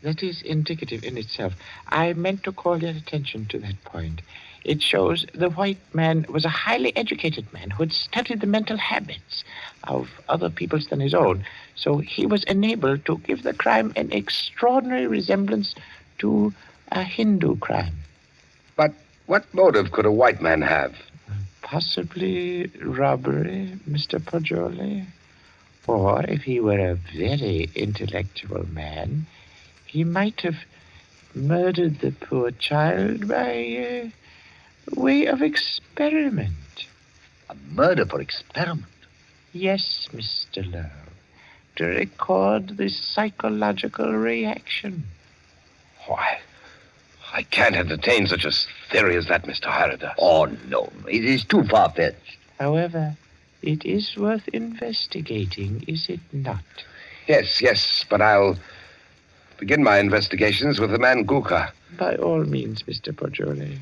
That is indicative in itself. I meant to call your attention to that point. It shows the white man was a highly educated man who had studied the mental habits of other peoples than his own. So he was enabled to give the crime an extraordinary resemblance to a Hindu crime. But what motive could a white man have? Possibly robbery, Mr. Poggioli. Or if he were a very intellectual man, he might have murdered the poor child by way of experiment. A murder for experiment? Yes, Mr. Lowe. To record the psychological reaction. Why, I can't entertain such a theory as that, Mr. Haradas. Oh, no. It is too far-fetched. However, it is worth investigating, is it not? Yes, but I'll begin my investigations with the man Guka. By all means, Mr. Poggioli.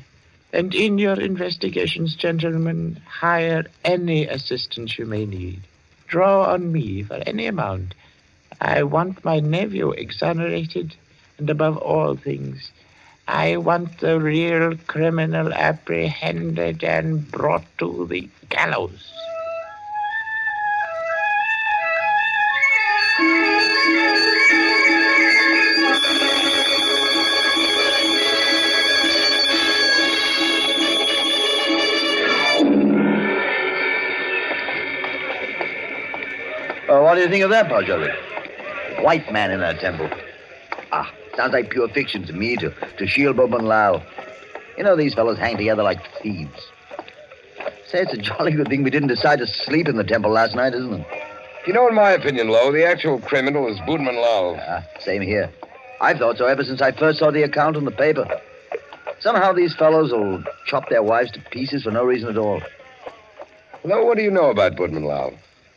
And in your investigations, gentlemen, hire any assistance you may need. Draw on me for any amount. I want my nephew exonerated, and above all things, I want the real criminal apprehended and brought to the gallows. What do you think of that, Poggioli? White man in that temple. Sounds like pure fiction to me, to shield Bob and Lau. You know, these fellows hang together like thieves. Say, it's a jolly good thing we didn't decide to sleep in the temple last night, isn't it? You know, in my opinion, Lowe, the actual criminal is Boodman Lau. Same here. I've thought so ever since I first saw the account in the paper. Somehow these fellows will chop their wives to pieces for no reason at all. Lowe, what do you know about Boodman Lau?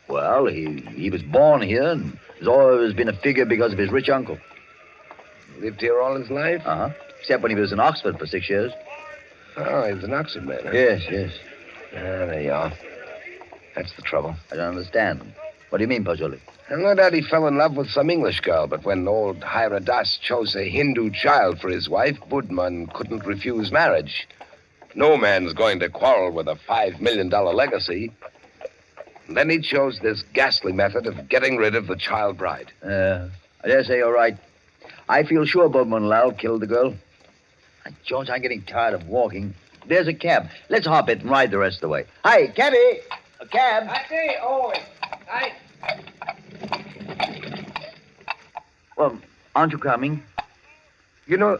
Well, he was born here and has always been a figure because of his rich uncle. Lived here all his life? Uh-huh. Except when he was in Oxford for 6 years. Oh, he was an Oxford man, huh? Yes. There you are. That's the trouble. I don't understand. What do you mean, Poggioli? And no doubt he fell in love with some English girl, but when old Haradas chose a Hindu child for his wife, Budman couldn't refuse marriage. No man's going to quarrel with a $5 million legacy. And then he chose this ghastly method of getting rid of the child bride. I dare say you're right. I feel sure Boodman Lau killed the girl. George, I'm getting tired of walking. There's a cab. Let's hop it and ride the rest of the way. Hi, cabby! A cab! I say, Well, aren't you coming? You know,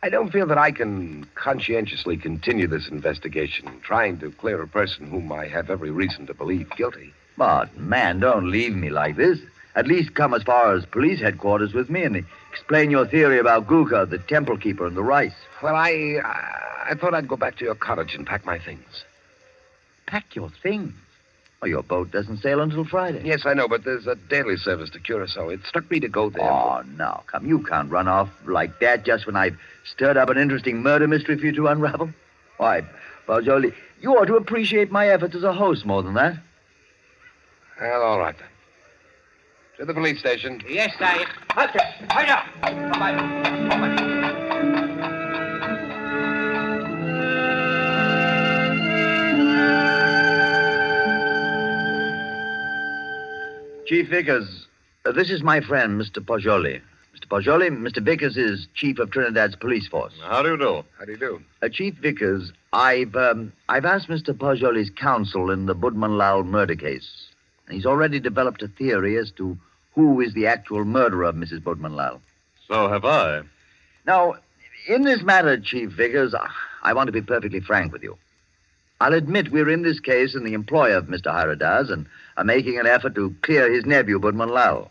I don't feel that I can conscientiously continue this investigation, trying to clear a person whom I have every reason to believe guilty. But, man, don't leave me like this. At least come as far as police headquarters with me and explain your theory about Guka, the temple keeper, and the rice. Well, I thought I'd go back to your cottage and pack my things. Pack your things? Oh, your boat doesn't sail until Friday. Yes, I know, but there's a daily service to Curacao. It struck me to go there. Oh, now, come. You can't run off like that just when I've stirred up an interesting murder mystery for you to unravel. Why, Poggioli, you ought to appreciate my efforts as a host more than that. Well, all right, then. To the police station. Yes, sir. Hurry up. Bye-bye. Chief Vickers, this is my friend, Mr. Poggioli. Mr. Poggioli, Mr. Vickers is chief of Trinidad's police force. How do you do? How do you do? Chief Vickers, I've asked Mr. Poggioli's counsel in the Boodman Lau murder case. And he's already developed a theory as to who is the actual murderer of Mrs. Boodman Lau. So have I. Now, in this matter, Chief Vickers, I want to be perfectly frank with you. I'll admit we're in this case in the employ of Mr. Haradas and are making an effort to clear his nephew, Boodman Lau.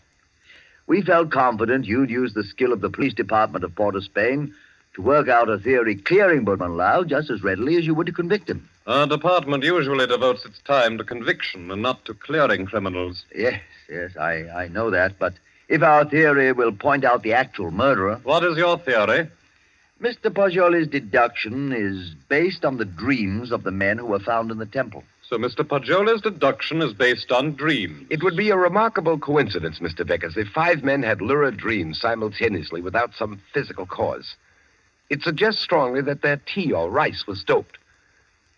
We felt confident you'd use the skill of the police department of Port of Spain to work out a theory clearing Boodman Lau just as readily as you would to convict him. Our department usually devotes its time to conviction and not to clearing criminals. Yes, I know that, but if our theory will point out the actual murderer... What is your theory? Mr. Poggioli's deduction is based on the dreams of the men who were found in the temple. So Mr. Poggioli's deduction is based on dreams. It would be a remarkable coincidence, Mr. Vickers, if 5 men had lurid dreams simultaneously without some physical cause. It suggests strongly that their tea or rice was doped.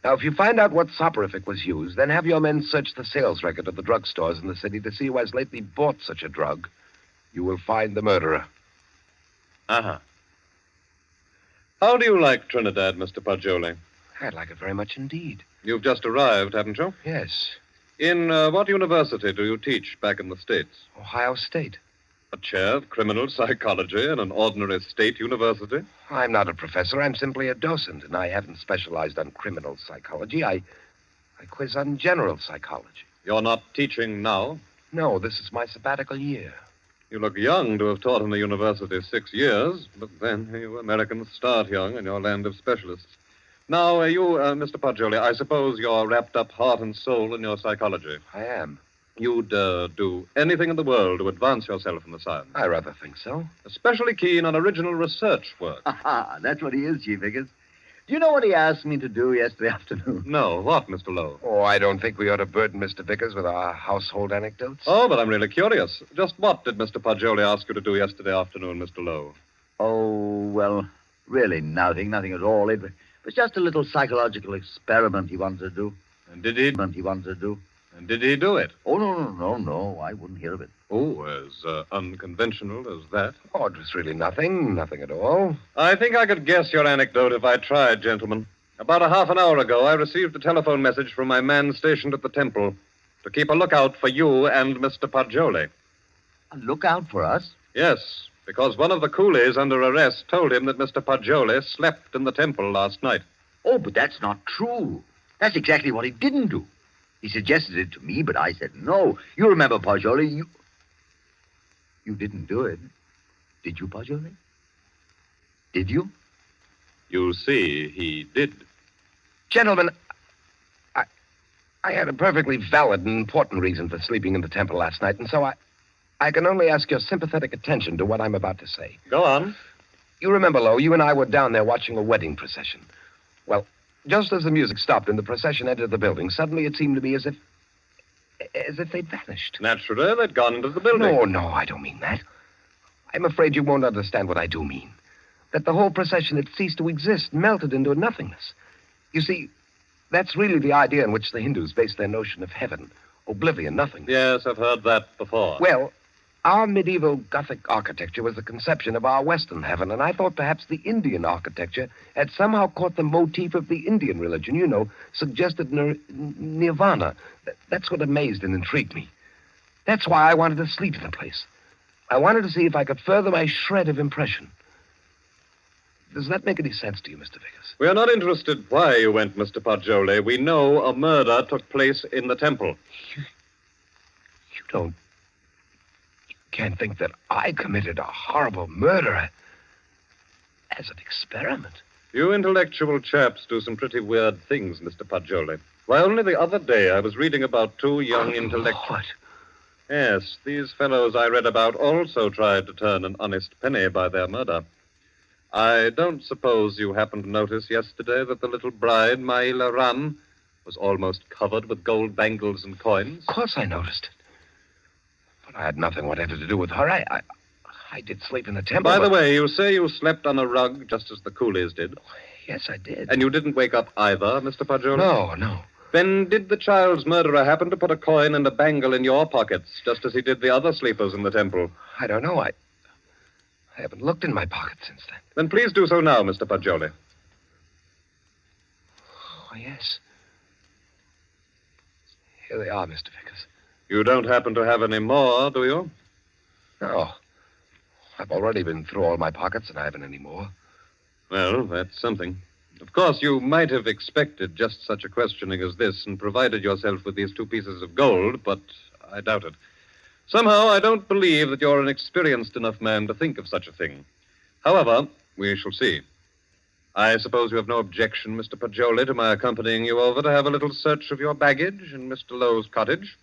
Now, if you find out what soporific was used, then have your men search the sales record of the drugstores in the city to see who has lately bought such a drug. You will find the murderer. Uh-huh. How do you like Trinidad, Mr. Poggioli? I'd like it very much indeed. You've just arrived, haven't you? Yes. In what university do you teach back in the States? Ohio State. A chair of criminal psychology in an ordinary state university? I'm not a professor. I'm simply a docent, and I haven't specialized on criminal psychology. I quiz on general psychology. You're not teaching now? No, this is my sabbatical year. You look young to have taught in the university 6 years, but then you Americans start young in your land of specialists. Now, Mr. Poggioli, I suppose you're wrapped up heart and soul in your psychology. I am. You'd do anything in the world to advance yourself in the science. I rather think so. Especially keen on original research work. That's what he is, Chief Vickers. Do you know what he asked me to do yesterday afternoon? No. What, Mr. Lowe? Oh, I don't think we ought to burden Mr. Vickers with our household anecdotes. Oh, but I'm really curious. Just what did Mr. Poggioli ask you to do yesterday afternoon, Mr. Lowe? Oh, well, really nothing at all. It was just a little psychological experiment he wanted to do. And did he? And did he do it? Oh, no. I wouldn't hear of it. Oh, as unconventional as that? Oh, it was really nothing at all. I think I could guess your anecdote if I tried, gentlemen. About a half an hour ago, I received a telephone message from my man stationed at the temple to keep a lookout for you and Mr. Poggioli. A lookout for us? Yes, because one of the coolies under arrest told him that Mr. Poggioli slept in the temple last night. Oh, but that's not true. That's exactly what he didn't do. He suggested it to me, but I said no. You remember, Poggioli, you didn't do it. Did you, Poggioli? Did you? You see, he did. Gentlemen, I had a perfectly valid and important reason for sleeping in the temple last night, and so I can only ask your sympathetic attention to what I'm about to say. Go on. You remember, Lowe, you and I were down there watching a wedding procession. Well, just as the music stopped and the procession entered the building, suddenly it seemed to me as if they'd vanished. Naturally, they'd gone into the building. No, I don't mean that. I'm afraid you won't understand what I do mean. That the whole procession had ceased to exist, melted into nothingness. You see, that's really the idea in which the Hindus base their notion of heaven. Oblivion, nothing. Yes, I've heard that before. Well, our medieval Gothic architecture was the conception of our Western heaven, and I thought perhaps the Indian architecture had somehow caught the motif of the Indian religion, suggested nirvana. That's what amazed and intrigued me. That's why I wanted to sleep in the place. I wanted to see if I could further my shred of impression. Does that make any sense to you, Mr. Vickers? We are not interested why you went, Mr. Poggioli. We know a murder took place in the temple. You can't think that I committed a horrible murder as an experiment. You intellectual chaps do some pretty weird things, Mr. Poggioli. Why, only the other day I was reading about 2 young intellectuals. What? Yes, these fellows I read about also tried to turn an honest penny by their murder. I don't suppose you happened to notice yesterday that the little bride, Maila Ran, was almost covered with gold bangles and coins? Of course I noticed it. But I had nothing whatever to do with her. I did sleep in the temple. By the way, you say you slept on a rug just as the coolies did. Yes, I did. And you didn't wake up either, Mr. Poggioli? No. Then did the child's murderer happen to put a coin and a bangle in your pockets, just as he did the other sleepers in the temple? I don't know. I haven't looked in my pocket since then. Then please do so now, Mr. Poggioli. Oh, yes. Here they are, Mr. Vickers. You don't happen to have any more, do you? No. I've already been through all my pockets, and I haven't any more. Well, that's something. Of course, you might have expected just such a questioning as this and provided yourself with these 2 pieces of gold, but I doubt it. Somehow, I don't believe that you're an experienced enough man to think of such a thing. However, we shall see. I suppose you have no objection, Mr. Poggioli, to my accompanying you over to have a little search of your baggage in Mr. Lowe's cottage?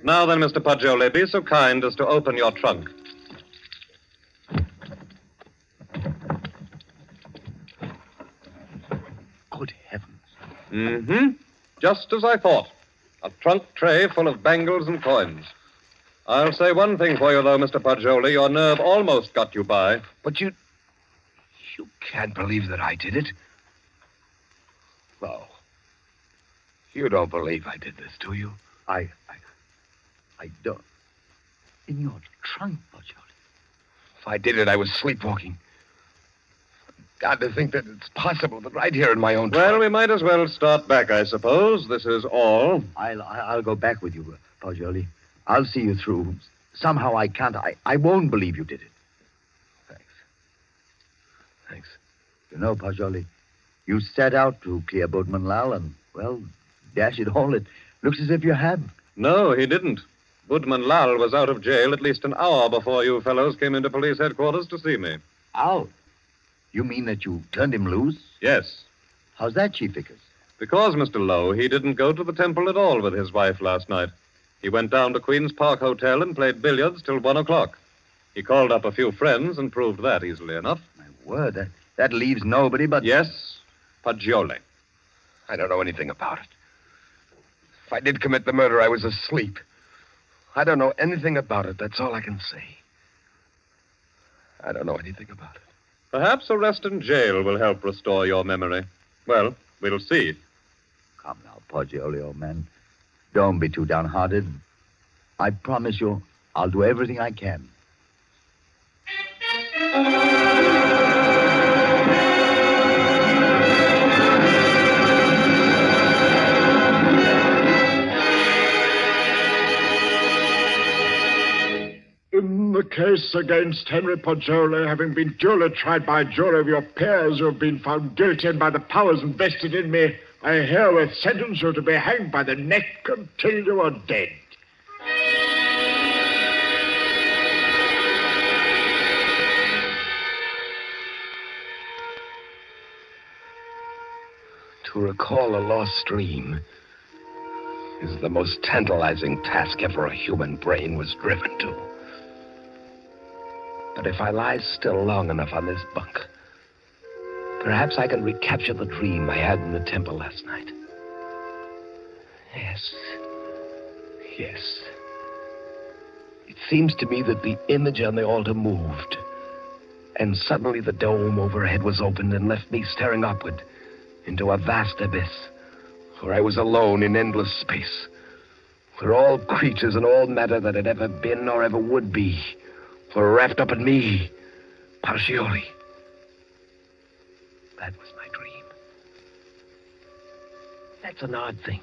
Now then, Mr. Poggioli, be so kind as to open your trunk. Good heavens. Mm-hmm. Just as I thought. A trunk tray full of bangles and coins. I'll say one thing for you, though, Mr. Poggioli. Your nerve almost got you by. But you can't believe that I did it. No. You don't believe I did this, do you? I don't. In your trunk, Poggioli. If I did it, I was sleepwalking. God, to think that it's possible that right here in my own Well, trunk. we might as well start back, I suppose. This is all. I'll go back with you, Poggioli. I'll see you through. Somehow I can't. I won't believe you did it. Thanks. You know, Poggioli, you set out to clear Boatman Lal, and, well, dash it all, it looks as if you have. No, he didn't. Boatman Lal was out of jail at least an hour before you fellows came into police headquarters to see me. Out? You mean that you turned him loose? Yes. How's that, Chief Vickers? Because, Mr. Lowe, he didn't go to the temple at all with his wife last night. He went down to Queen's Park Hotel and played billiards till 1 o'clock. He called up a few friends and proved that easily enough. My word, that leaves nobody but... Yes, Poggioli. I don't know anything about it. If I did commit the murder, I was asleep. I don't know anything about it. That's all I can say. I don't know anything about it. Perhaps arrest in jail will help restore your memory. Well, we'll see. Come now, Poggioli, old man. Don't be too downhearted. I promise you, I'll do everything I can. In the case against Henry Poggioli, having been duly tried by a jury of your peers who have been found guilty and by the powers invested in me, I herewith sentence you to be hanged by the neck until you are dead. To recall a lost dream is the most tantalizing task ever a human brain was driven to. But if I lie still long enough on this bunk, perhaps I can recapture the dream I had in the temple last night. Yes. It seems to me that the image on the altar moved, and suddenly the dome overhead was opened and left me staring upward into a vast abyss, where I was alone in endless space, where all creatures and all matter that had ever been or ever would be were wrapped up in me, Poggioli. That was my dream. That's an odd thing.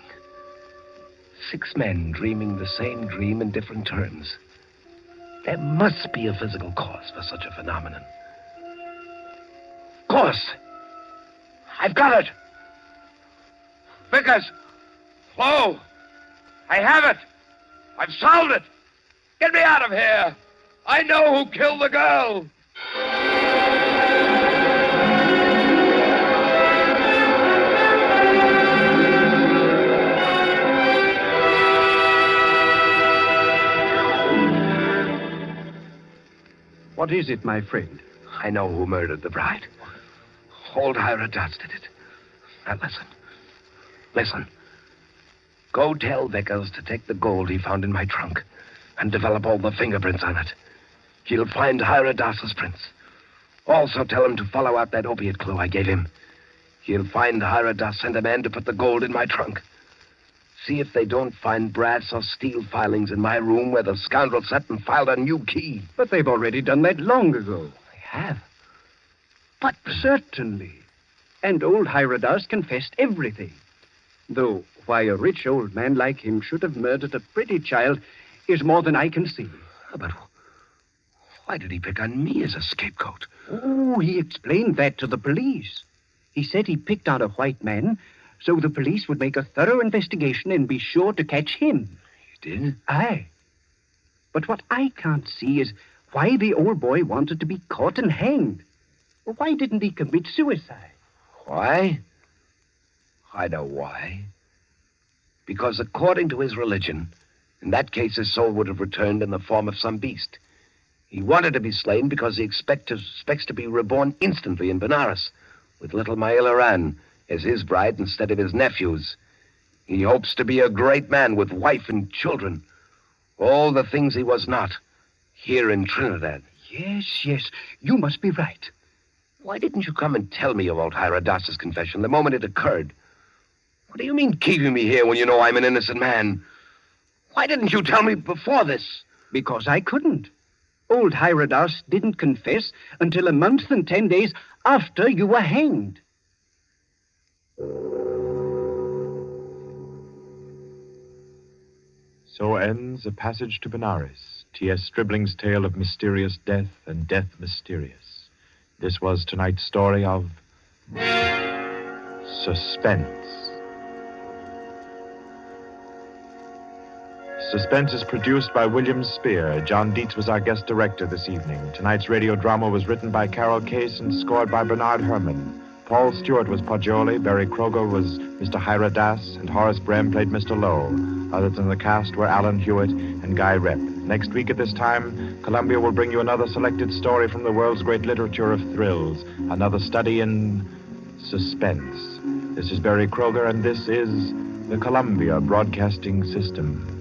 6 men dreaming the same dream in different terms. There must be a physical cause for such a phenomenon. Of course! I've got it! Vickers! Flo! I have it! I've solved it! Get me out of here! I know who killed the girl! What is it, my friend? I know who murdered the bride. Old AFRTS did it. Now listen. Go tell Vickers to take the gold he found in my trunk and develop all the fingerprints on it. He'll find AFRTS's prints. Also tell him to follow out that opiate clue I gave him. He'll find AFRTS sent a man to put the gold in my trunk. See if they don't find brass or steel filings in my room where the scoundrel sat and filed a new key. But they've already done that long ago. They have? But certainly. And old AFRTS confessed everything. Though why a rich old man like him should have murdered a pretty child is more than I can see. But why did he pick on me as a scapegoat? Oh, he explained that to the police. He said he picked on a white man so the police would make a thorough investigation and be sure to catch him. He did? Aye. But what I can't see is why the old boy wanted to be caught and hanged. Why didn't he commit suicide? Why? I know why. Because according to his religion, In that case, his soul would have returned in the form of some beast. He wanted to be slain because he expects to be reborn instantly in Benares, with little Maila Ran as his bride instead of his nephew's. He hopes to be a great man with wife and children. All the things he was not here in Trinidad. Yes, you must be right. Why didn't you come and tell me about Hyrodas's confession the moment it occurred? What do you mean keeping me here when you know I'm an innocent man? Why didn't you tell me before this? Because I couldn't. Old Hyrodas didn't confess until a month and 10 days after you were hanged. So ends A Passage to Benares, T.S. Stribling's tale of mysterious death and death mysterious. This was tonight's story of Suspense. Suspense is produced by William Spear. John Dietz was our guest director this evening. Tonight's radio drama was written by Carol Case and scored by Bernard Herrmann. Paul Stewart was Poggioli, Barry Kroger was Mr. Hyrodas, and Horace Brem played Mr. Lowe. Others in the cast were Alan Hewitt and Guy Rep. Next week at this time, Columbia will bring you another selected story from the world's great literature of thrills, another study in suspense. This is Barry Kroger, and this is the Columbia Broadcasting System.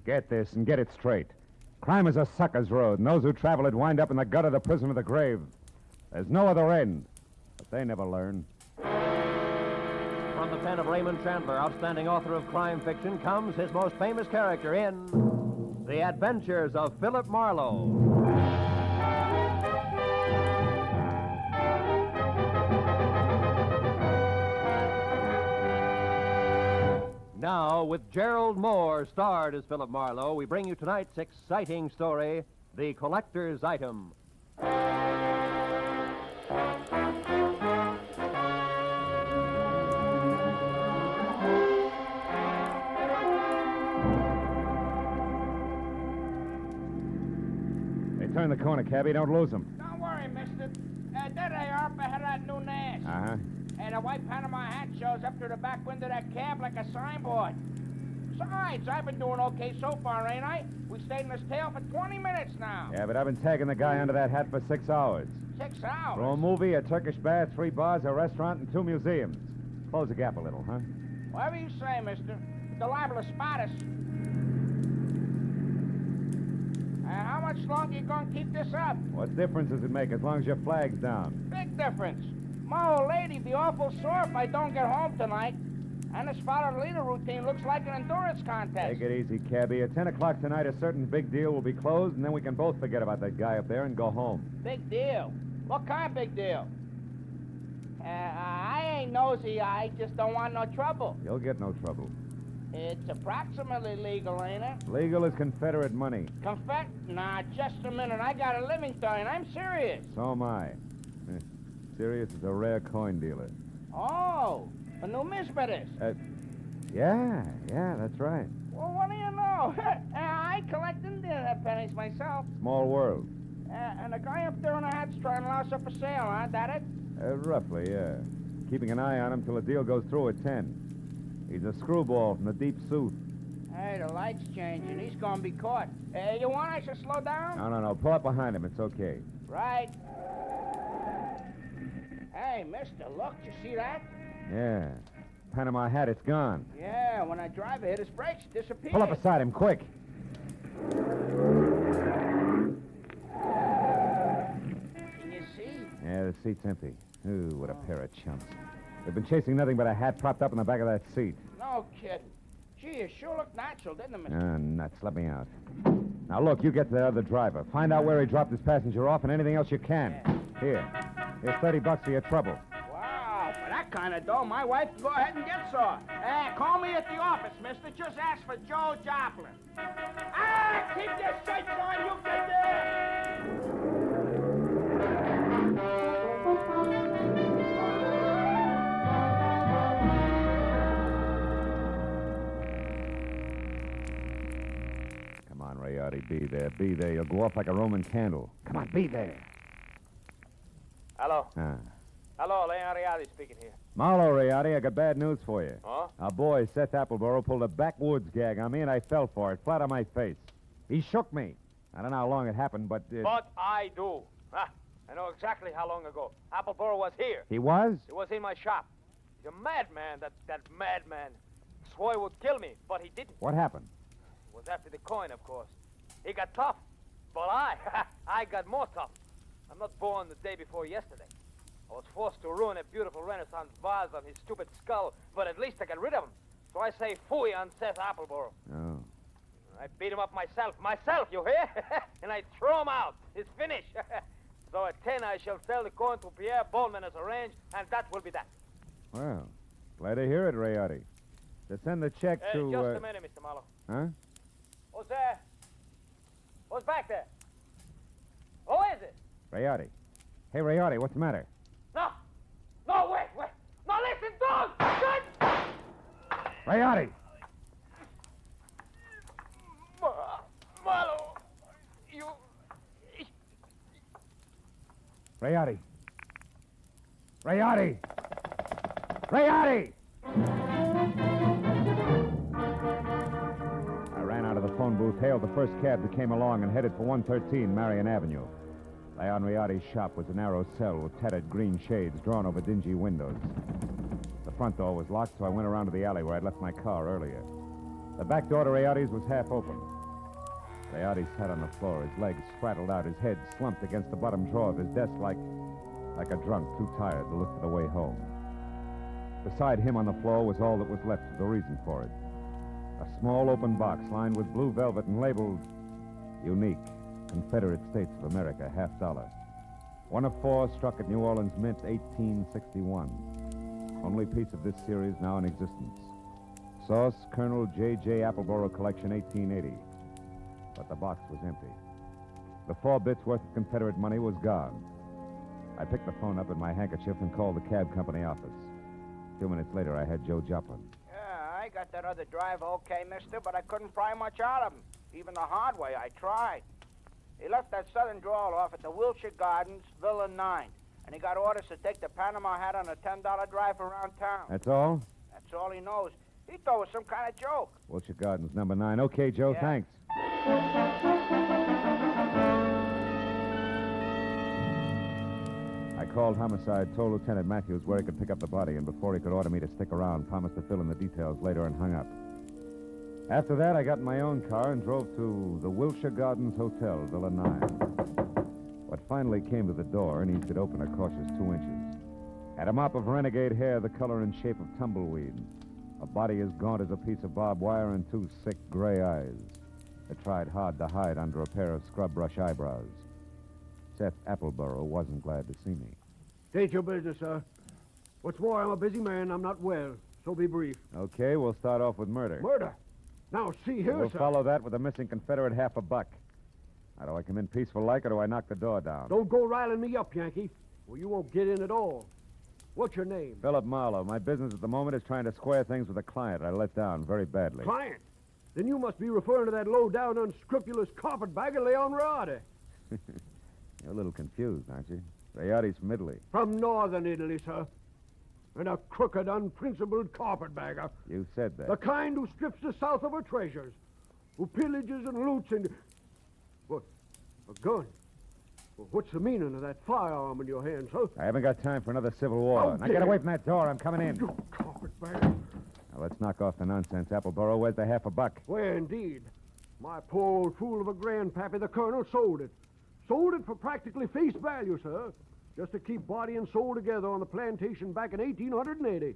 Get this and get it straight. Crime is a sucker's road, and those who travel it wind up in the gut of the prison of the grave. There's no other end, but they never learn. From the pen of Raymond Chandler, outstanding author of crime fiction, comes his most famous character in The Adventures of Philip Marlowe. Now, with Gerald Mohr starred as Philip Marlowe, we bring you tonight's exciting story, The Collector's Item. Hey, turn the corner, cabbie. Don't lose them. Don't worry, mister. There they are up ahead of that new Nash. Uh-huh. And a white Panama hat shows up through the back window of that cab like a signboard. Besides, I've been doing okay so far, ain't I? We stayed in this tail for 20 minutes now. Yeah, but I've been tagging the guy under that hat for 6 hours. 6 hours? For a movie, a Turkish bath, 3 bars, a restaurant, and 2 museums. Close the gap a little, huh? Whatever you say, mister. They're liable to spot us. How much longer you gonna keep this up? What difference does it make as long as your flag's down? Big difference. My old lady'd be awful sore if I don't get home tonight. And this follow-the-leader routine looks like an endurance contest. Take it easy, cabbie. At 10 o'clock tonight, a certain big deal will be closed, and then we can both forget about that guy up there and go home. Big deal? What kind of big deal? I ain't nosy. I just don't want no trouble. You'll get no trouble. It's approximately legal, ain't it? Legal as Confederate money. Nah, just a minute. I got a living story, and I'm serious. So am I. Sirius is a rare coin dealer. Oh, a numismatist. Yeah, that's right. Well, what do you know? I collect Indian pennies myself. Small world. And the guy up there on the hat's trying to louse up for sale, huh? That it? Roughly, yeah. Keeping an eye on him till the deal goes through at 10. He's a screwball from the deep south. Hey, the light's changing. He's gonna be caught. You want I should slow down? No. Pull up behind him. It's okay. Right. Hey, mister, look. You see that? Yeah. Panama hat, it's gone. Yeah, when I drive it hit his brakes, it disappears. Pull up beside him, quick. Can you see? Yeah, the seat's empty. Ooh, what a pair of chumps. They've been chasing nothing but a hat propped up in the back of that seat. No kidding. Gee, it sure looked natural, didn't it, mister? Nuts. Let me out. Now, look, you get to the other driver. Find out where he dropped his passenger off and anything else you can. Here's $30 for your trouble. Wow, for that that kind of dough, my wife can go ahead and get some. Call me at the office, mister. Just ask for Joe Joplin. Keep your sights on, you get there! Come on, Rayardi, be there, be there. You'll go off like a Roman candle. Come on, be there. Hello. Ah. Hello, Leon Rialdi speaking here. Marlowe, Rayardi, I got bad news for you. Huh? Our boy, Seth Appleboro, pulled a backwoods gag on me, and I fell for it, flat on my face. He shook me. I don't know how long it happened, but... But I do. I know exactly how long ago. Appleboro was here. He was? He was in my shop. He's a madman, that madman. Swore he would kill me, but he didn't. What happened? It was after the coin, of course. He got tough. But I got more tough. I'm not born the day before yesterday. I was forced to ruin a beautiful Renaissance vase on his stupid skull, but at least I got rid of him. So I say phooey on Seth Appleboro. Oh. I beat him up myself, you hear? And I throw him out. It's finished. So at 10 I shall sell the coin to Pierre Bowman as arranged, and that will be that. Well, glad to hear it, Rayardi. To send the check to... Just a minute, Mr. Marlowe. Huh? Who's there? Who's back there? Who is it? Rayardi. Hey, Rayardi, what's the matter? No, wait. No, listen, dog! Good! Rayardi! Marlowe, you... Rayardi! Rayardi! Rayardi! I ran out of the phone booth, hailed the first cab that came along, and headed for 113 Marion Avenue. Leon Rayardi's shop was a narrow cell with tattered green shades drawn over dingy windows. The front door was locked, so I went around to the alley where I'd left my car earlier. The back door to Rayardi's was half open. Rayardi sat on the floor, his legs spraddled out, his head slumped against the bottom drawer of his desk like a drunk too tired to look for the way home. Beside him on the floor was all that was left of the reason for it. A small open box lined with blue velvet and labeled Unique, Confederate States of America, $50. One of 4 struck at New Orleans Mint, 1861. Only piece of this series now in existence. Source, Colonel J.J. Appleboro Collection, 1880. But the box was empty. The 4 bits worth of Confederate money was gone. I picked the phone up in my handkerchief and called the cab company office. 2 minutes later, I had Joe Joplin. Yeah, I got that other driver okay, mister, but I couldn't pry much out of him. Even the hard way, I tried. He left that southern drawl off at the Wilshire Gardens, Villa 9. And he got orders to take the Panama hat on a $10 drive around town. That's all? That's all he knows. He thought it was some kind of joke. Wilshire Gardens, number 9. Okay, Joe, Yeah. thanks. I called homicide, told Lieutenant Matthews where he could pick up the body, and before he could order me to stick around, promised to fill in the details later and hung up. After that, I got in my own car and drove to the Wilshire Gardens Hotel, Villa 9. What finally came to the door needs it open a cautious 2 inches. Had a mop of renegade hair the color and shape of tumbleweed. A body as gaunt as a piece of barbed wire and 2 sick gray eyes. It tried hard to hide under a pair of scrub brush eyebrows. Seth Appleboro wasn't glad to see me. State your business, sir. What's more, I'm a busy man. I'm not well, so be brief. Okay, we'll start off with murder. Murder? Now, see here, We'll sir. follow that with a missing Confederate $50. Now, do I come in peaceful like, or do I knock the door down? Don't go riling me up, Yankee. Well, you won't get in at all. What's your name? Philip Marlowe. My business at the moment is trying to square things with a client I let down very badly. Client? Then you must be referring to that low-down, unscrupulous carpetbagger, Leon Rayardi. You're a little confused, aren't you? Rayardi's from Italy. From northern Italy, sir. And a crooked, unprincipled carpetbagger. You said that. The kind who strips the South of her treasures. Who pillages and loots and... What? A gun? Well, what's the meaning of that firearm in your hand, sir? I haven't got time for another civil war. How Now dare get away you. from that door. I'm coming in. You carpetbagger. Now let's knock off the nonsense, Appleboro. Where's the $50? Where, indeed? My poor old fool of a grandpappy, the colonel, sold it. Sold it for practically face value, sir. Just to keep body and soul together on the plantation back in 1880.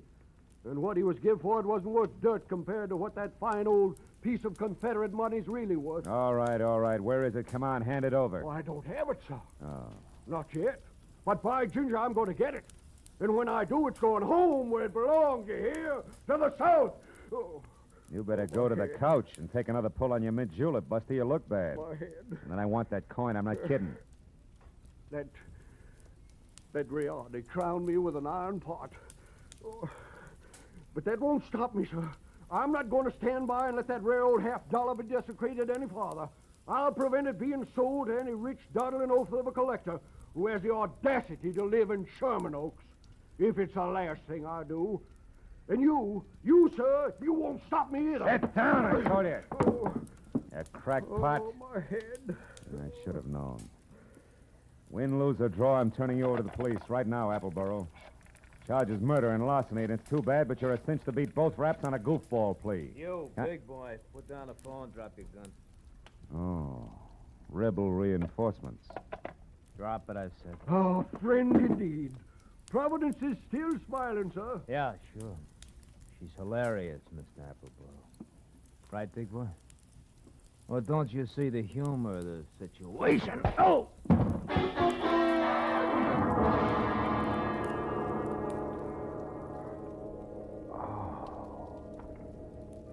And what he was give for it wasn't worth dirt compared to what that fine old piece of Confederate money's really worth. All right. Where is it? Come on, hand it over. Oh, I don't have it, sir. Oh. Not yet. But by ginger, I'm going to get it. And when I do, it's going home where it belongs, you hear? To the south. Oh, You better go to the couch and take another pull on your mint julep, Buster. You look bad. my head. And then I want that coin. I'm not kidding. That Riad, they crowned me with an iron pot. Oh, but that won't stop me, sir. I'm not going to stand by and let that rare old $50 be desecrated any farther. I'll prevent it being sold to any rich, dawdling oaf of a collector who has the audacity to live in Sherman Oaks, if it's the last thing I do. And you, sir, you won't stop me either. Sit down, I told you. Oh, That crackpot. oh, my head. I should have known. Win, lose, or draw, I'm turning you over to the police right now, Appleboro. Charges murder and larceny, and it's too bad, but you're a cinch to beat both raps on a goofball plea. You, Huh? big boy, put down the phone, drop your gun. Oh, rebel reinforcements. Drop it, I said. Oh, friend indeed. Providence is still smiling, sir. Yeah, sure. She's hilarious, Mr. Appleboro. Right, big boy? Well, don't you see the humor of the situation? Oh!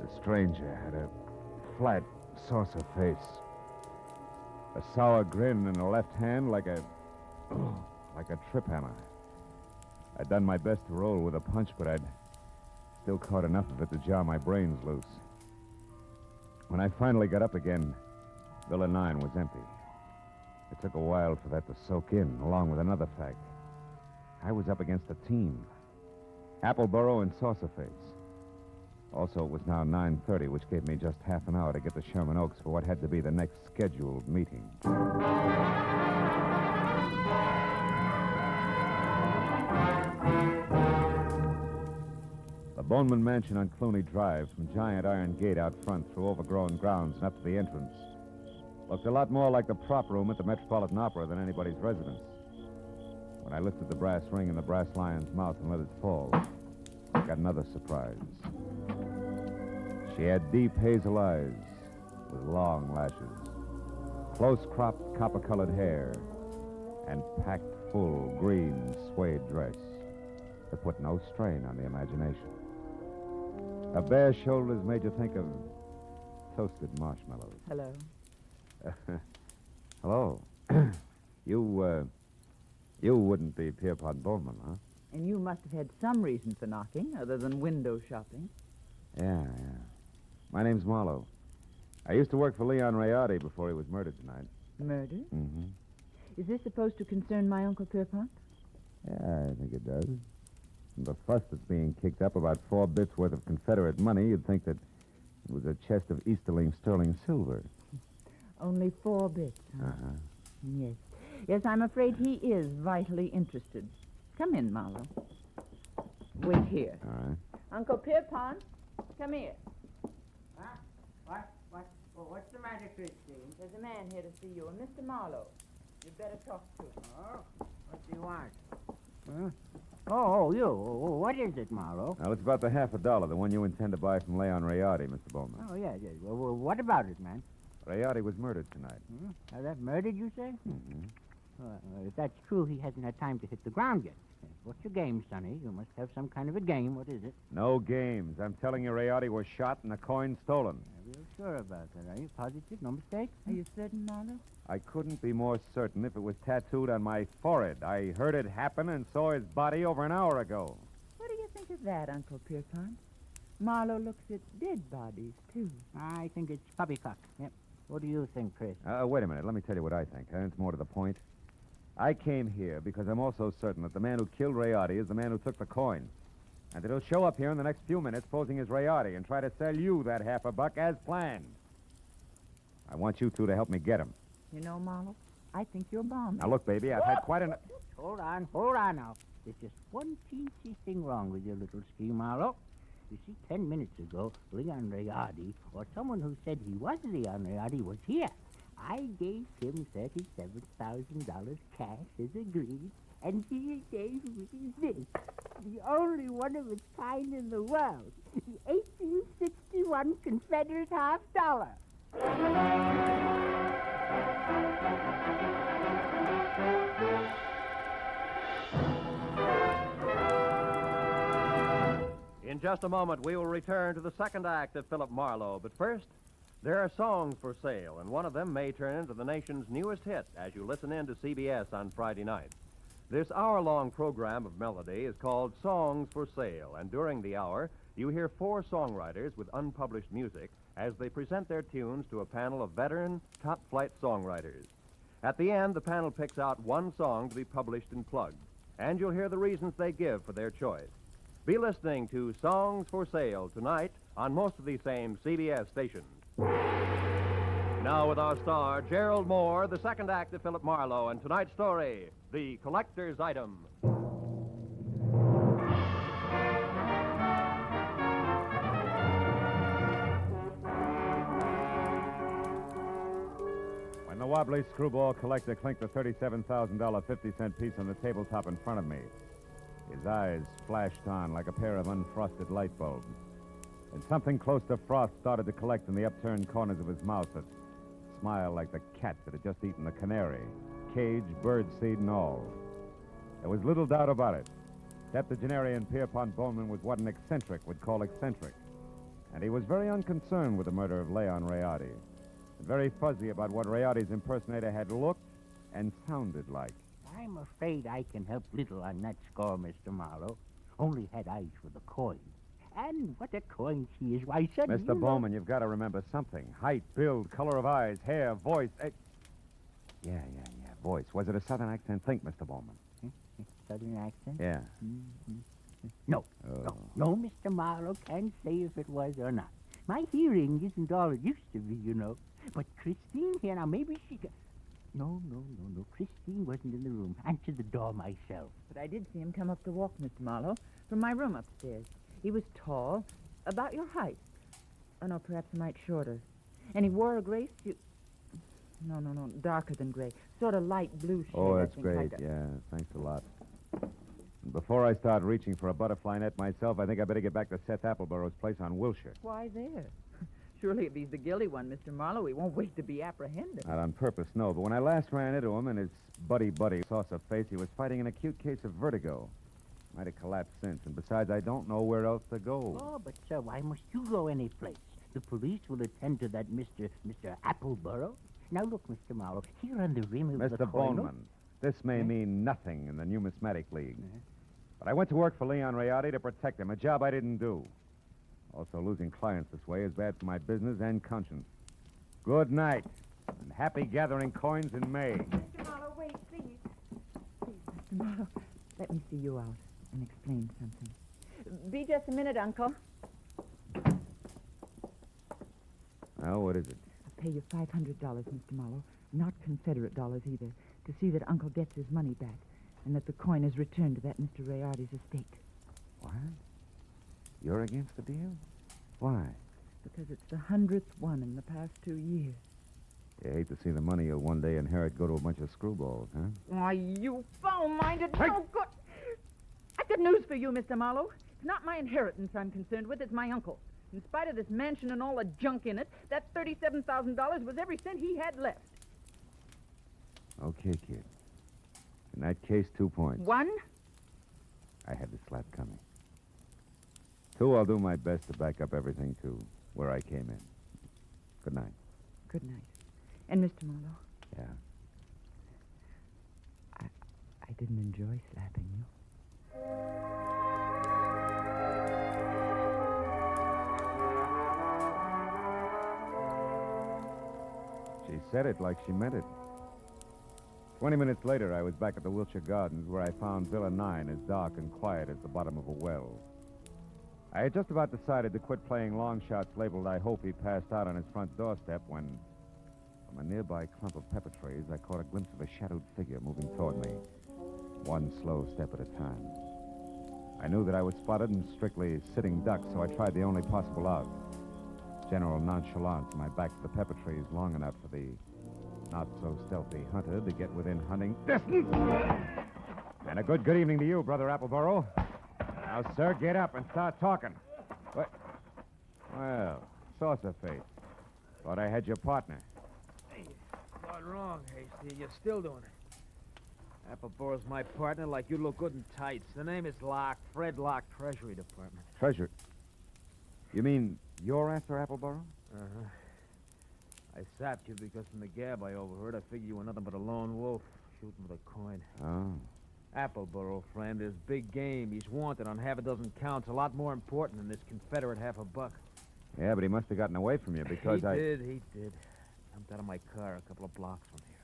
The stranger had a flat, saucer face. A sour grin in the left hand like a trip hammer. I'd done my best to roll with a punch, but I'd still caught enough of it to jar my brains loose. When I finally got up again, Villa 9 was empty. It took a while for that to soak in, along with another fact. I was up against a team. Appleboro and Saucerface. Also, it was now 9:30, which gave me just half an hour to get to Sherman Oaks for what had to be the next scheduled meeting. The Boneman Mansion on Clooney Drive, from giant iron gate out front through overgrown grounds and up to the entrance, looked a lot more like the prop room at the Metropolitan Opera than anybody's residence. When I lifted the brass ring in the brass lion's mouth and let it fall, I got another surprise. She had deep hazel eyes with long lashes, close-cropped copper-colored hair, and packed full green suede dress that put no strain on the imagination. Her bare shoulders made you think of toasted marshmallows. Hello. Hello. You wouldn't be Pierpont Bowman, huh? And you must have had some reason for knocking, other than window shopping. Yeah. My name's Marlowe. I used to work for Leon Rayardi before he was murdered tonight. Murder? Mm-hmm. Is this supposed to concern my Uncle Pierpont? Yeah, I think it does. From the fuss that's being kicked up about 4 bits worth of Confederate money, you'd think that it was a chest of Easterling sterling silver. Only 4 bits, huh? Uh-huh. Yes. Yes, I'm afraid he is vitally interested. Come in, Marlowe. Wait here. All right. Uncle Pierpont, come here. Huh? What's the matter, Christine? There's a man here to see you, a Mr. Marlowe. You'd better talk to him. Oh, what do you want? Huh? Oh, you. What is it, Marlowe? Now, it's about the $50, the one you intend to buy from Leon Rayardi, Mr. Bowman. Oh, yeah. Well, what about it, man? Rayardi was murdered tonight. Now, that murdered, you say? Mm-hmm. If that's true, he hasn't had time to hit the ground yet. What's your game, Sonny? You must have some kind of a game. What is it? No games. I'm telling you, Rayardi was shot and the coin stolen. Are you sure about that? Are you positive? No mistake? Are you certain, Marlowe? I couldn't be more certain if it was tattooed on my forehead. I heard it happen and saw his body over an hour ago. What do you think of that, Uncle Pierpont? Marlowe looks at dead bodies, too. I think it's poppycock. Yep. What do you think, Chris? Wait a minute. Let me tell you what I think. It's more to the point. I came here because I'm also certain that the man who killed Rayardi is the man who took the coin. And that he'll show up here in the next few minutes posing as Rayardi and try to sell you that $50 as planned. I want you two to help me get him. You know, Marlowe, I think you're bombed. Now, look, baby, I've had quite enough... Hold on now. There's just one teensy thing wrong with your little scheme, Marlowe. You see, 10 minutes ago, Leon Rayardi, or someone who said he was Leon Rayardi, was here. I gave him $37,000 cash as agreed, and he gave me this, the only one of its kind in the world, the 1861 Confederate $50. In just a moment, we will return to the second act of Philip Marlowe. But first, there are songs for sale, and one of them may turn into the nation's newest hit as you listen in to CBS on Friday night. This hour-long program of melody is called Songs for Sale, and during the hour, you hear 4 songwriters with unpublished music as they present their tunes to a panel of veteran, top-flight songwriters. At the end, the panel picks out one song to be published and plugged, and you'll hear the reasons they give for their choice. Be listening to Songs for Sale tonight on most of these same CBS stations. Now with our star, Gerald Mohr, the second act of Philip Marlowe, and tonight's story, The Collector's Item. When the wobbly screwball collector clinked the $37,000 50-cent piece on the tabletop in front of me, his eyes flashed on like a pair of unfrosted light bulbs. And something close to frost started to collect in the upturned corners of his mouth that smiled like the cat that had just eaten the canary, cage, birdseed, and all. There was little doubt about it. Septuagenarian Pierpont Bowman was what an eccentric would call eccentric. And he was very unconcerned with the murder of Leon Rayardi, and very fuzzy about what Rayardi's impersonator had looked and sounded like. I'm afraid I can help little on that score, Mr. Marlowe. Only had eyes for the coin. And what a coin she is. Why, son, Mr. Bowman, you've got to remember something. Height, build, color of eyes, hair, voice. Yeah, voice. Was it a southern accent? Think, Mr. Bowman. Southern accent? Yeah. Mm-hmm. No, no, Mr. Marlowe can't say if it was or not. My hearing isn't all it used to be, you know. But Christine here, now maybe she got... No. Christine wasn't in the room. Answered the door myself. But I did see him come up the walk, Mr. Marlowe, from my room upstairs. He was tall, about your height. Oh, no, perhaps a mite shorter. And he wore a gray suit. No, darker than gray. Sort of light blue shade. Oh, that's great. Yeah, thanks a lot. Before I start reaching for a butterfly net myself, I think I better get back to Seth Appleburow's place on Wilshire. Why there? Surely if he's the guilty one, Mr. Marlowe, he won't wait to be apprehended. Not on purpose, no. But when I last ran into him and his buddy saucer face, he was fighting an acute case of vertigo. Might have collapsed since, and besides, I don't know where else to go. Oh, but, sir, why must you go any place? The police will attend to that Mr. Appleborough. Now, look, Mr. Marlowe, here on the rim of the Mr. Bowman, this may mean nothing in the Numismatic League. But I went to work for Leon Rayardi to protect him, a job I didn't do. Also, losing clients this way is bad for my business and conscience. Good night, and happy gathering coins in May. Mr. Marlowe, wait, please. Please, Mr. Marlowe, let me see you out and explain something. Be just a minute, Uncle. Now, what is it? I'll pay you $500, Mr. Marlowe, not Confederate dollars either, to see that Uncle gets his money back and that the coin is returned to that Mr. Rayardi's estate. What? You're against the deal? Why? Because it's the 100th one in the past 2 years. You hate to see the money you'll one day inherit go to a bunch of screwballs, huh? Why, you foul-minded, no good... I've got news for you, Mr. Marlowe. It's not my inheritance I'm concerned with, it's my uncle. In spite of this mansion and all the junk in it, that $37,000 was every cent he had left. Okay, kid. In that case, 2 points. 1? I had the slap coming. 2, I'll do my best to back up everything to where I came in. Good night. Good night. And Mr. Marlowe? Yeah? I didn't enjoy slapping you. She said it like she meant it. 20 minutes later, I was back at the Wilshire Gardens where I found Villa 9 as dark and quiet as the bottom of a well. I had just about decided to quit playing long shots labeled I Hope He Passed Out on his front doorstep when, from a nearby clump of pepper trees, I caught a glimpse of a shadowed figure moving toward me, one slow step at a time. I knew that I was spotted and strictly sitting duck, so I tried the only possible out. General nonchalance, my back to the pepper trees long enough for the not-so-stealthy hunter to get within hunting distance. And a good evening to you, Brother Appleborough. Now, sir, get up and start talking. What? Well, saucer face. Thought I had your partner. Hey, not wrong, Hasty. You're still doing it. Appleboro's my partner, like you look good in tights. The name is Locke, Fred Locke, Treasury Department. Treasure. You mean you're after Appleboro? Uh-huh. I sapped you because from the gab I overheard, I figured you were nothing but a lone wolf shooting with a coin. Oh. Appleboro, friend, is big game. He's wanted on half a dozen counts, a lot more important than this Confederate $50. Yeah, but he must have gotten away from you because He did. Jumped out of my car a couple of blocks from here.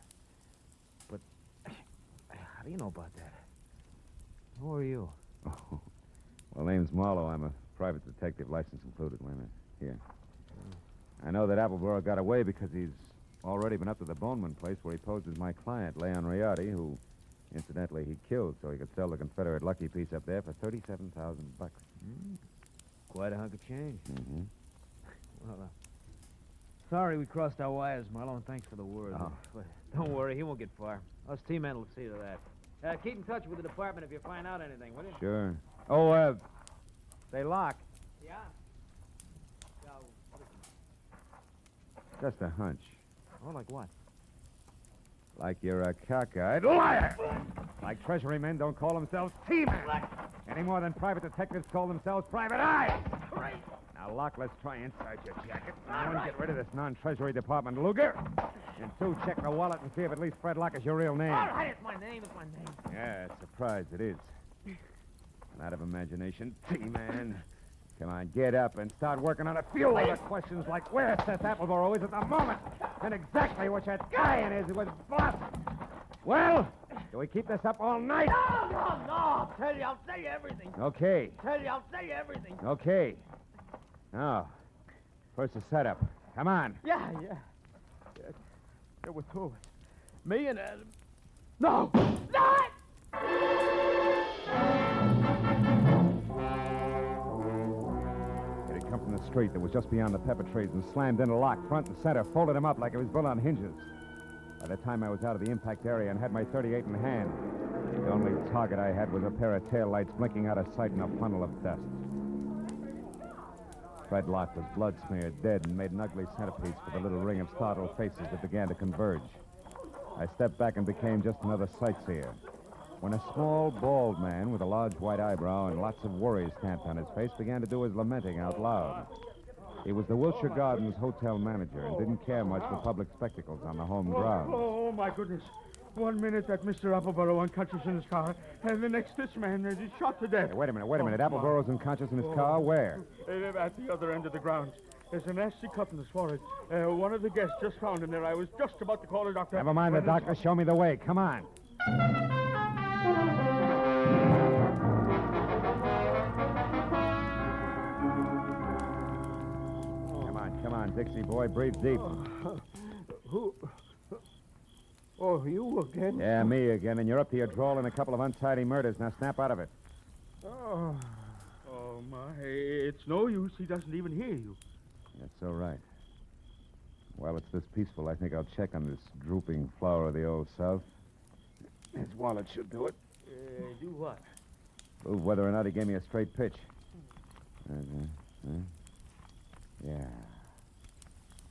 But how do you know about that? Who are you? Oh. Well, name's Marlowe. I'm a private detective, license included. Wait a minute. Here. I know that Appleboro got away because he's already been up to the Boneman place where he posed as my client, Leon Riotti, who, incidentally, he killed so he could sell the Confederate lucky piece up there for $37,000. Quite a hunk of change. Mm-hmm. Well, sorry we crossed our wires, Marlowe, and thanks for the word. Oh. But don't worry, he won't get far. Us T-men will see to that. Keep in touch with the department if you find out anything, will you? Sure. Oh, say, Locke. Yeah? Just a hunch. Oh, like what? Like you're a cockeyed liar. Like Treasury men don't call themselves T-men. Any more than private detectives call themselves private eyes. Now, Locke, let's try inside your jacket. And one, get rid of this non-Treasury Department Luger. And two, check the wallet and see if at least Fred Locke is your real name. All right, it's my name. Yeah, surprised it is. And out of imagination, T-man. Come on, get up and start working on a few other questions like where Seth Appleboro is at the moment and exactly what that guy in is with Bluff. Well, do we keep this up all night? No. I'll tell you everything. Okay. I'll tell you everything. Okay. Now, first the setup. Come on. Yeah. There were two of us. Me and Adam. No! It had come from the street that was just beyond the pepper trees and slammed into Locke front and center, folded him up like it was built on hinges. By the time I was out of the impact area and had my .38 in hand, the only target I had was a pair of taillights blinking out of sight in a funnel of dust. Fred Locke was blood-smeared, dead, and made an ugly centerpiece for the little ring of startled faces that began to converge. I stepped back and became just another sightseer, when a small, bald man with a large white eyebrow and lots of worry stamped on his face began to do his lamenting out loud. He was the Wilshire Gardens hotel manager and didn't care much for public spectacles on the home ground. Oh, my goodness. 1 minute that Mr. Appleboro unconscious in his car, and the next this man is shot to death. Hey, wait a minute. Appleboro's unconscious in his car? Where? At the other end of the grounds. There's a nasty cut in his forehead. One of the guests just found him there. I was just about to call a doctor. Never mind the doctor. Show me the way. Come on. Come on, Dixie boy. Breathe deep. Who? Oh, you again? Yeah, me again. And you're up to your drawl in a couple of untidy murders. Now snap out of it. Oh, my. It's no use. He doesn't even hear you. That's so right. While it's this peaceful, I think I'll check on this drooping flower of the Old South. His wallet should do it. Do what? Prove whether or not he gave me a straight pitch. Yeah.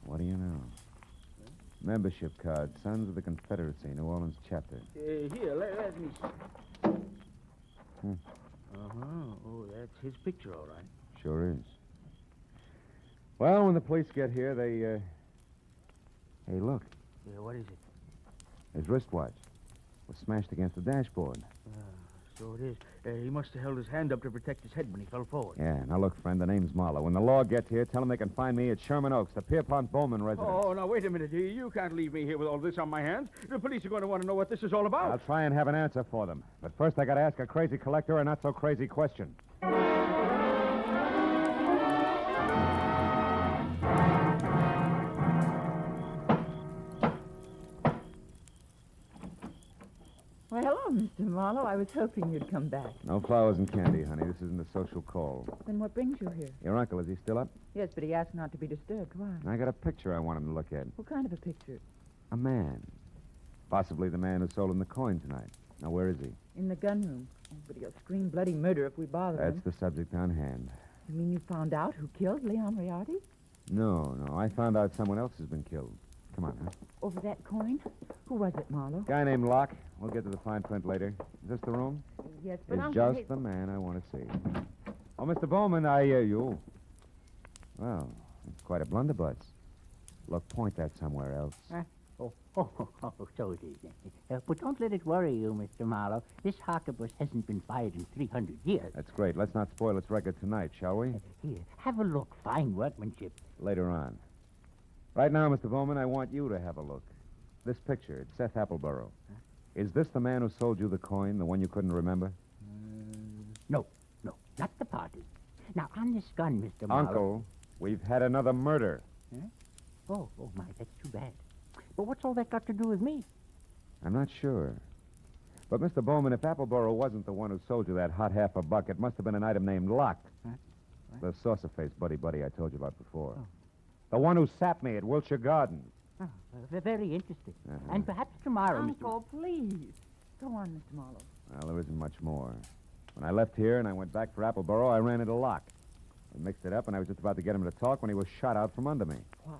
What do you know? Membership card, Sons of the Confederacy, New Orleans chapter. Here, let me see. Uh-huh. Oh, that's his picture, all right. Sure is. Well, when the police get here, they, Hey, look. Yeah, what is it? His wristwatch was smashed against the dashboard. So it is. He must have held his hand up to protect his head when he fell forward. Yeah, now look, friend, the name's Marlowe. When the law gets here, tell them they can find me at Sherman Oaks, the Pierpont Bowman residence. Oh, now, wait a minute. You can't leave me here with all this on my hands. The police are going to want to know what this is all about. I'll try and have an answer for them. But first, I got to ask a crazy collector a not-so-crazy question. Well, hello, Mr. Marlowe. I was hoping you'd come back. No flowers and candy, honey. This isn't a social call. Then what brings you here? Your uncle, is he still up? Yes, but he asked not to be disturbed. Why? I got a picture I want him to look at. What kind of a picture? A man. Possibly the man who sold him the coin tonight. Now, where is he? In the gun room. Oh, but he'll scream bloody murder if we bother him. That's the subject on hand. You mean you found out who killed Leon Riotti? No. I found out someone else has been killed. Come on, huh? Over that coin? Who was it, Marlowe? Guy named Locke. We'll get to the fine print later. Is this the room? Yes, but He's Uncle... just the man I want to see. Oh, Mr. Bowman, I hear you. Well, it's quite a blunderbuss. Look, point that somewhere else. So it is. But don't let it worry you, Mr. Marlowe. This harquebus hasn't been fired in 300 years. That's great. Let's not spoil its record tonight, shall we? Here, have a look. Fine workmanship. Later on. Right now, Mr. Bowman, I want you to have a look. This picture, it's Seth Appleboro. Huh? Is this the man who sold you the coin, the one you couldn't remember? No, not the party. Now, on this gun, Mr. Marlowe... Uncle, we've had another murder. Huh? Oh, my, that's too bad. But what's all that got to do with me? I'm not sure. But, Mr. Bowman, if Appleboro wasn't the one who sold you that hot half a buck, it must have been an item named Locke. Huh? The saucer-faced buddy I told you about before. Oh. The one who sapped me at Wilshire Gardens. Oh, very interesting. And perhaps tomorrow, Uncle, please. Go on, Mr. Marlowe. Well, there isn't much more. When I left here and I went back for Appleboro, I ran into Locke. We mixed it up, and I was just about to get him to talk when he was shot out from under me. What?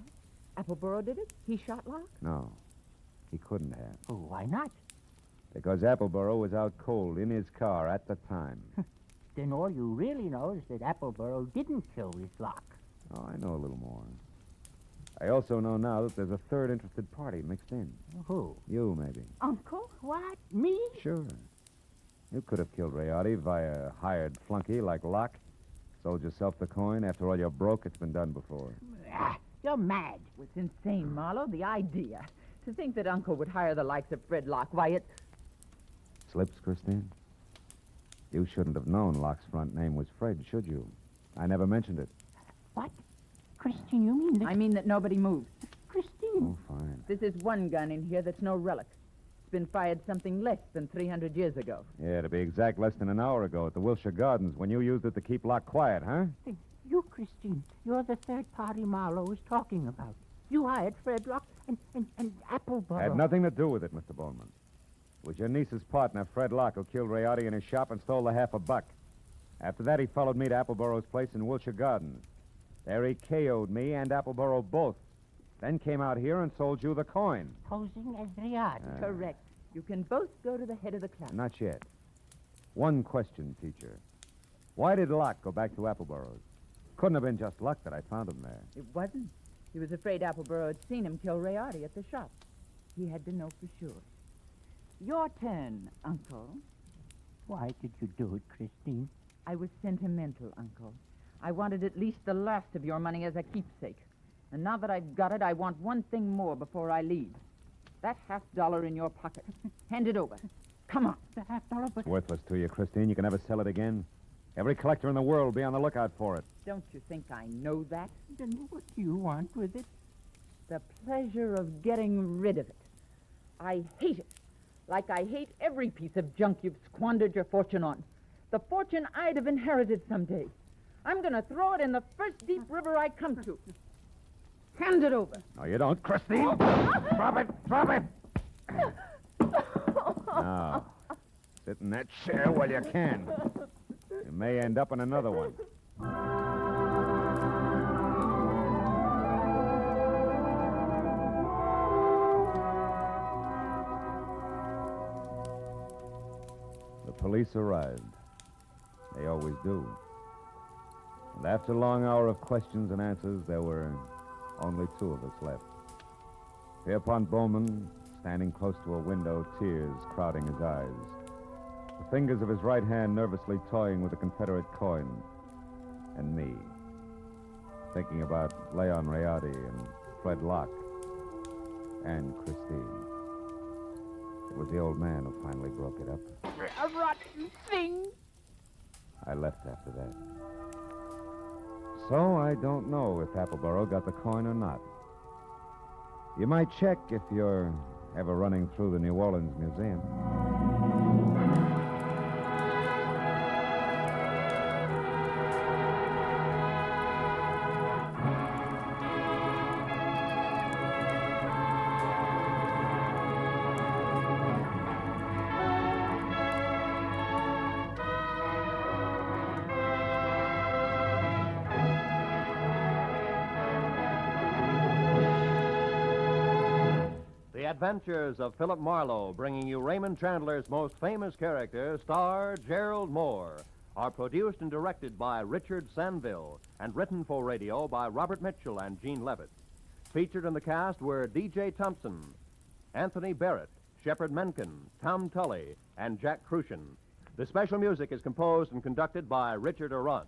Appleboro did it? He shot Locke? No, he couldn't have. Oh, why not? Because Appleboro was out cold in his car at the time. Then all you really know is that Appleboro didn't kill this Locke. Oh, I know a little more. I also know now that there's a third interested party mixed in. Who? You, maybe. Uncle? What? Me? Sure. You could have killed Rayardi via a hired flunky like Locke. Sold yourself the coin. After all, you're broke. It's been done before. You're mad. It's insane, Marlowe, the idea. To think that Uncle would hire the likes of Fred Locke, why, it... Slips, Christine? You shouldn't have known Locke's front name was Fred, should you? I never mentioned it. What? Christine, you mean that... I mean that nobody moves. Christine. Oh, fine. This is one gun in here that's no relic. It's been fired something less than 300 years ago. Yeah, to be exact, less than an hour ago at the Wilshire Gardens when you used it to keep Locke quiet, huh? You, Christine, you're the third party Marlowe was talking about. You hired Fred Locke and Appleboro. Had nothing to do with it, Mr. Bowman. It was your niece's partner, Fred Locke, who killed Rayardi in his shop and stole the half a buck. After that, he followed me to Appleboro's place in Wilshire Gardens. There he KO'd me and Appleboro both. Then came out here and sold you the coin. Posing as Rayardi. Correct. You can both go to the head of the class. Not yet. One question, teacher. Why did Locke go back to Appleboro's? Couldn't have been just luck that I found him there. It wasn't. He was afraid Appleboro had seen him kill Rayardi at the shop. He had to know for sure. Your turn, Uncle. Why did you do it, Christine? I was sentimental, Uncle. I wanted at least the last of your money as a keepsake. And now that I've got it, I want one thing more before I leave. That $50 in your pocket. Hand it over. Come on. The $50, but... It's worthless to you, Christine. You can never sell it again. Every collector in the world will be on the lookout for it. Don't you think I know that? Then what do you want with it? The pleasure of getting rid of it. I hate it. Like I hate every piece of junk you've squandered your fortune on. The fortune I'd have inherited someday. I'm going to throw it in the first deep river I come to. Hand it over. No, you don't, Christine. Drop it. Drop it. Now, sit in that chair while you can. You may end up in another one. The police arrived. They always do. And after a long hour of questions and answers, there were only two of us left. Pierpont Bowman, standing close to a window, tears crowding his eyes. The fingers of his right hand nervously toying with the Confederate coin. And me, thinking about Leon Rayardi and Fred Locke and Christine. It was the old man who finally broke it up. A rotten thing. I left after that. So I don't know if Appleboro got the coin or not. You might check if you're ever running through the New Orleans Museum. Adventures of Philip Marlowe, bringing you Raymond Chandler's most famous character, star Gerald Mohr, are produced and directed by Richard Sanville and written for radio by Robert Mitchell and Gene Levitt. Featured in the cast were D.J. Thompson, Anthony Barrett, Shepard Menken, Tom Tully, and Jack Crucian. The special music is composed and conducted by Richard Arant.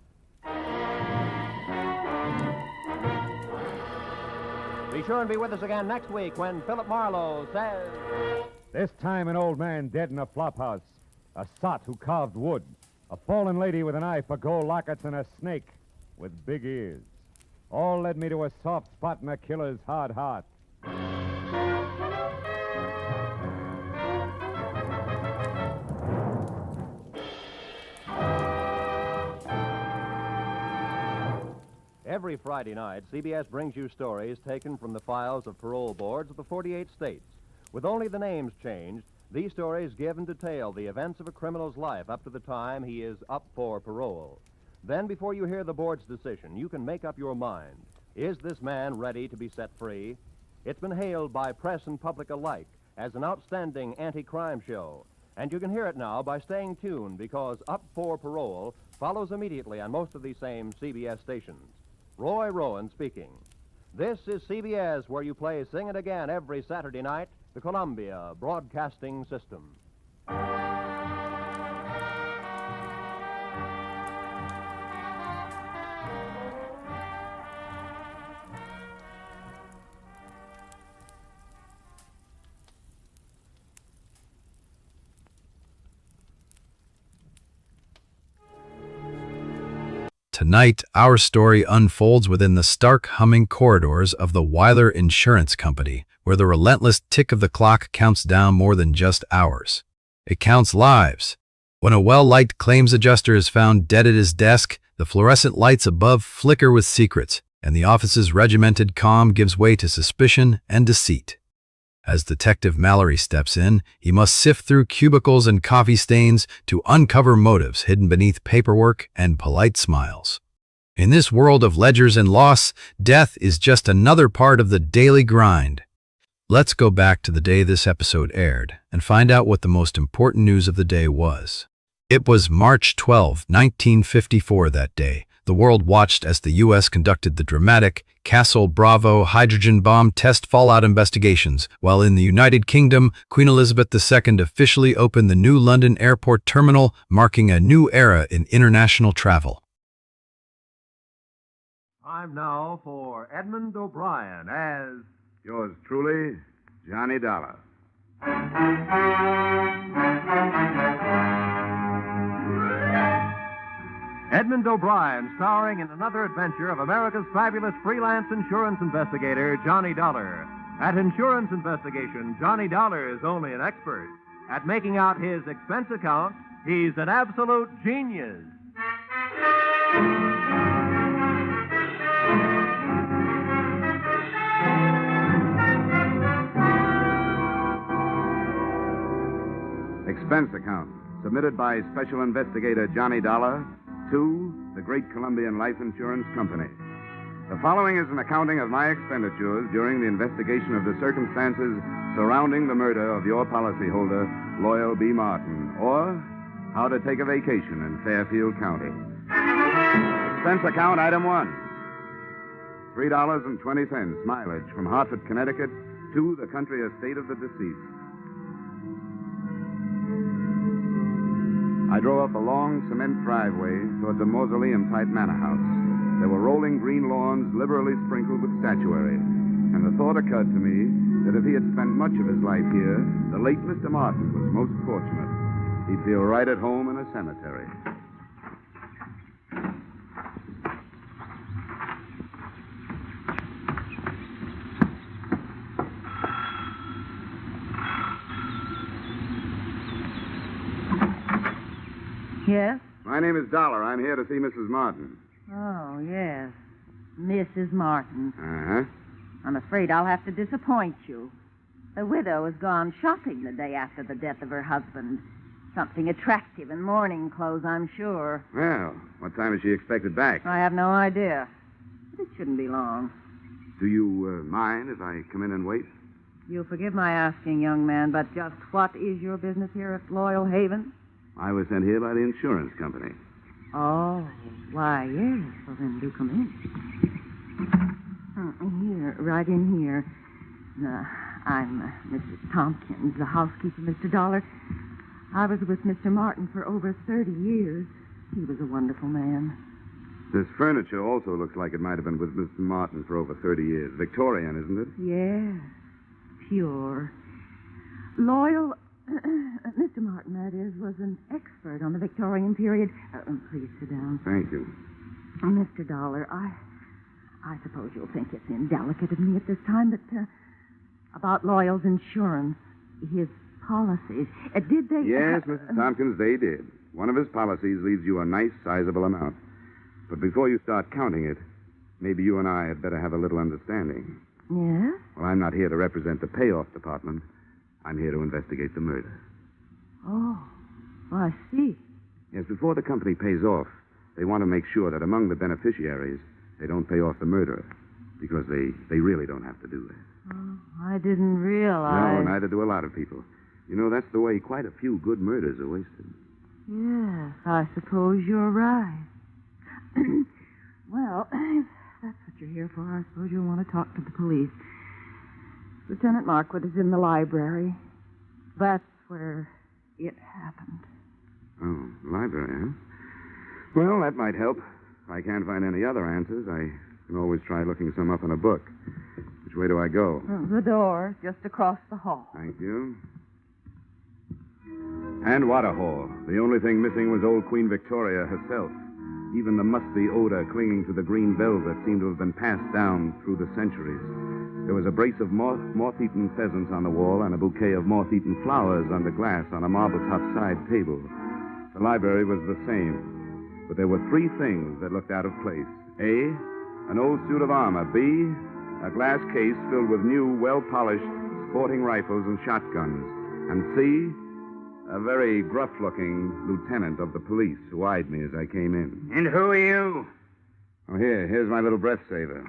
Be sure and be with us again next week when Philip Marlowe says... This time an old man dead in a flophouse, a sot who carved wood, a fallen lady with an eye for gold lockets, and a snake with big ears. All led me to a soft spot in a killer's hard heart. Every Friday night, CBS brings you stories taken from the files of parole boards of the 48 states. With only the names changed, these stories give and detail the events of a criminal's life up to the time he is up for parole. Then, before you hear the board's decision, you can make up your mind. Is this man ready to be set free? It's been hailed by press and public alike as an outstanding anti-crime show. And you can hear it now by staying tuned, because Up for Parole follows immediately on most of these same CBS stations. Roy Rowan speaking. This is CBS, where you play Sing It Again every Saturday night, the Columbia Broadcasting System. Tonight, our story unfolds within the stark, humming corridors of the Weiler Insurance Company, where the relentless tick of the clock counts down more than just hours. It counts lives. When a well-liked claims adjuster is found dead at his desk, the fluorescent lights above flicker with secrets, and the office's regimented calm gives way to suspicion and deceit. As Detective Mallory steps in, he must sift through cubicles and coffee stains to uncover motives hidden beneath paperwork and polite smiles. In this world of ledgers and loss, death is just another part of the daily grind. Let's go back to the day this episode aired and find out what the most important news of the day was. It was March 12, 1954 that day. The world watched as the U.S. conducted the dramatic Castle Bravo hydrogen bomb test fallout investigations, while in the United Kingdom, Queen Elizabeth II officially opened the new London Airport terminal, marking a new era in international travel. Time now for Edmund O'Brien as... Yours truly, Johnny Dollar. Edmund O'Brien, starring in another adventure of America's fabulous freelance insurance investigator, Johnny Dollar. At insurance investigation, Johnny Dollar is only an expert. At making out his expense account, he's an absolute genius. Expense account, submitted by Special Investigator Johnny Dollar to the Great Columbian Life Insurance Company. The following is an accounting of my expenditures during the investigation of the circumstances surrounding the murder of your policyholder, Loyal B. Martin, or how to take a vacation in Fairfield County. Expense account, item 1. $3.20 mileage from Hartford, Connecticut to the country estate of the deceased. I drove up a long cement driveway towards a mausoleum-type manor house. There were rolling green lawns liberally sprinkled with statuary, and the thought occurred to me that if he had spent much of his life here, the late Mr. Martin was most fortunate. He'd feel right at home in a cemetery. Yes? My name is Dollar. I'm here to see Mrs. Martin. Oh, yes. Mrs. Martin. Uh-huh. I'm afraid I'll have to disappoint you. The widow has gone shopping the day after the death of her husband. Something attractive in mourning clothes, I'm sure. Well, what time is she expected back? I have no idea. But it shouldn't be long. Do you mind if I come in and wait? You'll forgive my asking, young man, but just what is your business here at Loyal Haven? I was sent here by the insurance company. Oh, why, yes. Well, then do come in. Here, right in here. I'm Mrs. Tompkins, the housekeeper, Mr. Dolar. I was with Mr. Martin for over 30 years. He was a wonderful man. This furniture also looks like it might have been with Mr. Martin for over 30 years. Victorian, isn't it? Yes, pure. Loyal, Mr. Martin, that is, was an expert on the Victorian period. Please sit down. Thank you. Mr. Dolar, I suppose you'll think it's indelicate of me at this time, but about Loyal's insurance, his policies, did they... Yes, Mrs. Tompkins, they did. One of his policies leaves you a nice, sizable amount. But before you start counting it, maybe you and I had better have a little understanding. Yes? Well, I'm not here to represent the payoff department. I'm here to investigate the murder. Oh, I see. Yes, before the company pays off, they want to make sure that among the beneficiaries, they don't pay off the murderer, because they really don't have to do that. Oh, I didn't realize... No, neither do a lot of people. You know, that's the way quite a few good murders are wasted. Yes, I suppose you're right. Well, if that's what you're here for, I suppose you'll want to talk to the police. Lieutenant Markwood is in the library. That's where it happened. Oh, library, huh? Well, that might help. If I can't find any other answers, I can always try looking some up in a book. Which way do I go? The door, just across the hall. Thank you. And what a haul. The only thing missing was old Queen Victoria herself. Even the musty odor clinging to the green velvet seemed to have been passed down through the centuries. There was a brace of moth-eaten pheasants on the wall and a bouquet of moth-eaten flowers under glass on a marble-top side table. The library was the same, but there were three things that looked out of place. A, an old suit of armor. B, a glass case filled with new, well-polished sporting rifles and shotguns. And C, a very gruff-looking lieutenant of the police who eyed me as I came in. And who are you? Oh, here's my little breath saver.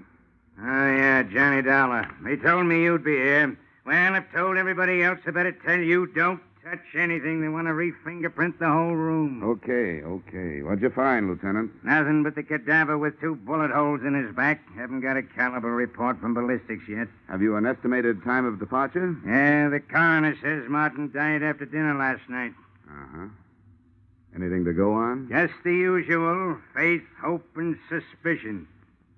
Oh, yeah, Johnny Dollar. They told me you'd be here. Well, I've told everybody else I better tell you, don't touch anything. They want to re-fingerprint the whole room. Okay. What'd you find, Lieutenant? Nothing but the cadaver with 2 bullet holes in his back. Haven't got a caliber report from ballistics yet. Have you an estimated time of departure? Yeah, the coroner says Martin died after dinner last night. Uh-huh. Anything to go on? Just the usual. Faith, hope, and suspicion.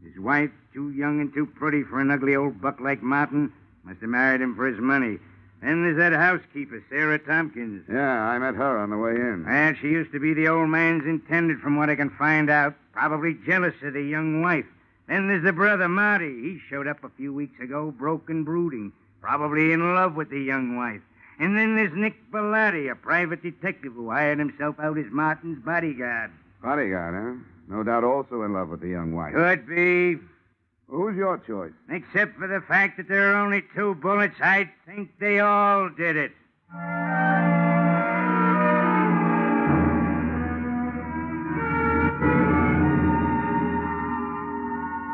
His wife, too young and too pretty for an ugly old buck like Martin, must have married him for his money. Then there's that housekeeper, Sarah Tompkins. Yeah, I met her on the way in. And she used to be the old man's intended, from what I can find out. Probably jealous of the young wife. Then there's the brother, Marty. He showed up a few weeks ago, broke and brooding. Probably in love with the young wife. And then there's Nick Bellotti, a private detective who hired himself out as Martin's bodyguard. Bodyguard, huh? No doubt also in love with the young wife. Could be. Who's your choice? Except for the fact that there are only 2 bullets, I think they all did it.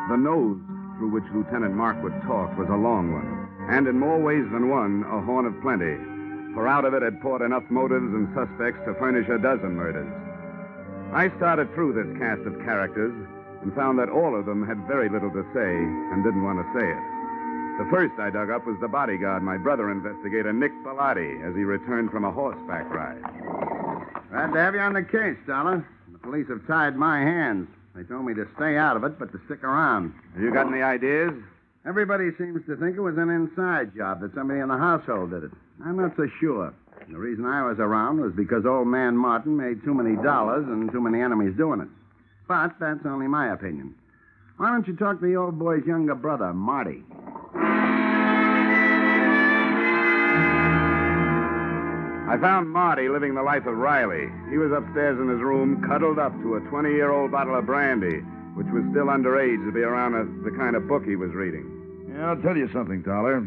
The nose through which Lieutenant Markwood talked was a long one, and in more ways than one, a horn of plenty, for out of it had poured enough motives and suspects to furnish a dozen murders. I started through this cast of characters and found that all of them had very little to say and didn't want to say it. The first I dug up was the bodyguard, my brother investigator, Nick Bellotti, as he returned from a horseback ride. Glad to have you on the case, Dollar. The police have tied my hands. They told me to stay out of it, but to stick around. Have you got any ideas? Everybody seems to think it was an inside job, that somebody in the household did it. I'm not so sure. The reason I was around was because old man Martin made too many dollars and too many enemies doing it. But that's only my opinion. Why don't you talk to the old boy's younger brother, Marty? I found Marty living the life of Riley. He was upstairs in his room, cuddled up to a 20-year-old bottle of brandy, which was still underage to be around the kind of book he was reading. Yeah, I'll tell you something, Dollar.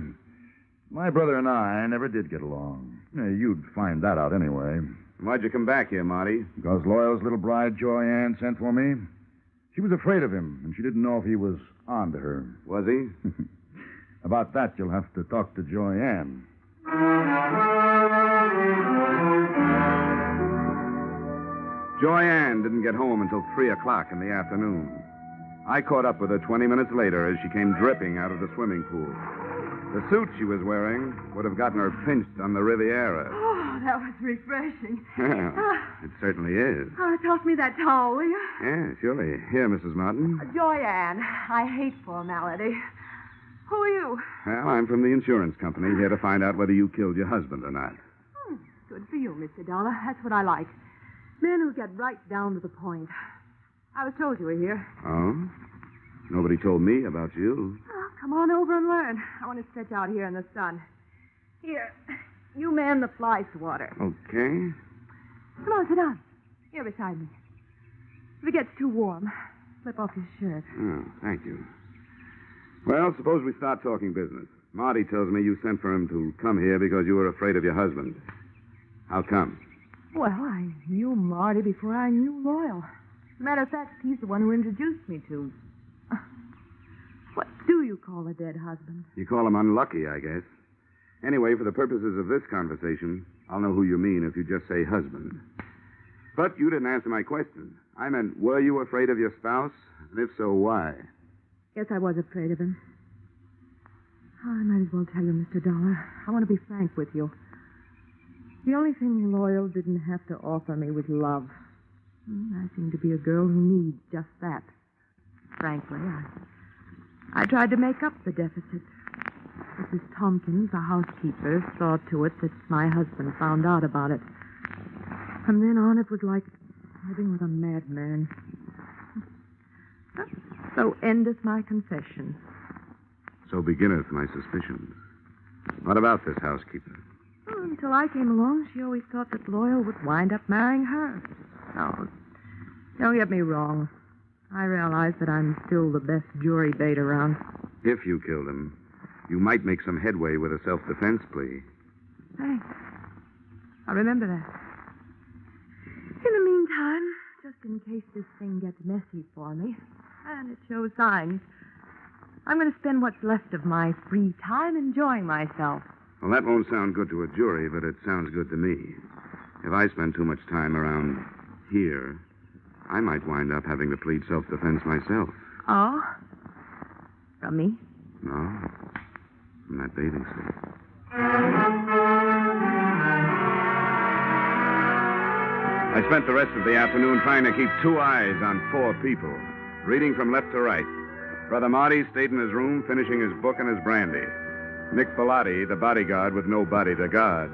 My brother and I never did get along. You'd find that out anyway. Why'd you come back here, Marty? Because Loyal's little bride, Joy Ann, sent for me. She was afraid of him, and she didn't know if he was on to her. Was he? About that, you'll have to talk to Joanne. Joanne didn't get home until 3 o'clock in the afternoon. I caught up with her 20 minutes later as she came dripping out of the swimming pool. The suit she was wearing would have gotten her pinched on the Riviera. Oh, that was refreshing. It certainly is. Toss me that towel, will you? Yeah, surely. Here, Mrs. Martin. Joyanne, I hate formality. Who are you? Well, I'm from the insurance company, here to find out whether you killed your husband or not. Good for you, Mr. Dollar. That's what I like. Men who get right down to the point. I was told you were here. Oh? Nobody told me about you. Oh, come on over and learn. I want to stretch out here in the sun. Here, you man the fly swatter. Okay. Come on, sit down. Here beside me. If it gets too warm, slip off your shirt. Oh, thank you. Well, suppose we start talking business. Marty tells me you sent for him to come here because you were afraid of your husband. How come? Well, I knew Marty before I knew Loyal. As a matter of fact, he's the one who introduced me to. What do you call a dead husband? You call him unlucky, I guess. Anyway, for the purposes of this conversation, I'll know who you mean if you just say husband. But you didn't answer my question. I meant, were you afraid of your spouse? And if so, why? Yes, I was afraid of him. Oh, I might as well tell you, Mr. Dollar. I want to be frank with you. The only thing Loyal didn't have to offer me was love. I seem to be a girl who needs just that. Frankly, I tried to make up the deficit. Mrs. Tompkins, the housekeeper, saw to it that my husband found out about it. From then on, it was like living with a madman. So endeth my confession. So beginneth my suspicions. What about this housekeeper? Well, until I came along, she always thought that Loyal would wind up marrying her. No, don't get me wrong. I realize that I'm still the best jury bait around. If you killed him, you might make some headway with a self-defense plea. Thanks. I'll remember that. In the meantime, just in case this thing gets messy for me, and it shows signs, I'm going to spend what's left of my free time enjoying myself. Well, that won't sound good to a jury, but it sounds good to me. If I spend too much time around here, I might wind up having to plead self-defense myself. Oh? From me? No, from that bathing suit. I spent the rest of the afternoon trying to keep 2 eyes on 4 people, reading from left to right. Brother Marty stayed in his room finishing his book and his brandy. Nick Bellotti, the bodyguard with no body to guard,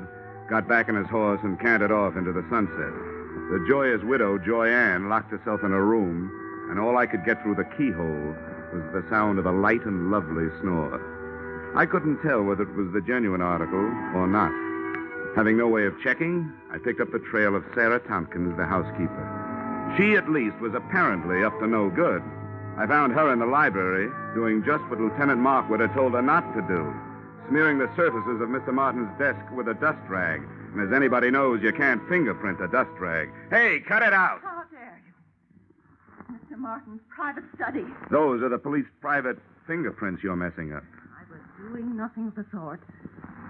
got back on his horse and cantered off into the sunset. The joyous widow, Joyanne, locked herself in her room, and all I could get through the keyhole was the sound of a light and lovely snore. I couldn't tell whether it was the genuine article or not. Having no way of checking, I picked up the trail of Sarah Tompkins, the housekeeper. She, at least, was apparently up to no good. I found her in the library doing just what Lieutenant Mark would have told her not to do, smearing the surfaces of Mr. Martin's desk with a dust rag. And as anybody knows, you can't fingerprint a dust rag. Hey, cut it out! How dare you? Mr. Martin's private study. Those are the police private fingerprints you're messing up. I was doing nothing of the sort.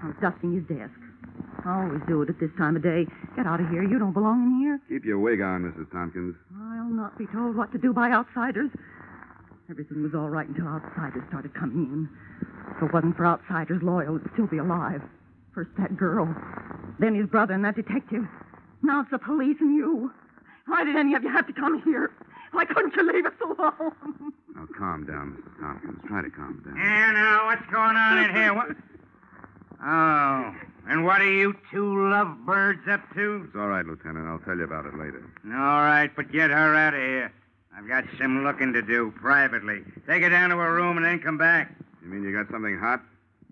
I was dusting his desk. I always do it at this time of day. Get out of here. You don't belong in here. Keep your wig on, Mrs. Tompkins. I'll not be told what to do by outsiders. Everything was all right until outsiders started coming in. If it wasn't for outsiders, Loyal would still be alive. First that girl, then his brother and that detective. Now it's the police and you. Why did any of you have to come here? Why couldn't you leave us alone? Now, calm down, Mrs. Tompkins. Try to calm down. Yeah, now, what's going on in here? What? Oh, and what are you 2 lovebirds up to? It's all right, Lieutenant. I'll tell you about it later. All right, but get her out of here. I've got some looking to do privately. Take her down to her room and then come back. You mean you got something hot?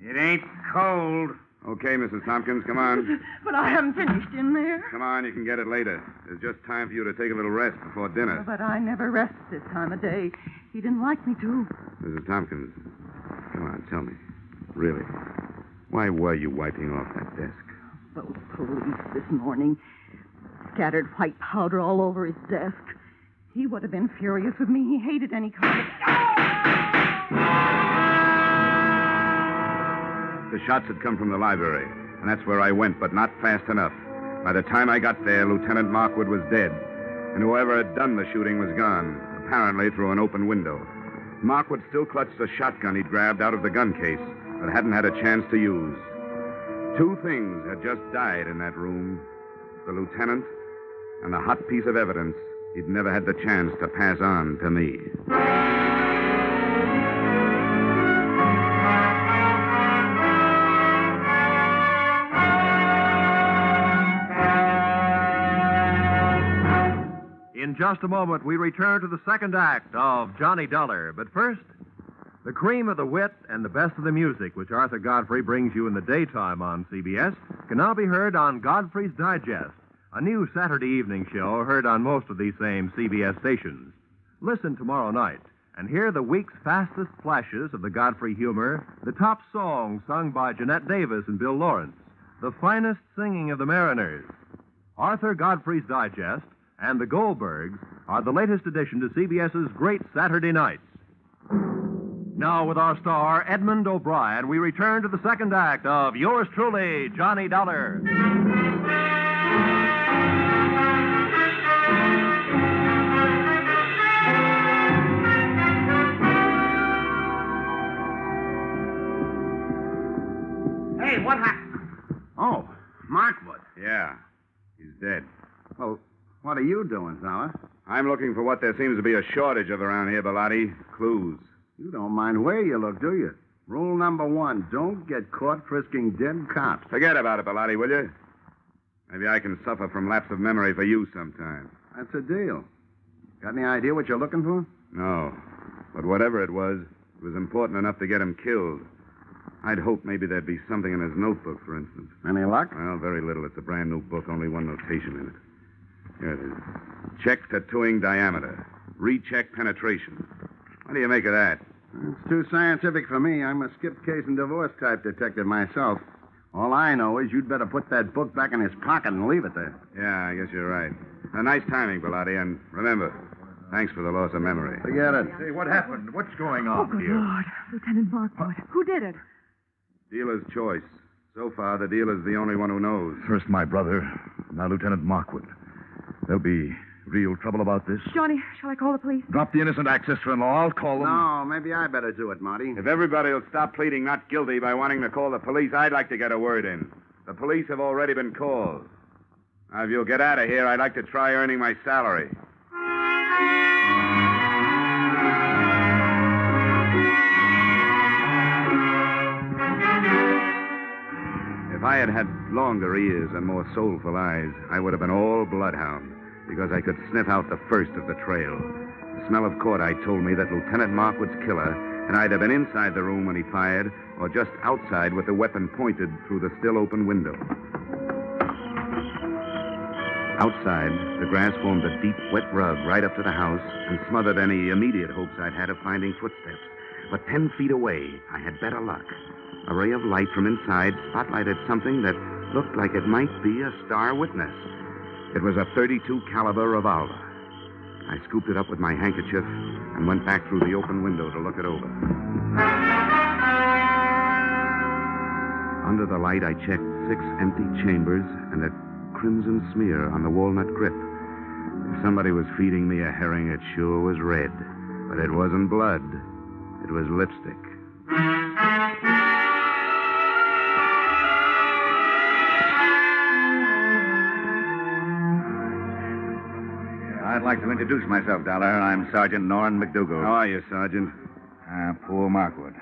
It ain't cold. Okay, Mrs. Tompkins, come on. But I haven't finished in there. Come on, you can get it later. There's just time for you to take a little rest before dinner. But I never rest this time of day. He didn't like me to. Mrs. Tompkins, come on, tell me. Really, why were you wiping off that desk? Those police this morning scattered white powder all over his desk. He would have been furious with me. He hated any kind of... The shots had come from the library, and that's where I went, but not fast enough. By the time I got there, Lieutenant Markwood was dead, and whoever had done the shooting was gone, apparently through an open window. Markwood still clutched the shotgun he'd grabbed out of the gun case, but hadn't had a chance to use. Two things had just died in that room, the lieutenant and the hot piece of evidence he'd never had the chance to pass on to me. In just a moment, we return to the second act of Johnny Dollar. But first, the cream of the wit and the best of the music, which Arthur Godfrey brings you in the daytime on CBS, can now be heard on Godfrey's Digest, a new Saturday evening show heard on most of these same CBS stations. Listen tomorrow night and hear the week's fastest flashes of the Godfrey humor, the top songs sung by Jeanette Davis and Bill Lawrence, the finest singing of the Mariners. Arthur Godfrey's Digest and the Goldbergs are the latest addition to CBS's Great Saturday Nights. Now, with our star, Edmund O'Brien, we return to the second act of yours truly, Johnny Dollar. Hey, what happened? Oh, Markwood. Yeah, he's dead. Well, what are you doing, fella? I'm looking for what there seems to be a shortage of around here, Bellotti. Clues. You don't mind where you look, do you? Rule number 1, don't get caught frisking dead cops. Forget about it, Bellotti, will you? Maybe I can suffer from lapse of memory for you sometime. That's a deal. Got any idea what you're looking for? No. But whatever it was important enough to get him killed. I'd hoped maybe there'd be something in his notebook, for instance. Any luck? Well, very little. It's a brand new book, only one notation in it. Here it is. Check tattooing diameter. Recheck penetration. What do you make of that? It's too scientific for me. I'm a skip case and divorce type detective myself. All I know is you'd better put that book back in his pocket and leave it there. Yeah, I guess you're right. Nice timing, Bellotti, and remember, thanks for the loss of memory. Forget it. Hey, what happened? What's going on Good here? Lord. Lieutenant Markwood. Who did it? Dealer's choice. So far, the dealer's the only one who knows. First my brother, now Lieutenant Markwood. There'll be real trouble about this. Johnny, shall I call the police? Drop the innocent act, sister-in-law. I'll call them. No, maybe I better do it, Marty. If everybody will stop pleading not guilty by wanting to call the police, I'd like to get a word in. The police have already been called. Now, if you'll get out of here, I'd like to try earning my salary. If I had had longer ears and more soulful eyes, I would have been all bloodhound, because I could sniff out the first of the trail. The smell of cordite told me that Lieutenant Markwood's killer had either been inside the room when he fired or just outside with the weapon pointed through the still open window. Outside, the grass formed a deep, wet rug right up to the house and smothered any immediate hopes I'd had of finding footsteps. But 10 feet away, I had better luck. A ray of light from inside spotlighted something that looked like it might be a star witness. It was a .32 caliber revolver. I scooped it up with my handkerchief and went back through the open window to look it over. Under the light, I checked 6 empty chambers and a crimson smear on the walnut grip. If somebody was feeding me a herring, it sure was red. But it wasn't blood. It was lipstick. I'd like to introduce myself, Dollar. I'm Sergeant Norrin McDougal. How are you, Sergeant? Poor Markwood.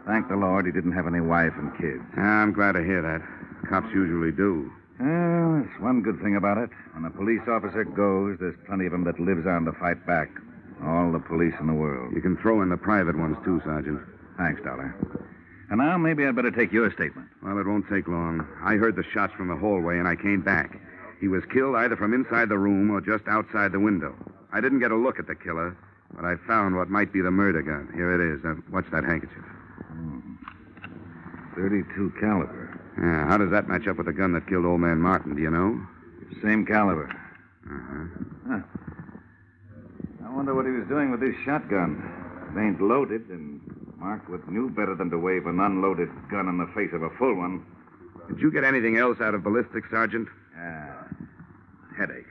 Thank the Lord he didn't have any wife and kids. I'm glad to hear that. Cops usually do. Well, there's one good thing about it. When a police officer goes, there's plenty of them that lives on to fight back. All the police in the world. You can throw in the private ones, too, Sergeant. Thanks, Dollar. And now maybe I'd better take your statement. Well, it won't take long. I heard the shots from the hallway, and I came back. He was killed either from inside the room or just outside the window. I didn't get a look at the killer, but I found what might be the murder gun. Here it is. Watch that handkerchief. 32 caliber. Yeah, how does that match up with the gun that killed old man Martin, do you know? Same caliber. Uh-huh. Huh. I wonder what he was doing with this shotgun. It ain't loaded, and Markwood knew better than to wave an unloaded gun in the face of a full one. Did you get anything else out of ballistics, Sergeant? Headache.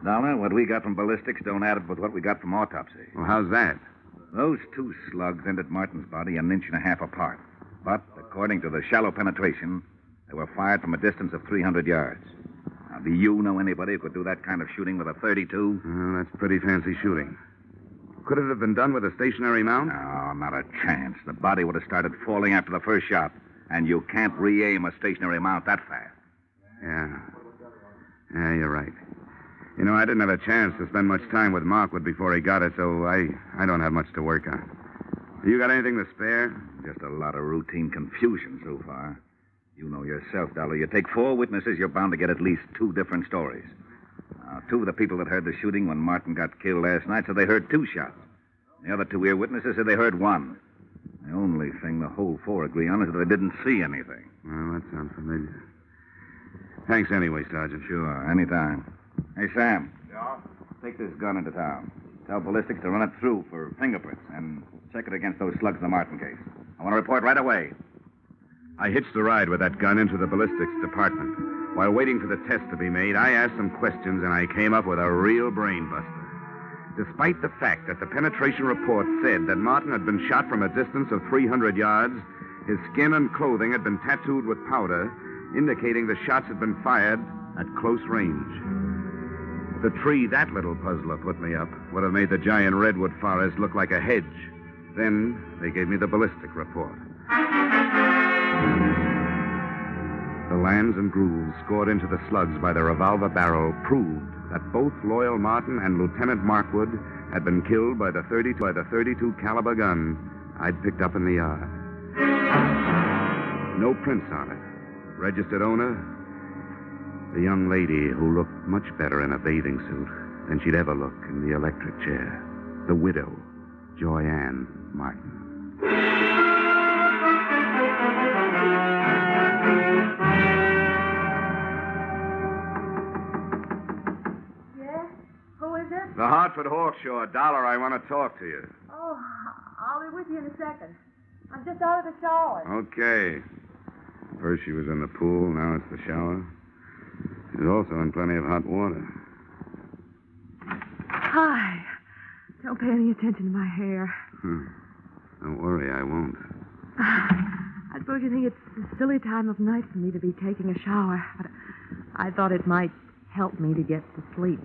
Dollar, what we got from ballistics don't add up with what we got from autopsy. Well, how's that? Those two slugs entered Martin's body an inch and a half apart. But, according to the shallow penetration, they were fired from a distance of 300 yards. Now, do you know anybody who could do that kind of shooting with a .32? Well, that's pretty fancy shooting. Could it have been done with a stationary mount? No, not a chance. The body would have started falling after the first shot, and you can't re-aim a stationary mount that fast. Yeah, you're right. You know, I didn't have a chance to spend much time with Markwood before he got it, so I don't have much to work on. You got anything to spare? Just a lot of routine confusion so far. You know yourself, Dollar. You take 4 witnesses, you're bound to get at least 2 different stories. Now, 2 of the people that heard the shooting when Martin got killed last night said they heard 2 shots. The other 2 ear-witnesses said they heard 1. The only thing the whole 4 agree on is that they didn't see anything. Well, that sounds familiar. Thanks anyway, Sergeant. Sure, anytime. Hey, Sam. Yeah? Take this gun into town. Tell ballistics to run it through for fingerprints and check it against those slugs in the Martin case. I want to report right away. I hitched the ride with that gun into the ballistics department. While waiting for the test to be made, I asked some questions, and I came up with a real brain buster. Despite the fact that the penetration report said that Martin had been shot from a distance of 300 yards, his skin and clothing had been tattooed with powder, indicating the shots had been fired at close range. The tree that little puzzler put me up would have made the giant redwood forest look like a hedge. Then they gave me the ballistic report. The lands and grooves scored into the slugs by the revolver barrel proved that both Loyal Martin and Lieutenant Markwood had been killed by the .32 caliber gun I'd picked up in the yard. No prints on it. Registered owner, the young lady who looked much better in a bathing suit than she'd ever look in the electric chair. The widow, Joyanne Martin. Yes? Who is it? The Hartford Hawkshaw. Dollar, I want to talk to you. Oh, I'll be with you in a second. I'm just out of the shower. Okay. First she was in the pool, now it's the shower. She's also in plenty of hot water. Hi. Don't pay any attention to my hair. Don't worry, I won't. I suppose you think it's a silly time of night for me to be taking a shower, but I thought it might help me to get to sleep.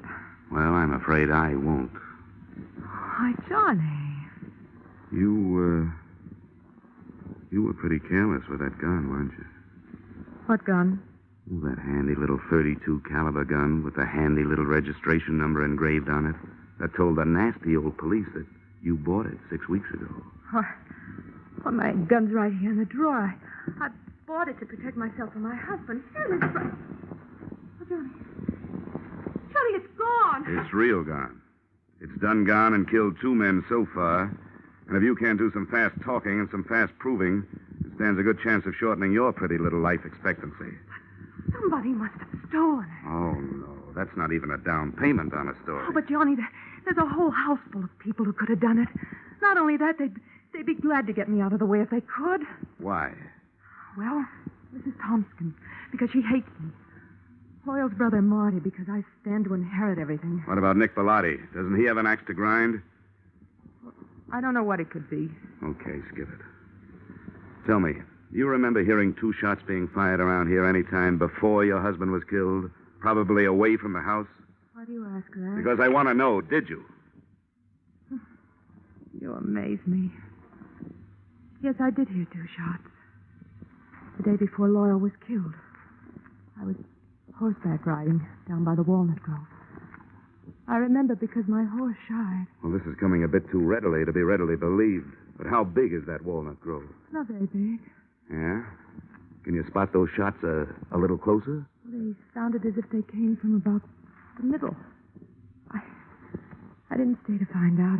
Well, I'm afraid I won't. Why, Johnny. You were pretty careless with that gun, weren't you? What gun? Oh, that handy little .32 caliber gun with the handy little registration number engraved on it that told the nasty old police that you bought it 6 weeks ago. Well, my gun's right here in the drawer. I bought it to protect myself from my husband. Here it is. Oh, Johnny. Johnny, it's gone. It's real gone. It's done gone and killed 2 men so far. And if you can't do some fast talking and some fast proving, it stands a good chance of shortening your pretty little life expectancy. Somebody must have stolen it. Oh, no. That's not even a down payment on a story. Oh, but Johnny, there's a whole house full of people who could have done it. Not only that, they'd be glad to get me out of the way if they could. Why? Well, Mrs. Thompson, because she hates me. Loyal's brother, Marty, because I stand to inherit everything. What about Nick Bellotti? Doesn't he have an axe to grind? I don't know what it could be. Okay, skip it. Tell me, you remember hearing 2 shots being fired around here any time before your husband was killed? Probably away from the house? Why do you ask that? Because I want to know, did you? You amaze me. Yes, I did hear 2 shots. The day before Loyal was killed. I was horseback riding down by the walnut grove. I remember because my horse shied. Well, this is coming a bit too readily to be readily believed. But how big is that walnut grove? Not very big. Yeah? Can you spot those shots a little closer? They sounded as if they came from about the middle. I didn't stay to find out.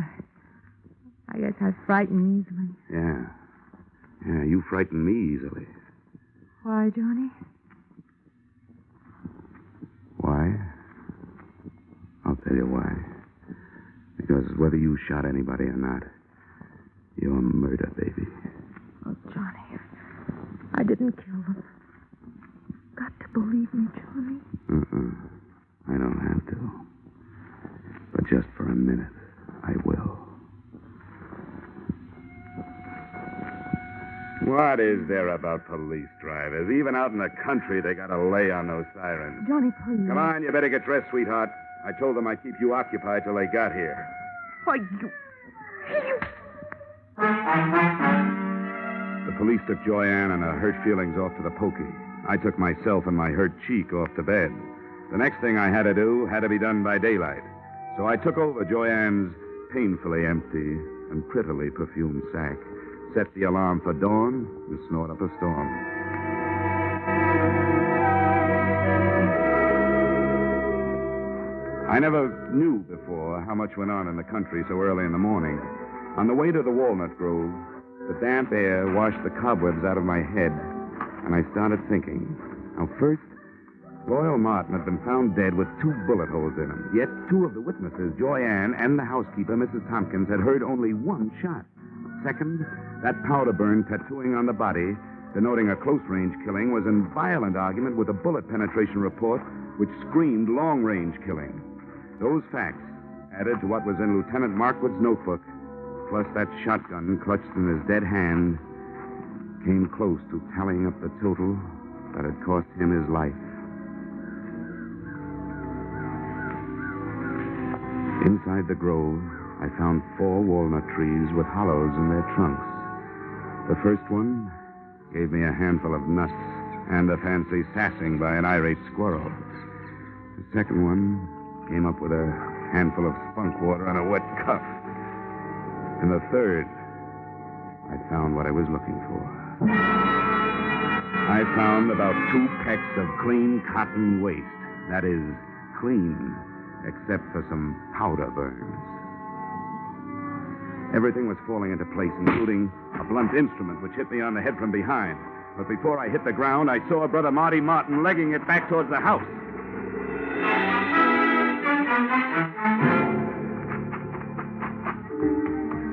I guess I frighten easily. Yeah. Yeah, you frighten me easily. Why, Johnny? Why? I'll tell you why. Because whether you shot anybody or not, Your murder, baby. Oh, Johnny, I didn't kill them. Got to believe me, Johnny. I don't have to. But just for a minute, I will. What is there about police drivers? Even out in the country, they got to lay on those sirens. Johnny, please. Come on, you better get dressed, sweetheart. I told them I'd keep you occupied till they got here. Why, you... The police took Joyanne and her hurt feelings off to the pokey. I took myself and my hurt cheek off to bed. The next thing I had to do had to be done by daylight. So I took over Joyanne's painfully empty and prettily perfumed sack, set the alarm for dawn, and snort up a storm. I never knew before how much went on in the country so early in the morning. On the way to the walnut grove, the damp air washed the cobwebs out of my head, and I started thinking. Now, first, Royal Martin had been found dead with 2 bullet holes in him. Yet 2 of the witnesses, Joyanne and the housekeeper, Mrs. Tompkins, had heard only 1 shot. Second, that powder burn tattooing on the body, denoting a close-range killing, was in violent argument with a bullet penetration report which screamed long-range killing. Those facts, added to what was in Lieutenant Markwood's notebook, plus that shotgun clutched in his dead hand, came close to tallying up the total that had cost him his life. Inside the grove, I found 4 walnut trees with hollows in their trunks. The first one gave me a handful of nuts and a fancy sassing by an irate squirrel. The second one came up with a handful of spunk water and a wet cuff. And the third, I found what I was looking for. I found about 2 pecks of clean cotton waste. That is, clean, except for some powder burns. Everything was falling into place, including a blunt instrument which hit me on the head from behind. But before I hit the ground, I saw Brother Marty Martin legging it back towards the house.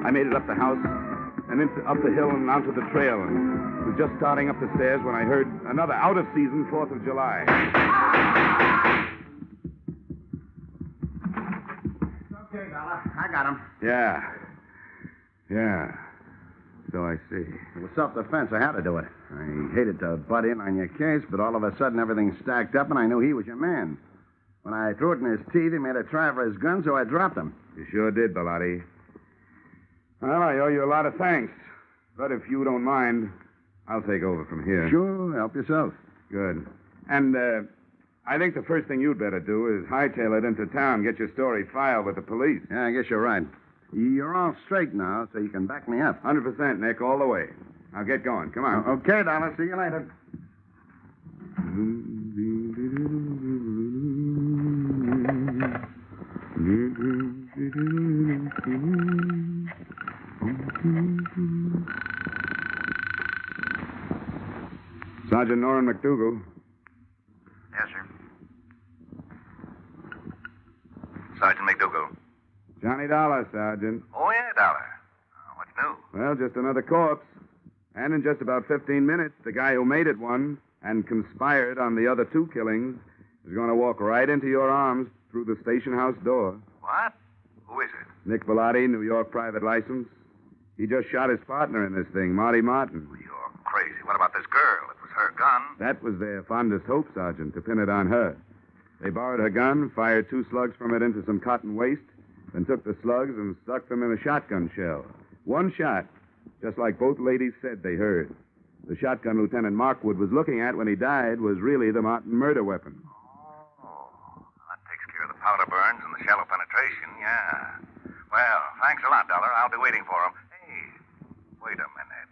I made it up the house and up the hill and onto the trail, and was just starting up the stairs when I heard another out-of-season 4th of July. Okay, Dollar. I got him. Yeah. So I see. It was self-defense. I had to do it. I hated to butt in on your case, but all of a sudden everything stacked up, and I knew he was your man. When I threw it in his teeth, he made a try for his gun, so I dropped him. You sure did, Bellotti. Well, I owe you a lot of thanks. But if you don't mind, I'll take over from here. Sure, help yourself. Good. And, I think the first thing you'd better do is hightail it into town, get your story filed with the police. Yeah, I guess you're right. You're all straight now, so you can back me up. 100%, Nick, all the way. I'll get going. Come on. Okay, Dollar. See you later. Sergeant Norrin McDougal. Yes, sir. Sergeant McDougal. Johnny Dollar, Sergeant. Oh, yeah, Dollar. What's new? Well, just another corpse. And in just about 15 minutes, the guy who made it one and conspired on the other 2 killings is going to walk right into your arms through the station house door. What? Who is it? Nick Bellotti, New York private license. He just shot his partner in this thing, Marty Martin. You're crazy. What about this girl? It was her gun. That was their fondest hope, Sergeant, to pin it on her. They borrowed her gun, fired 2 slugs from it into some cotton waste, then took the slugs and stuck them in a shotgun shell. 1 shot, just like both ladies said they heard. The shotgun Lieutenant Markwood was looking at when he died was really the Martin murder weapon. Oh, that takes care of the powder burns and the shallow penetration, yeah. Well, thanks a lot, Dollar. I'll be waiting for him. Hey, wait a minute.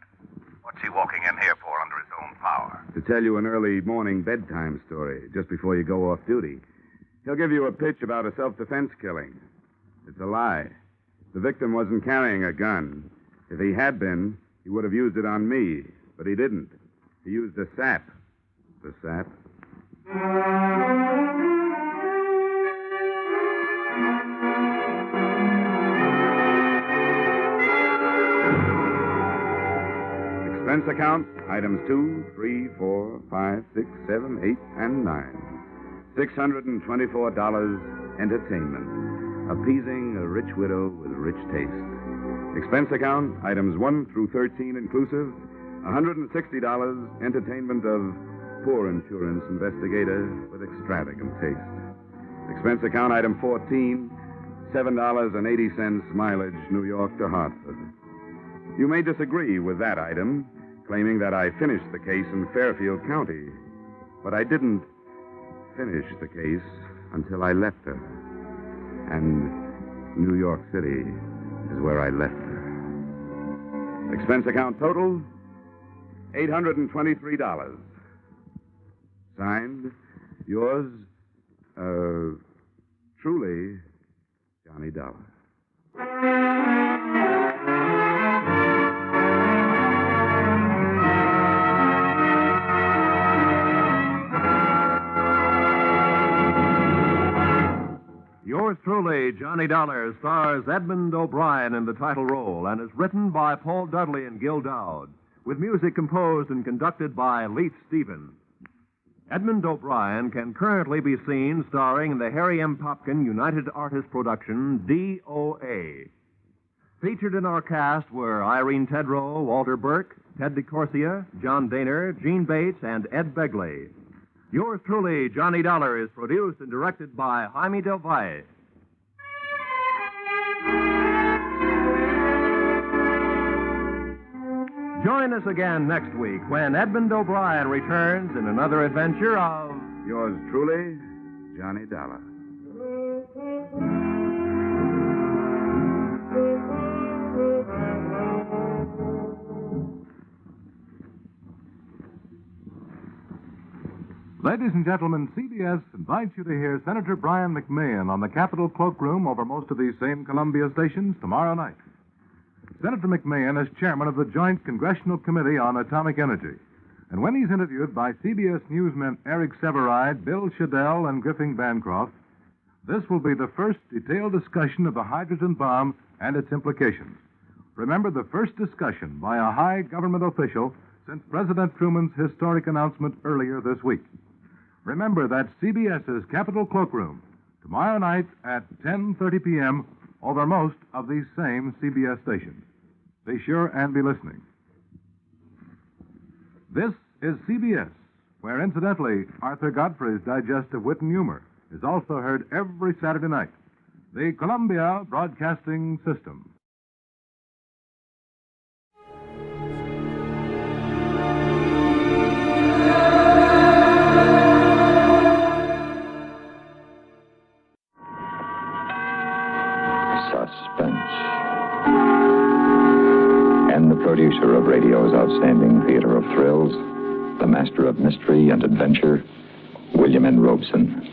What's he walking in here for under his own power? To tell you an early morning bedtime story, just before you go off duty. He'll give you a pitch about a self-defense killing. It's a lie. The victim wasn't carrying a gun. If he had been, he would have used it on me. But he didn't. He used a sap. The sap. Expense account, items 2, 3, 4, 5, 6, 7, 8, and 9. $624 entertainment, appeasing a rich widow with rich taste. Expense account, items 1 through 13 inclusive, $160 entertainment of poor insurance investigator with extravagant taste. Expense account, item 14, $7.80 mileage New York to Hartford. You may disagree with that item, claiming that I finished the case in Fairfield County, but I didn't finish the case until I left her. And New York City is where I left her. Expense account total, $823. Signed, yours, truly, Johnny Dollar. Yours truly, Johnny Dollar, stars Edmund O'Brien in the title role and is written by Paul Dudley and Gil Dowd, with music composed and conducted by Leith Stevens. Edmund O'Brien can currently be seen starring in the Harry M. Popkin United Artists production, DOA. Featured in our cast were Irene Tedrow, Walter Burke, Ted DeCorsia, John Daner, Gene Bates, and Ed Begley. Yours truly, Johnny Dollar, is produced and directed by Jaime Del Valle. Join us again next week when Edmund O'Brien returns in another adventure of... Yours truly, Johnny Dollar. Ladies and gentlemen, CBS invites you to hear Senator Brian McMahon on the Capitol Cloakroom over most of these same Columbia stations tomorrow night. Senator McMahon is chairman of the Joint Congressional Committee on Atomic Energy. And when he's interviewed by CBS newsmen Eric Severide, Bill Shadell, and Griffin Bancroft, this will be the first detailed discussion of the hydrogen bomb and its implications. Remember, the first discussion by a high government official since President Truman's historic announcement earlier this week. Remember, that's CBS's Capitol Cloakroom, tomorrow night at 10:30 p.m. over most of these same CBS stations. Be sure and be listening. This is CBS, where, incidentally, Arthur Godfrey's Digest of Wit and Humor is also heard every Saturday night. The Columbia Broadcasting System. Suspense. And the producer of radio's outstanding theater of thrills, the master of mystery and adventure, William N. Robeson.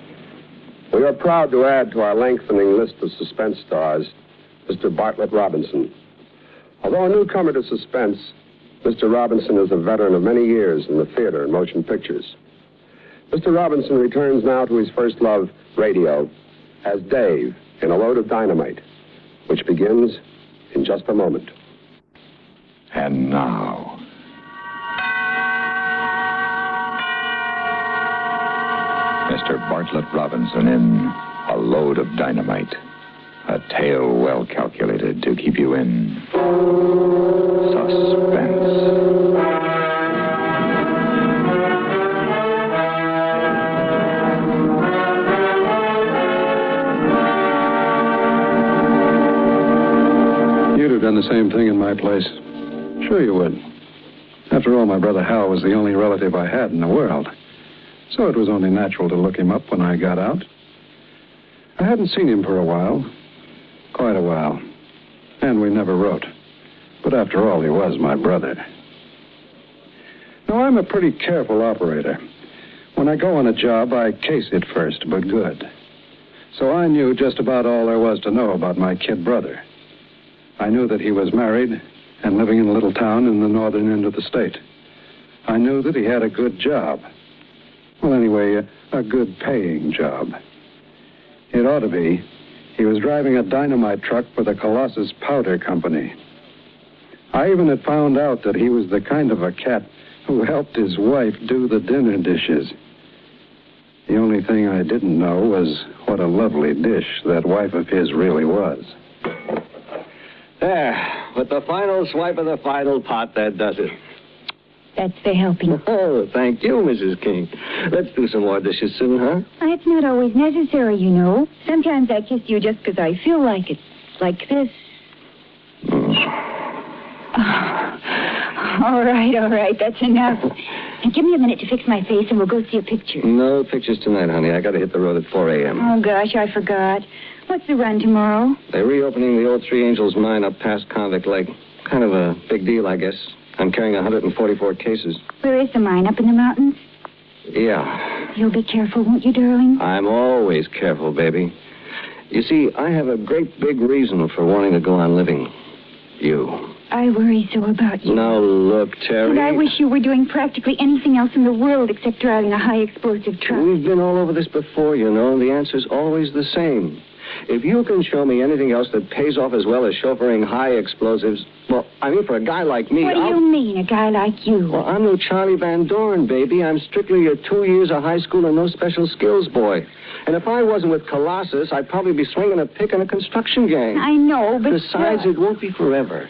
We are proud to add to our lengthening list of suspense stars Mr. Bartlett Robinson. Although a newcomer to suspense, Mr. Robinson is a veteran of many years in the theater and motion pictures. Mr. Robinson returns now to his first love, radio, as Dave in A Load of Dynamite, which begins in just a moment. And now, Mr. Bartlett Robinson in A Load of Dynamite, a tale well calculated to keep you in suspense. You'd have done the same thing in my place. Sure you would. After all, my brother Hal was the only relative I had in the world. So it was only natural to look him up when I got out. I hadn't seen him for a while. Quite a while. And we never wrote. But after all, he was my brother. Now, I'm a pretty careful operator. When I go on a job, I case it first, but good. So I knew just about all there was to know about my kid brother. I knew that he was married and living in a little town in the northern end of the state. I knew that he had a good job. Well, anyway, a good paying job. It ought to be. He was driving a dynamite truck for the Colossus Powder Company. I even had found out that he was the kind of a cat who helped his wife do the dinner dishes. The only thing I didn't know was what a lovely dish that wife of his really was. There, with the final swipe of the final pot, that does it. That's the helping. Oh, thank you, Mrs. King. Let's do some more dishes soon, huh? It's not always necessary, you know. Sometimes I kiss you just because I feel like it. Like this. All right, that's enough. And give me a minute to fix my face and we'll go see a picture. No pictures tonight, honey. I got to hit the road at 4 a.m. Oh, gosh, I forgot. What's the run tomorrow? They're reopening the old Three Angels mine up past Convict Lake. Kind of a big deal, I guess. I'm carrying 144 cases. Where is the mine? Up in the mountains? Yeah. You'll be careful, won't you, darling? I'm always careful, baby. You see, I have a great big reason for wanting to go on living. You. I worry so about you. Now, look, Terry. And I wish you were doing practically anything else in the world except driving a high-explosive truck. We've been all over this before, you know, and the answer's always the same. If you can show me anything else that pays off as well as chauffeuring high explosives, well, I mean, for a guy like me... What do you mean, a guy like you? Well, I'm no Charlie Van Doren, baby. I'm strictly a 2 years of high school and no special skills boy. And if I wasn't with Colossus, I'd probably be swinging a pick in a construction gang. I know, but... Besides, it won't be forever.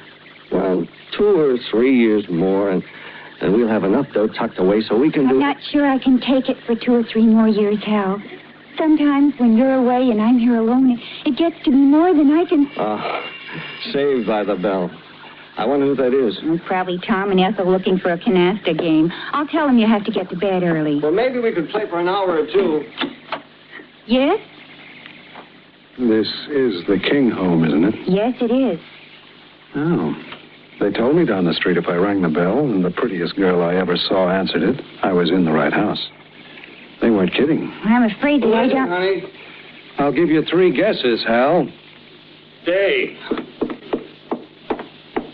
Well, 2 or 3 years more, and we'll have enough dough tucked away so we can do... I'm not sure I can take it for 2 or 3 more years, Hal. Sometimes when you're away and I'm here alone, it gets to be more than I can... Saved by the Bell. I wonder who that is. Probably Tom and Ethel looking for a canasta game. I'll tell them you have to get to bed early. Well, maybe we could play for an hour or two. Yes? This is the King home, isn't it? Yes, it is. Oh. They told me down the street if I rang the bell and the prettiest girl I ever saw answered it, I was in the right house. They weren't kidding. I'm afraid that I don't... Honey. I'll give you 3 guesses, Hal. Dave.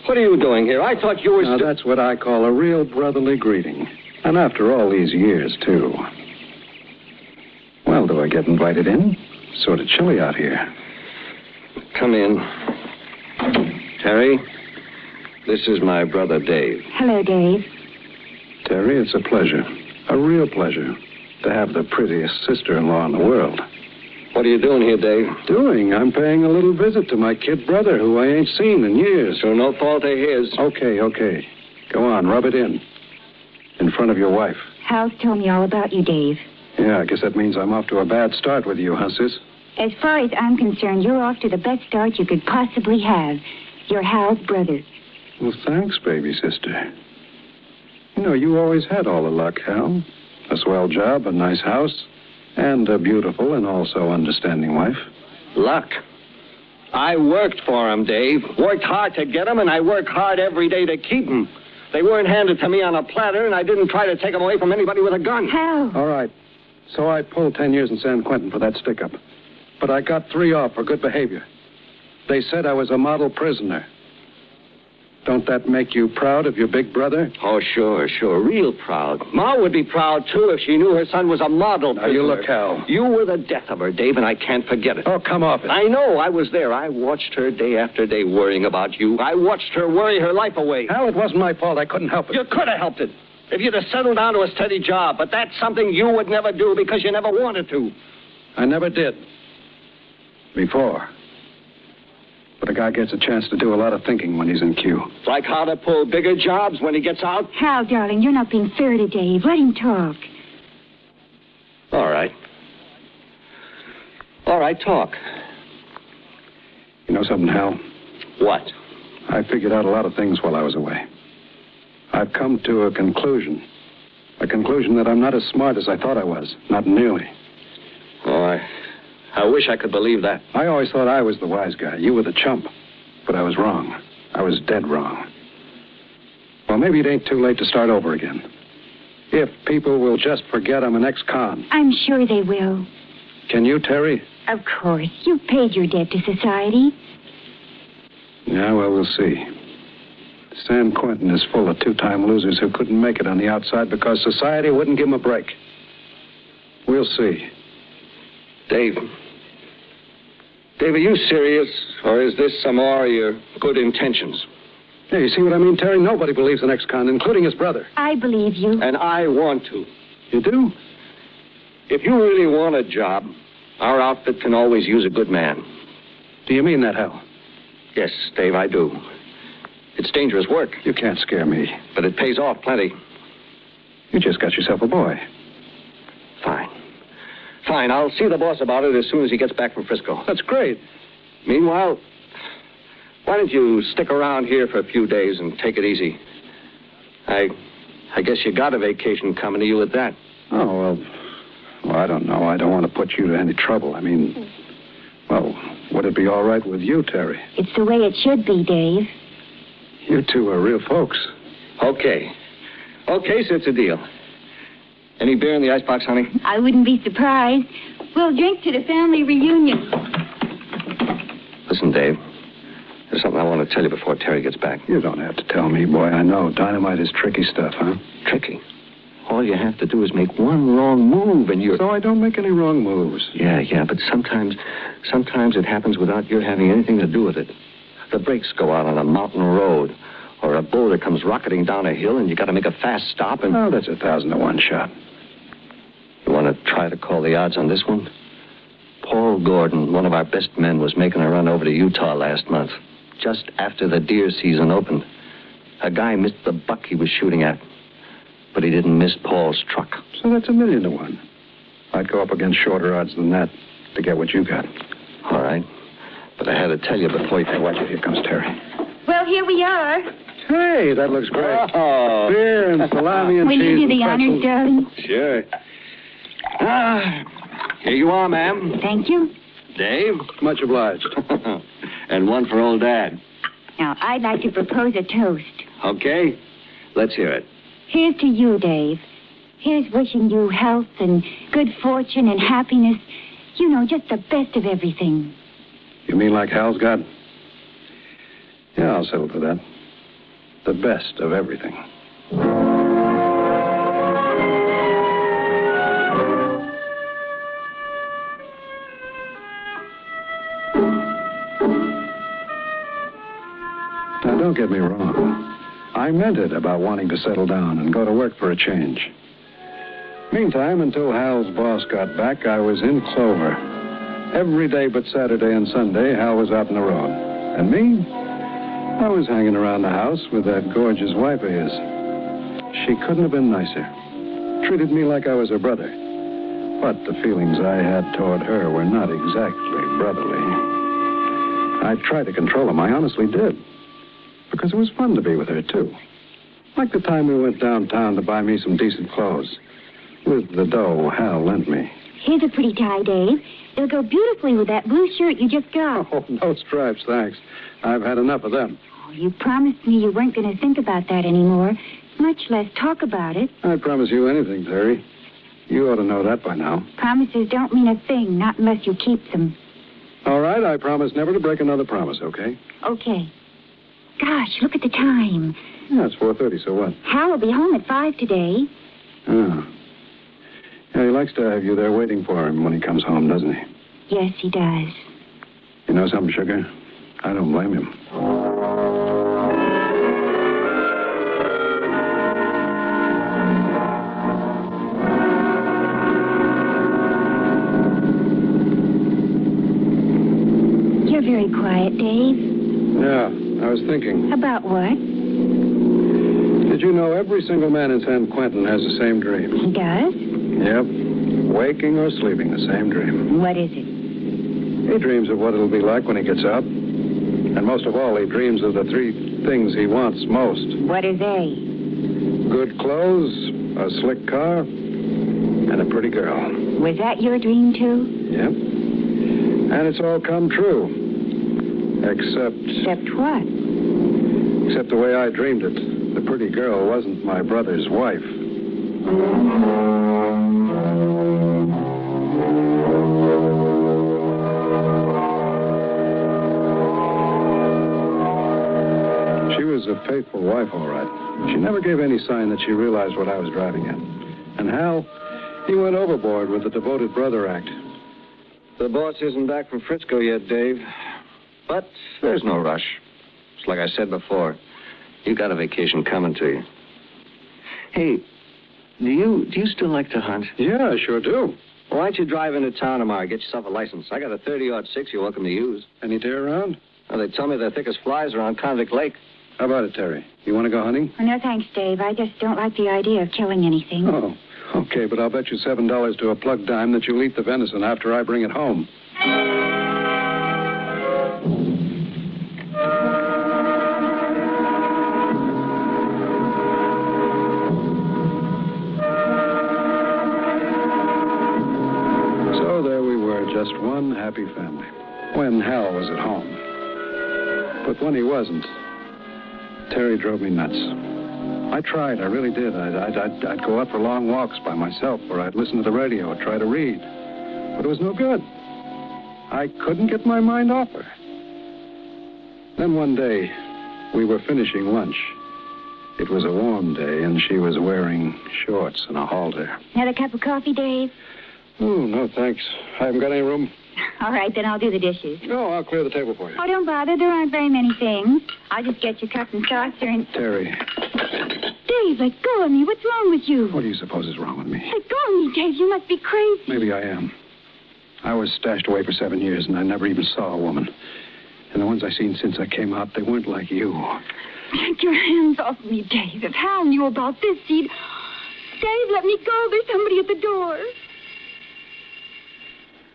What are you doing here? I thought you were... Now, that's what I call a real brotherly greeting. And after all these years, too. Well, do I get invited in? Sort of chilly out here. Come in. Terry, this is my brother, Dave. Hello, Dave. Terry, it's a pleasure. A real pleasure to have the prettiest sister-in-law in the world. What are you doing here, Dave? I'm paying a little visit to my kid brother, who I ain't seen in years. So no fault of his. Okay. Go on, rub it in front of your wife. Hal's told me all about you, Dave. Yeah, I guess that means I'm off to a bad start with you, huh, sis? As far as I'm concerned, you're off to the best start you could possibly have. You're Hal's brother. Well, thanks, baby sister. You know, you always had all the luck, Hal. A swell job, a nice house, and a beautiful and also understanding wife. Luck? I worked for him, Dave. Worked hard to get him, and I work hard every day to keep him. They weren't handed to me on a platter, and I didn't try to take them away from anybody with a gun. Hal. All right. So I pulled 10 years in San Quentin for that stick-up. But I got 3 off for good behavior. They said I was a model prisoner. Don't that make you proud of your big brother? Oh, sure. Real proud. Ma would be proud, too, if she knew her son was a model prisoner. Now, you look, Hal. You were the death of her, Dave, and I can't forget it. Oh, come off it. I know. I was there. I watched her day after day worrying about you. I watched her worry her life away. Hal, it wasn't my fault. I couldn't help it. You could have helped it if you'd have settled down to a steady job, but that's something you would never do because you never wanted to. I never did. Before. But a guy gets a chance to do a lot of thinking when he's in queue. It's like how to pull bigger jobs when he gets out. Hal, darling, you're not being fair to Dave. Let him talk. All right. Talk. You know something, Hal? What? I figured out a lot of things while I was away. I've come to a conclusion. A conclusion that I'm not as smart as I thought I was. Not nearly. Oh, I wish I could believe that. I always thought I was the wise guy. You were the chump. But I was wrong. I was dead wrong. Well, maybe it ain't too late to start over again. If people will just forget I'm an ex-con. I'm sure they will. Can you, Terry? Of course. You've paid your debt to society. Yeah, well, we'll see. San Quentin is full of 2-time losers who couldn't make it on the outside because society wouldn't give them a break. We'll see. Dave, are you serious, or is this some more of your good intentions? Yeah, you see what I mean, Terry? Nobody believes an ex-con, including his brother. I believe you. And I want to. You do? If you really want a job, our outfit can always use a good man. Do you mean that, Hal? Yes, Dave, I do. It's dangerous work. You can't scare me. But it pays off plenty. You just got yourself a boy. Fine. Fine, I'll see the boss about it as soon as he gets back from Frisco. That's great. Meanwhile, why don't you stick around here for a few days and take it easy? I guess you got a vacation coming to you at that. Oh, well, I don't know. I don't want to put you to any trouble. I mean, well, would it be all right with you, Terry? It's the way it should be, Dave. You two are real folks. Okay, so it's a deal. Any beer in the icebox, honey? I wouldn't be surprised. We'll drink to the family reunion. Listen, Dave. There's something I want to tell you before Terry gets back. You don't have to tell me, boy. I know. Dynamite is tricky stuff, huh? Tricky? All you have to do is make one wrong move and you're... So I don't make any wrong moves. Yeah, but sometimes it happens without your having anything to do with it. The brakes go out on a mountain road, or a boulder comes rocketing down a hill and you got to make a fast stop and... Oh, that's 1,000 to 1 shot. You want to try to call the odds on this one? Paul Gordon, one of our best men, was making a run over to Utah last month, just after the deer season opened. A guy missed the buck he was shooting at, but he didn't miss Paul's truck. So that's 1,000,000 to 1. I'd go up against shorter odds than that to get what you got. All right. But I had to tell you before you... Hey, watch it. Here comes Terry. Well, here we are. Hey, that looks great. Oh. Beer and salami and Will cheese. Will you do the honors, darling? Sure. Here you are, ma'am. Thank you. Dave? Much obliged. And one for old Dad. Now, I'd like to propose a toast. Okay. Let's hear it. Here's to you, Dave. Here's wishing you health and good fortune and happiness. You know, just the best of everything. You mean like Hal's got? Yeah, I'll settle for that. The best of everything. Now, don't get me wrong. I meant it about wanting to settle down and go to work for a change. Meantime, until Hal's boss got back, I was in clover. Every day but Saturday and Sunday, Hal was out on the road. And me? I was hanging around the house with that gorgeous wife of his. She couldn't have been nicer. Treated me like I was her brother. But the feelings I had toward her were not exactly brotherly. I tried to control them. I honestly did. Because it was fun to be with her, too. Like the time we went downtown to buy me some decent clothes. With the dough Hal lent me. Here's a pretty tie, Dave. It'll go beautifully with that blue shirt you just got. Oh, no stripes, thanks. I've had enough of them. Oh, you promised me you weren't going to think about that anymore, much less talk about it. I'd promise you anything, Terry. You ought to know that by now. Promises don't mean a thing, not unless you keep them. All right, I promise never to break another promise, okay? Okay. Gosh, look at the time. Yeah, it's 4:30, so what? Hal will be home at 5 today. Oh. Yeah, he likes to have you there waiting for him when he comes home, doesn't he? Yes, he does. You know something, Sugar? I don't blame him. You're very quiet, Dave. Yeah, I was thinking. About what? Did you know every single man in San Quentin has the same dream? He does? Yep. Waking or sleeping, the same dream. What is it? He dreams of what it'll be like when he gets up. And most of all, he dreams of the 3 things he wants most. What are they? Good clothes, a slick car, and a pretty girl. Was that your dream, too? Yep. And it's all come true. Except... Except what? Except the way I dreamed it. The pretty girl wasn't my brother's wife. She was a faithful wife, all right. She never gave any sign that she realized what I was driving at. And Hal, he went overboard with the devoted brother act. The boss isn't back from Frisco yet, Dave. But there's no rush. It's like I said before. You got a vacation coming to you. Hey, do you still like to hunt? Yeah, I sure do. Well, why don't you drive into town tomorrow, get yourself a license? I got a 30-06 you're welcome to use. Any deer around? Well, they tell me the thickest flies are on Convict Lake. How about it, Terry? You want to go hunting? Oh, no, thanks, Dave. I just don't like the idea of killing anything. Oh, okay, but I'll bet you $7 to a plug dime that you'll eat the venison after I bring it home. So there we were, just one happy family. When Hal was at home. But when he wasn't, Terry drove me nuts. I tried, I really did. I'd go out for long walks by myself, or I'd listen to the radio or try to read. But it was no good. I couldn't get my mind off her. Then one day, we were finishing lunch. It was a warm day, and she was wearing shorts and a halter. Another cup of coffee, Dave? Oh, no, thanks. I haven't got any room. All right, then I'll do the dishes. No, I'll clear the table for you. Oh, don't bother. There aren't very many things. I'll just get your cup and saucer and... Terry, Dave, let go of me. What's wrong with you? what do you suppose is wrong with me? Let go of me, Dave. You must be crazy. Maybe I am. I was stashed away for 7 years, and I never even saw a woman. And the ones I seen since I came out, they weren't like you. Take your hands off me, Dave. If Hal knew about this, he'd... Dave, let me go. There's somebody at the door.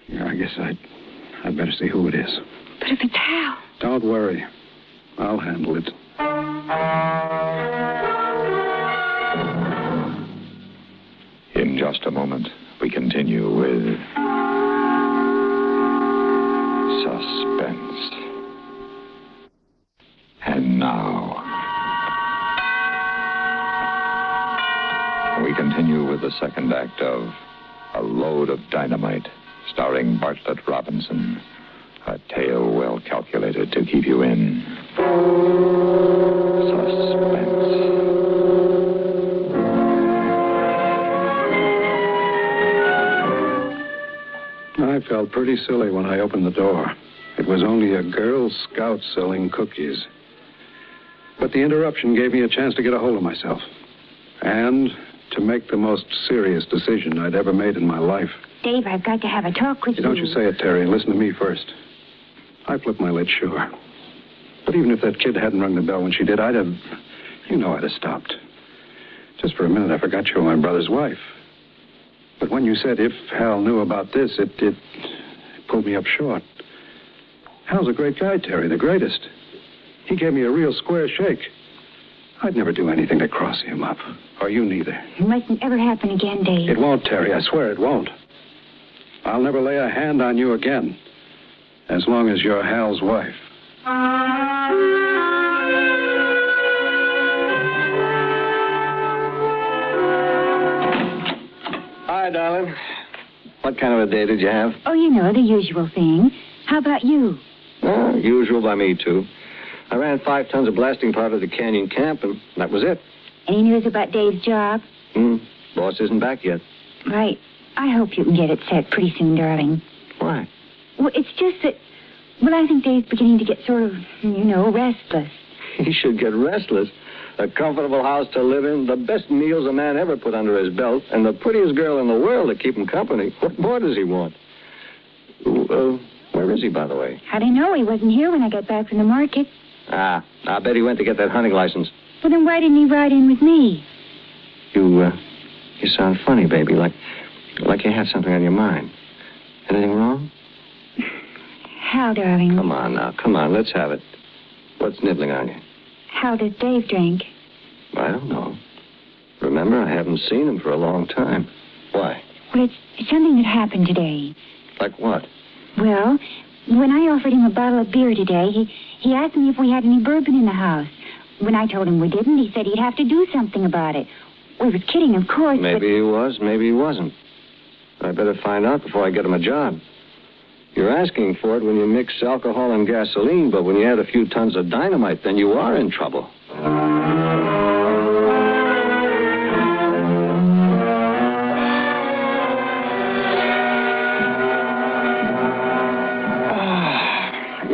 Yeah, I guess I'd better see who it is. But if it's Hal... Don't worry. I'll handle it. In just a moment, we continue with Suspense. And now, we continue with the second act of A Load of Dynamite, starring Bartlett Robinson. A tale well calculated to keep you in suspense. I felt pretty silly when I opened the door. It was only a Girl Scout selling cookies. But the interruption gave me a chance to get a hold of myself. And to make the most serious decision I'd ever made in my life. Dave, I've got to have a talk with you. Don't you say it, Terry, and listen to me first. I flipped my lid, sure. But even if that kid hadn't rung the bell when she did, I'd have stopped. Just for a minute, I forgot you were my brother's wife. But when you said if Hal knew about this, it pulled me up short. Hal's a great guy, Terry, the greatest. He gave me a real square shake. I'd never do anything to cross him up. Or you neither. It mustn't ever happen again, Dave. It won't, Terry. I swear it won't. I'll never lay a hand on you again. As long as you're Hal's wife. Hi, darling. What kind of a day did you have? Oh, you know, the usual thing. How about you? Usual by me, too. I ran 5 tons of blasting powder to the canyon camp, and that was it. Any news about Dave's job? Boss isn't back yet. Right. I hope you can get it set pretty soon, darling. Why? Well, it's just that... Well, I think Dave's beginning to get sort of, restless. He should get restless. A comfortable house to live in, the best meals a man ever put under his belt, and the prettiest girl in the world to keep him company. What more does he want? Where is he, by the way? How do you know? He wasn't here when I got back from the market. I bet he went to get that hunting license. Well, then why didn't he ride in with me? You sound funny, baby, like you had something on your mind. Anything wrong? Hal, darling. Come on now, let's have it. What's nibbling on you? How does Dave drink? I don't know. Remember, I haven't seen him for a long time. Why? Well, it's something that happened today. Like what? Well, when I offered him a bottle of beer today, he asked me if we had any bourbon in the house. When I told him we didn't, he said he'd have to do something about it. We was kidding, of course, Maybe he was, maybe he wasn't. I better find out before I get him a job. You're asking for it when you mix alcohol and gasoline, but when you add a few tons of dynamite, then you are in trouble.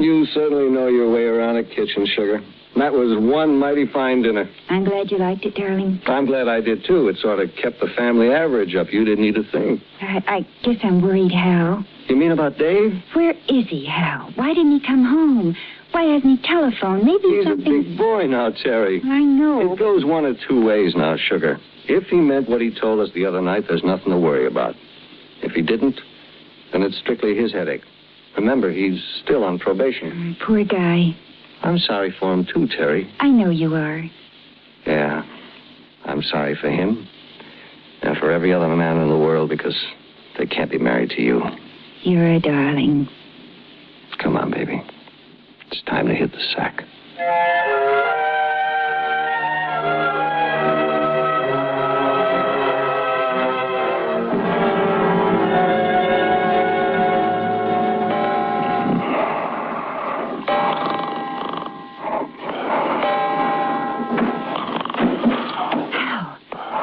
You certainly know your way around a kitchen, sugar. That was one mighty fine dinner. I'm glad you liked it, darling. I'm glad I did, too. It sort of kept the family average up. You didn't eat a thing. I guess I'm worried, Hal. You mean about Dave? Where is he, Hal? Why didn't he come home? Why hasn't he telephoned? Maybe He's something... a big boy now, Terry. I know. It goes one of two ways now, sugar. If he meant what he told us the other night, there's nothing to worry about. If he didn't, then it's strictly his headache. Remember, he's still on probation. Poor guy. I'm sorry for him, too, Terry. I know you are. Yeah, I'm sorry for him. And for every other man in the world, because they can't be married to you. You're a darling. Come on, baby. It's time to hit the sack.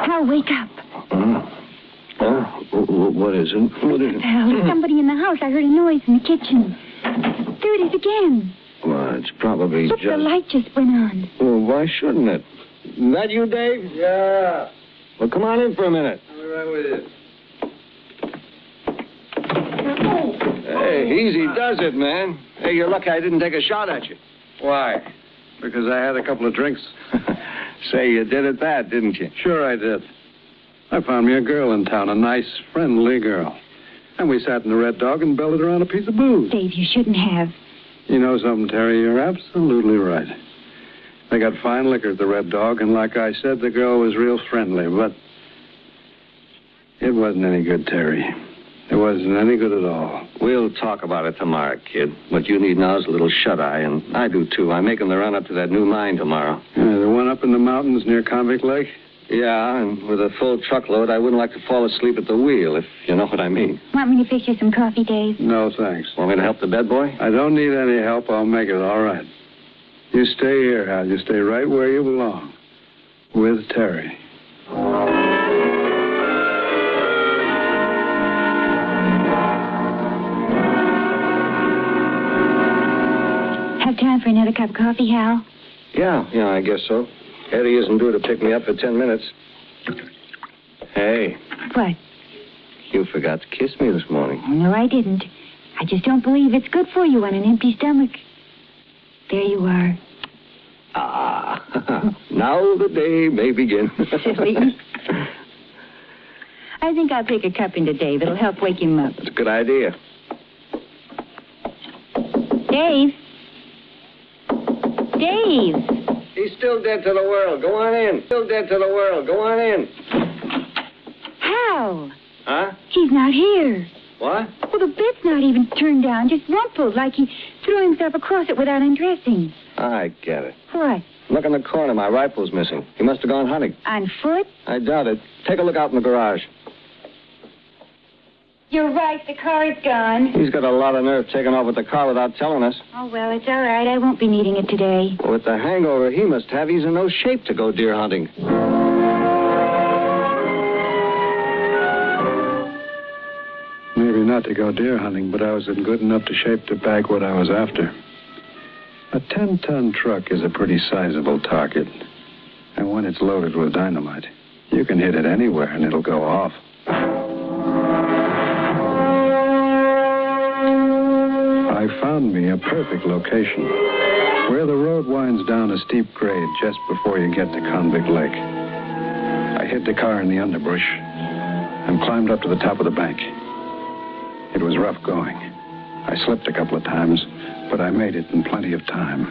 Hal, wake up. What is it? What is it? Hal, there's somebody in the house. I heard a noise in the kitchen. There it is again. Well, it's probably Look, the light just went on. Well, why shouldn't it? Is that you, Dave? Yeah. Well, come on in for a minute. I'll be right with you. Hey, easy does it, man. Hey, you're lucky I didn't take a shot at you. Why? Because I had a couple of drinks. Say, you did at that, didn't you? Sure I did. I found me a girl in town, a nice, friendly girl. And we sat in the Red Dog and belted around a piece of booze. Dave, you shouldn't have. You know something, Terry? You're absolutely right. They got fine liquor at the Red Dog, and like I said, the girl was real friendly, but it wasn't any good, Terry. It wasn't any good at all. We'll talk about it tomorrow, kid. What you need now is a little shut-eye, and I do, too. I'm making the run up to that new mine tomorrow. Yeah, the one up in the mountains near Convict Lake? Yeah, and with a full truckload, I wouldn't like to fall asleep at the wheel, if you know what I mean. Want me to fix you some coffee, Dave? No, thanks. Want me to help the bed boy? I don't need any help. I'll make it all right. You stay here, Hal. You stay right where you belong. With Terry. Have time for another cup of coffee, Hal? Yeah, I guess so. Eddie isn't due to pick me up for 10 minutes. Hey. What? You forgot to kiss me this morning. Oh, no, I didn't. I just don't believe it's good for you on an empty stomach. There you are. Ah, now the day may begin. Silly. I think I'll take a cup into Dave. It'll help wake him up. That's a good idea. Dave? Dave! He's still dead to the world. Go on in. Still dead to the world. Go on in. Hal! Huh? He's not here. What? Well, the bed's not even turned down, just rumpled, like he threw himself across it without undressing. I get it. What? Look in the corner. My rifle's missing. He must have gone hunting. On foot? I doubt it. Take a look out in the garage. You're right, the car's gone. He's got a lot of nerve taking off with the car without telling us. Oh, well, it's all right. I won't be needing it today. With the hangover he must have, he's in no shape to go deer hunting. Maybe not to go deer hunting, but I was in good enough to shape to bag what I was after. A 10-ton truck is a pretty sizable target. And when it's loaded with dynamite, you can hit it anywhere and it'll go off. I found me a perfect location, where the road winds down a steep grade just before you get to Convict Lake. I hid the car in the underbrush and climbed up to the top of the bank. It was rough going. I slipped a couple of times, but I made it in plenty of time.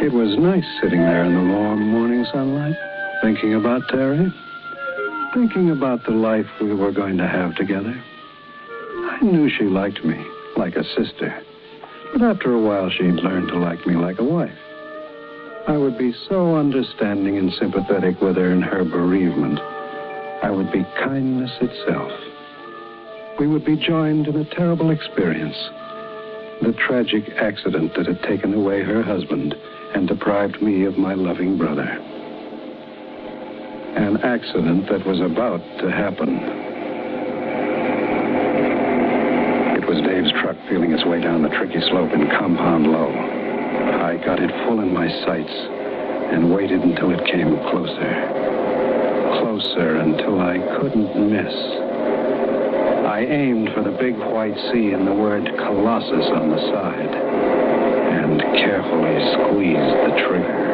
It was nice sitting there in the warm morning sunlight, thinking about Terry. Thinking about the life we were going to have together. I knew she liked me, like a sister. But after a while, she'd learn to like me like a wife. I would be so understanding and sympathetic with her in her bereavement. I would be kindness itself. We would be joined in a terrible experience. The tragic accident that had taken away her husband and deprived me of my loving brother. An accident that was about to happen. It was Dave's truck feeling its way down the tricky slope in Compound Low. I got it full in my sights and waited until it came closer. Closer until I couldn't miss. I aimed for the big white C and the word Colossus on the side and carefully squeezed the trigger.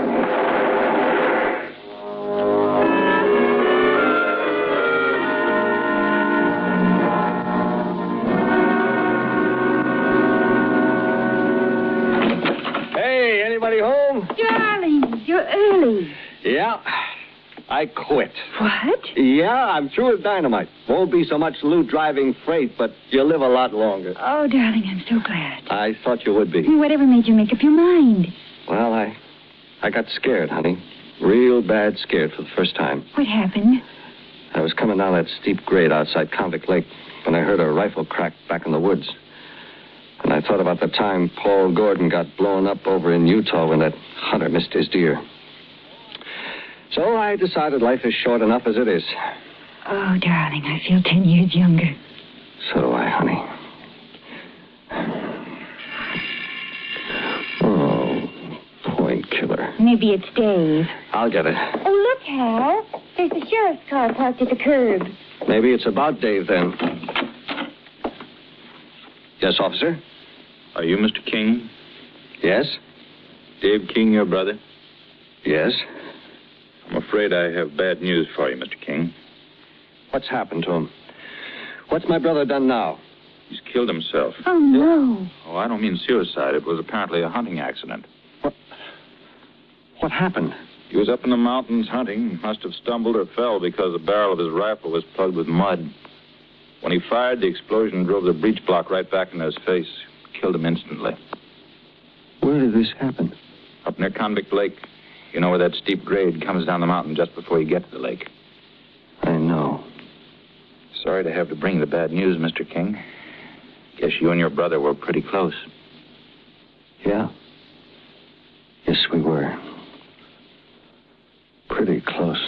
Hey, anybody home? Darling, you're early. Yeah, I quit. What? Yeah, I'm through with dynamite. Won't be so much loot driving freight, but you'll live a lot longer. Oh, darling, I'm so glad. I thought you would be. Whatever made you make up your mind? Well, I got scared, honey. Real bad scared for the first time. What happened? I was coming down that steep grade outside Convict Lake when I heard a rifle crack back in the woods. And I thought about the time Paul Gordon got blown up over in Utah when that hunter missed his deer. So I decided life is short enough as it is. Oh, darling, I feel 10 years younger. So do I, honey. Oh, point killer. Maybe it's Dave. I'll get it. Oh, look, Hal. There's the sheriff's car parked at the curb. Maybe it's about Dave, then. Yes, officer? Are you Mr. King? Yes? Dave King, your brother? Yes. I'm afraid I have bad news for you, Mr. King. What's happened to him? What's my brother done now? He's killed himself. Oh, no. Oh, I don't mean suicide. It was apparently a hunting accident. What happened? He was up in the mountains hunting. Must have stumbled or fell because the barrel of his rifle was plugged with mud. When he fired, the explosion drove the breech block right back into his face. Killed him instantly. Where did this happen? Up near Convict Lake. You know where that steep grade comes down the mountain just before you get to the lake? I know. Sorry to have to bring the bad news, Mr. King. Guess you and your brother were pretty close. Yeah. Yes, we were. Pretty close.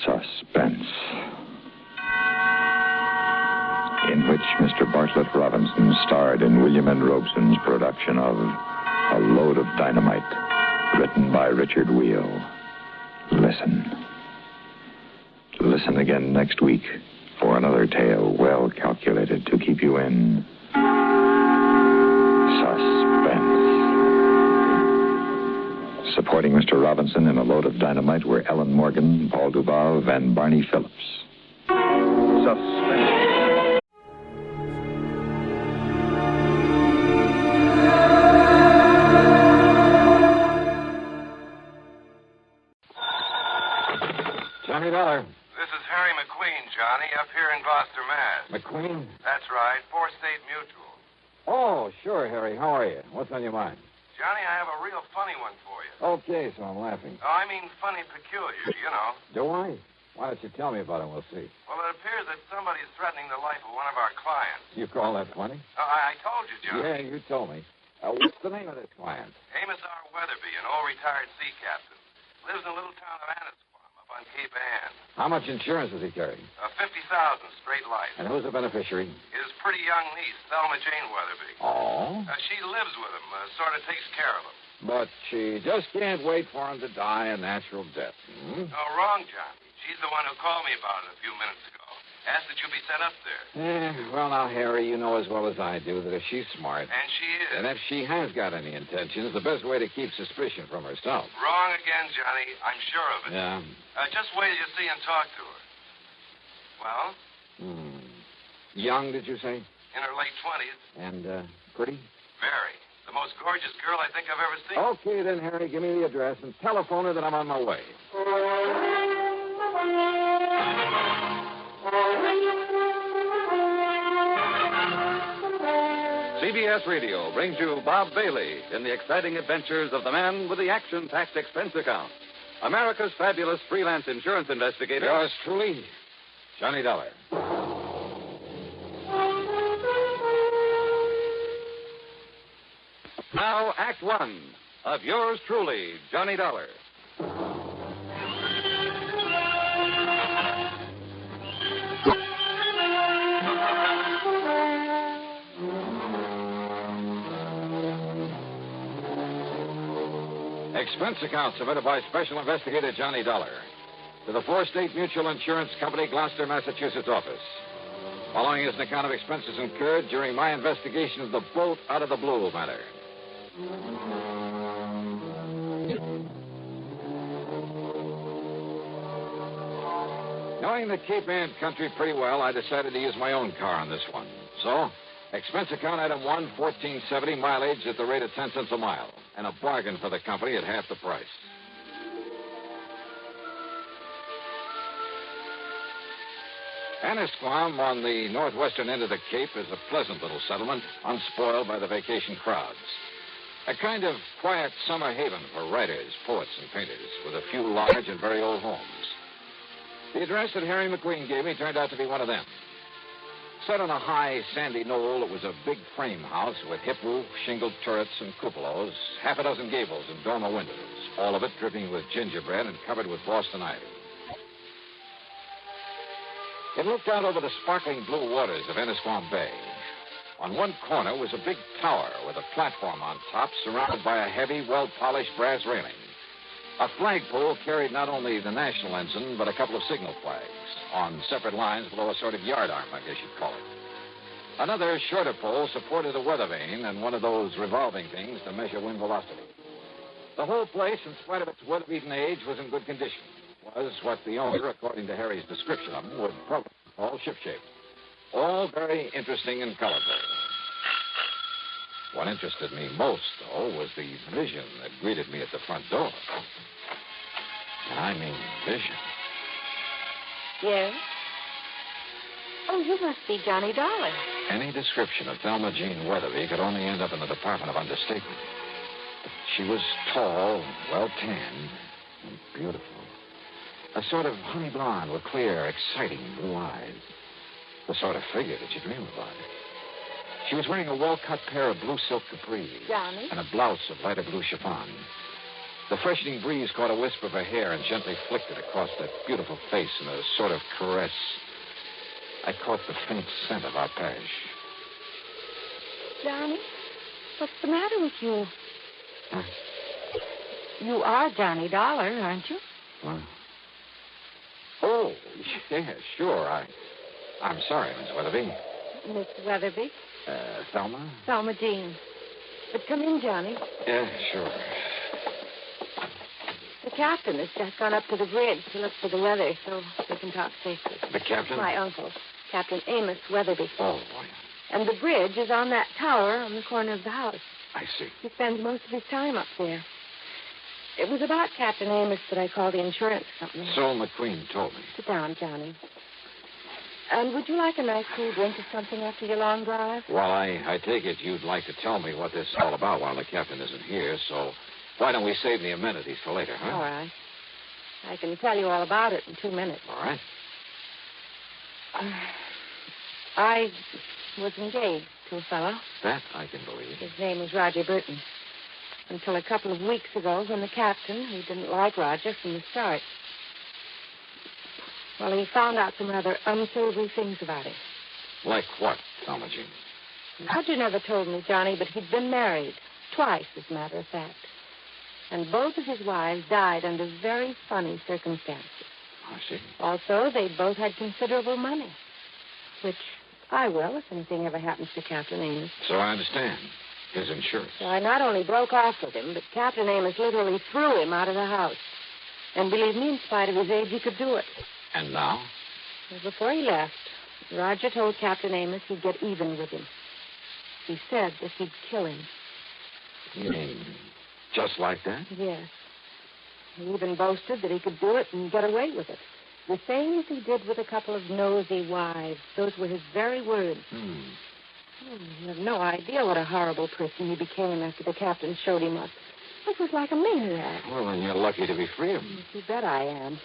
Suspense, in which Mr. Bartlett Robinson starred in William N. Robeson's production of A Load of Dynamite, written by Richard Wheel. Listen. Listen again next week for another tale well calculated to keep you in suspense. Supporting Mr. Robinson in A Load of Dynamite were Ellen Morgan, Paul Dubov, and Barney Phillips. Suspense. Johnny Dollar. This is Harry McQueen, Johnny, up here in Gloucester, Mass. McQueen? That's right, 4-State Mutual. Oh, sure, Harry. How are you? What's on your mind? Johnny, I have a real funny one for you. Okay, so I'm laughing. Oh, I mean funny peculiar, you know. Do I? Why don't you tell me about it? We'll see. Well, it appears that somebody's threatening the life of one of our clients. You call that funny? I told you, Johnny. Yeah, you told me. What's the name of this client? Amos R. Weatherby, an old retired sea captain. Lives in a little town of Annisquam up on Cape Ann. How much insurance does he carry? $50,000 straight life. And who's the beneficiary? His pretty young niece, Thelma Jane Weatherby. Oh? She lives with him, sort of takes care of him. But she just can't wait for him to die a natural death. Hmm? Oh, wrong, Johnny. She's the one who called me about it a few minutes ago. Asked that you be sent up there. Well, now, Harry, you know as well as I do that if she's smart... And she is. And if she has got any intentions, the best way to keep suspicion from herself. Wrong again, Johnny. I'm sure of it. Yeah. Just wait till you see and talk to her. Well? Young, did you say? In her late 20s. And, pretty? Very. The most gorgeous girl I think I've ever seen. Okay, then, Harry, give me the address and telephone her that I'm on my way. CBS Radio brings you Bob Bailey in the exciting adventures of the man with the action-packed expense account. America's fabulous freelance insurance investigator. Yours truly, Johnny Dollar. Now, Act One. of yours truly, Johnny Dollar. Expense account submitted by Special Investigator Johnny Dollar to the Four State Mutual Insurance Company, Gloucester, Massachusetts office. Following is an account of expenses incurred during my investigation of the boat out of the blue matter. Knowing the Cape Ann country pretty well, I decided to use my own car on this one. So, expense account item 1, $14.70, mileage at the rate of 10 cents a mile, and a bargain for the company at half the price. Annisquam, on the northwestern end of the Cape, is a pleasant little settlement, unspoiled by the vacation crowds. A kind of quiet summer haven for writers, poets, and painters, with a few large and very old homes. The address that Harry McQueen gave me turned out to be one of them. Set on a high, sandy knoll, it was a big frame house with hip roof, shingled turrets, and cupolas, half a dozen gables and dormer windows, all of it dripping with gingerbread and covered with Boston ivy. It looked out over the sparkling blue waters of Annisquam Bay. On one corner was a big tower with a platform on top surrounded by a heavy, well-polished brass railing. A flagpole carried not only the national ensign, but a couple of signal flags on separate lines below a sort of yardarm, I guess you'd call it. Another shorter pole supported a weather vane and one of those revolving things to measure wind velocity. The whole place, in spite of its weather-beaten age, was in good condition. Was what the owner, according to Harry's description of them, would probably call shipshape. All very interesting and colorful. What interested me most, though, was the vision that greeted me at the front door. And I mean vision. Yes? Oh, you must be Johnny Dollar. Any description of Thelma Jean Weatherby could only end up in the Department of Understatement. She was tall, well-tanned, and beautiful. A sort of honey blonde with clear, exciting blue eyes. The sort of figure that you dream about. She was wearing a well-cut pair of blue silk capris. Johnny? And a blouse of lighter blue chiffon. The freshening breeze caught a wisp of her hair and gently flicked it across that beautiful face in a sort of caress. I caught the faint scent of arpege. Johnny, what's the matter with you? Huh? You are Johnny Dollar, aren't you? What? Oh, yeah, sure. I'm sorry, Miss Weatherby. Miss Weatherby? Thelma? Thelma Jean. But come in, Johnny. Yeah, sure. The captain has just gone up to the bridge to look for the weather so we can talk safely. The captain? My uncle, Captain Amos Weatherby. Oh, boy. And the bridge is on that tower on the corner of the house. I see. He spends most of his time up there. It was about Captain Amos that I called the insurance company. So McQueen told me. Sit down, Johnny. And would you like a nice cool drink or something after your long drive? Well, I take it you'd like to tell me what this is all about while the captain isn't here, so why don't we save the amenities for later, huh? All right. I can tell you all about it in 2 minutes. All right. I was engaged to a fellow. That I can believe. His name was Roger Burton. Until a couple of weeks ago when the captain, who didn't like Roger from the start, well, he found out some rather unsavory things about him. Like what, Thelma Jean? Roger never told me, Johnny, but he'd been married. Twice, as a matter of fact. And both of his wives died under very funny circumstances. I see. Also, they both had considerable money, which I will if anything ever happens to Captain Amos. So I understand. His insurance. So I not only broke off with him, but Captain Amos literally threw him out of the house. And believe me, in spite of his age, he could do it. And now? Well, before he left, Roger told Captain Amos he'd get even with him. He said that he'd kill him. You mean just like that? Yes. He even boasted that he could do it and get away with it. The same as he did with a couple of nosy wives. Those were his very words. You have no idea what a horrible person he became after the captain showed him up. It was like a maniac. Well, then you're lucky to be free of him. You bet I am.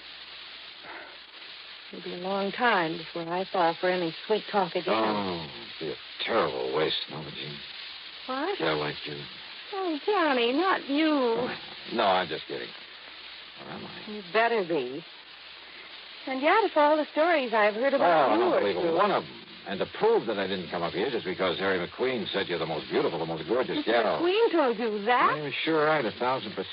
It'll be a long time before I fall for any sweet talk again. Oh, it'd be a terrible waste, Thelma Jean. What? Yeah, like you. Oh, Johnny, not you. No, I'm just kidding. Or am I? You better be. And yet, if all the stories I've heard about Oh, you don't are believe true. one of them. And to prove that I didn't come up here just because Harry McQueen said you're the most beautiful, the most gorgeous gal. Queen told you that? You're sure right, 1,000%. But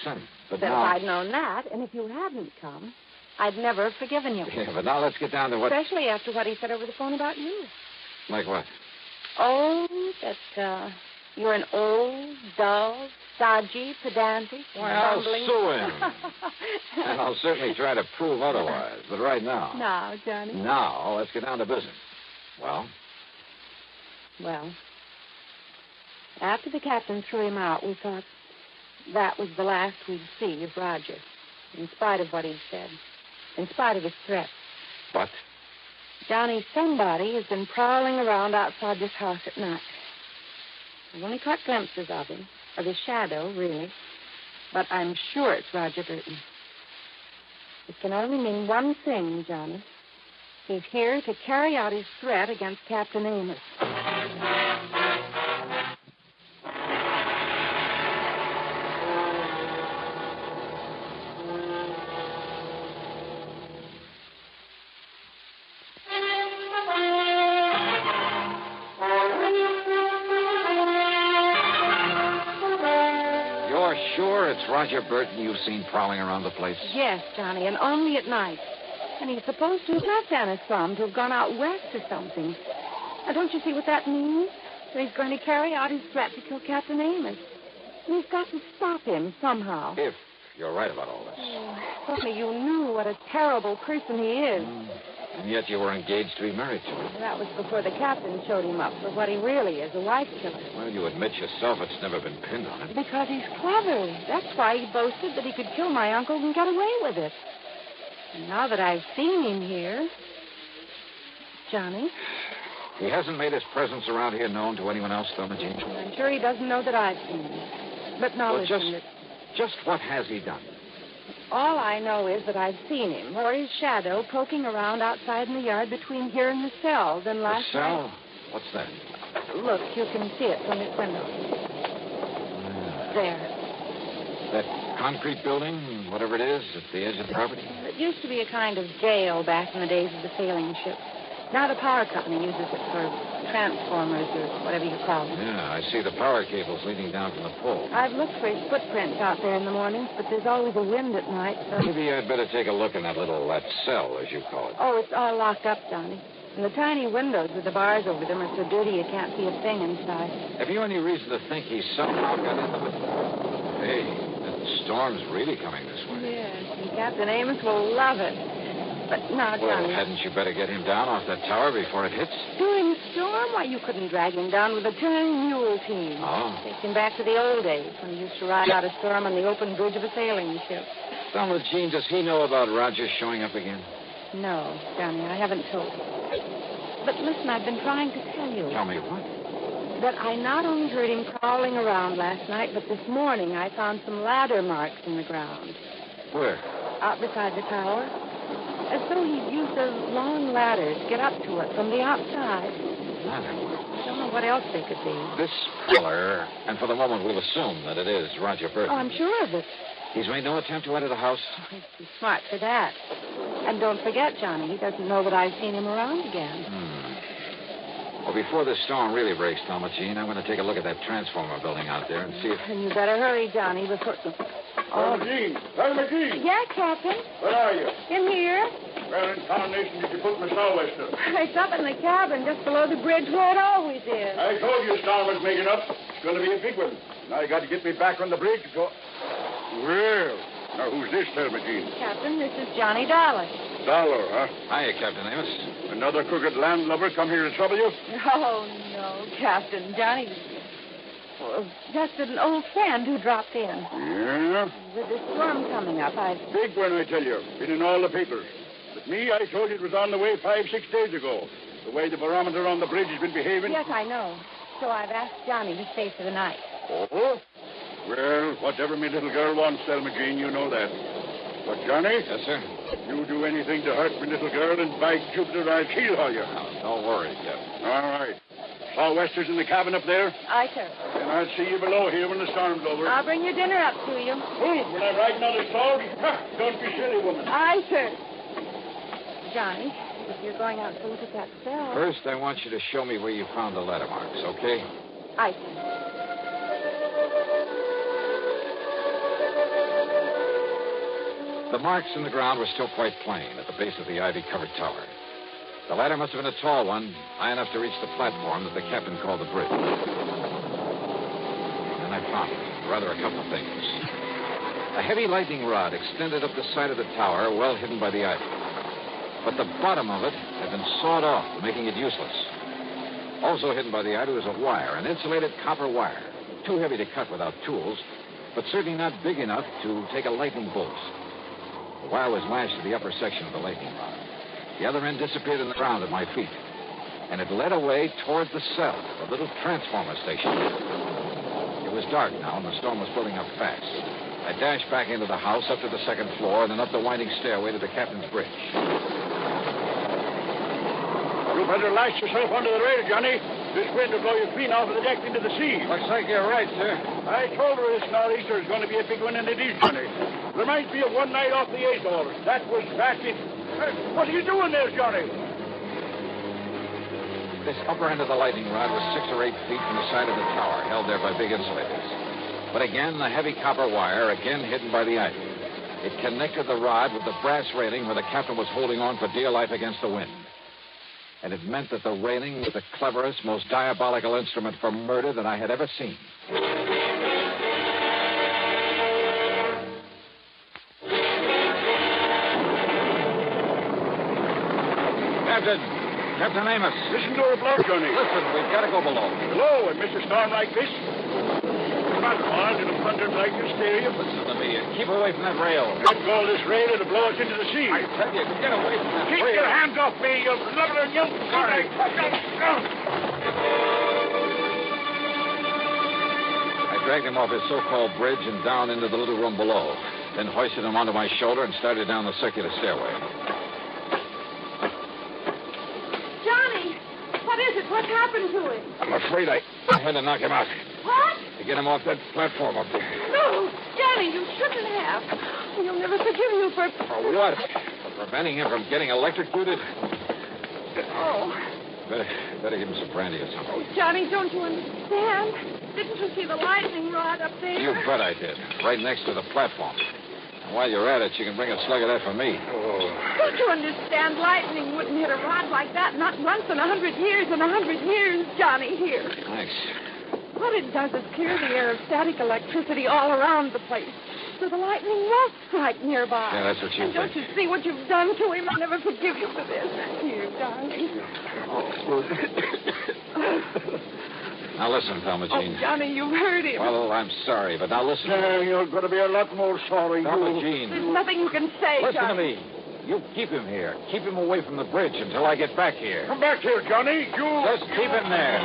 But now... if I'd known that, and if you hadn't come, I'd never have forgiven you. Yeah, but now let's get down to what... Especially after what he said over the phone about you. Like what? Oh, that you're an old, dull, stodgy, pedantic, Why, I'll bumbling... sue him. And I'll certainly try to prove otherwise. But right now... Now, Johnny. Now, let's get down to business. Well? Well, after the captain threw him out, we thought that was the last we'd see of Roger, in spite of what he'd said, in spite of his threats. But? Johnny, somebody has been prowling around outside this house at night. I've only caught glimpses of him, of his shadow, really. But I'm sure it's Roger Burton. It can only mean one thing, Johnny. He's here to carry out his threat against Captain Amos. You're sure it's Roger Burton you've seen prowling around the place? Yes, Johnny, and only at night. And he's supposed to have left Annisquam to have gone out west or something. Now, don't you see what that means? That he's going to carry out his threat to kill Captain Amos. And we've got to stop him somehow. If you're right about all this. Oh, if only you knew what a terrible person he is. And yet you were engaged to be married to him. That was before the captain showed him up for what he really is, a wife killer. Well, you admit yourself it's never been pinned on him. Because he's clever. That's why he boasted that he could kill my uncle and get away with it. And now that I've seen him here... Johnny? He hasn't made his presence around here known to anyone else, though, Jean. I'm sure he doesn't know that I've seen him. But now Well, listen, just what has he done? all I know is that I've seen him, or his shadow, poking around outside in the yard between here and the cell. Then last The cell? night... What's that? Look, you can see it from this window. There. That concrete building, whatever it is, at the edge of the property? It used to be a kind of jail back in the days of the sailing ships. Now the power company uses it for transformers or whatever you call them. Yeah, I see the power cables leading down from the pole. I've looked for his footprints out there in the mornings, but there's always a wind at night, so... Maybe I'd better take a look in that cell, as you call it. Oh, it's all locked up, Johnny. And the tiny windows with the bars over them are so dirty you can't see a thing inside. Have you any reason to think he somehow got into it? Hey, that storm's really coming this way. Yes, and Captain Amos will love it. But now, Well, Johnny... hadn't you better get him down off that tower before it hits? During the storm? Why, you couldn't drag him down with a turning mule team. Oh. Take him back to the old days when he used to ride out a storm on the open bridge of a sailing ship. Thelma Jean, does he know about Roger showing up again? No, Johnny, I haven't told him. But listen, I've been trying to tell you. Tell me what? That I not only heard him prowling around last night, but this morning I found some ladder marks in the ground. Where? Out beside the tower. As though he'd used a long ladder to get up to it from the outside. Ladder marks. I don't know what else they could be. This color, and for the moment we'll assume that it is Roger Burton. Oh, I'm sure of it. He's made no attempt to enter the house? Oh, he's too smart for that. And don't forget, Johnny, he doesn't know that I've seen him around again. Well, before this storm really breaks, Thelma Jean, I'm going to take a look at that transformer building out there and see if... And you better hurry, Johnny, before... Thelma Jean! Thelma Jean! Yeah, Captain? Where are you? In here. Where in tarnation did you put my sou'wester? It's up in the cabin just below the bridge where it always is. I told you storm was making up. It's going to be a big one. Now you got to get me back on the bridge before... Well, now who's this, Thelma Jean? Captain, this is Johnny Dollar. Dollar, huh? Hiya, Captain Amos. Another crooked landlubber come here to trouble you? Oh, no, Captain. Johnny... Well, just an old friend who dropped in. Yeah? With the storm coming up, Big one, I tell you. Been in all the papers. But me, I told you it was on the way 5-6 days ago. The way the barometer on the bridge has been behaving. Yes, I know. So I've asked Johnny to stay for the night. Oh? Well, whatever me little girl wants, Thelma Jean, you know that. But, Johnny? Yes, sir? You do anything to hurt me little girl, and by Jupiter, I'll kill all you. Don't worry, Captain. All right. Southwesters in the cabin up there? Aye, sir. And I'll see you below here when the storm's over. I'll bring your dinner up to you. Oh, when I'm riding on the sword, don't be silly, woman. Aye, sir. Johnny, if you're going out to look at that cell... First, I want you to show me where you found the letter marks, okay? Aye, sir. The marks in the ground were still quite plain at the base of the ivy-covered tower. The ladder must have been a tall one, high enough to reach the platform that the captain called the bridge. And I found, rather, a couple of things. A heavy lightning rod extended up the side of the tower, well hidden by the ivy. But the bottom of it had been sawed off, making it useless. Also hidden by the ivy was a wire, an insulated copper wire. Too heavy to cut without tools, but certainly not big enough to take a lightning bolt. The wire was lashed to the upper section of the lightning rod. The other end disappeared in the ground at my feet. And it led away toward the cell, the little transformer station. It was dark now, and the storm was building up fast. I dashed back into the house, up to the second floor, and then up the winding stairway to the captain's bridge. You better lash yourself under the rail, Johnny. This wind will blow you clean off of the deck into the sea. Looks like you're right, sir. I told her this nor'easter is going to be a big one, and it is, Johnny. Reminds me of one night off the atoll. That was fast. What are you doing there, Johnny? This upper end of the lightning rod was 6 or 8 feet from the side of the tower, held there by big insulators. But again, the heavy copper wire, again hidden by the ivy. It connected the rod with the brass railing where the captain was holding on for dear life against the wind. And it meant that the railing was the cleverest, most diabolical instrument for murder that I had ever seen. Captain Amos. Listen to her blow, Johnny. Listen, we've got to go below. Below, and Mr. Storm like this? Come on, it'll thunder like hysteria. Listen to me. Keep away from that rail. Let go of this rail, it'll blow us into the sea. I tell you, get away from that rail. Keep your hands off me, you blubbering young... Sorry. I dragged him off his so-called bridge and down into the little room below. Then hoisted him onto my shoulder and started down the circular stairway. What happened to him? I'm afraid I had to knock him out. What? To get him off that platform up there. No, Johnny, you shouldn't have. You'll never forgive you for... For what? For preventing him from getting electrocuted? Oh. Better give him some brandy or something. Oh, Johnny, don't you understand? Didn't you see the lightning rod up there? You bet I did. Right next to the platform. And while you're at it, you can bring a slug of that for me. Oh. Don't you understand? Lightning wouldn't hit a rod like that, not once in 100 years. In 100 years, Johnny, here. Thanks. What it does is clear the air of static electricity all around the place. So the lightning won't strike nearby. Yeah, that's what you think. Don't you see what you've done to him? I'll never forgive you for this. Here, darling. Now listen, Thelma Jean. Oh, Johnny, you've hurt him. Well, I'm sorry, but now listen. You're going to be a lot more sorry. Thelma Jean. There's nothing you can say, Listen Johnny. to me. You keep him here. Keep him away from the bridge until I get back here. Come back here, Johnny. Just keep him there.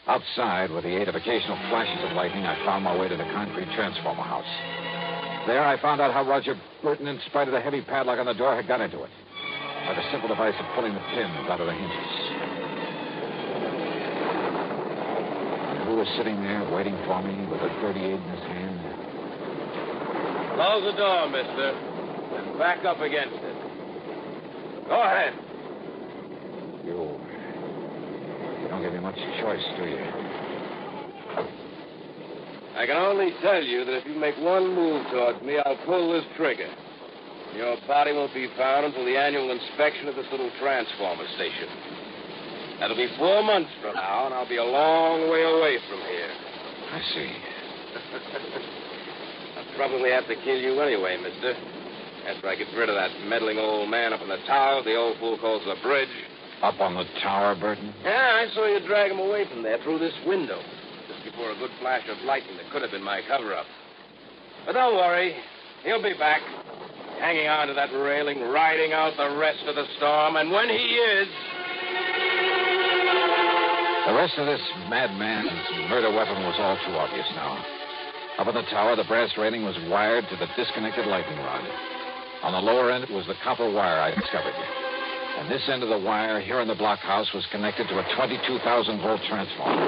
Outside, with the aid of occasional flashes of lightning, I found my way to the concrete transformer house. There, I found out how Roger Burton, in spite of the heavy padlock on the door, had got into it. By the simple device of pulling the pins out of the hinges. And who was sitting there waiting for me with a .38 in his hand? Close the door, mister. And back up against it. Go ahead. You don't give me much choice, do you? I can only tell you that if you make one move towards me, I'll pull this trigger. Your body won't be found until the annual inspection of this little transformer station. That'll be 4 months from now, and I'll be a long way away from here. I see. I'll probably have to kill you anyway, mister. After I get rid of that meddling old man up in the tower the old fool calls the bridge. Up on the tower, Burton? Yeah, I saw you drag him away from there through this window. Just before a good flash of lightning that could have been my cover-up. But don't worry. He'll be back. Hanging on to that railing, riding out the rest of the storm, and when he is... The rest of this madman's murder weapon was all too obvious now. Up in the tower, the brass railing was wired to the disconnected lightning rod. On the lower end, it was the copper wire I discovered. And this end of the wire here in the blockhouse was connected to a 22,000-volt transformer.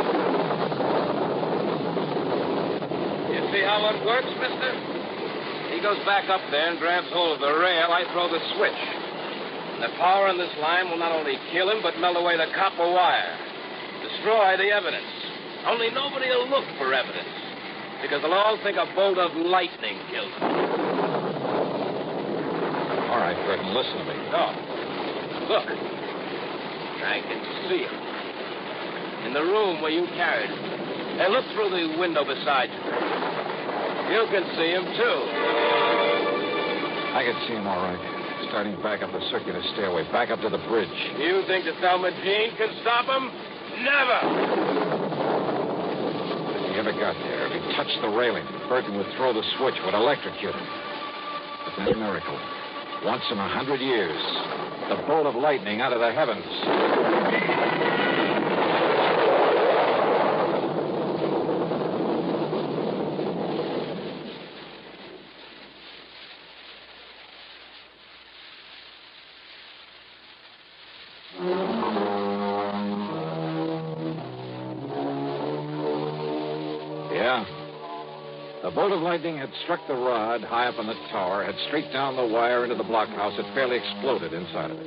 You see how it works, mister? He goes back up there and grabs hold of the rail. I throw the switch. And the power in this line will not only kill him, but melt away the copper wire. Destroy the evidence. Only nobody will look for evidence. Because they'll all think a bolt of lightning killed him. All right, Burton, listen to me. No. Look. I can see him. In the room where you carried him. Hey, look through the window beside you. You can see him, too. I can see him all right. Starting back up the circular stairway, back up to the bridge. You think the Thelma Jean can stop him? Never! If he ever got there, if he touched the railing, Burton would throw the switch, would electrocute him. But then a miracle. Once in 100 years, the bolt of lightning out of the heavens. The bolt of lightning had struck the rod high up on the tower, had streaked down the wire into the blockhouse, had fairly exploded inside of it.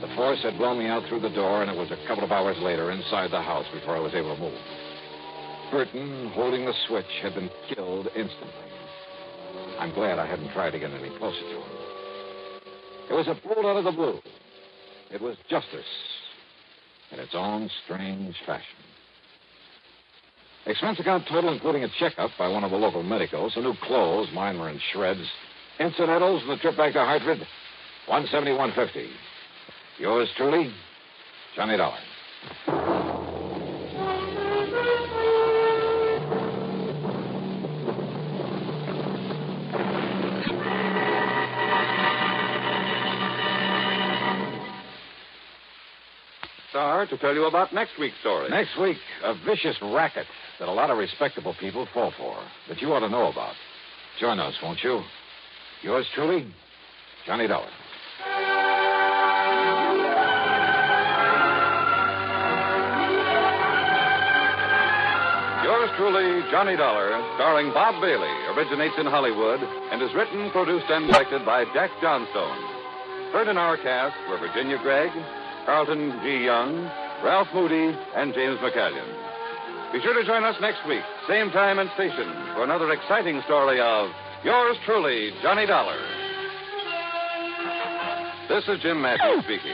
The force had blown me out through the door, and it was a couple of hours later inside the house before I was able to move. Burton, holding the switch, had been killed instantly. I'm glad I hadn't tried to get any closer to him. It was a bolt out of the blue. It was justice in its own strange fashion. Expense account total, including a checkup by one of the local medicos, some new clothes, mine were in shreds, incidentals, and the trip back to Hartford, $171.50. Yours truly, Johnny Dollar. Star, to tell you about next week's story. Next week, a vicious racket that a lot of respectable people fall for, that you ought to know about. Join us, won't you? Yours truly, Johnny Dollar. Yours truly, Johnny Dollar, starring Bob Bailey, originates in Hollywood and is written, produced, and directed by Jack Johnstone. Heard in our cast were Virginia Gregg, Carlton G. Young, Ralph Moody, and James McCallion. Be sure to join us next week, same time and station, for another exciting story of Yours truly, Johnny Dollar. This is Jim Matthews speaking.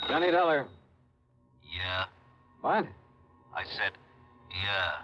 Johnny Dollar. Yeah? What? I said, yeah.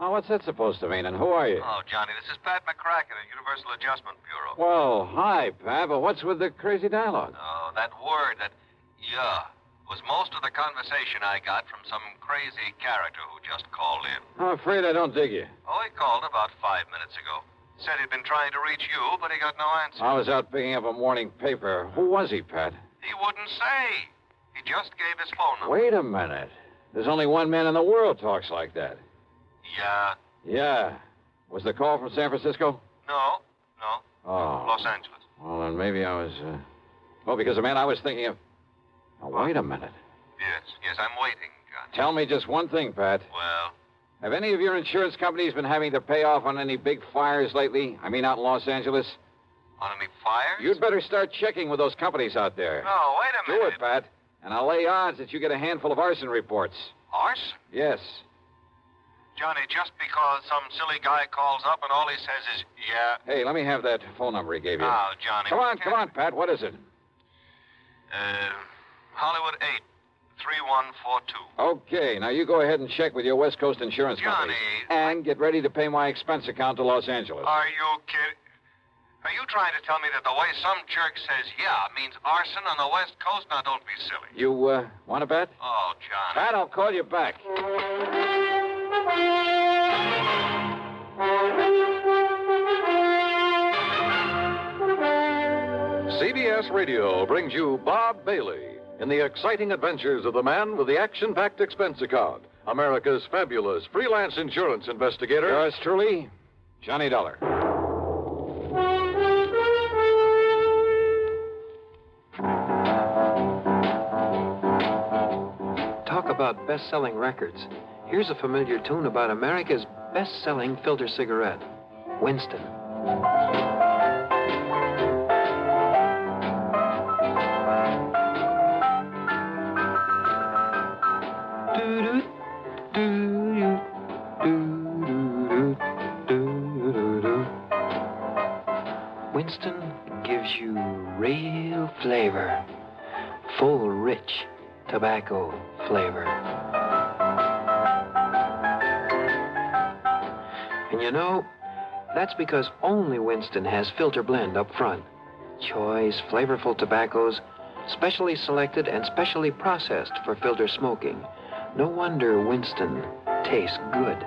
Oh, what's that supposed to mean, and who are you? Oh, Johnny, this is Pat McCracken at Universal Adjustment Bureau. Well, hi, Pat, but what's with the crazy dialogue? Oh, that word, that yeah, was most of the conversation I got from some crazy character who just called in. I'm afraid I don't dig you. Oh, he called about 5 minutes ago. Said he'd been trying to reach you, but he got no answer. I was out picking up a morning paper. Who was he, Pat? He wouldn't say. He just gave his phone number. Wait a minute. There's only one man in the world talks like that. Yeah. Yeah. Was the call from San Francisco? No. Oh. Los Angeles. Well, then maybe I was, Oh, because the man I was thinking of... Now, wait a minute. Yes, I'm waiting, John. Tell me just one thing, Pat. Well? Have any of your insurance companies been having to pay off on any big fires lately? I mean, out in Los Angeles? On any fires? You'd better start checking with those companies out there. No, wait a minute. Do it, Pat. And I'll lay odds that you get a handful of arson reports. Arson? Yes. Johnny, just because some silly guy calls up and all he says is, yeah. Hey, let me have that phone number he gave you. Now, Johnny. Come on, Pat. What is it? Hollywood 8, 3142. Okay, now you go ahead and check with your West Coast insurance company. And get ready to pay my expense account to Los Angeles. Are you kidding? Are you trying to tell me that the way some jerk says yeah means arson on the West Coast? Now, don't be silly. You, want to bet? Oh, Johnny. Pat, I'll call you back. CBS Radio brings you Bob Bailey in the exciting adventures of the man with the action-packed expense account, America's fabulous freelance insurance investigator. Yours truly, Johnny Dollar. Talk about best-selling records. Here's a familiar tune about America's best-selling filter cigarette, Winston. Winston gives you real flavor, full, rich tobacco flavor. And you know, that's because only Winston has filter blend up front. Choice, flavorful tobaccos, specially selected and specially processed for filter smoking. No wonder Winston tastes good,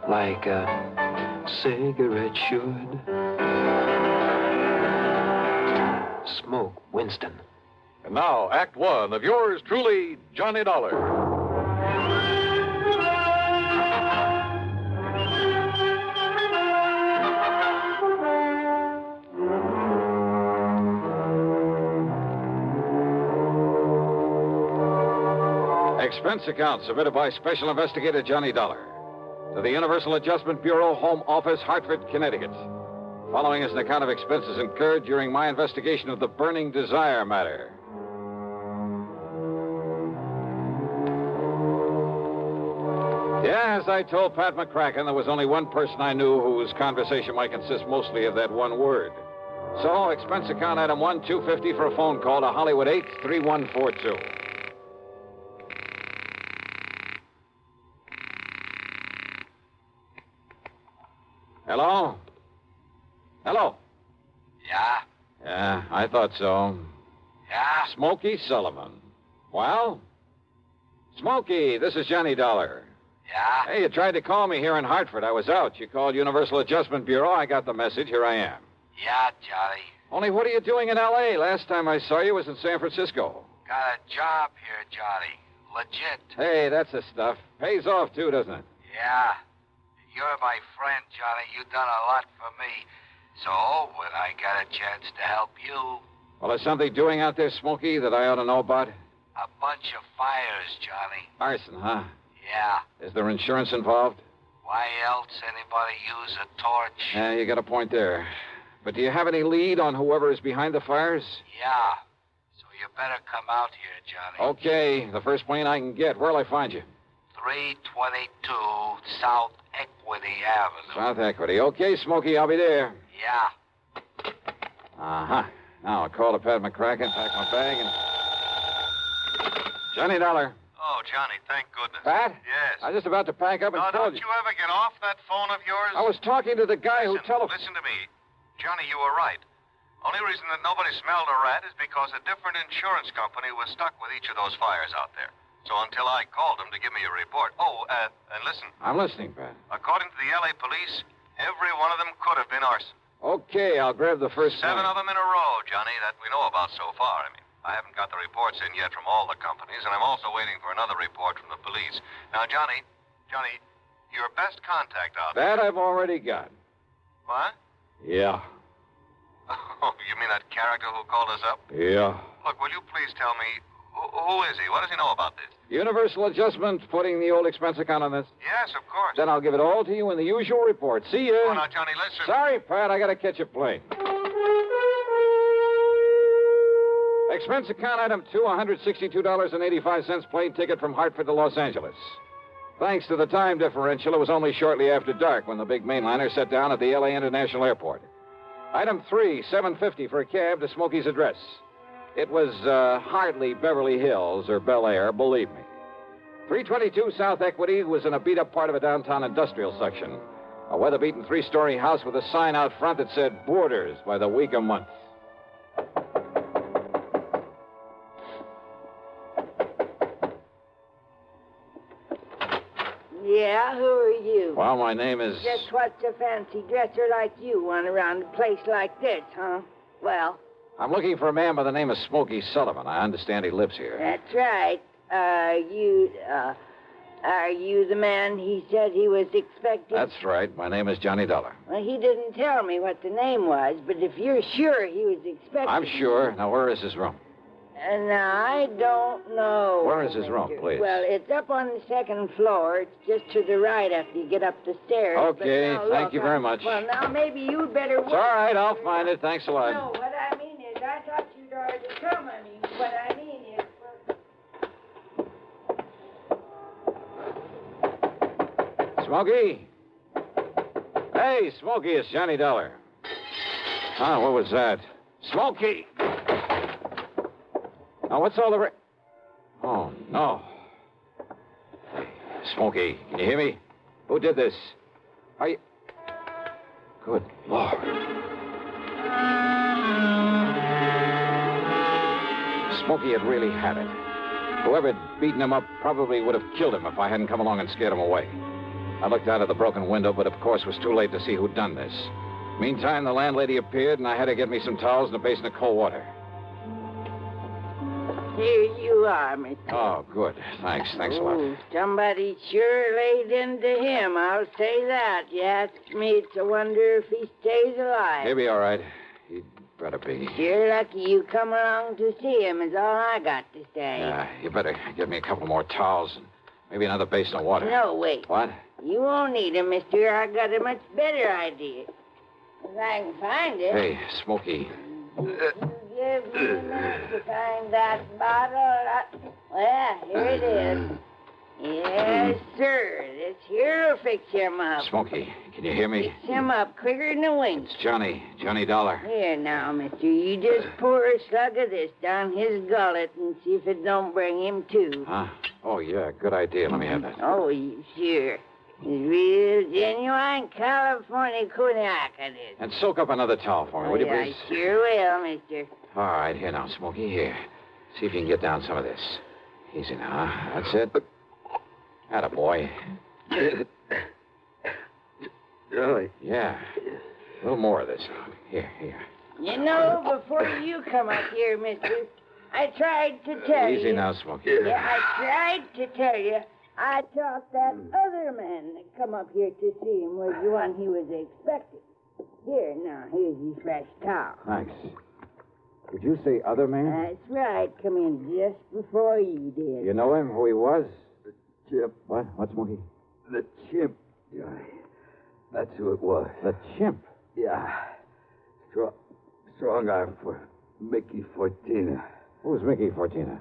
like a cigarette should. Smoke Winston. And now, Act One of yours truly, Johnny Dollar. Expense account submitted by Special Investigator Johnny Dollar to the Universal Adjustment Bureau, Home Office, Hartford, Connecticut. Following is an account of expenses incurred during my investigation of the Burning Desire matter. Yeah, as I told Pat McCracken, there was only one person I knew whose conversation might consist mostly of that one word. So, expense account item 1, $250 for a phone call to Hollywood 8, 3142. Hello? Hello? Yeah? Yeah, I thought so. Yeah? Smokey Sullivan. Well? Smokey, this is Johnny Dollar. Yeah? Hey, you tried to call me here in Hartford. I was out. You called Universal Adjustment Bureau. I got the message. Here I am. Yeah, Johnny. Only what are you doing in L.A.? Last time I saw you was in San Francisco. Got a job here, Johnny. Legit. Hey, that's the stuff. Pays off, too, doesn't it? Yeah. You're my friend, Johnny. You've done a lot for me. So, when I got a chance to help you... Well, is something doing out there, Smokey, that I ought to know about? A bunch of fires, Johnny. Arson, huh? Yeah. Is there insurance involved? Why else anybody use a torch? Yeah, you got a point there. But do you have any lead on whoever is behind the fires? Yeah. So you better come out here, Johnny. Okay. The first plane I can get. Where'll I find you? 322 South Equity Avenue. South Equity. Okay, Smokey, I'll be there. Yeah. Uh-huh. Now I'll call to Pat McCracken, pack my bag, and... Johnny Dollar. Oh, Johnny, thank goodness. Pat? Yes. I was just about to pack up and call don't you ever get off that phone of yours? I was talking to the guy who telephoned... Listen to me. Johnny, you were right. Only reason that nobody smelled a rat is because a different insurance company was stuck with each of those fires out there. So until I called them to give me a report... Oh, and listen. I'm listening, Pat. According to the L.A. police, every one of them could have been arson. Okay, I'll grab the first 7 of them in a row, Johnny, that we know about so far. I mean, I haven't got the reports in yet from all the companies, and I'm also waiting for another report from the police. Now, Johnny, your best contact out there... That I've already got. What? Yeah. Oh, you mean that character who called us up? Yeah. Look, will you please tell me, who is he? What does he know about this? Universal Adjustment putting the old expense account on this? Yes, of course. Then I'll give it all to you in the usual report. See ya. Oh, now, Johnny, listen. Sorry, Pat, I gotta catch a plane. Expense account item 2, $162.85 plane ticket from Hartford to Los Angeles. Thanks to the time differential, it was only shortly after dark when the big mainliner set down at the L.A. International Airport. Item 3, $750 for a cab to Smokey's address. It was hardly Beverly Hills or Bel Air, believe me. 322 South Equity was in a beat-up part of a downtown industrial section. A weather-beaten 3-story house with a sign out front that said Boarders by the week a month. Yeah, who are you? Well, my name is... Just what's a fancy dresser like you want around a place like this, huh? Well, I'm looking for a man by the name of Smokey Sullivan. I understand he lives here. That's right. Are you the man he said he was expecting? That's right. My name is Johnny Dollar. Well, he didn't tell me what the name was, but if you're sure he was expecting... I'm sure. Now, where is his room? And I don't know. Where is his room, please? Well, it's up on the second floor. It's just to the right after you get up the stairs. Okay, But now, thank look, you very much. Well, now maybe you'd better... It's all right, I'll find it. Thanks a lot. No, what I mean is, I thought you'd already come. I mean, what I mean is... Smokey? Hey, Smokey, it's Johnny Dollar. Ah, what was that? Smokey! Now, what's all the... Oh, no. Hey, Smokey, can you hear me? Who did this? Are you... Good Lord. Smokey had really had it. Whoever had beaten him up probably would have killed him if I hadn't come along and scared him away. I looked out of the broken window, but of course it was too late to see who'd done this. Meantime, the landlady appeared, and I had to get me some towels and a basin of cold water. Here you are, Mr. Oh, good. Thanks a lot. Somebody sure laid into him, I'll say that. You ask me, it's a wonder if he stays alive. He'll be all right. He'd better be. You're lucky you come along to see him, is all I got to say. Yeah, you better get me a couple more towels and maybe another basin of water. No, wait. What? You won't need him, mister. I got a much better idea. If I can find it. Hey, Smokey. Give me a minute to find that bottle. Well, here it is. Yes, sir. This here will fix him up. Smokey, can you hear me? Fix him up quicker than a wink. It's Johnny Dollar. Here now, mister. You just pour a slug of this down his gullet and see if it don't bring him to. Huh? Oh, yeah, good idea. Let me have that. Oh, sure. It's real genuine California cognac, it is. And soak up another towel for me, will you, please? I sure will, mister. All right, here now, Smokey, here. See if you can get down some of this. Easy now, huh? That's it. Attaboy. Really? Yeah. A little more of this. Here. You know, before you come up here, mister, I tried to tell you. Easy now, Smokey. Yeah, I tried to tell you. I thought that other man that come up here to see him was the one he was expecting. Here, now, here's your fresh towel. Thanks. Did you say other man? That's right. Come in just before you did. You know him, who he was? The chimp. What? What, Smokey? The chimp, Johnny. That's who it was. The chimp? Yeah. Strong arm for Mickey Fortina. Who's Mickey Fortina?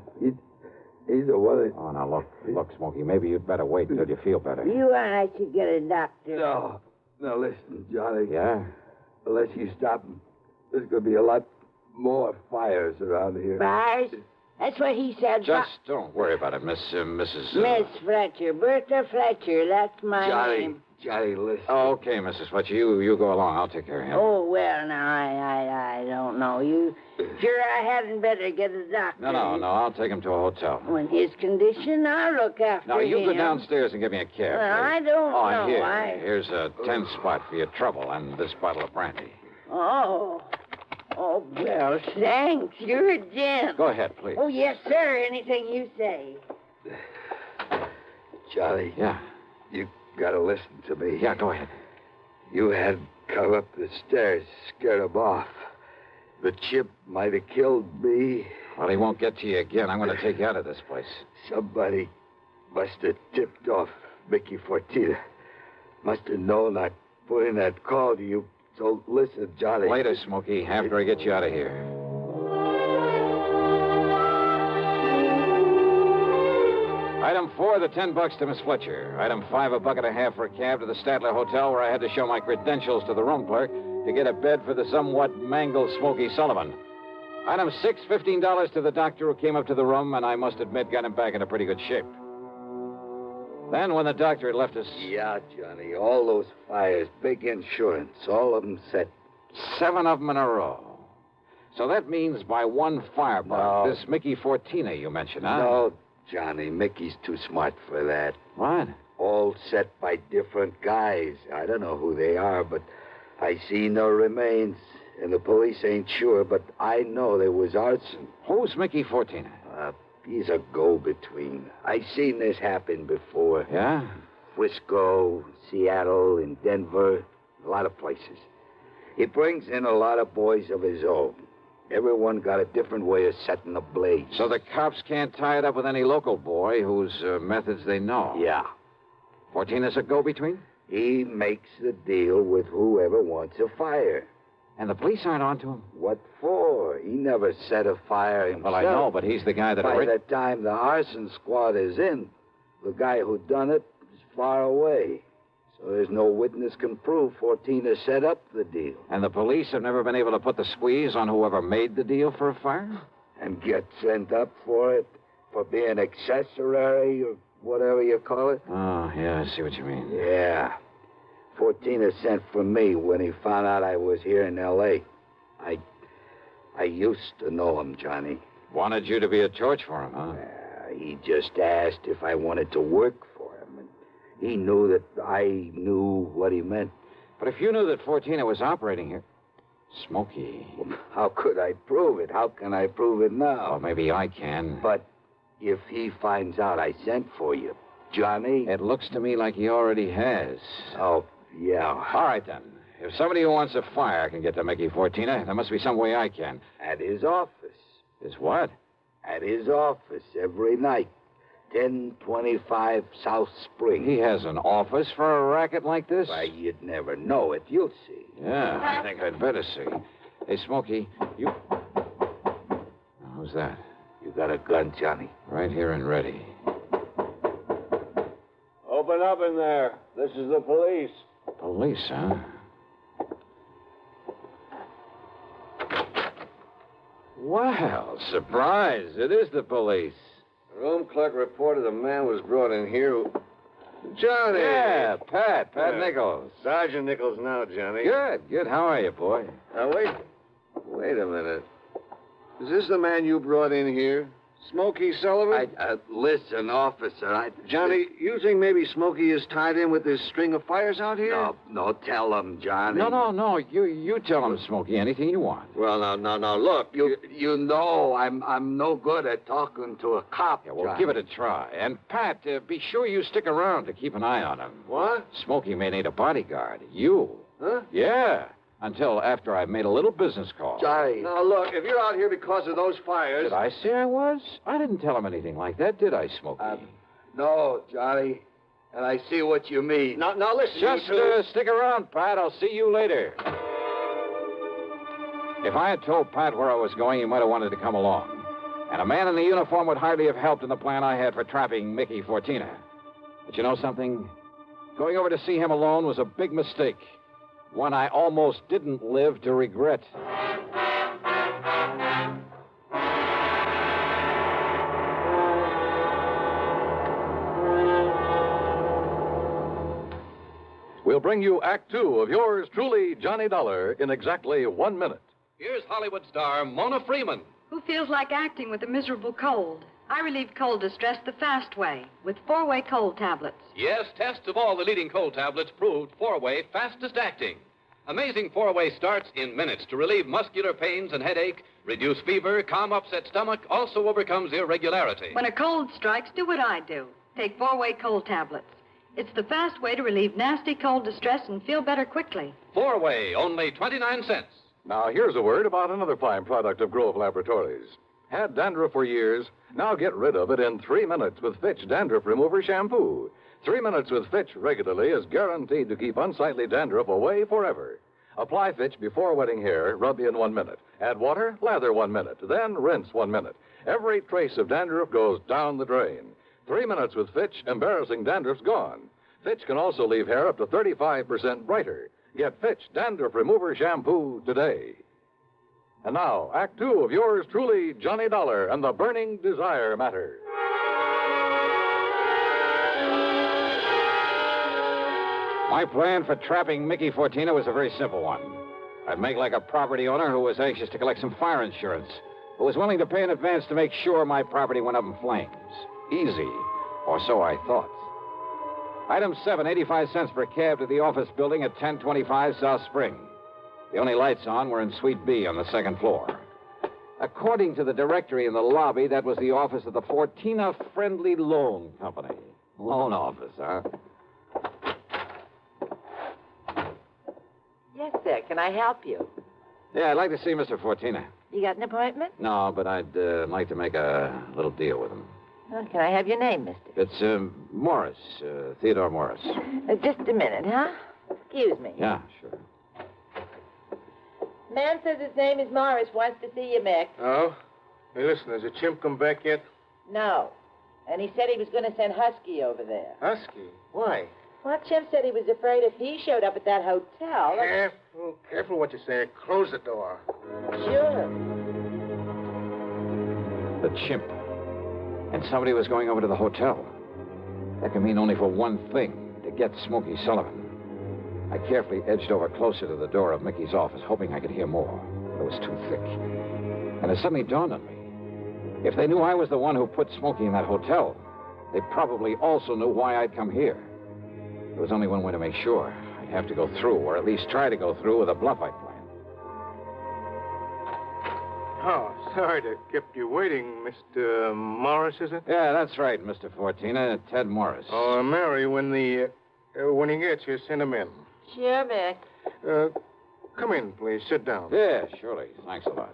He's the one that... Oh, now, look, Smokey, maybe you'd better wait until you feel better. You and I should get a doctor. No. Now, listen, Johnny. Yeah? Unless you stop him, there's going to be a lot more fires around here. Fires? That's what he said. Just don't worry about it, Mrs. Miss Fletcher. Bertha Fletcher. That's my name. Johnny, listen. Oh, okay, Mrs. Fletcher. You go along. I'll take care of him. Oh, well, now, I don't know. You sure I hadn't better get a doctor? No. I'll take him to a hotel. In his condition, I'll look after him. Now, you go downstairs and get me a cab. Well, I don't know. Here's a 10 spot for your trouble and this bottle of brandy. Oh, well, thanks. You're a gent. Go ahead, please. Oh, yes, sir. Anything you say. Johnny. Yeah? You gotta listen to me. Yeah, go ahead. You had come up the stairs, scared him off. The chimp might have killed me. Well, he won't get to you again. I'm going to take you out of this place. Somebody must have tipped off Mickey Fortina. Must have known I'd put in that call to you. So listen, Johnny. Later, Smokey, after I get you out of here. Item 4, the $10 to Miss Fletcher. Item 5, a bucket and a half for a cab to the Statler Hotel, where I had to show my credentials to the room clerk to get a bed for the somewhat mangled Smokey Sullivan. Item 6, $15 to the doctor who came up to the room, and I must admit got him back in a pretty good shape. Then, when the doctor had left us... Yeah, Johnny, all those fires, big insurance, all of them set. 7 of them in a row. So that means by one firebug, this Mickey Fortina you mentioned, huh? No, Johnny, Mickey's too smart for that. What? All set by different guys. I don't know who they are, but I see no remains. and the police ain't sure, but I know there was arson. Who's Mickey Fortina? He's a go-between. I seen this happen before. Yeah? Frisco, Seattle, and Denver, a lot of places. He brings in a lot of boys of his own. Everyone got a different way of setting the blade. So the cops can't tie it up with any local boy whose methods they know? Yeah. Fortina's a go-between? He makes the deal with whoever wants a fire. And the police aren't onto him? What for? He never set a fire himself. Well, I know, but he's the guy that... By the time the arson squad is in, the guy who done it is far away. So there's no witness can prove Fortina set up the deal. And the police have never been able to put the squeeze on whoever made the deal for a fire? And get sent up for it? For being accessory or whatever you call it? Oh, yeah, I see what you mean. Yeah. Fortina sent for me when he found out I was here in L.A. I used to know him, Johnny. Wanted you to be a torch for him, huh? He just asked if I wanted to work for him, and he knew that I knew what he meant. But if you knew that Fortina was operating here... Smokey... How could I prove it? How can I prove it now? Well, maybe I can. But if he finds out I sent for you, Johnny... It looks to me like he already has. Oh, yeah. All right, then. If somebody who wants a fire can get to Mickey Fortina, there must be some way I can. At his office. His what? At his office every night. 1025 South Spring. He has an office for a racket like this? Why, you'd never know it. You'll see. Yeah, I think I'd better see. Hey, Smokey, you... Who's that? You got a gun, Johnny? Right here and ready. Open up in there. This is the police. Police, huh? Well, surprise. It is the police. The room clerk reported a man was brought in here who... Johnny! Yeah, Pat Nichols. Sergeant Nichols now, Johnny. Good. How are you, boy? Now, wait a minute. Is this the man you brought in here? Smokey Sullivan? Listen, officer, Johnny, you think maybe Smokey is tied in with this string of fires out here? No, tell him, Johnny. No. You tell him, Smokey, anything you want. Well, now, look. You know I'm no good at talking to a cop, Yeah, well, Johnny. give it a try. And, Pat, be sure you stick around to keep an eye on him. What? Smokey may need a bodyguard. You. Huh? Yeah. Until after I've made a little business call. Johnny. Now, look, if you're out here because of those fires... Did I say I was? I didn't tell him anything like that, did I, Smokey? No, Johnny. And I see what you mean. Now listen, Just you two... stick around, Pat. I'll see you later. If I had told Pat where I was going, he might have wanted to come along. And a man in the uniform would hardly have helped in the plan I had for trapping Mickey Fortina. But you know something? Going over to see him alone was a big mistake. One I almost didn't live to regret. We'll bring you Act Two of yours truly, Johnny Dollar, in exactly 1 minute. Here's Hollywood star Mona Freeman. Who feels like acting with a miserable cold? I relieve cold distress the fast way with 4-way cold tablets. Yes, tests of all the leading cold tablets proved 4-way fastest acting. Amazing 4-way starts in minutes to relieve muscular pains and headache, reduce fever, calm upset stomach, also overcomes irregularity. When a cold strikes, do what I do. Take 4-way cold tablets. It's the fast way to relieve nasty cold distress and feel better quickly. 4-way, only 29 cents. Now, here's a word about another fine product of Grove Laboratories. Had dandruff for years? Now get rid of it in 3 minutes with Fitch Dandruff Remover Shampoo. 3 minutes with Fitch regularly is guaranteed to keep unsightly dandruff away forever. Apply Fitch before wetting hair, rub in 1 minute. Add water, lather 1 minute, then rinse 1 minute. Every trace of dandruff goes down the drain. 3 minutes with Fitch, embarrassing dandruff's gone. Fitch can also leave hair up to 35% brighter. Get Fitch Dandruff Remover Shampoo today. And now, Act Two of yours truly, Johnny Dollar and the Burning Desire Matter. My plan for trapping Mickey Fortina was a very simple one. I'd make like a property owner who was anxious to collect some fire insurance, who was willing to pay in advance to make sure my property went up in flames. Easy, or so I thought. Item 7, 85 cents per cab to the office building at 1025 South Spring. The only lights on were in Suite B on the second floor. According to the directory in the lobby, that was the office of the Fortina Friendly Loan Company. Loan office, huh? Yes, sir. Can I help you? Yeah, I'd like to see Mr. Fortina. You got an appointment? No, but I'd like to make a little deal with him. Oh, can I have your name, mister? It's Morris, Theodore Morris. Just a minute, huh? Excuse me. Yeah, sure. Man says his name is Morris. Wants to see you, Mick. Oh? Hey, listen, has the chimp come back yet? No. And he said he was going to send Husky over there. Husky? Why? Well, Chimp said he was afraid if he showed up at that hotel... Careful what you say. Close the door. Sure. The chimp. And somebody was going over to the hotel. That can mean only for one thing, to get Smokey Sullivan. I carefully edged over closer to the door of Mickey's office, hoping I could hear more. But it was too thick. And it suddenly dawned on me. If they knew I was the one who put Smokey in that hotel, they probably also knew why I'd come here. There was only one way to make sure. I'd have to go through, or at least try to go through with a bluff I'd planned. Oh, sorry to keep you waiting, Mr. Morris, is it? Yeah, that's right, Mr. Fortina. Ted Morris. Oh, Mary, when he gets here, send him in. Sure, Mick. Come in, please. Sit down. Yeah, surely. Thanks a lot.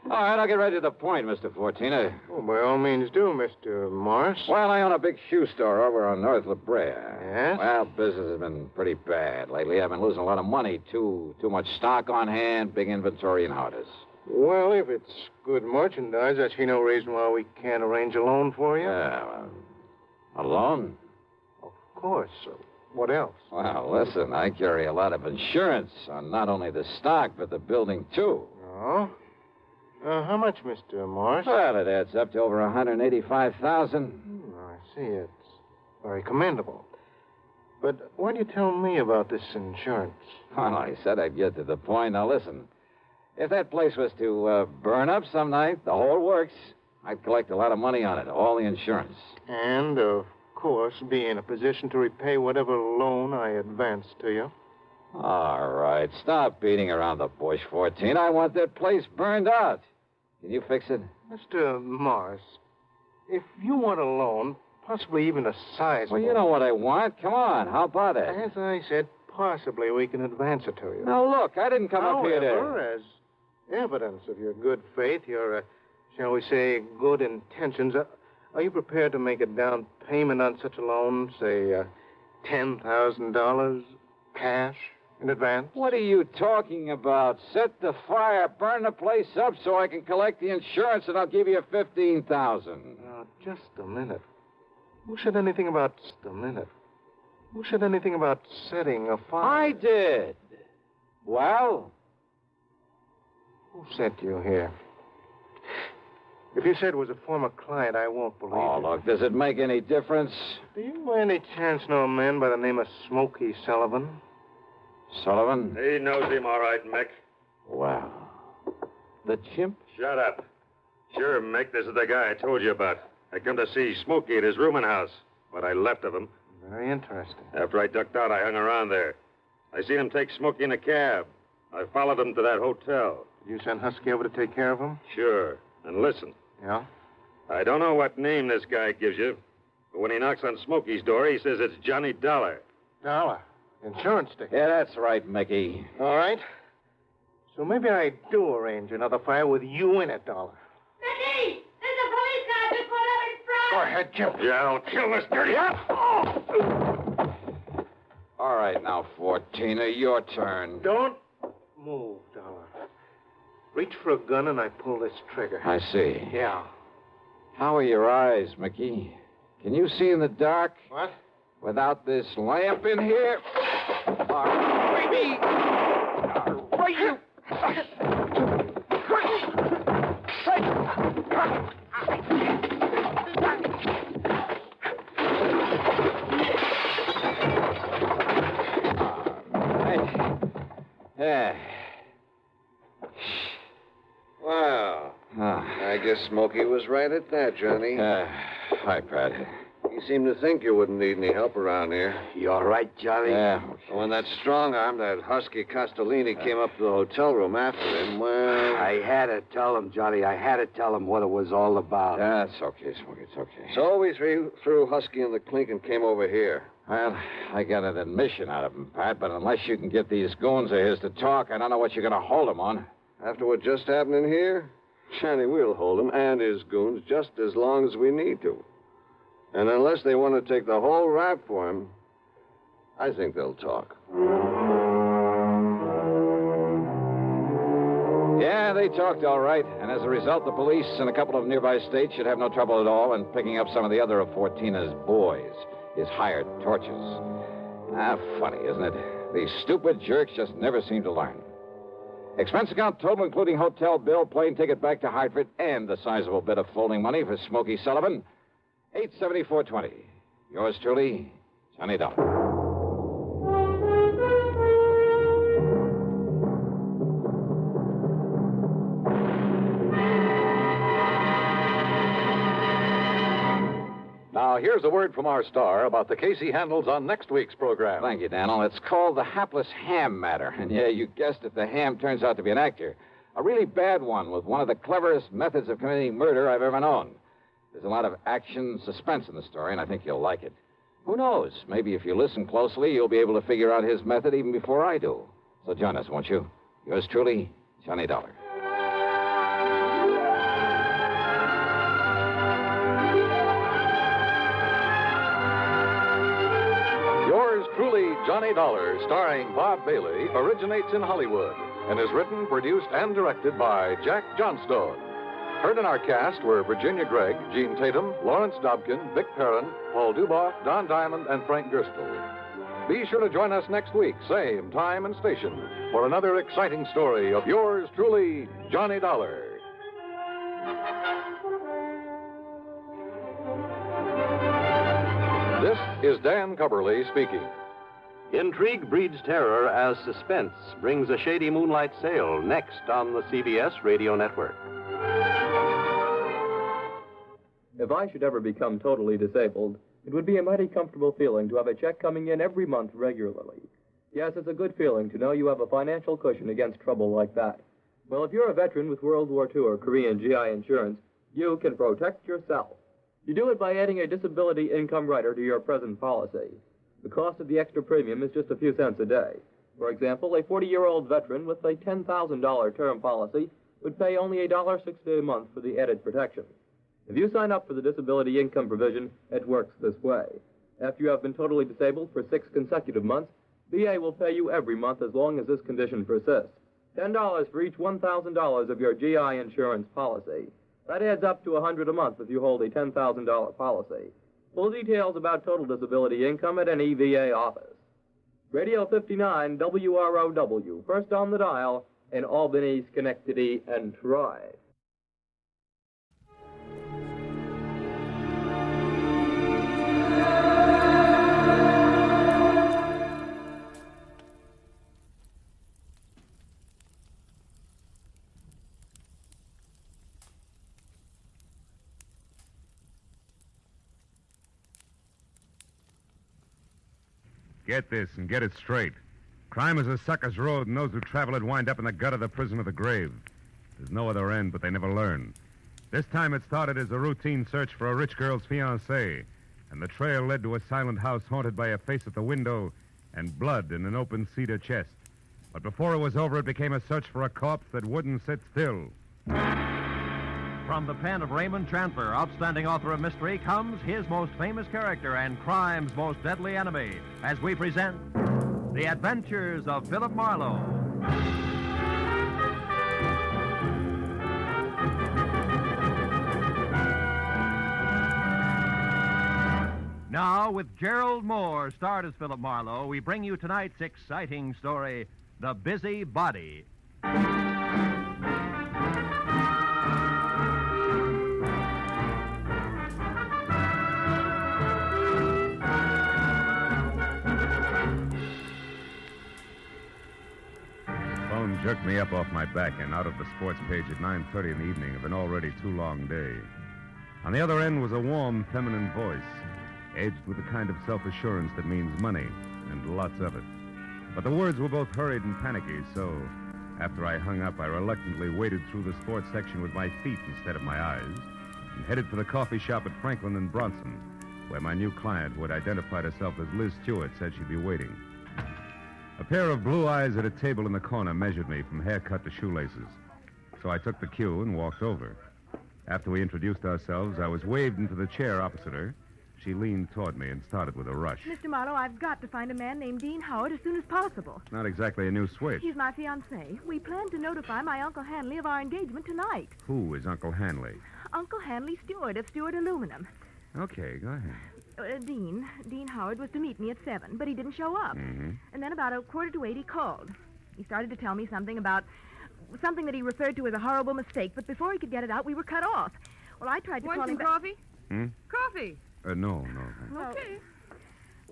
All right, I'll get right to the point, Mr. Fortina. Oh, by all means do, Mr. Morris. Well, I own a big shoe store over on North La Brea. Yes? Well, business has been pretty bad lately. I've been losing a lot of money. Too much stock on hand, big inventory and hardest. Well, if it's good merchandise, I see no reason why we can't arrange a loan for you. Yeah, well, a loan? Of course. What else? Well, listen, I carry a lot of insurance on not only the stock, but the building, too. Oh? How much, Mr. Morris? Well, it adds up to over $185,000. I see. It's very commendable. But why do you tell me about this insurance? Well, I said I'd get to the point. Now, listen. If that place was to burn up some night, the whole works, I'd collect a lot of money on it, all the insurance. And, of course, be in a position to repay whatever loan I advance to you. All right, stop beating around the bush, 14. I want that place burned out. Can you fix it? Mr. Morris, if you want a loan, possibly even a sizable... Well, you know what I want. Come on, how about it? As I said, possibly we can advance it to you. Now, look, I didn't come up here to... However, as evidence of your good faith, your, shall we say, good intentions, are you prepared to make a down payment on such a loan, say, $10,000 cash in advance? What are you talking about? Set the fire, burn the place up so I can collect the insurance, and I'll give you $15,000. Now, just a minute. Who said anything about just a minute? Who said anything about setting a fire? I did. Well? Who sent you here? If you said it was a former client, I won't believe it. Oh, look, does it make any difference? Do you by any chance know a man by the name of Smokey Sullivan? Sullivan? He knows him all right, Mick. Wow. The chimp? Shut up. Sure, Mick, this is the guy I told you about. I come to see Smokey at his rooming house. What I left of him. Very interesting. After I ducked out, I hung around there. I seen him take Smokey in a cab. I followed him to that hotel. Did you send Husky over to take care of him? Sure. And listen. Yeah? I don't know what name this guy gives you, but when he knocks on Smokey's door, he says it's Johnny Dollar. Dollar? Insurance ticket? Yeah, that's right, Mickey. All right. So maybe I do arrange another fire with you in it, Dollar. Mickey! There's a police car just pulled up in front! Go ahead, Chimp. Yeah, don't kill this dirty All right, now, Fortina, your turn. Don't move, Dollar. Reach for a gun and I pull this trigger. I see. Yeah. How are your eyes, Mickey? Can you see in the dark? What? Without this lamp in here? All right, baby! All right, you... Yeah. Wow. I guess Smokey was right at that, Johnny. Hi, Pat. He You seem to think you wouldn't need any help around here. You all right, Johnny? Yeah. When that strong arm, that husky Castellini, came up to the hotel room after him, well... I had to tell him, Johnny. I had to tell him what it was all about. That's okay, Smokey. It's okay. So we threw Husky in the clink and came over here. Well, I got an admission out of him, Pat, but unless you can get these goons of his to talk, I don't know what you're going to hold him on. After what just happened in here? Johnny, we'll hold him and his goons just as long as we need to. And unless they want to take the whole rap for him, I think they'll talk. Yeah, they talked all right. And as a result, the police in a couple of nearby states should have no trouble at all in picking up some of the other of Fortina's boys, his hired torches. Funny, isn't it? These stupid jerks just never seem to learn. Expense account total, including hotel bill, plane ticket back to Hartford, and the sizable bit of folding money for Smokey Sullivan, $874.20. Yours truly, Johnny Dollar. Now, here's a word from our star about the case he handles on next week's program. Thank you, Daniel. It's called the hapless ham matter. And yeah, you guessed it, the ham turns out to be an actor. A really bad one with one of the cleverest methods of committing murder I've ever known. There's a lot of action, suspense in the story, and I think you'll like it. Who knows? Maybe if you listen closely, you'll be able to figure out his method even before I do. So join us, won't you? Yours truly, Johnny Dollar. Yours truly, Johnny Dollar, starring Bob Bailey, originates in Hollywood and is written, produced, and directed by Jack Johnstone. Heard in our cast were Virginia Gregg, Gene Tatum, Lawrence Dobkin, Vic Perrin, Paul Duboff, Don Diamond, and Frank Gerstle. Be sure to join us next week, same time and station, for another exciting story of yours truly, Johnny Dollar. This is Dan Cubberly speaking. Intrigue breeds terror as Suspense brings a shady moonlight sail next on the CBS Radio Network. If I should ever become totally disabled, it would be a mighty comfortable feeling to have a check coming in every month regularly. Yes, it's a good feeling to know you have a financial cushion against trouble like that. Well, if you're a veteran with World War II or Korean GI insurance, you can protect yourself. You do it by adding a disability income rider to your present policy. The cost of the extra premium is just a few cents a day. For example, a 40-year-old veteran with a $10,000 term policy would pay only $1.60 a month for the added protection. If you sign up for the disability income provision, it works this way. After you have been totally disabled for 6 consecutive months, VA will pay you every month as long as this condition persists. $10 for each $1,000 of your GI insurance policy. That adds up to $100 a month if you hold a $10,000 policy. Full details about total disability income at any VA office. Radio 59 WROW, first on the dial in Albany, Schenectady, and Troy. Get this and get it straight. Crime is a sucker's road, and those who travel it wind up in the gut of the prison of the grave. There's no other end, but they never learn. This time it started as a routine search for a rich girl's fiancé, and the trail led to a silent house haunted by a face at the window and blood in an open cedar chest. But before it was over, it became a search for a corpse that wouldn't sit still. From the pen of Raymond Chandler, outstanding author of mystery, comes his most famous character and crime's most deadly enemy, as we present The Adventures of Philip Marlowe. Now, with Gerald Mohr, starred as Philip Marlowe, we bring you tonight's exciting story, The Busy Body. Jerked me up off my back and out of the sports page at 9:30 in the evening of an already too long day. On the other end was a warm, feminine voice. edged with the kind of self-assurance that means money, and lots of it. But the words were both hurried and panicky, so after I hung up, I reluctantly waded through the sports section with my feet instead of my eyes and headed for the coffee shop at Franklin and Bronson, where my new client, who had identified herself as Liz Stewart, said she'd be waiting. A pair of blue eyes at a table in the corner measured me from haircut to shoelaces, so I took the cue and walked over. After we introduced ourselves, I was waved into the chair opposite her. She leaned toward me and started with a rush. Mr. Marlowe, I've got to find a man named Dean Howard as soon as possible. Not exactly a new switch. He's my fiancé. We plan to notify my Uncle Hanley of our engagement tonight. Who is Uncle Hanley? Uncle Hanley Stewart of Stewart Aluminum. Okay, go ahead. Dean Howard was to meet me at 7, but he didn't show up. Mm-hmm. And then about 7:45, he called. He started to tell me something that he referred to as a horrible mistake, but before he could get it out, we were cut off. Well, I tried to call him back. coffee? Hmm? Coffee. No. Okay.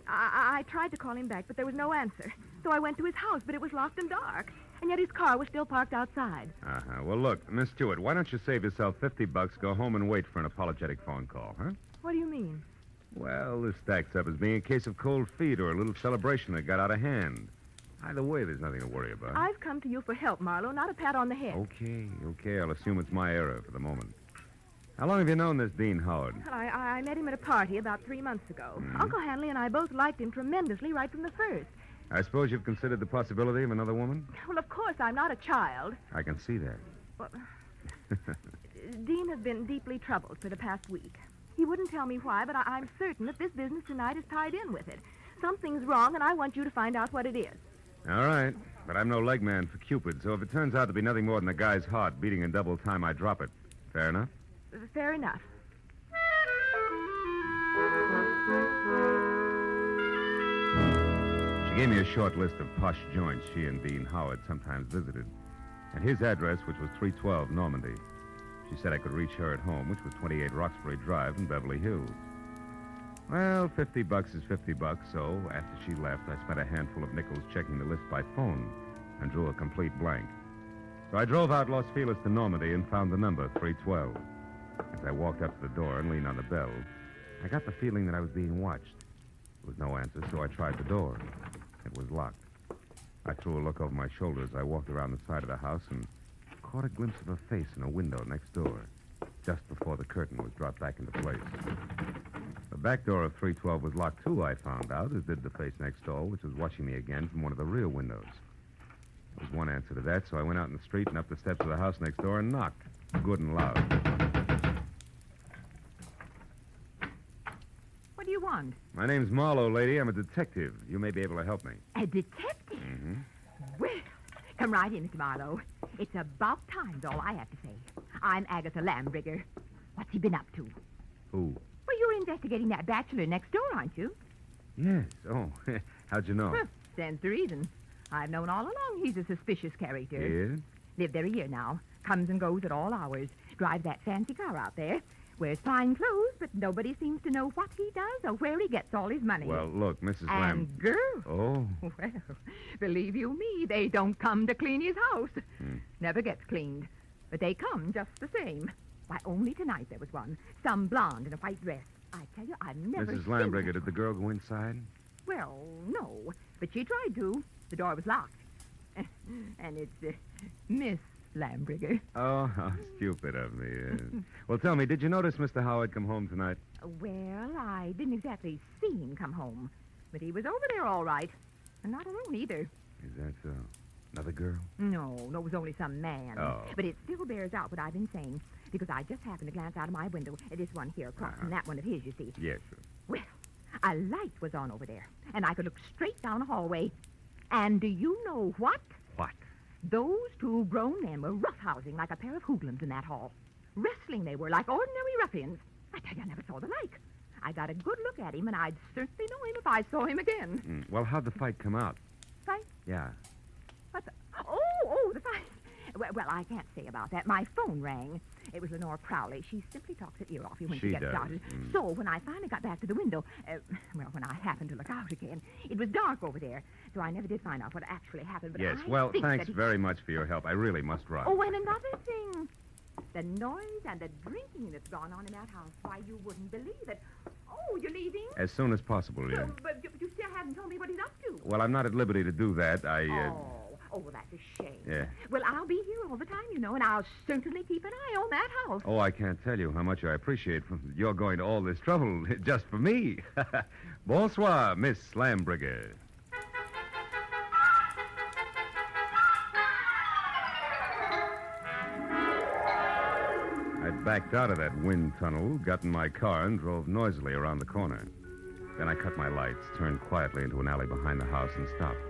I tried to call him back, but there was no answer. So I went to his house, but it was locked and dark. And yet his car was still parked outside. Uh-huh. Well, look, Miss Stewart, why don't you save yourself $50, go home and wait for an apologetic phone call, huh? What do you mean? Well, this stacks up as being a case of cold feet or a little celebration that got out of hand. Either way, there's nothing to worry about. I've come to you for help, Marlowe, not a pat on the head. Okay. I'll assume it's my error for the moment. How long have you known this Dean Howard? I met him at a party about 3 months ago. Mm-hmm. Uncle Hanley and I both liked him tremendously right from the first. I suppose you've considered the possibility of another woman? Well, of course, I'm not a child. I can see that. Well, Dean has been deeply troubled for the past week. He wouldn't tell me why, but I'm certain that this business tonight is tied in with it. Something's wrong, and I want you to find out what it is. All right, but I'm no leg man for Cupid, so if it turns out to be nothing more than a guy's heart beating in double time, I drop it. Fair enough? Fair enough. She gave me a short list of posh joints she and Dean Howard sometimes visited, and his address, which was 312 Normandy. She said I could reach her at home, which was 28 Roxbury Drive in Beverly Hills. Well, $50 is $50, so after she left, I spent a handful of nickels checking the list by phone and drew a complete blank. So I drove out Los Feliz to Normandy and found the number, 312. As I walked up to the door and leaned on the bell, I got the feeling that I was being watched. There was no answer, so I tried the door. It was locked. I threw a look over my shoulder as I walked around the side of the house and caught a glimpse of a face in a window next door, just before the curtain was dropped back into place. The back door of 312 was locked, too, I found out, as did the face next door, which was watching me again from one of the rear windows. There was one answer to that, so I went out in the street and up the steps of the house next door and knocked, good and loud. What do you want? My name's Marlowe, lady. I'm a detective. You may be able to help me. A detective? Mm-hmm. Well, come right in, Mr. Marlowe. It's about time's all I have to say. I'm Agatha Lambrigger. What's he been up to? Who? Well, you're investigating that bachelor next door, aren't you? Yes. Oh, how'd you know? Stands to reason. I've known all along he's a suspicious character. Yes? Lived there a year now. Comes and goes at all hours. Drives that fancy car out there. Wears fine clothes, but nobody seems to know what he does or where he gets all his money. Well, look, Mrs. And girls. Oh. Well, believe you me, they don't come to clean his house. Hmm. Never gets cleaned. But they come just the same. Why, only tonight there was one. Some blonde in a white dress. I tell you, I've never Mrs. seen Lambrigger, did the girl go inside? Well, no. But she tried to. The door was locked. And it's Miss Lambrigger. Oh, how stupid of me. Well, tell me, did you notice Mr. Howard come home tonight? Well, I didn't exactly see him come home. But he was over there all right. And not alone either. Is that so? Another girl? No, it was only some man. Oh. But it still bears out what I've been saying. Because I just happened to glance out of my window at this one here across from that one of his, you see. Yes, sir. Well, a light was on over there. And I could look straight down a hallway. And do you know what? What? Those two grown men were roughhousing like a pair of hoodlums in that hall. Wrestling they were, like ordinary ruffians. I tell you, I never saw the like. I got a good look at him, and I'd certainly know him if I saw him again. Well, how'd the fight come out? Fight? Yeah. What the... Oh, the fight. Well, I can't say about that. My phone rang. It was Lenore Crowley. She simply talks her ear off you when she gets does. started. So when I finally got back to the window, when I happened to look out again, it was dark over there. So I never did find out what actually happened. But Yes, I well, think thanks that very much for your help. I really must run. Oh, and another thing. The noise and the drinking that's gone on in that house. Why, you wouldn't believe it. Oh, you're leaving? As soon as possible, yeah. But you still haven't told me what he's up to. Well, I'm not at liberty to do that. Oh, well, that's a shame. Yeah. Well, I'll be here all the time, you know, and I'll certainly keep an eye on that house. Oh, I can't tell you how much I appreciate you're going to all this trouble just for me. Bonsoir, Miss Slambrigger. I backed out of that wind tunnel, got in my car, and drove noisily around the corner. Then I cut my lights, turned quietly into an alley behind the house, and stopped.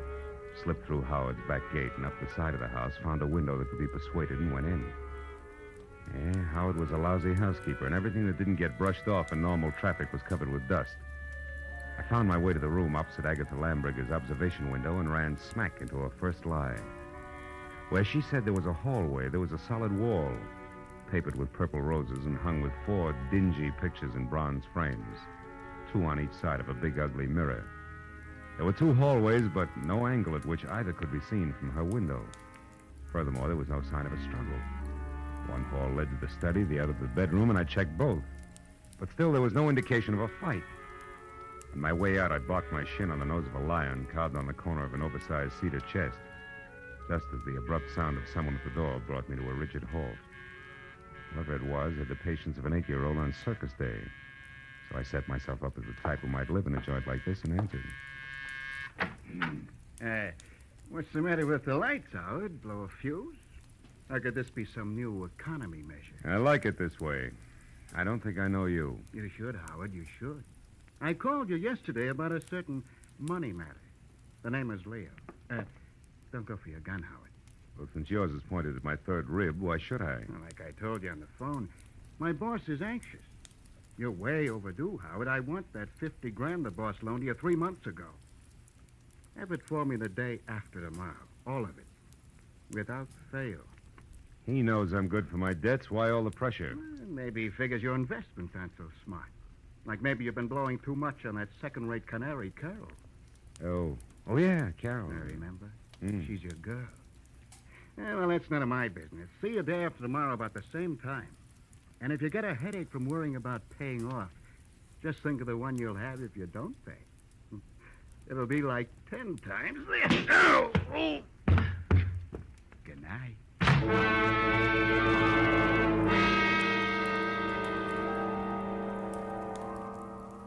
Slipped through Howard's back gate and up the side of the house, found a window that could be persuaded, and went in. Yeah, Howard was a lousy housekeeper, and everything that didn't get brushed off in normal traffic was covered with dust. I found my way to the room opposite Agatha Lambrigger's observation window and ran smack into her first lie. Where she said there was a hallway, there was a solid wall, papered with purple roses and hung with 4 dingy pictures in bronze frames, 2 on each side of a big, ugly mirror. There were 2 hallways, but no angle at which either could be seen from her window. Furthermore, there was no sign of a struggle. One hall led to the study, the other to the bedroom, and I checked both. But still, there was no indication of a fight. On my way out, I barked my shin on the nose of a lion carved on the corner of an oversized cedar chest, just as the abrupt sound of someone at the door brought me to a rigid halt. Whoever it was had the patience of an 8-year-old on circus day. So I set myself up as the type who might live in a joint like this and answered. What's the matter with the lights, Howard? Blow a fuse? Or could this be some new economy measure? I like it this way. I don't think I know you. You should, Howard, you should. I called you yesterday about a certain money matter. The name is Leo. Don't go for your gun, Howard. Well, since yours is pointed at my third rib, why should I? Well, like I told you on the phone, my boss is anxious. You're way overdue, Howard. I want that $50,000 the boss loaned you 3 months ago. Have it for me the day after tomorrow. All of it. Without fail. He knows I'm good for my debts. Why all the pressure? Well, maybe he figures your investments aren't so smart. Like maybe you've been blowing too much on that second-rate canary, Carol. Oh, yeah, Carol. I remember. She's your girl. Well, that's none of my business. See you day after tomorrow about the same time. And if you get a headache from worrying about paying off, just think of the one you'll have if you don't pay. It'll be like 10 times this. Oh! Good night.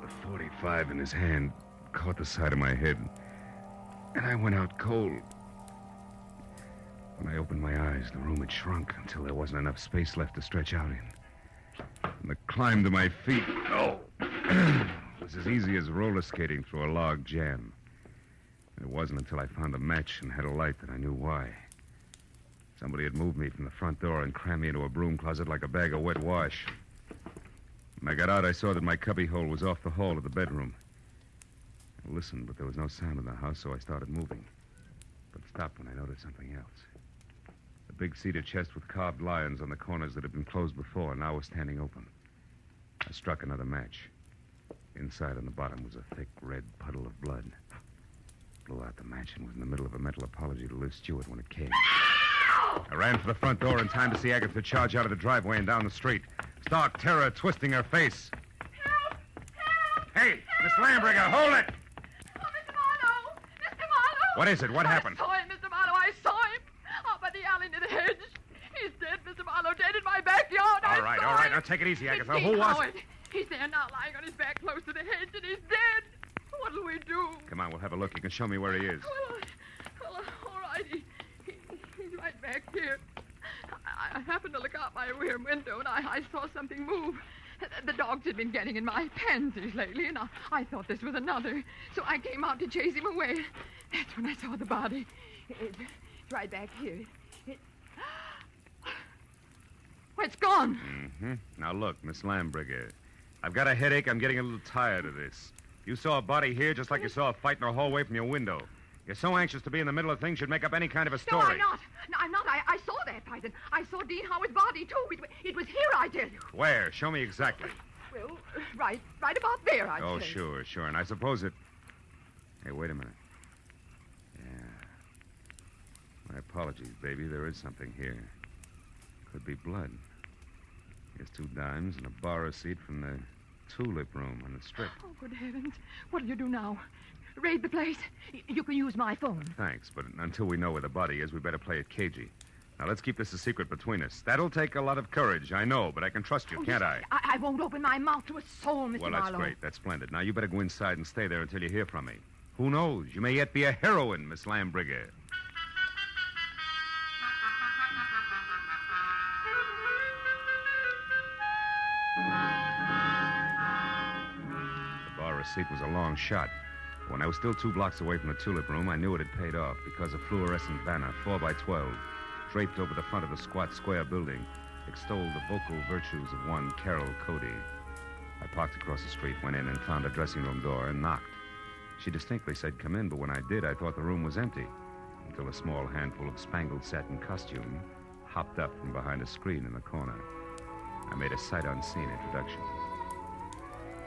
The .45 in his hand caught the side of my head, and I went out cold. When I opened my eyes, the room had shrunk until there wasn't enough space left to stretch out in. And the climb to my feet, was as easy as roller skating through a log jam. And it wasn't until I found a match and had a light that I knew why. Somebody had moved me from the front door and crammed me into a broom closet like a bag of wet wash. When I got out, I saw that my cubbyhole was off the hall of the bedroom. I listened, but there was no sound in the house, so I started moving. But stopped when I noticed something else. A big cedar chest with carved lions on the corners that had been closed before now was standing open. I struck another match. Inside on the bottom was a thick red puddle of blood. Blew out the match and was in the middle of a mental apology to Liz Stewart when it came. I ran for the front door in time to see Agatha charge out of the driveway and down the street. Stark terror twisting her face. Help! Help! Hey, Miss Lambrigger, hold it! Oh, Mr. Marlowe! Mr. Marlowe! What is it? What happened? I saw him, Mr. Marlowe. I saw him. Up by the alley near the hedge. He's dead, Mr. Marlowe. Dead in my backyard. All right. Now take it easy, Agatha. Who was it? He's there now, lying on his back close to the hedge, and he's dead. What'll we do? Come on, we'll have a look. You can show me where he is. Well, all right. He's right back here. I happened to look out my rear window, and I saw something move. The dogs had been getting in my pansies lately, and I thought this was another. So I came out to chase him away. That's when I saw the body. It's right back here. It's gone. Mm-hmm. Now, look, Miss Lambrigger, I've got a headache. I'm getting a little tired of this. You saw a body here just like you saw a fight in a hallway from your window. You're so anxious to be in the middle of things you'd make up any kind of a story. No, I'm not. No, I'm not. I saw that fight, and I saw Dean Howard's body, too. It was here, I tell you. Where? Show me exactly. Well, right about there, I'd say. Oh, sure. And I suppose it... Hey, wait a minute. Yeah. My apologies, baby. There is something here. Could be blood. Here's 2 dimes and a bar receipt from the tulip room on the strip. Oh, good heavens. What'll you do now? Raid the place? You can use my phone. Thanks, but until we know where the body is, we better play it cagey. Now, let's keep this a secret between us. That'll take a lot of courage, I know, but I can trust you, can't I? I won't open my mouth to a soul, Mr. Well, Marlowe. that's great. That's splendid. Now, you better go inside and stay there until you hear from me. Who knows? You may yet be a heroine, Miss Lambrigger. The bar receipt was a long shot. When I was still 2 blocks away from the tulip room, I knew it had paid off because a fluorescent banner, 4x12, draped over the front of the squat square building, extolled the vocal virtues of one Carol Cody. I parked across the street, went in, and found a dressing room door and knocked. She distinctly said, "Come in," but when I did, I thought the room was empty, until a small handful of spangled satin costume hopped up from behind a screen in the corner. I made a sight-unseen introduction.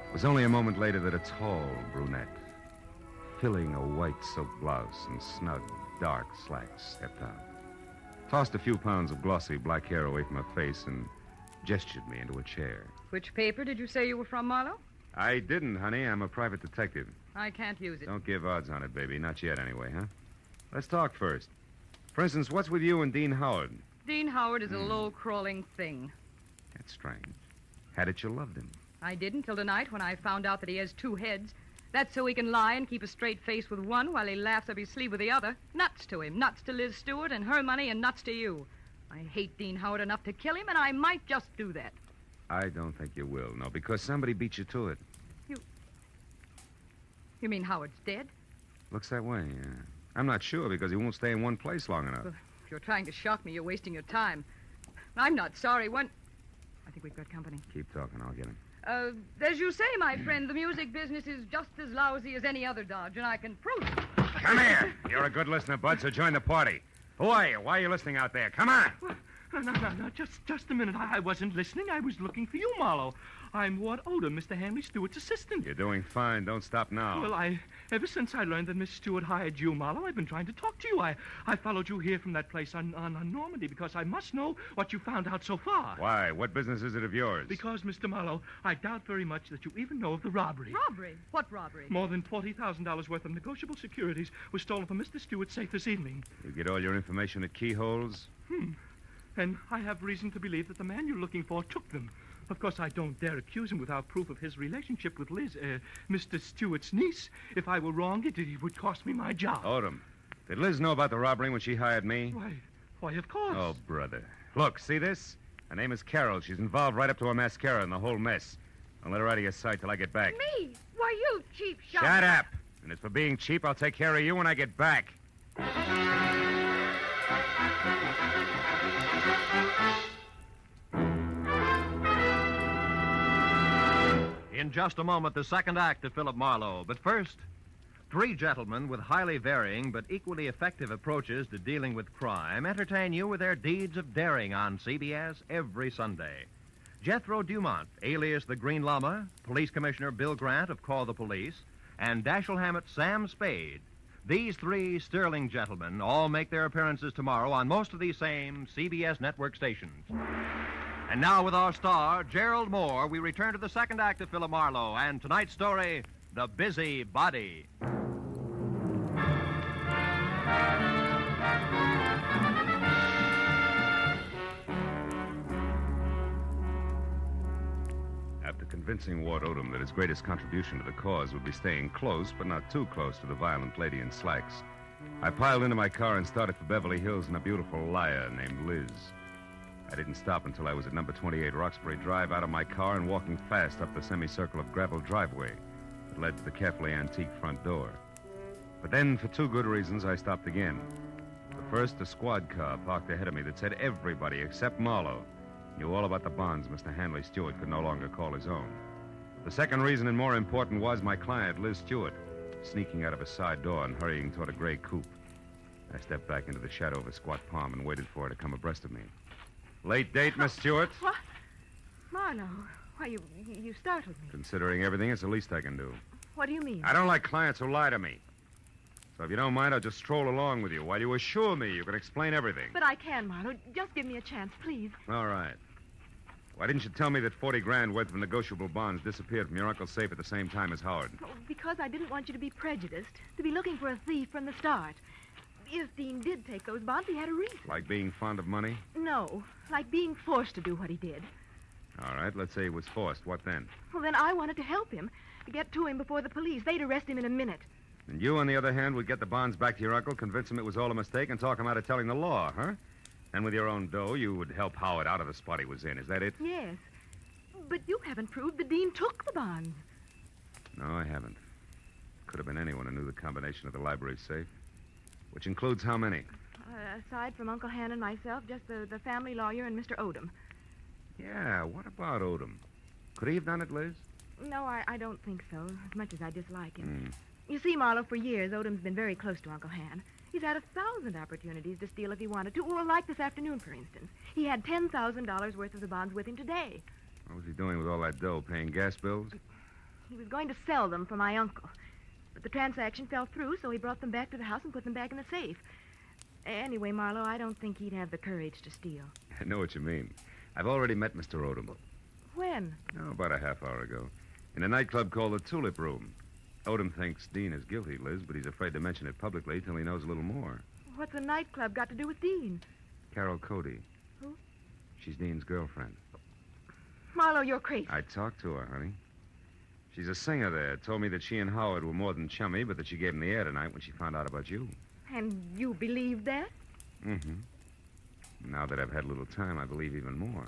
It was only a moment later that a tall brunette, filling a white silk blouse and snug, dark slacks, stepped out, tossed a few pounds of glossy black hair away from her face, and gestured me into a chair. Which paper did you say you were from, Marlowe? I didn't, honey. I'm a private detective. I can't use it. Don't give odds on it, baby. Not yet, anyway, huh? Let's talk first. For instance, what's with you and Dean Howard? Dean Howard is a low-crawling thing. That's strange. Had it you loved him? I did until tonight when I found out that he has 2 heads. That's so he can lie and keep a straight face with one while he laughs up his sleeve with the other. Nuts to him. Nuts to Liz Stewart and her money, and nuts to you. I hate Dean Howard enough to kill him, and I might just do that. I don't think you will, no, because somebody beat you to it. You mean Howard's dead? Looks that way, yeah. I'm not sure because he won't stay in one place long enough. Well, if you're trying to shock me, you're wasting your time. I'm not sorry. I think we've got company. Keep talking. I'll get him. As you say, my friend, the music business is just as lousy as any other dodge, and I can prove it. Come here. You're a good listener, Bud, so join the party. Who are you? Why are you listening out there? Come on. No. Just a minute. I wasn't listening. I was looking for you, Marlowe. I'm Ward Odom, Mr. Hanley Stewart's assistant. You're doing fine. Don't stop now. Well, ever since I learned that Miss Stewart hired you, Marlowe, I've been trying to talk to you. I followed you here from that place on Normandy because I must know what you found out so far. Why? What business is it of yours? Because, Mr. Marlowe, I doubt very much that you even know of the robbery. Robbery? What robbery? More than $40,000 worth of negotiable securities was stolen from Mr. Stewart's safe this evening. You get all your information at keyholes? And I have reason to believe that the man you're looking for took them. Of course, I don't dare accuse him without proof of his relationship with Liz, Mr. Stewart's niece. If I were wrong, it would cost me my job. Odom, did Liz know about the robbery when she hired me? Why, of course. Oh, brother. Look, see this? Her name is Carol. She's involved right up to her mascara in the whole mess. Don't let her out of your sight till I get back. Me? Why, you cheap shot. Shut up. And as for being cheap, I'll take care of you when I get back. In just a moment, the second act of Philip Marlowe. But first, 3 gentlemen with highly varying but equally effective approaches to dealing with crime entertain you with their deeds of daring on CBS every Sunday. Jethro Dumont, alias the Green Llama, Police Commissioner Bill Grant of Call the Police, and Dashiell Hammett's Sam Spade. These 3 sterling gentlemen all make their appearances tomorrow on most of these same CBS network stations. And now, with our star, Gerald Mohr, we return to the second act of Philip Marlowe and tonight's story, The Busy Body. After convincing Ward Odom that his greatest contribution to the cause would be staying close, but not too close to the violent lady in slacks, I piled into my car and started for Beverly Hills in a beautiful liar named Liz. I didn't stop until I was at number 28 Roxbury Drive, out of my car and walking fast up the semicircle of gravel driveway that led to the carefully antique front door. But then, for 2 good reasons, I stopped again. The first, a squad car parked ahead of me that said everybody except Marlowe knew all about the bonds Mr. Hanley Stewart could no longer call his own. The second reason, and more important, was my client, Liz Stewart, sneaking out of a side door and hurrying toward a gray coupe. I stepped back into the shadow of a squat palm and waited for her to come abreast of me. Late date, Miss Stewart? What? Marlowe, why, you startled me. Considering everything, it's the least I can do. What do you mean? I don't like clients who lie to me. So if you don't mind, I'll just stroll along with you while you assure me you can explain everything. But I can, Marlowe. Just give me a chance, please. All right. Why didn't you tell me that 40 grand worth of negotiable bonds disappeared from your uncle's safe at the same time as Howard? Oh, because I didn't want you to be prejudiced, to be looking for a thief from the start. If Dean did take those bonds, he had a reason. Like being fond of money? No, like being forced to do what he did. All right, let's say he was forced. What then? Well, then I wanted to help him, to get to him before the police. They'd arrest him in a minute. And you, on the other hand, would get the bonds back to your uncle, convince him it was all a mistake, and talk him out of telling the law, huh? And with your own dough, you would help Howard out of the spot he was in. Is that it? Yes. But you haven't proved that Dean took the bonds. No, I haven't. Could have been anyone who knew the combination of the library safe. Which includes how many? Aside from Uncle Han and myself, just the family lawyer and Mr. Odom. Yeah, what about Odom? Could he have done it, Liz? No, I don't think so, as much as I dislike him. You see, Marlowe, for years, Odom's been very close to Uncle Han. He's had 1,000 opportunities to steal if he wanted to. Well, like this afternoon, for instance. He had $10,000 worth of the bonds with him today. What was he doing with all that dough? Paying gas bills? He was going to sell them for my uncle. But the transaction fell through, so he brought them back to the house and put them back in the safe. Anyway, Marlowe, I don't think he'd have the courage to steal. I know what you mean. I've already met Mr. Odom. When? Oh, about a half hour ago. In a nightclub called the Tulip Room. Odom thinks Dean is guilty, Liz, but he's afraid to mention it publicly till he knows a little more. What's a nightclub got to do with Dean? Carol Cody. Who? She's Dean's girlfriend. Marlowe, you're crazy. I talked to her, honey. She's a singer there. Told me that she and Howard were more than chummy, but that she gave him the air tonight when she found out about you. And you believe that? Mm-hmm. Now that I've had a little time, I believe even more.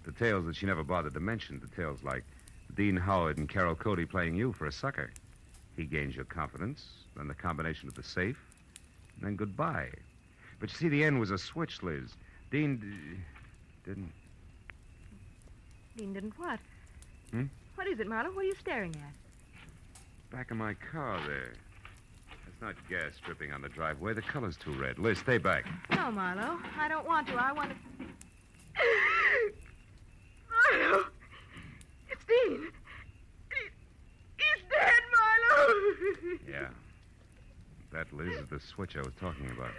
Details that she never bothered to mention. Details like Dean Howard and Carol Cody playing you for a sucker. He gains your confidence, then the combination of the safe, and then goodbye. But you see, the end was a switch, Liz. Dean didn't... Dean didn't what? Hmm? What is it, Marlowe? What are you staring at? Back of my car there. That's not gas dripping on the driveway. The color's too red. Liz, stay back. No, Marlowe. I don't want to. I want to... Marlowe! It's Dean. He's dead, Marlowe! Yeah. That, Liz, is the switch I was talking about.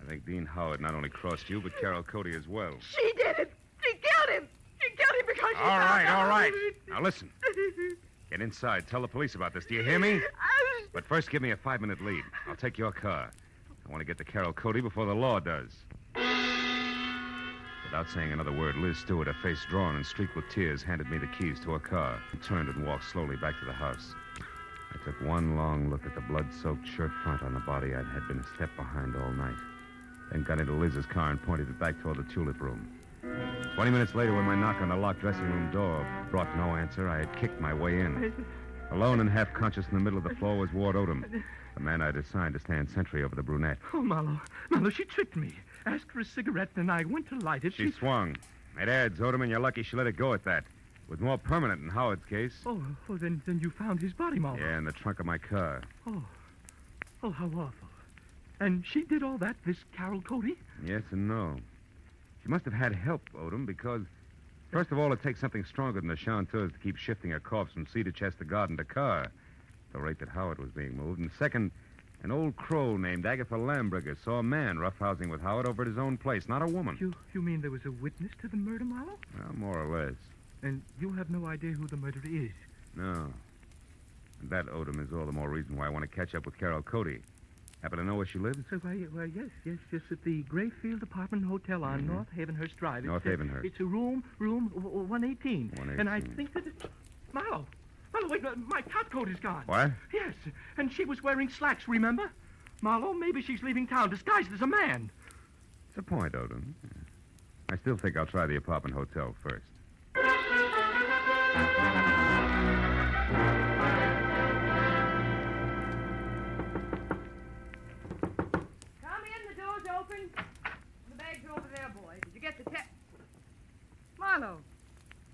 I think Dean Howard not only crossed you, but Carol Cody as well. She did it. She killed him. She killed him because she... All right. Now, listen. Get inside. Tell the police about this. Do you hear me? But first, give me a 5-minute lead. I'll take your car. I want to get to Carol Cody before the law does. Without saying another word, Liz Stewart, her face drawn and streaked with tears, handed me the keys to her car and turned and walked slowly back to the house. I took one long look at the blood-soaked shirt front on the body I had been a step behind all night. Then got into Liz's car and pointed it back toward the tulip room. 20 minutes later, when my knock on the locked dressing room door brought no answer, I had kicked my way in. Alone and half-conscious in the middle of the floor was Ward Odom, the man I'd assigned to stand sentry over the brunette. Oh, Marlowe, she tricked me. Asked for a cigarette, and I went to light it. She swung. It adds, Odom, and you're lucky she let it go at that. It was more permanent in Howard's case. Oh, then you found his body, Marlowe. Yeah, in the trunk of my car. Oh, how awful. And she did all that, this Carol Cody? Yes and no. She must have had help, Odom, because, first of all, it takes something stronger than the chanteurs to keep shifting a corpse from cedar chest to garden to car, at the rate that Howard was being moved. And second, an old crow named Agatha Lambriger saw a man roughhousing with Howard over at his own place, not a woman. You mean there was a witness to the murder, Marlowe? Well, more or less. And you have no idea who the murderer is? No. And that, Odom, is all the more reason why I want to catch up with Carol Cody. Happen to know where she lives? Why, yes, at the Grayfield Apartment Hotel on North Havenhurst Drive. North Havenhurst. It's a room 118. And I think that it's... Marlowe, wait, my top coat is gone. What? Yes, and she was wearing slacks, remember? Marlowe, maybe she's leaving town disguised as a man. It's a point, Odom. I still think I'll try the apartment hotel first. The bag's over there, boy. Did you get the Marlowe,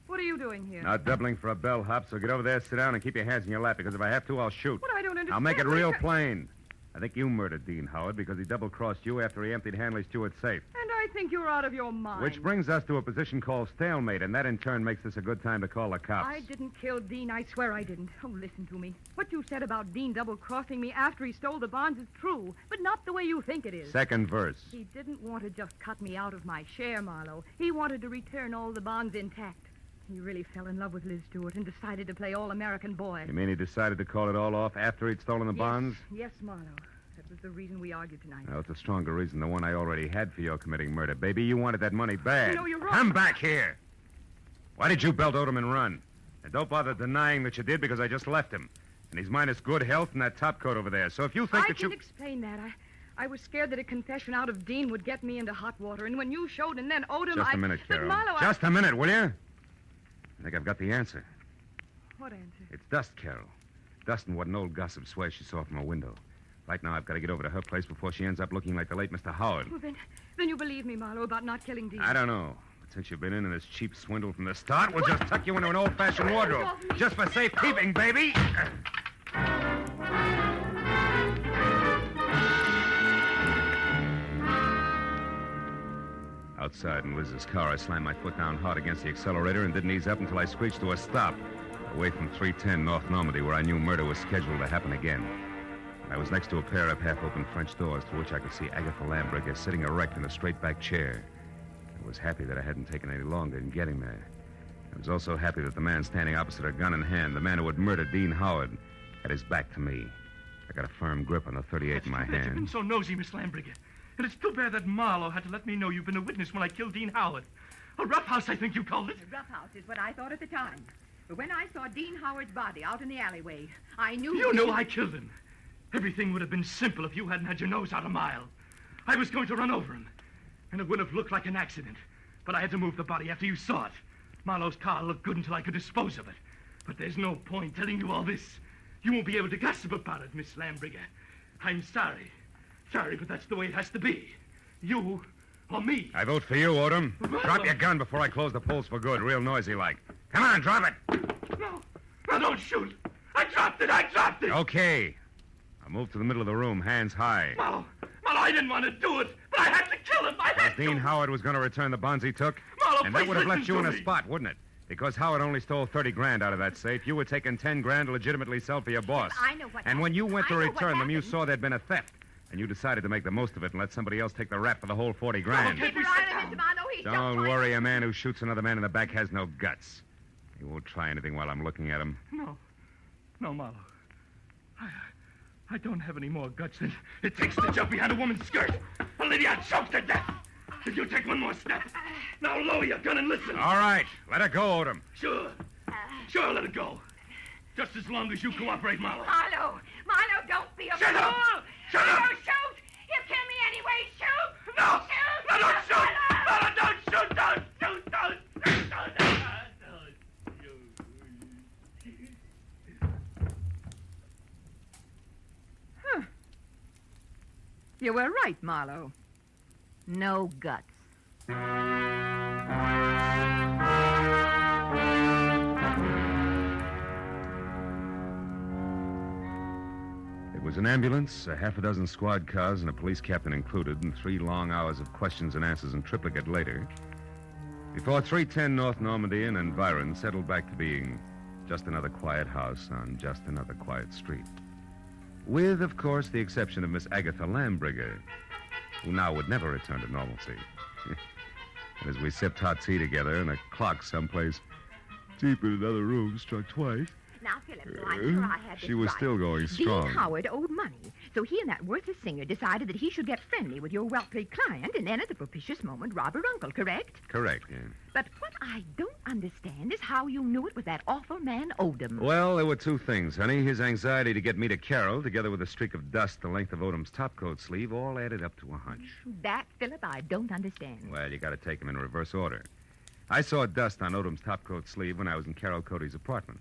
what are you doing here? Not doubling for a bellhop, so get over there, sit down, and keep your hands in your lap, because if I have to, I'll shoot. What? I don't understand. I'll make it real plain. I think you murdered Dean Howard because he double-crossed you after he emptied Hanley Stewart's safe. And I I think you're out of your mind. Which brings us to a position called stalemate, and that in turn makes this a good time to call the cops. I didn't kill Dean. I swear I didn't. Oh, listen to me. What you said about Dean double-crossing me after he stole the bonds is true, but not the way you think it is. Second verse. He didn't want to just cut me out of my share, Marlowe. He wanted to return all the bonds intact. He really fell in love with Liz Stewart and decided to play all-American boy. You mean he decided to call it all off after he'd stolen the bonds? Yes, Marlowe. That was the reason we argued tonight. Well, it's a stronger reason than one I already had for your committing murder. Baby, you wanted that money bad. No, you're wrong. Come back here. Why did you belt Odom and run? And don't bother denying that you did because I just left him. And he's minus good health and that top coat over there. So if you think that you... I can explain that. I was scared that a confession out of Dean would get me into hot water. And when you showed and then Odom, Just a minute, Carol. But Marlowe, Just a minute, will you? I think I've got the answer. What answer? It's dust, Carol. Dust and what an old gossip swears she saw from a window. Right now, I've got to get over to her place before she ends up looking like the late Mr. Howard. Well, then you believe me, Marlowe, about not killing Dean. I don't know. But since you've been in this cheap swindle from the start, we'll just tuck you into an old-fashioned wardrobe. Just for safekeeping, baby. Outside in Liz's car, I slammed my foot down hard against the accelerator and didn't ease up until I screeched to a stop, away from 310 North Normandy, where I knew murder was scheduled to happen again. I was next to a pair of half-open French doors through which I could see Agatha Lambricker sitting erect in a straight-back chair. I was happy that I hadn't taken any longer in getting there. I was also happy that the man standing opposite her, gun in hand, the man who had murdered Dean Howard, had his back to me. I got a firm grip on the .38 in my hand. You've been so nosy, Miss Lambricker. And it's too bad that Marlowe had to let me know you've been a witness when I killed Dean Howard. A roughhouse, I think you called it. A roughhouse is what I thought at the time. But when I saw Dean Howard's body out in the alleyway, I knew... You knew I killed him. Everything would have been simple if you hadn't had your nose out a mile. I was going to run over him, and it would have looked like an accident. But I had to move the body after you saw it. Marlowe's car looked good until I could dispose of it. But there's no point telling you all this. You won't be able to gossip about it, Miss Lambricker. I'm sorry. Sorry, but that's the way it has to be. You or me. I vote for you, Odom. Drop your gun before I close the polls for good, real noisy like. Come on, drop it. No, don't shoot. I dropped it. Okay. I'll move to the middle of the room, hands high. Marlowe, I didn't want to do it, but I had to kill him. Dean Howard was going to return the bonds he took. Marlowe, and that please would have left listen you in to a me. spot, wouldn't it? Because Howard only stole 30 grand out of that safe. You were taking 10 grand to legitimately sell for your boss. I know what And when you went to I know what return them, you happened. saw there'd been a theft. And you decided to make the most of it and let somebody else take the rap for the whole 40 grand. Keep your eye on Mr. Marlowe. He's Don't worry, a man who shoots another man in the back has no guts. He won't try anything while I'm looking at him. No, Marlowe. I don't have any more guts than it takes to jump behind a woman's skirt. I'll leave you choked to death if you take one more step. Now lower your gun and listen. All right, let her go, Odom. Sure, let it go. Just as long as you cooperate, Marlowe. Marlowe, don't be a Shut fool. up! Shut up! Marlowe, shoot! You kill me anyway, shoot! No! Shoot! No, don't shoot! Marlowe! Don't shoot! Don't shoot! Huh. You were right, Marlowe. No guts. It was an ambulance, a half a dozen squad cars, and a police captain included, and 3 long hours of questions and answers in triplicate later, before 310 North Normandy and environ settled back to being just another quiet house on just another quiet street. With, of course, the exception of Miss Agatha Lambricker, who now would never return to normalcy. And as we sipped hot tea together and a clock someplace deep in another room struck twice, Now, Philip, so I'm sure I had this she was right. still going strong. Dean Howard owed money, so he and that worthless singer decided that he should get friendly with your wealthy client and then at the propitious moment rob her uncle, correct? Correct, yeah. But what I don't understand is how you knew it was that awful man Odom. Well, there were 2 things, honey. His anxiety to get me to Carol, together with a streak of dust the length of Odom's topcoat sleeve, all added up to a hunch. That, Philip, I don't understand. Well, you got to take them in reverse order. I saw dust on Odom's topcoat sleeve when I was in Carol Cody's apartment.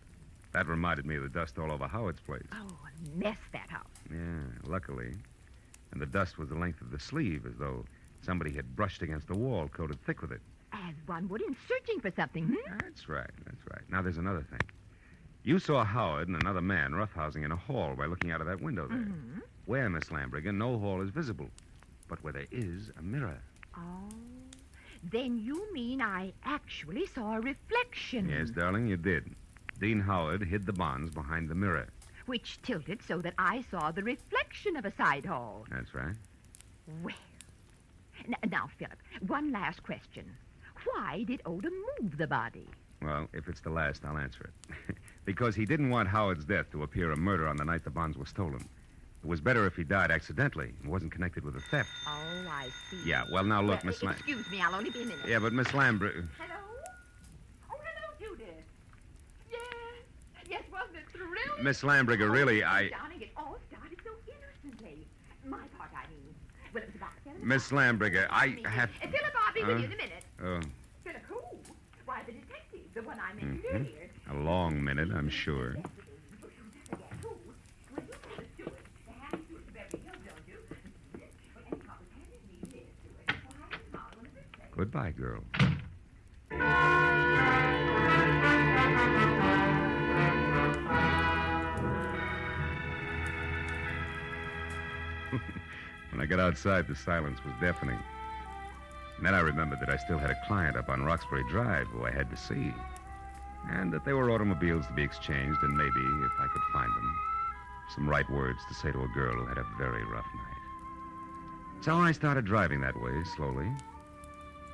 That reminded me of the dust all over Howard's place. Oh, a mess, that house. Yeah, luckily. And the dust was the length of the sleeve, as though somebody had brushed against the wall, coated thick with it. As one would in searching for something, hmm? That's right. Now, there's another thing. You saw Howard and another man roughhousing in a hall by looking out of that window there. Mm-hmm. Where, Miss Lambricker, no hall is visible, but where there is a mirror. Oh. Then you mean I actually saw a reflection? Yes, darling, you did. Dean Howard hid the bonds behind the mirror. Which tilted so that I saw the reflection of a side hall. That's right. Well, now, Philip, one last question. Why did Odom move the body? Well, if it's the last, I'll answer it. Because he didn't want Howard's death to appear a murder on the night the bonds were stolen. It was better if he died accidentally and wasn't connected with a theft. Oh, I see. Yeah, well, now look, Miss Lamb. Excuse me, I'll only be a minute. Yeah, but Miss Lambert... Hello? Oh, hello, Judith. Yes, wasn't it thrilling? Miss Lambriger, really, Darling, it all started so innocently. My part, I mean. Well, it was about 7 o'clock. Miss Lambriger, I have... Philip, I'll be with you in a minute. Oh. Philip, who? Why, the detective, the one I mentioned earlier. A long minute, I'm sure. Goodbye, girl. When I got outside, the silence was deafening. And then I remembered that I still had a client up on Roxbury Drive who I had to see. And that there were automobiles to be exchanged, and maybe, if I could find them, some right words to say to a girl who had a very rough night. So I started driving that way, slowly.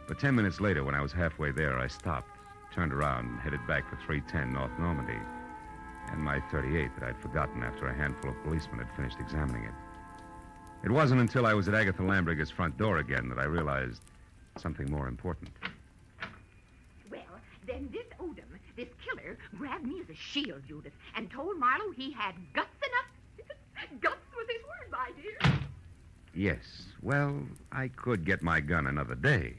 But 10 minutes later, when I was halfway there, I stopped, turned around, and headed back for 310 North Normandy, and my .38 that I'd forgotten after a handful of policemen had finished examining it. It wasn't until I was at Agatha Lambriger's front door again that I realized something more important. Well, then this Odom, this killer, grabbed me as a shield, Judith, and told Marlowe he had guts enough. Guts was his word, my dear. Yes, well, I could get my gun another day.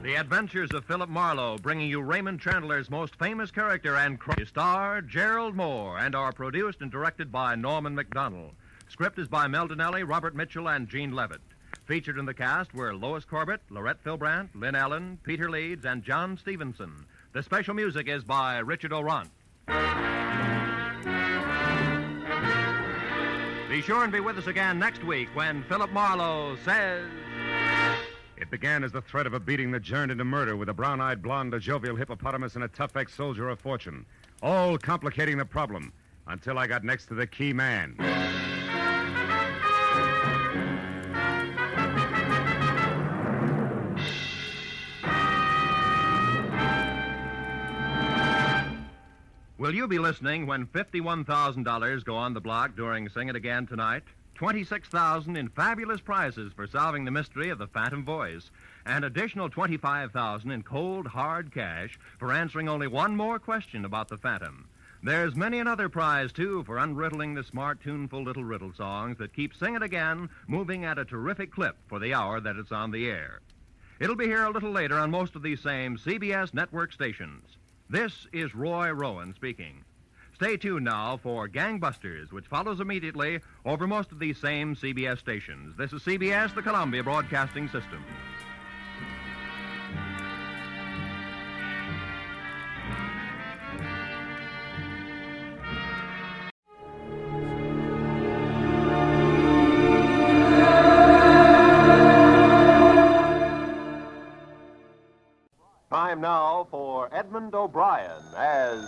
The Adventures of Philip Marlowe, bringing you Raymond Chandler's most famous character and star, Gerald Mohr, and are produced and directed by Norman MacDonald. Script is by Mel Donnelly, Robert Mitchell, and Gene Levitt. Featured in the cast were Lois Corbett, Lorette Philbrandt, Lynn Allen, Peter Leeds, and John Stevenson. The special music is by Richard Orant. Be sure and be with us again next week when Philip Marlowe says... It began as the threat of a beating that turned into murder with a brown-eyed blonde, a jovial hippopotamus, and a tough ex-soldier of fortune, all complicating the problem until I got next to the key man. Will you be listening when $51,000 go on the block during Sing It Again tonight? $26,000 in fabulous prizes for solving the mystery of the Phantom Voice, and additional $25,000 in cold, hard cash for answering only one more question about the Phantom. There's many another prize, too, for unriddling the smart, tuneful little riddle songs that keep Sing It Again moving at a terrific clip for the hour that it's on the air. It'll be here a little later on most of these same CBS network stations. This is Roy Rowan speaking. Stay tuned now for Gangbusters, which follows immediately over most of these same CBS stations. This is CBS, the Columbia Broadcasting System. Time now for Edmund O'Brien as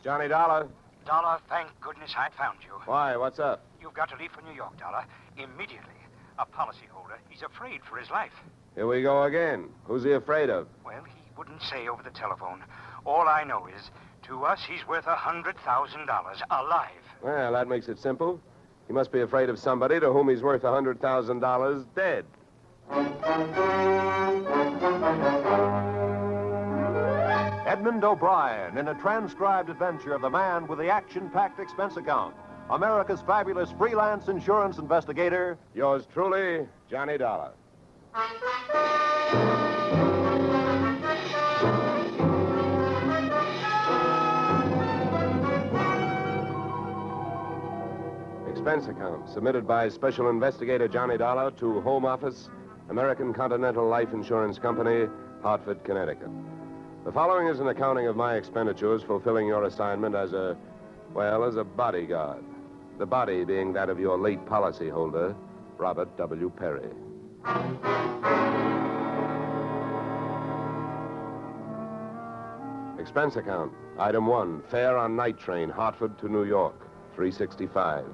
Johnny Dollar. Dollar, thank goodness I found you. Why, what's up? You've got to leave for New York, Dollar, immediately. A policyholder, he's afraid for his life. Here we go again. Who's he afraid of? Well, he wouldn't say over the telephone. All I know is, to us, he's worth $100,000 alive. Well, that makes it simple. He must be afraid of somebody to whom he's worth $100,000 dead. Edmund O'Brien in a transcribed adventure of the man with the action-packed expense account. America's fabulous freelance insurance investigator, yours truly, Johnny Dollar. Expense account submitted by Special Investigator Johnny Dollar to Home Office, American Continental Life Insurance Company, Hartford, Connecticut. The following is an accounting of my expenditures fulfilling your assignment as a bodyguard. The body being that of your late policyholder, Robert W. Perry. Expense account. Item 1, fare on night train, Hartford to New York, $3.65.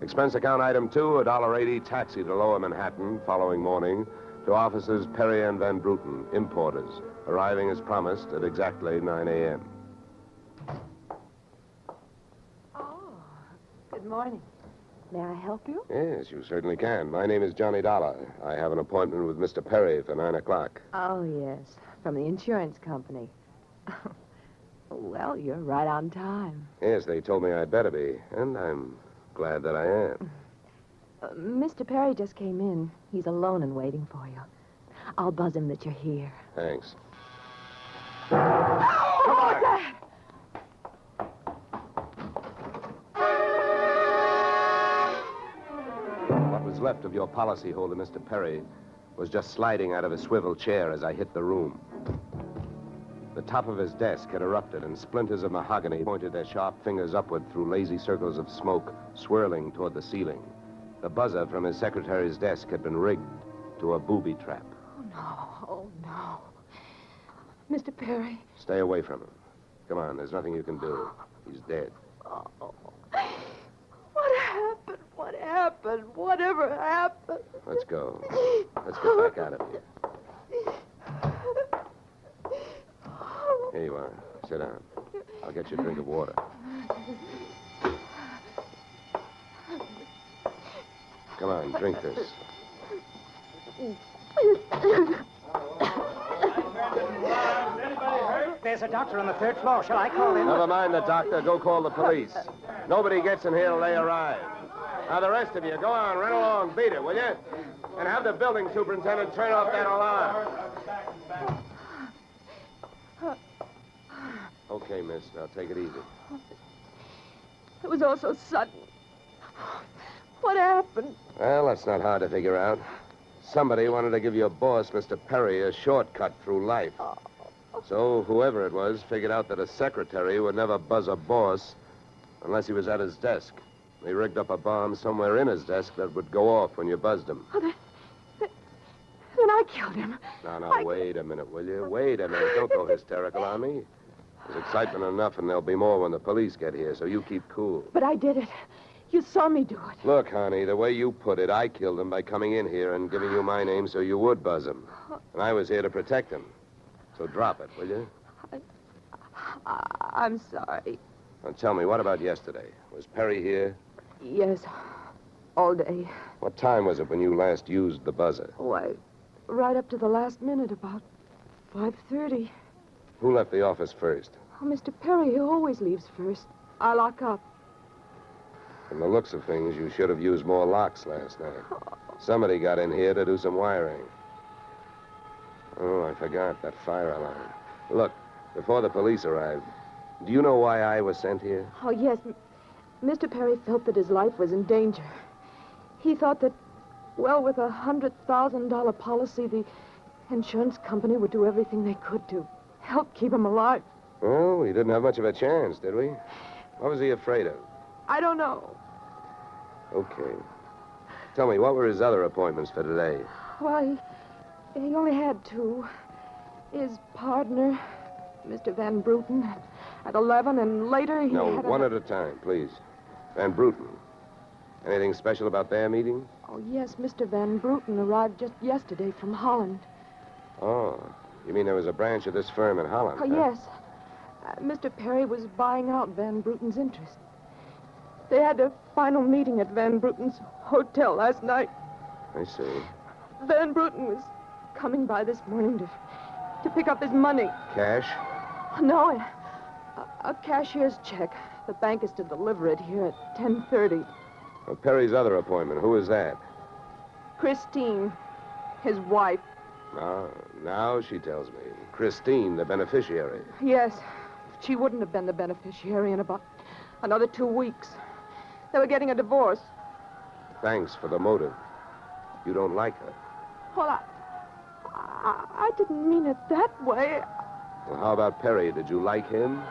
Expense account item 2, $1.80 taxi to Lower Manhattan following morning to offices Perry and Van Bruten, importers, arriving as promised at exactly 9 a.m. Good morning. May I help you? Yes, you certainly can. My name is Johnny Dolar. I have an appointment with Mr. Perry for 9 o'clock. Oh, yes. From the insurance company. Well, you're right on time. Yes, they told me I'd better be, and I'm glad that I am. Mr. Perry just came in. He's alone and waiting for you. I'll buzz him that you're here. Thanks. Oh, Dad! What was left of your policyholder, Mr. Perry, was just sliding out of a swivel chair as I hit the room. The top of his desk had erupted, and splinters of mahogany pointed their sharp fingers upward through lazy circles of smoke, swirling toward the ceiling. The buzzer from his secretary's desk had been rigged to a booby trap. Oh, no. Mr. Perry. Stay away from him. Come on, there's nothing you can do. He's dead. Oh. What happened? What happened? Whatever happened? Let's go. Let's get back out of here. Here you are. Sit down. I'll get you a drink of water. Come on, drink this. There's a doctor on the third floor. Shall I call him? Never mind the doctor. Go call the police. Nobody gets in here till they arrive. Now, the rest of you, go on, run along, beat it, will you? And have the building superintendent turn off that alarm. Okay, miss. Now, take it easy. It was all so sudden. What happened? Well, that's not hard to figure out. Somebody wanted to give your boss, Mr. Perry, a shortcut through life. So whoever it was figured out that a secretary would never buzz a boss unless he was at his desk. They rigged up a bomb somewhere in his desk that would go off when you buzzed him. Oh, then I killed him. Now, wait a minute, will you? Wait a minute. Don't go hysterical on me. There's excitement enough, and there'll be more when the police get here, so you keep cool. But I did it. You saw me do it. Look, honey, the way you put it, I killed him by coming in here and giving you my name so you would buzz him. And I was here to protect him. So drop it, will you? I'm sorry. Now, tell me, what about yesterday? Was Perry here? Yes, all day. What time was it when you last used the buzzer? Why, right up to the last minute, about 5:30. Who left the office first? Oh, Mr. Perry, he always leaves first. I lock up. From the looks of things, you should have used more locks last night. Somebody got in here to do some wiring. Oh, I forgot that fire alarm. Look, before the police arrived, do you know why I was sent here? Oh, yes. Mr. Perry felt that his life was in danger. He thought that, well, with a $100,000 policy, the insurance company would do everything they could to help keep him alive. Well, we didn't have much of a chance, did we? What was he afraid of? I don't know. Okay. Tell me, what were his other appointments for today? Well, he only had two. His partner, Mr. Van Bruten, at 11, and later he No, had one at a time, please. Van Bruten. Anything special about their meeting? Oh, yes, Mr. Van Bruten arrived just yesterday from Holland. Oh, you mean there was a branch of this firm in Holland? Oh, huh? yes. Mr. Perry was buying out Van Bruten's interest. They had a final meeting at Van Bruten's hotel last night. I see. Van Bruten was coming by this morning to pick up his money. Cash? No, a cashier's check. The bank is to deliver it here at 10:30. Well, Perry's other appointment, who is that? Christine, his wife. Now she tells me. Christine, the beneficiary. Yes, she wouldn't have been the beneficiary in about another 2 weeks. They were getting a divorce. Thanks for the motive. You don't like her. Well, I didn't mean it that way. Well, how about Perry? Did you like him?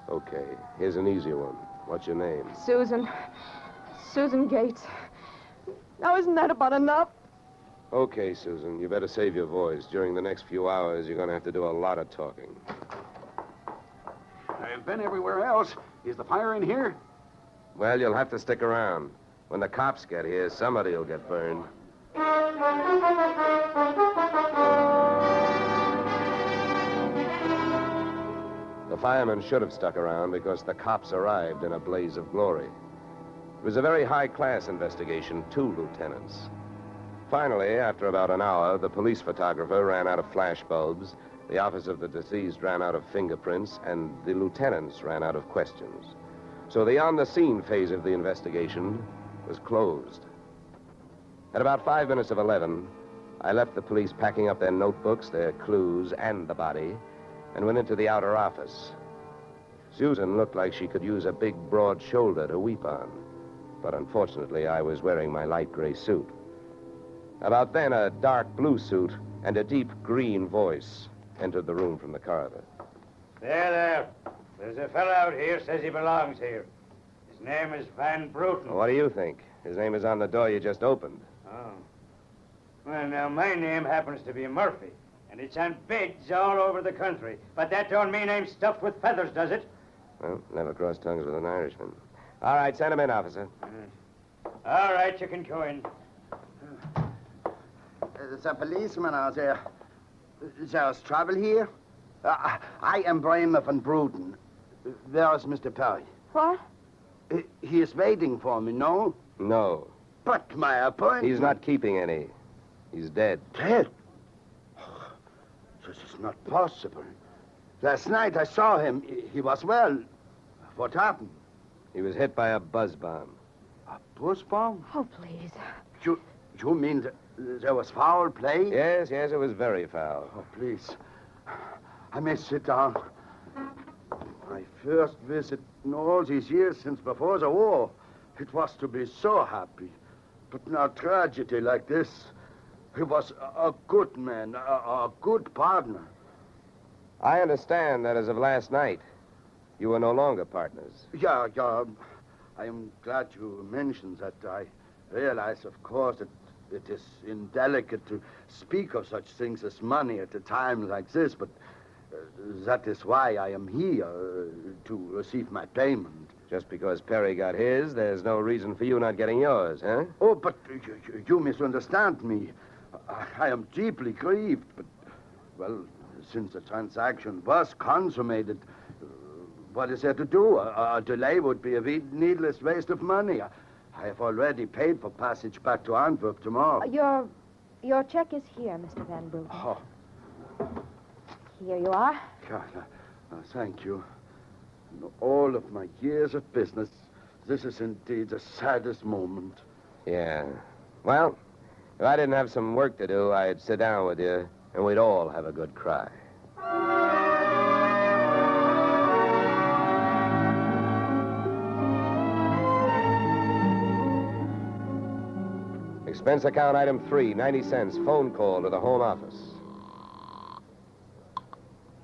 Okay, here's an easy one. What's your name? Susan. Susan Gates. Now, isn't that about enough? Okay, Susan, you better save your voice. During the next few hours, you're going to have to do a lot of talking. I've been everywhere else. Is the fire in here? Well, you'll have to stick around. When the cops get here, somebody will get burned. The firemen should have stuck around because the cops arrived in a blaze of glory. It was a very high-class investigation, 2 lieutenants. Finally, after about an hour, the police photographer ran out of flash bulbs, the office of the deceased ran out of fingerprints, and the lieutenants ran out of questions. So the on-the-scene phase of the investigation was closed. At about 5 minutes of 11, I left the police packing up their notebooks, their clues, and the body, and went into the outer office. Susan looked like she could use a big, broad shoulder to weep on, but unfortunately, I was wearing my light gray suit. About then, a dark blue suit and a deep green voice entered the room from the corridor. There. There's a fellow out here says he belongs here. His name is Van Bruten. What do you think? His name is on the door you just opened. Oh. Well, now, my name happens to be Murphy, and it's on bids all over the country. But that don't mean I'm stuffed with feathers, does it? Well, never cross tongues with an Irishman. All right, send him in, officer. All right, you can go in. There's a policeman out there. There's trouble here? I am Bramer van Bruten. Where is Mr. Perry? What? He is waiting for me, no? No. But my appointment... He's not keeping any. He's dead. Dead? This is not possible. Last night I saw him. He was well. What happened? He was hit by a buzz bomb. A buzz bomb? Oh, please. You mean that there was foul play? Yes, it was very foul. Oh, please. I may sit down. My first visit in all these years since before the war. It was to be so happy. But now tragedy like this. He was a good man, a good partner. I understand that as of last night, you were no longer partners. Yeah. I am glad you mentioned that. I realize, of course, that it is indelicate to speak of such things as money at a time like this, but that is why I am here, to receive my payment. Just because Perry got his, there's no reason for you not getting yours, huh? Oh, but you misunderstand me. I am deeply grieved, but, well, since the transaction was consummated, what is there to do? A delay would be a needless waste of money. I have already paid for passage back to Antwerp tomorrow. Your check is here, Mr. Van Bruten. Oh. Here you are. God, thank you. In all of my years of business, this is indeed the saddest moment. Yeah. Well, if I didn't have some work to do, I'd sit down with you, and we'd all have a good cry. Expense account item 3, 90 cents, phone call to the home office.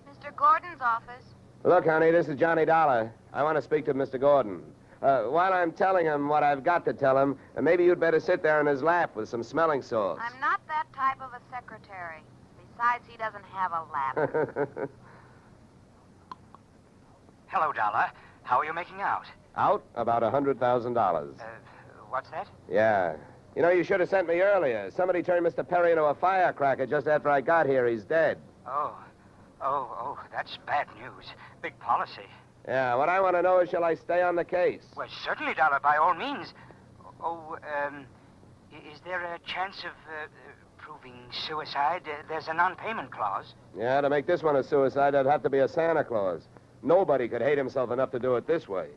Mr. Gordon's office. Look, honey, this is Johnny Dollar. I want to speak to Mr. Gordon. While I'm telling him what I've got to tell him, maybe you'd better sit there in his lap with some smelling salts. I'm not that type of a secretary. Besides, he doesn't have a lap. Hello, Dollar. How are you making out? Out? About $100,000. What's that? Yeah. You know, you should have sent me earlier. Somebody turned Mr. Perry into a firecracker just after I got here. He's dead. Oh, that's bad news. Big policy. Yeah, what I want to know is, shall I stay on the case? Well, certainly, Dollar, by all means. Is there a chance of proving suicide? There's a non-payment clause. Yeah, to make this one a suicide, there'd have to be a Santa Claus. Nobody could hate himself enough to do it this way.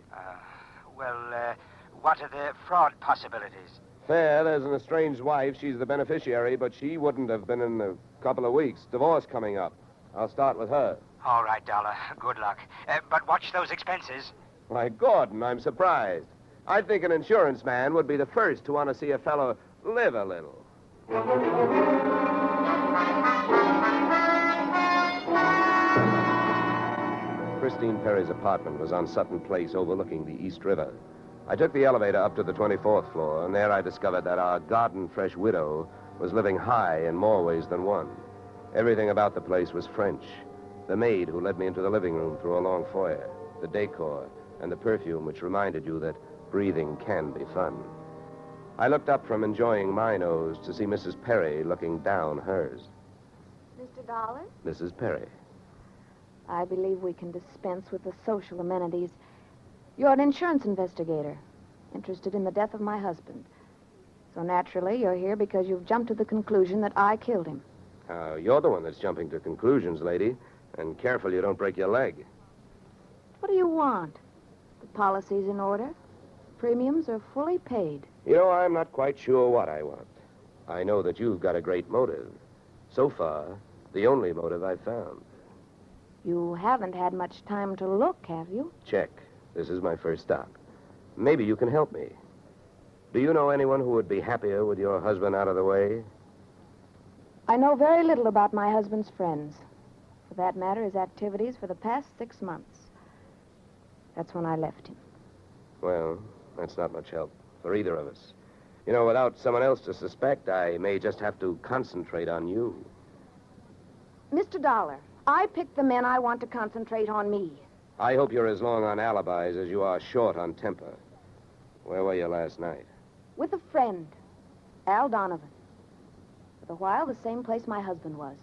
What are the fraud possibilities? Fair, there's an estranged wife. She's the beneficiary, but she wouldn't have been in a couple of weeks. Divorce coming up. I'll start with her. All right, Dollar. Good luck. But watch those expenses. Why, Gordon, I'm surprised. I think an insurance man would be the first to want to see a fellow live a little. Christine Perry's apartment was on Sutton Place overlooking the East River. I took the elevator up to the 24th floor, and there I discovered that our garden-fresh widow was living high in more ways than one. Everything about the place was French. The maid who led me into the living room through a long foyer, the decor, and the perfume which reminded you that breathing can be fun. I looked up from enjoying my nose to see Mrs. Perry looking down hers. Mr. Dollar, Mrs. Perry. I believe we can dispense with the social amenities. You're an insurance investigator, interested in the death of my husband. So naturally, you're here because you've jumped to the conclusion that I killed him. You're the one that's jumping to conclusions, lady. And careful you don't break your leg. What do you want? The policy's in order. Premiums are fully paid. You know, I'm not quite sure what I want. I know that you've got a great motive. So far, the only motive I've found. You haven't had much time to look, have you? Check. This is my first stop. Maybe you can help me. Do you know anyone who would be happier with your husband out of the way? I know very little about my husband's friends. For that matter, his activities for the past 6 months. That's when I left him. Well, that's not much help for either of us. You know, without someone else to suspect, I may just have to concentrate on you. Mr. Dollar, I picked the men I want to concentrate on me. I hope you're as long on alibis as you are short on temper. Where were you last night? With a friend, Al Donovan. For a while, the same place my husband was.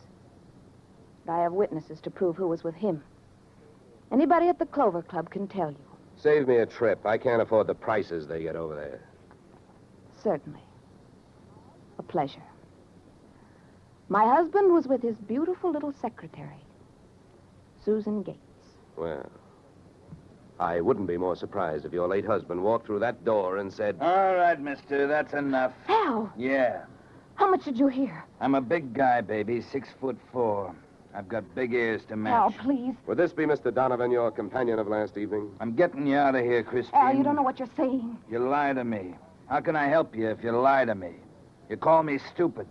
But I have witnesses to prove who was with him. Anybody at the Clover Club can tell you. Save me a trip. I can't afford the prices they get over there. Certainly. A pleasure. My husband was with his beautiful little secretary, Susan Gates. Well, I wouldn't be more surprised if your late husband walked through that door and said... All right, mister, that's enough. Al! Yeah. How much did you hear? I'm a big guy, baby, 6'4". I've got big ears to match. Al, please. Would this be Mr. Donovan, your companion of last evening? I'm getting you out of here, Christine. Al, you don't know what you're saying. You lie to me. How can I help you if you lie to me? You call me stupid.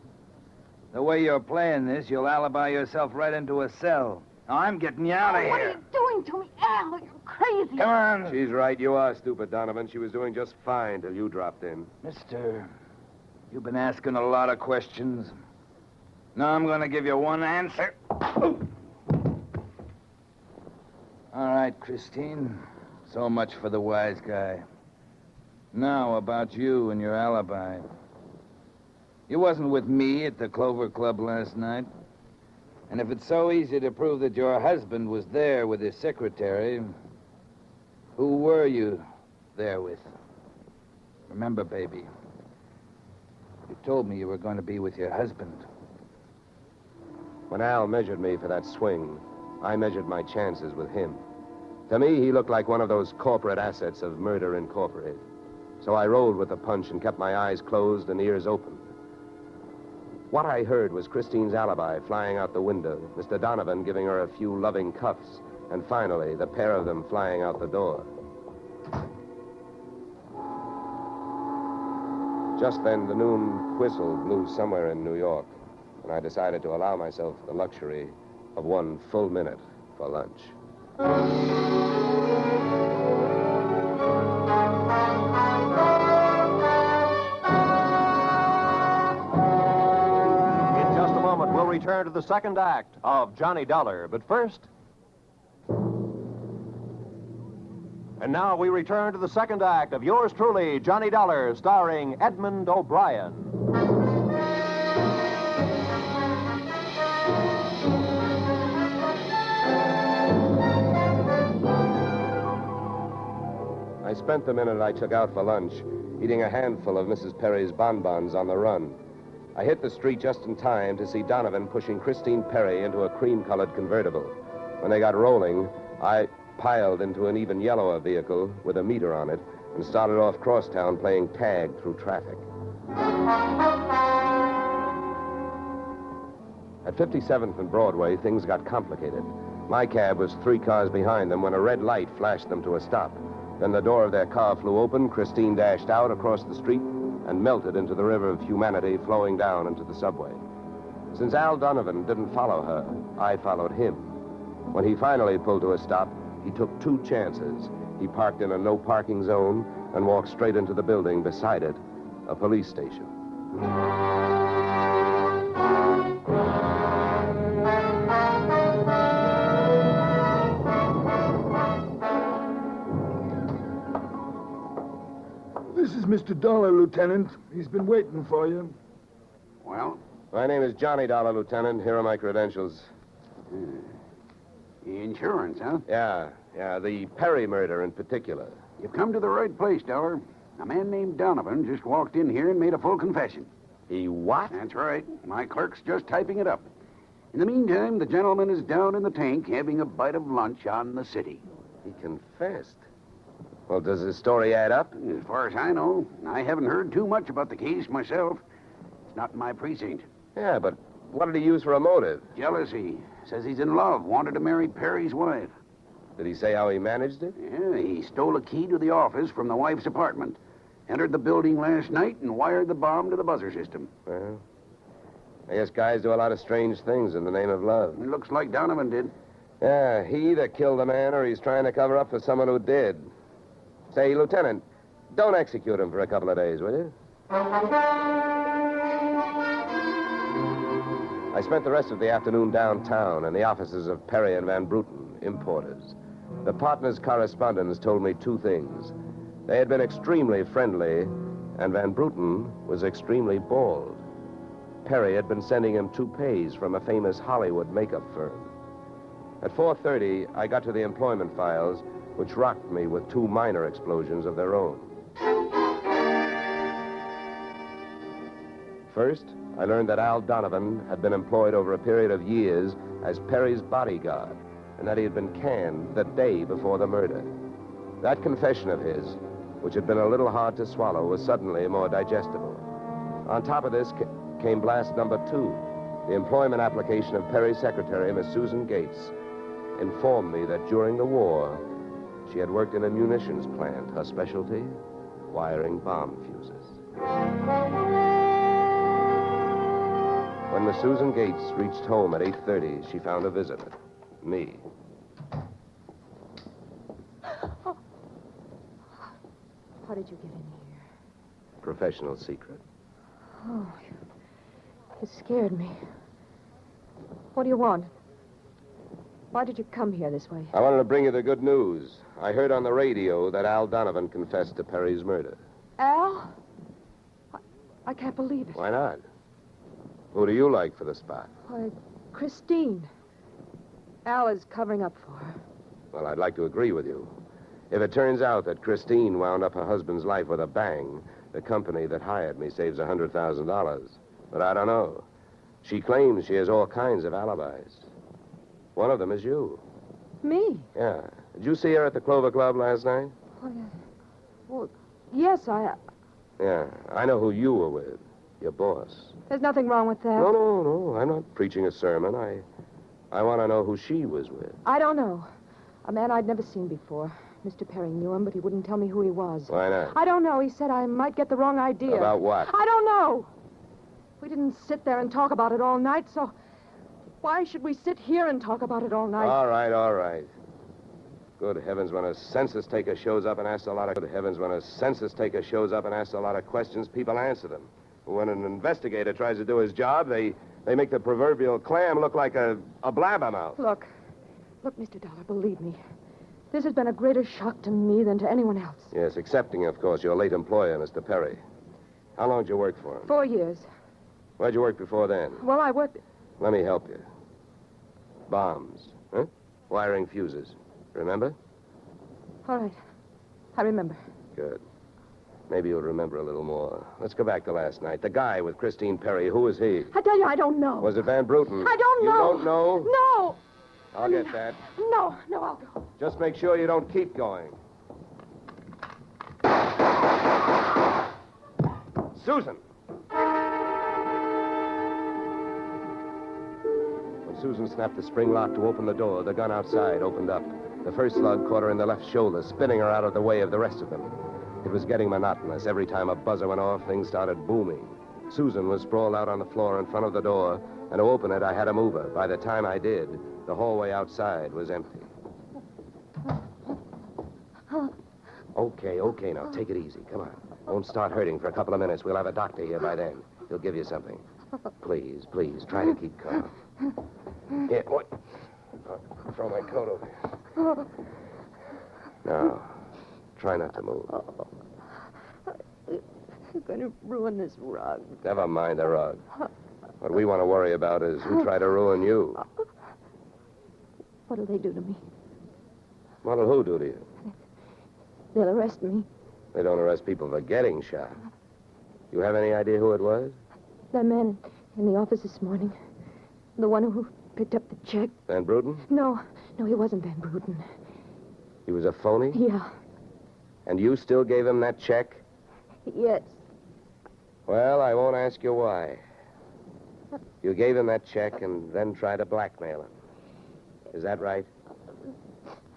The way you're playing this, you'll alibi yourself right into a cell. Now, I'm getting you out of What are here. you doing to me, Al? You're crazy. Come on. She's right. You are stupid, Donovan. She was doing just fine till you dropped in. Mister, you've been asking a lot of questions. Now I'm going to give you one answer. All right, Christine. So much for the wise guy. Now, about you and your alibi. You wasn't with me at the Clover Club last night. And if it's so easy to prove that your husband was there with his secretary, who were you there with? Remember, baby, you told me you were going to be with your husband. When Al measured me for that swing, I measured my chances with him. To me, he looked like one of those corporate assets of Murder Incorporated. So I rolled with the punch and kept my eyes closed and ears open. What I heard was Christine's alibi flying out the window, Mr. Donovan giving her a few loving cuffs, and finally, the pair of them flying out the door. Just then, the noon whistle blew somewhere in New York, and I decided to allow myself the luxury of 1 full minute for lunch. Return to the second act of Johnny Dollar. But first... And now we return to the second act of yours truly, Johnny Dollar, starring Edmund O'Brien. I spent the minute I took out for lunch eating a handful of Mrs. Perry's bonbons on the run. I hit the street just in time to see Donovan pushing Christine Perry into a cream-colored convertible. When they got rolling, I piled into an even yellower vehicle with a meter on it and started off crosstown playing tag through traffic. At 57th and Broadway, things got complicated. My cab was 3 cars behind them when a red light flashed them to a stop. Then the door of their car flew open, Christine dashed out across the street, and melted into the river of humanity flowing down into the subway. Since Al Donovan didn't follow her, I followed him. When he finally pulled to a stop, He took 2 chances. He parked in a no-parking zone and walked straight into the building beside it, a police station. This is Mr. Dolar, Lieutenant. He's been waiting for you. Well? My name is Johnny Dollar, Lieutenant. Here are my credentials. Insurance, huh? Yeah, the Perry murder in particular. You've come to the right place, Dollar. A man named Donovan just walked in here and made a full confession. He what? That's right. My clerk's just typing it up. In the meantime, the gentleman is down in the tank having a bite of lunch on the city. He confessed. Well, does his story add up? As far as I know, I haven't heard too much about the case myself. It's not in my precinct. Yeah, but what did he use for a motive? Jealousy. Says he's in love, wanted to marry Perry's wife. Did he say how he managed it? Yeah, he stole a key to the office from the wife's apartment, entered the building last night, and wired the bomb to the buzzer system. Well, I guess guys do a lot of strange things in the name of love. It looks like Donovan did. Yeah, he either killed the man or he's trying to cover up for someone who did. Say, Lieutenant, don't execute him for a couple of days, will you? I spent the rest of the afternoon downtown in the offices of Perry and Van Bruten, importers. The partners' correspondents told me 2 things. They had been extremely friendly, and Van Bruten was extremely bald. Perry had been sending him toupees from a famous Hollywood makeup firm. At 4:30, I got to the employment files, which rocked me with 2 minor explosions of their own. First, I learned that Al Donovan had been employed over a period of years as Perry's bodyguard, and that he had been canned the day before the murder. That confession of his, which had been a little hard to swallow, was suddenly more digestible. On top of this came blast number 2. The employment application of Perry's secretary, Miss Susan Gates, informed me that during the war, she had worked in a munitions plant, her specialty, wiring bomb fuses. When Miss Susan Gates reached home at 8:30, she found a visitor, me. Oh. How did you get in here? Professional secret. Oh, you scared me. What do you want? Why did you come here this way? I wanted to bring you the good news. I heard on the radio that Al Donovan confessed to Perry's murder. Al? I can't believe it. Why not? Who do you like for the spot? Why, Christine. Al is covering up for her. Well, I'd like to agree with you. If it turns out that Christine wound up her husband's life with a bang, the company that hired me saves $100,000. But I don't know. She claims she has all kinds of alibis. One of them is you. Me? Yeah. Did you see her at the Clover Club last night? Well, yes, Yeah, I know who you were with. Your boss. There's nothing wrong with that. No. I'm not preaching a sermon. I want to know who she was with. I don't know. A man I'd never seen before. Mr. Perry knew him, but he wouldn't tell me who he was. Why not? I don't know. He said I might get the wrong idea. About what? I don't know. We didn't sit there and talk about it all night, so why should we sit here and talk about it all night? All right. Good heavens, when a census taker shows up and asks a lot of questions, people answer them. When an investigator tries to do his job, they make the proverbial clam look like a blabbermouth. Look, Mr. Dollar, believe me. This has been a greater shock to me than to anyone else. Yes, excepting, of course, your late employer, Mr. Perry. How long did you work for him? 4 years. Where'd you work before then? Well, I worked... Let me help you. Bombs, huh? Wiring fuses. Remember? All right. I remember. Good. Maybe you'll remember a little more. Let's go back to last night. The guy with Christine Perry, who was he? I tell you, I don't know. Was it Van Bruten? I don't know. You don't know? No. I'll get that. No, I'll go. Just make sure you don't keep going. Susan! When Susan snapped the spring lock to open the door, the gun outside opened up. The first slug caught her in the left shoulder, spinning her out of the way of the rest of them. It was getting monotonous. Every time a buzzer went off, things started booming. Susan was sprawled out on the floor in front of the door, and to open it, I had to move her. By the time I did, the hallway outside was empty. Oh, Okay, now take it easy. Come on. Won't start hurting for a couple of minutes. We'll have a doctor here by then. He'll give you something. Please, try to keep calm. Here, what? I'll throw my coat over here. Now, try not to move. You're going to ruin this rug. Never mind the rug. What we want to worry about is who tried to ruin you. What'll they do to me? What'll who do to you? They'll arrest me. They don't arrest people for getting shot. You have any idea who it was? That man in the office this morning. The one who picked up the check. Van Bruten? No, he wasn't Van Bruten. He was a phony? Yeah. And you still gave him that check? Yes. Well, I won't ask you why. You gave him that check and then tried to blackmail him. Is that right?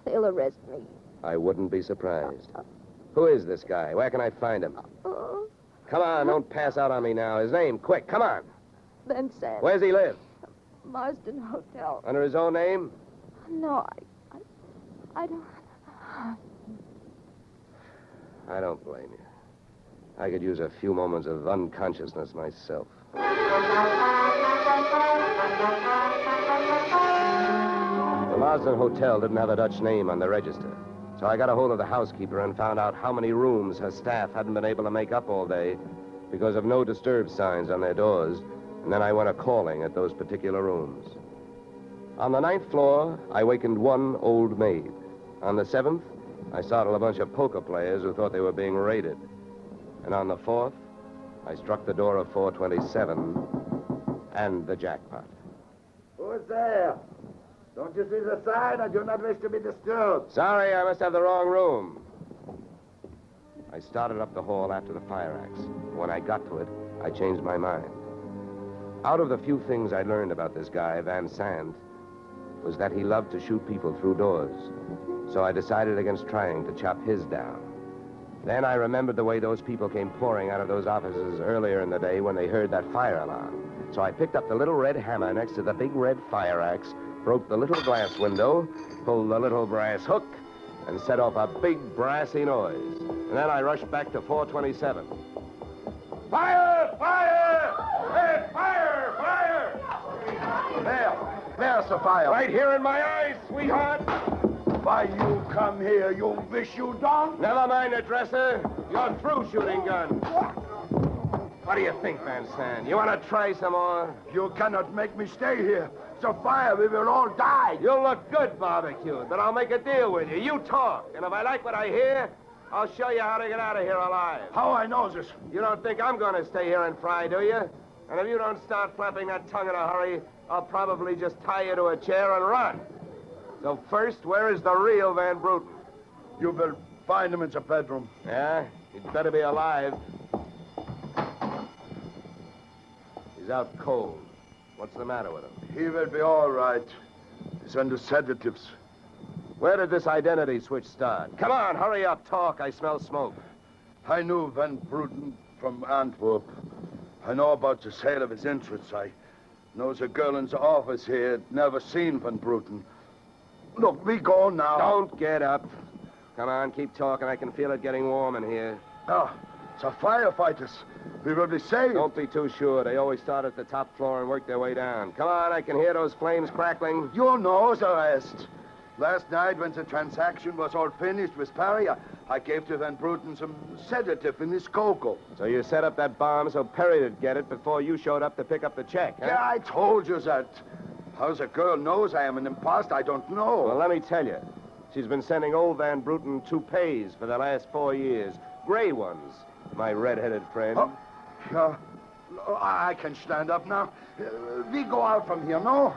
They'll arrest me. I wouldn't be surprised. Who is this guy? Where can I find him? Come on, don't pass out on me now. His name, quick, come on. Ben Sand. Where's he live? Marsden Hotel. Under his own name? No, I don't... I don't blame you. I could use a few moments of unconsciousness myself. The Marsden Hotel didn't have a Dutch name on the register, so I got a hold of the housekeeper and found out how many rooms her staff hadn't been able to make up all day because of no disturb signs on their doors, and then I went a-calling at those particular rooms. On the 9th floor, I wakened one old maid. On the 7th, I startled a bunch of poker players who thought they were being raided. And on the 4th, I struck the door of 427 and the jackpot. Who's there? Don't you see the sign? I do not wish to be disturbed. Sorry, I must have the wrong room. I started up the hall after the fire axe. When I got to it, I changed my mind. Out of the few things I learned about this guy, Van Sant, was that he loved to shoot people through doors. So I decided against trying to chop his down. Then I remembered the way those people came pouring out of those offices earlier in the day when they heard that fire alarm. So I picked up the little red hammer next to the big red fire axe, broke the little glass window, pulled the little brass hook, and set off a big brassy noise. And then I rushed back to 427. Fire! Fire! Hey, fire! Fire! There's the fire. Right here in my eyes, sweetheart. Why you come here? You wish you don't? Never mind the dresser. You're through shooting guns. What do you think, Van Sant? You want to try some more? You cannot make me stay here. It's a fire. We will all die. You'll look good barbecued, but I'll make a deal with you. You talk, and if I like what I hear, I'll show you how to get out of here alive. How I know this? You don't think I'm going to stay here and fry, do you? And if you don't start flapping that tongue in a hurry, I'll probably just tie you to a chair and run. So first, where is the real Van Bruten? You will find him in the bedroom. Yeah? He'd better be alive. He's out cold. What's the matter with him? He will be all right. He's under sedatives. Where did this identity switch start? Come on, hurry up, talk. I smell smoke. I knew Van Bruten from Antwerp. I know about the sale of his interests. I know the girl in the office here had never seen Van Bruten. Look, we go now. Don't get up. Come on, keep talking. I can feel it getting warm in here. Oh, the firefighters. We will be saved. Don't be too sure. They always start at the top floor and work their way down. Come on, I can hear those flames crackling. You know the rest. Last night, when the transaction was all finished with Perry, I gave to Van Bruten some sedative in his cocoa. So you set up that bomb so Perry'd get it before you showed up to pick up the check, huh? Yeah, I told you that. How the girl knows I am an imposter, I don't know. Well, let me tell you. She's been sending old Van Bruten toupees for the last 4 years. Gray ones, my red-headed friend. Oh, yeah. I can stand up now. We go out from here, no?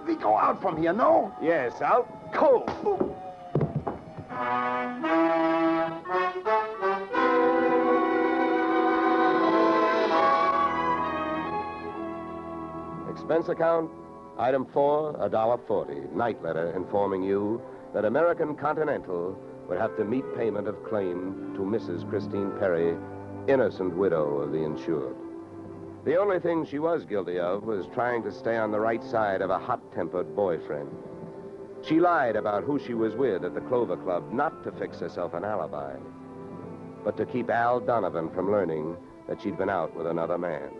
We go out from here, no? Yes, out cold. Expense account, item 4, $1.40. Night letter informing you that American Continental would have to meet payment of claim to Mrs. Christine Perry, innocent widow of the insured. The only thing she was guilty of was trying to stay on the right side of a hot-tempered boyfriend. She lied about who she was with at the Clover Club, not to fix herself an alibi, but to keep Al Donovan from learning that she'd been out with another man.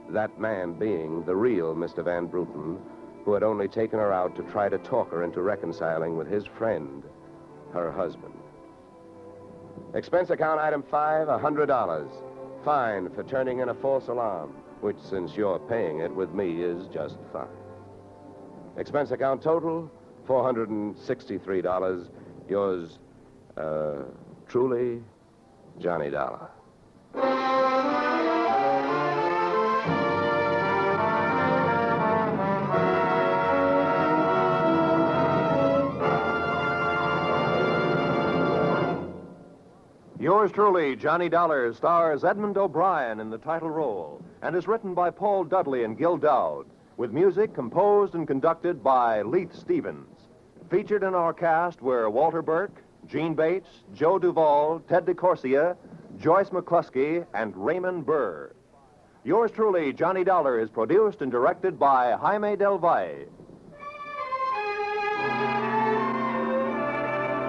That man being the real Mr. Van Bruten, who had only taken her out to try to talk her into reconciling with his friend, her husband. Expense account item 5, $100. Fine for turning in a false alarm, which, since you're paying it with me, is just fine. Expense account total, $463. Yours, truly, Johnny Dollar. Yours truly, Johnny Dollar, stars Edmund O'Brien in the title role and is written by Paul Dudley and Gil Dowd, with music composed and conducted by Leith Stevens. Featured in our cast were Walter Burke, Gene Bates, Joe Duvall, Ted DeCorsia, Joyce McCluskey, and Raymond Burr. Yours truly, Johnny Dollar, is produced and directed by Jaime Del Valle.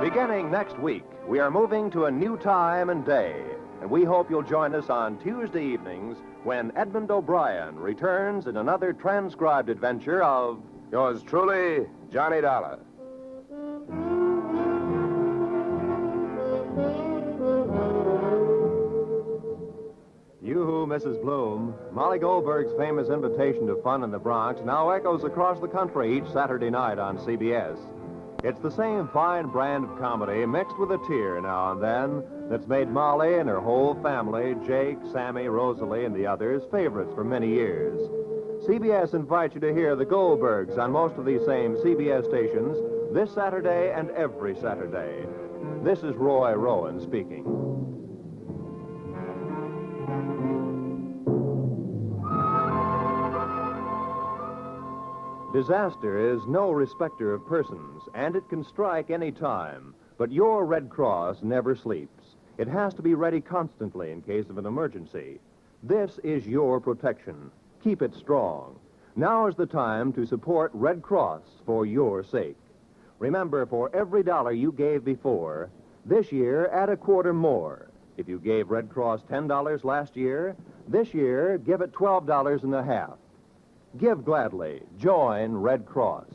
Beginning next week, we are moving to a new time and day, and we hope you'll join us on Tuesday evenings when Edmund O'Brien returns in another transcribed adventure of... Yours truly, Johnny Dollar. You, Mrs. Bloom, Molly Goldberg's famous invitation to fun in the Bronx now echoes across the country each Saturday night on CBS. It's the same fine brand of comedy mixed with a tear now and then that's made Molly and her whole family, Jake, Sammy, Rosalie, and the others, favorites for many years. CBS invites you to hear the Goldbergs on most of these same CBS stations this Saturday and every Saturday. This is Roy Rowan speaking. Disaster is no respecter of persons, and it can strike any time. But your Red Cross never sleeps. It has to be ready constantly in case of an emergency. This is your protection. Keep it strong. Now is the time to support Red Cross for your sake. Remember, for every dollar you gave before, this year add a quarter more. If you gave Red Cross $10 last year, this year give it $12.50. Give gladly. Join Red Cross.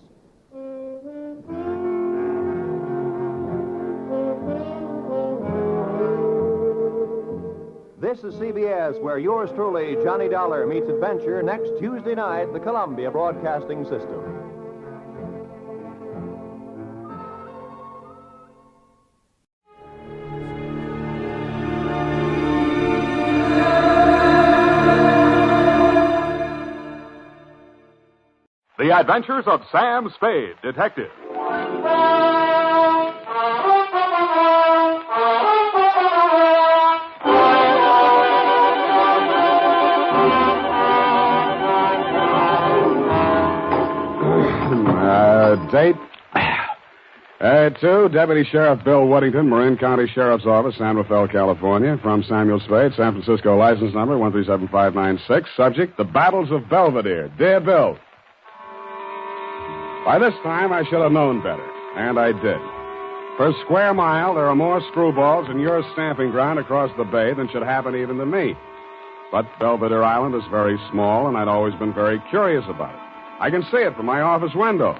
This is CBS, where yours truly, Johnny Dollar, meets adventure next Tuesday night, the Columbia Broadcasting System. The Adventures of Sam Spade, Detective. Date? To Deputy Sheriff Bill Woodington, Marin County Sheriff's Office, San Rafael, California. From Samuel Spade, San Francisco, license number 137596. Subject, the Battles of Belvedere. Dear Bill, by this time, I should have known better, and I did. Per square mile, there are more screwballs in your stamping ground across the bay than should happen even to me. But Belvedere Island is very small, and I'd always been very curious about it. I can see it from my office window.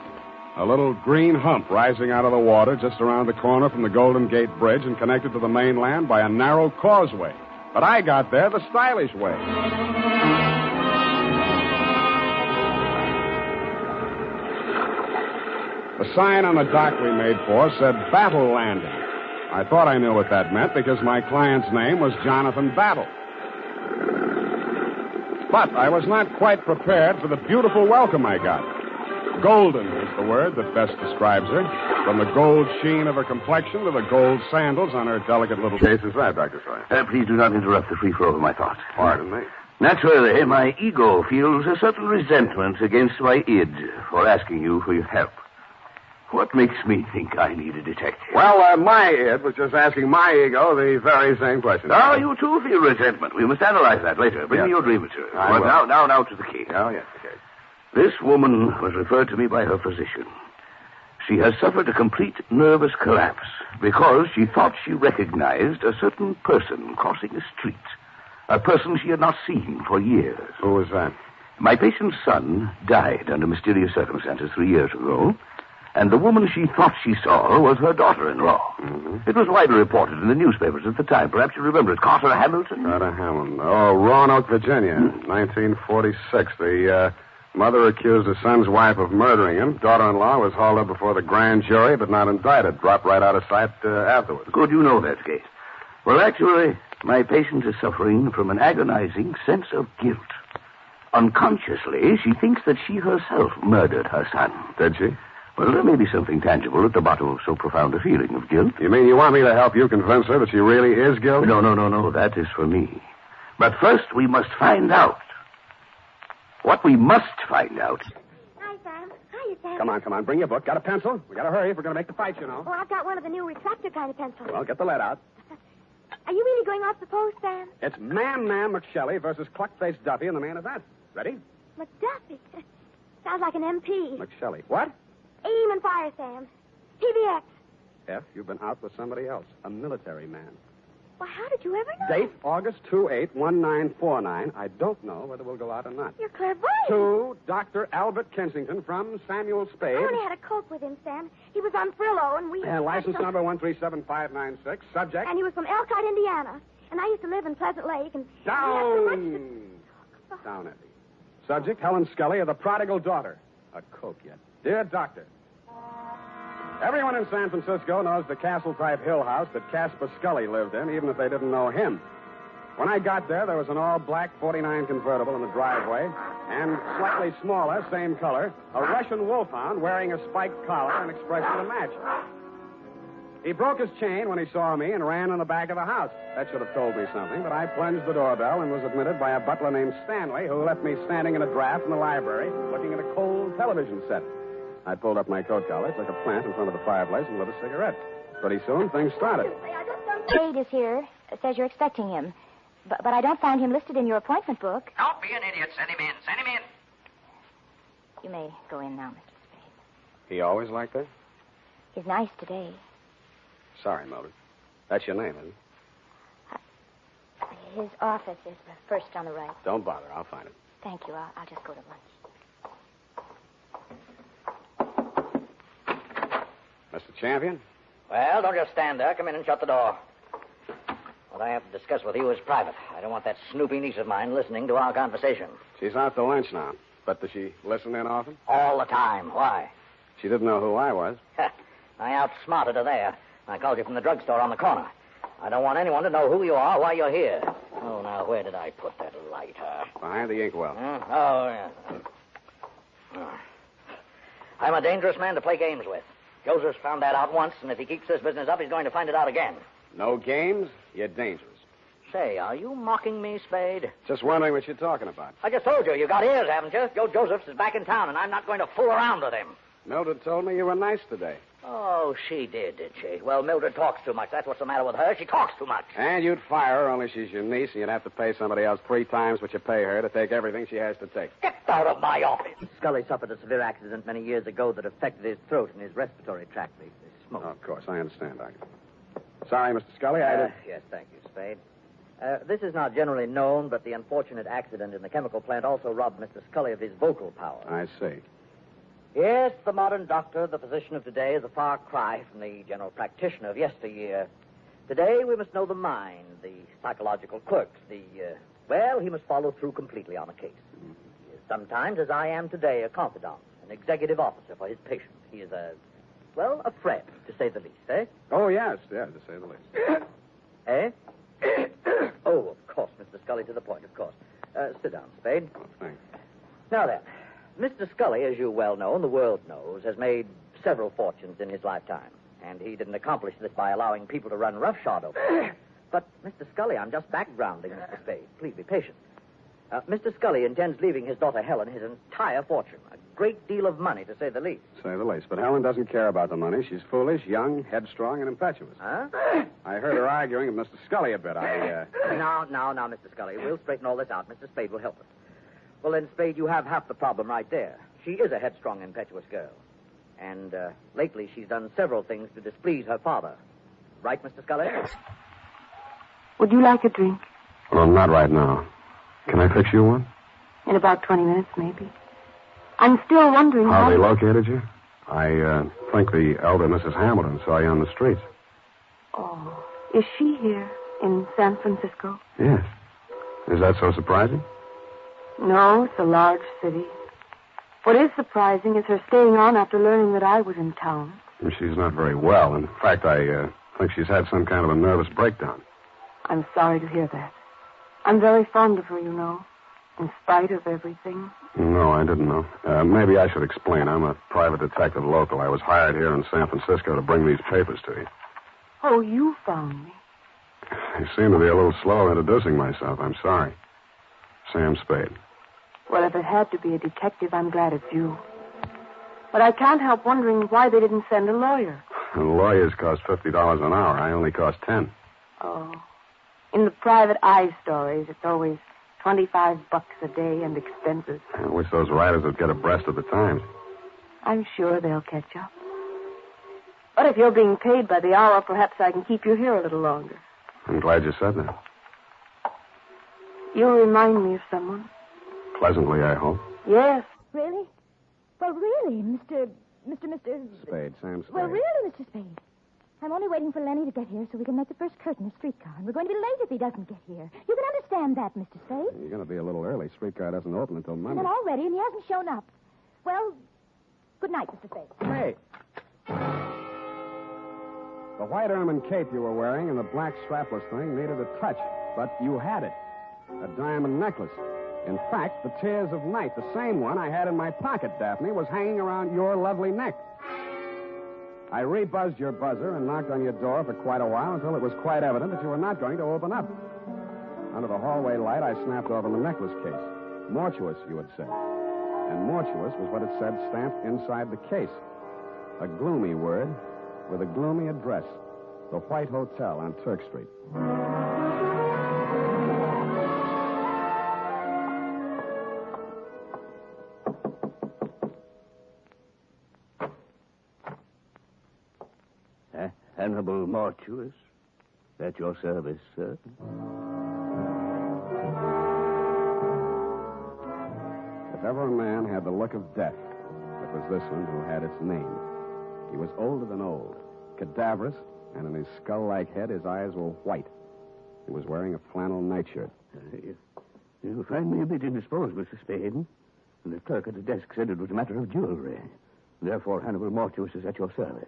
A little green hump rising out of the water just around the corner from the Golden Gate Bridge and connected to the mainland by a narrow causeway. But I got there the stylish way. The sign on the dock we made for said Battle Landing. I thought I knew what that meant because my client's name was Jonathan Battle. But I was not quite prepared for the beautiful welcome I got. Golden is the word that best describes her. From the gold sheen of her complexion to the gold sandals on her delicate little... Case is right, Dr. Sawyer. Please do not interrupt the free flow of my thoughts. Pardon me. Naturally, my ego feels a certain resentment against my id for asking you for your help. What makes me think I need a detective? Well, my id was just asking my ego the very same question. Now, you too feel resentment. We must analyze that later. Bring me your dream material. Now to the case. Oh, yes, okay. This woman was referred to me by her physician. She has suffered a complete nervous collapse because she thought she recognized a certain person crossing the street. A person she had not seen for years. Who was that? My patient's son died under mysterious circumstances 3 years ago, and the woman she thought she saw was her daughter-in-law. Mm-hmm. It was widely reported in the newspapers at the time. Perhaps you remember it. Carter Hamilton? Carter Hamilton. Oh, Roanoke, Virginia, 1946. The mother accused her son's wife of murdering him. Daughter-in-law was hauled up before the grand jury, but not indicted. Dropped right out of sight afterwards. Good, you know that case. Well, actually, my patient is suffering from an agonizing sense of guilt. Unconsciously, she thinks that she herself murdered her son. Did she? Well, there may be something tangible at the bottom of so profound a feeling of guilt. You mean you want me to help you convince her that she really is guilty? No. That is for me. But first, we must find out. What we must find out. Hi, Sam. Hiya, Sam. Come on. Bring your book. Got a pencil? We gotta hurry if we're gonna make the fight, you know. Oh, I've got one of the new retractor kind of pencils. Well, get the lead out. Are you really going off the post, Sam? It's Man McShelly versus Cluck-Faced Duffy in the main event. Ready? McDuffie. Sounds like an MP. McShelly. What? Aim and fire, Sam. PBX. F, you've been out with somebody else. A military man. Well, how did you ever know? Date, August 28-1949. I don't know whether we'll go out or not. You're clairvoyant. To Dr. Albert Kensington from Samuel Spade. I only had a cope with him, Sam. He was on Frillo, and we... And license number 137596. Subject? And he was from Elkhart, Indiana. And I used to live in Pleasant Lake, and... Down, Effie. Subject, Helen Scully of the prodigal daughter. A coke yet. Dear Doctor, everyone in San Francisco knows the castle-type hill house that Caspar Scully lived in, even if they didn't know him. When I got there was an all-black 49 convertible in the driveway, and slightly smaller, same color, a Russian wolfhound wearing a spiked collar and expression to match. He broke his chain when he saw me and ran in the back of the house. That should have told me something, but I plunged the doorbell and was admitted by a butler named Stanley, who left me standing in a draft in the library looking at a cold television set. I pulled up my coat collar, took a plant in front of the fireplace, and lit a cigarette. Pretty soon, things started. Spade is here. Says you're expecting him. But I don't find him listed in your appointment book. Don't be an idiot. Send him in. Send him in. You may go in now, Mr. Spade. He always like that? He's nice today. Sorry, Mildred. That's your name, isn't it? His office is the first on the right. Don't bother. I'll find it. Thank you. I'll just go to lunch. Mr. Champion? Well, don't just stand there. Come in and shut the door. What I have to discuss with you is private. I don't want that snoopy niece of mine listening to our conversation. She's out to lunch now. But does she listen in often? All the time. Why? She didn't know who I was. I outsmarted her there. I called you from the drugstore on the corner. I don't want anyone to know who you are, why you're here. Oh, now, where did I put that lighter? Behind the inkwell. Oh, yeah. I'm a dangerous man to play games with. Joseph's found that out once, and if he keeps this business up, he's going to find it out again. No games, you're dangerous. Say, are you mocking me, Spade? Just wondering what you're talking about. I just told you. You got ears, haven't you? Joe Josephs is back in town, and I'm not going to fool around with him. Mildred told me you were nice today. Oh, she did she? Well, Mildred talks too much. That's what's the matter with her. She talks too much. And you'd fire her, only she's your niece, and you'd have to pay somebody else 3 times what you pay her to take everything she has to take. Get out of my office. Scully suffered a severe accident many years ago that affected his throat and his respiratory tract. They smoked. Oh, of course, I understand, Doctor. Sorry, Mr. Scully, I did... Yes, thank you, Spade. This is not generally known, but the unfortunate accident in the chemical plant also robbed Mr. Scully of his vocal power. I see. Yes, the modern doctor, the physician of today, is a far cry from the general practitioner of yesteryear. Today, we must know the mind, the psychological quirks, well, he must follow through completely on a case. He is sometimes, as I am today, a confidant, an executive officer for his patient. He is a friend, to say the least, eh? Oh, yes, to say the least. Eh? Oh, of course, Mr. Scully, to the point, of course. Sit down, Spade. Oh, thanks. Now then, Mr. Scully, as you well know, and the world knows, has made several fortunes in his lifetime. And he didn't accomplish this by allowing people to run roughshod over him. But, Mr. Scully, I'm just backgrounding Mr. Spade. Please be patient. Mr. Scully intends leaving his daughter Helen his entire fortune. A great deal of money, to say the least. Say the least. But Helen doesn't care about the money. She's foolish, young, headstrong, and impetuous. Huh? I heard her arguing with Mr. Scully a bit. Now, Mr. Scully. We'll straighten all this out. Mr. Spade will help us. Well, then, Spade, you have half the problem right there. She is a headstrong, impetuous girl. And lately she's done several things to displease her father. Right, Mr. Scully? Would you like a drink? Well, not right now. Can I fix you one? In about 20 minutes, maybe. I'm still wondering How they located you? I think the elder Mrs. Hamilton saw you on the streets. Oh, is she here in San Francisco? Yes. Is that so surprising? No, it's a large city. What is surprising is her staying on after learning that I was in town. She's not very well. In fact, I think she's had some kind of a nervous breakdown. I'm sorry to hear that. I'm very fond of her, you know, in spite of everything. No, I didn't know. Maybe I should explain. I'm a private detective local. I was hired here in San Francisco to bring these papers to you. Oh, you found me. I seem to be a little slow introducing myself. I'm sorry. Sam Spade. Well, if it had to be a detective, I'm glad it's you. But I can't help wondering why they didn't send a lawyer. And lawyers cost $50 an hour. I only cost 10. Oh. In the private eye stories, it's always $25 a day and expenses. I wish those writers would get abreast of the times. I'm sure they'll catch up. But if you're being paid by the hour, perhaps I can keep you here a little longer. I'm glad you said that. You remind me of someone. Pleasantly, I hope. Yes. Really? Well, really, Mr. Spade, Sam Spade. Well, really, Mr. Spade. I'm only waiting for Lenny to get here so we can make the first curtain of streetcar. And we're going to be late if he doesn't get here. You can understand that, Mr. Spade. You're going to be a little early. Streetcar doesn't open until Monday. And all ready, and he hasn't shown up. Well, good night, Mr. Spade. Hey. The white ermine cape you were wearing and the black strapless thing needed a touch, but you had it. A diamond necklace. In fact, the Tears of Night, the same one I had in my pocket, Daphne, was hanging around your lovely neck. I rebuzzed your buzzer and knocked on your door for quite a while until it was quite evident that you were not going to open up. Under the hallway light, I snapped open the necklace case. Mortuous, you had said. And mortuous was what it said stamped inside the case. A gloomy word with a gloomy address. The White Hotel on Turk Street. Hannibal Mortuous. At your service, sir. If ever a man had the look of death, it was this one who had its name. He was older than old, cadaverous, and in his skull-like head, his eyes were white. He was wearing a flannel nightshirt. You find me a bit indisposed, Mr. Spade. The clerk at the desk said it was a matter of jewelry. Therefore, Hannibal Mortuous is at your service.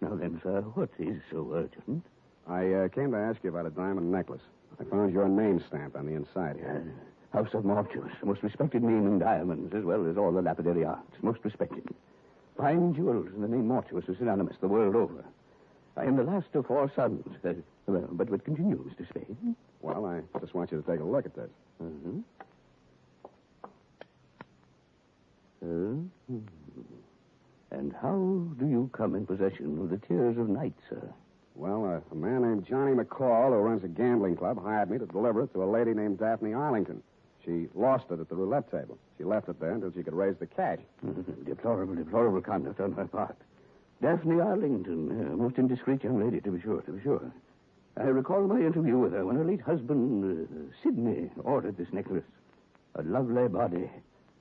Now then, sir, what is so urgent? I came to ask you about a diamond necklace. I found your name stamped on the inside here. House of Mortuous, a most respected name in diamonds, as well as all the lapidary arts. Most respected. Fine jewels, and the name Mortuous is synonymous the world over. I am the last of 4 sons. But what continues, Mr. Spade? Well, I just want you to take a look at this. And how do you come in possession of the Tears of Night, sir? Well, a man named Johnny McCloud, who runs a gambling club, hired me to deliver it to a lady named Daphne Arlington. She lost it at the roulette table. She left it there until she could raise the cash. Deplorable conduct on her part. Daphne Arlington, a most indiscreet young lady, to be sure. I recall my interview with her when her late husband, Sidney, ordered this necklace. A lovely body,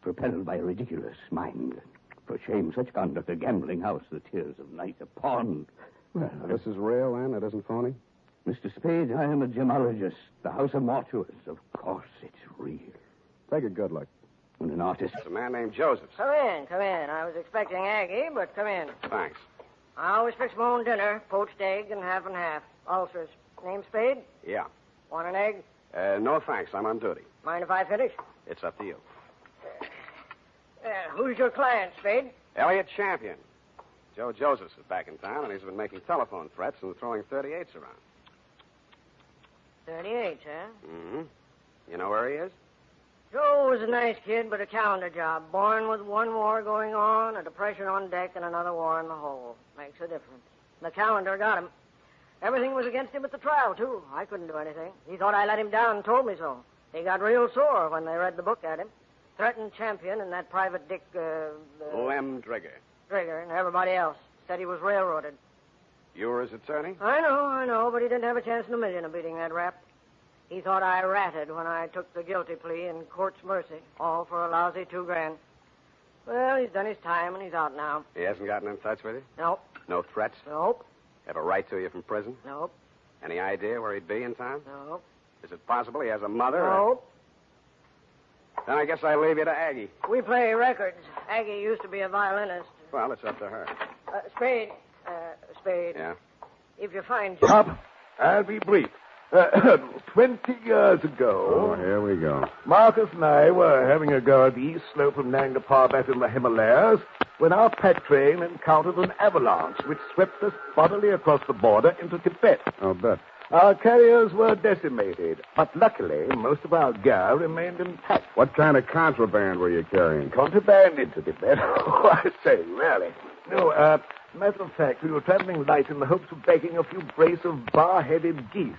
propelled by a ridiculous mind. For shame, such conduct, a gambling house, the Tears of Night, a pond. Well, this is real, then? It isn't phony? Mr. Spade, I am a gemologist. The House of Mortuous. Of course, it's real. Take a good look. When an artist... It's a man named Joseph. Come in. I was expecting Aggie, but come in. Thanks. I always fix my own dinner. Poached egg and half. Ulcers. Name Spade? Yeah. Want an egg? No, thanks. I'm on duty. Mind if I finish? It's up to you. Who's your client, Spade? Elliot Champion. Joe Josephs is back in town, and he's been making telephone threats and throwing 38s around. 38, huh? Mm-hmm. You know where he is? Joe was a nice kid, but a calendar job. Born with one war going on, a depression on deck, and another war in the hole. Makes a difference. The calendar got him. Everything was against him at the trial, too. I couldn't do anything. He thought I let him down and told me so. He got real sore when they read the book at him. Threatened Champion and that private dick, Lem Drigger. Trigger, and everybody else. Said he was railroaded. You were his attorney? I know, but he didn't have a chance in a million of beating that rap. He thought I ratted when I took the guilty plea in court's mercy, all for a lousy $2,000. Well, he's done his time, and he's out now. He hasn't gotten in touch with you? Nope. No threats? Nope. Have a right to you from prison? Nope. Any idea where he'd be in time? Nope. Is it possible he has a mother? Nope. Then I guess I leave you to Aggie. We play records. Aggie used to be a violinist. Well, it's up to her. Spade. Spade. Yeah? If you find... Pop, I'll be brief. 20 years ago... Oh, here we go. Marcus and I were having a go at the east slope of Nanga Parbat in the Himalayas when our pack train encountered an avalanche which swept us bodily across the border into Tibet. I'll bet. Our carriers were decimated, but luckily most of our gear remained intact. What kind of contraband were you carrying? Contraband into Tibet? Oh, I say, really? No, matter of fact, we were traveling light in the hopes of bagging a few brace of bar-headed geese.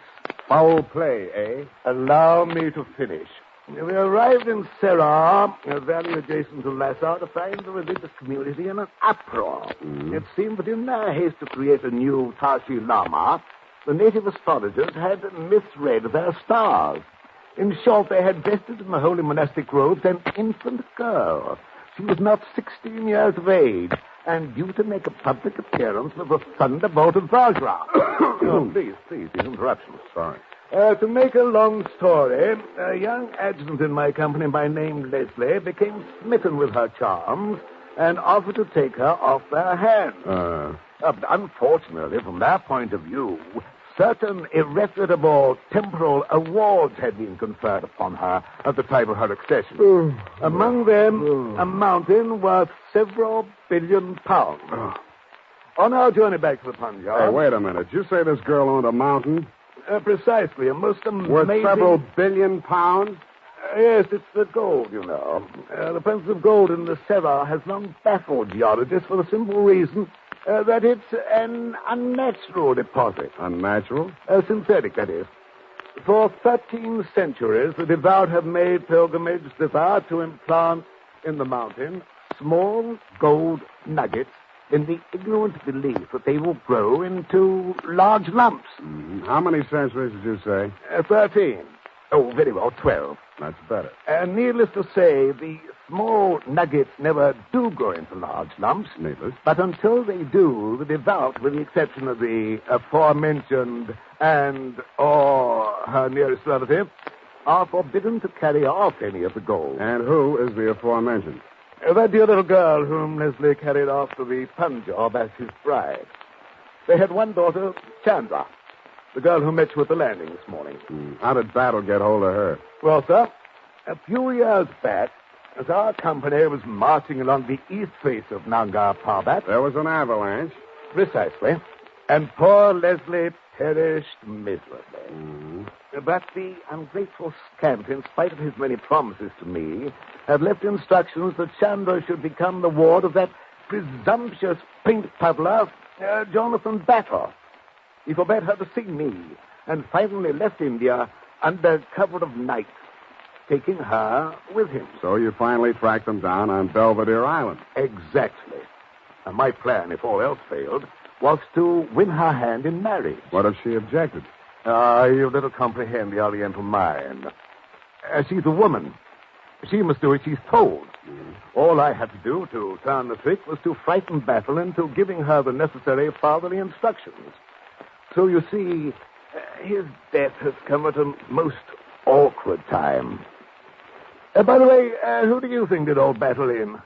Foul play, eh? Allow me to finish. We arrived in Serra, a valley adjacent to Lhasa, to find the religious community in an uproar. It seemed that in their haste to create a new Tashi Lama, the native astrologers had misread their stars. In short, they had vested in the holy monastic robes an infant girl. She was not 16 years of age, and due to make a public appearance with a thunderbolt of Vajra. Oh, please, these interruptions. Sorry. To make a long story, a young adjutant in my company by name Leslie became smitten with her charms and offered to take her off their hands. But unfortunately, from their point of view, certain irrefutable temporal awards had been conferred upon her at the time of her accession. Among them, a mountain worth several billion pounds. On our journey back to the Punjab... Hey, wait a minute. Did you say this girl owned a mountain? Precisely. A most amazing... Worth several billion pounds? Yes, it's the gold, you know. The presence of gold in the Serra has long baffled geologists for the simple reason that it's an unnatural deposit. Unnatural? Synthetic, that is. For 13 centuries, the devout have made pilgrimage thither to implant in the mountain small gold nuggets in the ignorant belief that they will grow into large lumps. How many centuries did you say? 13. Oh, very well, 12. That's better. Needless to say, the small nuggets never do grow into large lumps. Needless. But until they do, the devout, with the exception of the aforementioned or her nearest relative, are forbidden to carry off any of the gold. And who is the aforementioned? That dear little girl whom Leslie carried off to the Punjab as his bride. They had one daughter, Chandra, the girl who met you at the landing this morning. How did Battle get hold of her? Well, sir, a few years back, as our company was marching along the east face of Nanga Parbat... There was an avalanche. Precisely. And poor Leslie perished miserably. But the ungrateful scamp, in spite of his many promises to me, had left instructions that Chandra should become the ward of that presumptuous paint puddler, Jonathan Battle. He forbade her to see me, and finally left India under cover of night, taking her with him. So you finally tracked them down on Belvedere Island. Exactly. And my plan, if all else failed, was to win her hand in marriage. What if she objected? You little comprehend the Oriental mind. She's a woman. She must do as she's told. All I had to do to turn the trick was to frighten Battle into giving her the necessary fatherly instructions. So you see, his death has come at a most awkward time. By the way, who do you think did old Battle in?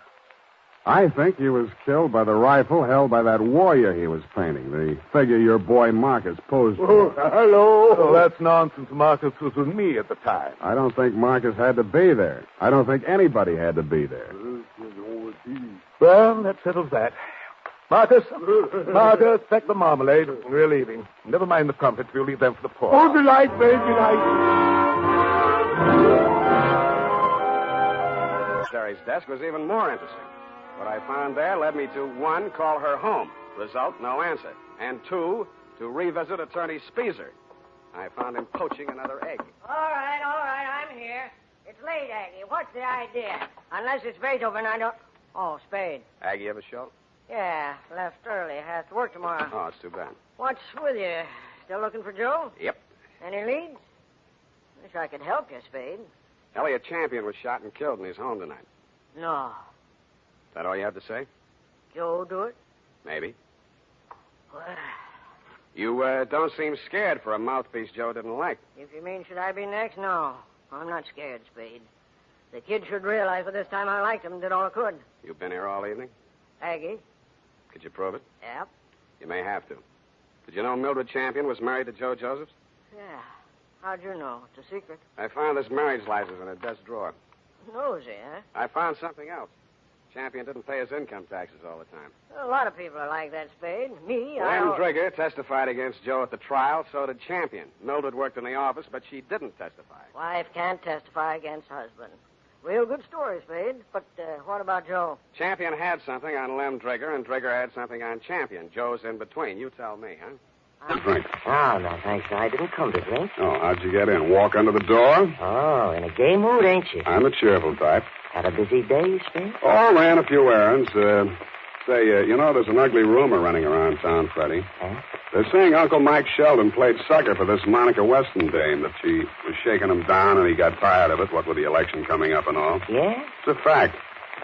I think he was killed by the rifle held by that warrior he was painting, the figure your boy Marcus posed for. Oh, hello. Oh, that's nonsense. Marcus was with me at the time. I don't think Marcus had to be there. I don't think anybody had to be there. Well, that settles that. Marcus, pack the marmalade. We're leaving. Never mind the crumpets. We'll leave them for the poor. Oh, delight, very delight. Secretary's desk was even more interesting. What I found there led me to, 1, call her home. Result, no answer. And 2, to revisit Attorney Speezer. I found him poaching another egg. All right, I'm here. It's late, Aggie. What's the idea? Unless it's Beethoven, I don't... Oh, Spade. Aggie ever show? Yeah, left early. Has to work tomorrow. Oh, it's too bad. What's with you? Still looking for Joe? Yep. Any leads? Wish I could help you, Spade. Elliot Champion was shot and killed in his home tonight. No. Is that all you have to say? Joe do it? Maybe. Well, You don't seem scared for a mouthpiece Joe didn't like. if you mean should I be next, no. I'm not scared, Spade. The kid should realize by this time I liked him and did all I could. You've been here all evening? Aggie? Could you prove it? Yep. You may have to. Did you know Mildred Champion was married to Joe Josephs? Yeah. How'd you know? It's a secret. I found this marriage license in a desk drawer. Nosy, huh? I found something else. Champion didn't pay his income taxes all the time. A lot of people are like that, Spade. Me, Lem Drigger testified against Joe at the trial, so did Champion. Mildred worked in the office, but she didn't testify. Wife can't testify against husband. Real good story, Spade. But what about Joe? Champion had something on Lem Drigger, and Drigger had something on Champion. Joe's in between. You tell me, huh? Drink. Oh, no, thanks. I didn't come to drink. Oh, how'd you get in? Walk under the door? Oh, in a gay mood, ain't you? I'm a cheerful type. Had a busy day, Spade? Oh, ran a few errands. You know, there's an ugly rumor running around town, Freddie. Huh? They're saying Uncle Mike Sheldon played sucker for this Monica Weston dame, that she was shaking him down and he got tired of it, what with the election coming up and all. Yeah? It's a fact.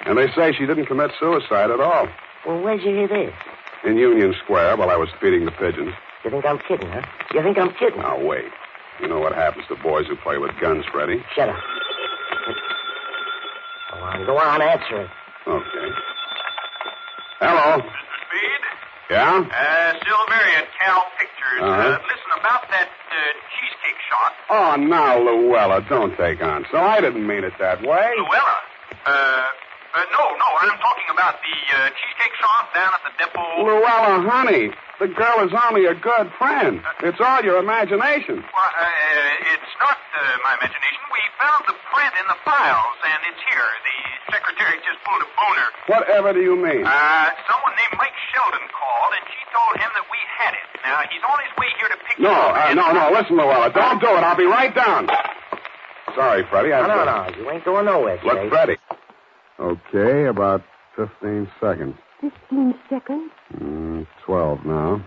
And they say she didn't commit suicide at all. Well, where'd you hear this? In Union Square while I was feeding the pigeons. You think I'm kidding, huh? You think I'm kidding? Now, wait. You know what happens to boys who play with guns, Freddie? Shut up. Go on, answer it. Okay. Hello. Mr. Speed? Yeah? Silveria at Cal Pictures. Uh-huh. Listen, about that cheesecake shot. Oh, now, Luella, don't take on. So I didn't mean it that way. Luella? No, I'm talking about the cheesecake shop down at the depot. Luella, honey, the girl is only a good friend. It's all your imagination. Well, it's not my imagination. We found the print in the files, and it's here. The secretary just pulled a boner. Whatever do you mean? Someone named Mike Sheldon called, and she told him that we had it. Now, he's on his way here to pick it up. No, listen, Luella, don't do it. I'll be right down. Sorry, Freddie. No, you ain't going nowhere, Look, Spade. Freddie. Okay, about 15 seconds. 15 seconds? 12 now.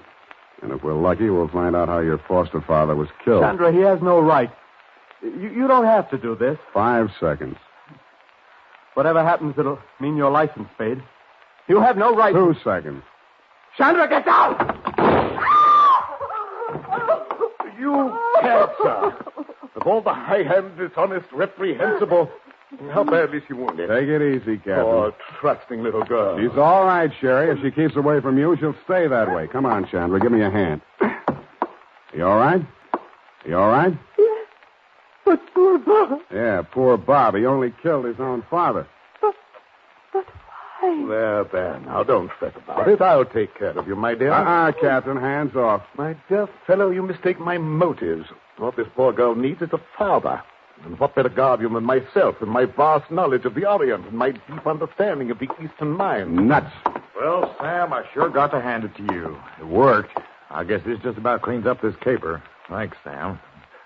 And if we're lucky, we'll find out how your foster father was killed. Chandra, he has no right. You don't have to do this. 5 seconds. Whatever happens, it'll mean your license, Spade. You have no right. 2 seconds. Chandra, get down! You can't, sir. Of all the high-handed, dishonest, reprehensible... How badly is she wounded? Take it easy, Captain. Oh, trusting little girl. She's all right, Sherry. If she keeps away from you, she'll stay that way. Come on, Chandra. Give me a hand. You all right? You all right? Yes. But poor Bob. Yeah, poor Bob. He only killed his own father. But why? There. Now, don't fret about it. I'll take care of you, my dear. Captain. Hands off. My dear fellow, you mistake my motives. What this poor girl needs is a father. And what better guardian than myself, and my vast knowledge of the Orient, and my deep understanding of the Eastern mind? Nuts. Well, Sam, I sure got to hand it to you. It worked. I guess this just about cleans up this caper. Thanks, Sam.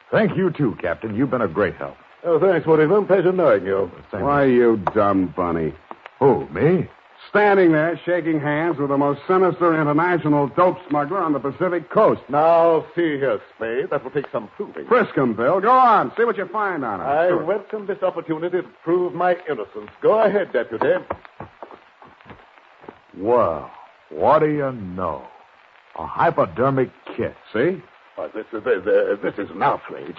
Thank you, too, Captain. You've been a great help. Oh, thanks, Washington. Pleasure knowing you. Why, you dumb bunny. Who, me? Standing there, shaking hands with the most sinister international dope smuggler on the Pacific coast. Now, see here, Spade. That will take some proving. Frisk him, Bill. Go on. See what you find on him. I welcome this opportunity to prove my innocence. Go ahead, Deputy. Well, what do you know? A hypodermic kit. See? Why, this is an outrage.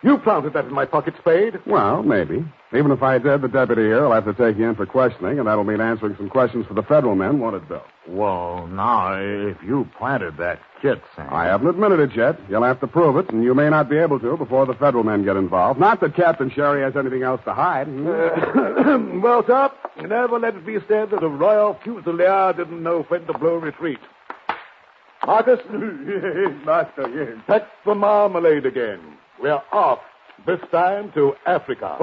You planted that in my pocket, Spade. Well, maybe. Even if I did, the deputy here will have to take you in for questioning, and that'll mean answering some questions for the federal men, won't it, Bill? Well, now, if you planted that kit, Sam... I haven't admitted it yet. You'll have to prove it, and you may not be able to before the federal men get involved. Not that Captain Sherry has anything else to hide. Well, sir, never let it be said that a royal fusilier didn't know when to blow retreat. Marcus? Yes, master, yes. Pack the marmalade again. We're off, this time to Africa.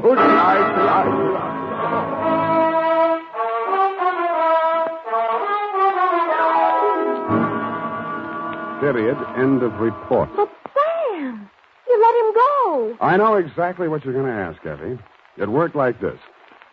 Period. End of report. But Sam, you let him go. I know exactly what you're going to ask, Effie. It worked like this.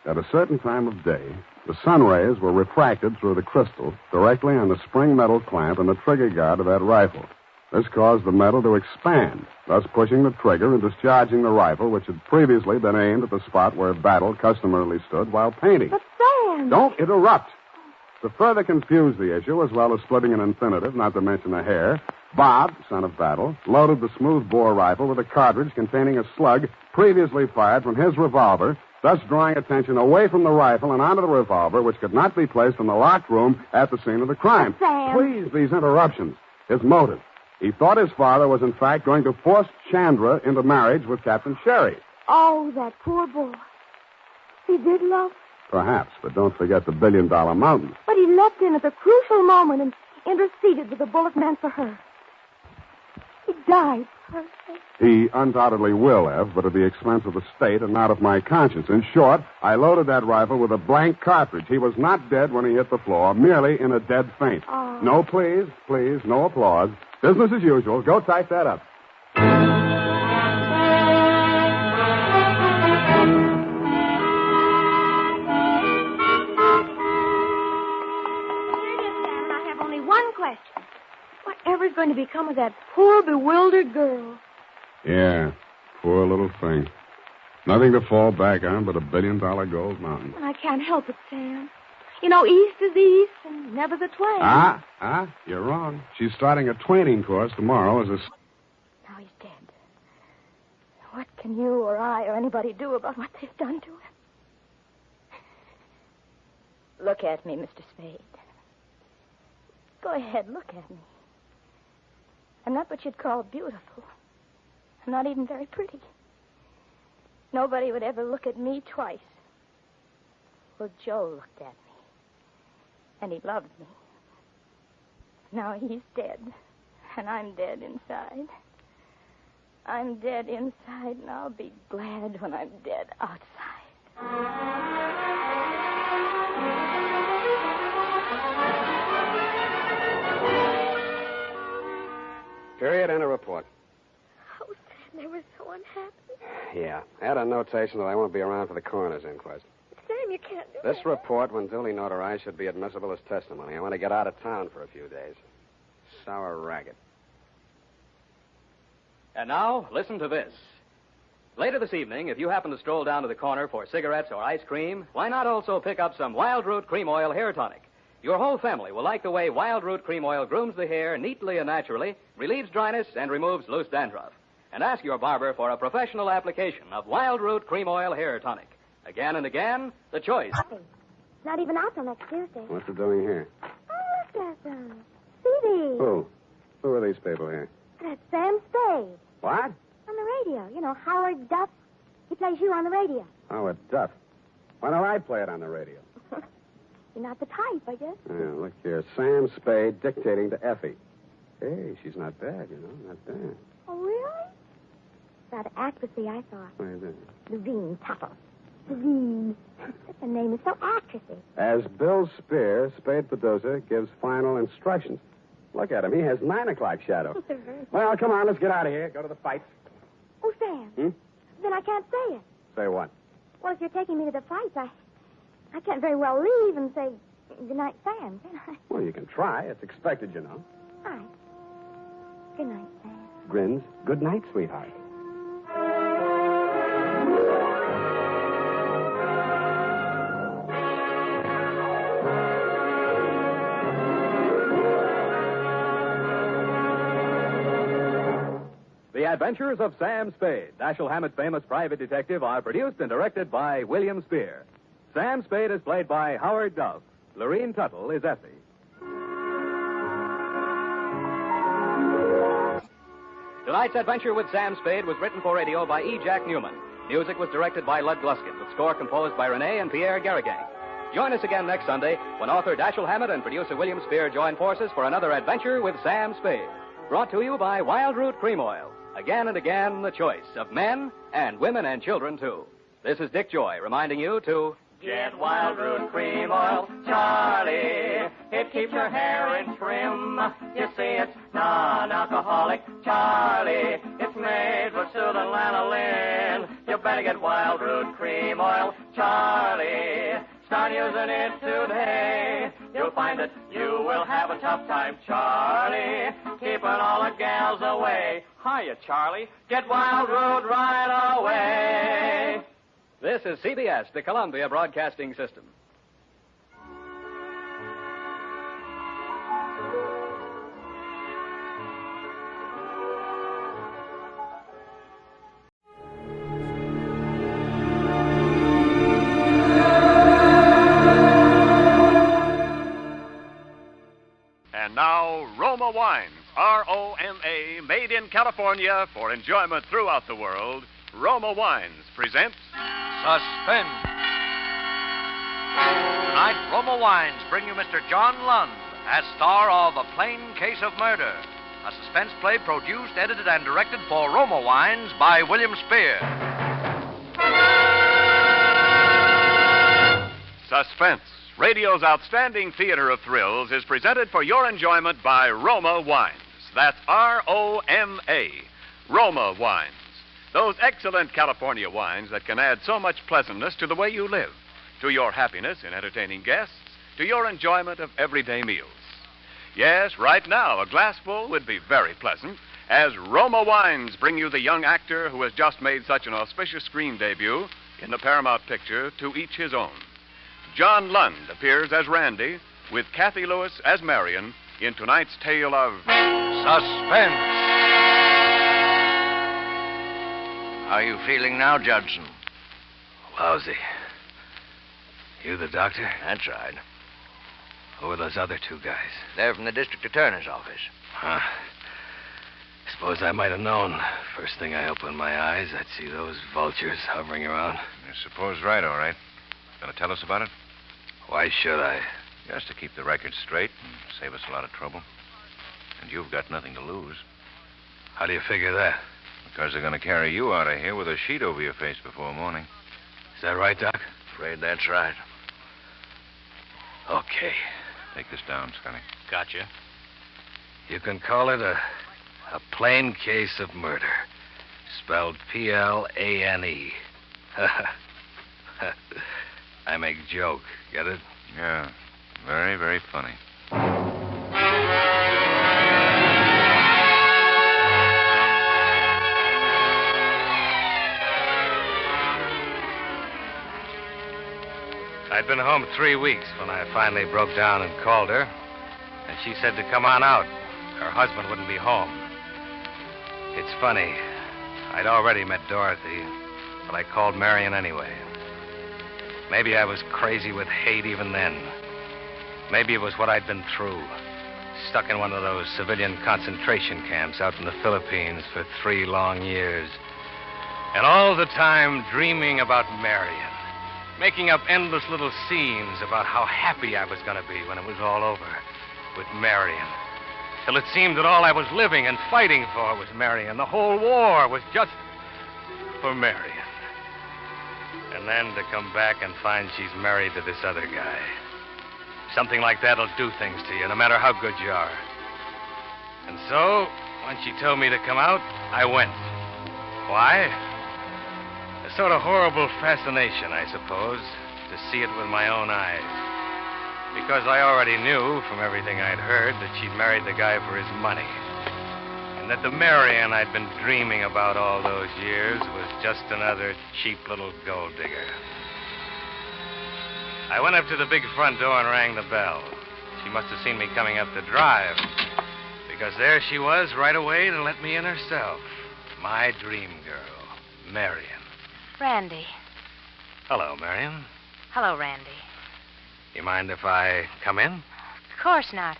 At a certain time of day, The sun rays were refracted through the crystal directly on the spring metal clamp and the trigger guard of that rifle. This caused the metal to expand, thus pushing the trigger and discharging the rifle, which had previously been aimed at the spot where Battle customarily stood while painting. But Sam! Don't interrupt. To further confuse the issue, as well as splitting an infinitive, not to mention a hair, Bob, son of Battle, loaded the smooth-bore rifle with a cartridge containing a slug previously fired from his revolver, thus drawing attention away from the rifle and onto the revolver, which could not be placed in the locked room at the scene of the crime. Sam! Please, these interruptions. His motive. He thought his father was, in fact, going to force Chandra into marriage with Captain Sherry. Oh, that poor boy. He did love her. Perhaps, but don't forget the $1 billion mountain. But he leapt in at the crucial moment and interceded with the bullet meant for her. He died for her sake. He undoubtedly will have, but at the expense of the state and not of my conscience. In short, I loaded that rifle with a blank cartridge. He was not dead when he hit the floor, merely in a dead faint. Oh. No, please, no applause. Business as usual. Go type that up. I have only one question. Whatever's going to become of that poor, bewildered girl? Yeah, poor little thing. Nothing to fall back on but $1 billion gold mountain. I can't help it, Sam. You know, east is east and never the twain. You're wrong. She's starting a twaining course tomorrow as a... Now he's dead. What can you or I or anybody do about what they've done to him? Look at me, Mr. Spade. Go ahead, look at me. I'm not what you'd call beautiful. I'm not even very pretty. Nobody would ever look at me twice. Well, Joe looked at me. And he loved me. Now he's dead. And I'm dead inside. I'm dead inside, and I'll be glad when I'm dead outside. Period and a report. Oh, Sam, they were so unhappy. Yeah. Add a notation that I won't be around for the coroner's inquest. Sam, you can't do This that. report, when duly notarized, should be admissible as testimony. I want to get out of town for a few days. Sour racket. And now, listen to this. Later this evening, if you happen to stroll down to the corner for cigarettes or ice cream, why not also pick up some Wild Root Cream Oil Hair Tonic? Your whole family will like the way Wild Root Cream Oil grooms the hair neatly and naturally, relieves dryness, and removes loose dandruff. And ask your barber for a professional application of Wild Root Cream Oil Hair Tonic. Again and again, the choice. Not even out till next Tuesday. What's it doing here? Oh, look at them. See these? Who? Who are these people here? That's Sam Spade. What? On the radio. You know, Howard Duff. He plays you on the radio. Howard Duff. Why don't I play it on the radio? You're not the type, I guess. Yeah, look here. Sam Spade dictating to Effie. Hey, she's not bad, you know. Not bad. Oh, really? That actressy, I thought. What is it? Levine Tuttle. Levine. The name is so actressy. As Bill Spear, Spade producer, gives final instructions. Look at him. He has 9 o'clock shadow. Well, come on. Let's get out of here. Go to the fight. Oh, Sam. Then I can't say it. Say what? Well, if you're taking me to the fights, I can't very well leave and say goodnight, Sam, can I? Well, you can try. It's expected, you know. All right. Good night, Sam. Grins. Good night, sweetheart. The Adventures of Sam Spade, Dashiell Hammett's famous private detective, are produced and directed by William Spear. Sam Spade is played by Howard Duff. Lorene Tuttle is Effie. Tonight's adventure with Sam Spade was written for radio by E. Jack Newman. Music was directed by Lud Gluskin, with score composed by Renee and Pierre Garrigang. Join us again next Sunday when author Dashiell Hammett and producer William Spear join forces for another adventure with Sam Spade. Brought to you by Wild Root Cream Oil. Again and again, the choice of men and women and children, too. This is Dick Joy reminding you to... Get Wild Root Cream Oil, Charlie. It keeps your hair in trim. You see, it's non-alcoholic, Charlie. It's made with soothing lanolin. You better get Wild Root Cream Oil, Charlie. Start using it today. You'll find that you will have a tough time, Charlie, keeping all the gals away. Hiya, Charlie. Get Wild Road right away. This is CBS, the Columbia Broadcasting System. And now, Roma Wines, R-O-M-A, made in California for enjoyment throughout the world. Roma Wines presents Suspense. Tonight, Roma Wines bring you Mr. John Lund as star of A Plain Case of Murder, a suspense play produced, edited, and directed for Roma Wines by William Spear. Suspense, radio's outstanding theater of thrills, is presented for your enjoyment by Roma Wines. That's R-O-M-A, Roma Wines. Those excellent California wines that can add so much pleasantness to the way you live, to your happiness in entertaining guests, to your enjoyment of everyday meals. Yes, right now, a glassful would be very pleasant, as Roma Wines bring you the young actor who has just made such an auspicious screen debut in the Paramount picture To Each His Own. John Lund appears as Randy, with Kathy Lewis as Marion, in tonight's tale of Suspense. How are you feeling now, Judson? Lousy. You the doctor? That's right. Who are those other two guys? They're from the district attorney's office. Huh. Suppose I might have known. First thing I opened my eyes, I'd see those vultures hovering around. I suppose right, all right. Gonna tell us about it? Why should I? Just to keep the record straight and save us a lot of trouble. And you've got nothing to lose. How do you figure that? Because they're gonna carry you out of here with a sheet over your face before morning. Is that right, Doc? Afraid that's right. Okay. Take this down, Scotty. Gotcha. You can call it a plain case of murder. Spelled P-L-A-N-E. I make joke. Get it? Yeah. Very, very funny. I'd been home 3 weeks when I finally broke down and called her. And she said to come on out. Her husband wouldn't be home. It's funny. I'd already met Dorothy, but I called Marion anyway. Maybe I was crazy with hate even then. Maybe it was what I'd been through. Stuck in one of those civilian concentration camps out in the Philippines for 3 long years. And all the time dreaming about Marion. Making up endless little scenes about how happy I was going to be when it was all over with Marion. Till it seemed that all I was living and fighting for was Marion. The whole war was just for Marion. And then to come back and find she's married to this other guy. Something like that'll do things to you, no matter how good you are. And so, when she told me to come out, I went. Why? A sort of horrible fascination, I suppose, to see it with my own eyes. Because I already knew from everything I'd heard that she'd married the guy for his money. And that the Marion I'd been dreaming about all those years was just another cheap little gold digger. I went up to the big front door and rang the bell. She must have seen me coming up the drive. Because there she was right away to let me in herself. My dream girl, Marion. Randy. Hello, Marion. Hello, Randy. You mind if I come in? Of course not.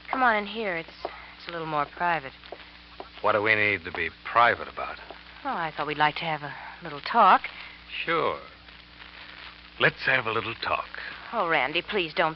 Come on in here. It's a little more private. What do we need to be private about? Oh, I thought we'd like to have a little talk. Sure. Let's have a little talk. Oh, Randy, please don't